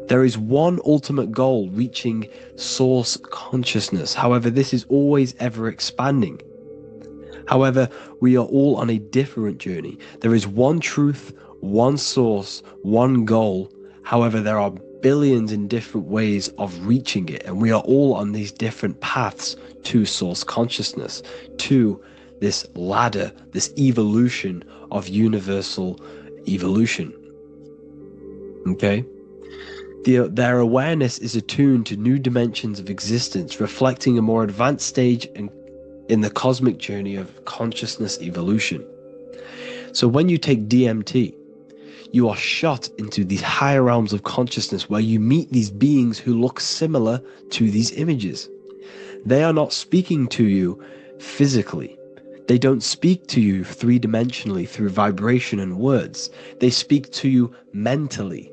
There is one ultimate goal, reaching source consciousness. However, this is always ever expanding. However, we are all on a different journey. There is one truth, one source, one goal. However, there are billions in different ways of reaching it, and we are all on these different paths to source consciousness, to this ladder, this evolution of universal evolution. Okay? Their awareness is attuned to new dimensions of existence, reflecting a more advanced stage in the cosmic journey of consciousness evolution. So when you take DMT, you are shot into these higher realms of consciousness where you meet these beings who look similar to these images. They are not speaking to you physically. They don't speak to you three-dimensionally through vibration and words. They speak to you mentally.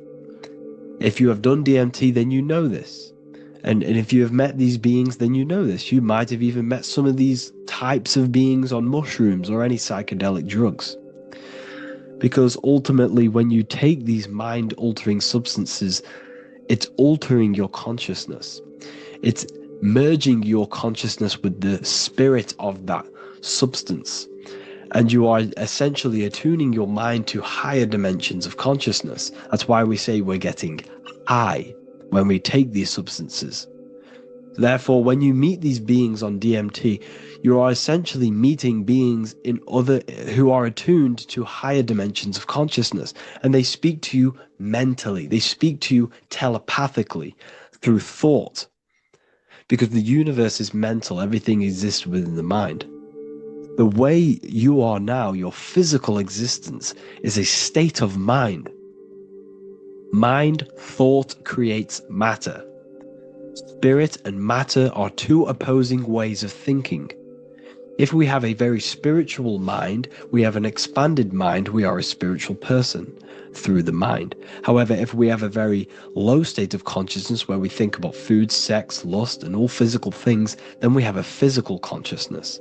If you have done DMT, then you know this. And if you have met these beings, then you know this. You might have even met some of these types of beings on mushrooms or any psychedelic drugs. Because ultimately, when you take these mind-altering substances, it's altering your consciousness. It's merging your consciousness with the spirit of that substance. And you are essentially attuning your mind to higher dimensions of consciousness. That's why we say we're getting high when we take these substances. Therefore, when you meet these beings on DMT, you are essentially meeting beings who are attuned to higher dimensions of consciousness, and they speak to you mentally. They speak to you telepathically through thought, because the universe is mental. Everything exists within the mind. The way you are now, your physical existence, is a state of mind. Mind, thought creates matter. Spirit and matter are two opposing ways of thinking. If we have a very spiritual mind, we have an expanded mind, we are a spiritual person through the mind. However, if we have a very low state of consciousness where we think about food, sex, lust, and all physical things, then we have a physical consciousness.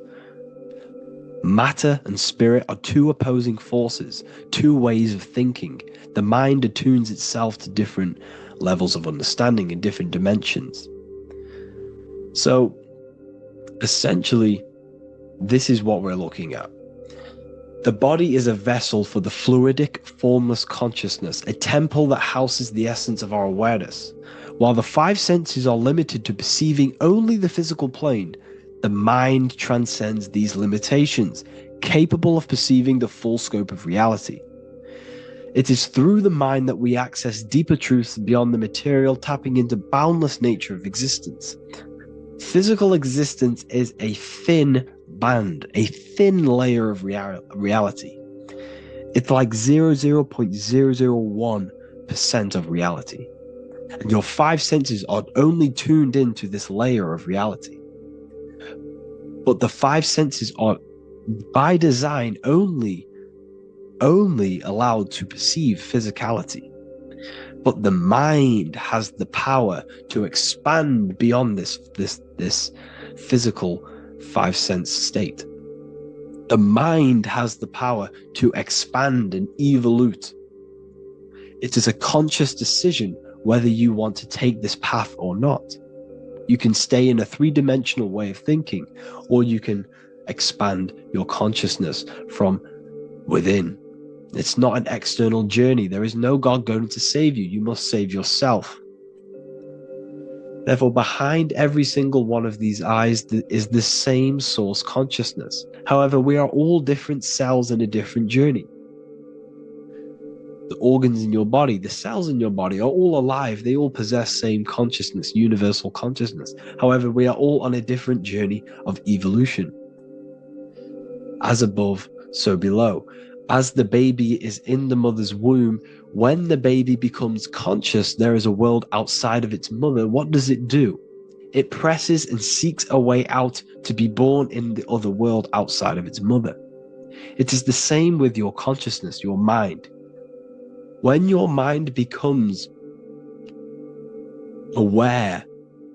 Matter and spirit are two opposing forces, two ways of thinking. The mind attunes itself to different levels of understanding in different dimensions. So, essentially, this is what we're looking at. The body is a vessel for the fluidic, formless consciousness, a temple that houses the essence of our awareness. While the five senses are limited to perceiving only the physical plane, the mind transcends these limitations, capable of perceiving the full scope of reality. It is through the mind that we access deeper truths beyond the material, tapping into boundless nature of existence. Physical existence is a thin band, a thin layer of reality. It's like 0.001% of reality. And your five senses are only tuned into this layer of reality. But the five senses are, by design, only allowed to perceive physicality. But the mind has the power to expand beyond this physical five sense state. The mind has the power to expand and evolute. It is a conscious decision whether you want to take this path or not. You can stay in a three-dimensional way of thinking, or you can expand your consciousness from within. It's not an external journey. There is no God going to save you. You must save yourself. Therefore, behind every single one of these eyes is the same source consciousness. However, we are all different cells in a different journey. The organs in your body, the cells in your body are all alive. They all possess same consciousness, universal consciousness. However, we are all on a different journey of evolution. As above, so below. As the baby is in the mother's womb, when the baby becomes conscious, there is a world outside of its mother. What does it do? It presses and seeks a way out to be born in the other world outside of its mother. It is the same with your consciousness, your mind. When your mind becomes aware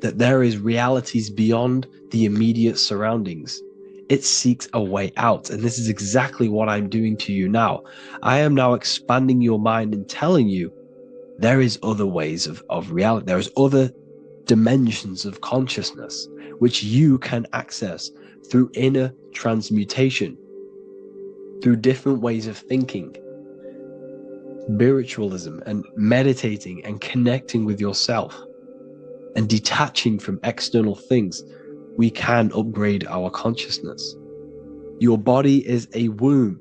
that there is realities beyond the immediate surroundings, it seeks a way out. And this is exactly what I'm doing to you now. I am now expanding your mind and telling you there is other ways of reality. There's other dimensions of consciousness which you can access through inner transmutation, through different ways of thinking, spiritualism, and meditating and connecting with yourself and detaching from external things. We can upgrade our consciousness. Your body is a womb.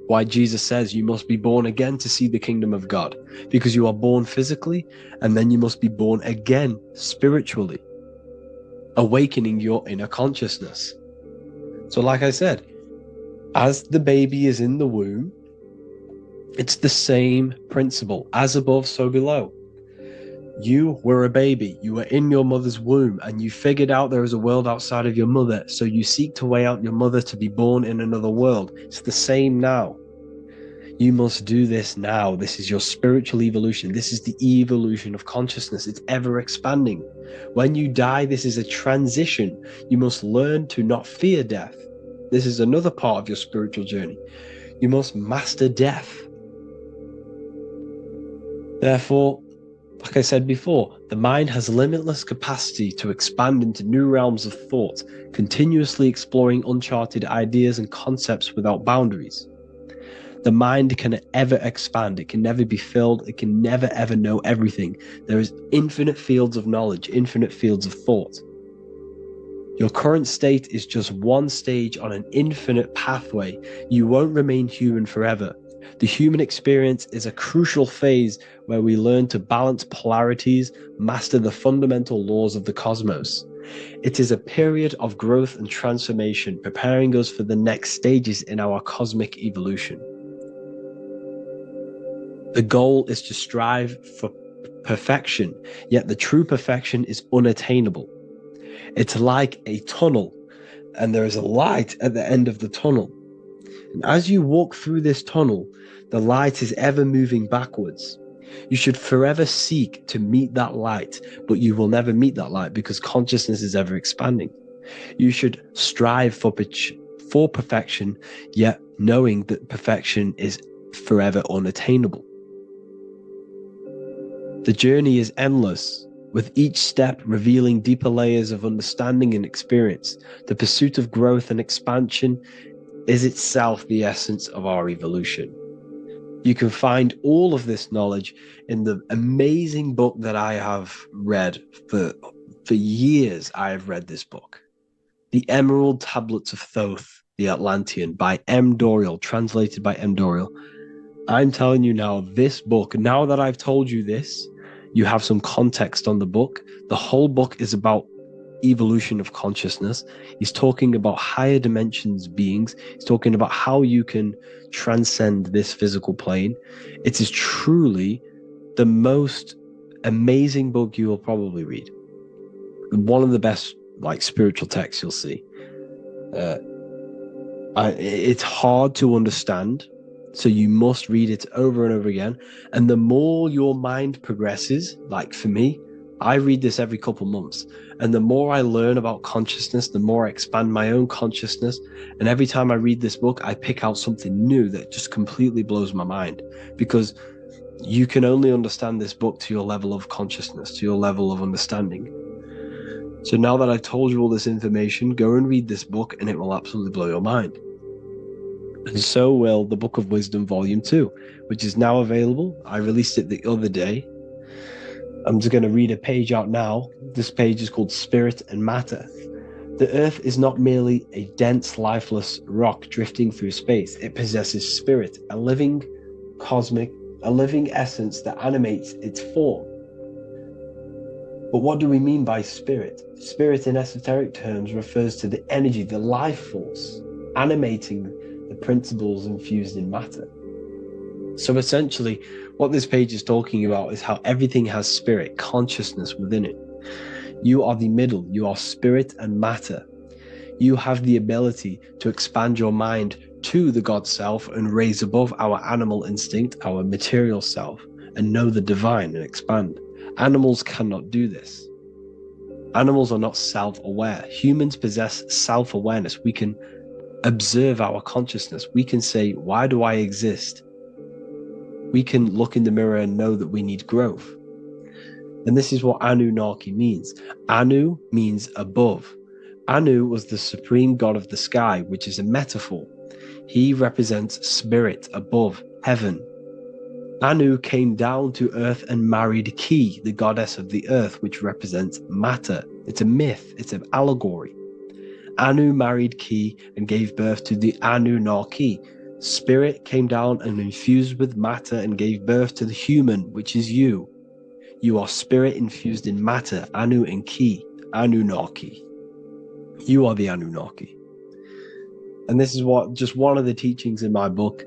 Why Jesus says you must be born again to see the kingdom of God, because you are born physically and then you must be born again spiritually, awakening your inner consciousness. So like I said, as the baby is in the womb, it's the same principle, as above, so below. You were a baby, you were in your mother's womb, and you figured out there is a world outside of your mother, so you seek to weigh out your mother to be born in another world. It's the same now. You must do this now. This is your spiritual evolution. This is the evolution of consciousness. It's ever expanding. When you die, this is a transition. You must learn to not fear death. This is another part of your spiritual journey. You must master death. Therefore, like I said before, the mind has limitless capacity to expand into new realms of thought, continuously exploring uncharted ideas and concepts without boundaries. The mind can ever expand. It can never be filled. It can never ever know everything. There is infinite fields of knowledge, infinite fields of thought. Your current state is just one stage on an infinite pathway. You won't remain human forever. The human experience is a crucial phase where we learn to balance polarities, master the fundamental laws of the cosmos. It is a period of growth and transformation, preparing us for the next stages in our cosmic evolution. The goal is to strive for perfection, yet the true perfection is unattainable. It's like a tunnel, and there is a light at the end of the tunnel. And as you walk through this tunnel, the light is ever moving backwards. You should forever seek to meet that light, but you will never meet that light because consciousness is ever expanding. You should strive for perfection, yet knowing that perfection is forever unattainable. The journey is endless, with each step revealing deeper layers of understanding and experience. The pursuit of growth and expansion is itself the essence of our evolution. You can find all of this knowledge in the amazing book that I have read for years. I have read this book, The Emerald Tablets of Thoth, the Atlantean, by M. Dorial, translated by M. Dorial. I'm telling you now, this book, now that I've told you this, you have some context on the book. The whole book is about evolution of consciousness. He's talking about higher dimensions beings. He's talking about how you can transcend this physical plane. It is truly the most amazing book you will probably read. One of the best spiritual texts you'll see. It's hard to understand, so you must read it over and over again. And the more your mind progresses, like for me, I read this every couple months. And the more I learn about consciousness, the more I expand my own consciousness. And every time I read this book, I pick out something new that just completely blows my mind. Because you can only understand this book to your level of consciousness, to your level of understanding. So now that I've told you all this information, go and read this book and it will absolutely blow your mind. And so will the Book of Wisdom Volume 2, which is now available. I released it the other day. I'm just going to read a page out now. This page is called Spirit and Matter. The Earth is not merely a dense, lifeless rock drifting through space. It possesses spirit, a living essence that animates its form. But what do we mean by spirit? Spirit in esoteric terms refers to the energy, the life force, animating the principles infused in matter. So essentially, what this page is talking about is how everything has spirit, consciousness within it. You are the middle, you are spirit and matter. You have the ability to expand your mind to the God self and raise above our animal instinct, our material self, and know the divine and expand. Animals cannot do this. Animals are not self-aware. Humans possess self-awareness. We can observe our consciousness. We can say, why do I exist? We can look in the mirror and know that we need growth. And this is what Anunnaki means. Anu means above. Anu was the supreme god of the sky, which is a metaphor. He represents spirit above, heaven. Anu came down to earth and married Ki, the goddess of the earth, which represents matter. It's a myth, it's an allegory. Anu married Ki and gave birth to the Anunnaki. Spirit came down and infused with matter and gave birth to the human, which is you. You are spirit infused in matter, Anu and Ki, Anunnaki. You are the Anunnaki. And this is just one of the teachings in my book.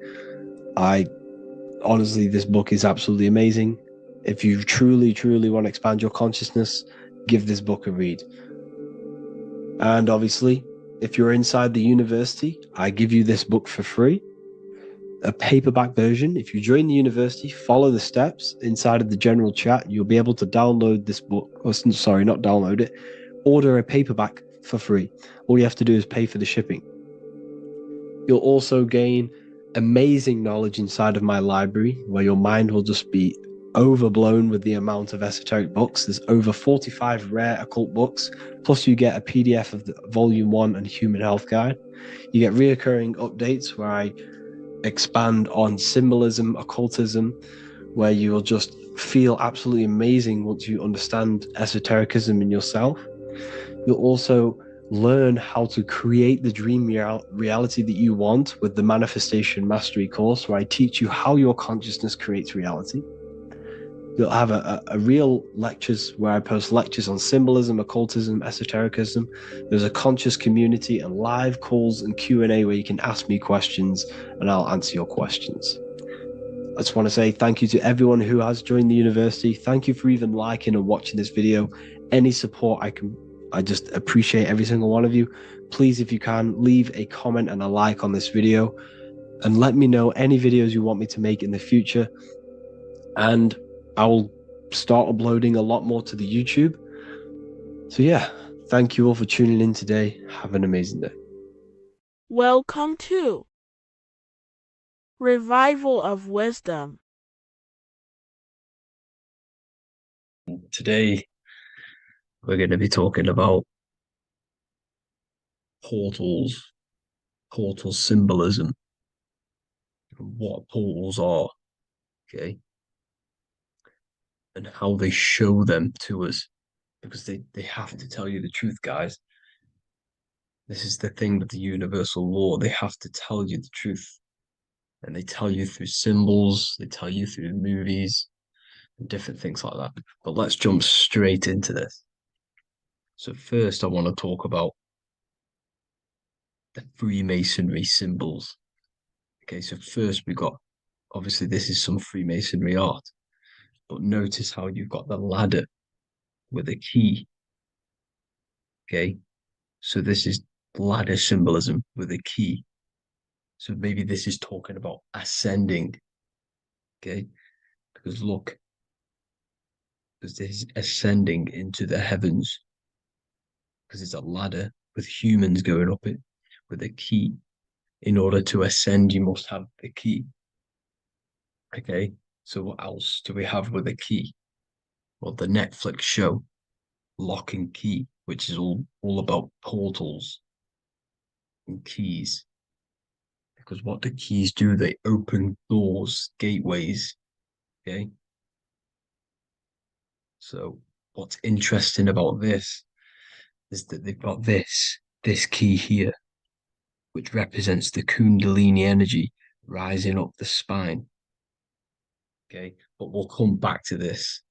Honestly, this book is absolutely amazing. If you truly, truly want to expand your consciousness, give this book a read. And obviously, if you're inside the university, I give you this book for free. A paperback version. If you join the university, follow the steps inside of the general chat, you'll be able to download this book. Or, sorry, not download it. Order a paperback for free. All you have to do is pay for the shipping. You'll also gain amazing knowledge inside of my library, where your mind will just be overblown with the amount of esoteric books. There's over 45 rare occult books, plus you get a PDF of the Volume 1 and Human Health Guide. You get reoccurring updates where I expand on symbolism, occultism, where you will just feel absolutely amazing once you understand esotericism in yourself. You'll also learn how to create the dream reality that you want with the Manifestation Mastery course, where I teach you how your consciousness creates reality. You'll have a real lectures where I post lectures on symbolism, occultism, esotericism. There's a conscious community and live calls and Q&A where you can ask me questions and I'll answer your questions. I just want to say thank you to everyone who has joined the university. Thank you for even liking and watching this video. Any support I just appreciate every single one of you. Please, if you can, leave a comment and a like on this video and let me know any videos you want me to make in the future. And I will start uploading a lot more to the YouTube. So yeah, thank you all for tuning in today. Have an amazing day. Welcome to Revival of Wisdom. Today, we're going to be talking about portal symbolism, what portals are, okay, and how they show them to us, because they have to tell you the truth, guys. This is the thing with the universal law. They have to tell you the truth, and they tell you through symbols, they tell you through movies, and different things like that. But let's jump straight into this. So first, I want to talk about the Freemasonry symbols. Okay, so first we got, obviously this is some Freemasonry art, but notice how you've got the ladder with a key. Okay, so this is ladder symbolism with a key. So maybe this is talking about ascending. Okay, because look, because this is ascending into the heavens, because it's a ladder with humans going up it with a key. In order to ascend, you must have the key. Okay, so what else do we have with a key? Well, the Netflix show Lock and Key, which is all about portals and keys. Because what the keys do, they open doors, gateways. Okay, so what's interesting about this is that they've got this key here, which represents the Kundalini energy rising up the spine. Okay, but we'll come back to this.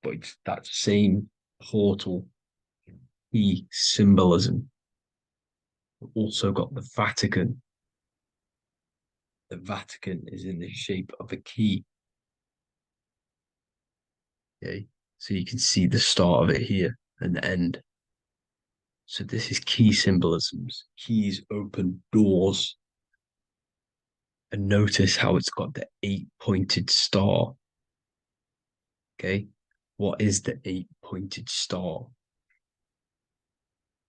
But it's that same portal key symbolism. We've also got the Vatican. The Vatican is in the shape of a key. Okay, so you can see the start of it here and the end. So this is key symbolisms. Keys open doors. And notice how it's got the 8-pointed star. Okay, what is the 8-pointed star?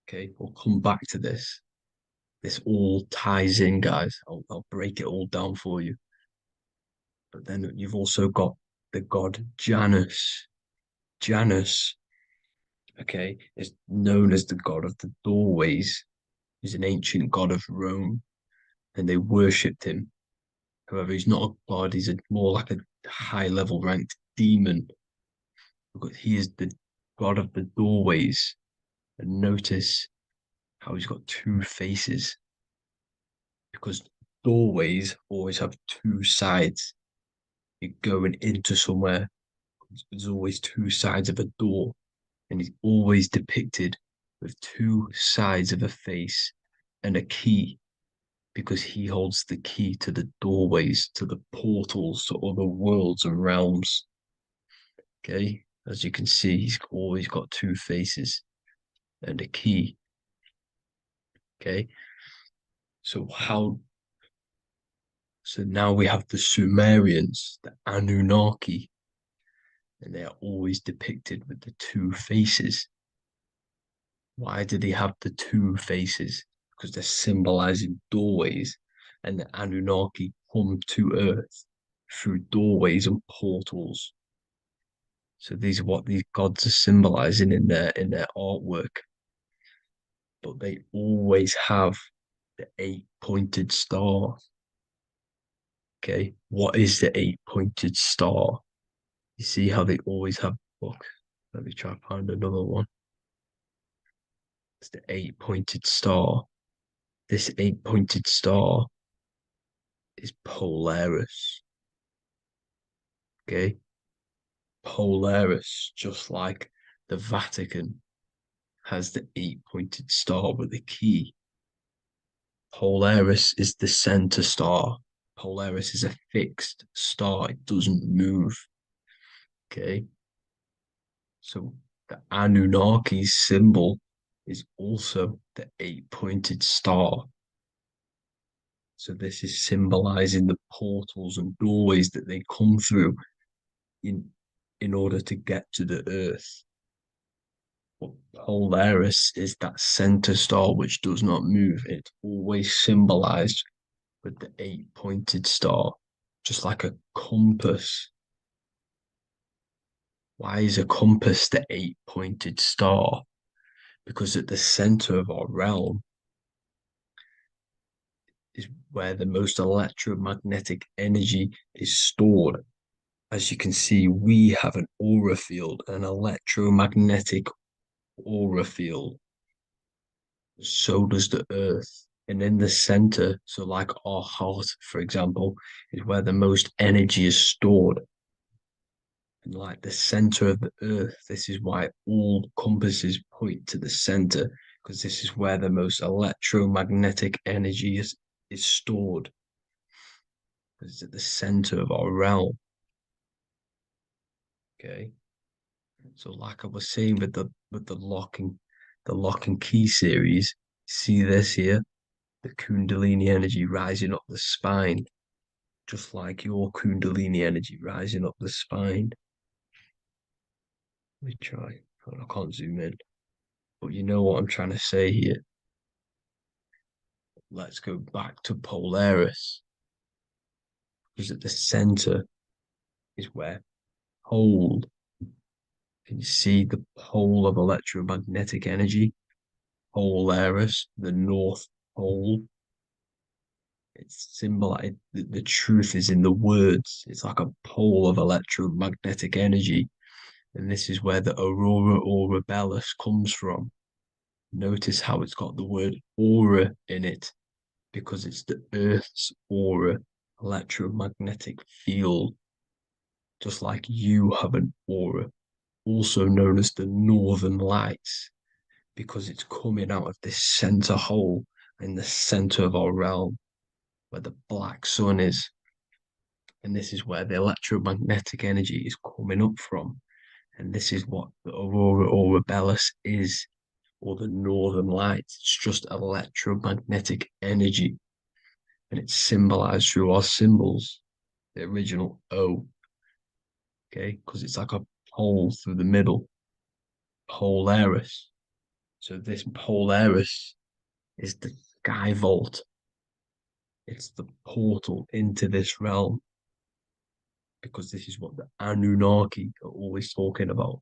Okay, we'll come back to this. This all ties in, guys. I'll break it all down for you. But then you've also got the god Janus. Janus, okay, is known as the god of the doorways. He's an ancient god of Rome, and they worshipped him. However, he's not a god, he's more like a high-level ranked demon. Because he is the god of the doorways. And notice how he's got two faces. Because doorways always have two sides. You're going into somewhere, there's always two sides of a door. And he's always depicted with two sides of a face and a key, because he holds the key to the doorways, to the portals, to other worlds and realms. Okay, as you can see, he's always got two faces and a key. Okay, so now we have the Sumerians, the Anunnaki, and they are always depicted with the two faces. Why do they have the two faces? Because they're symbolizing doorways, and the Anunnaki come to Earth through doorways and portals. So these are what these gods are symbolizing in their artwork. But they always have the 8-pointed star. Okay, what is the 8-pointed star? You see how they always have. Look, let me try to find another one. It's the 8-pointed star. This 8-pointed star is Polaris. Okay, Polaris, just like the Vatican has the 8-pointed star with a key. Polaris is the center star. Polaris is a fixed star, it doesn't move. Okay, so the Anunnaki's symbol is also the 8-pointed star. So this is symbolizing the portals and doorways that they come through in order to get to the earth. But Polaris is that center star which does not move. It's always symbolized with the 8-pointed star, just like a compass. Why is a compass the 8-pointed star? Because at the center of our realm is where the most electromagnetic energy is stored. As you can see, we have an aura field, an electromagnetic aura field. So does the earth. And in the center, so like our heart, for example, is where the most energy is stored. And like the center of the earth, this is why all compasses point to the center, because this is where the most electromagnetic energy is stored. It's at the center of our realm. Okay. So like I was saying with the lock and key series, see this here? The Kundalini energy rising up the spine, just like your Kundalini energy rising up the spine. Let me try. I can't zoom in. But you know what I'm trying to say here. Let's go back to Polaris. Because at the center is where pole. Can you see the pole of electromagnetic energy? Polaris, the North Pole. It's symbolized. The truth is in the words. It's like a pole of electromagnetic energy. And this is where the aurora borealis comes from. Notice how it's got the word aura in it, because it's the Earth's aura, electromagnetic field. Just like you have an aura, also known as the northern lights, because it's coming out of this center hole in the center of our realm, where the black sun is. And this is where the electromagnetic energy is coming up from. And this is what the aurora borealis is, or the northern lights. It's just electromagnetic energy. and it's symbolized through our symbols, the original O, okay, because it's like a hole through the middle, Polaris. So this Polaris is the sky vault. It's the portal into this realm, because this is what the Anunnaki are always talking about,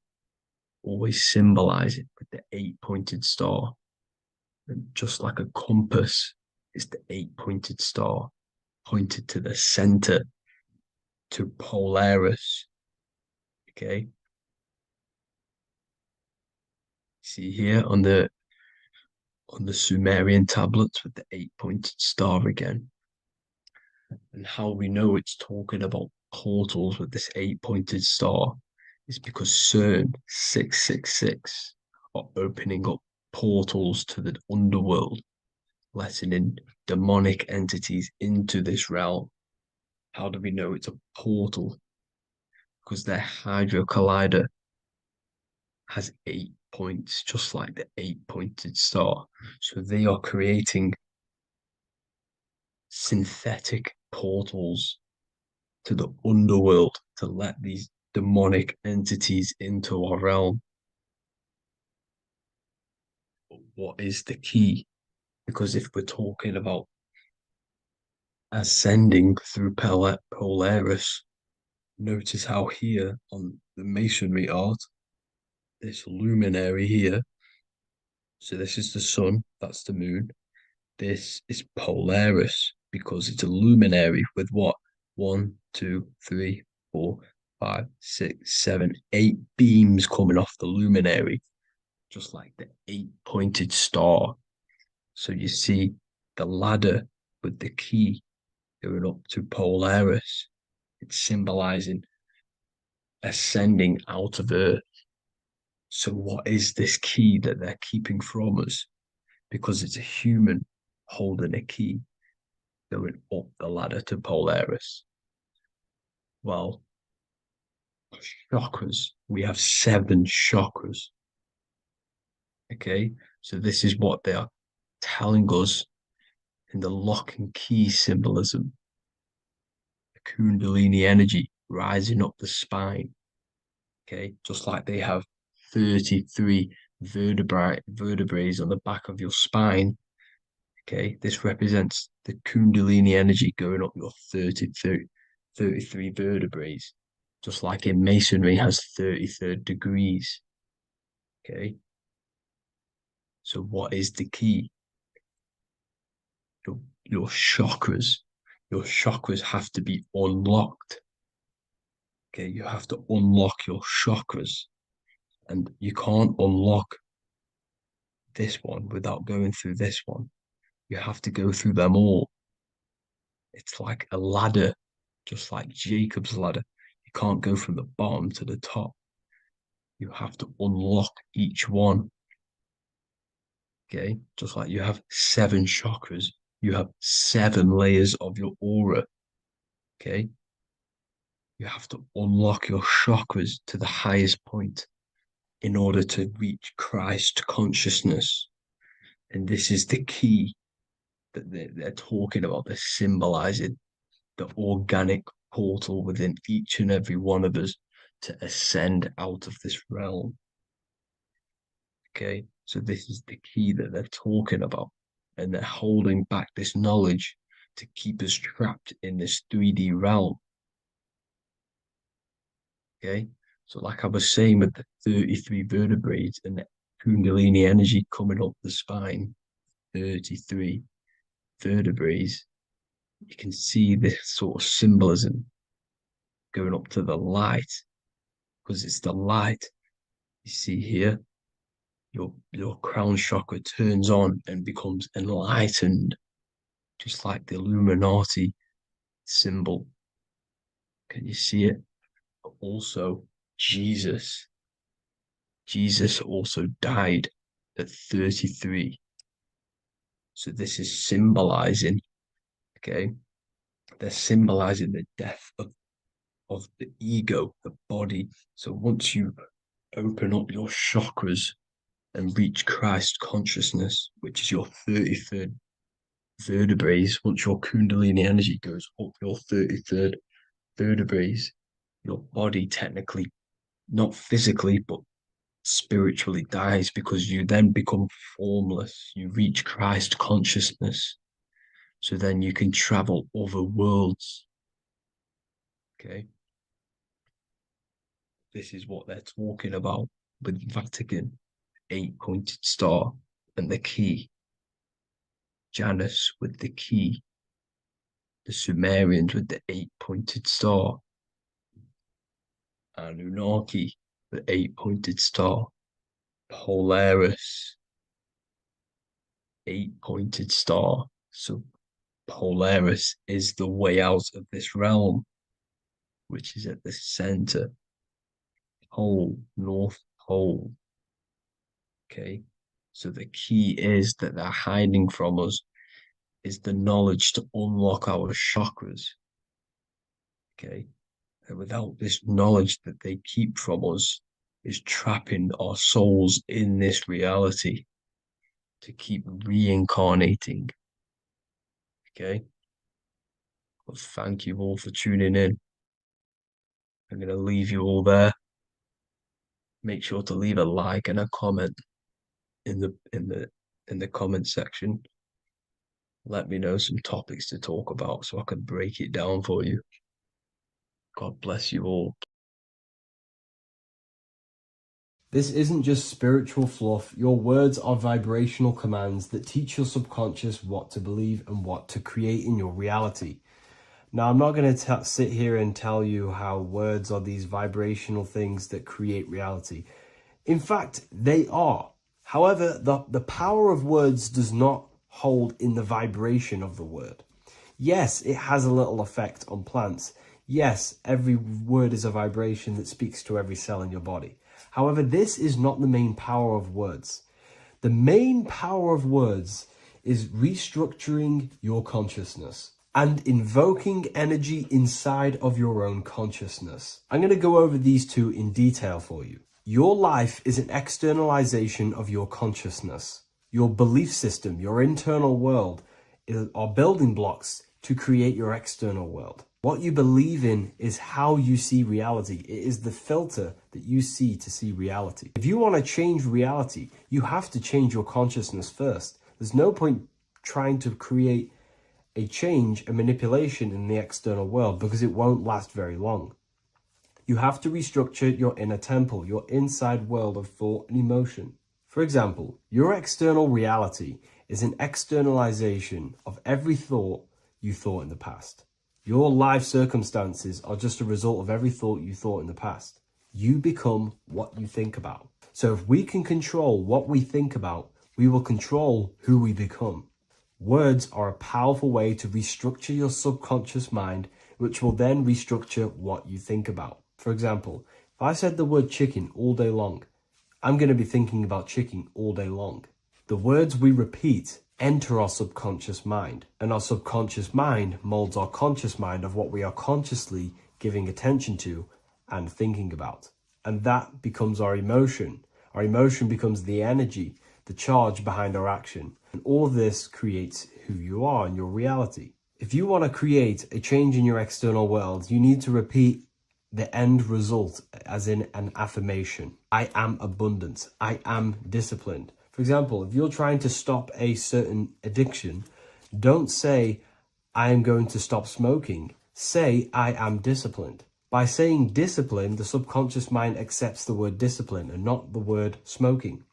always symbolize it with the 8-pointed star. And just like a compass, it's the 8-pointed star pointed to the center, to Polaris. Okay. See here on the Sumerian tablets with the 8-pointed star again. And how we know it's talking about portals with this 8-pointed star is because CERN 666 are opening up portals to the underworld, letting in demonic entities into this realm. How do we know it's a portal? Because their Hydro Collider has 8 points, just like the 8-pointed star. So they are creating synthetic portals to the underworld to let these demonic entities into our realm. But what is the key? Because if we're talking about ascending through Polaris, notice how here on the masonry art, this luminary here, so this is the sun, that's the moon. This is Polaris because it's a luminary with what? 1, 2, 3, 4, 5, 6, 7, 8 beams coming off the luminary, just like the 8-pointed star. So you see the ladder with the key going up to Polaris. It's symbolizing ascending out of Earth. So what is this key that they're keeping from us? Because it's a human holding a key going up the ladder to Polaris. Well, chakras. We have 7 chakras. Okay, so this is what they are telling us in the lock and key symbolism. The Kundalini energy rising up the spine. Okay, just like they have 33 vertebrae on the back of your spine. Okay, this represents the Kundalini energy going up your 33 vertebrae, just like in masonry has 33rd degrees. Okay, so what is the key? Your chakras. Your chakras have to be unlocked. Okay, you have to unlock your chakras, and you can't unlock this one without going through this one. You have to go through them all. It's like a ladder, just like Jacob's ladder. You can't go from the bottom to the top. You have to unlock each one. Okay, just like you have 7 chakras, you have 7 layers of your aura. Okay, you have to unlock your chakras to the highest point in order to reach Christ consciousness. And this is the key that they're talking about. They're symbolizing the organic portal within each and every one of us to ascend out of this realm. Okay, so this is the key that they're talking about, and they're holding back this knowledge to keep us trapped in this 3D realm. Okay, so like I was saying with the 33 vertebrae and the Kundalini energy coming up the spine, 33 vertebrae, you can see this sort of symbolism going up to the light, because it's the light. You see here, your crown chakra turns on and becomes enlightened, just like the Illuminati symbol. Can you see it? But also, Jesus also died at 33. So this is symbolizing, okay, they're symbolizing the death of the ego, the body. So once you open up your chakras and reach Christ consciousness, which is your 33rd vertebrae, once your Kundalini energy goes up your 33rd vertebrae, your body technically, not physically, but spiritually dies, because you then become formless. You reach Christ consciousness. So then you can travel other worlds. Okay. This is what they're talking about with Vatican, 8-pointed star, and the key. Janus with the key. The Sumerians with the 8-pointed star. Anunnaki, the 8-pointed star. Polaris, 8-pointed star. So Polaris is the way out of this realm, which is at the center. Pole, North Pole. Okay. So the key is that they're hiding from us is the knowledge to unlock our chakras. Okay. And without this knowledge that they keep from us is trapping our souls in this reality to keep reincarnating. Okay. Well, thank you all for tuning in. I'm going to leave you all there. Make sure to leave a like and a comment in the comment section. Let me know some topics to talk about so I can break it down for you. God bless you all. This isn't just spiritual fluff. Your words are vibrational commands that teach your subconscious what to believe and what to create in your reality. Now, I'm not going to sit here and tell you how words are these vibrational things that create reality. In fact, they are. However, the power of words does not hold in the vibration of the word. Yes, it has a little effect on plants. Yes, every word is a vibration that speaks to every cell in your body. However, this is not the main power of words. The main power of words is restructuring your consciousness and invoking energy inside of your own consciousness. I'm going to go over these two in detail for you. Your life is an externalization of your consciousness. Your belief system, your internal world, are building blocks to create your external world. What you believe in is how you see reality. It is the filter that you see to see reality. If you want to change reality, you have to change your consciousness first. There's no point trying to create a change, a manipulation in the external world, because it won't last very long. You have to restructure your inner temple, your inside world of thought and emotion. For example, your external reality is an externalization of every thought you thought in the past. Your life circumstances are just a result of every thought you thought in the past. You become what you think about. So if we can control what we think about, we will control who we become. Words are a powerful way to restructure your subconscious mind, which will then restructure what you think about. For example, if I said the word chicken all day long, I'm going to be thinking about chicken all day long. The words we repeat enter our subconscious mind, and our subconscious mind molds our conscious mind of what we are consciously giving attention to and thinking about. And that becomes our emotion. Our emotion becomes the energy, the charge behind our action. And all of this creates who you are and your reality. If you want to create a change in your external world, you need to repeat the end result as in an affirmation. I am abundant. I am disciplined. For example, if you're trying to stop a certain addiction, don't say, I am going to stop smoking. Say, I am disciplined. By saying discipline, the subconscious mind accepts the word discipline and not the word smoking.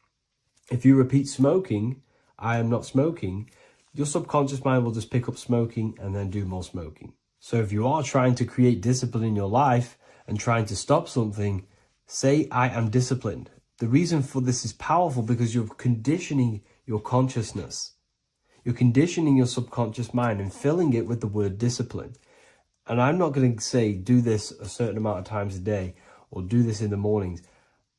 If you repeat smoking, I am not smoking, your subconscious mind will just pick up smoking and then do more smoking. So if you are trying to create discipline in your life and trying to stop something, say, I am disciplined. The reason for this is powerful because you're conditioning your consciousness. You're conditioning your subconscious mind and filling it with the word discipline. And I'm not going to say do this a certain amount of times a day or do this in the mornings.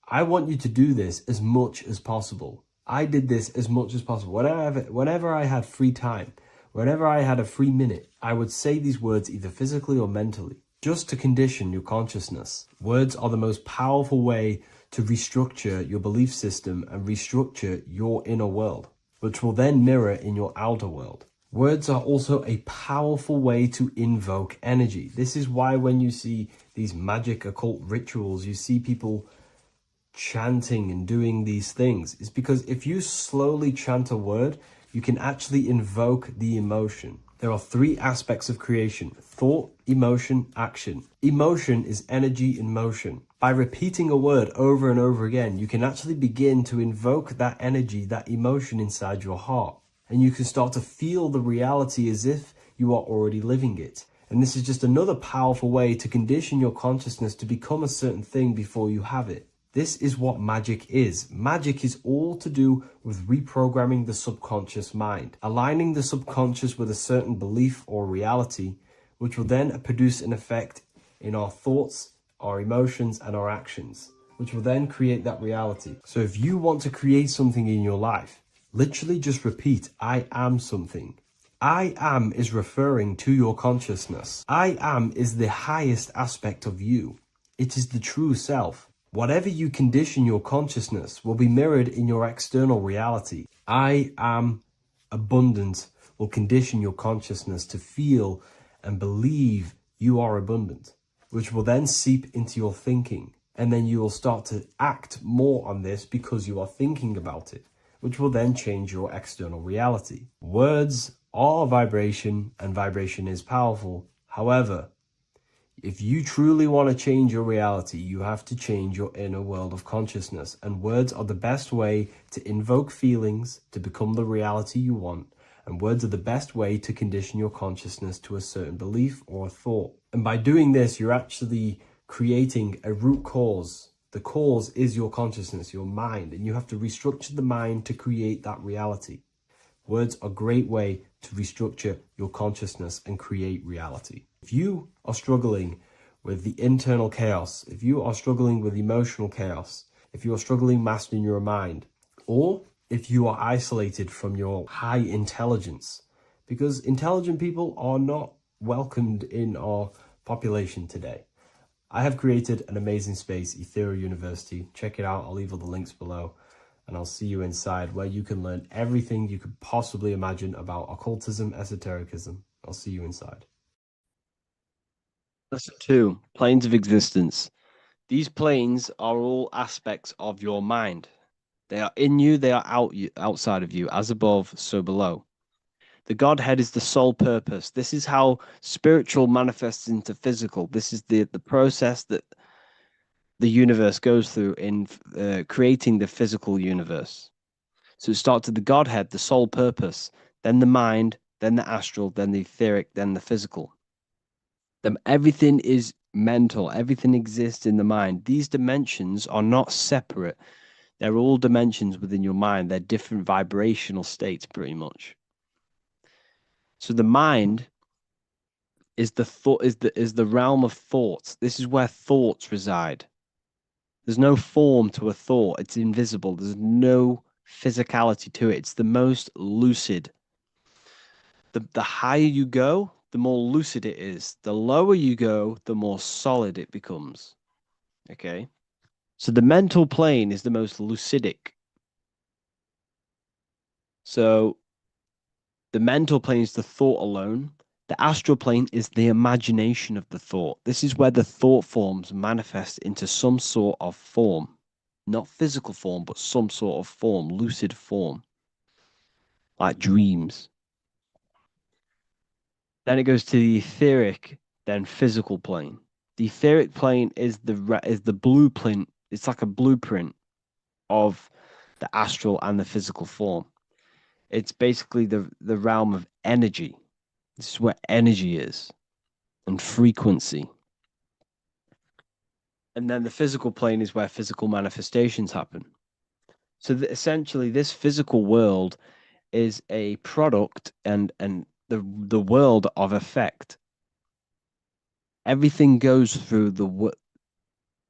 I want you to do this as much as possible. I did this as much as possible. Whenever I had free time, whenever I had a free minute, I would say these words either physically or mentally, just to condition your consciousness. Words are the most powerful way to restructure your belief system and restructure your inner world, which will then mirror in your outer world. Words are also a powerful way to invoke energy. This is why when you see these magic occult rituals, you see people chanting and doing these things. It's because if you slowly chant a word, you can actually invoke the emotion. There are three aspects of creation: thought, emotion, action. Emotion is energy in motion. By repeating a word over and over again, you can actually begin to invoke that energy, that emotion inside your heart. And you can start to feel the reality as if you are already living it. And this is just another powerful way to condition your consciousness to become a certain thing before you have it. This is what magic is. Magic is all to do with reprogramming the subconscious mind, aligning the subconscious with a certain belief or reality, which will then produce an effect in our thoughts, our emotions, and our actions, which will then create that reality. So if you want to create something in your life, literally just repeat, I am something. I am is referring to your consciousness. I am is the highest aspect of you. It is the true self. Whatever you condition your consciousness will be mirrored in your external reality. I am abundant will condition your consciousness to feel and believe you are abundant, which will then seep into your thinking. And then you will start to act more on this because you are thinking about it, which will then change your external reality. Words are vibration, and vibration is powerful. However, if you truly want to change your reality, you have to change your inner world of consciousness. And words are the best way to invoke feelings to become the reality you want. And words are the best way to condition your consciousness to a certain belief or a thought. And by doing this, you're actually creating a root cause. The cause is your consciousness, your mind, and you have to restructure the mind to create that reality. Words are a great way to restructure your consciousness and create reality. If you are struggling with the internal chaos, if you are struggling with emotional chaos, if you are struggling mastering your mind, or if you are isolated from your high intelligence, because intelligent people are not welcomed in our population today, I have created an amazing space, Ethereal University. Check it out. I'll leave all the links below. And I'll see you inside, where you can learn everything you could possibly imagine about occultism, esotericism. I'll see you inside. Lesson 2, planes of existence. These planes are all aspects of your mind. They are in you, they are outside of you, as above, so below. The Godhead is the sole purpose. This is how spiritual manifests into physical. This is the process that the universe goes through in creating the physical universe. So it starts with the Godhead, the sole purpose, then the mind, then the astral, then the etheric, then the physical. Everything is mental. Everything exists in the mind. These dimensions are not separate. They're all dimensions within your mind. They're different vibrational states, pretty much. So the mind is the realm of thoughts. This is where thoughts reside. There's no form to a thought. It's invisible. There's no physicality to it. It's the most lucid. The higher you go, the more lucid it is. The lower you go, the more solid it becomes. Okay? So the mental plane is the most lucidic. So the mental plane is the thought alone. The astral plane is the imagination of the thought. This is where the thought forms manifest into some sort of form. Not physical form, but some sort of form, lucid form. Like dreams. Then it goes to the etheric, then physical plane. The etheric plane is the blueprint. It's like a blueprint of the astral and the physical form. It's basically the realm of energy. This is where energy is and frequency. And then the physical plane is where physical manifestations happen. So essentially, this physical world is a product and the world of effect. Everything goes through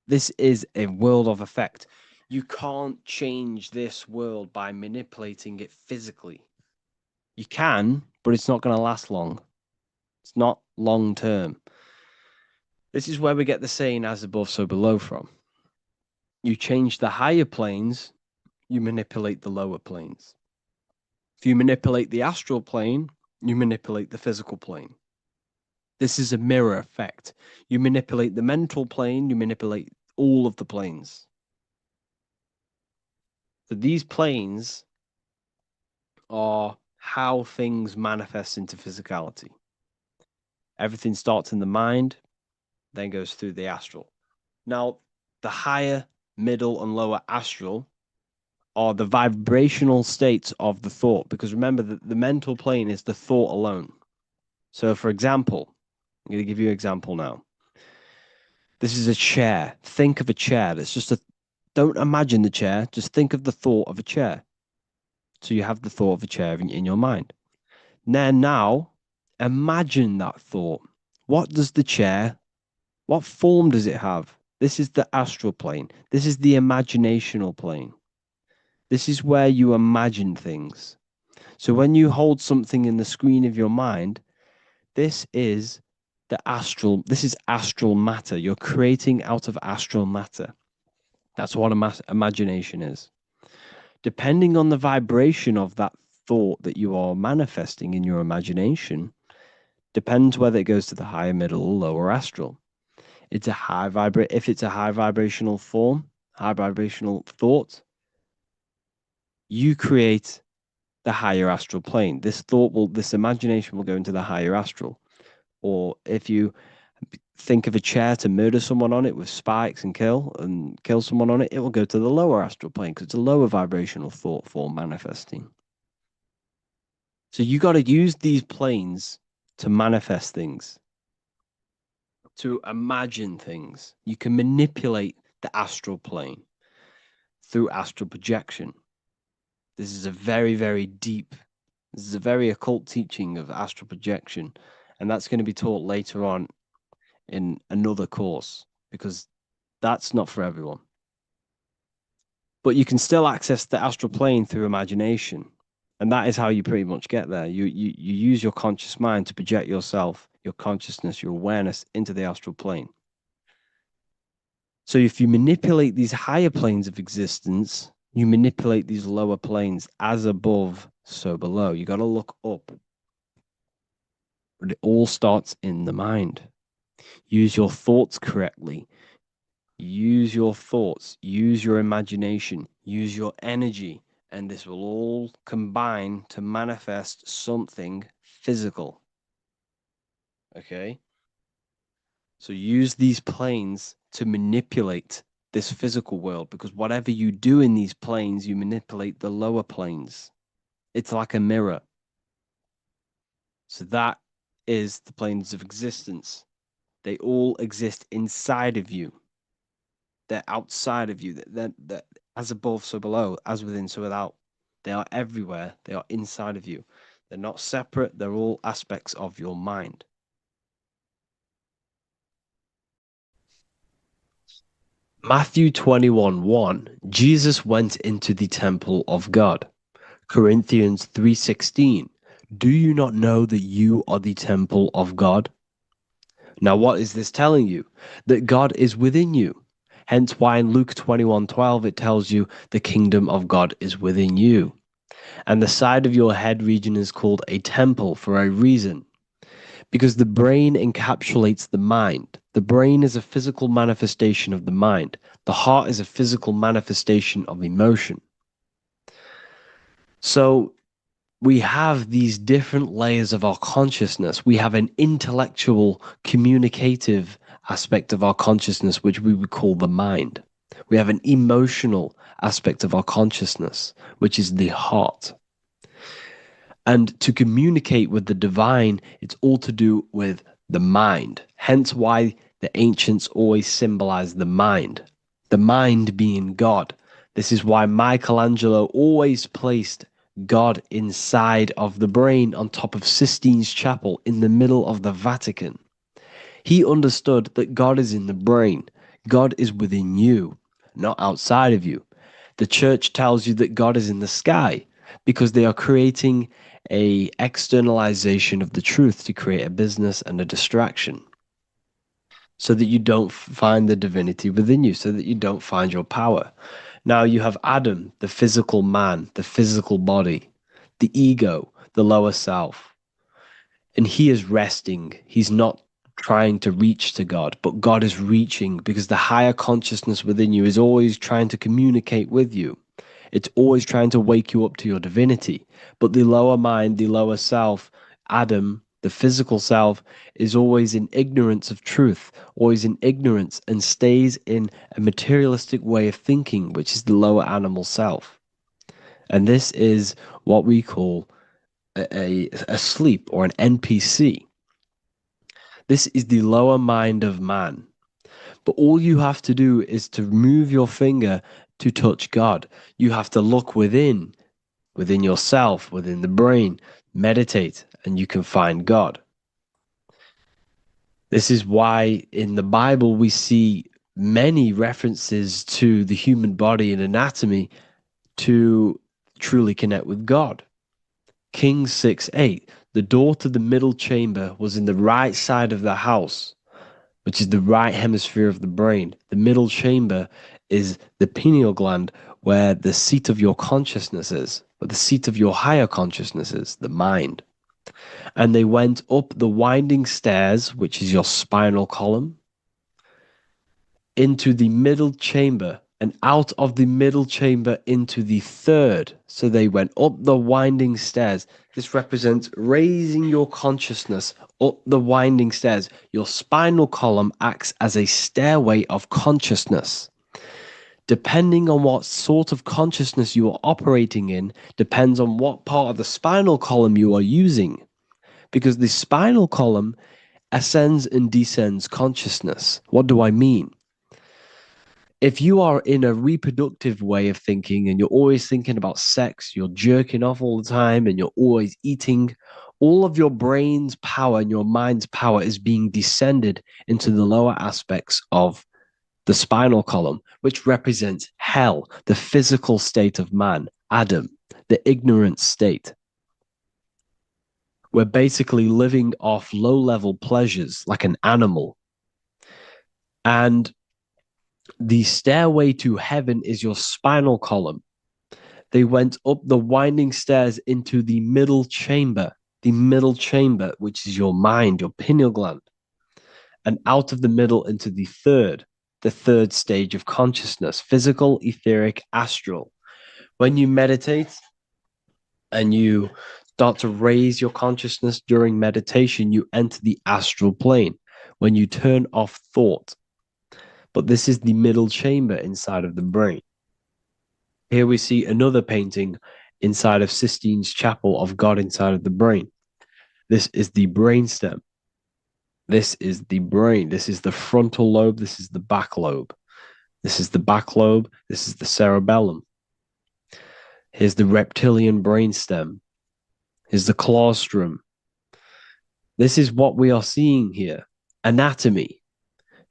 this is a world of effect. You can't change this world by manipulating it physically. You can, but it's not going to last long. It's not long term. This is where we get the saying, as above, so below from. You change the higher planes, you manipulate the lower planes. If you manipulate the astral plane, you manipulate the physical plane. This is a mirror effect. You manipulate the mental plane, you manipulate all of the planes. So these planes are how things manifest into physicality. Everything starts in the mind, then goes through the astral. Now, the higher, middle, and lower astral are the vibrational states of the thought, because remember that the mental plane is the thought alone. So, for example, I'm going to give you an example now. This is a chair. Think of a chair. That's just don't imagine the chair. Just think of the thought of a chair. So you have the thought of a chair in your mind. Now, imagine that thought. What form does it have? This is the astral plane. This is the imaginational plane. This is where you imagine things. So when you hold something in the screen of your mind, this is astral matter. You're creating out of astral matter. That's what imagination is. Depending on the vibration of that thought that you are manifesting in your imagination, depends whether it goes to the higher, middle, or lower astral. If it's a high vibrational form, high vibrational thought, you create the higher astral plane. This imagination will go into the higher astral. Or if you think of a chair to murder someone on it with spikes and kill someone on it, it will go to the lower astral plane because it's a lower vibrational thought form manifesting. So you got to use these planes to manifest things, to imagine things. You can manipulate the astral plane through astral projection. This is a very, very deep, this is a very occult teaching of astral projection. And that's going to be taught later on in another course because that's not for everyone. But you can still access the astral plane through imagination. And that is how you pretty much get there. You use your conscious mind to project yourself, your consciousness, your awareness into the astral plane. So if you manipulate these higher planes of existence, you manipulate these lower planes. As above, so below. You got to look up. But it all starts in the mind. Use your thoughts correctly. Use your thoughts. Use your imagination. Use your energy. And this will all combine to manifest something physical. Okay? So use these planes to manipulate this physical world, because whatever you do in these planes, you manipulate the lower planes. It's like a mirror. So that is the planes of existence. They all exist inside of you. They're outside of you. They're as above, so below, as within, so without. They are everywhere. They are inside of you. They're not separate. They're all aspects of your mind. Matthew 21:1, Jesus went into the temple of God. Corinthians 3:16, do you not know that you are the temple of God? Now, what is this telling you? That God is within you. Hence why in Luke 21:12 it tells you the kingdom of God is within you. And the side of your head region is called a temple for a reason. Because the brain encapsulates the mind. The brain is a physical manifestation of the mind. The heart is a physical manifestation of emotion. So we have these different layers of our consciousness. We have an intellectual, communicative aspect of our consciousness, which we would call the mind. We have an emotional aspect of our consciousness, which is the heart. And to communicate with the divine, it's all to do with the mind. Hence why the ancients always symbolize the mind being God. This is why Michelangelo always placed God inside of the brain on top of Sistine Chapel in the middle of the Vatican. He understood that God is in the brain. God is within you, not outside of you. The church tells you that God is in the sky because they are creating a externalization of the truth to create a business and a distraction so that you don't find the divinity within you, so that you don't find your power. Now you have Adam, the physical man, the physical body, the ego, the lower self. And he is resting. He's not trying to reach to God, but God is reaching, because the higher consciousness within you is always trying to communicate with you. It's always trying to wake you up to your divinity. But the lower mind, the lower self, Adam, the physical self, is always in ignorance of truth, always in ignorance, and stays in a materialistic way of thinking, which is the lower animal self. And this is what we call a sleep, or an NPC. This is the lower mind of man. But all you have to do is to move your finger to touch God. You have to look within yourself, within the brain, meditate, and you can find God. This is why in the Bible we see many references to the human body and anatomy to truly connect with God. Kings 6:8, the door to the middle chamber was in the right side of the house, which is the right hemisphere of the brain. The middle chamber is the pineal gland, where the seat of your consciousness is, or the seat of your higher consciousness is, the mind. And they went up the winding stairs, which is your spinal column, into the middle chamber, and out of the middle chamber into the third. So they went up the winding stairs. This represents raising your consciousness up the winding stairs. Your spinal column acts as a stairway of consciousness. Depending on what sort of consciousness you are operating in, depends on what part of the spinal column you are using. Because the spinal column ascends and descends consciousness. What do I mean? If you are in a reproductive way of thinking and you're always thinking about sex, you're jerking off all the time and you're always eating, all of your brain's power and your mind's power is being descended into the lower aspects of the spinal column, which represents hell, the physical state of man, Adam, the ignorant state. We're basically living off low-level pleasures like an animal. And the stairway to heaven is your spinal column. They went up the winding stairs into the middle chamber, which is your mind, your pineal gland, and out of the middle into the third stage of consciousness, physical, etheric, astral. When you meditate and you start to raise your consciousness during meditation, you enter the astral plane when you turn off thought. But this is the middle chamber inside of the brain. Here we see another painting inside of Sistine's chapel of God inside of the brain. This is the brainstem. This is the brain. This is the frontal lobe. This is the back lobe. This is the back lobe. This is the cerebellum. Here's the reptilian brainstem. Here's the claustrum. This is what we are seeing here. Anatomy.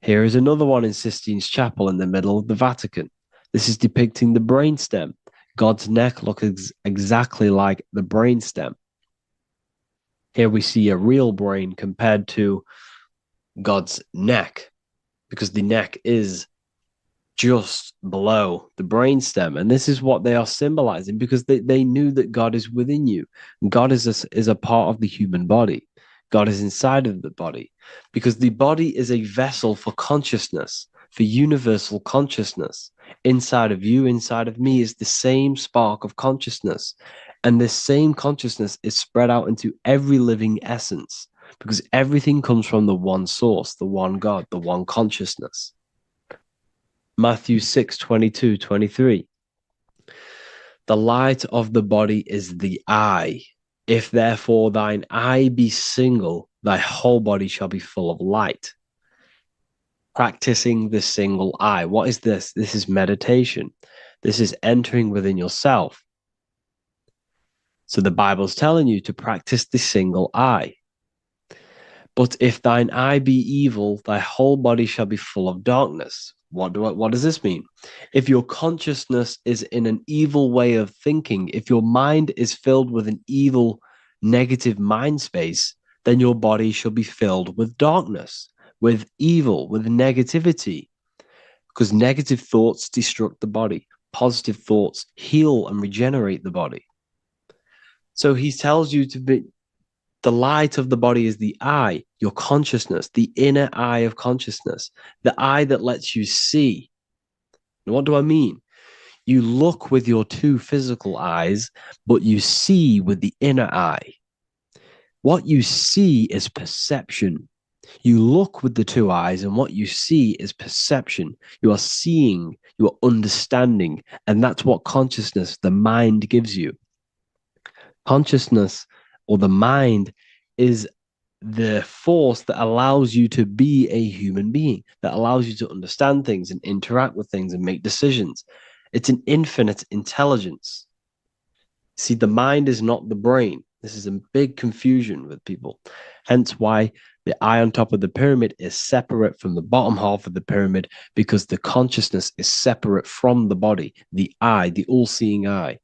Here is another one in Sistine's chapel in the middle of the Vatican. This is depicting the brainstem. God's neck looks exactly like the brainstem. Here we see a real brain compared to God's neck, because the neck is just below the brainstem. And this is what they are symbolizing, because they knew that God is within you. God is a part of the human body. God is inside of the body, because the body is a vessel for consciousness, for universal consciousness. Inside of you, inside of me, is the same spark of consciousness. And this same consciousness is spread out into every living essence, because everything comes from the one source, the one God, the one consciousness. Matthew 6:22-23. The light of the body is the eye. If therefore thine eye be single, thy whole body shall be full of light. Practicing the single eye. What is this? This is meditation. This is entering within yourself. So the Bible's telling you to practice the single eye. But if thine eye be evil, thy whole body shall be full of darkness. What does this mean? If your consciousness is in an evil way of thinking, if your mind is filled with an evil, negative mind space, then your body shall be filled with darkness, with evil, with negativity. Because negative thoughts destruct the body. Positive thoughts heal and regenerate the body. So he tells you to The light of the body is the eye, your consciousness, the inner eye of consciousness, the eye that lets you see. And what do I mean? You look with your two physical eyes, but you see with the inner eye. What you see is perception. You look with the two eyes, and what you see is perception. You are seeing, you are understanding, and that's what consciousness, the mind, gives you. Consciousness, or the mind, is the force that allows you to be a human being, that allows you to understand things and interact with things and make decisions. It's an infinite intelligence. See, the mind is not the brain. This is a big confusion with people. Hence why the eye on top of the pyramid is separate from the bottom half of the pyramid, because the consciousness is separate from the body, the eye, the all-seeing eye.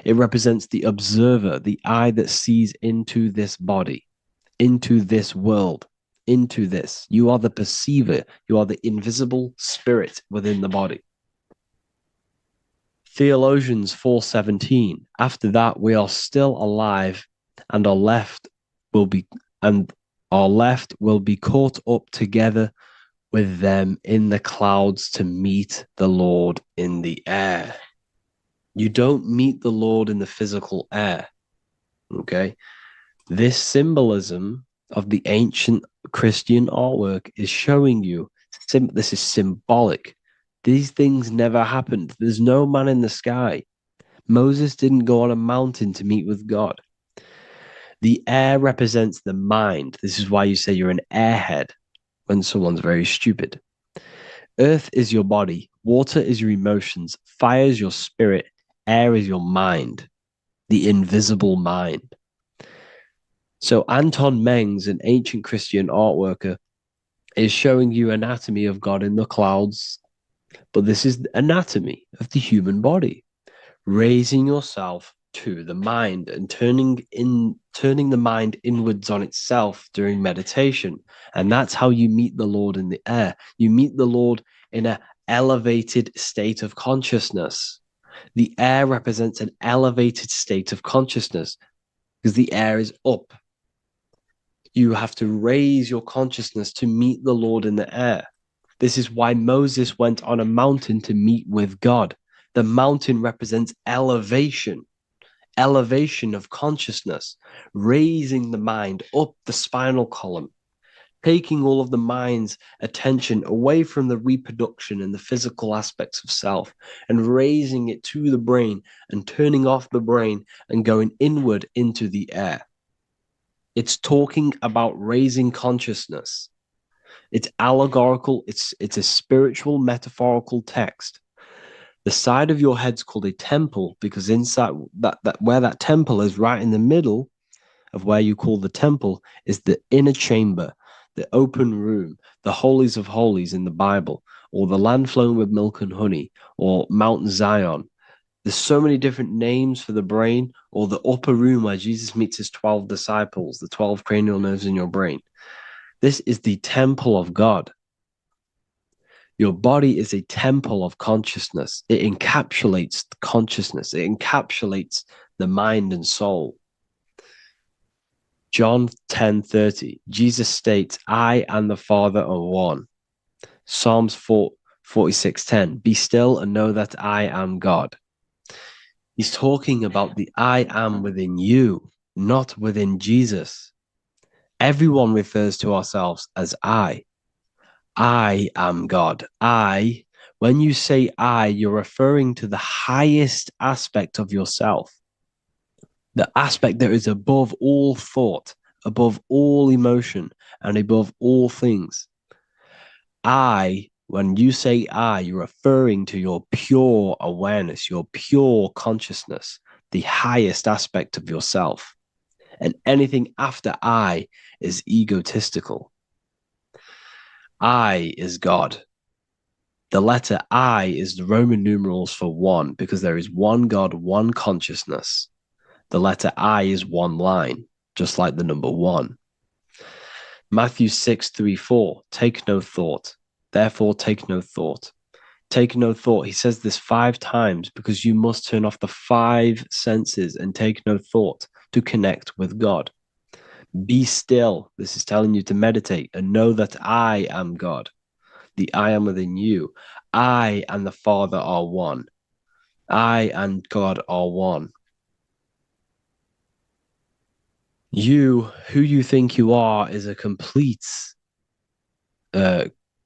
It represents the observer, the eye that sees into this body, into this world, into this. You are the perceiver. You are the invisible spirit within the body. Theologians 4:17. After that, we are still alive, and our left will be caught up together with them in the clouds to meet the Lord in the air. You don't meet the Lord in the physical air. Okay? This symbolism of the ancient Christian artwork is showing you this is symbolic. These things never happened. There's no man in the sky. Moses didn't go on a mountain to meet with God. The air represents the mind. This is why you say you're an airhead when someone's very stupid. Earth is your body. Water is your emotions. Fire is your spirit. Air is your mind, the invisible mind. So Anton Mengs, an ancient Christian art worker, is showing you anatomy of God in the clouds. But this is the anatomy of the human body, raising yourself to the mind and turning the mind inwards on itself during meditation. And that's how you meet the Lord in the air. You meet the Lord in an elevated state of consciousness. The air represents an elevated state of consciousness because the air is up. You have to raise your consciousness to meet the Lord in the air. This is why Moses went on a mountain to meet with God. The mountain represents elevation of consciousness, raising the mind up the spinal column, taking all of the mind's attention away from the reproduction and the physical aspects of self and raising it to the brain and turning off the brain and going inward into the air. It's talking about raising consciousness. It's allegorical. It's a spiritual, metaphorical text. The side of your head's called a temple because inside that where that temple is, right in the middle of where you call the temple, is the inner chamber, the open room, the holies of holies in the Bible, or the land flowing with milk and honey, or Mount Zion. There's so many different names for the brain, or the upper room where Jesus meets his 12 disciples, the 12 cranial nerves in your brain. This is the temple of God. Your body is a temple of consciousness. It encapsulates consciousness. It encapsulates the mind and soul. John 10:30, Jesus states, I and the Father are one. Psalms 46:10, be still and know that I am God. He's talking about the I am within you, not within Jesus. Everyone refers to ourselves as I. I am God. When you say I, you're referring to the highest aspect of yourself. The aspect that is above all thought, above all emotion, and above all things. When you say I, you're referring to your pure awareness, your pure consciousness, the highest aspect of yourself. And anything after I is egotistical. I is God. The letter I is the Roman numerals for one, because there is one God, one consciousness. The letter I is one line, just like the number one. Matthew 6:3-4, take no thought. Therefore, take no thought. Take no thought. He says this 5 times because you must turn off the 5 senses and take no thought to connect with God. Be still. This is telling you to meditate and know that I am God. The I am within you. I and the Father are one. I and God are one. You, who you think you are, is a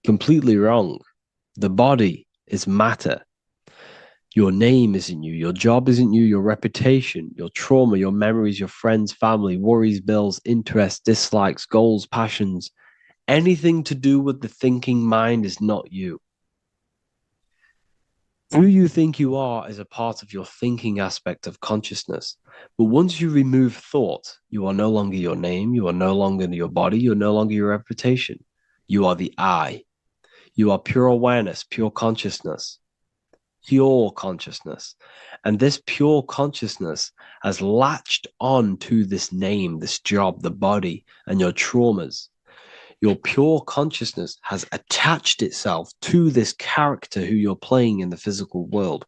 completely wrong. The body is matter. Your name isn't you. Your job isn't you. Your reputation, your trauma, your memories, your friends, family, worries, bills, interests, dislikes, goals, passions. Anything to do with the thinking mind is not you. Who you think you are is a part of your thinking aspect of consciousness. But once you remove thought, you are no longer your name. You are no longer your body. You're no longer your reputation. You are the I. You are pure awareness, pure consciousness. Pure consciousness. And this pure consciousness has latched on to this name, this job, the body, and your traumas. Your pure consciousness has attached itself to this character who you're playing in the physical world.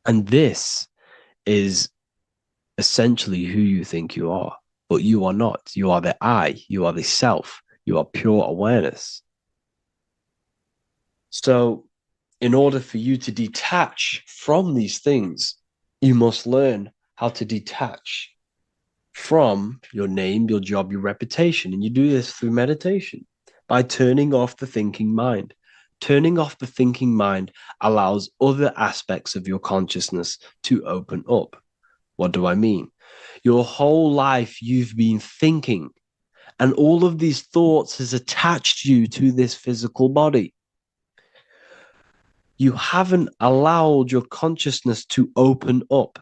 And this is essentially who you think you are, but you are not. You are the I, you are the self, you are pure awareness. So, in order for you to detach from these things, you must learn how to detach from your name, your job, your reputation. And you do this through meditation by turning off the thinking mind. Turning off the thinking mind allows other aspects of your consciousness to open up. What do I mean? Your whole life you've been thinking, and all of these thoughts has attached you to this physical body. You haven't allowed your consciousness to open up.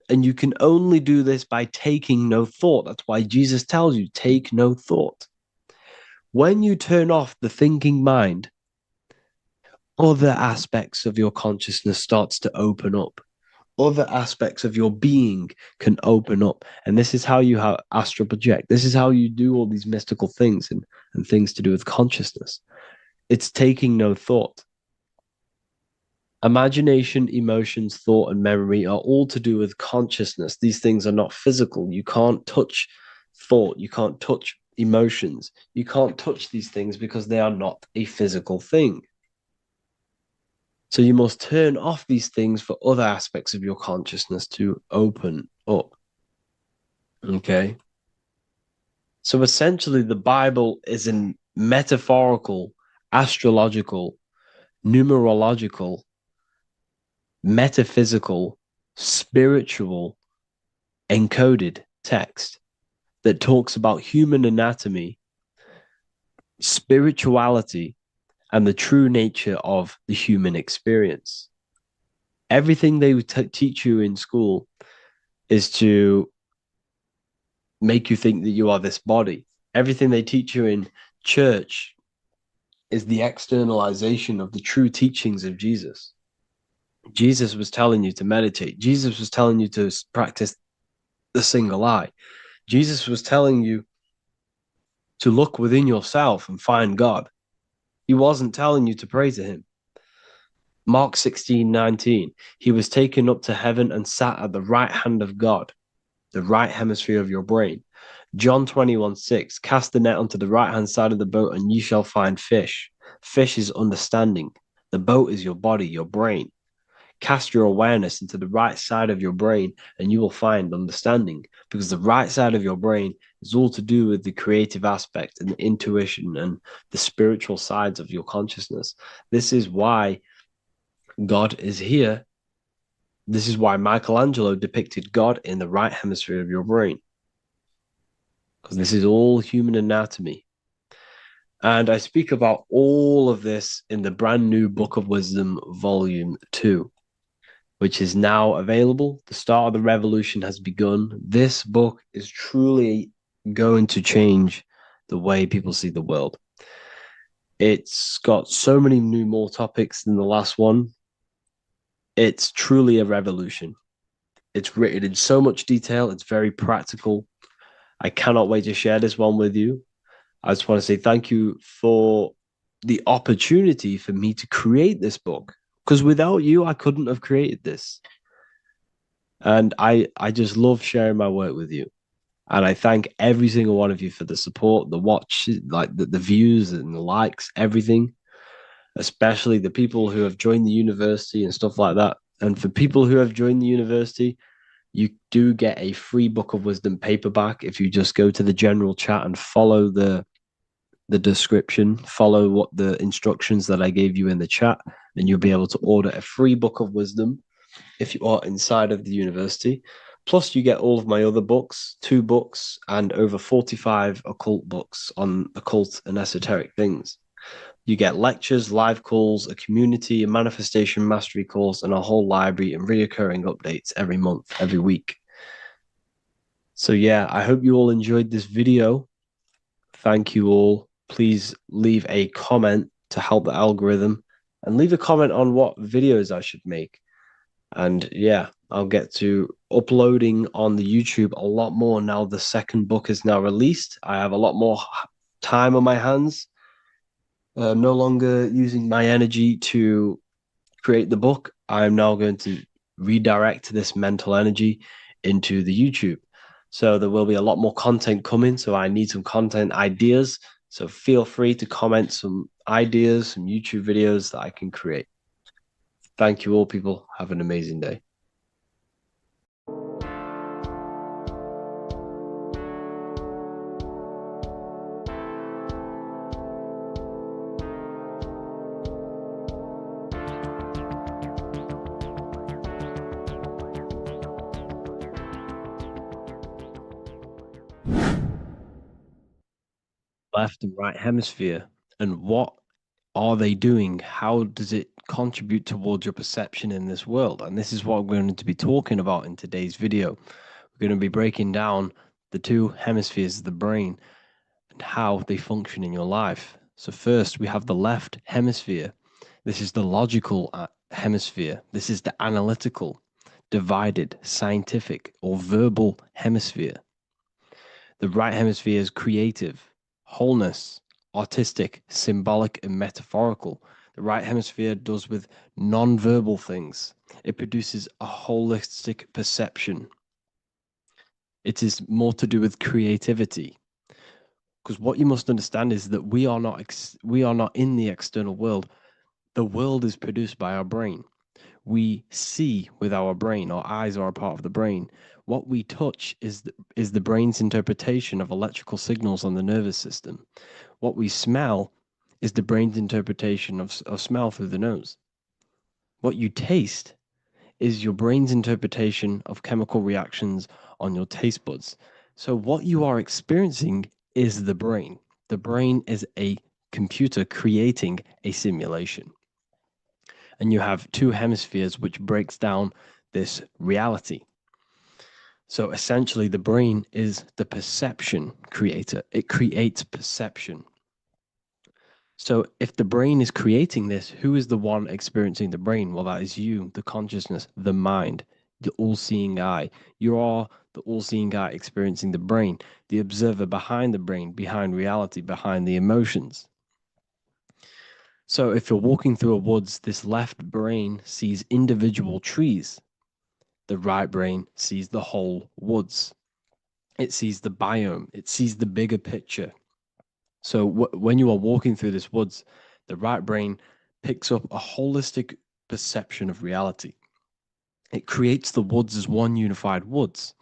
And you can only do this by taking no thought. That's why Jesus tells you, take no thought. When you turn off the thinking mind, other aspects of your consciousness starts to open up. Other aspects of your being can open up. And this is how you astral project. This is how you do all these mystical things and things to do with consciousness. It's taking no thought. Imagination, emotions, thought, and memory are all to do with consciousness. These things are not physical. You can't touch thought. You can't touch emotions. You can't touch these things because they are not a physical thing. So you must turn off these things for other aspects of your consciousness to open up. Okay? So essentially, the Bible is a metaphorical, astrological, numerological, metaphysical, spiritual, encoded text that talks about human anatomy, spirituality, and the true nature of the human experience. Everything they teach you in school is to make you think that you are this body. Everything they teach you in church is the externalization of the true teachings of Jesus. Jesus was telling you to meditate. Jesus was telling you to practice the single eye. Jesus was telling you to look within yourself and find God. He wasn't telling you to pray to him. Mark 16:19, he was taken up to heaven and sat at the right hand of God, the right hemisphere of your brain. John 21:6, cast the net onto the right hand side of the boat and ye shall find fish. Fish is understanding. The boat is your body, your brain. Cast your awareness into the right side of your brain and you will find understanding, because the right side of your brain is all to do with the creative aspect and the intuition and the spiritual sides of your consciousness. This is why God is here. This is why Michelangelo depicted God in the right hemisphere of your brain, because this is all human anatomy. And I speak about all of this in the brand new Book of Wisdom, Volume 2. Which is now available. The start of the revolution has begun. This book is truly going to change the way people see the world. It's got so many more topics than the last one. It's truly a revolution. It's written in so much detail. It's very practical. I cannot wait to share this one with you. I just want to say thank you for the opportunity for me to create this book. Because without you, I couldn't have created this. And I just love sharing my work with you. And I thank every single one of you for the support, the watch, like the views and the likes, everything, especially the people who have joined the university and stuff like that. And for people who have joined the university, you do get a free Book of Wisdom paperback if you just go to the general chat and follow the description, follow what the instructions that I gave you in the chat, and you'll be able to order a free Book of Wisdom if you are inside of the university. Plus, you get all of my other books, 2 books, and over 45 occult books on occult and esoteric things. You get lectures, live calls, a community, a manifestation mastery course, and a whole library and reoccurring updates every month, every week. So yeah, I hope you all enjoyed this video. Thank you all. Please leave a comment to help the algorithm, and leave a comment on what videos I should make. And yeah, I'll get to uploading on the YouTube a lot more now the second book is now released. I have a lot more time on my hands. No longer using my energy to create the book. I am now going to redirect this mental energy into the YouTube. So there will be a lot more content coming. So I need some content ideas. So feel free to comment some ideas, some YouTube videos that I can create. Thank you all, people. Have an amazing day. Left and right hemisphere, and what are they doing? How does it contribute towards your perception in this world? And this is what we're going to be talking about in today's video. We're going to be breaking down the 2 hemispheres of the brain and how they function in your life. So first, we have the left hemisphere. This is the logical hemisphere. This is the analytical, divided, scientific, or verbal hemisphere. The right hemisphere is creative, wholeness, artistic, symbolic, and metaphorical. The right hemisphere does with non-verbal things. It produces a holistic perception. It is more to do with creativity. Because what you must understand is that we are not in the external world. The world is produced by our brain. We see with our brain. Our eyes are a part of the brain. What we touch is the brain's interpretation of electrical signals on the nervous system. What we smell is the brain's interpretation of smell through the nose. What you taste is your brain's interpretation of chemical reactions on your taste buds. So what you are experiencing is the brain. The brain is a computer creating a simulation. And you have 2 hemispheres which breaks down this reality. So essentially, the brain is the perception creator. It creates perception. So if the brain is creating this, who is the one experiencing the brain? Well, that is you, the consciousness, the mind, the all-seeing eye. You are the all-seeing eye experiencing the brain, the observer behind the brain, behind reality, behind the emotions. So if you're walking through a woods, this left brain sees individual trees. The right brain sees the whole woods. It sees the biome. It sees the bigger picture. So when you are walking through this woods, the right brain picks up a holistic perception of reality. It creates the woods as one unified woods.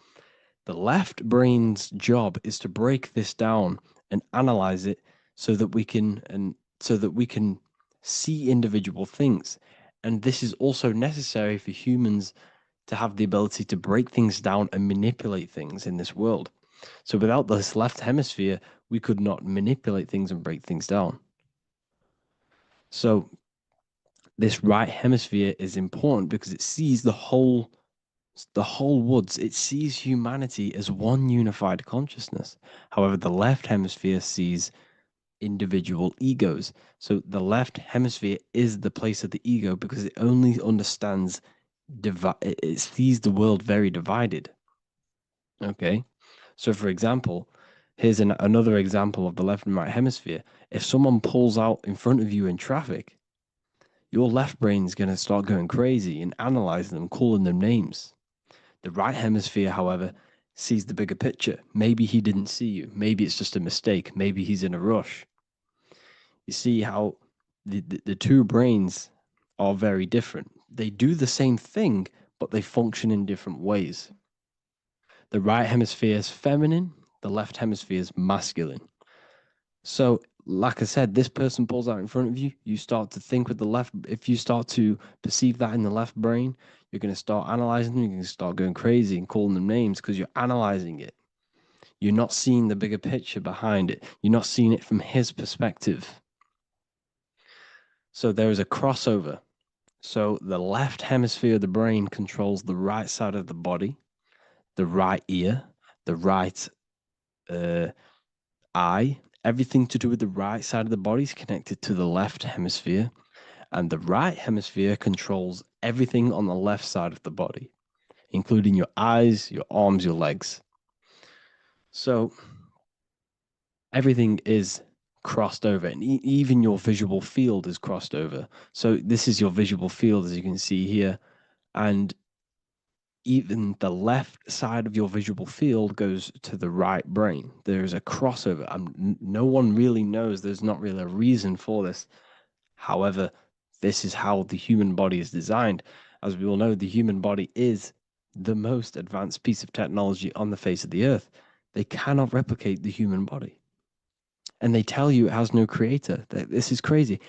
The left brain's job is to break this down and analyze it so that we can see individual things. And this is also necessary for humans to have the ability to break things down and manipulate things in this world. So without this left hemisphere, we could not manipulate things and break things down. So this right hemisphere is important because it sees the whole woods. It sees humanity as one unified consciousness. However, the left hemisphere sees individual egos. So the left hemisphere is the place of the ego because it only understands it sees the world very divided. Okay, so for example, here's another example of the left and right hemisphere. If someone pulls out in front of you in traffic, your left brain is going to start going crazy and analyze them, calling them names. The right hemisphere, however, sees the bigger picture. Maybe he didn't see you. Maybe it's just a mistake. Maybe he's in a rush. You see how the two brains are very different. They do the same thing, but they function in different ways. The right hemisphere is feminine, the left hemisphere is masculine. So, like I said, this person pulls out in front of you, you start to think with the left. If you start to perceive that in the left brain, you're going to start analyzing them, you're going to start going crazy and calling them names because you're analyzing it. You're not seeing the bigger picture behind it. You're not seeing it from his perspective. So there is a crossover. So the left hemisphere of the brain controls the right side of the body, the right ear, the right eye. Everything to do with the right side of the body is connected to the left hemisphere, and the right hemisphere controls everything on the left side of the body, including your eyes, your arms, your legs. So everything is crossed over, and even your visual field is crossed over. So this is your visual field, as you can see here, and even the left side of your visual field goes to the right brain. There is a crossover. No one really knows. There's not really a reason for this. However, this is how the human body is designed. As we all know, the human body is the most advanced piece of technology on the face of the earth. They cannot replicate the human body. And they tell you it has no creator. This is crazy.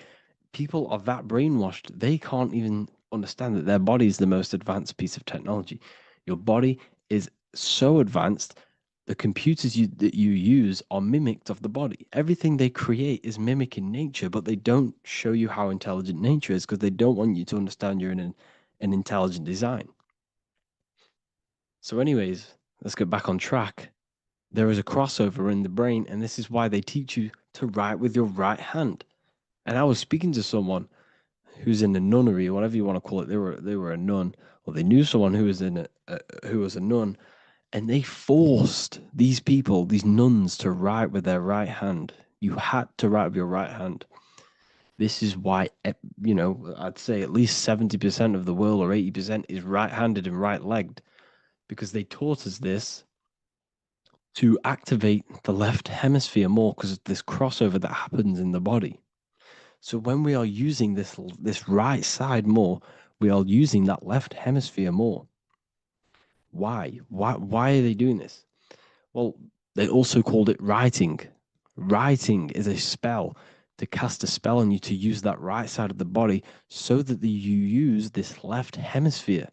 People are that brainwashed, they can't even understand that their body is the most advanced piece of technology. Your body is so advanced, the computers that you use are mimicked of the body. Everything they create is mimicking nature, but they don't show you how intelligent nature is because they don't want you to understand you're in an intelligent design. So anyways, let's get back on track. There is a crossover in the brain, and this is why they teach you to write with your right hand. And I was speaking to someone who's in a nunnery, or whatever you want to call it. They were a nun, or they knew someone who was a nun, and they forced these people, these nuns, to write with their right hand. You had to write with your right hand. This is why, I'd say at least 70% of the world, or 80%, is right-handed and right-legged, because they taught us this to activate the left hemisphere more because of this crossover that happens in the body. So when we are using this right side more, we are using that left hemisphere more. Why? Why are they doing this? Well, they also called it writing. Writing is a spell, to cast a spell on you, to use that right side of the body so that you use this left hemisphere,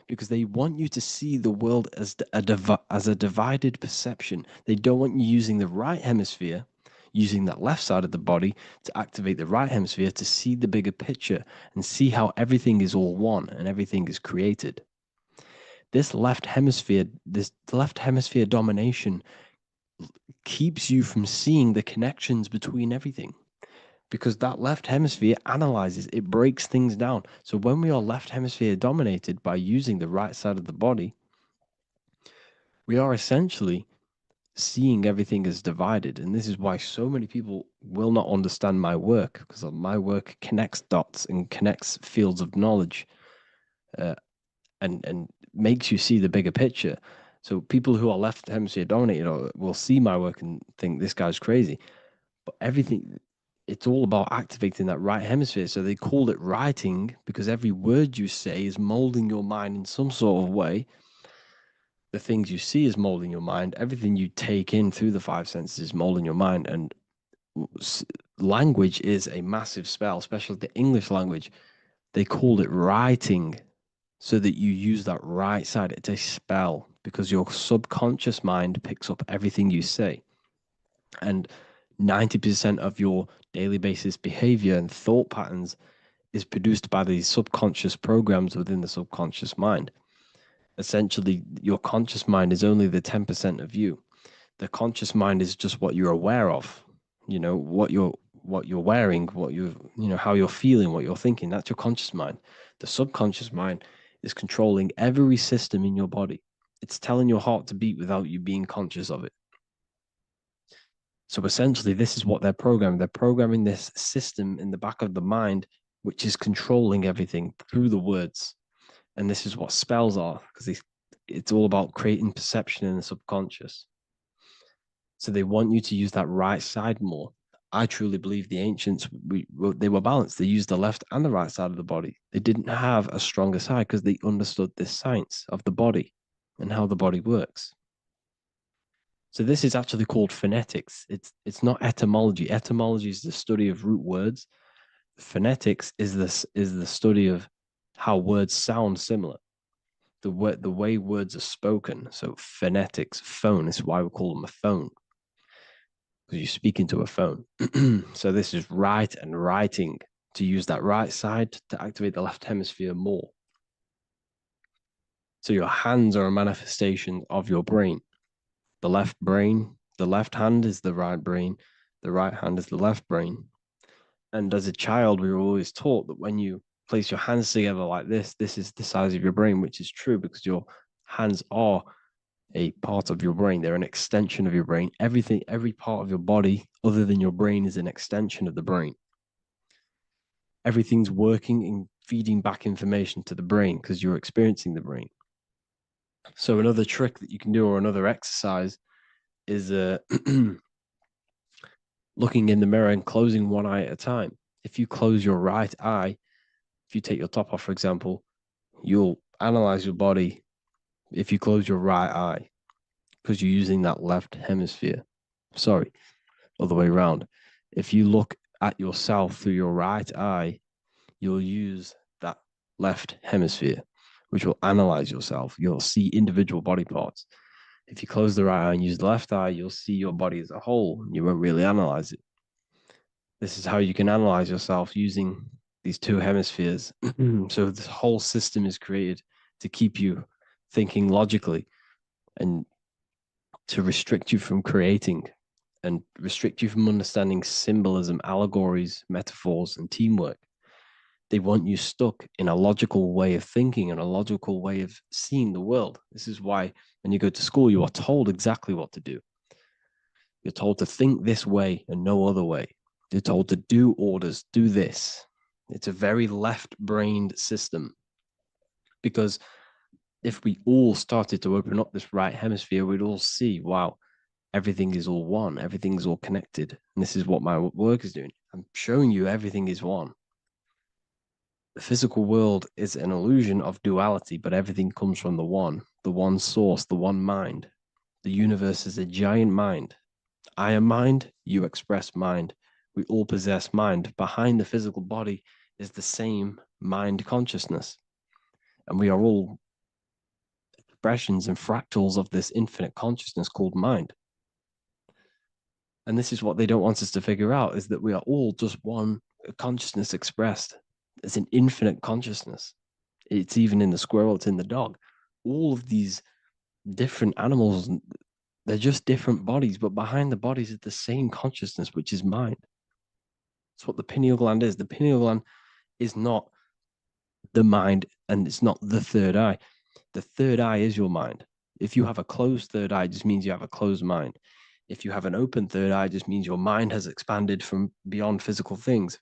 because they want you to see the world as a divided perception. They don't want you using the right hemisphere, using that left side of the body to activate the right hemisphere to see the bigger picture and see how everything is all one and everything is created. This left hemisphere domination keeps you from seeing the connections between everything, because that left hemisphere analyzes, it breaks things down. So when we are left hemisphere dominated by using the right side of the body, we are essentially seeing everything as divided. And this is why so many people will not understand my work, because my work connects dots and connects fields of knowledge, and makes you see the bigger picture. So people who are left hemisphere dominated will see my work and think this guy's crazy. But it's all about activating that right hemisphere. So they called it writing because every word you say is molding your mind in some sort of way. The things you see is molding your mind. Everything you take in through the five senses is molding your mind. And language is a massive spell, especially the English language. They called it writing so that you use that right side. It's a spell because your subconscious mind picks up everything you say. And 90% of your daily basis behavior and thought patterns is produced by these subconscious programs within the subconscious mind. Essentially, your conscious mind is only the 10% of you. The conscious mind is just what you're aware of, what you're wearing, how you're feeling, what you're thinking. That's your conscious mind. The subconscious mind is controlling every system in your body. It's telling your heart to beat without you being conscious of it. So essentially, this is what they're programming. They're programming this system in the back of the mind, which is controlling everything through the words. And this is what spells are, because it's all about creating perception in the subconscious. So they want you to use that right side more. I truly believe the ancients, they were balanced. They used the left and the right side of the body. They didn't have a stronger side because they understood this science of the body and how the body works. So this is actually called phonetics. It's not etymology. Etymology is the study of root words. Phonetics is the study of how words sound similar. The way words are spoken. So phonetics, phone is why we call them a phone, because you speak into a phone. So this is write and writing, to use that right side to activate the left hemisphere more. So your hands are a manifestation of your brain. The left hand is the right brain, the right hand is the left brain. And as a child, we were always taught that when you place your hands together like this is the size of your brain, which is true because your hands are a part of your brain. They're an extension of your brain. Every part of your body other than your brain is an extension of the brain. Everything's working and feeding back information to the brain because you're experiencing the brain. So another trick that you can do, or another exercise, is looking in the mirror and closing one eye at a time. If you close your right eye, if you take your top off, for example, you'll analyze your body if you close your right eye, because you're using that left hemisphere. Sorry, other way around. If you look at yourself through your right eye, you'll use that left hemisphere, which will analyze yourself. You'll see individual body parts. If you close the right eye and use the left eye, you'll see your body as a whole. You won't really analyze it. This is how you can analyze yourself using these two hemispheres. So this whole system is created to keep you thinking logically and to restrict you from creating and restrict you from understanding symbolism, allegories, metaphors, and teamwork. They want you stuck in a logical way of thinking and a logical way of seeing the world. This is why when you go to school, you are told exactly what to do. You're told to think this way and no other way. You're told to do orders, do this. It's a very left-brained system, because if we all started to open up this right hemisphere, we'd all see, wow, everything is all one, everything's all connected. And this is what my work is doing. I'm showing you everything is one. The physical world is an illusion of duality, but everything comes from the one source, the one mind. The universe is a giant mind. I am mind, you express mind. We all possess mind. Behind the physical body is the same mind consciousness. And we are all expressions and fractals of this infinite consciousness called mind. And this is what they don't want us to figure out, is that we are all just one consciousness expressed. It's an infinite consciousness. It's even in the squirrel, it's in the dog. All of these different animals, they're just different bodies, but behind the bodies is the same consciousness, which is mind. That's what the pineal gland is. The pineal gland is not the mind, and it's not the third eye. The third eye is your mind. If you have a closed third eye, it just means you have a closed mind. If you have an open third eye, it just means your mind has expanded from beyond physical things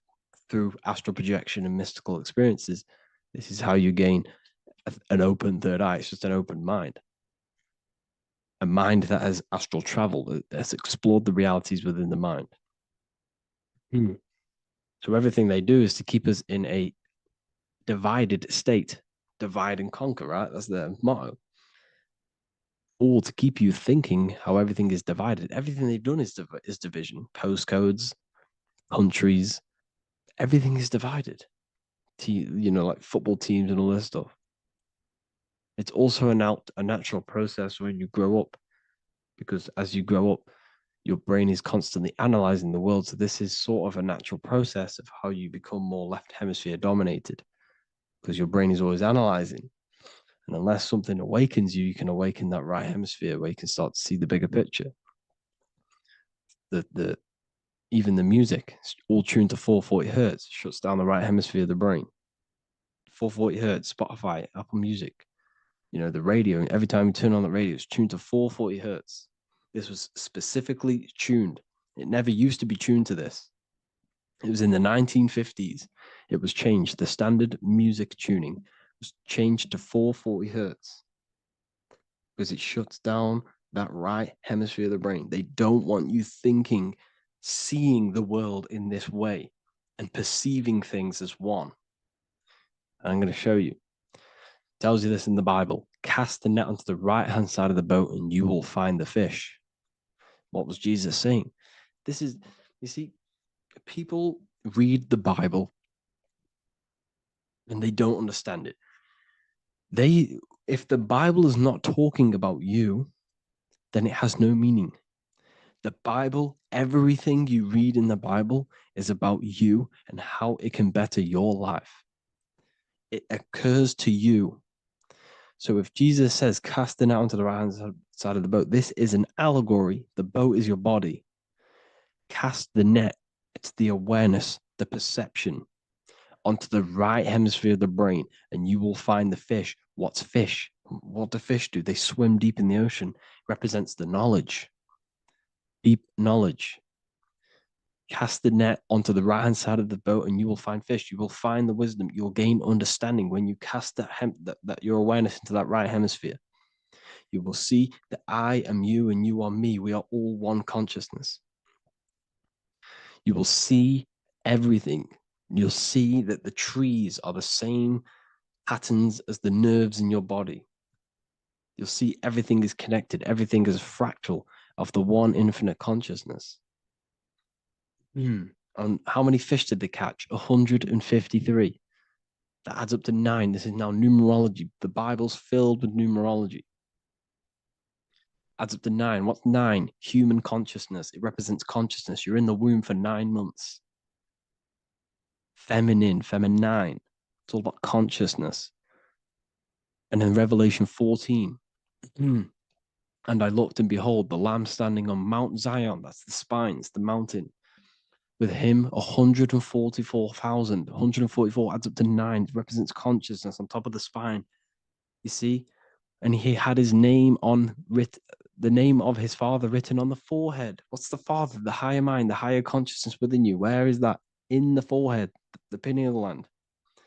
through astral projection and mystical experiences. This is how you gain an open third eye. It's just an open mind. A mind that has astral travel, that has explored the realities within the mind. So everything they do is to keep us in a divided state. Divide and conquer, right? That's their motto. All to keep you thinking how everything is divided. Everything they've done is division. Postcodes, countries, everything is divided. Like football teams and all this stuff. It's also a natural process when you grow up, because as you grow up, your brain is constantly analyzing the world. So this is sort of a natural process of how you become more left hemisphere dominated, because your brain is always analyzing. And unless something awakens you, you can awaken that right hemisphere where you can start to see the bigger picture. Even the music, it's all tuned to 440 hertz, shuts down the right hemisphere of the brain. 440 hertz, Spotify, Apple Music, the radio. Every time you turn on the radio, it's tuned to 440 hertz. This was specifically tuned. It never used to be tuned to this. It was in the 1950s. It was changed. The standard music tuning was changed to 440 hertz. because it shuts down that right hemisphere of the brain. They don't want you thinking, seeing the world in this way and perceiving things as one. And I'm going to show you. It tells you this in the Bible. Cast the net onto the right-hand side of the boat and you will find the fish. What was Jesus saying? This is, you see, people read the Bible and they don't understand it. If the Bible is not talking about you, then it has no meaning. The Bible, everything you read in the Bible is about you and how it can better your life. It occurs to you. So if Jesus says, cast the net onto the right-hand side of the boat, this is an allegory. The boat is your body. Cast the net. It's the awareness, the perception onto the right hemisphere of the brain, and you will find the fish. What's fish? What do fish do? They swim deep in the ocean. It represents the knowledge, deep knowledge. Cast the net onto the right-hand side of the boat and you will find fish. You will find the wisdom. You'll gain understanding when you cast that your awareness into that right hemisphere. You will see that I am you and you are me. We are all one consciousness. You will see everything. You'll see that the trees are the same patterns as the nerves in your body. You'll see everything is connected. Everything is a fractal of the one infinite consciousness. And how many fish did they catch? 153. That adds up to 9. This is now numerology. The Bible's filled with numerology. Adds up to 9. What's 9? Human consciousness. It represents consciousness. You're in the womb for 9 months. Feminine. It's all about consciousness. And then Revelation 14. And I looked, and behold, the Lamb standing on Mount Zion. That's the spines, the mountain. With him, 144,000. 144 adds up to 9. It represents consciousness on top of the spine. You see? And he had his name the name of his Father written on the forehead. What's the Father? The higher mind, the higher consciousness within you. Where is that? In the forehead, the pineal gland.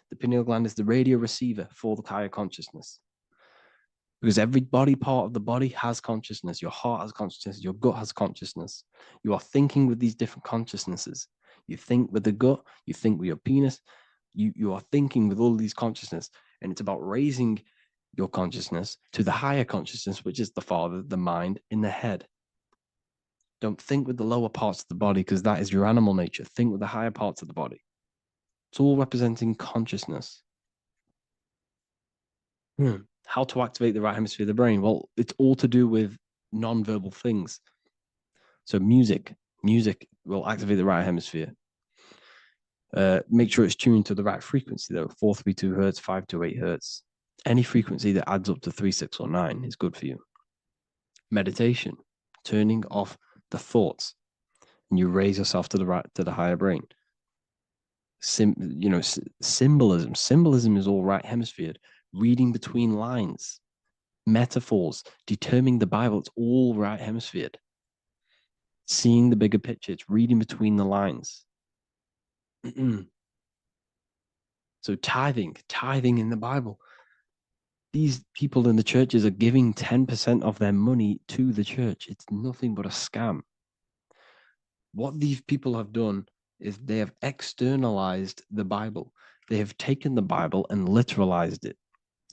The pineal gland is the radio receiver for the higher consciousness. Because every body part of the body has consciousness. Your heart has consciousness. Your gut has consciousness. You are thinking with these different consciousnesses. You think with the gut. You think with your penis. You are thinking with all of these consciousness. And it's about raising your consciousness to the higher consciousness, which is the Father, the mind in the head. Don't think with the lower parts of the body, because that is your animal nature. Think with the higher parts of the body. It's all representing consciousness. How to activate the right hemisphere of the brain? Well, it's all to do with non-verbal things. So music will activate the right hemisphere. Make sure it's tuned to the right frequency, though. 432 hertz, 528 hertz. Any frequency that adds up to 3, 6, or 9 is good for you. Meditation, turning off the thoughts, and you raise yourself to the higher brain. Symbolism. Symbolism is all right hemisphere. Reading between lines, metaphors, determining the Bible, it's all right hemisphered. Seeing the bigger picture, it's reading between the lines. So tithing in the Bible. These people in the churches are giving 10% of their money to the church. It's nothing but a scam. What these people have done is they have externalized the Bible. They have taken the Bible and literalized it,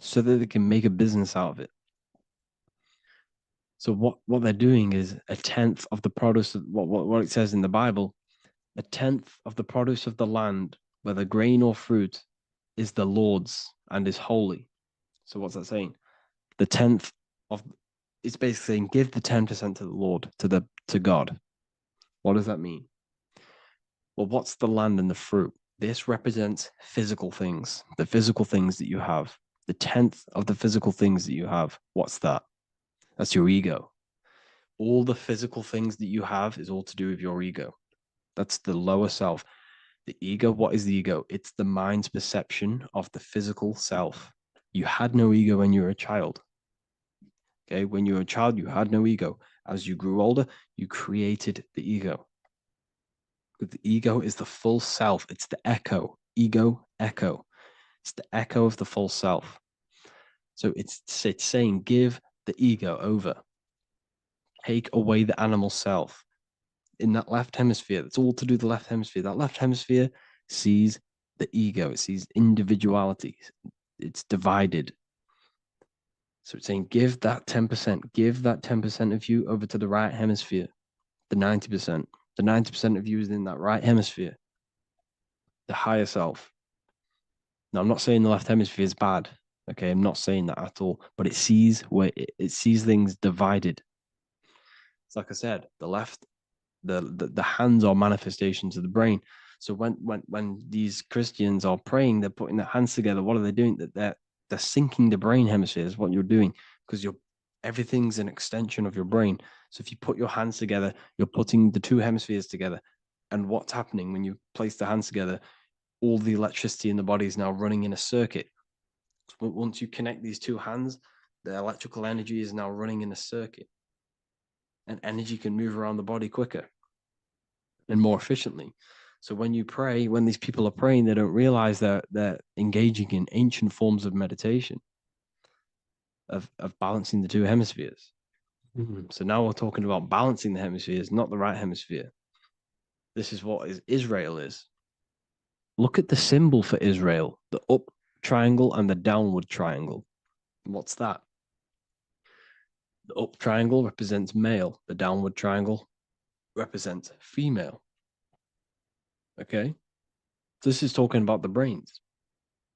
so that they can make a business out of it. So what they're doing is 1/10 of the produce of what it says in the Bible, 1/10 of the produce of the land, whether grain or fruit, is the Lord's and is holy. So what's that saying? The 10th of, it's basically saying give the 10% to the Lord, to God. What does that mean? Well, what's the land and the fruit? This represents physical things, the physical things that you have. The 10th of the physical things that you have, what's that? That's your ego. All the physical things that you have is all to do with your ego. That's the lower self. The ego, what is the ego? It's the mind's perception of the physical self. You had no ego when you were a child. Okay, when you were a child, you had no ego. As you grew older, you created the ego. But the ego is the full self. It's the echo. Ego, echo. It's the echo of the full self. So it's saying give the ego over. Take away the animal self. In that left hemisphere, that's all to do with the left hemisphere. That left hemisphere sees the ego, it sees individuality, it's divided. So it's saying, give that 10% of you over to the right hemisphere, the 90%. The 90% of you is in that right hemisphere, the higher self. Now, I'm not saying the left hemisphere is bad. Okay, I'm not saying that at all, but it sees it sees things divided. It's like I said, the left, the hands are manifestations of the brain. So when these Christians are praying, they're putting their hands together. What are they doing? That they're syncing the brain hemisphere is what you're doing, because everything's an extension of your brain. So if you put your hands together, you're putting the two hemispheres together. And what's happening when you place the hands together? All the electricity in the body is now running in a circuit. So once you connect these two hands, the electrical energy is now running in a circuit. And energy can move around the body quicker and more efficiently. So when you pray, when these people are praying, they don't realize that they're engaging in ancient forms of meditation, of balancing the two hemispheres. So now we're talking about balancing the hemispheres, not the right hemisphere. This is what Israel is. Look at the symbol for Israel, the up triangle and the downward triangle. What's that? The up triangle represents male. The downward triangle represents female. Okay? This is talking about the brains.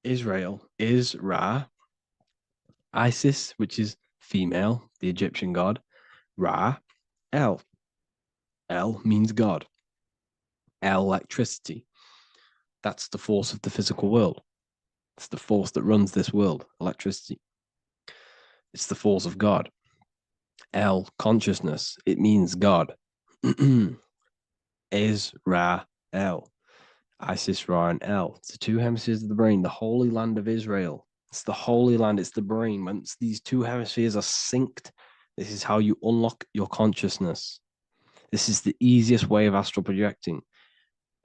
Israel is Ra. Isis, which is female, the Egyptian god. Ra, El. El means God. El, electricity. That's the force of the physical world. It's the force that runs this world, electricity. It's the force of God. El, consciousness. It means God. Is Ra, El. Isis, Ra, and El. It's the two hemispheres of the brain, the holy land of Israel. It's the holy land, it's the brain. Once these two hemispheres are synced, this is how you unlock your consciousness. This is the easiest way of astral projecting.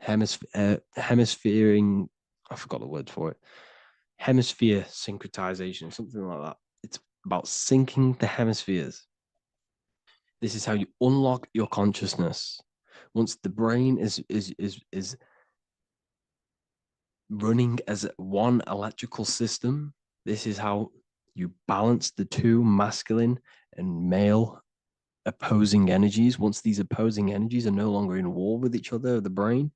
Hemisphering, I forgot the word for it. Hemisphere syncretization, something like that. It's about syncing the hemispheres. This is how you unlock your consciousness. Once the brain is running as one electrical system, this is how you balance the two masculine and male opposing energies. Once these opposing energies are no longer in war with each other, the brain,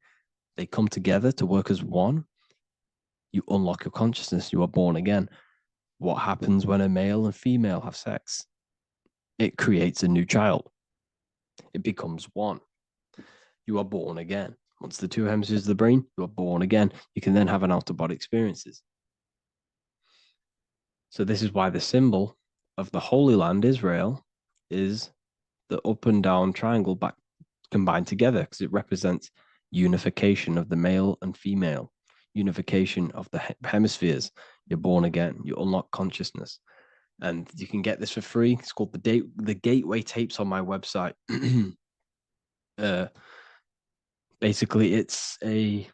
they come together to work as one. You unlock your consciousness. You are born again. What happens when a male and female have sex? It creates a new child. It becomes one. You are born again. Once the two hemispheres of the brain, you are born again. You can then have an out-of-body experiences. So this is why the symbol of the Holy Land, Israel, is the up and down triangle back combined together, because it represents unification of the male and female, unification of the hemispheres. You're born again. You unlock consciousness. And you can get this for free. It's called the Gateway Tapes on my website. Basically, it's a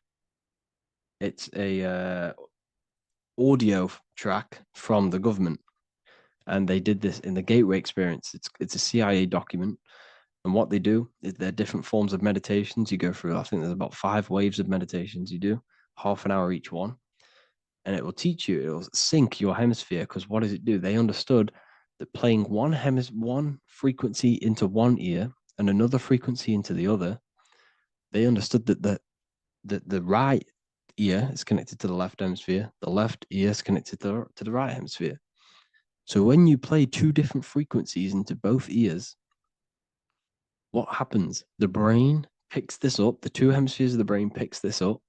audio track from the government, and they did this in the Gateway Experience. It's a CIA document, and what they do is there are different forms of meditations you go through. I think there's about 5 waves of meditations you do, half an hour each one, and it will teach you. It will sync your hemisphere, because what does it do? They understood that playing one frequency into one ear and another frequency into the other, they understood that the right ear is connected to the left hemisphere, the left ear is connected to the right hemisphere. So when you play 2 different frequencies into both ears, what happens? The brain picks this up, the 2 hemispheres of the brain picks this up,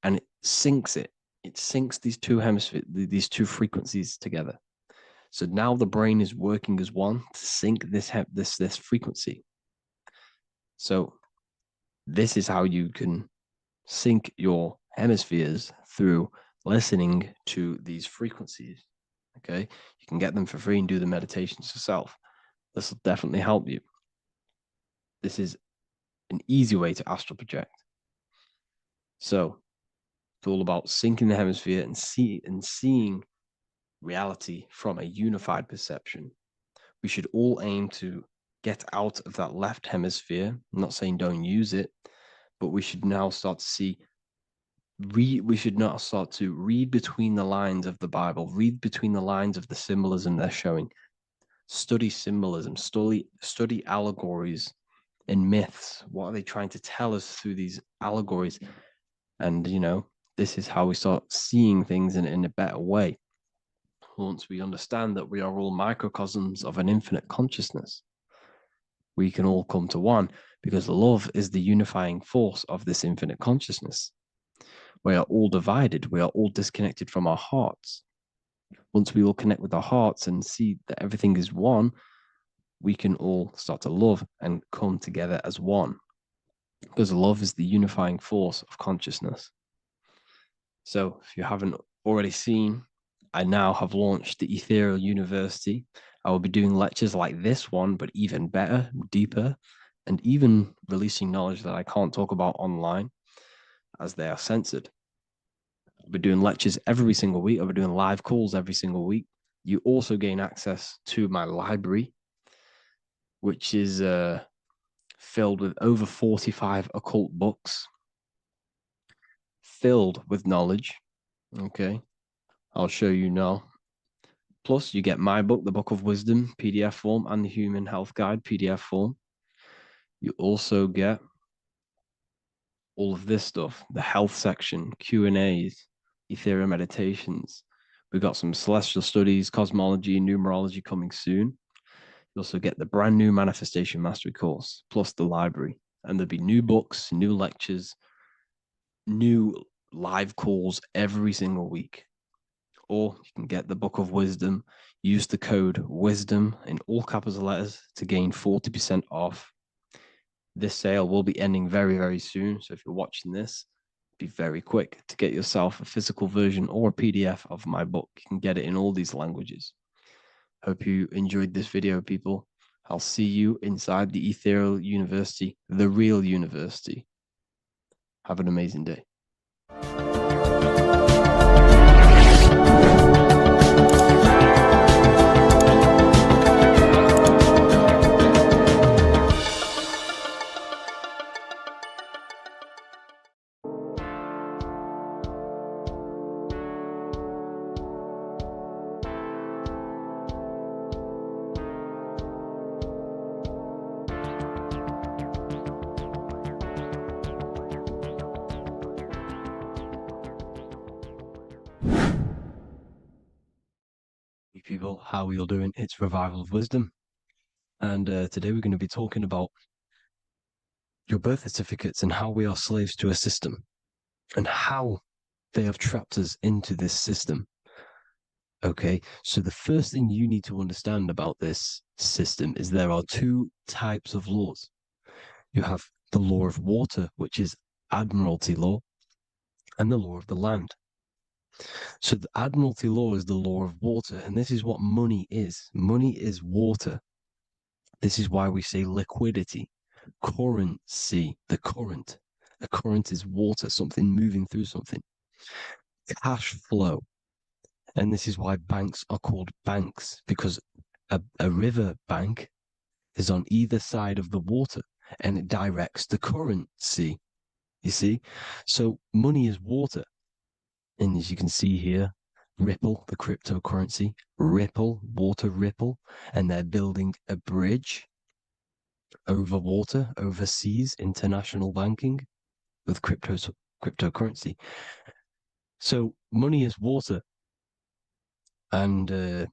and it syncs it. It syncs these 2 hemispheres, these 2 frequencies together. So now the brain is working as one to sync this frequency. So this is how you can sync your hemispheres, through listening to these frequencies. Okay, you can get them for free and do the meditations yourself. This will definitely help you. This is an easy way to astral project. So it's all about syncing the hemisphere and seeing reality from a unified perception. We should all aim to get out of that left hemisphere. I'm not saying don't use it, but we should now start to see we should not start to read between the lines of the Bible, read between the lines of the symbolism they're showing. Study symbolism, study allegories and myths. What are they trying to tell us through these allegories? And, this is how we start seeing things in a better way. Once we understand that we are all microcosms of an infinite consciousness, we can all come to one, because love is the unifying force of this infinite consciousness. We are all divided. We are all disconnected from our hearts. Once we all connect with our hearts and see that everything is one, we can all start to love and come together as one, because love is the unifying force of consciousness. So if you haven't already seen, I now have launched the Ethereal University. I will be doing lectures like this one, but even better, deeper, and even releasing knowledge that I can't talk about online, as they are censored. I'll be doing lectures every single week. I'll be doing live calls every single week. You also gain access to my library, which is filled with over 45 occult books, filled with knowledge. Okay, I'll show you now. Plus, you get my book, The Book of Wisdom, PDF form, and the Human Health Guide, PDF form. You also get all of this stuff, the health section, Q&As, Ethereal meditations. We've got some celestial studies, cosmology, numerology coming soon. You also get the brand new Manifestation Mastery course, plus the library. And there'll be new books, new lectures, new live calls every single week. Or you can get the Book of Wisdom, use the code WISDOM in all capital letters to gain 40% off. This sale will be ending very, very soon. So if you're watching this, be very quick to get yourself a physical version or a PDF of my book. You can get it in all these languages. Hope you enjoyed this video, people. I'll see you inside the Ethereal University, the real university. Have an amazing day. People, how are you all doing? It's Revival of Wisdom, and today we're going to be talking about your birth certificates and how we are slaves to a system and how they have trapped us into this system. Okay, so the first thing you need to understand about this system is there are two types of laws. You have the law of water, which is admiralty law, and the law of the land. So the admiralty law is the law of water, and this is what money is. Money is water. This is why we say liquidity, currency, the current. A current is water, something moving through something. Cash flow. And this is why banks are called banks, because a river bank is on either side of the water, and it directs the currency. You see? So money is water. And as you can see here, Ripple, the cryptocurrency, Ripple, water Ripple, and they're building a bridge over water, overseas, international banking with cryptocurrency. So money is water, and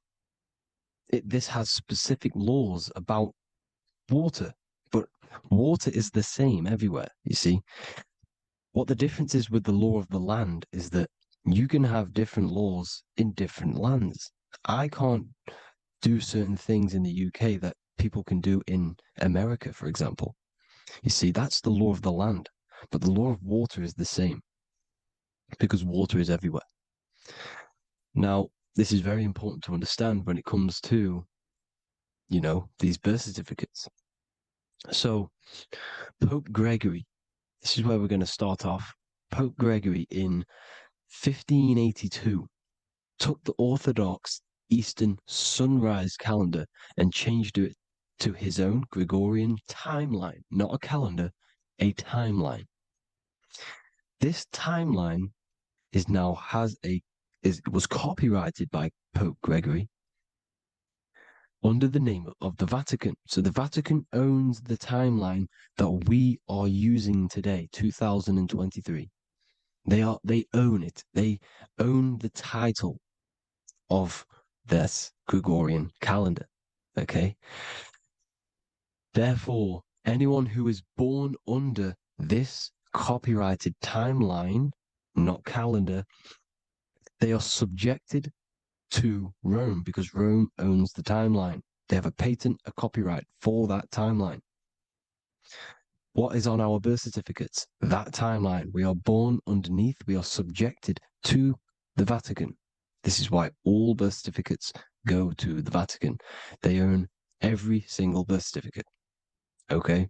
this has specific laws about water, but water is the same everywhere, you see. What the difference is with the law of the land is that you can have different laws in different lands. I can't do certain things in the UK that people can do in America, for example. You see, that's the law of the land, but the law of water is the same because water is everywhere. Now, this is very important to understand when it comes to, these birth certificates. So, Pope Gregory, this is where we're going to start off. Pope Gregory in 1582 took the Orthodox Eastern sunrise calendar and changed it to his own Gregorian timeline, not a calendar, a timeline. This timeline was copyrighted by Pope Gregory under the name of the Vatican. So the Vatican owns the timeline that we are using today, 2023. They own it. They own the title of this Gregorian calendar. Okay. Therefore, anyone who is born under this copyrighted timeline, not calendar, they are subjected to Rome because Rome owns the timeline. They have a patent, a copyright for that timeline. What is on our birth certificates? That timeline. We are born underneath, we are subjected to the Vatican. This is why all birth certificates go to the Vatican. They own every single birth certificate. Okay?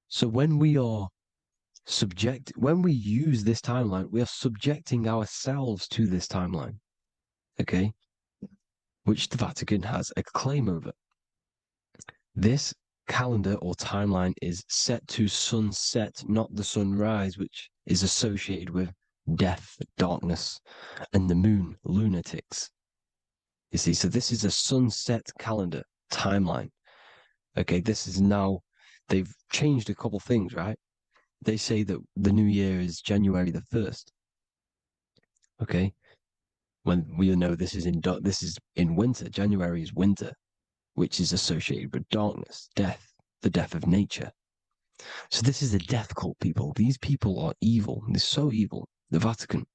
So when we use this timeline, we are subjecting ourselves to this timeline. Okay? Which the Vatican has a claim over. This calendar or timeline is set to sunset, not the sunrise, which is associated with death, darkness, and the moon, lunatics. You see, so this is a sunset calendar timeline. Okay, this is now, they've changed a couple things, right? They say that the new year is January the 1st. Okay, when we know this is in winter. January is winter, which is associated with darkness, death, the death of nature. So this is a death cult, people. These people are evil. They're so evil. The Vatican.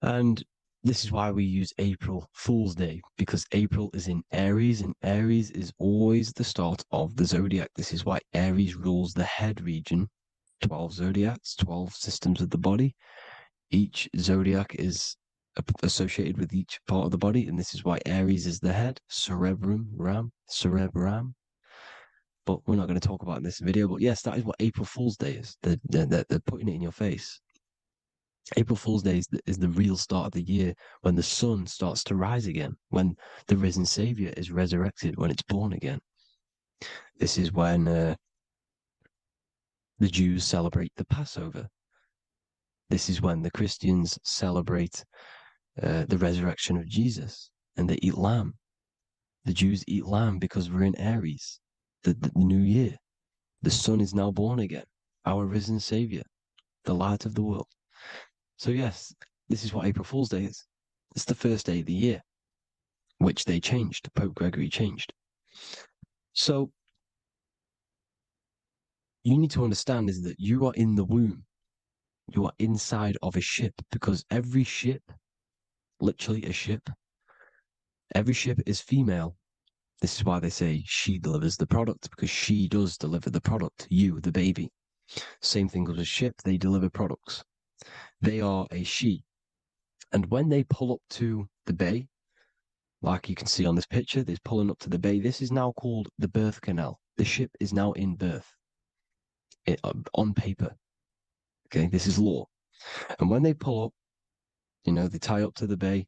And this is why we use April Fool's Day, because April is in Aries, and Aries is always the start of the zodiac. This is why Aries rules the head region. 12 zodiacs, 12 systems of the body. Each zodiac is associated with each part of the body, and this is why Aries is the head, cerebrum. But we're not going to talk about it in this video. But yes, that is what April Fool's Day is. They're putting it in your face. April Fool's Day is the real start of the year, when the sun starts to rise again, when the risen Savior is resurrected, when it's born again. This is when the Jews celebrate the Passover. This is when the Christians celebrate the resurrection of Jesus, and they eat lamb. The Jews eat lamb because we're in Aries, the new year. The sun is now born again, our risen Savior, the light of the world. So yes, this is what April Fool's Day is. It's the first day of the year, which they changed. Pope Gregory changed. So you need to understand is that you are in the womb. You are inside of a ship, because every ship, literally a ship, every ship is female. This is why they say she delivers the product, because she does deliver the product. You, the baby. Same thing with a ship. They deliver products. They are a she. And when they pull up to the bay, like you can see on this picture, they're pulling up to the bay. This is now called the birth canal. The ship is now in birth on paper. Okay, this is law. And when they pull up, they tie up to the bay,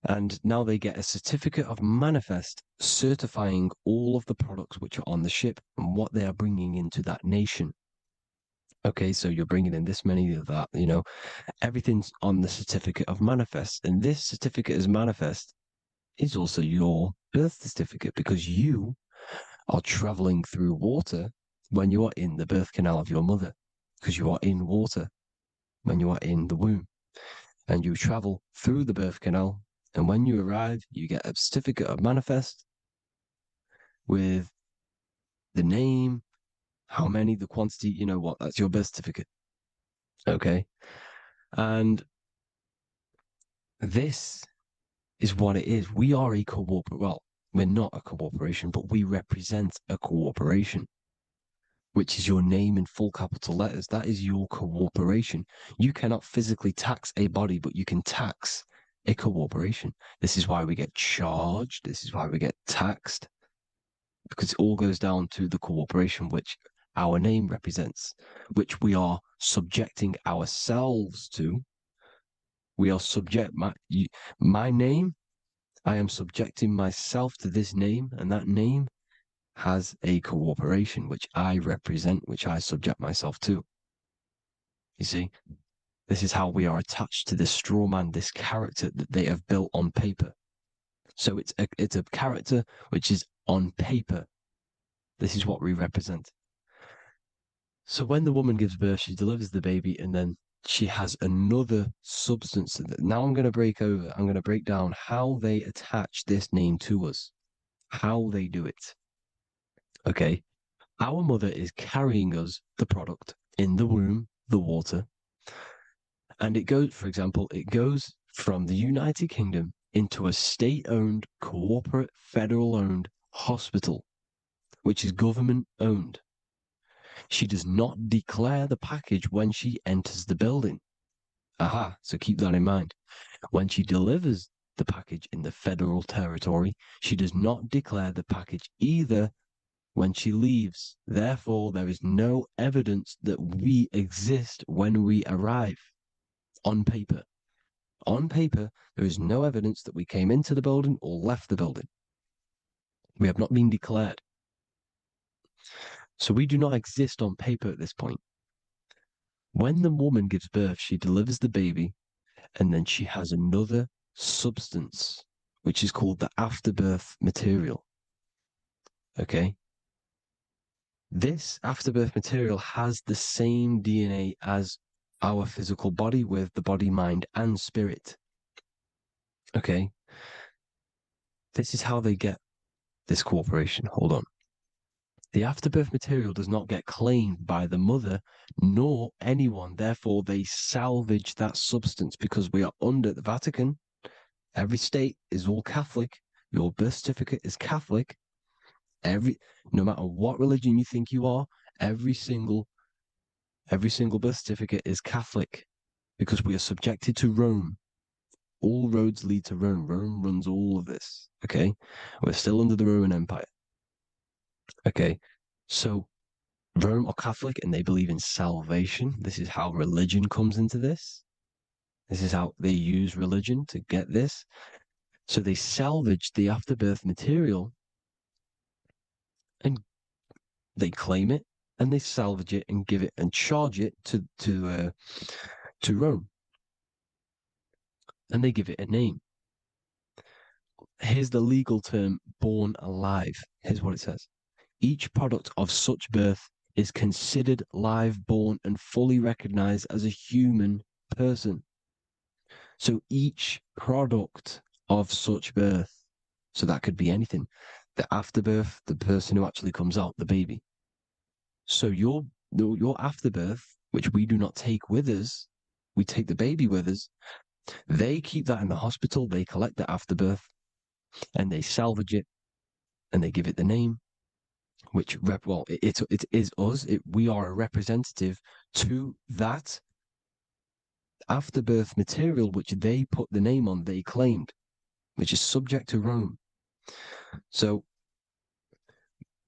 and now they get a certificate of manifest certifying all of the products which are on the ship and what they are bringing into that nation. Okay, so you're bringing in this many of that, everything's on the certificate of manifest. And this certificate of manifest is also your birth certificate, because you are traveling through water when you are in the birth canal of your mother, because you are in water when you are in the womb. And you travel through the birth canal, and when you arrive, you get a certificate of manifest with the name, how many, the quantity, that's your birth certificate. Okay. And this is what it is. We are a we're not a corporation, but we represent a corporation, which is your name in full capital letters. That is your corporation. You cannot physically tax a body, but you can tax a corporation. This is why we get charged. This is why we get taxed, because it all goes down to the corporation, which our name represents, which we are subjecting ourselves to We are subject, my name, I am subjecting myself to this name, and that name has a cooperation which I represent, which I subject myself to. You see, this is how we are attached to this straw man, this character that they have built on paper. So it's a character which is on paper. This is what we represent. So when the woman gives birth, she delivers the baby, and then she has another substance. Now I'm going to break down how they attach this name to us, how they do it. Okay. Our mother is carrying us the product in the womb, the water. And it goes, for example, it goes from the United Kingdom into a state-owned, corporate, federal-owned hospital, which is government-owned. She does not declare the package when she enters the building. Aha, so keep that in mind. When she delivers the package in the federal territory, she does not declare the package either when she leaves. Therefore, there is no evidence that we exist when we arrive. On paper. On paper, there is no evidence that we came into the building or left the building. We have not been declared. So we do not exist on paper at this point. When the woman gives birth, she delivers the baby, and then she has another substance, which is called the afterbirth material. Okay? This afterbirth material has the same DNA as our physical body, with the body, mind, and spirit. Okay? This is how they get this cooperation. Hold on. The afterbirth material does not get claimed by the mother nor anyone. Therefore, they salvage that substance because we are under the Vatican. Every state is all Catholic. Your birth certificate is Catholic. No matter what religion you think you are, every single birth certificate is Catholic because we are subjected to Rome. All roads lead to Rome. Rome runs all of this. Okay? We're still under the Roman Empire. Okay, so Rome are Catholic and they believe in salvation. This is how religion comes into this. This is how they use religion to get this. So they salvage the afterbirth material and they claim it and they salvage it and give it and charge it to Rome. And they give it a name. Here's the legal term, born alive. Here's what it says. Each product of such birth is considered live, born, and fully recognized as a human person. So each product of such birth, so that could be anything, the afterbirth, the person who actually comes out, the baby. So your afterbirth, which we do not take with us, we take the baby with us, they keep that in the hospital, they collect the afterbirth, and they salvage it, and they give it the name, which, it is us. We are a representative to that afterbirth material, which they put the name on, they claimed, which is subject to Rome. So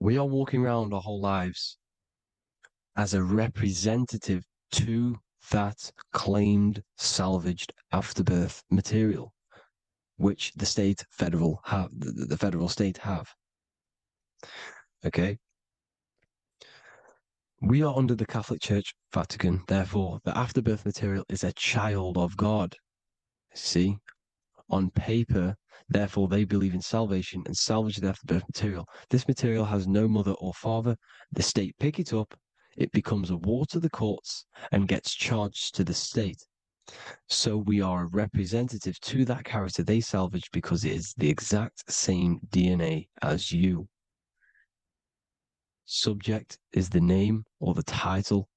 we are walking around our whole lives as a representative to that claimed, salvaged afterbirth material, which the federal state have. Okay. We are under the Catholic Church, Vatican. Therefore, the afterbirth material is a child of God. See, on paper, therefore, they believe in salvation and salvage the afterbirth material. This material has no mother or father. The state pick it up. It becomes a war to the courts and gets charged to the state. So we are a representative to that character they salvaged because it is the exact same DNA as you. Subject is the name or the title,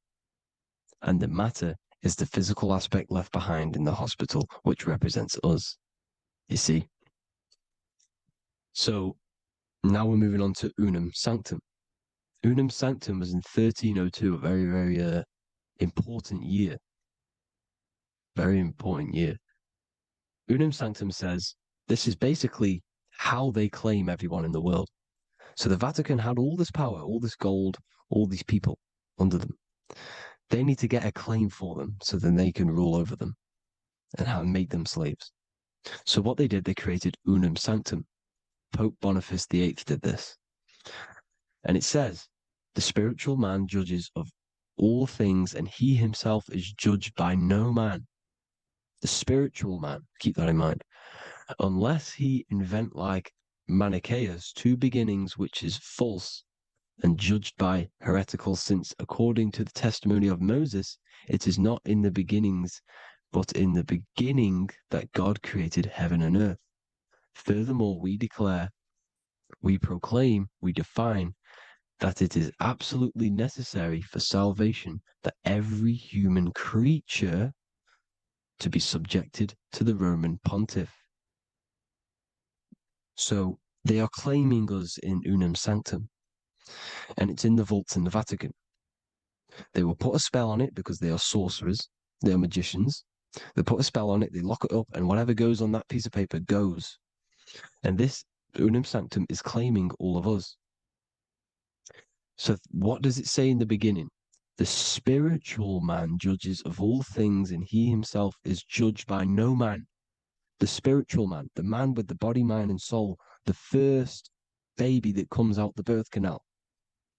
and the matter is the physical aspect left behind in the hospital, which represents us. You see? So now we're moving on to Unum Sanctum. Unum Sanctum was in 1302, a very, very important year. Very important year. Unum Sanctum says this is basically how they claim everyone in the world. So the Vatican had all this power, all this gold, all these people under them. They need to get a claim for them so then they can rule over them. and how to make them slaves. So what they did, they created unum sanctum. Pope Boniface VIII did this. And it says, the spiritual man judges of all things, and he himself is judged by no man. The spiritual man, keep that in mind, unless he invent like Manichaeus, two beginnings, which is false and judged by heretical, since according to the testimony of Moses, it is not in the beginnings, but in the beginning that God created heaven and earth. Furthermore, we declare, we proclaim, we define that it is absolutely necessary for salvation that every human creature to be subjected to the Roman pontiff. So they are claiming us in unum sanctum, and it's in the vaults in the Vatican. They will put a spell on it because they are sorcerers, they are magicians. They put a spell on it, they lock it up, and whatever goes on that piece of paper goes. And this unum sanctum is claiming all of us. So what does it say in the beginning? The spiritual man judges of all things, and he himself is judged by no man. The spiritual man, the man with the body, mind, and soul, the first baby that comes out the birth canal.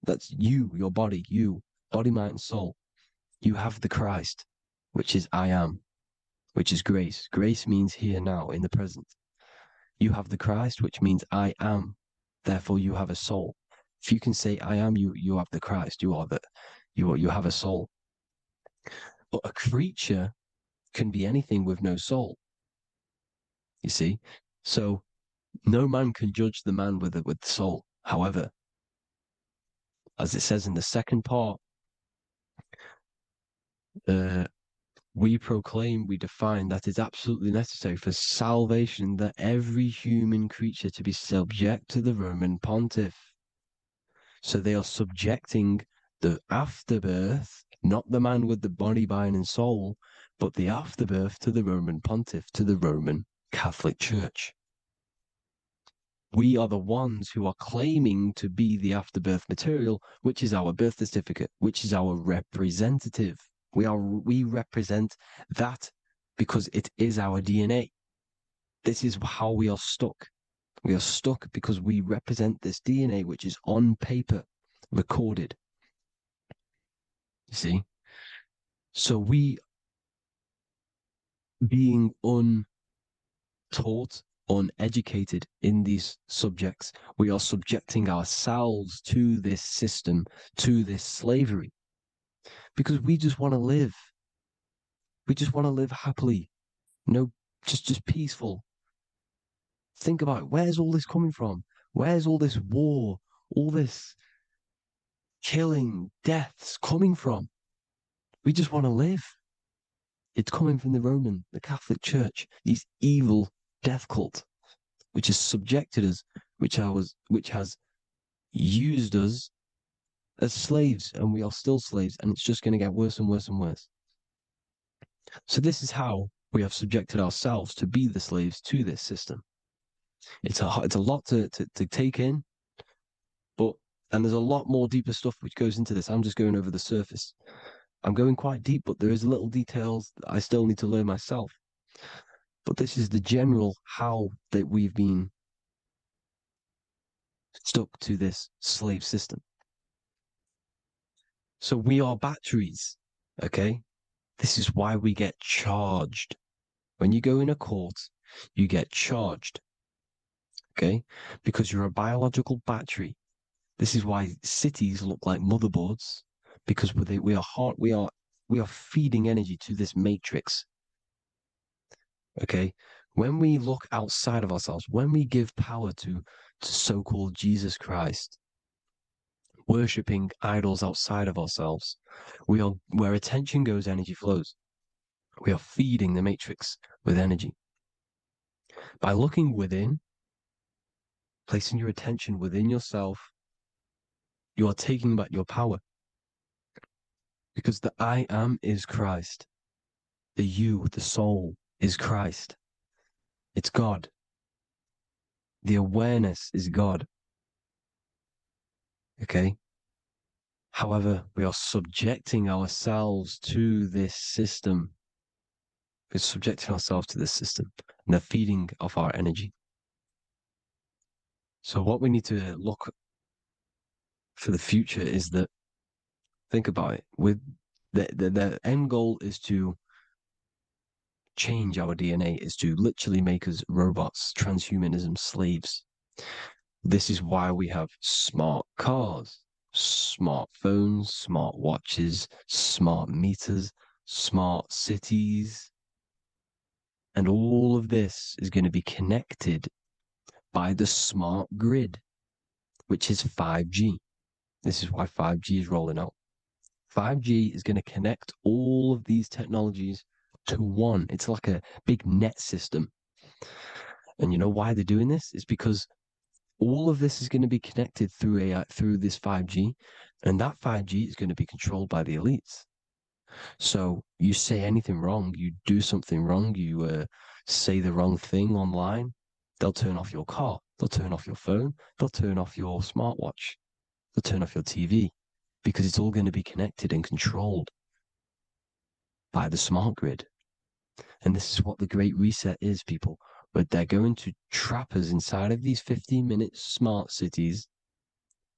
That's you, your body, you, body, mind, and soul. You have the Christ, which is I am, which is grace. Grace means here, now, in the present. You have the Christ, which means I am. Therefore, you have a soul. If you can say I am, you have the Christ. You have a soul. But a creature can be anything with no soul. You see, so no man can judge the man with the soul. However, as it says in the second part, we proclaim, we define that it's absolutely necessary for salvation that every human creature to be subject to the Roman pontiff. So they are subjecting the afterbirth, not the man with the body, mind, and soul, but the afterbirth to the Roman pontiff, to the Roman Catholic Church. We are the ones who are claiming to be the afterbirth material, which is our birth certificate, which is our representative. We represent that because it is our DNA. This is how we are stuck. We are stuck because we represent this DNA, which is on paper, recorded. You see? So we, being untaught, uneducated in these subjects, we are subjecting ourselves to this system, to this slavery, because we just want to live. We just want to live happily, just peaceful. Think about it. Where's all this coming from? Where's all this war, all this killing, deaths coming from? We just want to live. It's coming from the Catholic Church, these evil death cult, which has subjected us, which has used us as slaves, and we are still slaves, and it's just going to get worse and worse and worse. So this is how we have subjected ourselves to be the slaves to this system. It's a lot to take in, and there's a lot more deeper stuff which goes into this. I'm just going over the surface. I'm going quite deep, but there is little details that I still need to learn myself. But this is the general how that we've been stuck to this slave system. So we are batteries, okay? This is why we get charged. When you go in a court, you get charged, okay? Because you're a biological battery. This is why cities look like motherboards, because we are feeding energy to this matrix. Okay, when we look outside of ourselves, when we give power to so-called Jesus Christ, worshipping idols outside of ourselves, where attention goes, energy flows. We are feeding the matrix with energy. By looking within, placing your attention within yourself, you are taking back your power. Because the I am is Christ. The you, the soul, is Christ. It's God. The awareness is God. Okay? However, we are subjecting ourselves to this system. We're subjecting ourselves to this system and the feeding of our energy. So what we need to look for the future is that, think about it, with the end goal is to change our DNA, is to literally make us robots, transhumanism slaves. This is why we have smart cars, smart phones, smart watches, smart meters, smart cities. And all of this is going to be connected by the smart grid, which is 5G. This is why 5G is rolling out. 5G is going to connect all of these technologies to one. It's like a big net system. And you know why they're doing this? It's because all of this is going to be connected through this 5G, and that 5G is going to be controlled by the elites. So you say anything wrong, you do something wrong, you say the wrong thing online, they'll turn off your car, they'll turn off your phone, they'll turn off your smartwatch, they'll turn off your TV, because it's all going to be connected and controlled by the smart grid. And this is what the Great Reset is, people. But they're going to trap us inside of these 15-minute smart cities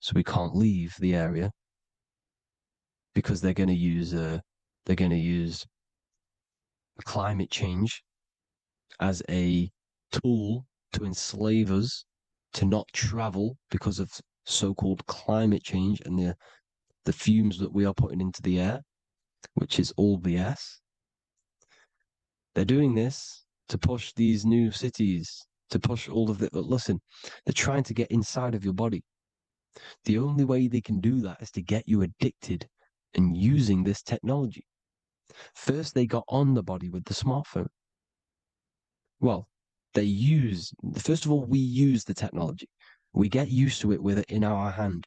so we can't leave the area, because they're going to use climate change as a tool to enslave us to not travel because of so-called climate change and the fumes that we are putting into the air, which is all BS. They're doing this to push these new cities, to push all of it. But listen, they're trying to get inside of your body. The only way they can do that is to get you addicted and using this technology. First, they got on the body with the smartphone. Well, first of all, we use the technology. We get used to it with it in our hand.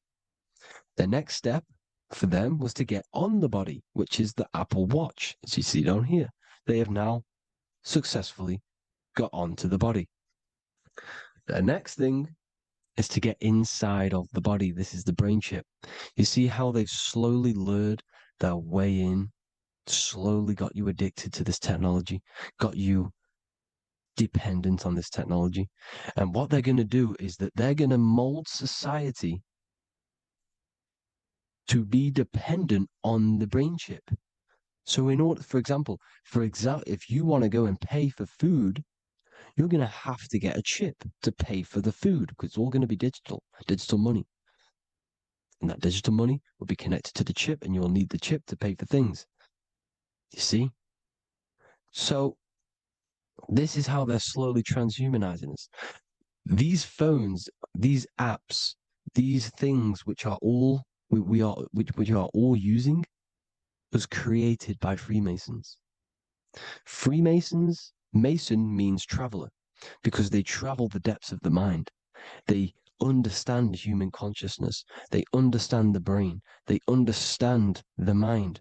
The next step for them was to get on the body, which is the Apple Watch, as you see down here. They have now successfully got onto the body. The next thing is to get inside of the body. This is the brain chip. You see how they've slowly lured their way in, slowly got you addicted to this technology, got you dependent on this technology. And what they're going to do is that they're going to mold society to be dependent on the brain chip. So in order, for example, if you want to go and pay for food, you're going to have to get a chip to pay for the food, because it's all going to be digital money. And that digital money will be connected to the chip, and you'll need the chip to pay for things. You see? So this is how they're slowly transhumanizing us. These phones, these apps, these things which are all which are all using, was created by Freemasons. Mason means traveler, because they travel the depths of the mind. They understand human consciousness. They understand the brain. They understand the mind.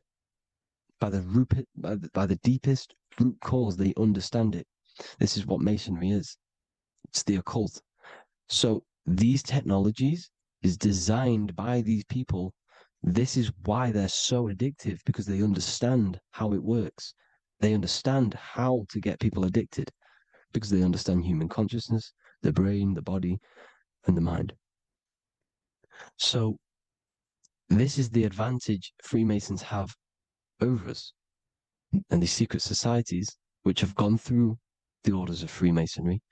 By the deepest root cause, they understand it. This is what Masonry is. It's the occult. So these technologies is designed by these people. This is why they're so addictive, because they understand how it works. They understand how to get people addicted, because they understand human consciousness, the brain, the body, and the mind. So this is the advantage Freemasons have over us. And these secret societies, which have gone through the orders of Freemasonry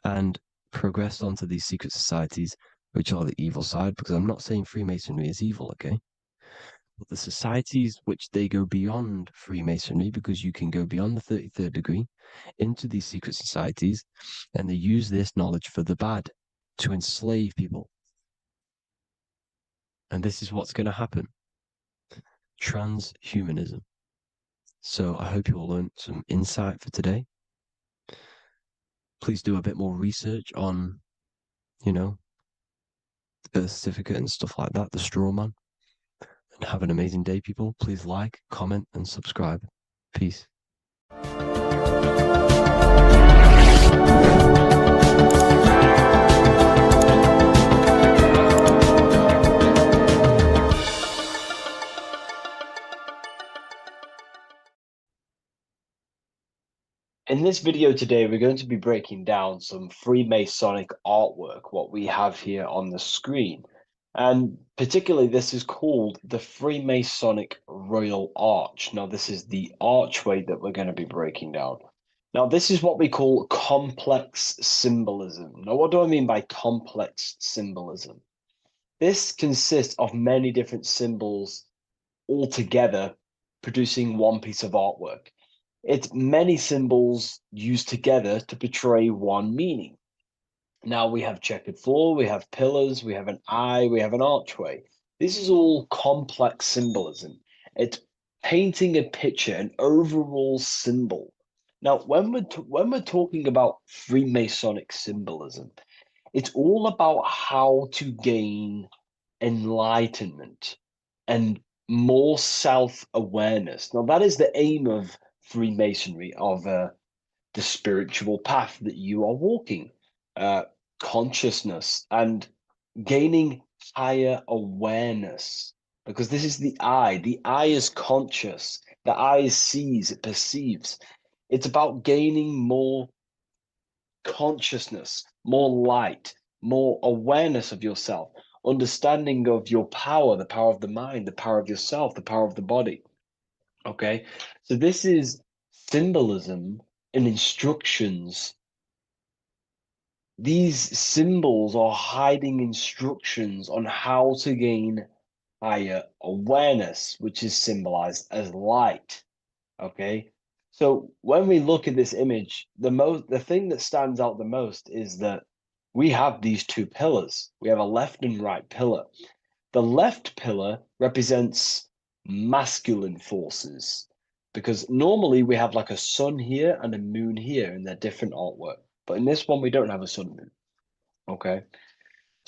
and progressed onto these secret societies, which are the evil side, because I'm not saying Freemasonry is evil, okay? But the societies which they go beyond Freemasonry, because you can go beyond the 33rd degree into these secret societies, and they use this knowledge for the bad, to enslave people. And this is what's going to happen. Transhumanism. So I hope you all learned some insight for today. Please do a bit more research on, the birth certificate and stuff like that, the straw man. And have an amazing day, people. Please like, comment, and subscribe. Peace. In this video today, we're going to be breaking down some Freemasonic artwork, what we have here on the screen. And particularly, this is called the Freemasonic Royal Arch. Now, this is the archway that we're going to be breaking down. Now, this is what we call complex symbolism. Now, what do I mean by complex symbolism? This consists of many different symbols all together producing one piece of artwork. It's many symbols used together to portray one meaning. Now we have checkered floor, we have pillars, we have an eye, we have an archway. This is all complex symbolism. It's painting a picture, an overall symbol. Now, when we're talking about Freemasonic symbolism, it's all about how to gain enlightenment and more self-awareness. Now, that is the aim of Freemasonry, of the spiritual path that you are walking, consciousness and gaining higher awareness. Because this is the eye. The eye is conscious. The eye sees, it perceives. It's about gaining more consciousness, more light, more awareness of yourself, understanding of your power, the power of the mind, the power of yourself, the power of the body. Okay, so this is symbolism and instructions. These symbols are hiding instructions on how to gain higher awareness, which is symbolized as light. Okay, so when we look at this image, the thing that stands out the most is that we have these two pillars. We have a left and right pillar. The left pillar represents masculine forces, because normally we have like a sun here and a moon here in their different artwork. But in this one, we don't have a sun and moon. Okay.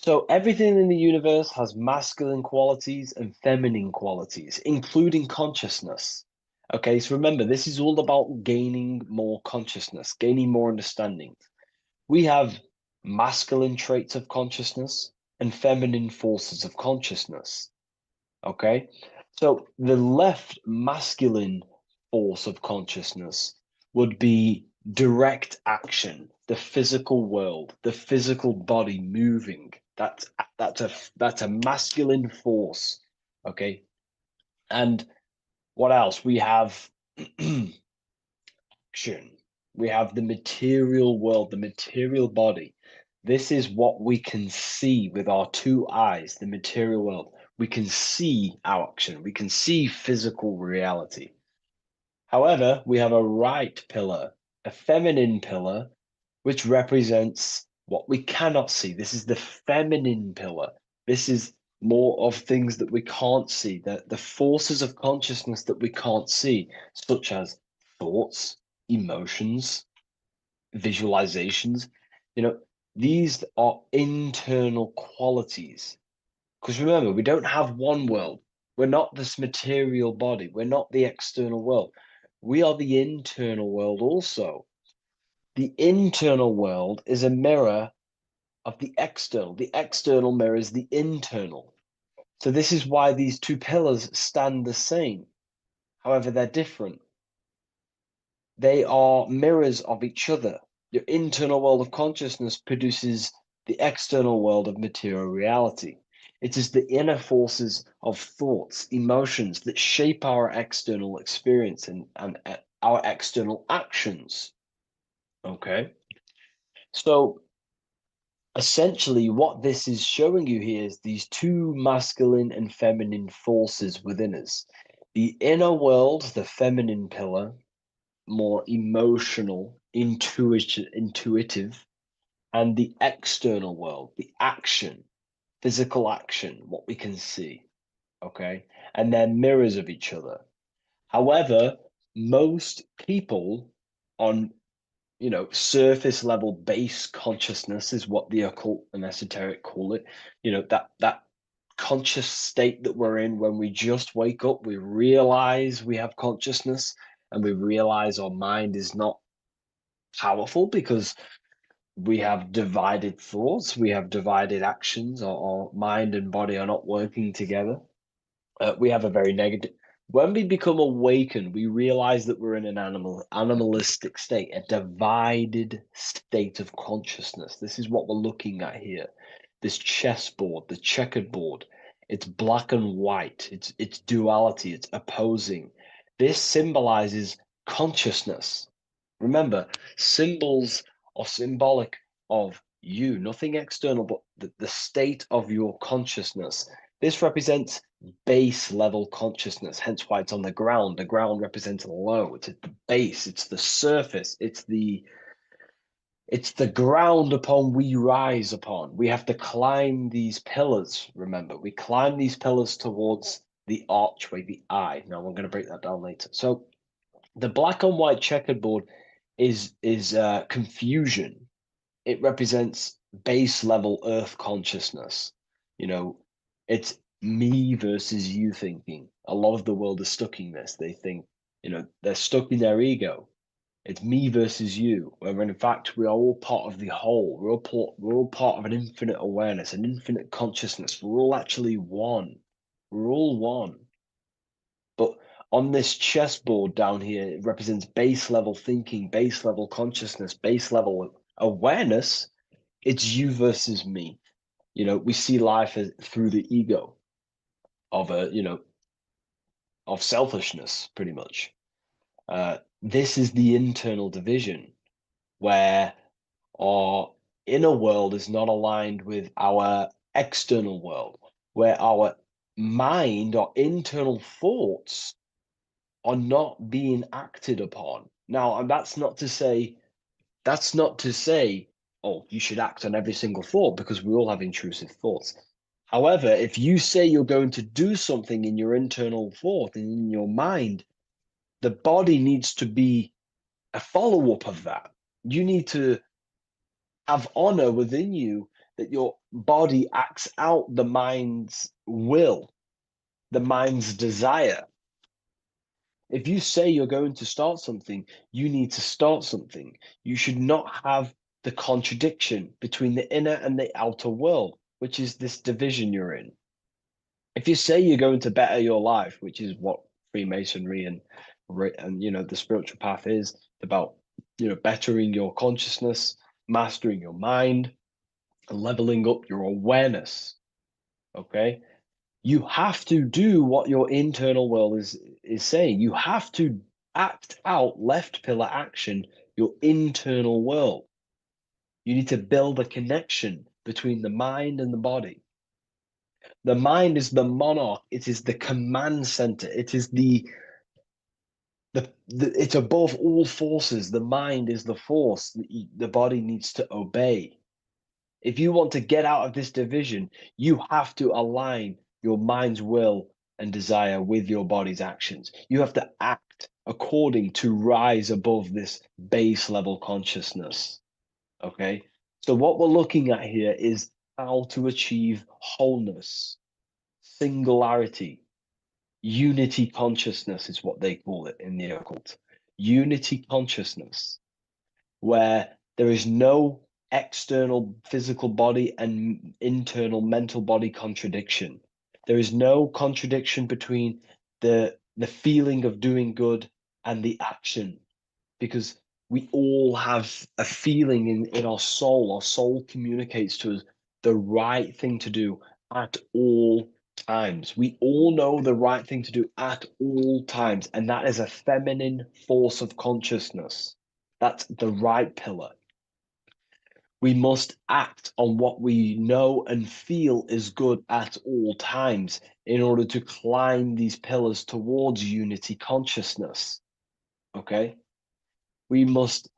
So everything in the universe has masculine qualities and feminine qualities, including consciousness. Okay, so remember, this is all about gaining more consciousness, gaining more understanding. We have masculine traits of consciousness and feminine forces of consciousness. Okay, so the left masculine force of consciousness would be direct action, the physical world, the physical body moving. That's a masculine force. Okay, and what else? We have action. We have the material world, the material body. This is what we can see with our two eyes, the material world. We can see our action. We can see physical reality. However, we have a right pillar, a feminine pillar, which represents what we cannot see. This is the feminine pillar. This is more of things that we can't see, the forces of consciousness that we can't see, such as thoughts, emotions, visualizations. These are internal qualities. Because remember, we don't have one world. We're not this material body. We're not the external world. We are the internal world also. The internal world is a mirror of the external. The external mirrors the internal. So this is why these two pillars stand the same. However, they're different. They are mirrors of each other. Your internal world of consciousness produces the external world of material reality. It is the inner forces of thoughts, emotions that shape our external experience and our external actions. Okay? So essentially, what this is showing you here is these two masculine and feminine forces within us. The inner world, the feminine pillar, more emotional, intuitive, and the external world, the action, physical action, what we can see. Okay, and they're mirrors of each other. However, most people on surface level base consciousness is what the occult and esoteric call it. That conscious state that we're in when we just wake up, we realize we have consciousness and we realize our mind is not powerful because we have divided thoughts, we have divided actions, our mind and body are not working together. We have a very When we become awakened, we realize that we're in an animalistic state, a divided state of consciousness. This is what we're looking at here. This chessboard, the checkered board. It's black and white. It's duality. It's opposing. This symbolizes consciousness. Remember, symbols are symbolic of you, nothing external, but the state of your consciousness. This represents base level consciousness, hence why it's on the ground. The ground represents low. It's at the base. It's the surface. It's the ground upon we rise upon. We have to climb these pillars. Remember, we climb these pillars towards the archway, the eye. Now we're going to break that down later. So the black and white checkered board is confusion. It represents base level earth consciousness. You know, it's me versus you thinking. A lot of the world is stuck in this. They think, they're stuck in their ego. It's me versus you, when in fact we are all part of the whole. We're all part of an infinite awareness, an infinite consciousness. We're all actually one. We're all one. But on this chessboard down here, it represents base level thinking, base level consciousness, base level awareness. It's you versus me. We see life through the ego of of selfishness, pretty much. This is the internal division where our inner world is not aligned with our external world, where our mind, our internal thoughts are not being acted upon. Now, and that's not to say, oh, you should act on every single thought, because we all have intrusive thoughts. However, if you say you're going to do something in your internal thought and in your mind, the body needs to be a follow-up of that. You need to have honor within you that your body acts out the mind's will, the mind's desire. If you say you're going to start something, you need to start something. You should not have the contradiction between the inner and the outer world, which is this division you're in. If you say you're going to better your life, which is what Freemasonry and the spiritual path is about, bettering your consciousness, mastering your mind, leveling up your awareness. Okay, you have to do what your internal world is saying. You have to act out left pillar action, your internal world. You need to build a connection between the mind and the body. The mind is the monarch. It is the command center. It is it's above all forces. The mind is the force. The body needs to obey. If you want to get out of this division, you have to align your mind's will and desire with your body's actions. You have to act according to rise above this base level consciousness. Okay? So what we're looking at here is how to achieve wholeness, singularity, unity consciousness is what they call it in the occult. Unity consciousness, where there is no external physical body and internal mental body contradiction. There is no contradiction between the feeling of doing good and the action, because we all have a feeling in our soul. Our soul communicates to us the right thing to do at all times. We all know the right thing to do at all times, and that is a feminine force of consciousness. That's the right pillar. We must act on what we know and feel is good at all times in order to climb these pillars towards unity consciousness. Okay? We must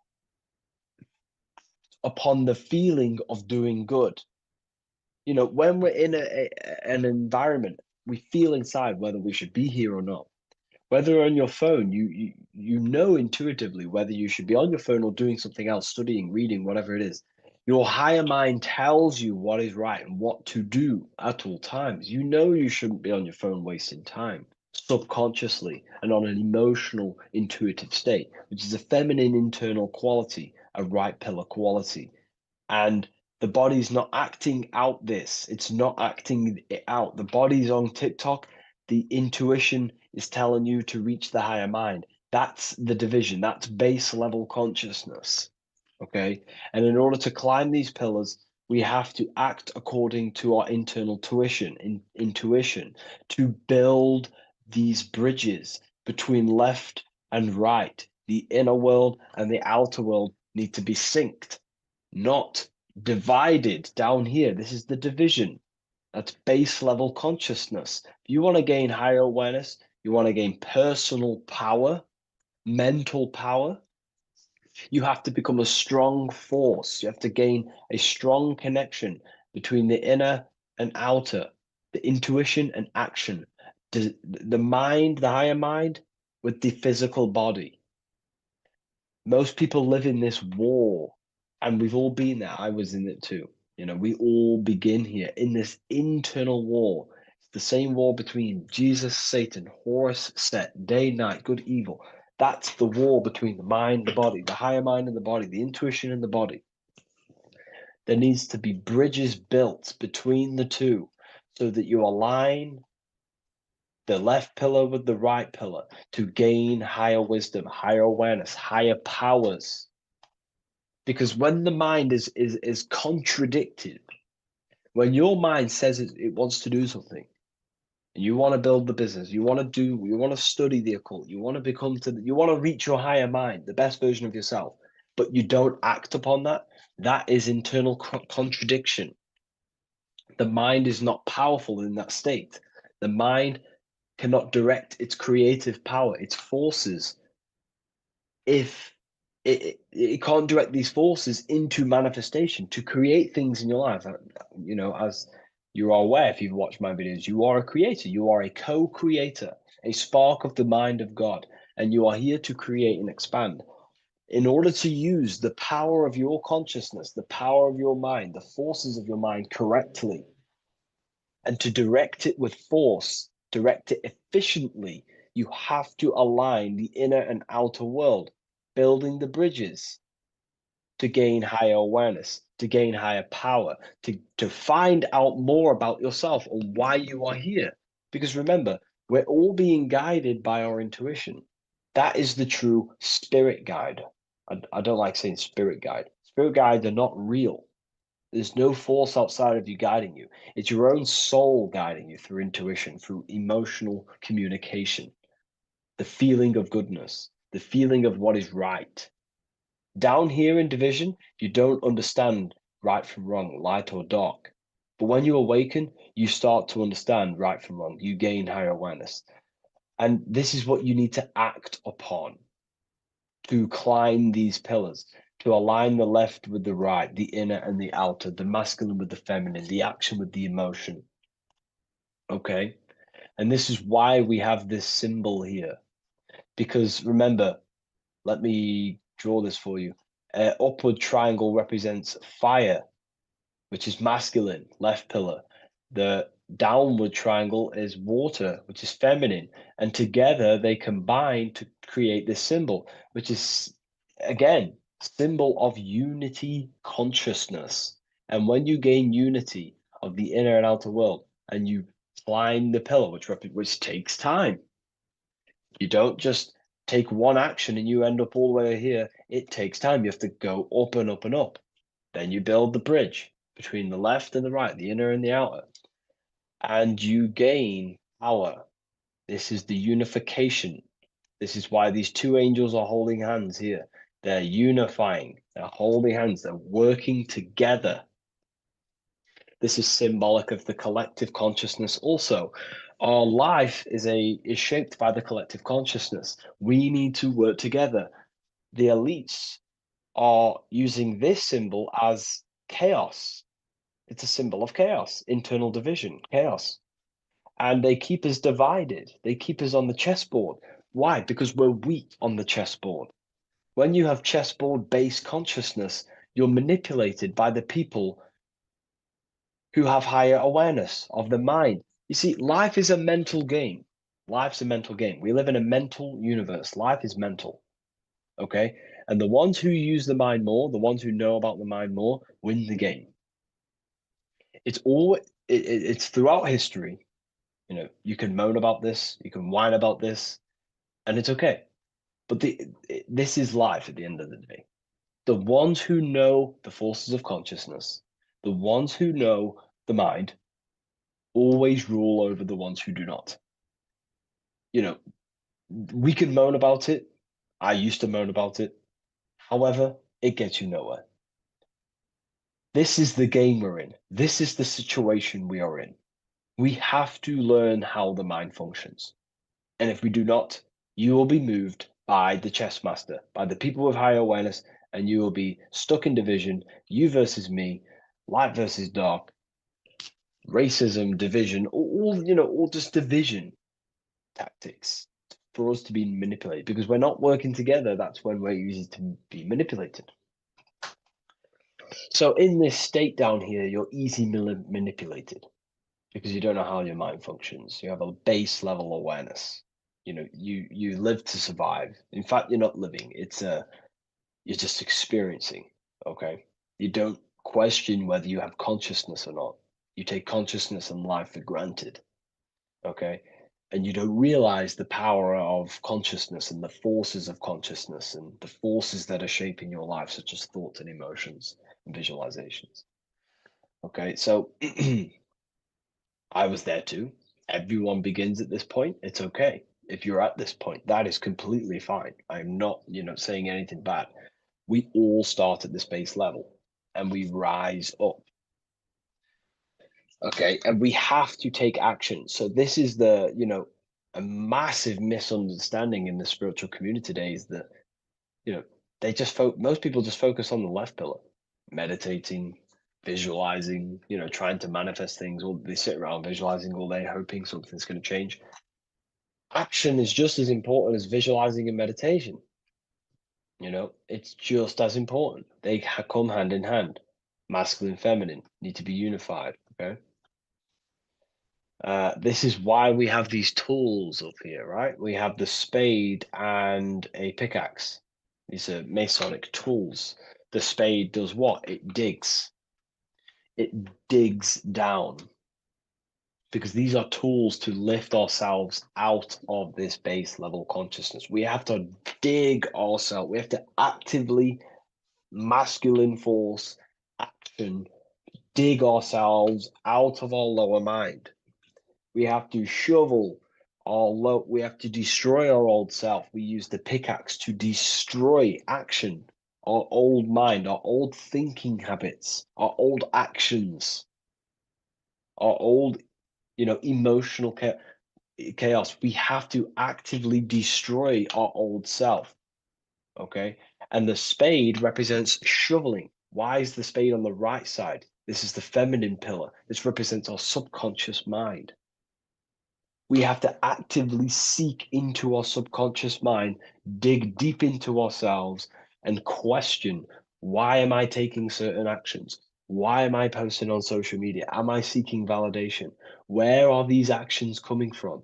upon the feeling of doing good. When we're in an environment, we feel inside whether we should be here or not. Whether on your phone, you know intuitively whether you should be on your phone or doing something else, studying, reading, whatever it is. Your higher mind tells you what is right and what to do at all times. You know you shouldn't be on your phone wasting time subconsciously and on an emotional, intuitive state, which is a feminine internal quality, a right pillar quality. And the body's not acting out this. It's not acting it out. The body's on TikTok. The intuition is telling you to reach the higher mind. That's the division. That's base level consciousness. Okay. And in order to climb these pillars, we have to act according to our internal intuition to build these bridges between left and right. The inner world and the outer world need to be synced, not divided down here. This is the division. That's base level consciousness. If you want to gain higher awareness, you want to gain personal power, mental power, you have to become a strong force. You have to gain a strong connection between the inner and outer, the intuition and action, the mind, the higher mind, with the physical body. Most people live in this war, and we've all been there. I was in it too. You know, we all begin here in this internal war. It's the same war between Jesus, Satan, Horus, Set, day, night, good, evil. That's the war between the mind, the body, the higher mind and the body, the intuition and the body. There needs to be bridges built between the two so that you align the left pillar with the right pillar to gain higher wisdom, higher awareness, higher powers. Because when the mind is contradicted, when your mind says it wants to do something, and you want to build the business, you want to study the occult, you want to reach your higher mind, the best version of yourself, but you don't act upon that, that is internal contradiction. The mind is not powerful in that state. The mind cannot direct its creative power, its forces, if it can't direct these forces into manifestation to create things in your life. You know, as you are aware, if you've watched my videos, you are a creator. You are a co-creator, a spark of the mind of God, and you are here to create and expand. In order to use the power of your consciousness, the power of your mind, the forces of your mind correctly, and to direct it with force, direct it efficiently, you have to align the inner and outer world, building the bridges to gain higher awareness, to gain higher power, to find out more about yourself and why you are here. Because remember, we're all being guided by our intuition. That is the true spirit guide. I don't like saying spirit guide. Spirit guides are not real. There's no force outside of you guiding you. It's your own soul guiding you through intuition, through emotional communication, the feeling of goodness, the feeling of what is right. Down here in division, you don't understand right from wrong, light or dark. But when you awaken, you start to understand right from wrong. You gain higher awareness. And this is what you need to act upon to climb these pillars, to align the left with the right, the inner and the outer, the masculine with the feminine, the action with the emotion. Okay? And this is why we have this symbol here. Because remember, let me draw this for you. Upward triangle represents fire, which is masculine, left pillar. The downward triangle is water, which is feminine. And together they combine to create this symbol, which is, again, symbol of unity consciousness. And when you gain unity of the inner and outer world, and you climb the pillar, which takes time, you don't just take one action and you end up all the way here. It takes time. You have to go up and up and up. Then you build the bridge between the left and the right, the inner and the outer, and you gain power. This is the unification. This is why these two angels are holding hands here. They're unifying, they're holding hands, they're working together. This is symbolic of the collective consciousness also. Our life is shaped by the collective consciousness. We need to work together. The elites are using this symbol as chaos. It's a symbol of chaos, internal division, chaos. And they keep us divided. They keep us on the chessboard. Why? Because we're weak on the chessboard. When you have chessboard-based consciousness, you're manipulated by the people who have higher awareness of the mind. You see, life is a mental game. Life's a mental game. We live in a mental universe. Life is mental. Okay? And the ones who use the mind more, the ones who know about the mind more, win the game. It's throughout history, You know, you can moan about this, you can whine about this, and it's okay. But this is life at the end of the day. The ones who know the forces of consciousness, the ones who know the mind, always rule over the ones who do not. You know, we can moan about it. I used to moan about it. However, it gets you nowhere. This is the game we're in. This is the situation we are in. We have to learn how the mind functions. And if we do not, you will be moved by the chess master, by the people with higher awareness, and you will be stuck in division, you versus me, light versus dark, racism, division, all just division tactics for us to be manipulated. Because we're not working together, that's when we're easy to be manipulated. So in this state down here, you're easily manipulated because you don't know how your mind functions. You have a base level awareness. You know, you live to survive. In fact, you're not living. You're just experiencing. Okay, you don't question whether you have consciousness or not. You take consciousness and life for granted. Okay, and you don't realize the power of consciousness and the forces of consciousness and the forces that are shaping your life, such as thoughts and emotions and visualizations. Okay, so I was there too. Everyone begins at this point. It's okay. If you're at this point, that is completely fine. I'm not, saying anything bad. We all start at this base level and we rise up. Okay, and we have to take action. So this is a massive misunderstanding in the spiritual community today is that, they just most people just focus on the left pillar, meditating, visualizing, trying to manifest things, or they sit around visualizing all day, hoping something's going to change. Action is just as important as visualizing and meditation. It's just as important. They come hand in hand. Masculine, feminine need to be unified. Okay. This is why we have these tools up here, right? We have the spade and a pickaxe. These are Masonic tools. The spade does what? It digs. It digs down. Because these are tools to lift ourselves out of this base level consciousness. We have to dig ourselves. We have to actively, masculine force, action, dig ourselves out of our lower mind. We have to shovel we have to destroy our old self. We use the pickaxe to destroy action, our old mind, our old thinking habits, our old actions, our old emotional chaos. We have to actively destroy our old self. Okay. And the spade represents shoveling. Why is the spade on the right side? This is the feminine pillar. This represents our subconscious mind. We have to actively seek into our subconscious mind, dig deep into ourselves, and question, why am I taking certain actions? Why am I posting on social media? Am I seeking validation? Where are these actions coming from?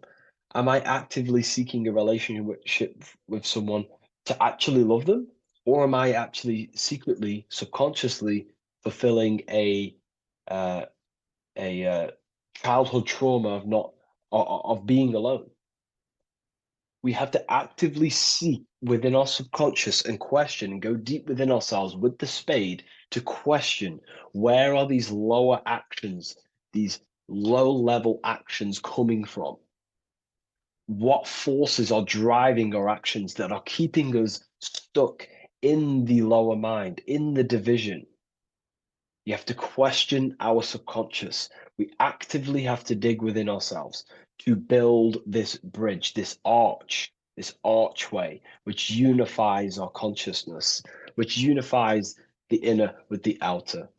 Am I actively seeking a relationship with someone to actually love them? Or am I actually secretly, subconsciously fulfilling a childhood trauma of being alone? We have to actively seek within our subconscious and question and go deep within ourselves with the spade to question, where are these lower actions, these low level actions coming from? What forces are driving our actions that are keeping us stuck in the lower mind, in the division? You have to question our subconscious. We actively have to dig within ourselves to build this bridge, this archway, which unifies our consciousness, which unifies the inner with the outer,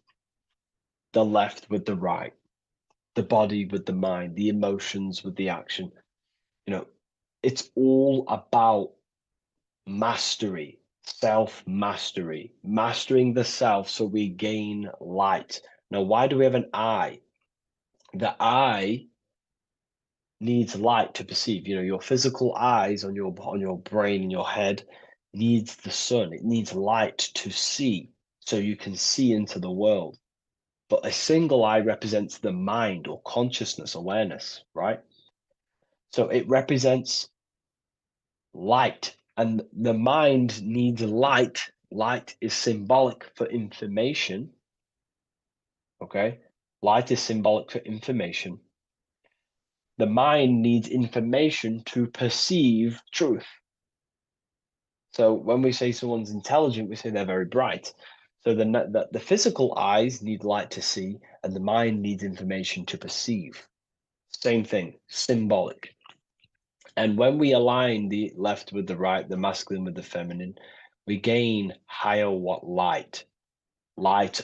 the left with the right, the body with the mind, the emotions with the action. It's all about mastery, self-mastery, mastering the self so we gain light. Now, why do we have an eye? The eye needs light to perceive. Your physical eyes on your brain and your head needs the sun. It needs light to see so you can see into the world. But a single eye represents the mind or consciousness, awareness, right? So it represents light, and the mind needs light. Light is symbolic for information. Okay? Light is symbolic for information. The mind needs information to perceive truth. So when we say someone's intelligent, we say they're very bright. So the physical eyes need light to see, and the mind needs information to perceive. Same thing, symbolic. And when we align the left with the right, the masculine with the feminine, we gain higher light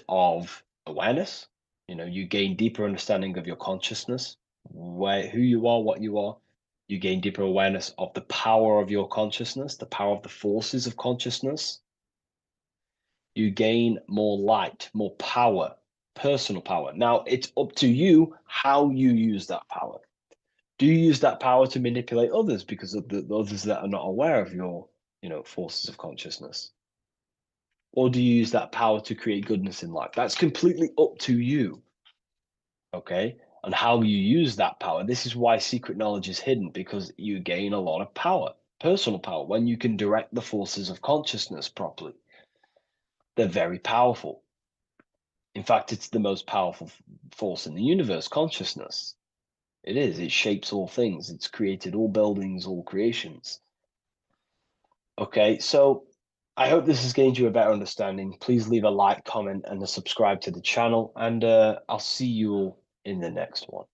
of awareness. You gain deeper understanding of your consciousness, who you are, what you are. You gain deeper awareness of the power of your consciousness, the power of the forces of consciousness. You gain more light, more power, personal power. Now, it's up to you how you use that power. Do you use that power to manipulate others because of the others that are not aware of your, forces of consciousness? Or do you use that power to create goodness in life? That's completely up to you. Okay? And how you use that power. This is why secret knowledge is hidden, because you gain a lot of power, personal power, when you can direct the forces of consciousness properly. They're very powerful. In fact, it's the most powerful force in the universe, consciousness. It is. It shapes all things. It's created all buildings, all creations. Okay, so I hope this has gained you a better understanding. Please leave a like, comment, and a subscribe to the channel, and I'll see you all in the next one.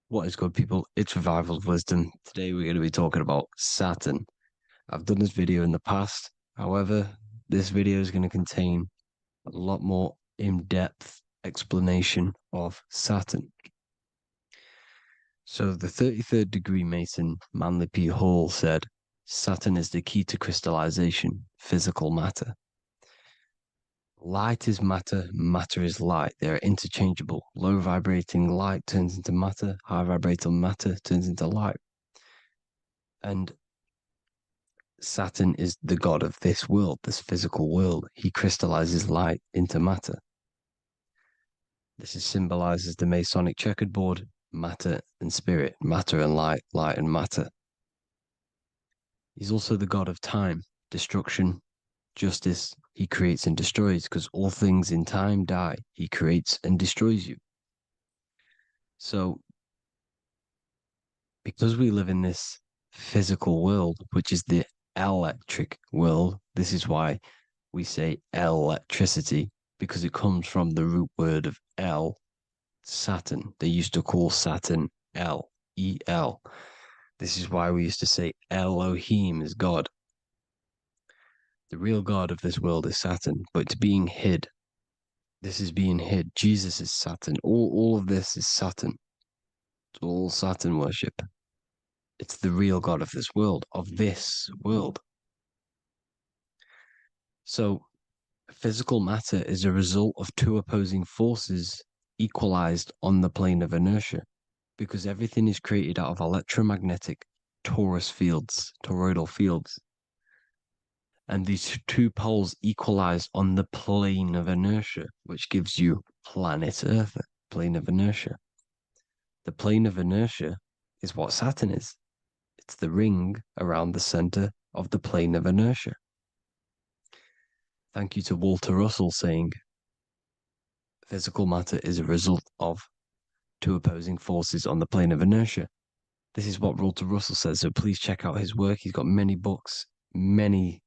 What is good, people? It's Revival of Wisdom. Today we're going to be talking about Saturn. I've done this video in the past. However, this video is going to contain a lot more in-depth explanation of Saturn. So the 33rd degree Mason, Manly P. Hall, said, Saturn is the key to crystallization, physical matter. Light is matter, matter is light. They are interchangeable. Low vibrating light turns into matter, high vibrating matter turns into light. And Saturn is the god of this world, this physical world. He crystallizes light into matter. This is symbolized as the Masonic checkerboard, matter and spirit, matter and light, light and matter. He's also the god of time, destruction, justice. He creates and destroys, because all things in time die. He creates and destroys you. So, because we live in this physical world, which is the electric world, this is why we say electricity, because it comes from the root word of El, Saturn. They used to call Saturn El, E-L. This is why we used to say Elohim is God. The real God of this world is Saturn, but it's being hid. This is being hid. Jesus is Saturn. All of this is Saturn. It's all Saturn worship. It's the real God of this world, So, physical matter is a result of two opposing forces equalized on the plane of inertia, because everything is created out of electromagnetic toroidal fields. And these two poles equalize on the plane of inertia, which gives you planet Earth, plane of inertia. The plane of inertia is what Saturn is. It's the ring around the center of the plane of inertia. Thank you to Walter Russell saying, physical matter is a result of two opposing forces on the plane of inertia. This is what Walter Russell says, so please check out his work. He's got many books, many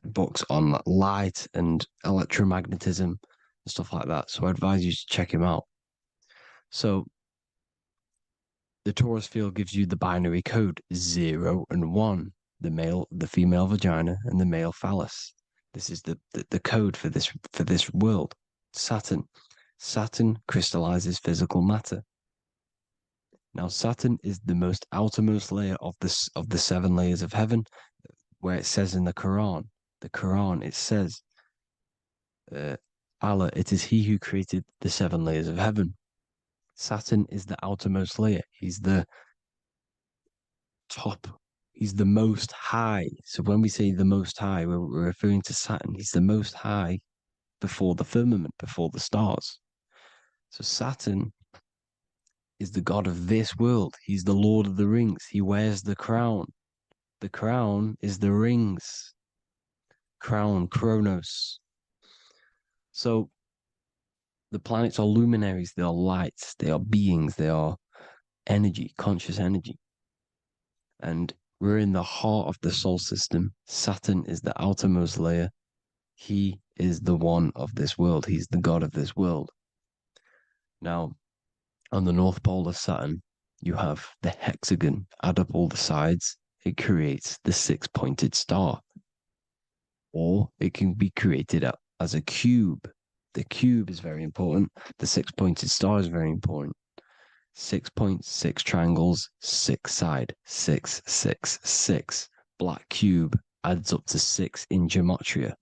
books on light and electromagnetism and stuff like that. So I advise you to check him out. So the torus field gives you the binary code 0 and 1, the female vagina and the male phallus. This is the code for this world. Saturn crystallizes physical matter. Now Saturn is the most outermost layer of the 7 layers of heaven, where it says in the Quran, it says, Allah, it is he who created the 7 layers of heaven. Saturn is the outermost layer. He's the top. He's the most high. So when we say the most high, we're referring to Saturn. He's the most high before the firmament, before the stars. So Saturn is the god of this world. He's the Lord of the Rings. He wears the crown. The crown is the rings. Crown, Kronos. So the planets are luminaries. They are lights. They are beings. They are energy, conscious energy. And we're in the heart of the solar system. Saturn is the outermost layer. He is the one of this world. He's the god of this world. Now, on the North Pole of Saturn, you have the hexagon. Add up all the sides, it creates the 6-pointed star. Or it can be created as a cube. The cube is very important. The 6-pointed star is very important. 6 points, 6 triangles, 6 side, 6, 6, 6. Black cube adds up to 6 in gematria.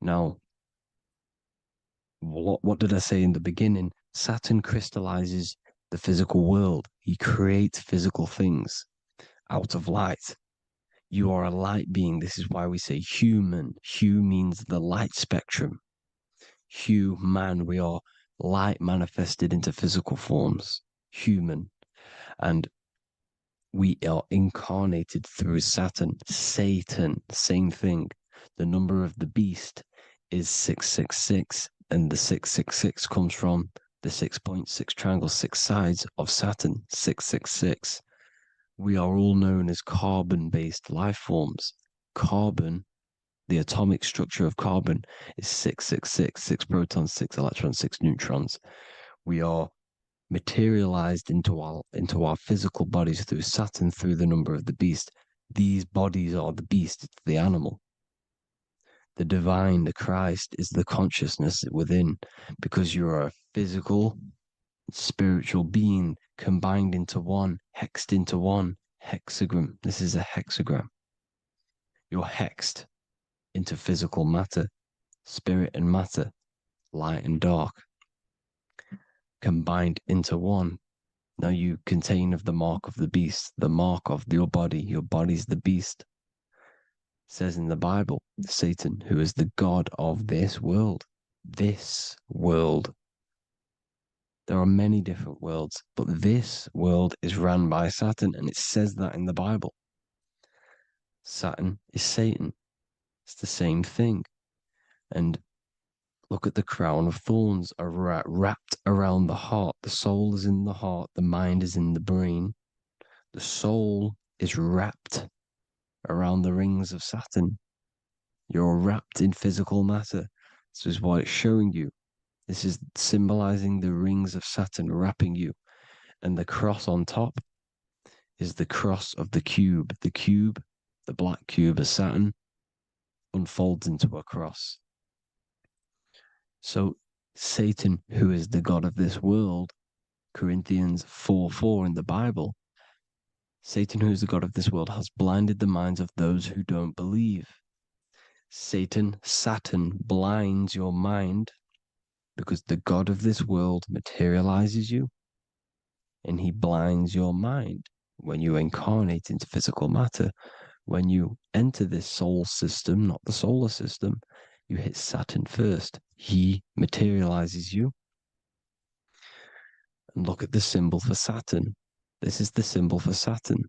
Now, what did I say in the beginning? Saturn crystallizes the physical world. He creates physical things out of light. You are a light being. This is why we say human. Hue means the light spectrum. Hue, man, we are light manifested into physical forms. Human. And we are incarnated through Saturn. Satan, same thing. The number of the beast is 666, and the 666 comes from the 6.6 triangle, 6 sides of Saturn, 666. We are all known as carbon-based life forms. Carbon, the atomic structure of carbon, is 666, 6 protons, 6 electrons, 6 neutrons. We are materialized into our physical bodies through Saturn, through the number of the beast. These bodies are the beast, it's the animal. The divine, the Christ, is the consciousness within, because you are a physical, spiritual being combined into one, hexed into one. Hexagram. This is a hexagram. You're hexed into physical matter, spirit and matter, light and dark, combined into one. Now you contain of the mark of the beast, the mark of your body. Your body's the beast. It says in the Bible, Satan, who is the god of this world. This world. There are many different worlds, but this world is run by Saturn, and it says that in the Bible. Saturn is Satan. It's the same thing. And look at the crown of thorns wrapped around the heart. The soul is in the heart. The mind is in the brain. The soul is wrapped around the rings of Saturn. You're wrapped in physical matter. This is what it's showing you. This is symbolizing the rings of Saturn wrapping you. And the cross on top is the cross of the cube. The cube, the black cube of Saturn, unfolds into a cross. So Satan, who is the god of this world, Corinthians 4:4 in the Bible, Satan, who is the god of this world, has blinded the minds of those who don't believe. Saturn blinds your mind because the god of this world materializes you, and he blinds your mind when you incarnate into physical matter. When you enter this soul system, not the solar system, you hit Saturn first. He materializes you. And look at the symbol for Saturn. This is the symbol for Saturn.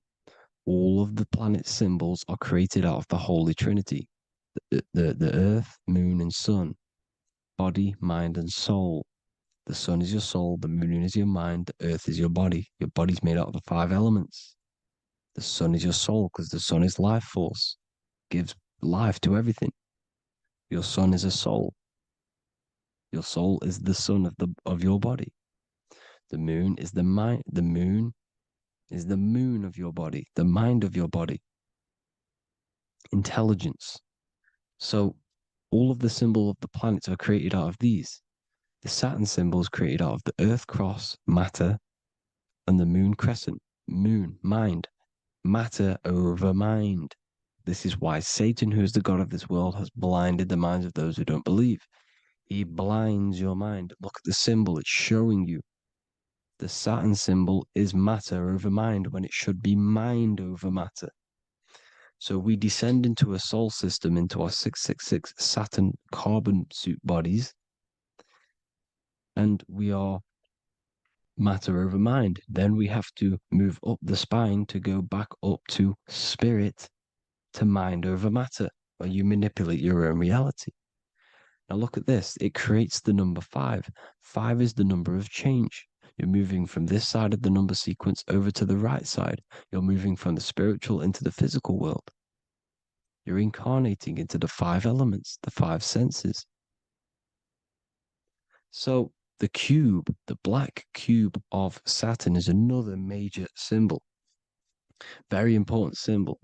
All of the planet symbols are created out of the Holy Trinity. The earth, moon, and sun. Body, mind, and soul. The sun is your soul, the moon is your mind, the earth is your body. Your body's made out of the 5 elements. The sun is your soul because the sun is life force, gives life to everything. Your sun is a soul. Your soul is the sun of your body. The moon is the mind. The moon is the moon of your body, the mind of your body. Intelligence. So all of the symbol of the planets are created out of these. The Saturn symbol is created out of the Earth cross, matter, and the moon crescent, moon, mind, matter over mind. This is why Satan, who is the god of this world, has blinded the minds of those who don't believe. He blinds your mind. Look at the symbol. It's showing you. The Saturn symbol is matter over mind when it should be mind over matter. So we descend into a soul system, into our 666 Saturn carbon suit bodies, and we are matter over mind. Then we have to move up the spine to go back up to spirit, to mind over matter, where you manipulate your own reality. Now look at this. It creates the number 5. 5 is the number of change. You're moving from this side of the number sequence over to the right side. You're moving from the spiritual into the physical world. You're incarnating into the 5 elements, the 5 senses. So the cube, the black cube of Saturn, is another major symbol. Very important symbol.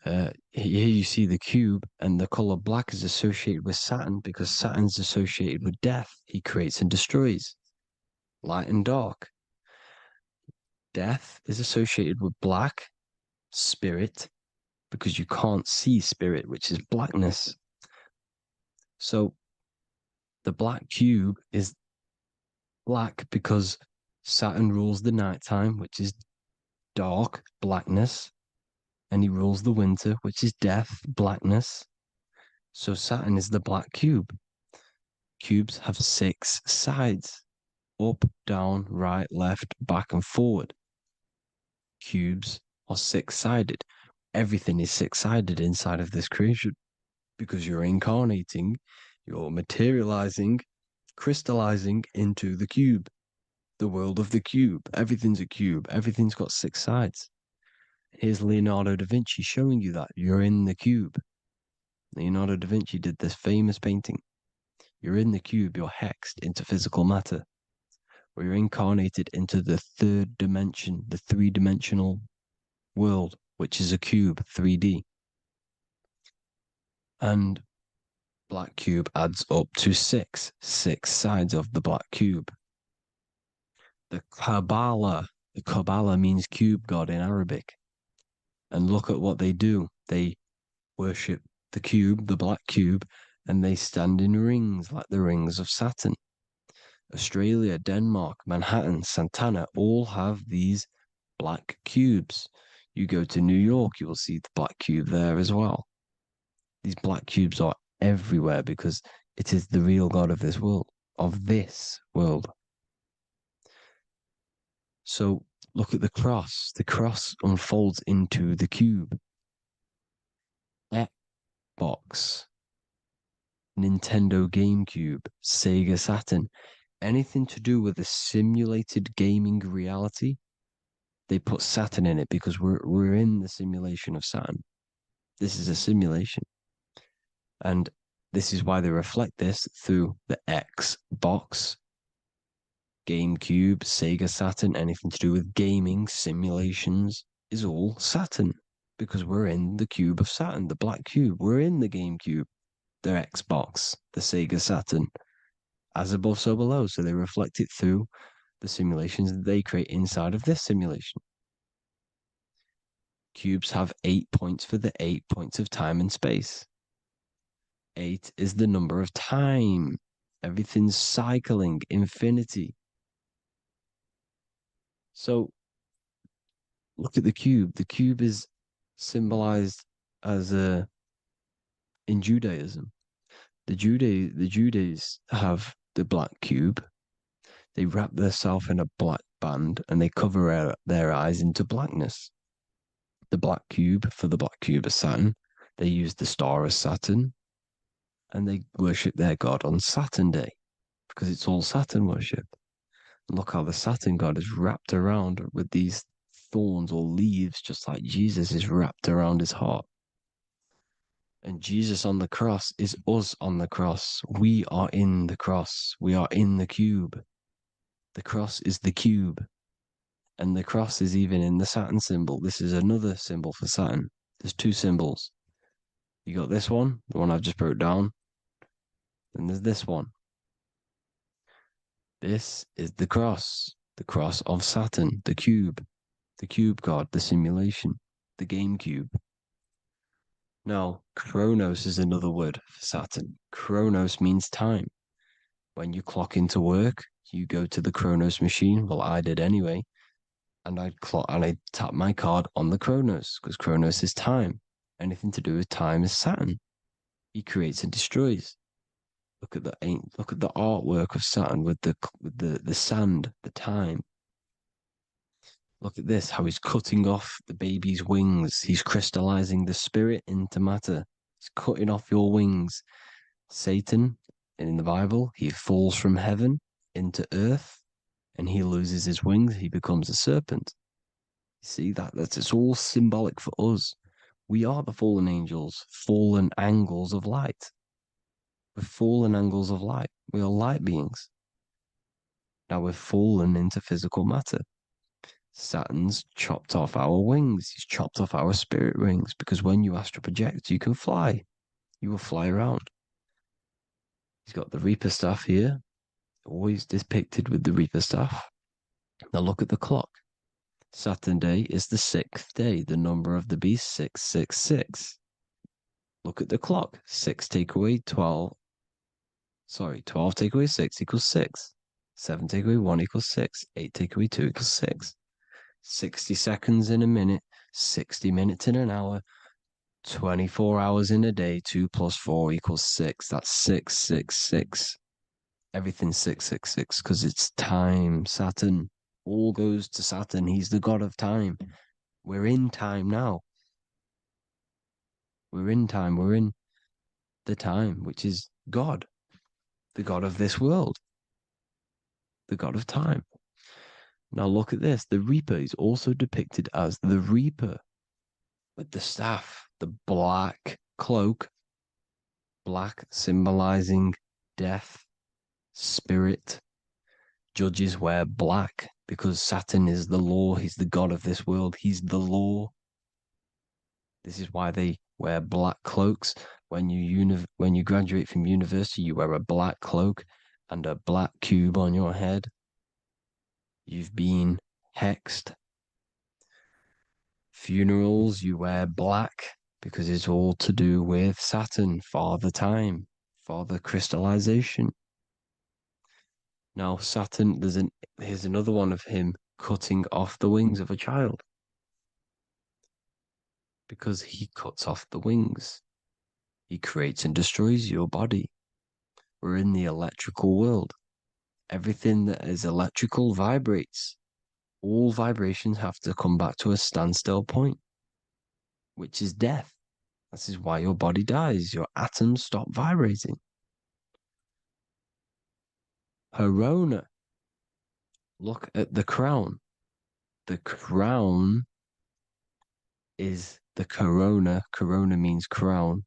Here you see the cube, and the color black is associated with Saturn because Saturn's associated with death. He creates and destroys, light and dark. Death is associated with black, spirit, because you can't see spirit, which is blackness. So the black cube is black because Saturn rules the nighttime, which is dark, blackness, and he rules the winter, which is death, blackness. So Saturn is the black cube. Cubes have 6 sides: up, down, right, left, back, and forward. Cubes are 6-sided. Everything is 6-sided inside of this creation because you're incarnating, you're materializing, crystallizing into the cube, the world of the cube. Everything's a cube. Everything's got 6 sides. Here's Leonardo da Vinci showing you that you're in the cube. Leonardo da Vinci did this famous painting. You're in the cube, you're hexed into physical matter, where you're incarnated into the 3rd dimension, the 3-dimensional world, which is a cube, 3D. And black cube adds up to 6 sides of the black cube. The Kabbalah means cube god in Arabic. And look at what they do. They worship the cube, the black cube, and they stand in rings like the rings of Saturn. Australia, Denmark, Manhattan, Santana all have these black cubes. You go to New York, you will see the black cube there as well. These black cubes are everywhere because it is the real God of this world, So look at the cross. The cross unfolds into the cube. Xbox, Nintendo GameCube, Sega Saturn, anything to do with a simulated gaming reality, they put Saturn in it because we're in the simulation of Saturn. This is a simulation. And this is why they reflect this through the Xbox, GameCube, Sega Saturn, anything to do with gaming, simulations, is all Saturn. Because we're in the cube of Saturn, the black cube. We're in the GameCube, the Xbox, the Sega Saturn. As above, so below. So they reflect it through the simulations that they create inside of this simulation. Cubes have 8 points for the 8 points of time and space. 8 is the number of time. Everything's cycling, infinity. So look at the cube. The cube is symbolized as in Judaism. The Judees have the black cube. They wrap themselves in a black band and they cover their eyes into blackness. The black cube for the black cube of Saturn. They use the star of Saturn and they worship their god on Saturn Day because it's all Saturn worship. And look how the Saturn god is wrapped around with these thorns or leaves, just like Jesus is wrapped around his heart. And Jesus on the cross is us on the cross. We are in the cross. We are in the cube. The cross is the cube. And the cross is even in the Saturn symbol. This is another symbol for Saturn. There's 2 symbols. You got this one, the one I've just broke down. And there's this one. This is the cross of Saturn, the cube god, the simulation, the game cube. Now, Chronos is another word for Saturn. Chronos means time. When you clock into work, you go to the Chronos machine. Well, I did anyway. And I tap my card on the Chronos because Chronos is time. Anything to do with time is Saturn. He creates and destroys. Look at the artwork of Saturn with the sand, the time. Look at this, how he's cutting off the baby's wings. He's crystallizing the spirit into matter. He's cutting off your wings. Satan, in the Bible, he falls from heaven into earth and he loses his wings. He becomes a serpent. You see that's it's all symbolic for us. We are the fallen angels, fallen angles of light. We're fallen angles of light. We are light beings. Now we're fallen into physical matter. Saturn's chopped off our wings. He's chopped off our spirit wings because when you astral project, you can fly. You will fly around. He's got the Reaper staff here, always depicted with the Reaper staff. Now look at the clock. Saturn day is the 6th day. The number of the beast, 666. Look at the clock. 6 take away 12. 12 take away 6 equals 6. 7 take away 1 equals 6. 8 take away 2 equals 6. 60 seconds in a minute. 60 minutes in an hour. 24 hours in a day. 2 plus 4 equals 6. That's 666. Everything's 666 because it's time. Saturn. All goes to Saturn. He's the god of time. We're in time now. We're in time. We're in the time, which is God, the god of this world, the god of time. Now look at this. The Reaper is also depicted as the Reaper with the staff, the black cloak, black symbolizing death, spirit. Judges wear black because Saturn is the law. He's the god of this world. He's the law. This is why they wear black cloaks. When you graduate from university, you wear a black cloak and a black cube on your head. You've been hexed. Funerals, you wear black because it's all to do with Saturn, Father Time, Father Crystallization. Now, Saturn, here's another one of him cutting off the wings of a child. Because he cuts off the wings. He creates and destroys your body. We're in the electrical world. Everything that is electrical vibrates. All vibrations have to come back to a standstill point, which is death. This is why your body dies. Your atoms stop vibrating. Herona. Look at the crown. The crown is the corona. Corona means crown.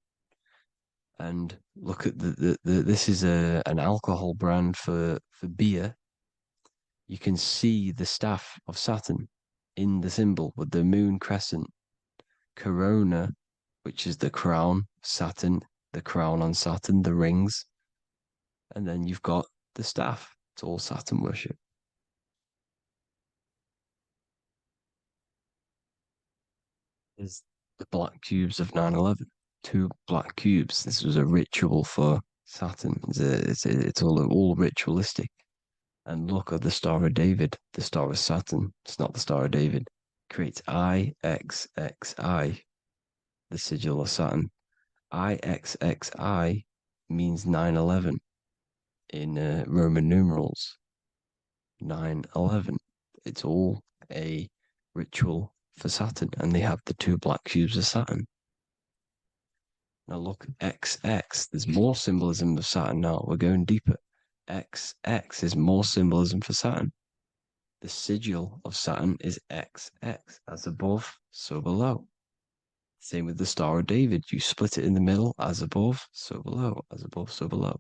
And look at this is an alcohol brand for beer. You can see the staff of Saturn in the symbol with the moon crescent. Corona, which is the crown, Saturn, the crown on Saturn, the rings. And then you've got the staff. It's all Saturn worship. Is the black cubes of 9/11. 2 black cubes. This was a ritual for Saturn. It's all ritualistic. And look at the Star of David, the Star of Saturn. It's not the Star of David. Creates IXXI, the sigil of Saturn. IXXI means 9/11 in Roman numerals. 9/11. It's all a ritual for Saturn, and they have the 2 black cubes of Saturn. Now look, XX, there's more symbolism of Saturn now. We're going deeper. XX is more symbolism for Saturn. The sigil of Saturn is XX, as above, so below. Same with the Star of David. You split it in the middle, as above, so below, as above, so below.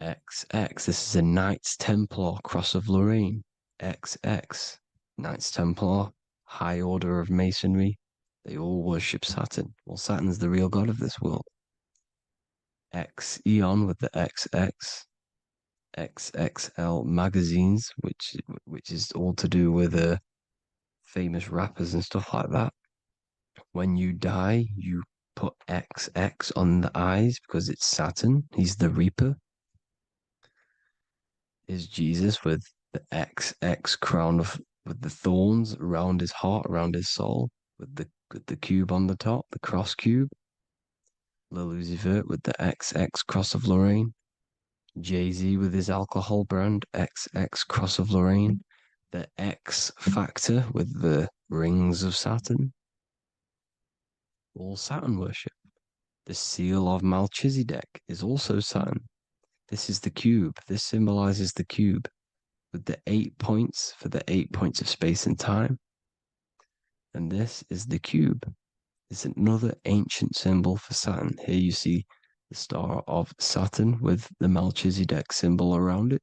XX, this is a Knights Templar, Cross of Lorraine. XX, Knights Templar, High Order of Masonry. They all worship Saturn. Well, Saturn's the real god of this world. X Eon with the XX. XXL magazines, which is all to do with famous rappers and stuff like that. When you die, you put XX on the eyes because it's Saturn. He's the Reaper. Is Jesus with the XX crown with the thorns around his heart, around his soul, with the cube on the top, the cross cube. Lil Uzi Vert with the XX Cross of Lorraine. Jay-Z with his alcohol brand, XX Cross of Lorraine. The X Factor with the rings of Saturn. All Saturn worship. The seal of Melchizedek is also Saturn. This is the cube. This symbolizes the cube with the 8 points for the 8 points of space and time. And this is the cube. It's another ancient symbol for Saturn. Here you see the star of Saturn with the Melchizedek symbol around it,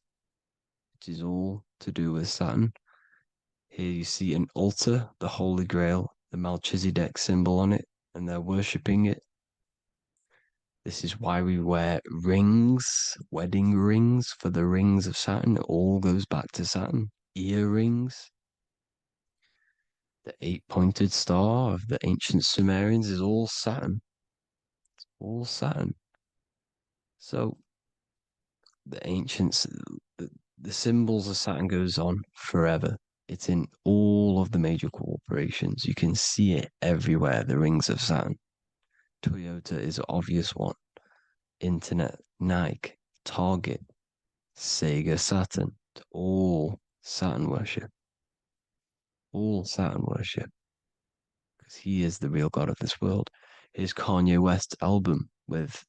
which is all to do with Saturn. Here you see an altar, the Holy Grail, the Melchizedek symbol on it, and they're worshipping it. This is why we wear rings, wedding rings for the rings of Saturn. It all goes back to Saturn. Earrings. The 8-pointed star of the ancient Sumerians is all Saturn. It's all Saturn. So the ancients, the symbols of Saturn goes on forever. It's in all of the major corporations. You can see it everywhere, the rings of Saturn. Toyota is an obvious one. Internet, Nike, Target, Sega, Saturn. It's all Saturn worship. All Saturn worship. Because he is the real God of this world. Here's Kanye West's album with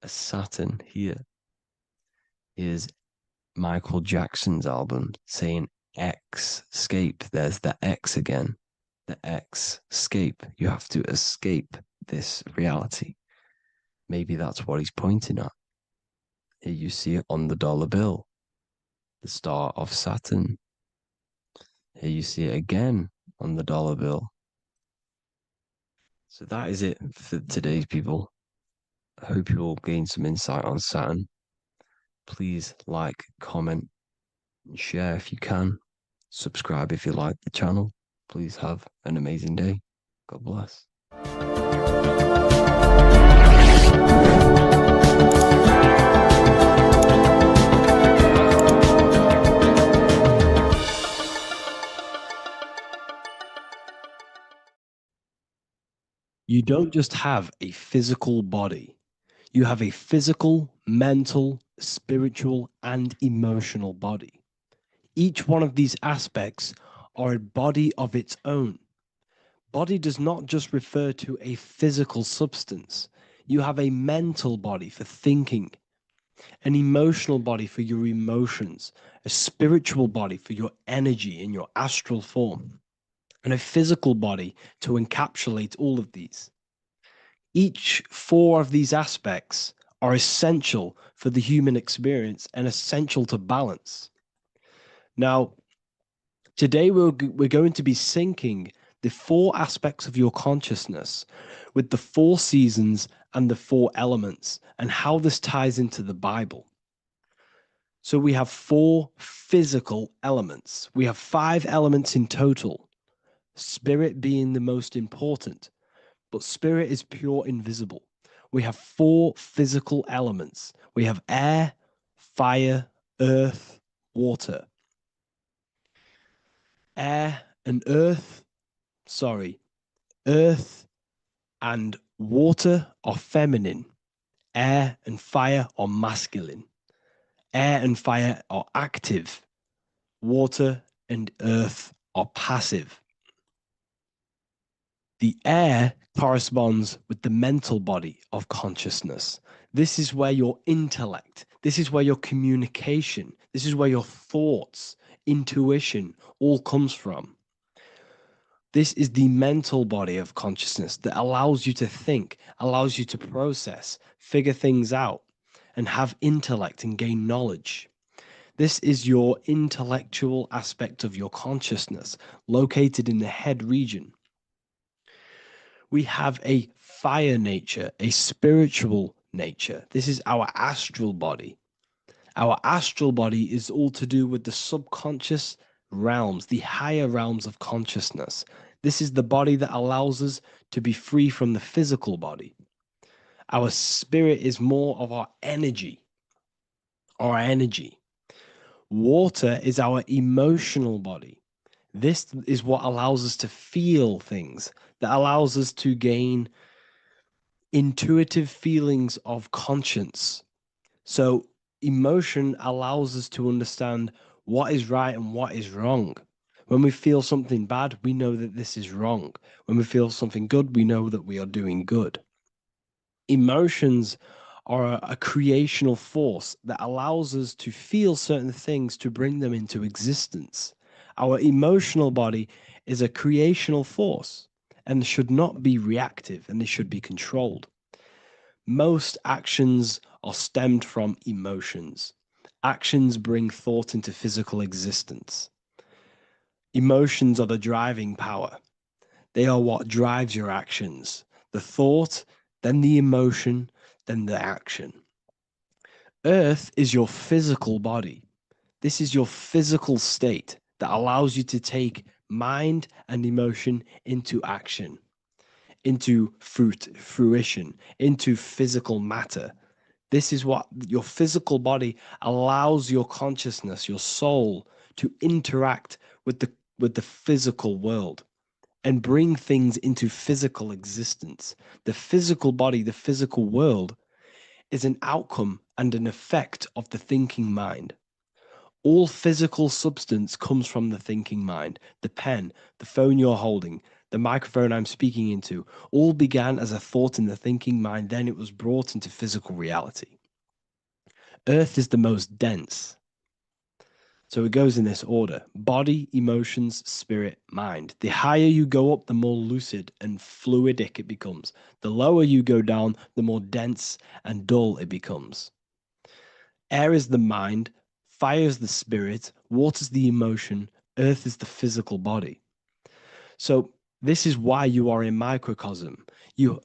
a Saturn here. Here's Michael Jackson's album saying X, escape. There's the X again. The X, escape. You have to escape this reality. Maybe that's what he's pointing at. Here you see it on the dollar bill. The star of Saturn. Here you see it again on the dollar bill. So that is it for today's people. I hope you all gain some insight on Saturn. Please like, comment, and share if you can. Subscribe if you like the channel. Please have an amazing day. God bless. You don't just have a physical body. You have a physical, mental, spiritual, and emotional body. Each one of these aspects are a body of its own. Body does not just refer to a physical substance. You have a mental body for thinking, an emotional body for your emotions, a spiritual body for your energy in your astral form, and a physical body to encapsulate all of these. Each 4 of these aspects are essential for the human experience and essential to balance. Now, today we're going to be syncing the 4 aspects of your consciousness with the 4 seasons and the 4 elements and how this ties into the Bible. So we have 4 physical elements. We have 5 elements in total, spirit being the most important, but spirit is pure invisible. We have 4 physical elements. We have air, fire, earth, water. Earth and water are feminine. Air and fire are masculine. Air and fire are active. Water and earth are passive. The air corresponds with the mental body of consciousness. This is where your intellect, this is where your communication, this is where your thoughts, intuition all comes from. This is the mental body of consciousness that allows you to think, allows you to process, figure things out, and have intellect and gain knowledge. This is your intellectual aspect of your consciousness, located in the head region. We have a fire nature, a spiritual nature. This is our astral body. Our astral body is all to do with the subconscious realms, the higher realms of consciousness. This is the body that allows us to be free from the physical body. Our spirit is more of our energy. Water is our emotional body. This is what allows us to feel things, that allows us to gain intuitive feelings of conscience. So emotion allows us to understand what is right and what is wrong. When we feel something bad, we know that this is wrong. When we feel something good, we know that we are doing good. Emotions are a creational force that allows us to feel certain things to bring them into existence. Our emotional body is a creational force and should not be reactive, and they should be controlled. Most actions are stemmed from emotions. Actions bring thought into physical existence. Emotions are the driving power. They are what drives your actions. The thought, then the emotion, then the action. Earth is your physical body. This is your physical state that allows you to take mind and emotion into action, into fruition, into physical matter. This is what your physical body allows your consciousness, your soul, to interact with the physical world and bring things into physical existence. The physical body, the physical world, is an outcome and an effect of the thinking mind. All physical substance comes from the thinking mind. The pen, the phone you're holding, the microphone I'm speaking into, all began as a thought in the thinking mind, then it was brought into physical reality. Earth is the most dense. So it goes in this order: body, emotions, spirit, mind. The higher you go up, the more lucid and fluidic it becomes. The lower you go down, the more dense and dull it becomes. Air is the mind, fire is the spirit, water is the emotion, earth is the physical body. So this is why you are a microcosm. You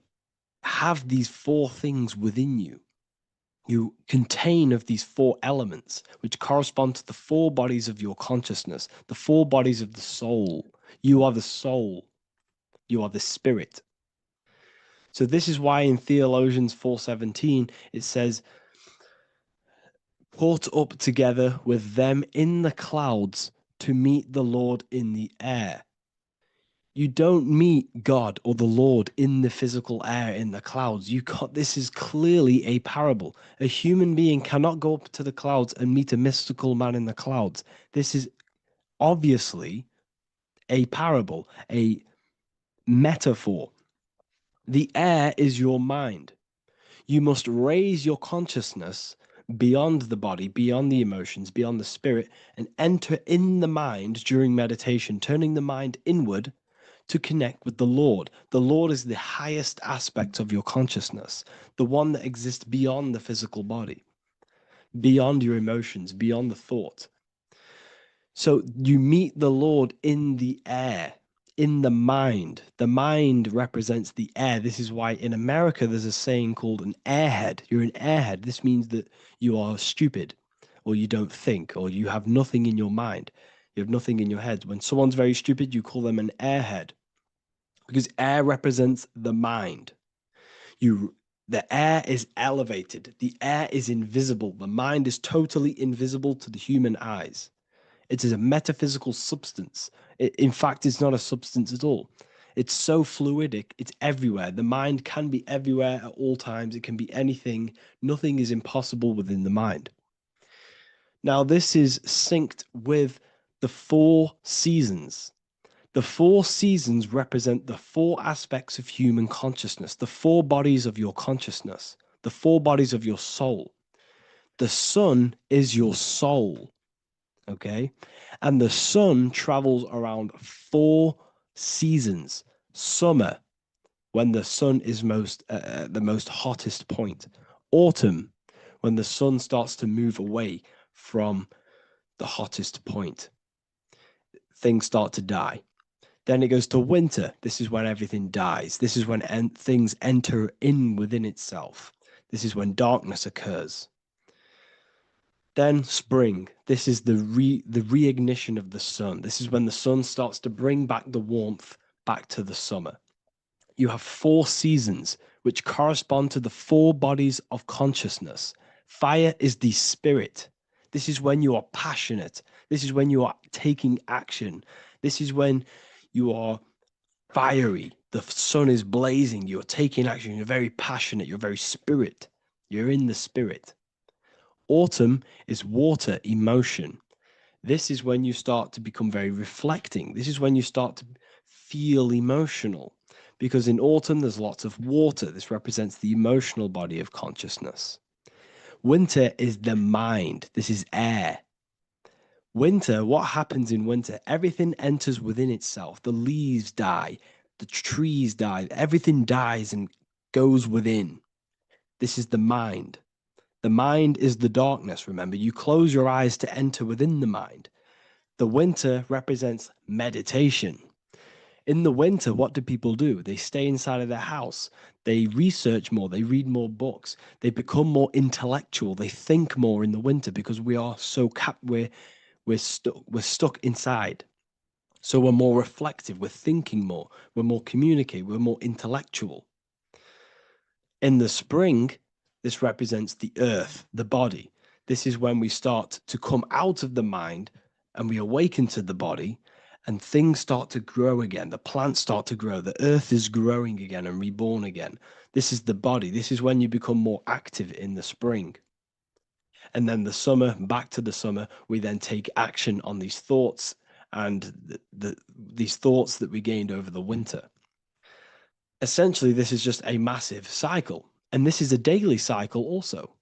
have these four things within you. You contain of these four elements, which correspond to the four bodies of your consciousness, the four bodies of the soul. You are the soul. You are the spirit. So this is why in Theologians 4:17, it says, "Caught up together with them in the clouds to meet the Lord in the air." You don't meet God or the Lord in the physical air, in the clouds. This is clearly a parable. A human being cannot go up to the clouds and meet a mystical man in the clouds. This is obviously a parable, a metaphor. The air is your mind. You must raise your consciousness beyond the body, beyond the emotions, beyond the spirit, and enter in the mind during meditation, turning the mind inward to connect with the Lord. The Lord is the highest aspect of your consciousness, the one that exists beyond the physical body, beyond your emotions, beyond the thought. So you meet the Lord in the air, in the mind. The mind represents the air. This is why in America there's a saying called an airhead. You're an airhead. This means that you are stupid, or you don't think, or you have nothing in your mind. You have nothing in your head. When someone's very stupid, you call them an airhead, because air represents the mind. The air is elevated. The air is invisible. The mind is totally invisible to the human eyes. It is a metaphysical substance. In fact, it's not a substance at all. It's so fluidic. It's everywhere. The mind can be everywhere at all times. It can be anything. Nothing is impossible within the mind. Now, this is synced with the four seasons. The four seasons represent the four aspects of human consciousness, the four bodies of your consciousness, the four bodies of your soul. The sun is your soul, okay? And the sun travels around four seasons. Summer, when the sun is the most hottest point. Autumn, when the sun starts to move away from the hottest point. Things start to die. Then it goes to winter. This is when everything dies. This is when things enter in within itself. This is when darkness occurs. Then spring. This is the reignition of the sun. This is when the sun starts to bring back the warmth back to the summer. You have 4 seasons, which correspond to the 4 bodies of consciousness. Fire is the spirit. This is when you are passionate. This is when you are taking action. This is when you are fiery. The sun is blazing. You're taking action. You're very passionate. You're very spirit. You're in the spirit. Autumn is water, emotion. This is when you start to become very reflecting. This is when you start to feel emotional, because in autumn there's lots of water. This represents the emotional body of consciousness. Winter is the mind. This is air. Winter, what happens in winter? Everything enters within itself. The leaves die, the trees die, everything dies and goes within. This is the mind. The mind is the darkness, remember. You close your eyes to enter within the mind. The winter represents meditation. In the winter, what do people do? They stay inside of their house. They research more. They read more books. They become more intellectual. They think more in the winter because we are so we're stuck inside. So we're more reflective. We're thinking more. We're more communicative. We're more intellectual. In the spring, this represents the earth, the body. This is when we start to come out of the mind and we awaken to the body, and things start to grow again. The plants start to grow. The earth is growing again and reborn again. This is the body. This is when you become more active in the spring. And then the summer, back to the summer, we then take action on these thoughts and these thoughts that we gained over the winter. Essentially, this is just a massive cycle. And this is a daily cycle also.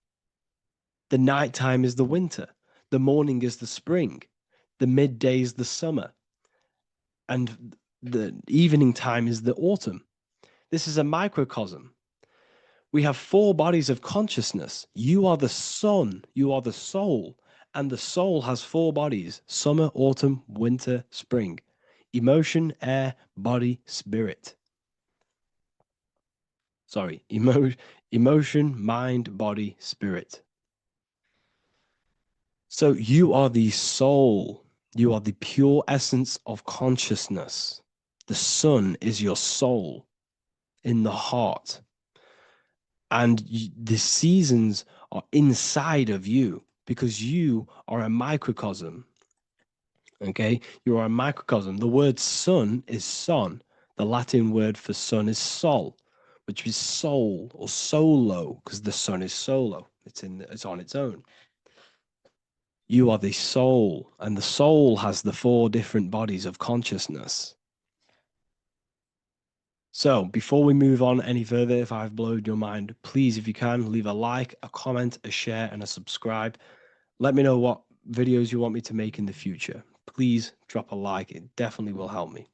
The nighttime is the winter. The morning is the spring. The midday is the summer. And the evening time is the autumn. This is a microcosm. We have 4 bodies of consciousness. You are the sun, you are the soul, and the soul has 4 bodies: summer, autumn, winter, spring. Emotion, air, body, spirit. Sorry, emotion, mind, body, spirit. So you are the soul. You are the pure essence of consciousness. The sun is your soul in the heart. And the seasons are inside of you because you are a microcosm. Okay? You are a microcosm. The word sun is son. The Latin word for sun is sol, which is soul or solo, because the sun is solo. It's on its own. You are the soul, and the soul has the 4 different bodies of consciousness. So before we move on any further, if I've blown your mind, please, if you can, leave a like, a comment, a share, and a subscribe. Let me know what videos you want me to make in the future. Please drop a like. It definitely will help me.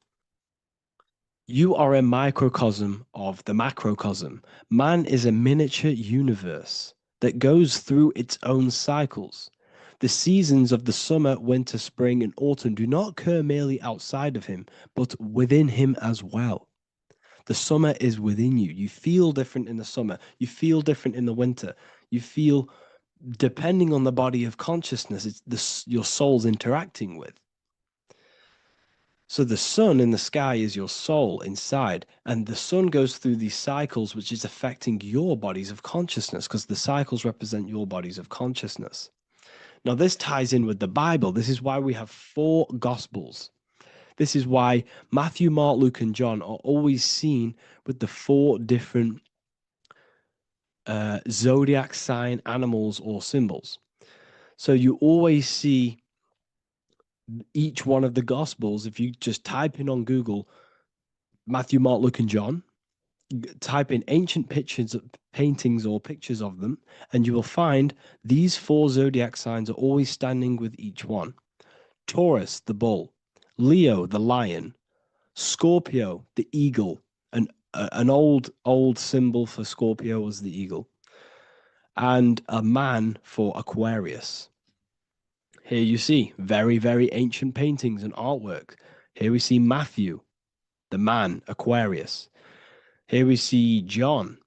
You are a microcosm of the macrocosm. Man is a miniature universe that goes through its own cycles. The seasons of the summer, winter, spring, and autumn do not occur merely outside of him, but within him as well. The summer is within you. You feel different in the summer. You feel different in the winter. You feel, depending on the body of consciousness, it's your soul's interacting with. So the sun in the sky is your soul inside, and the sun goes through these cycles, which is affecting your bodies of consciousness, because the cycles represent your bodies of consciousness. Now, this ties in with the Bible. This is why we have 4 Gospels. This is why Matthew, Mark, Luke, and John are always seen with the 4 different zodiac sign animals or symbols. So you always see each one of the Gospels. If you just type in on Google Matthew, Mark, Luke, and John, type in ancient pictures, paintings or pictures of them, and you will find these 4 zodiac signs are always standing with each one. Taurus, the bull; Leo, the lion; Scorpio, the eagle. An old symbol for Scorpio was the eagle, and a man for Aquarius. Here you see very, very ancient paintings and artwork. Here we see Matthew, the man, Aquarius. Here we see John,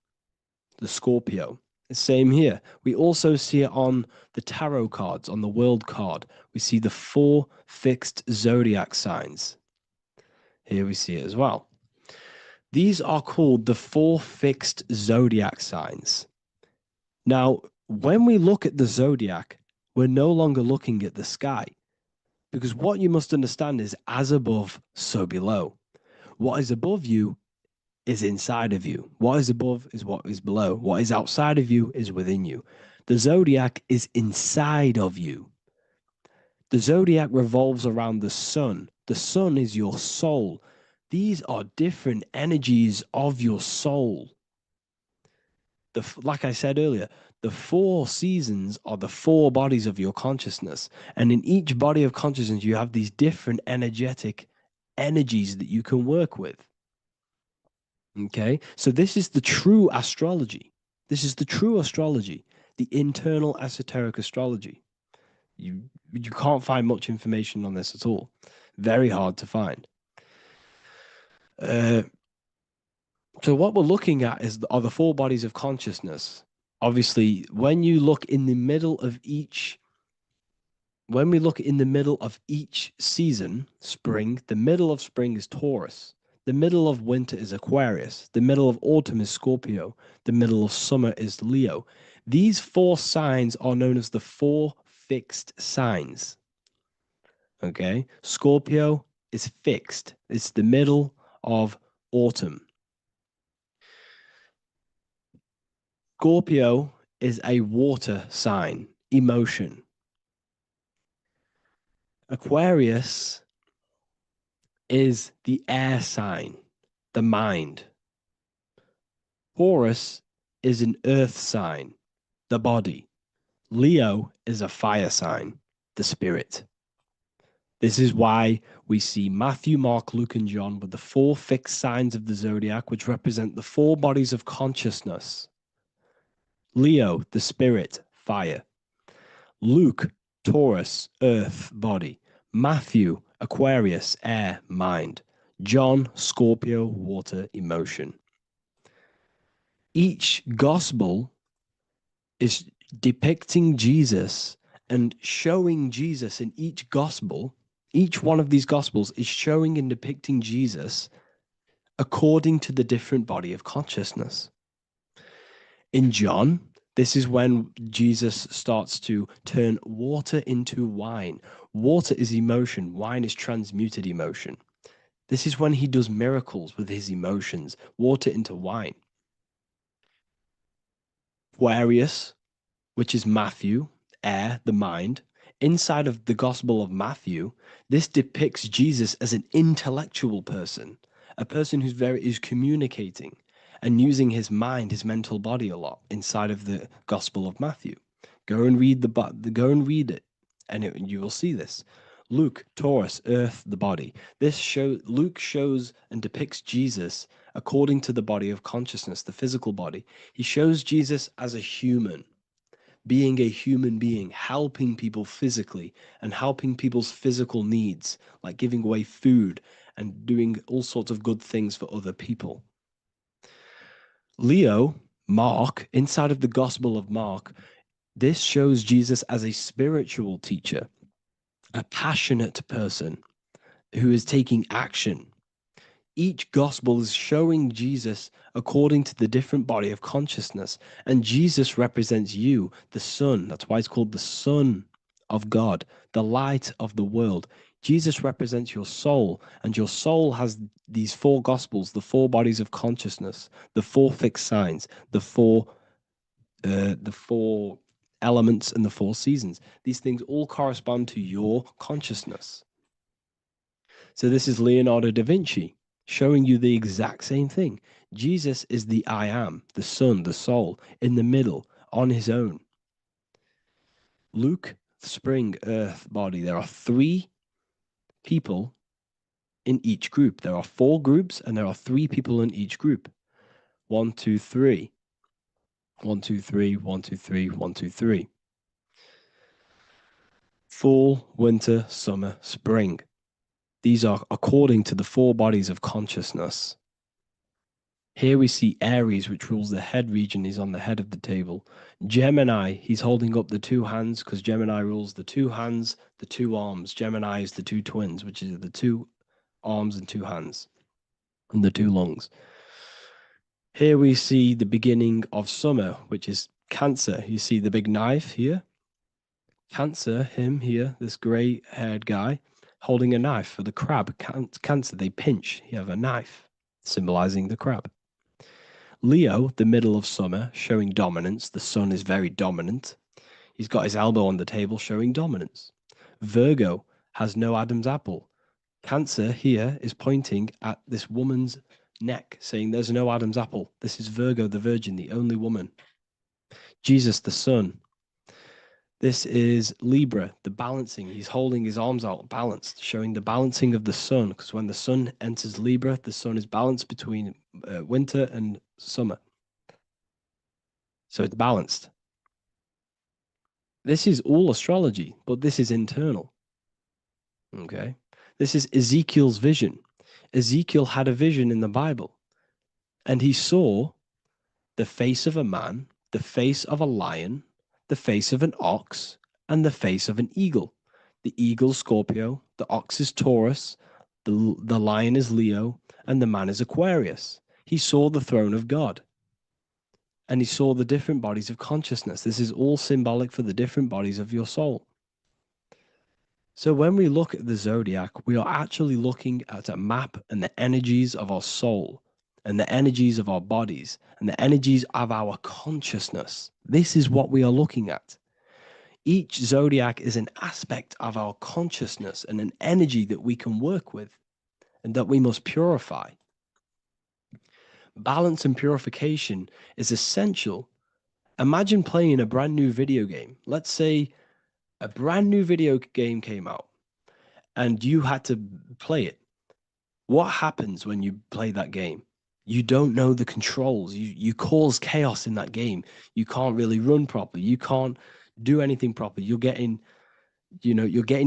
the Scorpio. Same here. We also see it on the tarot cards, on the world card. We see the 4 fixed zodiac signs. Here we see it as well. These are called the 4 fixed zodiac signs. Now, when we look at the zodiac, we're no longer looking at the sky, because what you must understand is as above, so below. What is above you is inside of you. What is above is what is below. What is outside of you is within you. The zodiac is inside of you. The zodiac revolves around the sun. The sun is your soul. These are different energies of your soul. Like I said earlier, the 4 seasons are the 4 bodies of your consciousness. And in each body of consciousness, you have these different energetic energies that you can work with. Okay, so this is the true astrology. This is the true astrology, the internal esoteric astrology. You can't find much information on this at all. Very hard to find. So what we're looking at are the 4 bodies of consciousness. Obviously, when we look in the middle of each season, spring, the middle of spring is Taurus. The middle of winter is Aquarius. The middle of autumn is Scorpio. The middle of summer is Leo. These 4 signs are known as the 4 fixed signs. Okay, Scorpio is fixed. It's the middle of autumn. Scorpio is a water sign, emotion. Aquarius is the air sign, the mind. Taurus is an earth sign, the body. Leo is a fire sign, the spirit. This is why we see Matthew, Mark, Luke, and John with the 4 fixed signs of the zodiac, which represent the 4 bodies of consciousness. Leo, the spirit, fire. Luke, Taurus, earth, body. Matthew, Aquarius, air, mind. John, Scorpio, water, emotion. Each gospel is depicting Jesus and showing Jesus in each gospel. Each one of these gospels is showing and depicting Jesus according to the different body of consciousness. In John, this is when Jesus starts to turn water into wine. Water is emotion. Wine is transmuted emotion. This is when he does miracles with his emotions, water into wine. Aquarius, which is Matthew, air, the mind. Inside of the Gospel of Matthew, this depicts Jesus as an intellectual person, a person who's communicating and using his mind, his mental body a lot inside of the Gospel of Matthew. Go and read it, and you will see this. Luke, Taurus, earth, the body. Luke shows and depicts Jesus according to the body of consciousness, the physical body. He shows Jesus as a human, being a human being, helping people physically and helping people's physical needs, like giving away food and doing all sorts of good things for other people. Leo, Mark, inside of the Gospel of Mark, this shows Jesus as a spiritual teacher, a passionate person who is taking action. Each gospel is showing Jesus according to the different body of consciousness. And Jesus represents you, the sun. That's why it's called the Son of God, the light of the world. Jesus represents your soul, and your soul has these 4 gospels, the 4 bodies of consciousness, the 4 fixed signs, the 4 elements, and the 4 seasons. These things all correspond to your consciousness. So this is Leonardo da Vinci showing you the exact same thing. Jesus is the I am, the sun, the soul, in the middle, on his own. Luke, spring, earth, body. There are 3 people in each group. There are 4 groups, and there are 3 people in each group. 1, 2, 3. 1, 2, 3, 1, 2, 3, 1, 2, 3. Fall, winter, summer, spring. These are according to the 4 bodies of consciousness. Here we see Aries, which rules the head region. He's on the head of the table. Gemini, he's holding up the 2 hands because Gemini rules the 2 hands, the 2 arms. Gemini is the 2 twins, which is the 2 arms and 2 hands, and the 2 lungs. Here we see the beginning of summer, which is Cancer. You see the big knife here. Cancer, him here, this gray-haired guy, holding a knife for the crab. Cancer, they pinch. You have a knife, symbolizing the crab. Leo, the middle of summer, showing dominance. The sun is very dominant. He's got his elbow on the table, showing dominance. Virgo has no Adam's apple. Cancer here is pointing at this woman's neck, saying there's no Adam's apple. This is Virgo, the virgin, the only woman. Jesus, the sun. This is Libra, the balancing. He's holding his arms out, balanced, showing the balancing of the sun. Because when the sun enters Libra, the sun is balanced between winter and summer. So it's balanced. This is all astrology, but this is internal. Okay. This is Ezekiel's vision. Ezekiel had a vision in the Bible, and he saw the face of a man, the face of a lion, the face of an ox, and the face of an eagle. The eagle, Scorpio, the ox is Taurus, the lion is Leo, and the man is Aquarius. He saw the throne of God, and he saw the different bodies of consciousness. This is all symbolic for the different bodies of your soul. So when we look at the zodiac, we are actually looking at a map and the energies of our soul and the energies of our bodies and the energies of our consciousness. This is what we are looking at. Each zodiac is an aspect of our consciousness and an energy that we can work with and that we must purify. Balance and purification is essential. Imagine playing a brand new video game. Let's say a brand new video game came out and you had to play it. What happens when you play that game? You don't know the controls. You cause chaos in that game. You can't really run properly. You can't do anything properly. You're getting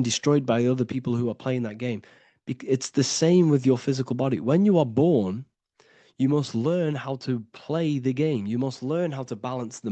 destroyed by other people who are playing that game. It's the same with your physical body. When you are born, you must learn how to play the game. You must learn how to balance the